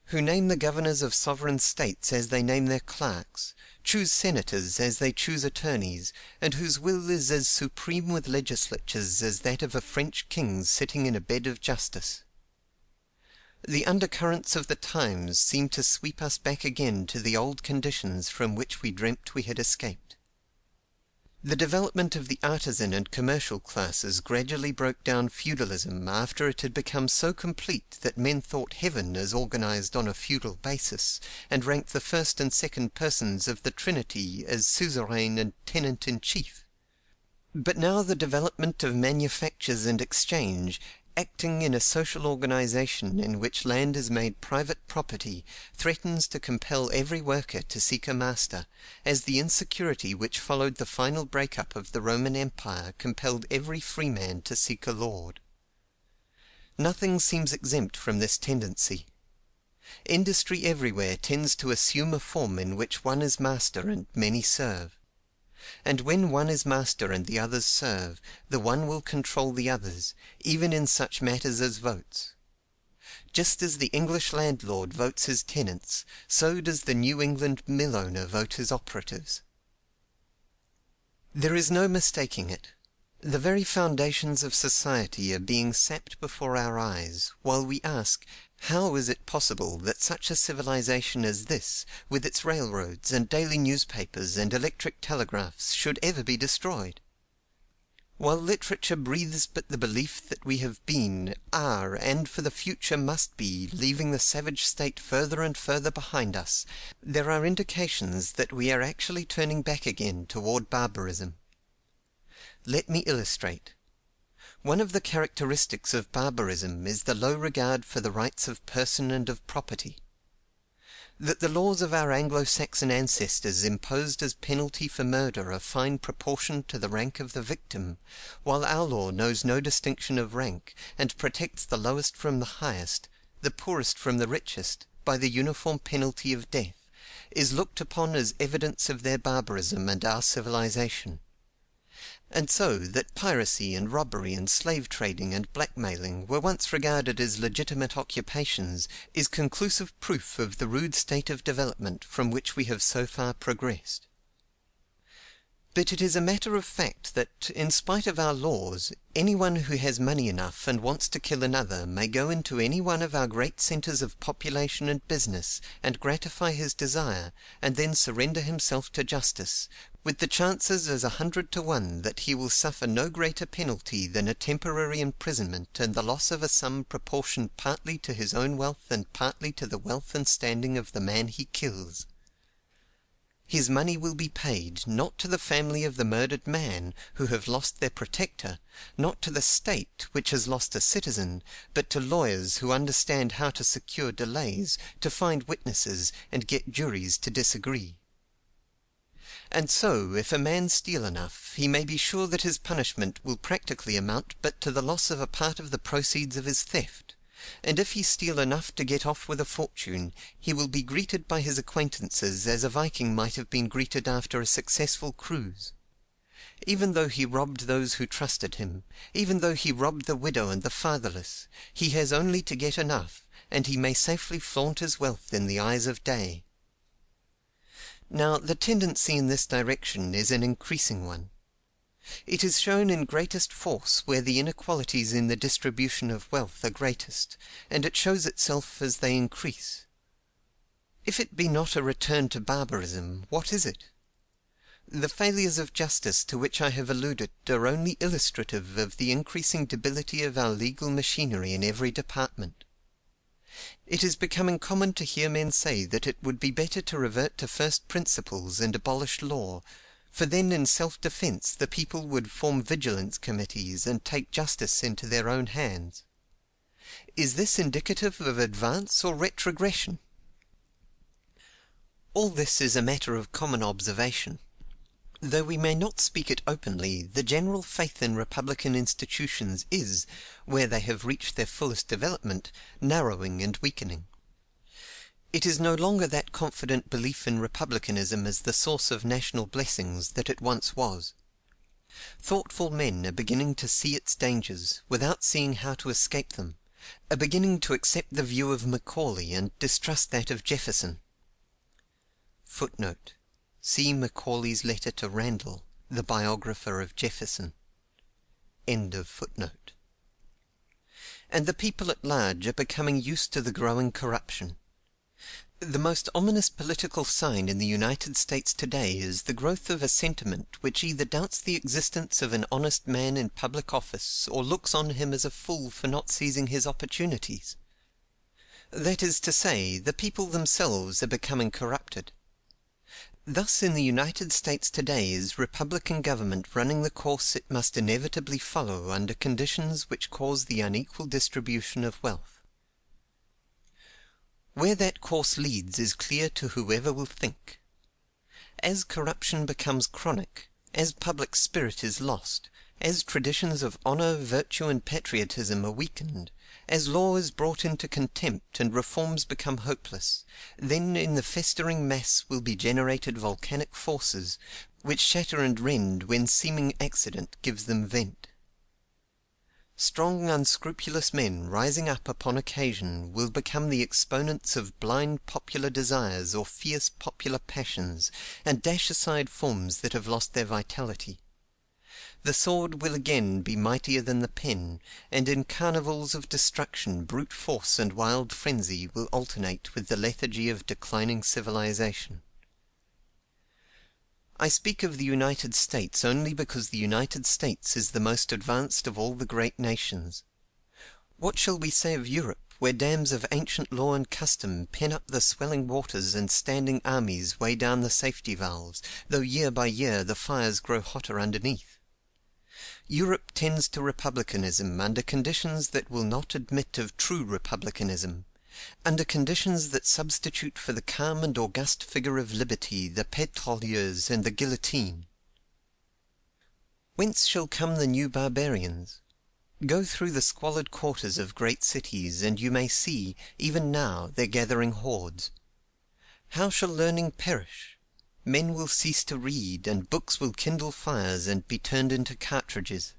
who name the governors of sovereign states as they name their clerks, choose senators as they choose attorneys, and whose will is as supreme with legislatures as that of a French king's sitting in a bed of justice. The undercurrents of the times seem to sweep us back again to the old conditions from which we dreamt we had escaped. The development of the artisan and commercial classes gradually broke down feudalism after it had become so complete that men thought heaven as organized on a feudal basis, and ranked the first and second persons of the Trinity as suzerain and tenant-in-chief. But now the development of manufactures and exchange, acting in a social organization in which land is made private property, threatens to compel every worker to seek a master, as the insecurity which followed the final break-up of the Roman Empire compelled every freeman to seek a lord. Nothing seems exempt from this tendency. Industry everywhere tends to assume a form in which one is master and many serve. And when one is master and the others serve, the one will control the others, even in such matters as votes. Just as the English landlord votes his tenants, so does the New England mill owner vote his operatives. There is no mistaking it. The very foundations of society are being sapped before our eyes, while we ask, how is it possible that such a civilization as this, with its railroads and daily newspapers and electric telegraphs, should ever be destroyed? While literature breathes but the belief that we have been, are, and for the future must be, leaving the savage state further and further behind us, there are indications that we are actually turning back again toward barbarism. Let me illustrate. One of the characteristics of barbarism is the low regard for the rights of person and of property. That the laws of our Anglo-Saxon ancestors imposed as penalty for murder a fine proportioned to the rank of the victim, while our law knows no distinction of rank, and protects the lowest from the highest, the poorest from the richest, by the uniform penalty of death, is looked upon as evidence of their barbarism and our civilization. And so that piracy and robbery and slave trading and blackmailing were once regarded as legitimate occupations is conclusive proof of the rude state of development from which we have so far progressed. But it is a matter of fact that, in spite of our laws, anyone who has money enough and wants to kill another may go into any one of our great centers of population and business, and gratify his desire, and then surrender himself to justice, with the chances as 100 to 1 that he will suffer no greater penalty than a temporary imprisonment and the loss of a sum proportioned partly to his own wealth and partly to the wealth and standing of the man he kills. His money will be paid, not to the family of the murdered man, who have lost their protector, not to the state, which has lost a citizen, but to lawyers who understand how to secure delays, to find witnesses, and get juries to disagree. And so, if a man steal enough, he may be sure that his punishment will practically amount but to the loss of a part of the proceeds of his theft; and if he steal enough to get off with a fortune, he will be greeted by his acquaintances as a Viking might have been greeted after a successful cruise. Even though he robbed those who trusted him, even though he robbed the widow and the fatherless, he has only to get enough, and he may safely flaunt his wealth in the eyes of day. Now, the tendency in this direction is an increasing one. It is shown in greatest force where the inequalities in the distribution of wealth are greatest, and it shows itself as they increase. If it be not a return to barbarism, what is it? The failures of justice to which I have alluded are only illustrative of the increasing debility of our legal machinery in every department. It is becoming common to hear men say that it would be better to revert to first principles and abolish law, for then in self-defense the people would form vigilance committees and take justice into their own hands. Is this indicative of advance or retrogression? All this is a matter of common observation. Though we may not speak it openly, the general faith in republican institutions is, where they have reached their fullest development, narrowing and weakening. It is no longer that confident belief in republicanism as the source of national blessings that it once was. Thoughtful men are beginning to see its dangers, without seeing how to escape them, are beginning to accept the view of Macaulay and distrust that of Jefferson. Footnote: see Macaulay's letter to Randall, the biographer of Jefferson. End of footnote. And the people at large are becoming used to the growing corruption. The most ominous political sign in the United States today is the growth of a sentiment which either doubts the existence of an honest man in public office or looks on him as a fool for not seizing his opportunities. That is to say, the people themselves are becoming corrupted. Thus in the United States today is republican government running the course it must inevitably follow under conditions which cause the unequal distribution of wealth. Where that course leads is clear to whoever will think. As corruption becomes chronic, as public spirit is lost, as traditions of honor, virtue, and patriotism are weakened, as law is brought into contempt and reforms become hopeless, then in the festering mass will be generated volcanic forces, which shatter and rend when seeming accident gives them vent. Strong, unscrupulous men rising up upon occasion will become the exponents of blind popular desires or fierce popular passions, and dash aside forms that have lost their vitality. The sword will again be mightier than the pen, and in carnivals of destruction brute force and wild frenzy will alternate with the lethargy of declining civilization. I speak of the United States only because the United States is the most advanced of all the great nations. What shall we say of Europe, where dams of ancient law and custom pen up the swelling waters and standing armies weigh down the safety valves, though year by year the fires grow hotter underneath? Europe tends to republicanism under conditions that will not admit of true republicanism, under conditions that substitute for the calm and august figure of liberty the pétroliers and the guillotine. Whence shall come the new barbarians? Go through the squalid quarters of great cities, and you may see, even now, their gathering hordes. How shall learning perish? Men will cease to read, and books will kindle fires and be turned into cartridges.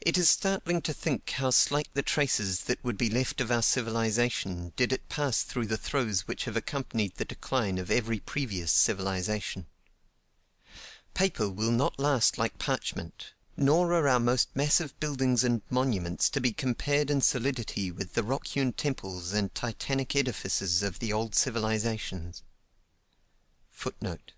It is startling to think how slight the traces that would be left of our civilization did it pass through the throes which have accompanied the decline of every previous civilization. Paper will not last like parchment, nor are our most massive buildings and monuments to be compared in solidity with the rock-hewn temples and titanic edifices of the old civilizations. Footnote: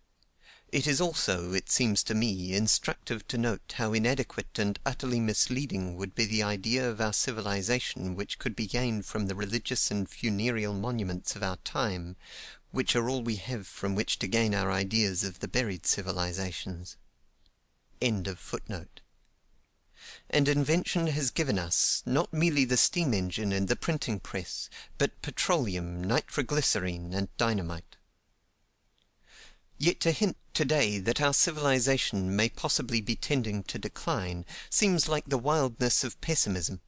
it is also, it seems to me, instructive to note how inadequate and utterly misleading would be the idea of our civilization which could be gained from the religious and funereal monuments of our time, which are all we have from which to gain our ideas of the buried civilizations. End of footnote. And invention has given us, not merely the steam engine and the printing press, but petroleum, nitroglycerine, and dynamite. Yet to hint today that our civilization may possibly be tending to decline seems like the wildness of pessimism.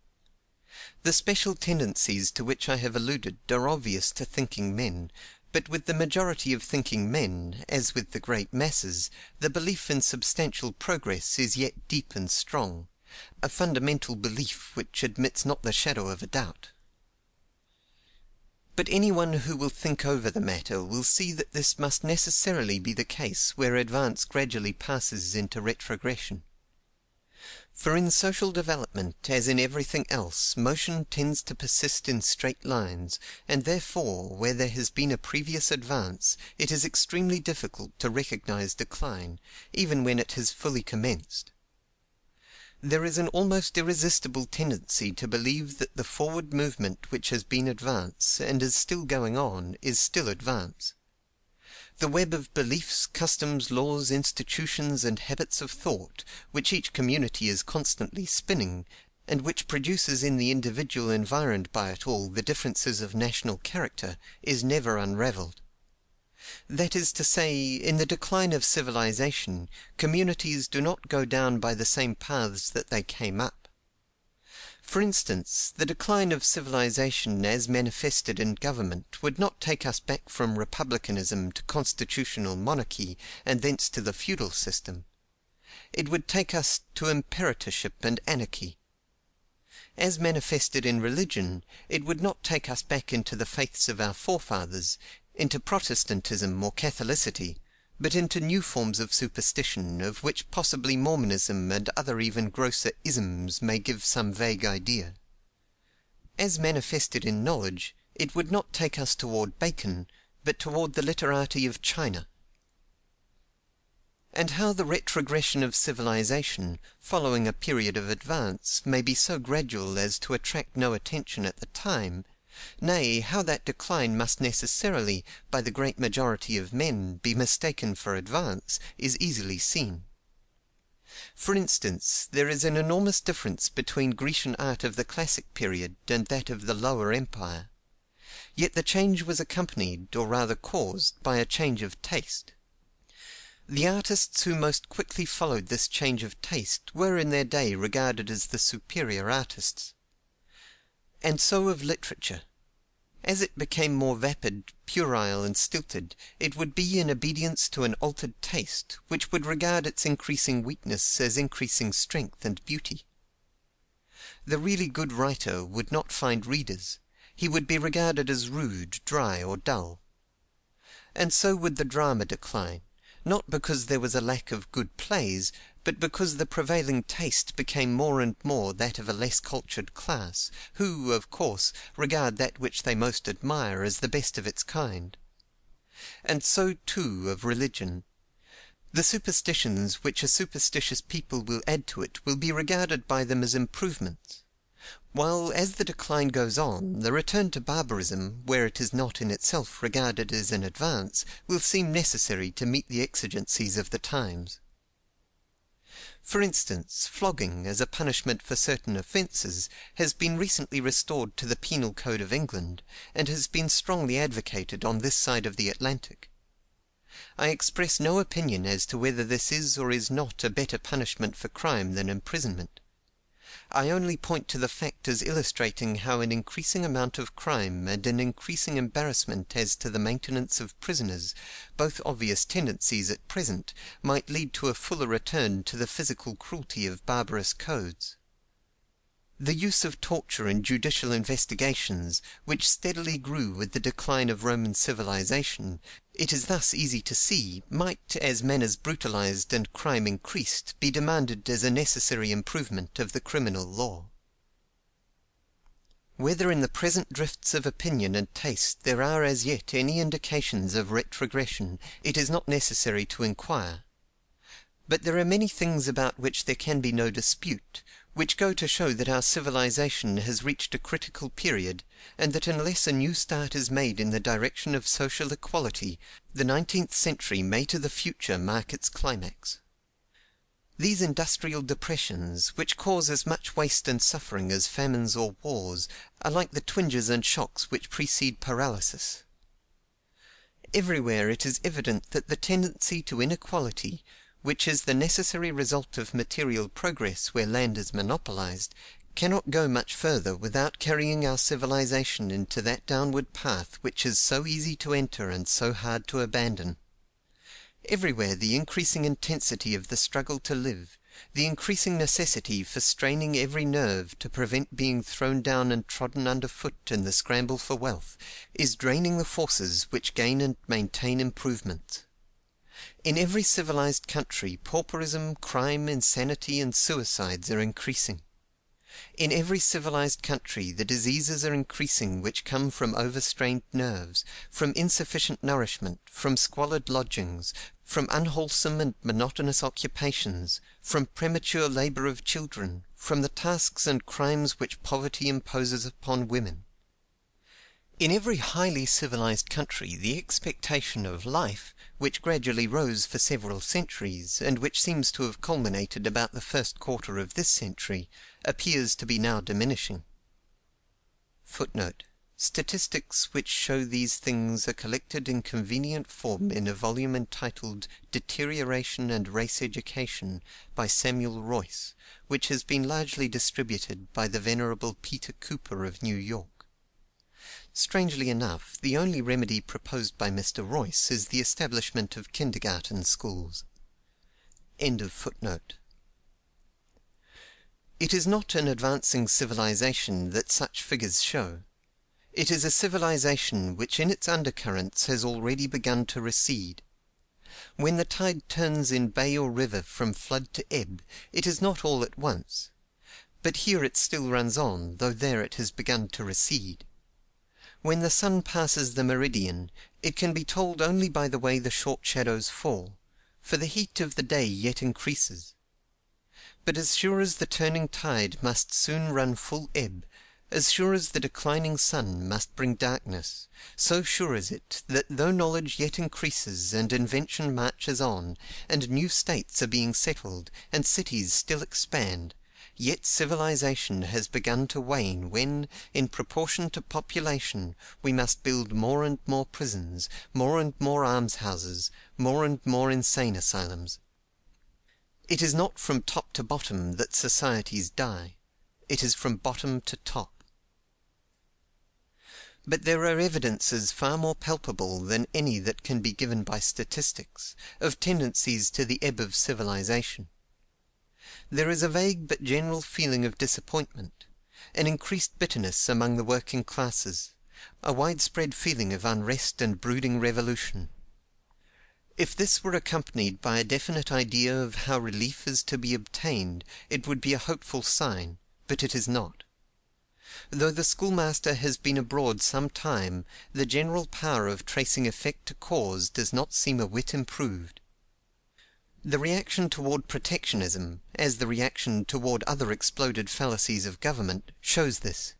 The special tendencies to which I have alluded are obvious to thinking men, but with the majority of thinking men, as with the great masses, the belief in substantial progress is yet deep and strong, a fundamental belief which admits not the shadow of a doubt. But anyone who will think over the matter will see that this must necessarily be the case where advance gradually passes into retrogression. For in social development, as in everything else, motion tends to persist in straight lines, and therefore, where there has been a previous advance, it is extremely difficult to recognize decline, even when it has fully commenced. There is an almost irresistible tendency to believe that the forward movement which has been advance, and is still going on, is still advance. The web of beliefs, customs, laws, institutions, and habits of thought, which each community is constantly spinning, and which produces in the individual environed by it all the differences of national character, is never unravelled. That is to say, in the decline of civilization, communities do not go down by the same paths that they came up. For instance, the decline of civilization as manifested in government would not take us back from republicanism to constitutional monarchy, and thence to the feudal system. It would take us to imperatorship and anarchy. As manifested in religion, it would not take us back into the faiths of our forefathers, into Protestantism or Catholicity, but into new forms of superstition, of which possibly Mormonism and other even grosser isms may give some vague idea. As manifested in knowledge, it would not take us toward Bacon, but toward the literati of China. And how the retrogression of civilization, following a period of advance, may be so gradual as to attract no attention at the time, nay, how that decline must necessarily, by the great majority of men, be mistaken for advance, is easily seen. For instance, there is an enormous difference between Grecian art of the classic period and that of the Lower Empire. Yet the change was accompanied, or rather caused, by a change of taste. The artists who most quickly followed this change of taste were in their day regarded as the superior artists. And so of literature. As it became more vapid, puerile, and stilted, it would be in obedience to an altered taste, which would regard its increasing weakness as increasing strength and beauty. The really good writer would not find readers; he would be regarded as rude, dry, or dull. And so would the drama decline, not because there was a lack of good plays, but because the prevailing taste became more and more that of a less cultured class, who, of course, regard that which they most admire as the best of its kind. And so, too, of religion. The superstitions which a superstitious people will add to it will be regarded by them as improvements; while, as the decline goes on, the return to barbarism, where it is not in itself regarded as an advance, will seem necessary to meet the exigencies of the times. For instance, flogging, as a punishment for certain offences, has been recently restored to the Penal Code of England, and has been strongly advocated on this side of the Atlantic. I express no opinion as to whether this is or is not a better punishment for crime than imprisonment. I only point to the fact as illustrating how an increasing amount of crime and an increasing embarrassment as to the maintenance of prisoners, both obvious tendencies at present, might lead to a fuller return to the physical cruelty of barbarous codes. The use of torture in judicial investigations, which steadily grew with the decline of Roman civilization, it is thus easy to see, might, as manners brutalized and crime increased, be demanded as a necessary improvement of the criminal law. Whether in the present drifts of opinion and taste there are as yet any indications of retrogression, it is not necessary to inquire. But there are many things about which there can be no dispute, which go to show that our civilization has reached a critical period, and that unless a new start is made in the direction of social equality, the 19th century may to the future mark its climax. These industrial depressions, which cause as much waste and suffering as famines or wars, are like the twinges and shocks which precede paralysis. Everywhere it is evident that the tendency to inequality, which is the necessary result of material progress where land is monopolized, cannot go much further without carrying our civilization into that downward path which is so easy to enter and so hard to abandon. Everywhere the increasing intensity of the struggle to live, the increasing necessity for straining every nerve to prevent being thrown down and trodden underfoot in the scramble for wealth, is draining the forces which gain and maintain improvement. In every civilized country, pauperism, crime, insanity, and suicides are increasing. In every civilized country the diseases are increasing which come from overstrained nerves, from insufficient nourishment, from squalid lodgings, from unwholesome and monotonous occupations, from premature labor of children, from the tasks and crimes which poverty imposes upon women. In every highly civilized country the expectation of life, which gradually rose for several centuries, and which seems to have culminated about the first quarter of this century, appears to be now diminishing. Statistics which show these things are collected in convenient form in a volume entitled Deterioration and Race Education by Samuel Royce, which has been largely distributed by the Venerable Peter Cooper of New York. Strangely enough, the only remedy proposed by Mr. Royce is the establishment of kindergarten schools. It is not an advancing civilization that such figures show. It is a civilization which in its undercurrents has already begun to recede. When the tide turns in bay or river from flood to ebb, it is not all at once. But here it still runs on, though there it has begun to recede. When the sun passes the meridian, it can be told only by the way the short shadows fall, for the heat of the day yet increases. But as sure as the turning tide must soon run full ebb, as sure as the declining sun must bring darkness, so sure is it that though knowledge yet increases and invention marches on, and new states are being settled, and cities still expand, yet civilization has begun to wane when, in proportion to population, we must build more and more prisons, more and more almshouses, more and more insane asylums. It is not from top to bottom that societies die; it is from bottom to top. But there are evidences far more palpable than any that can be given by statistics, of tendencies to the ebb of civilization. There is a vague but general feeling of disappointment, an increased bitterness among the working classes, a widespread feeling of unrest and brooding revolution. If this were accompanied by a definite idea of how relief is to be obtained, it would be a hopeful sign, but it is not. Though the schoolmaster has been abroad some time, the general power of tracing effect to cause does not seem a whit improved. The reaction toward protectionism, as the reaction toward other exploded fallacies of government, shows this.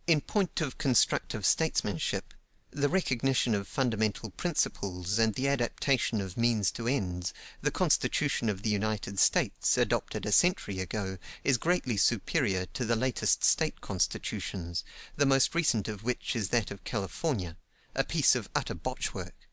In point of constructive statesmanship, the recognition of fundamental principles and the adaptation of means to ends, the Constitution of the United States, adopted a century ago, is greatly superior to the latest state constitutions, the most recent of which is that of California, a piece of utter botchwork.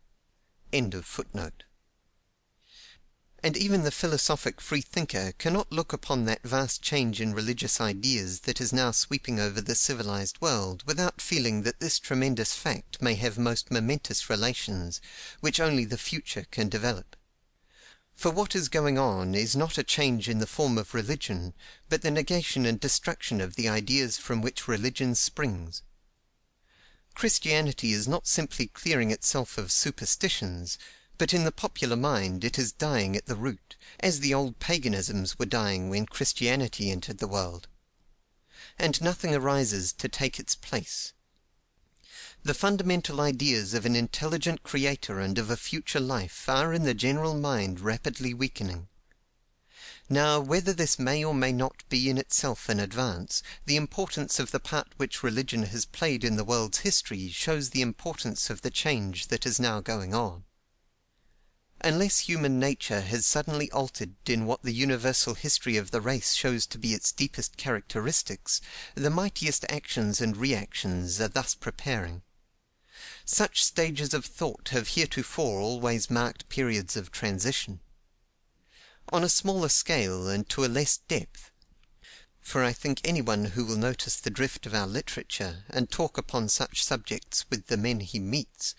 And even the philosophic freethinker cannot look upon that vast change in religious ideas that is now sweeping over the civilized world without feeling that this tremendous fact may have most momentous relations, which only the future can develop. For what is going on is not a change in the form of religion, but the negation and destruction of the ideas from which religion springs. Christianity is not simply clearing itself of superstitions, but in the popular mind it is dying at the root, as the old paganisms were dying when Christianity entered the world. And nothing arises to take its place. The fundamental ideas of an intelligent Creator and of a future life are in the general mind rapidly weakening. Now, whether this may or may not be in itself an advance, the importance of the part which religion has played in the world's history shows the importance of the change that is now going on. Unless human nature has suddenly altered in what the universal history of the race shows to be its deepest characteristics, the mightiest actions and reactions are thus preparing. Such stages of thought have heretofore always marked periods of transition. On a smaller scale and to a less depth, for I think anyone who will notice the drift of our literature, and talk upon such subjects with the men he meets,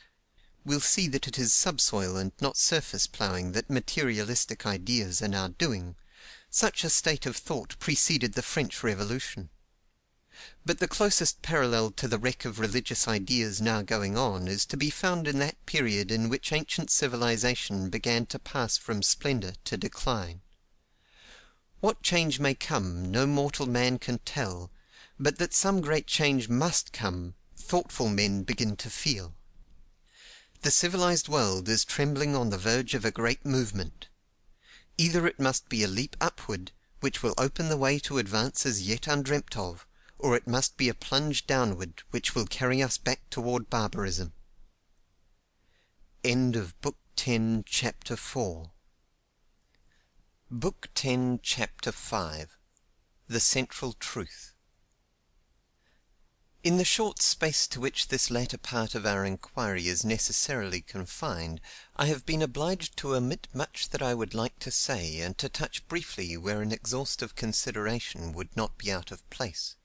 will see that it is subsoil and not surface ploughing that materialistic ideas are now doing. Such a state of thought preceded the French Revolution. But the closest parallel to the wreck of religious ideas now going on is to be found in that period in which ancient civilization began to pass from splendor to decline. What change may come, no mortal man can tell, but that some great change must come, thoughtful men begin to feel. The civilized world is trembling on the verge of a great movement. Either it must be a leap upward, which will open the way to advance as yet undreamt of, or it must be a plunge downward, which will carry us back toward barbarism. End of Book 10, Chapter 4. Book 10, Chapter 5. The Central Truth. In the short space to which this latter part of our inquiry is necessarily confined, I have been obliged to omit much that I would like to say, and to touch briefly where an exhaustive consideration would not be out of place.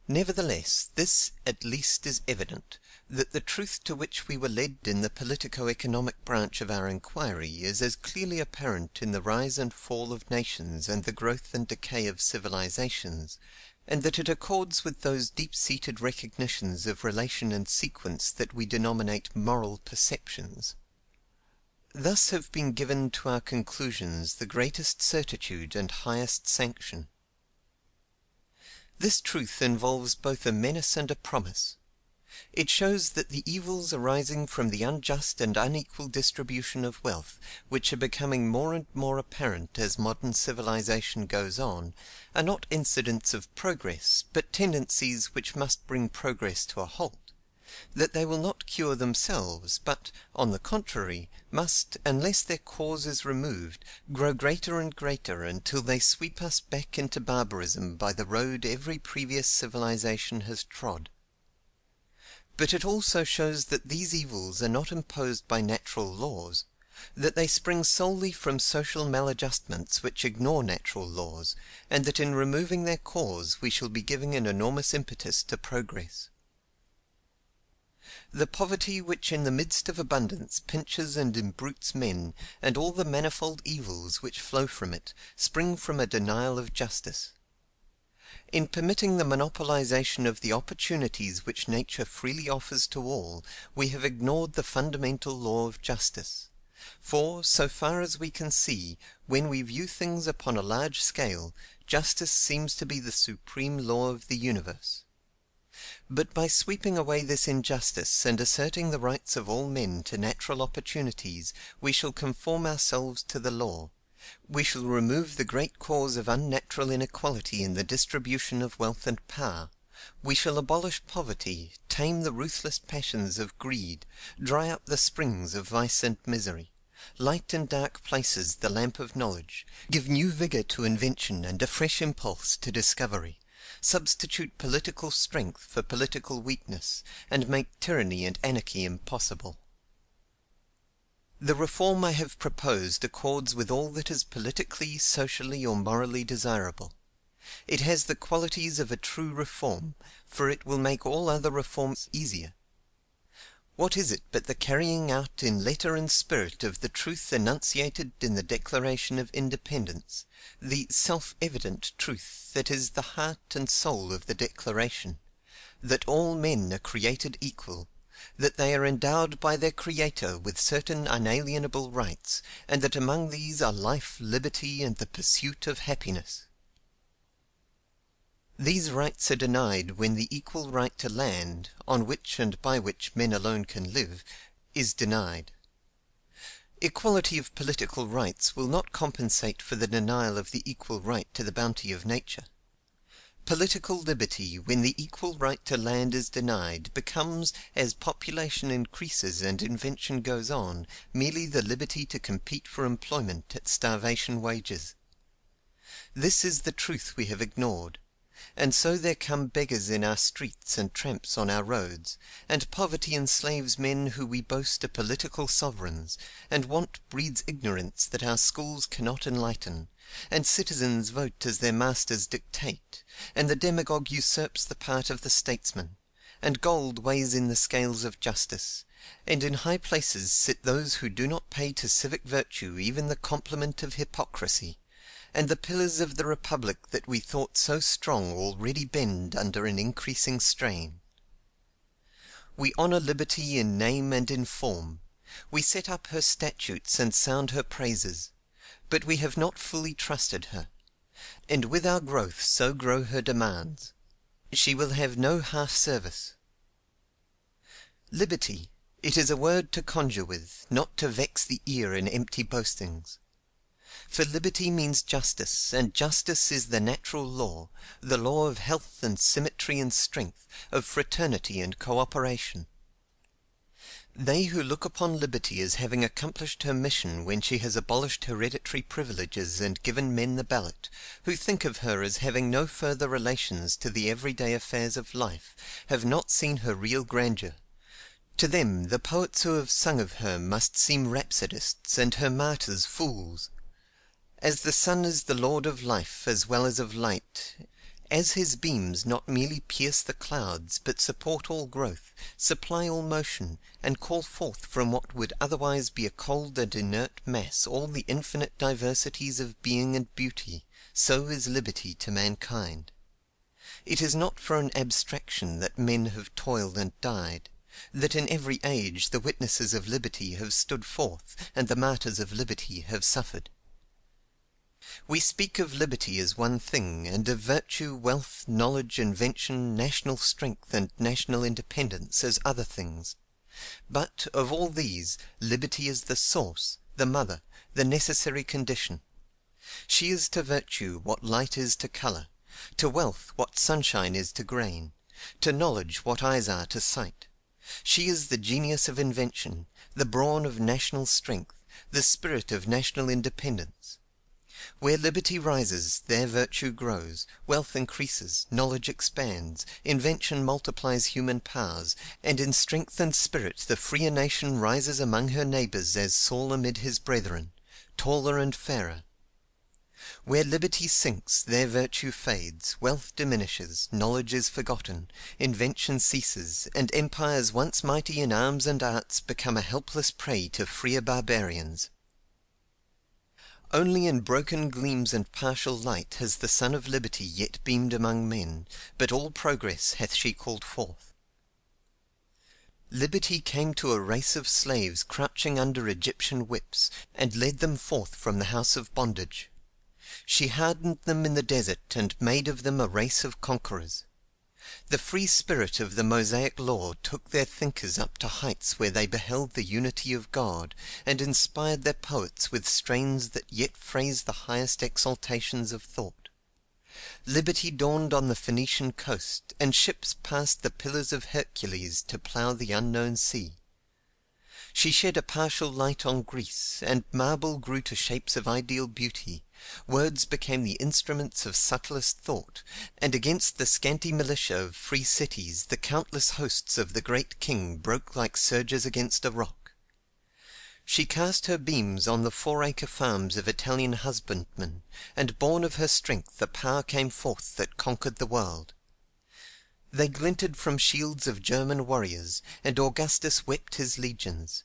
Nevertheless, this at least is evident, that the truth to which we were led in the politico-economic branch of our inquiry is as clearly apparent in the rise and fall of nations and the growth and decay of civilizations, and that it accords with those deep-seated recognitions of relation and sequence that we denominate moral perceptions. Thus have been given to our conclusions the greatest certitude and highest sanction. This truth involves both a menace and a promise. It shows that the evils arising from the unjust and unequal distribution of wealth, which are becoming more and more apparent as modern civilization goes on, are not incidents of progress, but tendencies which must bring progress to a halt; that they will not cure themselves, but, on the contrary, must, unless their cause is removed, grow greater and greater until they sweep us back into barbarism by the road every previous civilization has trod. But it also shows that these evils are not imposed by natural laws, that they spring solely from social maladjustments which ignore natural laws, and that in removing their cause we shall be giving an enormous impetus to progress. The poverty which in the midst of abundance pinches and imbrutes men, and all the manifold evils which flow from it, spring from a denial of justice. In permitting the monopolization of the opportunities which nature freely offers to all, we have ignored the fundamental law of justice. For, so far as we can see, when we view things upon a large scale, justice seems to be the supreme law of the universe. But by sweeping away this injustice and asserting the rights of all men to natural opportunities, we shall conform ourselves to the law. We shall remove the great cause of unnatural inequality in the distribution of wealth and power. We shall abolish poverty, tame the ruthless passions of greed, dry up the springs of vice and misery, light in dark places the lamp of knowledge, give new vigor to invention and a fresh impulse to discovery, substitute political strength for political weakness, and make tyranny and anarchy impossible. The reform I have proposed accords with all that is politically, socially, or morally desirable. It has the qualities of a true reform, for it will make all other reforms easier. What is it but the carrying out in letter and spirit of the truth enunciated in the Declaration of Independence, the self-evident truth that is the heart and soul of the Declaration, that all men are created equal, that they are endowed by their Creator with certain unalienable rights, and that among these are life, liberty, and the pursuit of happiness. These rights are denied when the equal right to land, on which and by which men alone can live, is denied. Equality of political rights will not compensate for the denial of the equal right to the bounty of nature. Political liberty, when the equal right to land is denied, becomes, as population increases and invention goes on, merely the liberty to compete for employment at starvation wages. This is the truth we have ignored. and so there come beggars in our streets and tramps on our roads, and poverty enslaves men who we boast are political sovereigns, and want breeds ignorance that our schools cannot enlighten, and citizens vote as their masters dictate, and the demagogue usurps the part of the statesman, and gold weighs in the scales of justice, and in high places sit those who do not pay to civic virtue even the compliment of hypocrisy, and the pillars of the republic that we thought so strong already bend under an increasing strain. We honour liberty in name and in form, we set up her statutes and sound her praises, but we have not fully trusted her, and with our growth so grow her demands. She will have no half service. Liberty, it is a word to conjure with, not to vex the ear in empty boastings. For liberty means justice, and justice is the natural law, the law of health and symmetry and strength, of fraternity and co-operation. They who look upon liberty as having accomplished her mission when she has abolished hereditary privileges and given men the ballot, who think of her as having no further relations to the everyday affairs of life, have not seen her real grandeur. To them the poets who have sung of her must seem rhapsodists, and her martyrs fools. As the sun is the lord of life as well as of light, as his beams not merely pierce the clouds, but support all growth, supply all motion, and call forth from what would otherwise be a cold and inert mass all the infinite diversities of being and beauty, so is liberty to mankind. It is not for an abstraction that men have toiled and died, that in every age the witnesses of liberty have stood forth, and the martyrs of liberty have suffered. We speak of liberty as one thing, and of virtue, wealth, knowledge, invention, national strength, and national independence as other things. But, of all these, liberty is the source, the mother, the necessary condition. She is to virtue what light is to colour, to wealth what sunshine is to grain, to knowledge what eyes are to sight. She is the genius of invention, the brawn of national strength, the spirit of national independence. Where liberty rises, there virtue grows, wealth increases, knowledge expands, invention multiplies human powers, and in strength and spirit the freer nation rises among her neighbours as Saul amid his brethren, taller and fairer. Where liberty sinks, there virtue fades, wealth diminishes, knowledge is forgotten, invention ceases, and empires once mighty in arms and arts become a helpless prey to freer barbarians. Only in broken gleams and partial light has the sun of liberty yet beamed among men, but all progress hath she called forth. Liberty came to a race of slaves crouching under Egyptian whips, and led them forth from the house of bondage. She hardened them in the desert, and made of them a race of conquerors. The free spirit of the Mosaic law took their thinkers up to heights where they beheld the unity of God, and inspired their poets with strains that yet phrase the highest exaltations of thought. Liberty dawned on the Phoenician coast, and ships passed the Pillars of Hercules to plough the unknown sea. She shed a partial light on Greece, and marble grew to shapes of ideal beauty, words became the instruments of subtlest thought, and against the scanty militia of free cities the countless hosts of the great king broke like surges against a rock. She cast her beams on the 4-acre farms of Italian husbandmen, and born of her strength the power came forth that conquered the world. They glinted from shields of German warriors, and Augustus wept his legions.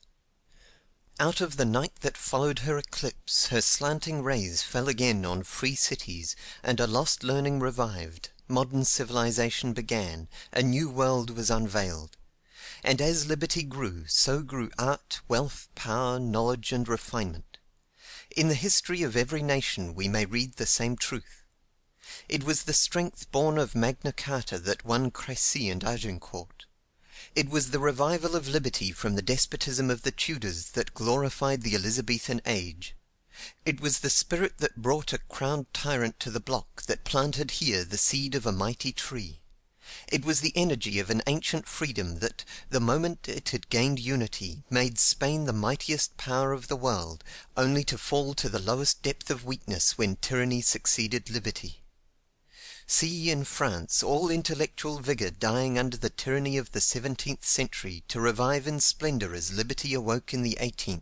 Out of the night that followed her eclipse, her slanting rays fell again on free cities, and a lost learning revived, modern civilization began, a new world was unveiled. And as liberty grew, so grew art, wealth, power, knowledge, and refinement. In the history of every nation we may read the same truth. It was the strength born of Magna Carta that won Crécy and Agincourt. It was the revival of liberty from the despotism of the Tudors that glorified the Elizabethan age. It was the spirit that brought a crowned tyrant to the block that planted here the seed of a mighty tree. It was the energy of an ancient freedom that, the moment it had gained unity, made Spain the mightiest power of the world, only to fall to the lowest depth of weakness when tyranny succeeded liberty. See in France all intellectual vigour dying under the tyranny of the 17th century to revive in splendour as liberty awoke in the 18th,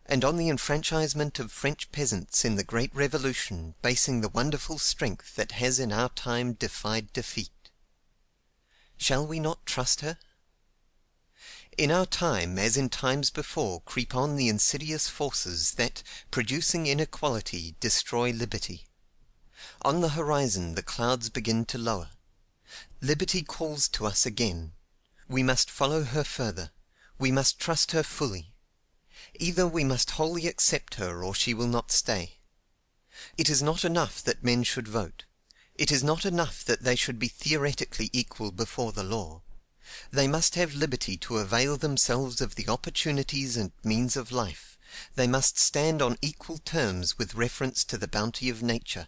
and on the enfranchisement of French peasants in the great Revolution basing the wonderful strength that has in our time defied defeat. Shall we not trust her? In our time, as in times before, creep on the insidious forces that, producing inequality, destroy liberty. On the horizon the clouds begin to lower. Liberty calls to us again. We must follow her further. We must trust her fully. Either we must wholly accept her, or she will not stay. It is not enough that men should vote. It is not enough that they should be theoretically equal before the law. They must have liberty to avail themselves of the opportunities and means of life. They must stand on equal terms with reference to the bounty of nature.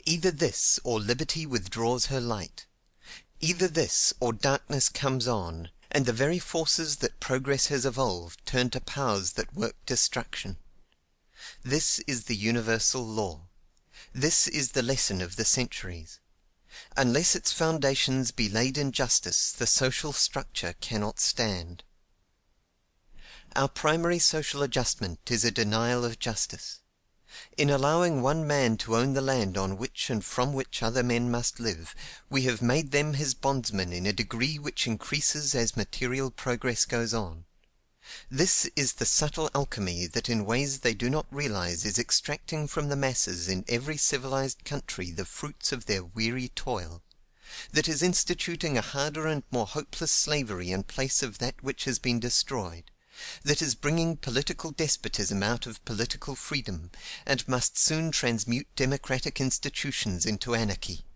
Either this, or liberty withdraws her light. Either this, or darkness comes on, and the very forces that progress has evolved turn to powers that work destruction. This is the universal law. This is the lesson of the centuries. Unless its foundations be laid in justice, the social structure cannot stand. Our primary social adjustment is a denial of justice. In allowing one man to own the land on which and from which other men must live, we have made them his bondsmen in a degree which increases as material progress goes on. This is the subtle alchemy that in ways they do not realize is extracting from the masses in every civilized country the fruits of their weary toil, that is instituting a harder and more hopeless slavery in place of that which has been destroyed, that is bringing political despotism out of political freedom, and must soon transmute democratic institutions into anarchy.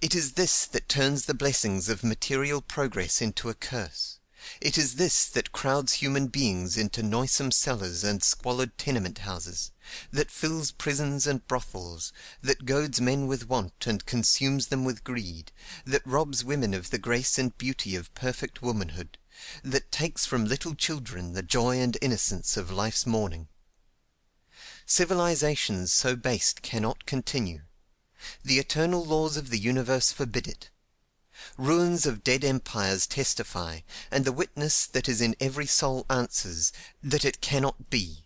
It is this that turns the blessings of material progress into a curse. It is this that crowds human beings into noisome cellars and squalid tenement houses, that fills prisons and brothels, that goads men with want and consumes them with greed, that robs women of the grace and beauty of perfect womanhood, that takes from little children the joy and innocence of life's morning. Civilizations so based cannot continue. The eternal laws of the universe forbid it. Ruins of dead empires testify, and the witness that is in every soul answers, that it cannot be.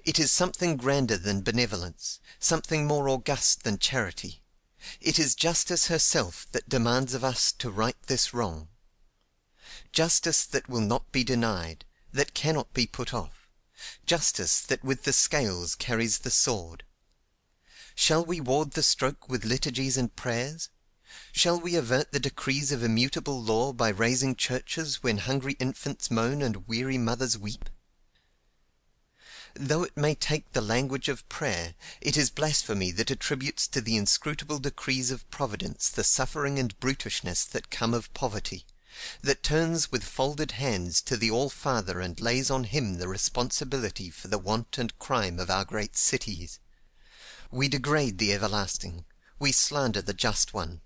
It is something grander than benevolence, something more august than charity. It is justice herself that demands of us to right this wrong. Justice that will not be denied, that cannot be put off. Justice that with the scales carries the sword. Shall we ward the stroke with liturgies and prayers? Shall we avert the decrees of immutable law by raising churches when hungry infants moan and weary mothers weep? Though it may take the language of prayer, it is blasphemy that attributes to the inscrutable decrees of Providence the suffering and brutishness that come of poverty, that turns with folded hands to the All-Father and lays on him the responsibility for the want and crime of our great cities. We degrade the everlasting, we slander the just one.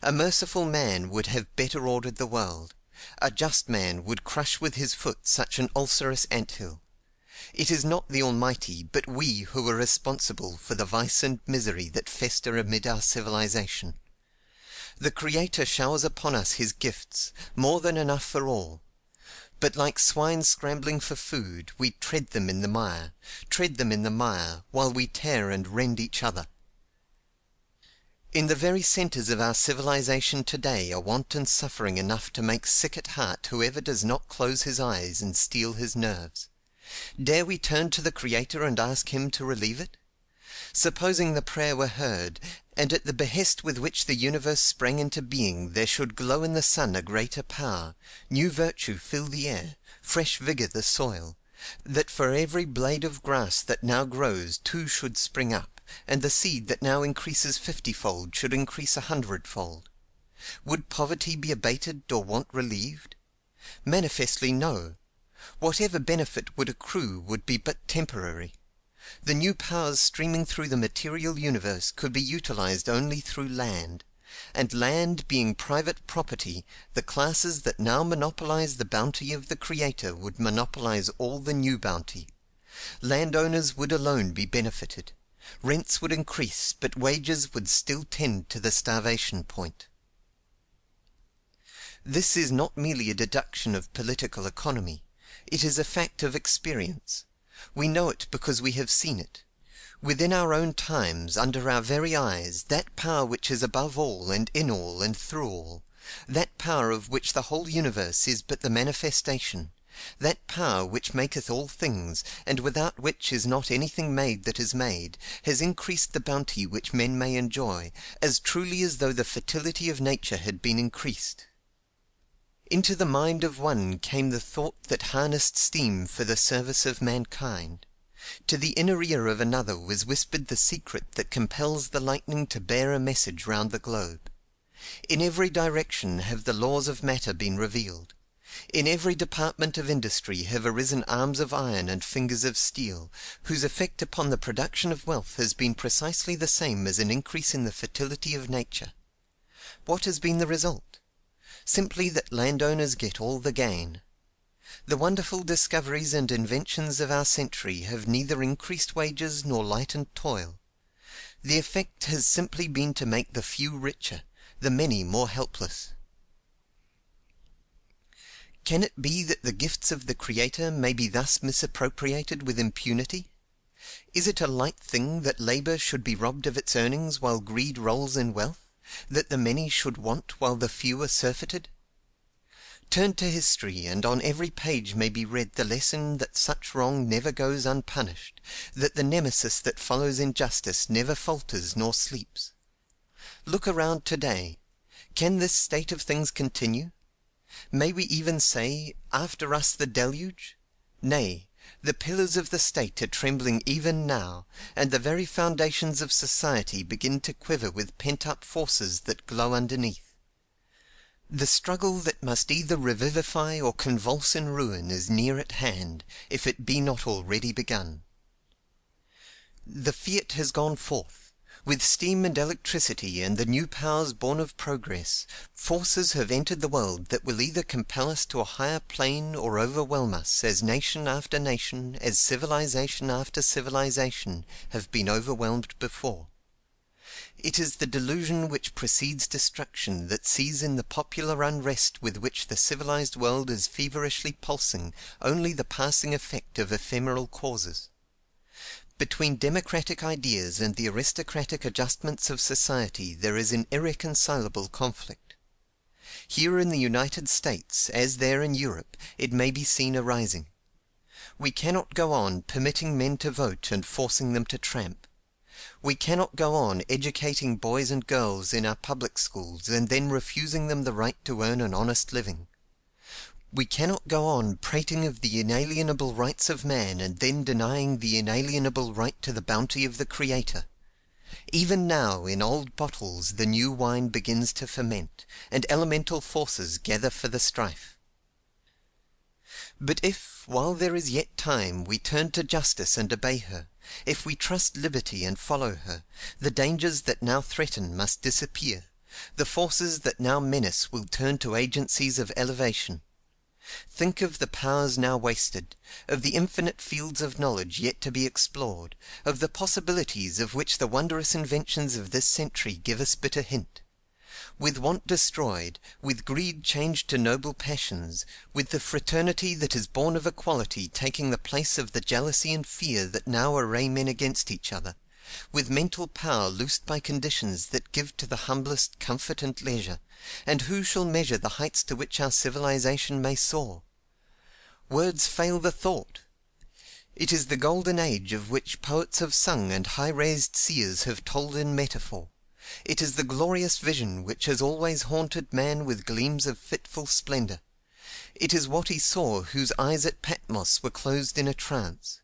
A merciful man would have better ordered the world. A just man would crush with his foot such an ulcerous ant-hill. It is not the Almighty, but we who are responsible for the vice and misery that fester amid our civilization. The Creator showers upon us his gifts, more than enough for all. But like swine scrambling for food, we tread them in the mire, while we tear and rend each other. In the very centres of our civilization today are want and suffering enough to make sick at heart whoever does not close his eyes and steel his nerves. Dare we turn to the Creator and ask him to relieve it? Supposing the prayer were heard, and at the behest with which the universe sprang into being there should glow in the sun a greater power, new virtue fill the air, fresh vigour the soil, that for every blade of grass that now grows two should spring up, and the seed that now increases 50-fold should increase 100-fold. Would poverty be abated or want relieved? Manifestly no. Whatever benefit would accrue would be but temporary. The new powers streaming through the material universe could be utilized only through land, and land being private property, the classes that now monopolize the bounty of the Creator would monopolize all the new bounty. Landowners would alone be benefited. Rents would increase, but wages would still tend to the starvation point. This is not merely a deduction of political economy. It is a fact of experience. We know it because we have seen it. Within our own times, under our very eyes, that power which is above all and in all and through all, that power of which the whole universe is but the manifestation, that power which maketh all things, and without which is not anything made that is made, has increased the bounty which men may enjoy, as truly as though the fertility of nature had been increased. Into the mind of one came the thought that harnessed steam for the service of mankind. To the inner ear of another was whispered the secret that compels the lightning to bear a message round the globe. In every direction have the laws of matter been revealed. In every department of industry have arisen arms of iron and fingers of steel, whose effect upon the production of wealth has been precisely the same as an increase in the fertility of nature. What has been the result? Simply that landowners get all the gain. The wonderful discoveries and inventions of our century have neither increased wages nor lightened toil. The effect has simply been to make the few richer, the many more helpless. Can it be that the gifts of the Creator may be thus misappropriated with impunity? Is it a light thing that labour should be robbed of its earnings while greed rolls in wealth, that the many should want while the few are surfeited? Turn to history, and on every page may be read the lesson that such wrong never goes unpunished, that the nemesis that follows injustice never falters nor sleeps. Look around today. Can this state of things continue? May we even say, after us the deluge? Nay, the pillars of the state are trembling even now, and the very foundations of society begin to quiver with pent-up forces that glow underneath. The struggle that must either revivify or convulse in ruin is near at hand, if it be not already begun. The fiat has gone forth. With steam and electricity and the new powers born of progress, forces have entered the world that will either compel us to a higher plane or overwhelm us, as nation after nation, as civilization after civilization, have been overwhelmed before. It is the delusion which precedes destruction that sees in the popular unrest with which the civilized world is feverishly pulsing only the passing effect of ephemeral causes. Between democratic ideas and the aristocratic adjustments of society there is an irreconcilable conflict. Here in the United States, as there in Europe, it may be seen arising. We cannot go on permitting men to vote and forcing them to tramp. We cannot go on educating boys and girls in our public schools and then refusing them the right to earn an honest living. We cannot go on prating of the inalienable rights of man and then denying the inalienable right to the bounty of the Creator. Even now in old bottles the new wine begins to ferment, and elemental forces gather for the strife. But if, while there is yet time, we turn to justice and obey her, if we trust liberty and follow her, the dangers that now threaten must disappear, the forces that now menace will turn to agencies of elevation. Think of the powers now wasted, of the infinite fields of knowledge yet to be explored, of the possibilities of which the wondrous inventions of this century give us but a hint. With want destroyed, with greed changed to noble passions, with the fraternity that is born of equality taking the place of the jealousy and fear that now array men against each other, with mental power loosed by conditions that give to the humblest comfort and leisure, and who shall measure the heights to which our civilization may soar? Words fail the thought. It is the golden age of which poets have sung and high-raised seers have told in metaphor. It is the glorious vision which has always haunted man with gleams of fitful splendor. It is what he saw whose eyes at Patmos were closed in a trance.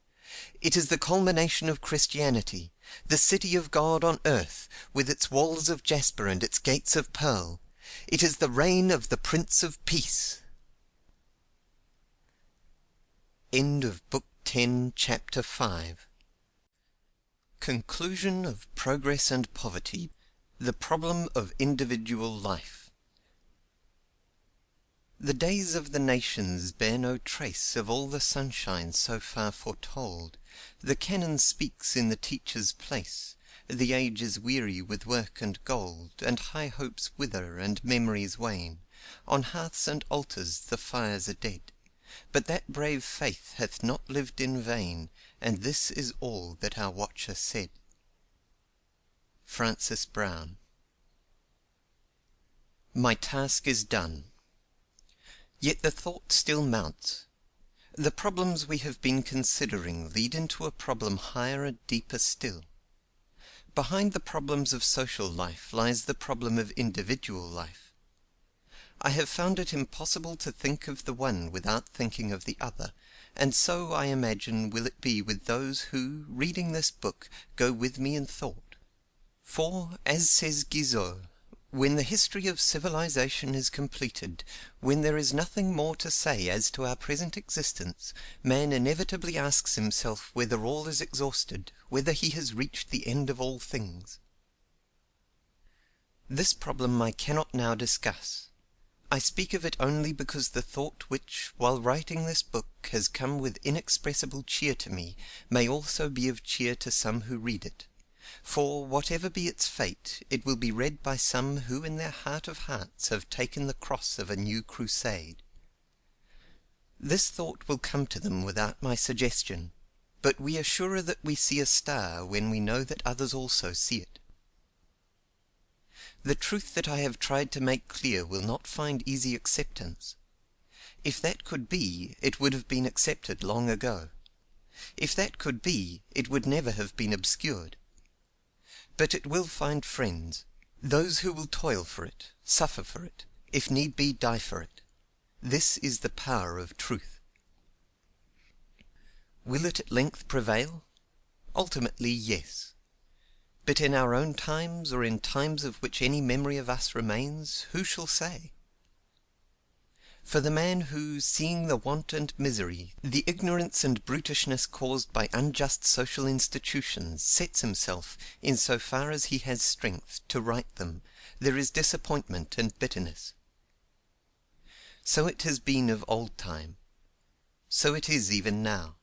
It is the culmination of Christianity, the city of God on earth, with its walls of jasper and its gates of pearl. It is the reign of the Prince of Peace. End of Book 10, Chapter 5. Conclusion of Progress and Poverty. The problem of individual life. The days of the nations bear no trace of all the sunshine so far foretold. The canon speaks in the teacher's place. The age is weary with work and gold, and high hopes wither and memories wane. On hearths and altars the fires are dead. But that brave faith hath not lived in vain, and this is all that our watcher said. Francis Brown. My task is done. Yet the thought still mounts. The problems we have been considering lead into a problem higher and deeper still. Behind the problems of social life lies the problem of individual life. I have found it impossible to think of the one without thinking of the other, and so I imagine will it be with those who, reading this book, go with me in thought. For, as says Guizot, when the history of civilization is completed, when there is nothing more to say as to our present existence, man inevitably asks himself whether all is exhausted, whether he has reached the end of all things. This problem I cannot now discuss. I speak of it only because the thought which, while writing this book, has come with inexpressible cheer to me, may also be of cheer to some who read it. For, whatever be its fate, it will be read by some who in their heart of hearts have taken the cross of a new crusade. This thought will come to them without my suggestion, but we are surer that we see a star when we know that others also see it. The truth that I have tried to make clear will not find easy acceptance. If that could be, it would have been accepted long ago. If that could be, it would never have been obscured. But it will find friends, those who will toil for it, suffer for it, if need be die for it. This is the power of truth. Will it at length prevail? Ultimately, yes. But in our own times, or in times of which any memory of us remains, who shall say? For the man who, seeing the want and misery, the ignorance and brutishness caused by unjust social institutions, sets himself, in so far as he has strength, to right them, there is disappointment and bitterness. So it has been of old time. So it is even now.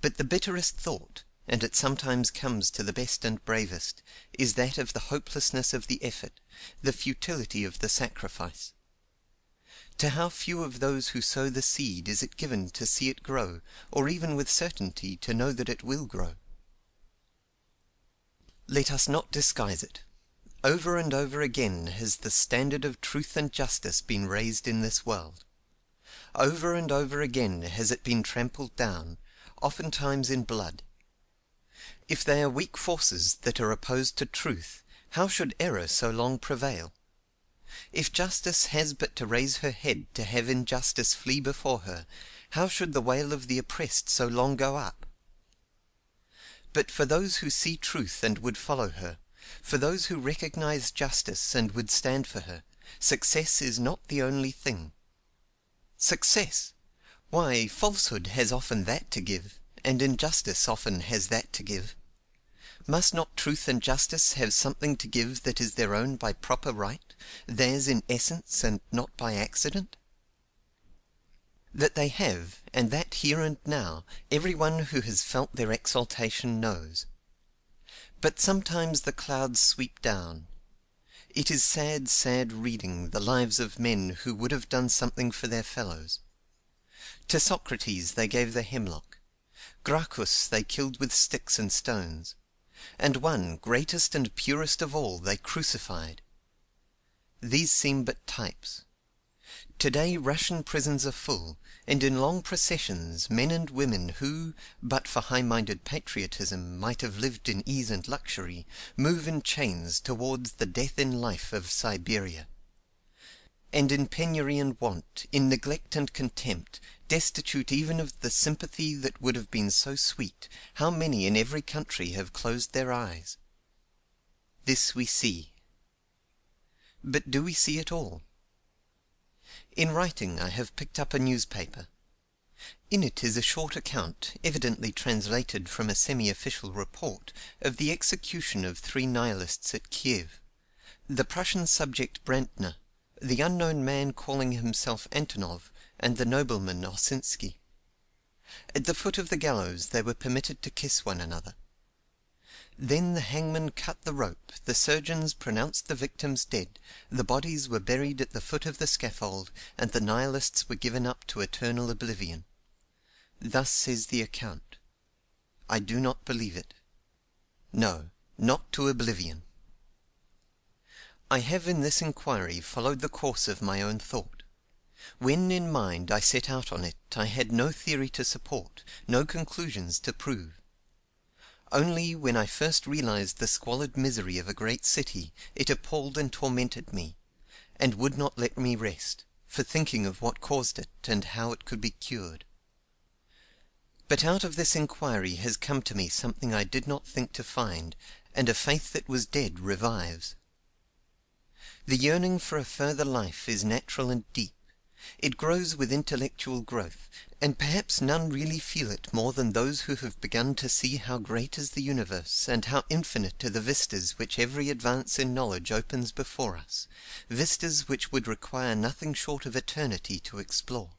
But the bitterest thought, and it sometimes comes to the best and bravest, is that of the hopelessness of the effort, the futility of the sacrifice. To how few of those who sow the seed is it given to see it grow, or even with certainty to know that it will grow? Let us not disguise it. Over and over again has the standard of truth and justice been raised in this world. Over and over again has it been trampled down, oftentimes in blood. If they are weak forces that are opposed to truth, how should error so long prevail? If justice has but to raise her head to have injustice flee before her, how should the wail of the oppressed so long go up? But for those who see truth and would follow her, for those who recognize justice and would stand for her, success is not the only thing. Success! Why, falsehood has often that to give, and injustice often has that to give. Must not truth and justice have something to give that is their own by proper right, theirs in essence and not by accident? That they have, and that here and now, every one who has felt their exaltation knows. But sometimes the clouds sweep down. It is sad, sad reading the lives of men who would have done something for their fellows. To Socrates they gave the hemlock. Gracchus they killed with sticks and stones. And one, greatest and purest of all, they crucified. These seem but types. Today Russian prisons are full, and in long processions men and women who, but for high-minded patriotism, might have lived in ease and luxury, move in chains towards the death in life of Siberia. And in penury and want, in neglect and contempt, destitute even of the sympathy that would have been so sweet, how many in every country have closed their eyes? This we see. But do we see it all? In writing I have picked up a newspaper. In it is a short account, evidently translated from a semi-official report, of the execution of 3 Nihilists at Kiev. The Prussian subject Brandner, the unknown man calling himself Antonov, and the nobleman Osinski. At the foot of the gallows they were permitted to kiss one another. Then the hangman cut the rope, the surgeons pronounced the victims dead, the bodies were buried at the foot of the scaffold, and the nihilists were given up to eternal oblivion. Thus says the account. I do not believe it. No, not to oblivion. I have in this inquiry followed the course of my own thought. When in mind I set out on it, I had no theory to support, no conclusions to prove. Only when I first realized the squalid misery of a great city, it appalled and tormented me, and would not let me rest, for thinking of what caused it, and how it could be cured. But out of this inquiry has come to me something I did not think to find, and a faith that was dead revives. The yearning for a further life is natural and deep. It grows with intellectual growth, and perhaps none really feel it more than those who have begun to see how great is the universe, and how infinite are the vistas which every advance in knowledge opens before us, vistas which would require nothing short of eternity to explore.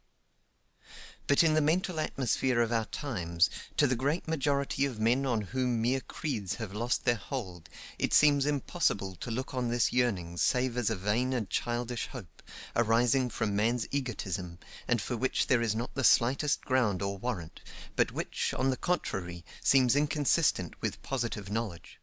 But in the mental atmosphere of our times, to the great majority of men on whom mere creeds have lost their hold, it seems impossible to look on this yearning save as a vain and childish hope, arising from man's egotism, and for which there is not the slightest ground or warrant, but which, on the contrary, seems inconsistent with positive knowledge.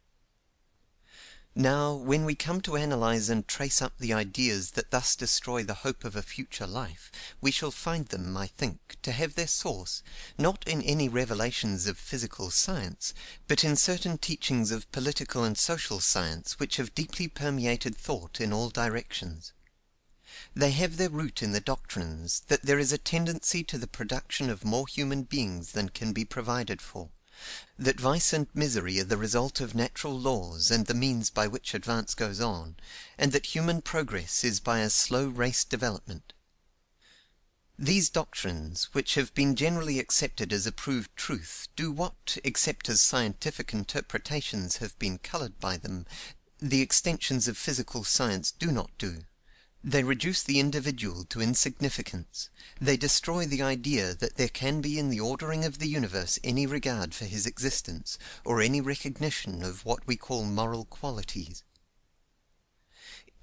Now, when we come to analyze and trace up the ideas that thus destroy the hope of a future life, we shall find them, I think, to have their source, not in any revelations of physical science, but in certain teachings of political and social science which have deeply permeated thought in all directions. They have their root in the doctrines that there is a tendency to the production of more human beings than can be provided for, that vice and misery are the result of natural laws and the means by which advance goes on, and that human progress is by a slow race development. These doctrines, which have been generally accepted as approved truth, do what, except as scientific interpretations have been colored by them, the extensions of physical science do not do. They reduce the individual to insignificance. They destroy the idea that there can be in the ordering of the universe any regard for his existence, or any recognition of what we call moral qualities.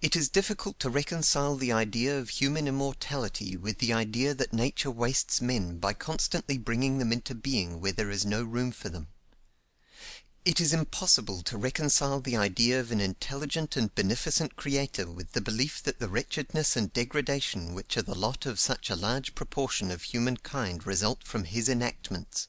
It is difficult to reconcile the idea of human immortality with the idea that nature wastes men by constantly bringing them into being where there is no room for them. It is impossible to reconcile the idea of an intelligent and beneficent Creator with the belief that the wretchedness and degradation which are the lot of such a large proportion of humankind result from His enactments,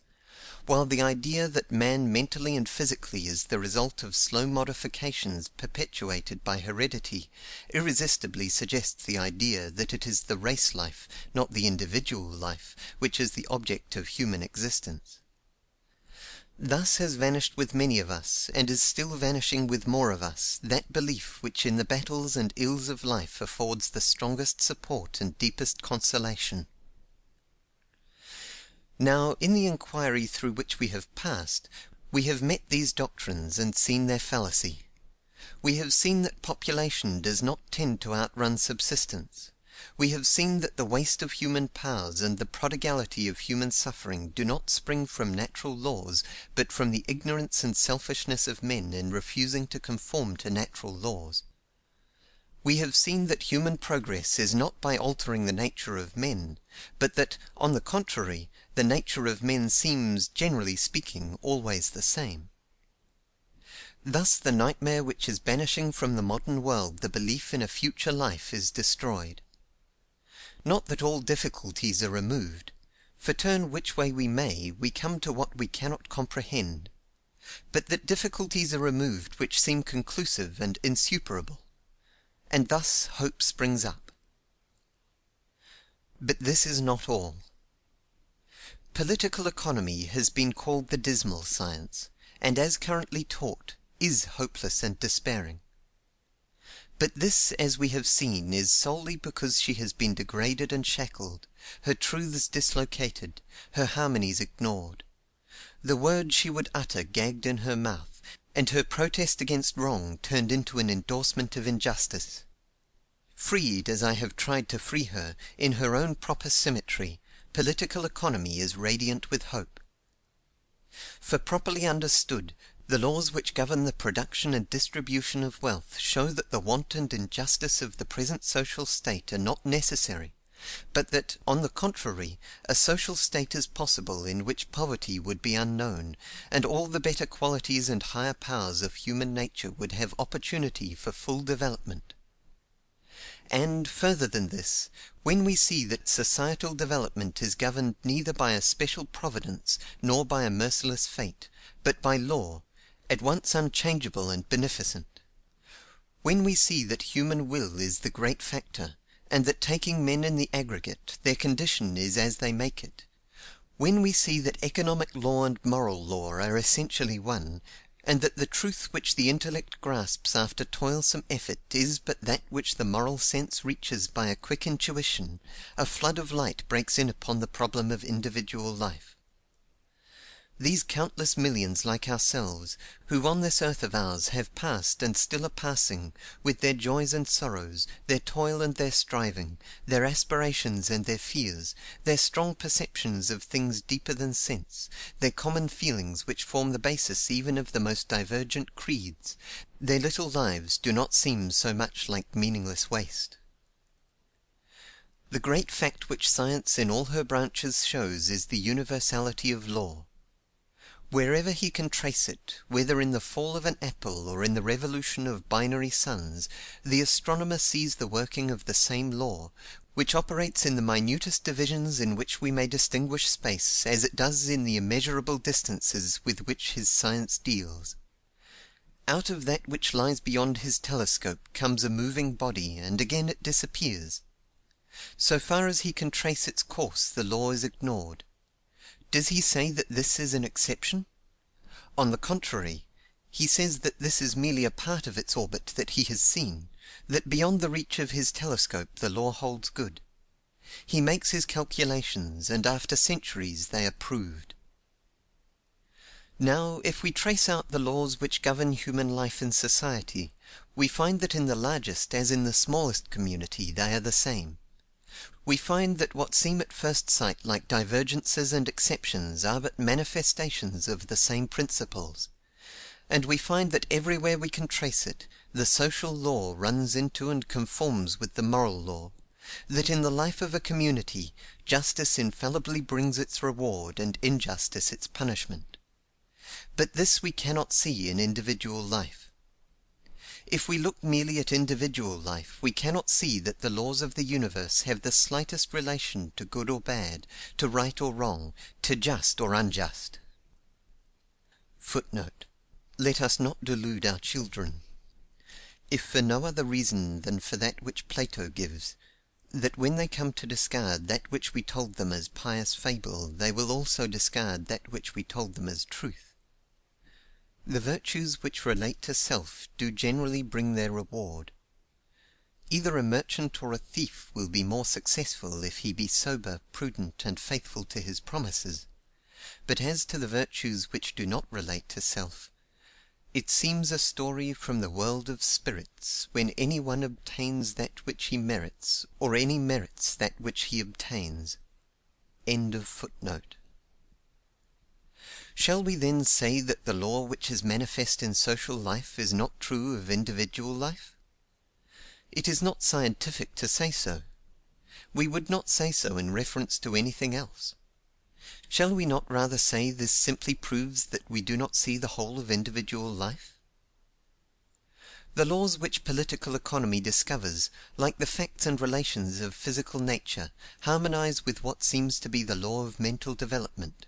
while the idea that man mentally and physically is the result of slow modifications perpetuated by heredity, irresistibly suggests the idea that it is the race life, not the individual life, which is the object of human existence. Thus has vanished with many of us, and is still vanishing with more of us, that belief which in the battles and ills of life affords the strongest support and deepest consolation. Now, in the inquiry through which we have passed, we have met these doctrines and seen their fallacy. We have seen that population does not tend to outrun subsistence. We have seen that the waste of human powers and the prodigality of human suffering do not spring from natural laws, but from the ignorance and selfishness of men in refusing to conform to natural laws. We have seen that human progress is not by altering the nature of men, but that, on the contrary, the nature of men seems, generally speaking, always the same. Thus the nightmare which is banishing from the modern world the belief in a future life is destroyed. Not that all difficulties are removed, for turn which way we may, we come to what we cannot comprehend, but that difficulties are removed which seem conclusive and insuperable, and thus hope springs up. But this is not all. Political economy has been called the dismal science, and as currently taught, is hopeless and despairing. But this, as we have seen, is solely because she has been degraded and shackled, her truths dislocated, her harmonies ignored, the word she would utter gagged in her mouth, and her protest against wrong turned into an endorsement of injustice. Freed as I have tried to free her, in her own proper symmetry, political economy is radiant with hope. For properly understood, the laws which govern the production and distribution of wealth show that the want and injustice of the present social state are not necessary, but that, on the contrary, a social state is possible in which poverty would be unknown, and all the better qualities and higher powers of human nature would have opportunity for full development. And, further than this, when we see that societal development is governed neither by a special providence nor by a merciless fate, but by law, at once unchangeable and beneficent; when we see that human will is the great factor, and that taking men in the aggregate, their condition is as they make it; when we see that economic law and moral law are essentially one, and that the truth which the intellect grasps after toilsome effort is but that which the moral sense reaches by a quick intuition, a flood of light breaks in upon the problem of individual life. These countless millions like ourselves, who on this earth of ours have passed and still are passing, with their joys and sorrows, their toil and their striving, their aspirations and their fears, their strong perceptions of things deeper than sense, their common feelings which form the basis even of the most divergent creeds, their little lives do not seem so much like meaningless waste. The great fact which science in all her branches shows is the universality of law. Wherever he can trace it, whether in the fall of an apple or in the revolution of binary suns, the astronomer sees the working of the same law, which operates in the minutest divisions in which we may distinguish space, as it does in the immeasurable distances with which his science deals. Out of that which lies beyond his telescope comes a moving body, and again it disappears. So far as he can trace its course, the law is ignored. Does he say that this is an exception? On the contrary, he says that this is merely a part of its orbit that he has seen, that beyond the reach of his telescope the law holds good. He makes his calculations, and after centuries they are proved. Now, if we trace out the laws which govern human life in society, we find that in the largest as in the smallest community they are the same. We find that what seem at first sight like divergences and exceptions are but manifestations of the same principles; and we find that everywhere we can trace it, the social law runs into and conforms with the moral law, that in the life of a community, justice infallibly brings its reward and injustice its punishment. But this we cannot see in individual life. If we look merely at individual life, we cannot see that the laws of the universe have the slightest relation to good or bad, to right or wrong, to just or unjust. Footnote: let us not delude our children. If for no other reason than for that which Plato gives, that when they come to discard that which we told them as pious fable, they will also discard that which we told them as truth. The virtues which relate to self do generally bring their reward. Either a merchant or a thief will be more successful if he be sober, prudent, and faithful to his promises; but as to the virtues which do not relate to self, it seems a story from the world of spirits, when any one obtains that which he merits, or any merits that which he obtains. End of footnote. Shall we then say that the law which is manifest in social life is not true of individual life? It is not scientific to say so. We would not say so in reference to anything else. Shall we not rather say this simply proves that we do not see the whole of individual life? The laws which political economy discovers, like the facts and relations of physical nature, harmonize with what seems to be the law of mental development,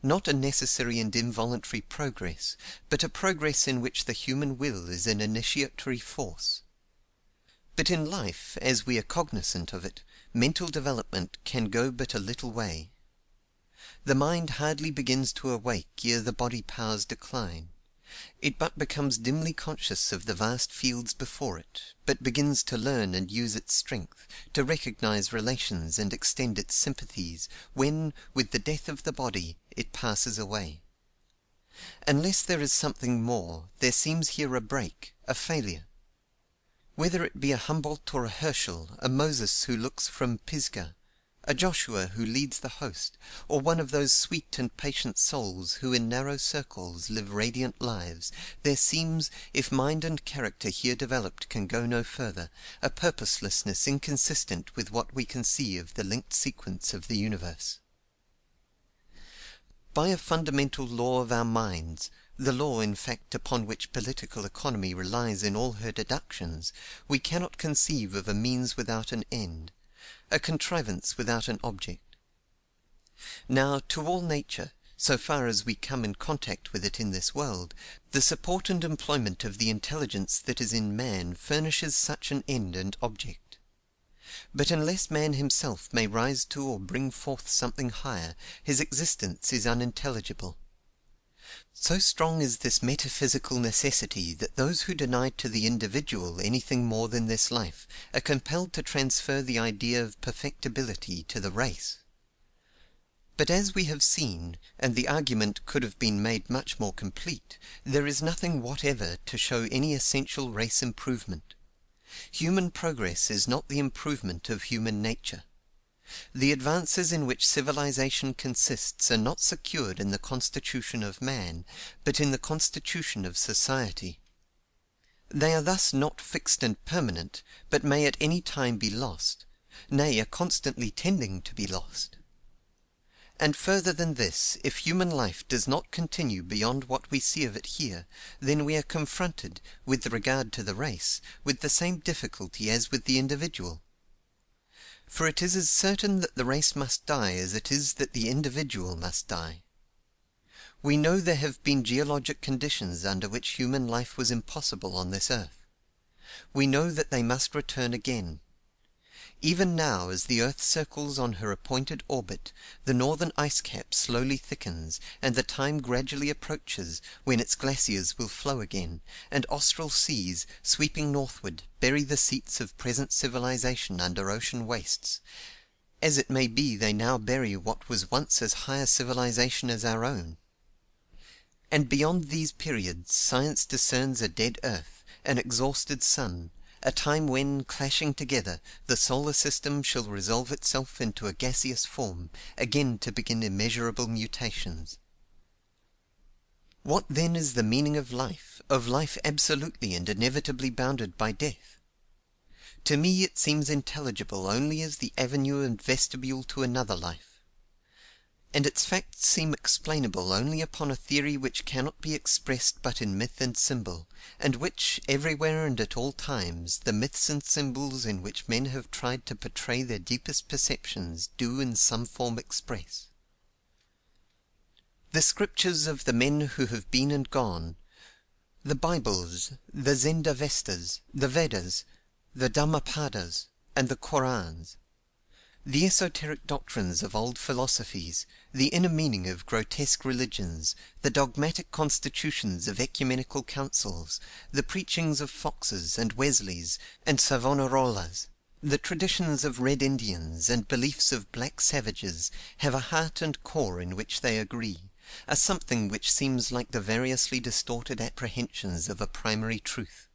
not a necessary and involuntary progress, but a progress in which the human will is an initiatory force. But in life, as we are cognizant of it, mental development can go but a little way. The mind hardly begins to awake ere the body powers decline. It but becomes dimly conscious of the vast fields before it, but begins to learn and use its strength, to recognize relations and extend its sympathies, when, with the death of the body, it passes away. Unless there is something more, there seems here a break, a failure. Whether it be a Humboldt or a Herschel, a Moses who looks from Pisgah, a Joshua who leads the host, or one of those sweet and patient souls who in narrow circles live radiant lives, there seems, if mind and character here developed can go no further, a purposelessness inconsistent with what we can see of the linked sequence of the universe. By a fundamental law of our minds, the law in fact upon which political economy relies in all her deductions, we cannot conceive of a means without an end, a contrivance without an object. Now, to all nature, so far as we come in contact with it in this world, the support and employment of the intelligence that is in man furnishes such an end and object. But unless man himself may rise to or bring forth something higher, his existence is unintelligible. So strong is this metaphysical necessity that those who deny to the individual anything more than this life are compelled to transfer the idea of perfectibility to the race. But as we have seen, and the argument could have been made much more complete, there is nothing whatever to show any essential race improvement. Human progress is not the improvement of human nature. The advances in which civilization consists are not secured in the constitution of man, but in the constitution of society. They are thus not fixed and permanent, but may at any time be lost, nay, are constantly tending to be lost. And further than this, if human life does not continue beyond what we see of it here, then we are confronted, with regard to the race, with the same difficulty as with the individual. For it is as certain that the race must die as it is that the individual must die. We know there have been geologic conditions under which human life was impossible on this earth. We know that they must return again. Even now, as the earth circles on her appointed orbit, the northern ice cap slowly thickens, and the time gradually approaches when its glaciers will flow again, and austral seas, sweeping northward, bury the seats of present civilization under ocean wastes. As it may be, they now bury what was once as high a civilization as our own. And beyond these periods, science discerns a dead earth, an exhausted sun, a time when, clashing together, the solar system shall resolve itself into a gaseous form, again to begin immeasurable mutations. What then is the meaning of life absolutely and inevitably bounded by death? To me it seems intelligible only as the avenue and vestibule to another life. And its facts seem explainable only upon a theory which cannot be expressed but in myth and symbol, and which, everywhere and at all times, the myths and symbols in which men have tried to portray their deepest perceptions do in some form express. The scriptures of the men who have been and gone, the Bibles, the Zendavestas, the Vedas, the Dhammapadas, and the Korans, the esoteric doctrines of old philosophies, the inner meaning of grotesque religions, the dogmatic constitutions of ecumenical councils, the preachings of Foxes and Wesleys and Savonarolas, the traditions of Red Indians and beliefs of black savages have a heart and core in which they agree, a something which seems like the variously distorted apprehensions of a primary truth.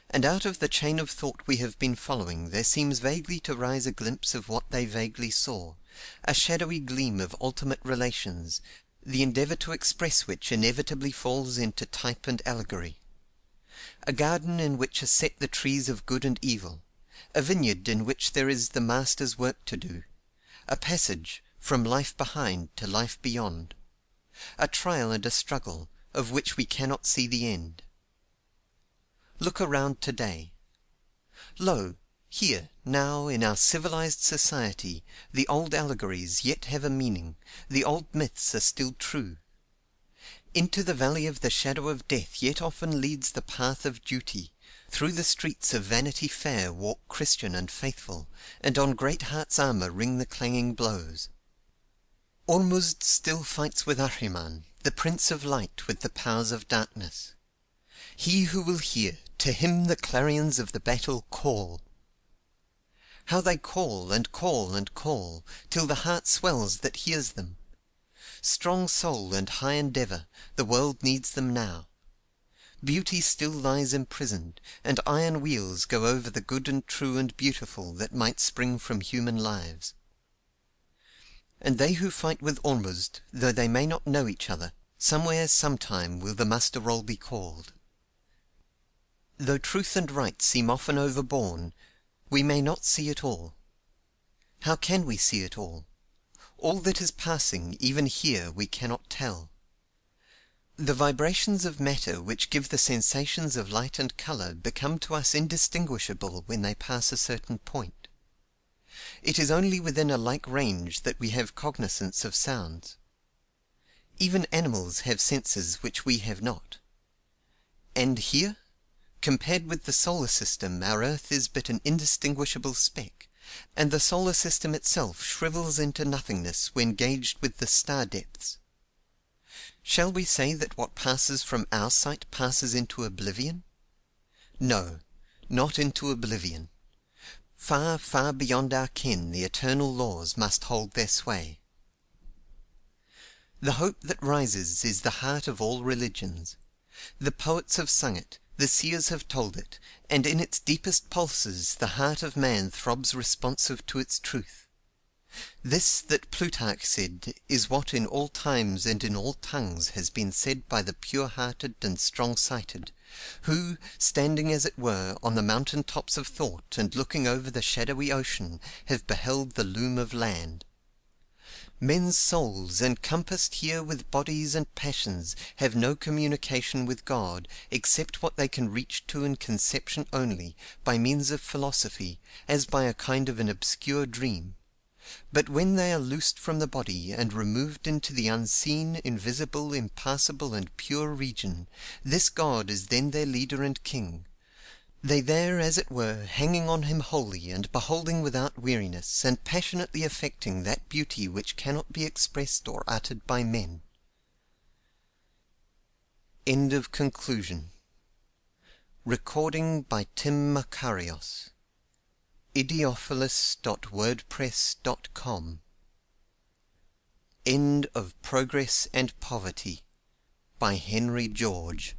And out of the chain of thought we have been following there seems vaguely to rise a glimpse of what they vaguely saw, a shadowy gleam of ultimate relations, the endeavour to express which inevitably falls into type and allegory. A garden in which are set the trees of good and evil, a vineyard in which there is the Master's work to do, a passage from life behind to life beyond, a trial and a struggle, of which we cannot see the end. Look around today. Lo, here, now, in our civilized society, the old allegories yet have a meaning, the old myths are still true. Into the valley of the shadow of death yet often leads the path of duty. Through the streets of Vanity Fair walk Christian and faithful, and on Great Heart's armour ring the clanging blows. Ormuzd still fights with Ahriman, the Prince of Light with the powers of darkness. He who will hear, to him the clarions of the battle call. How they call, and call, and call, till the heart swells that hears them. Strong soul and high endeavour, the world needs them now. Beauty still lies imprisoned, and iron wheels go over the good and true and beautiful that might spring from human lives. And they who fight with Ormuzd, though they may not know each other, somewhere sometime will the muster roll be called. Though truth and right seem often overborne, we may not see it all. How can we see it all? All that is passing, even here, we cannot tell. The vibrations of matter which give the sensations of light and colour become to us indistinguishable when they pass a certain point. It is only within a like range that we have cognizance of sounds. Even animals have senses which we have not. And here? Compared with the solar system, our earth is but an indistinguishable speck, and the solar system itself shrivels into nothingness when gauged with the star depths. Shall we say that what passes from our sight passes into oblivion? No, not into oblivion. Far, far beyond our ken the eternal laws must hold their sway. The hope that rises is the heart of all religions. The poets have sung it, the seers have told it, and in its deepest pulses the heart of man throbs responsive to its truth. This that Plutarch said is what in all times and in all tongues has been said by the pure-hearted and strong-sighted, who, standing as it were on the mountain tops of thought and looking over the shadowy ocean, have beheld the loom of land. Men's souls, encompassed here with bodies and passions, have no communication with God, except what they can reach to in conception only, by means of philosophy, as by a kind of an obscure dream. But when they are loosed from the body, and removed into the unseen, invisible, impassable, and pure region, this God is then their leader and king. They there, as it were, hanging on him wholly, and beholding without weariness, and passionately affecting that beauty which cannot be expressed or uttered by men. End of conclusion. Recording by Tim Makarios. idiophilus.wordpress.com. End of Progress and Poverty by Henry George.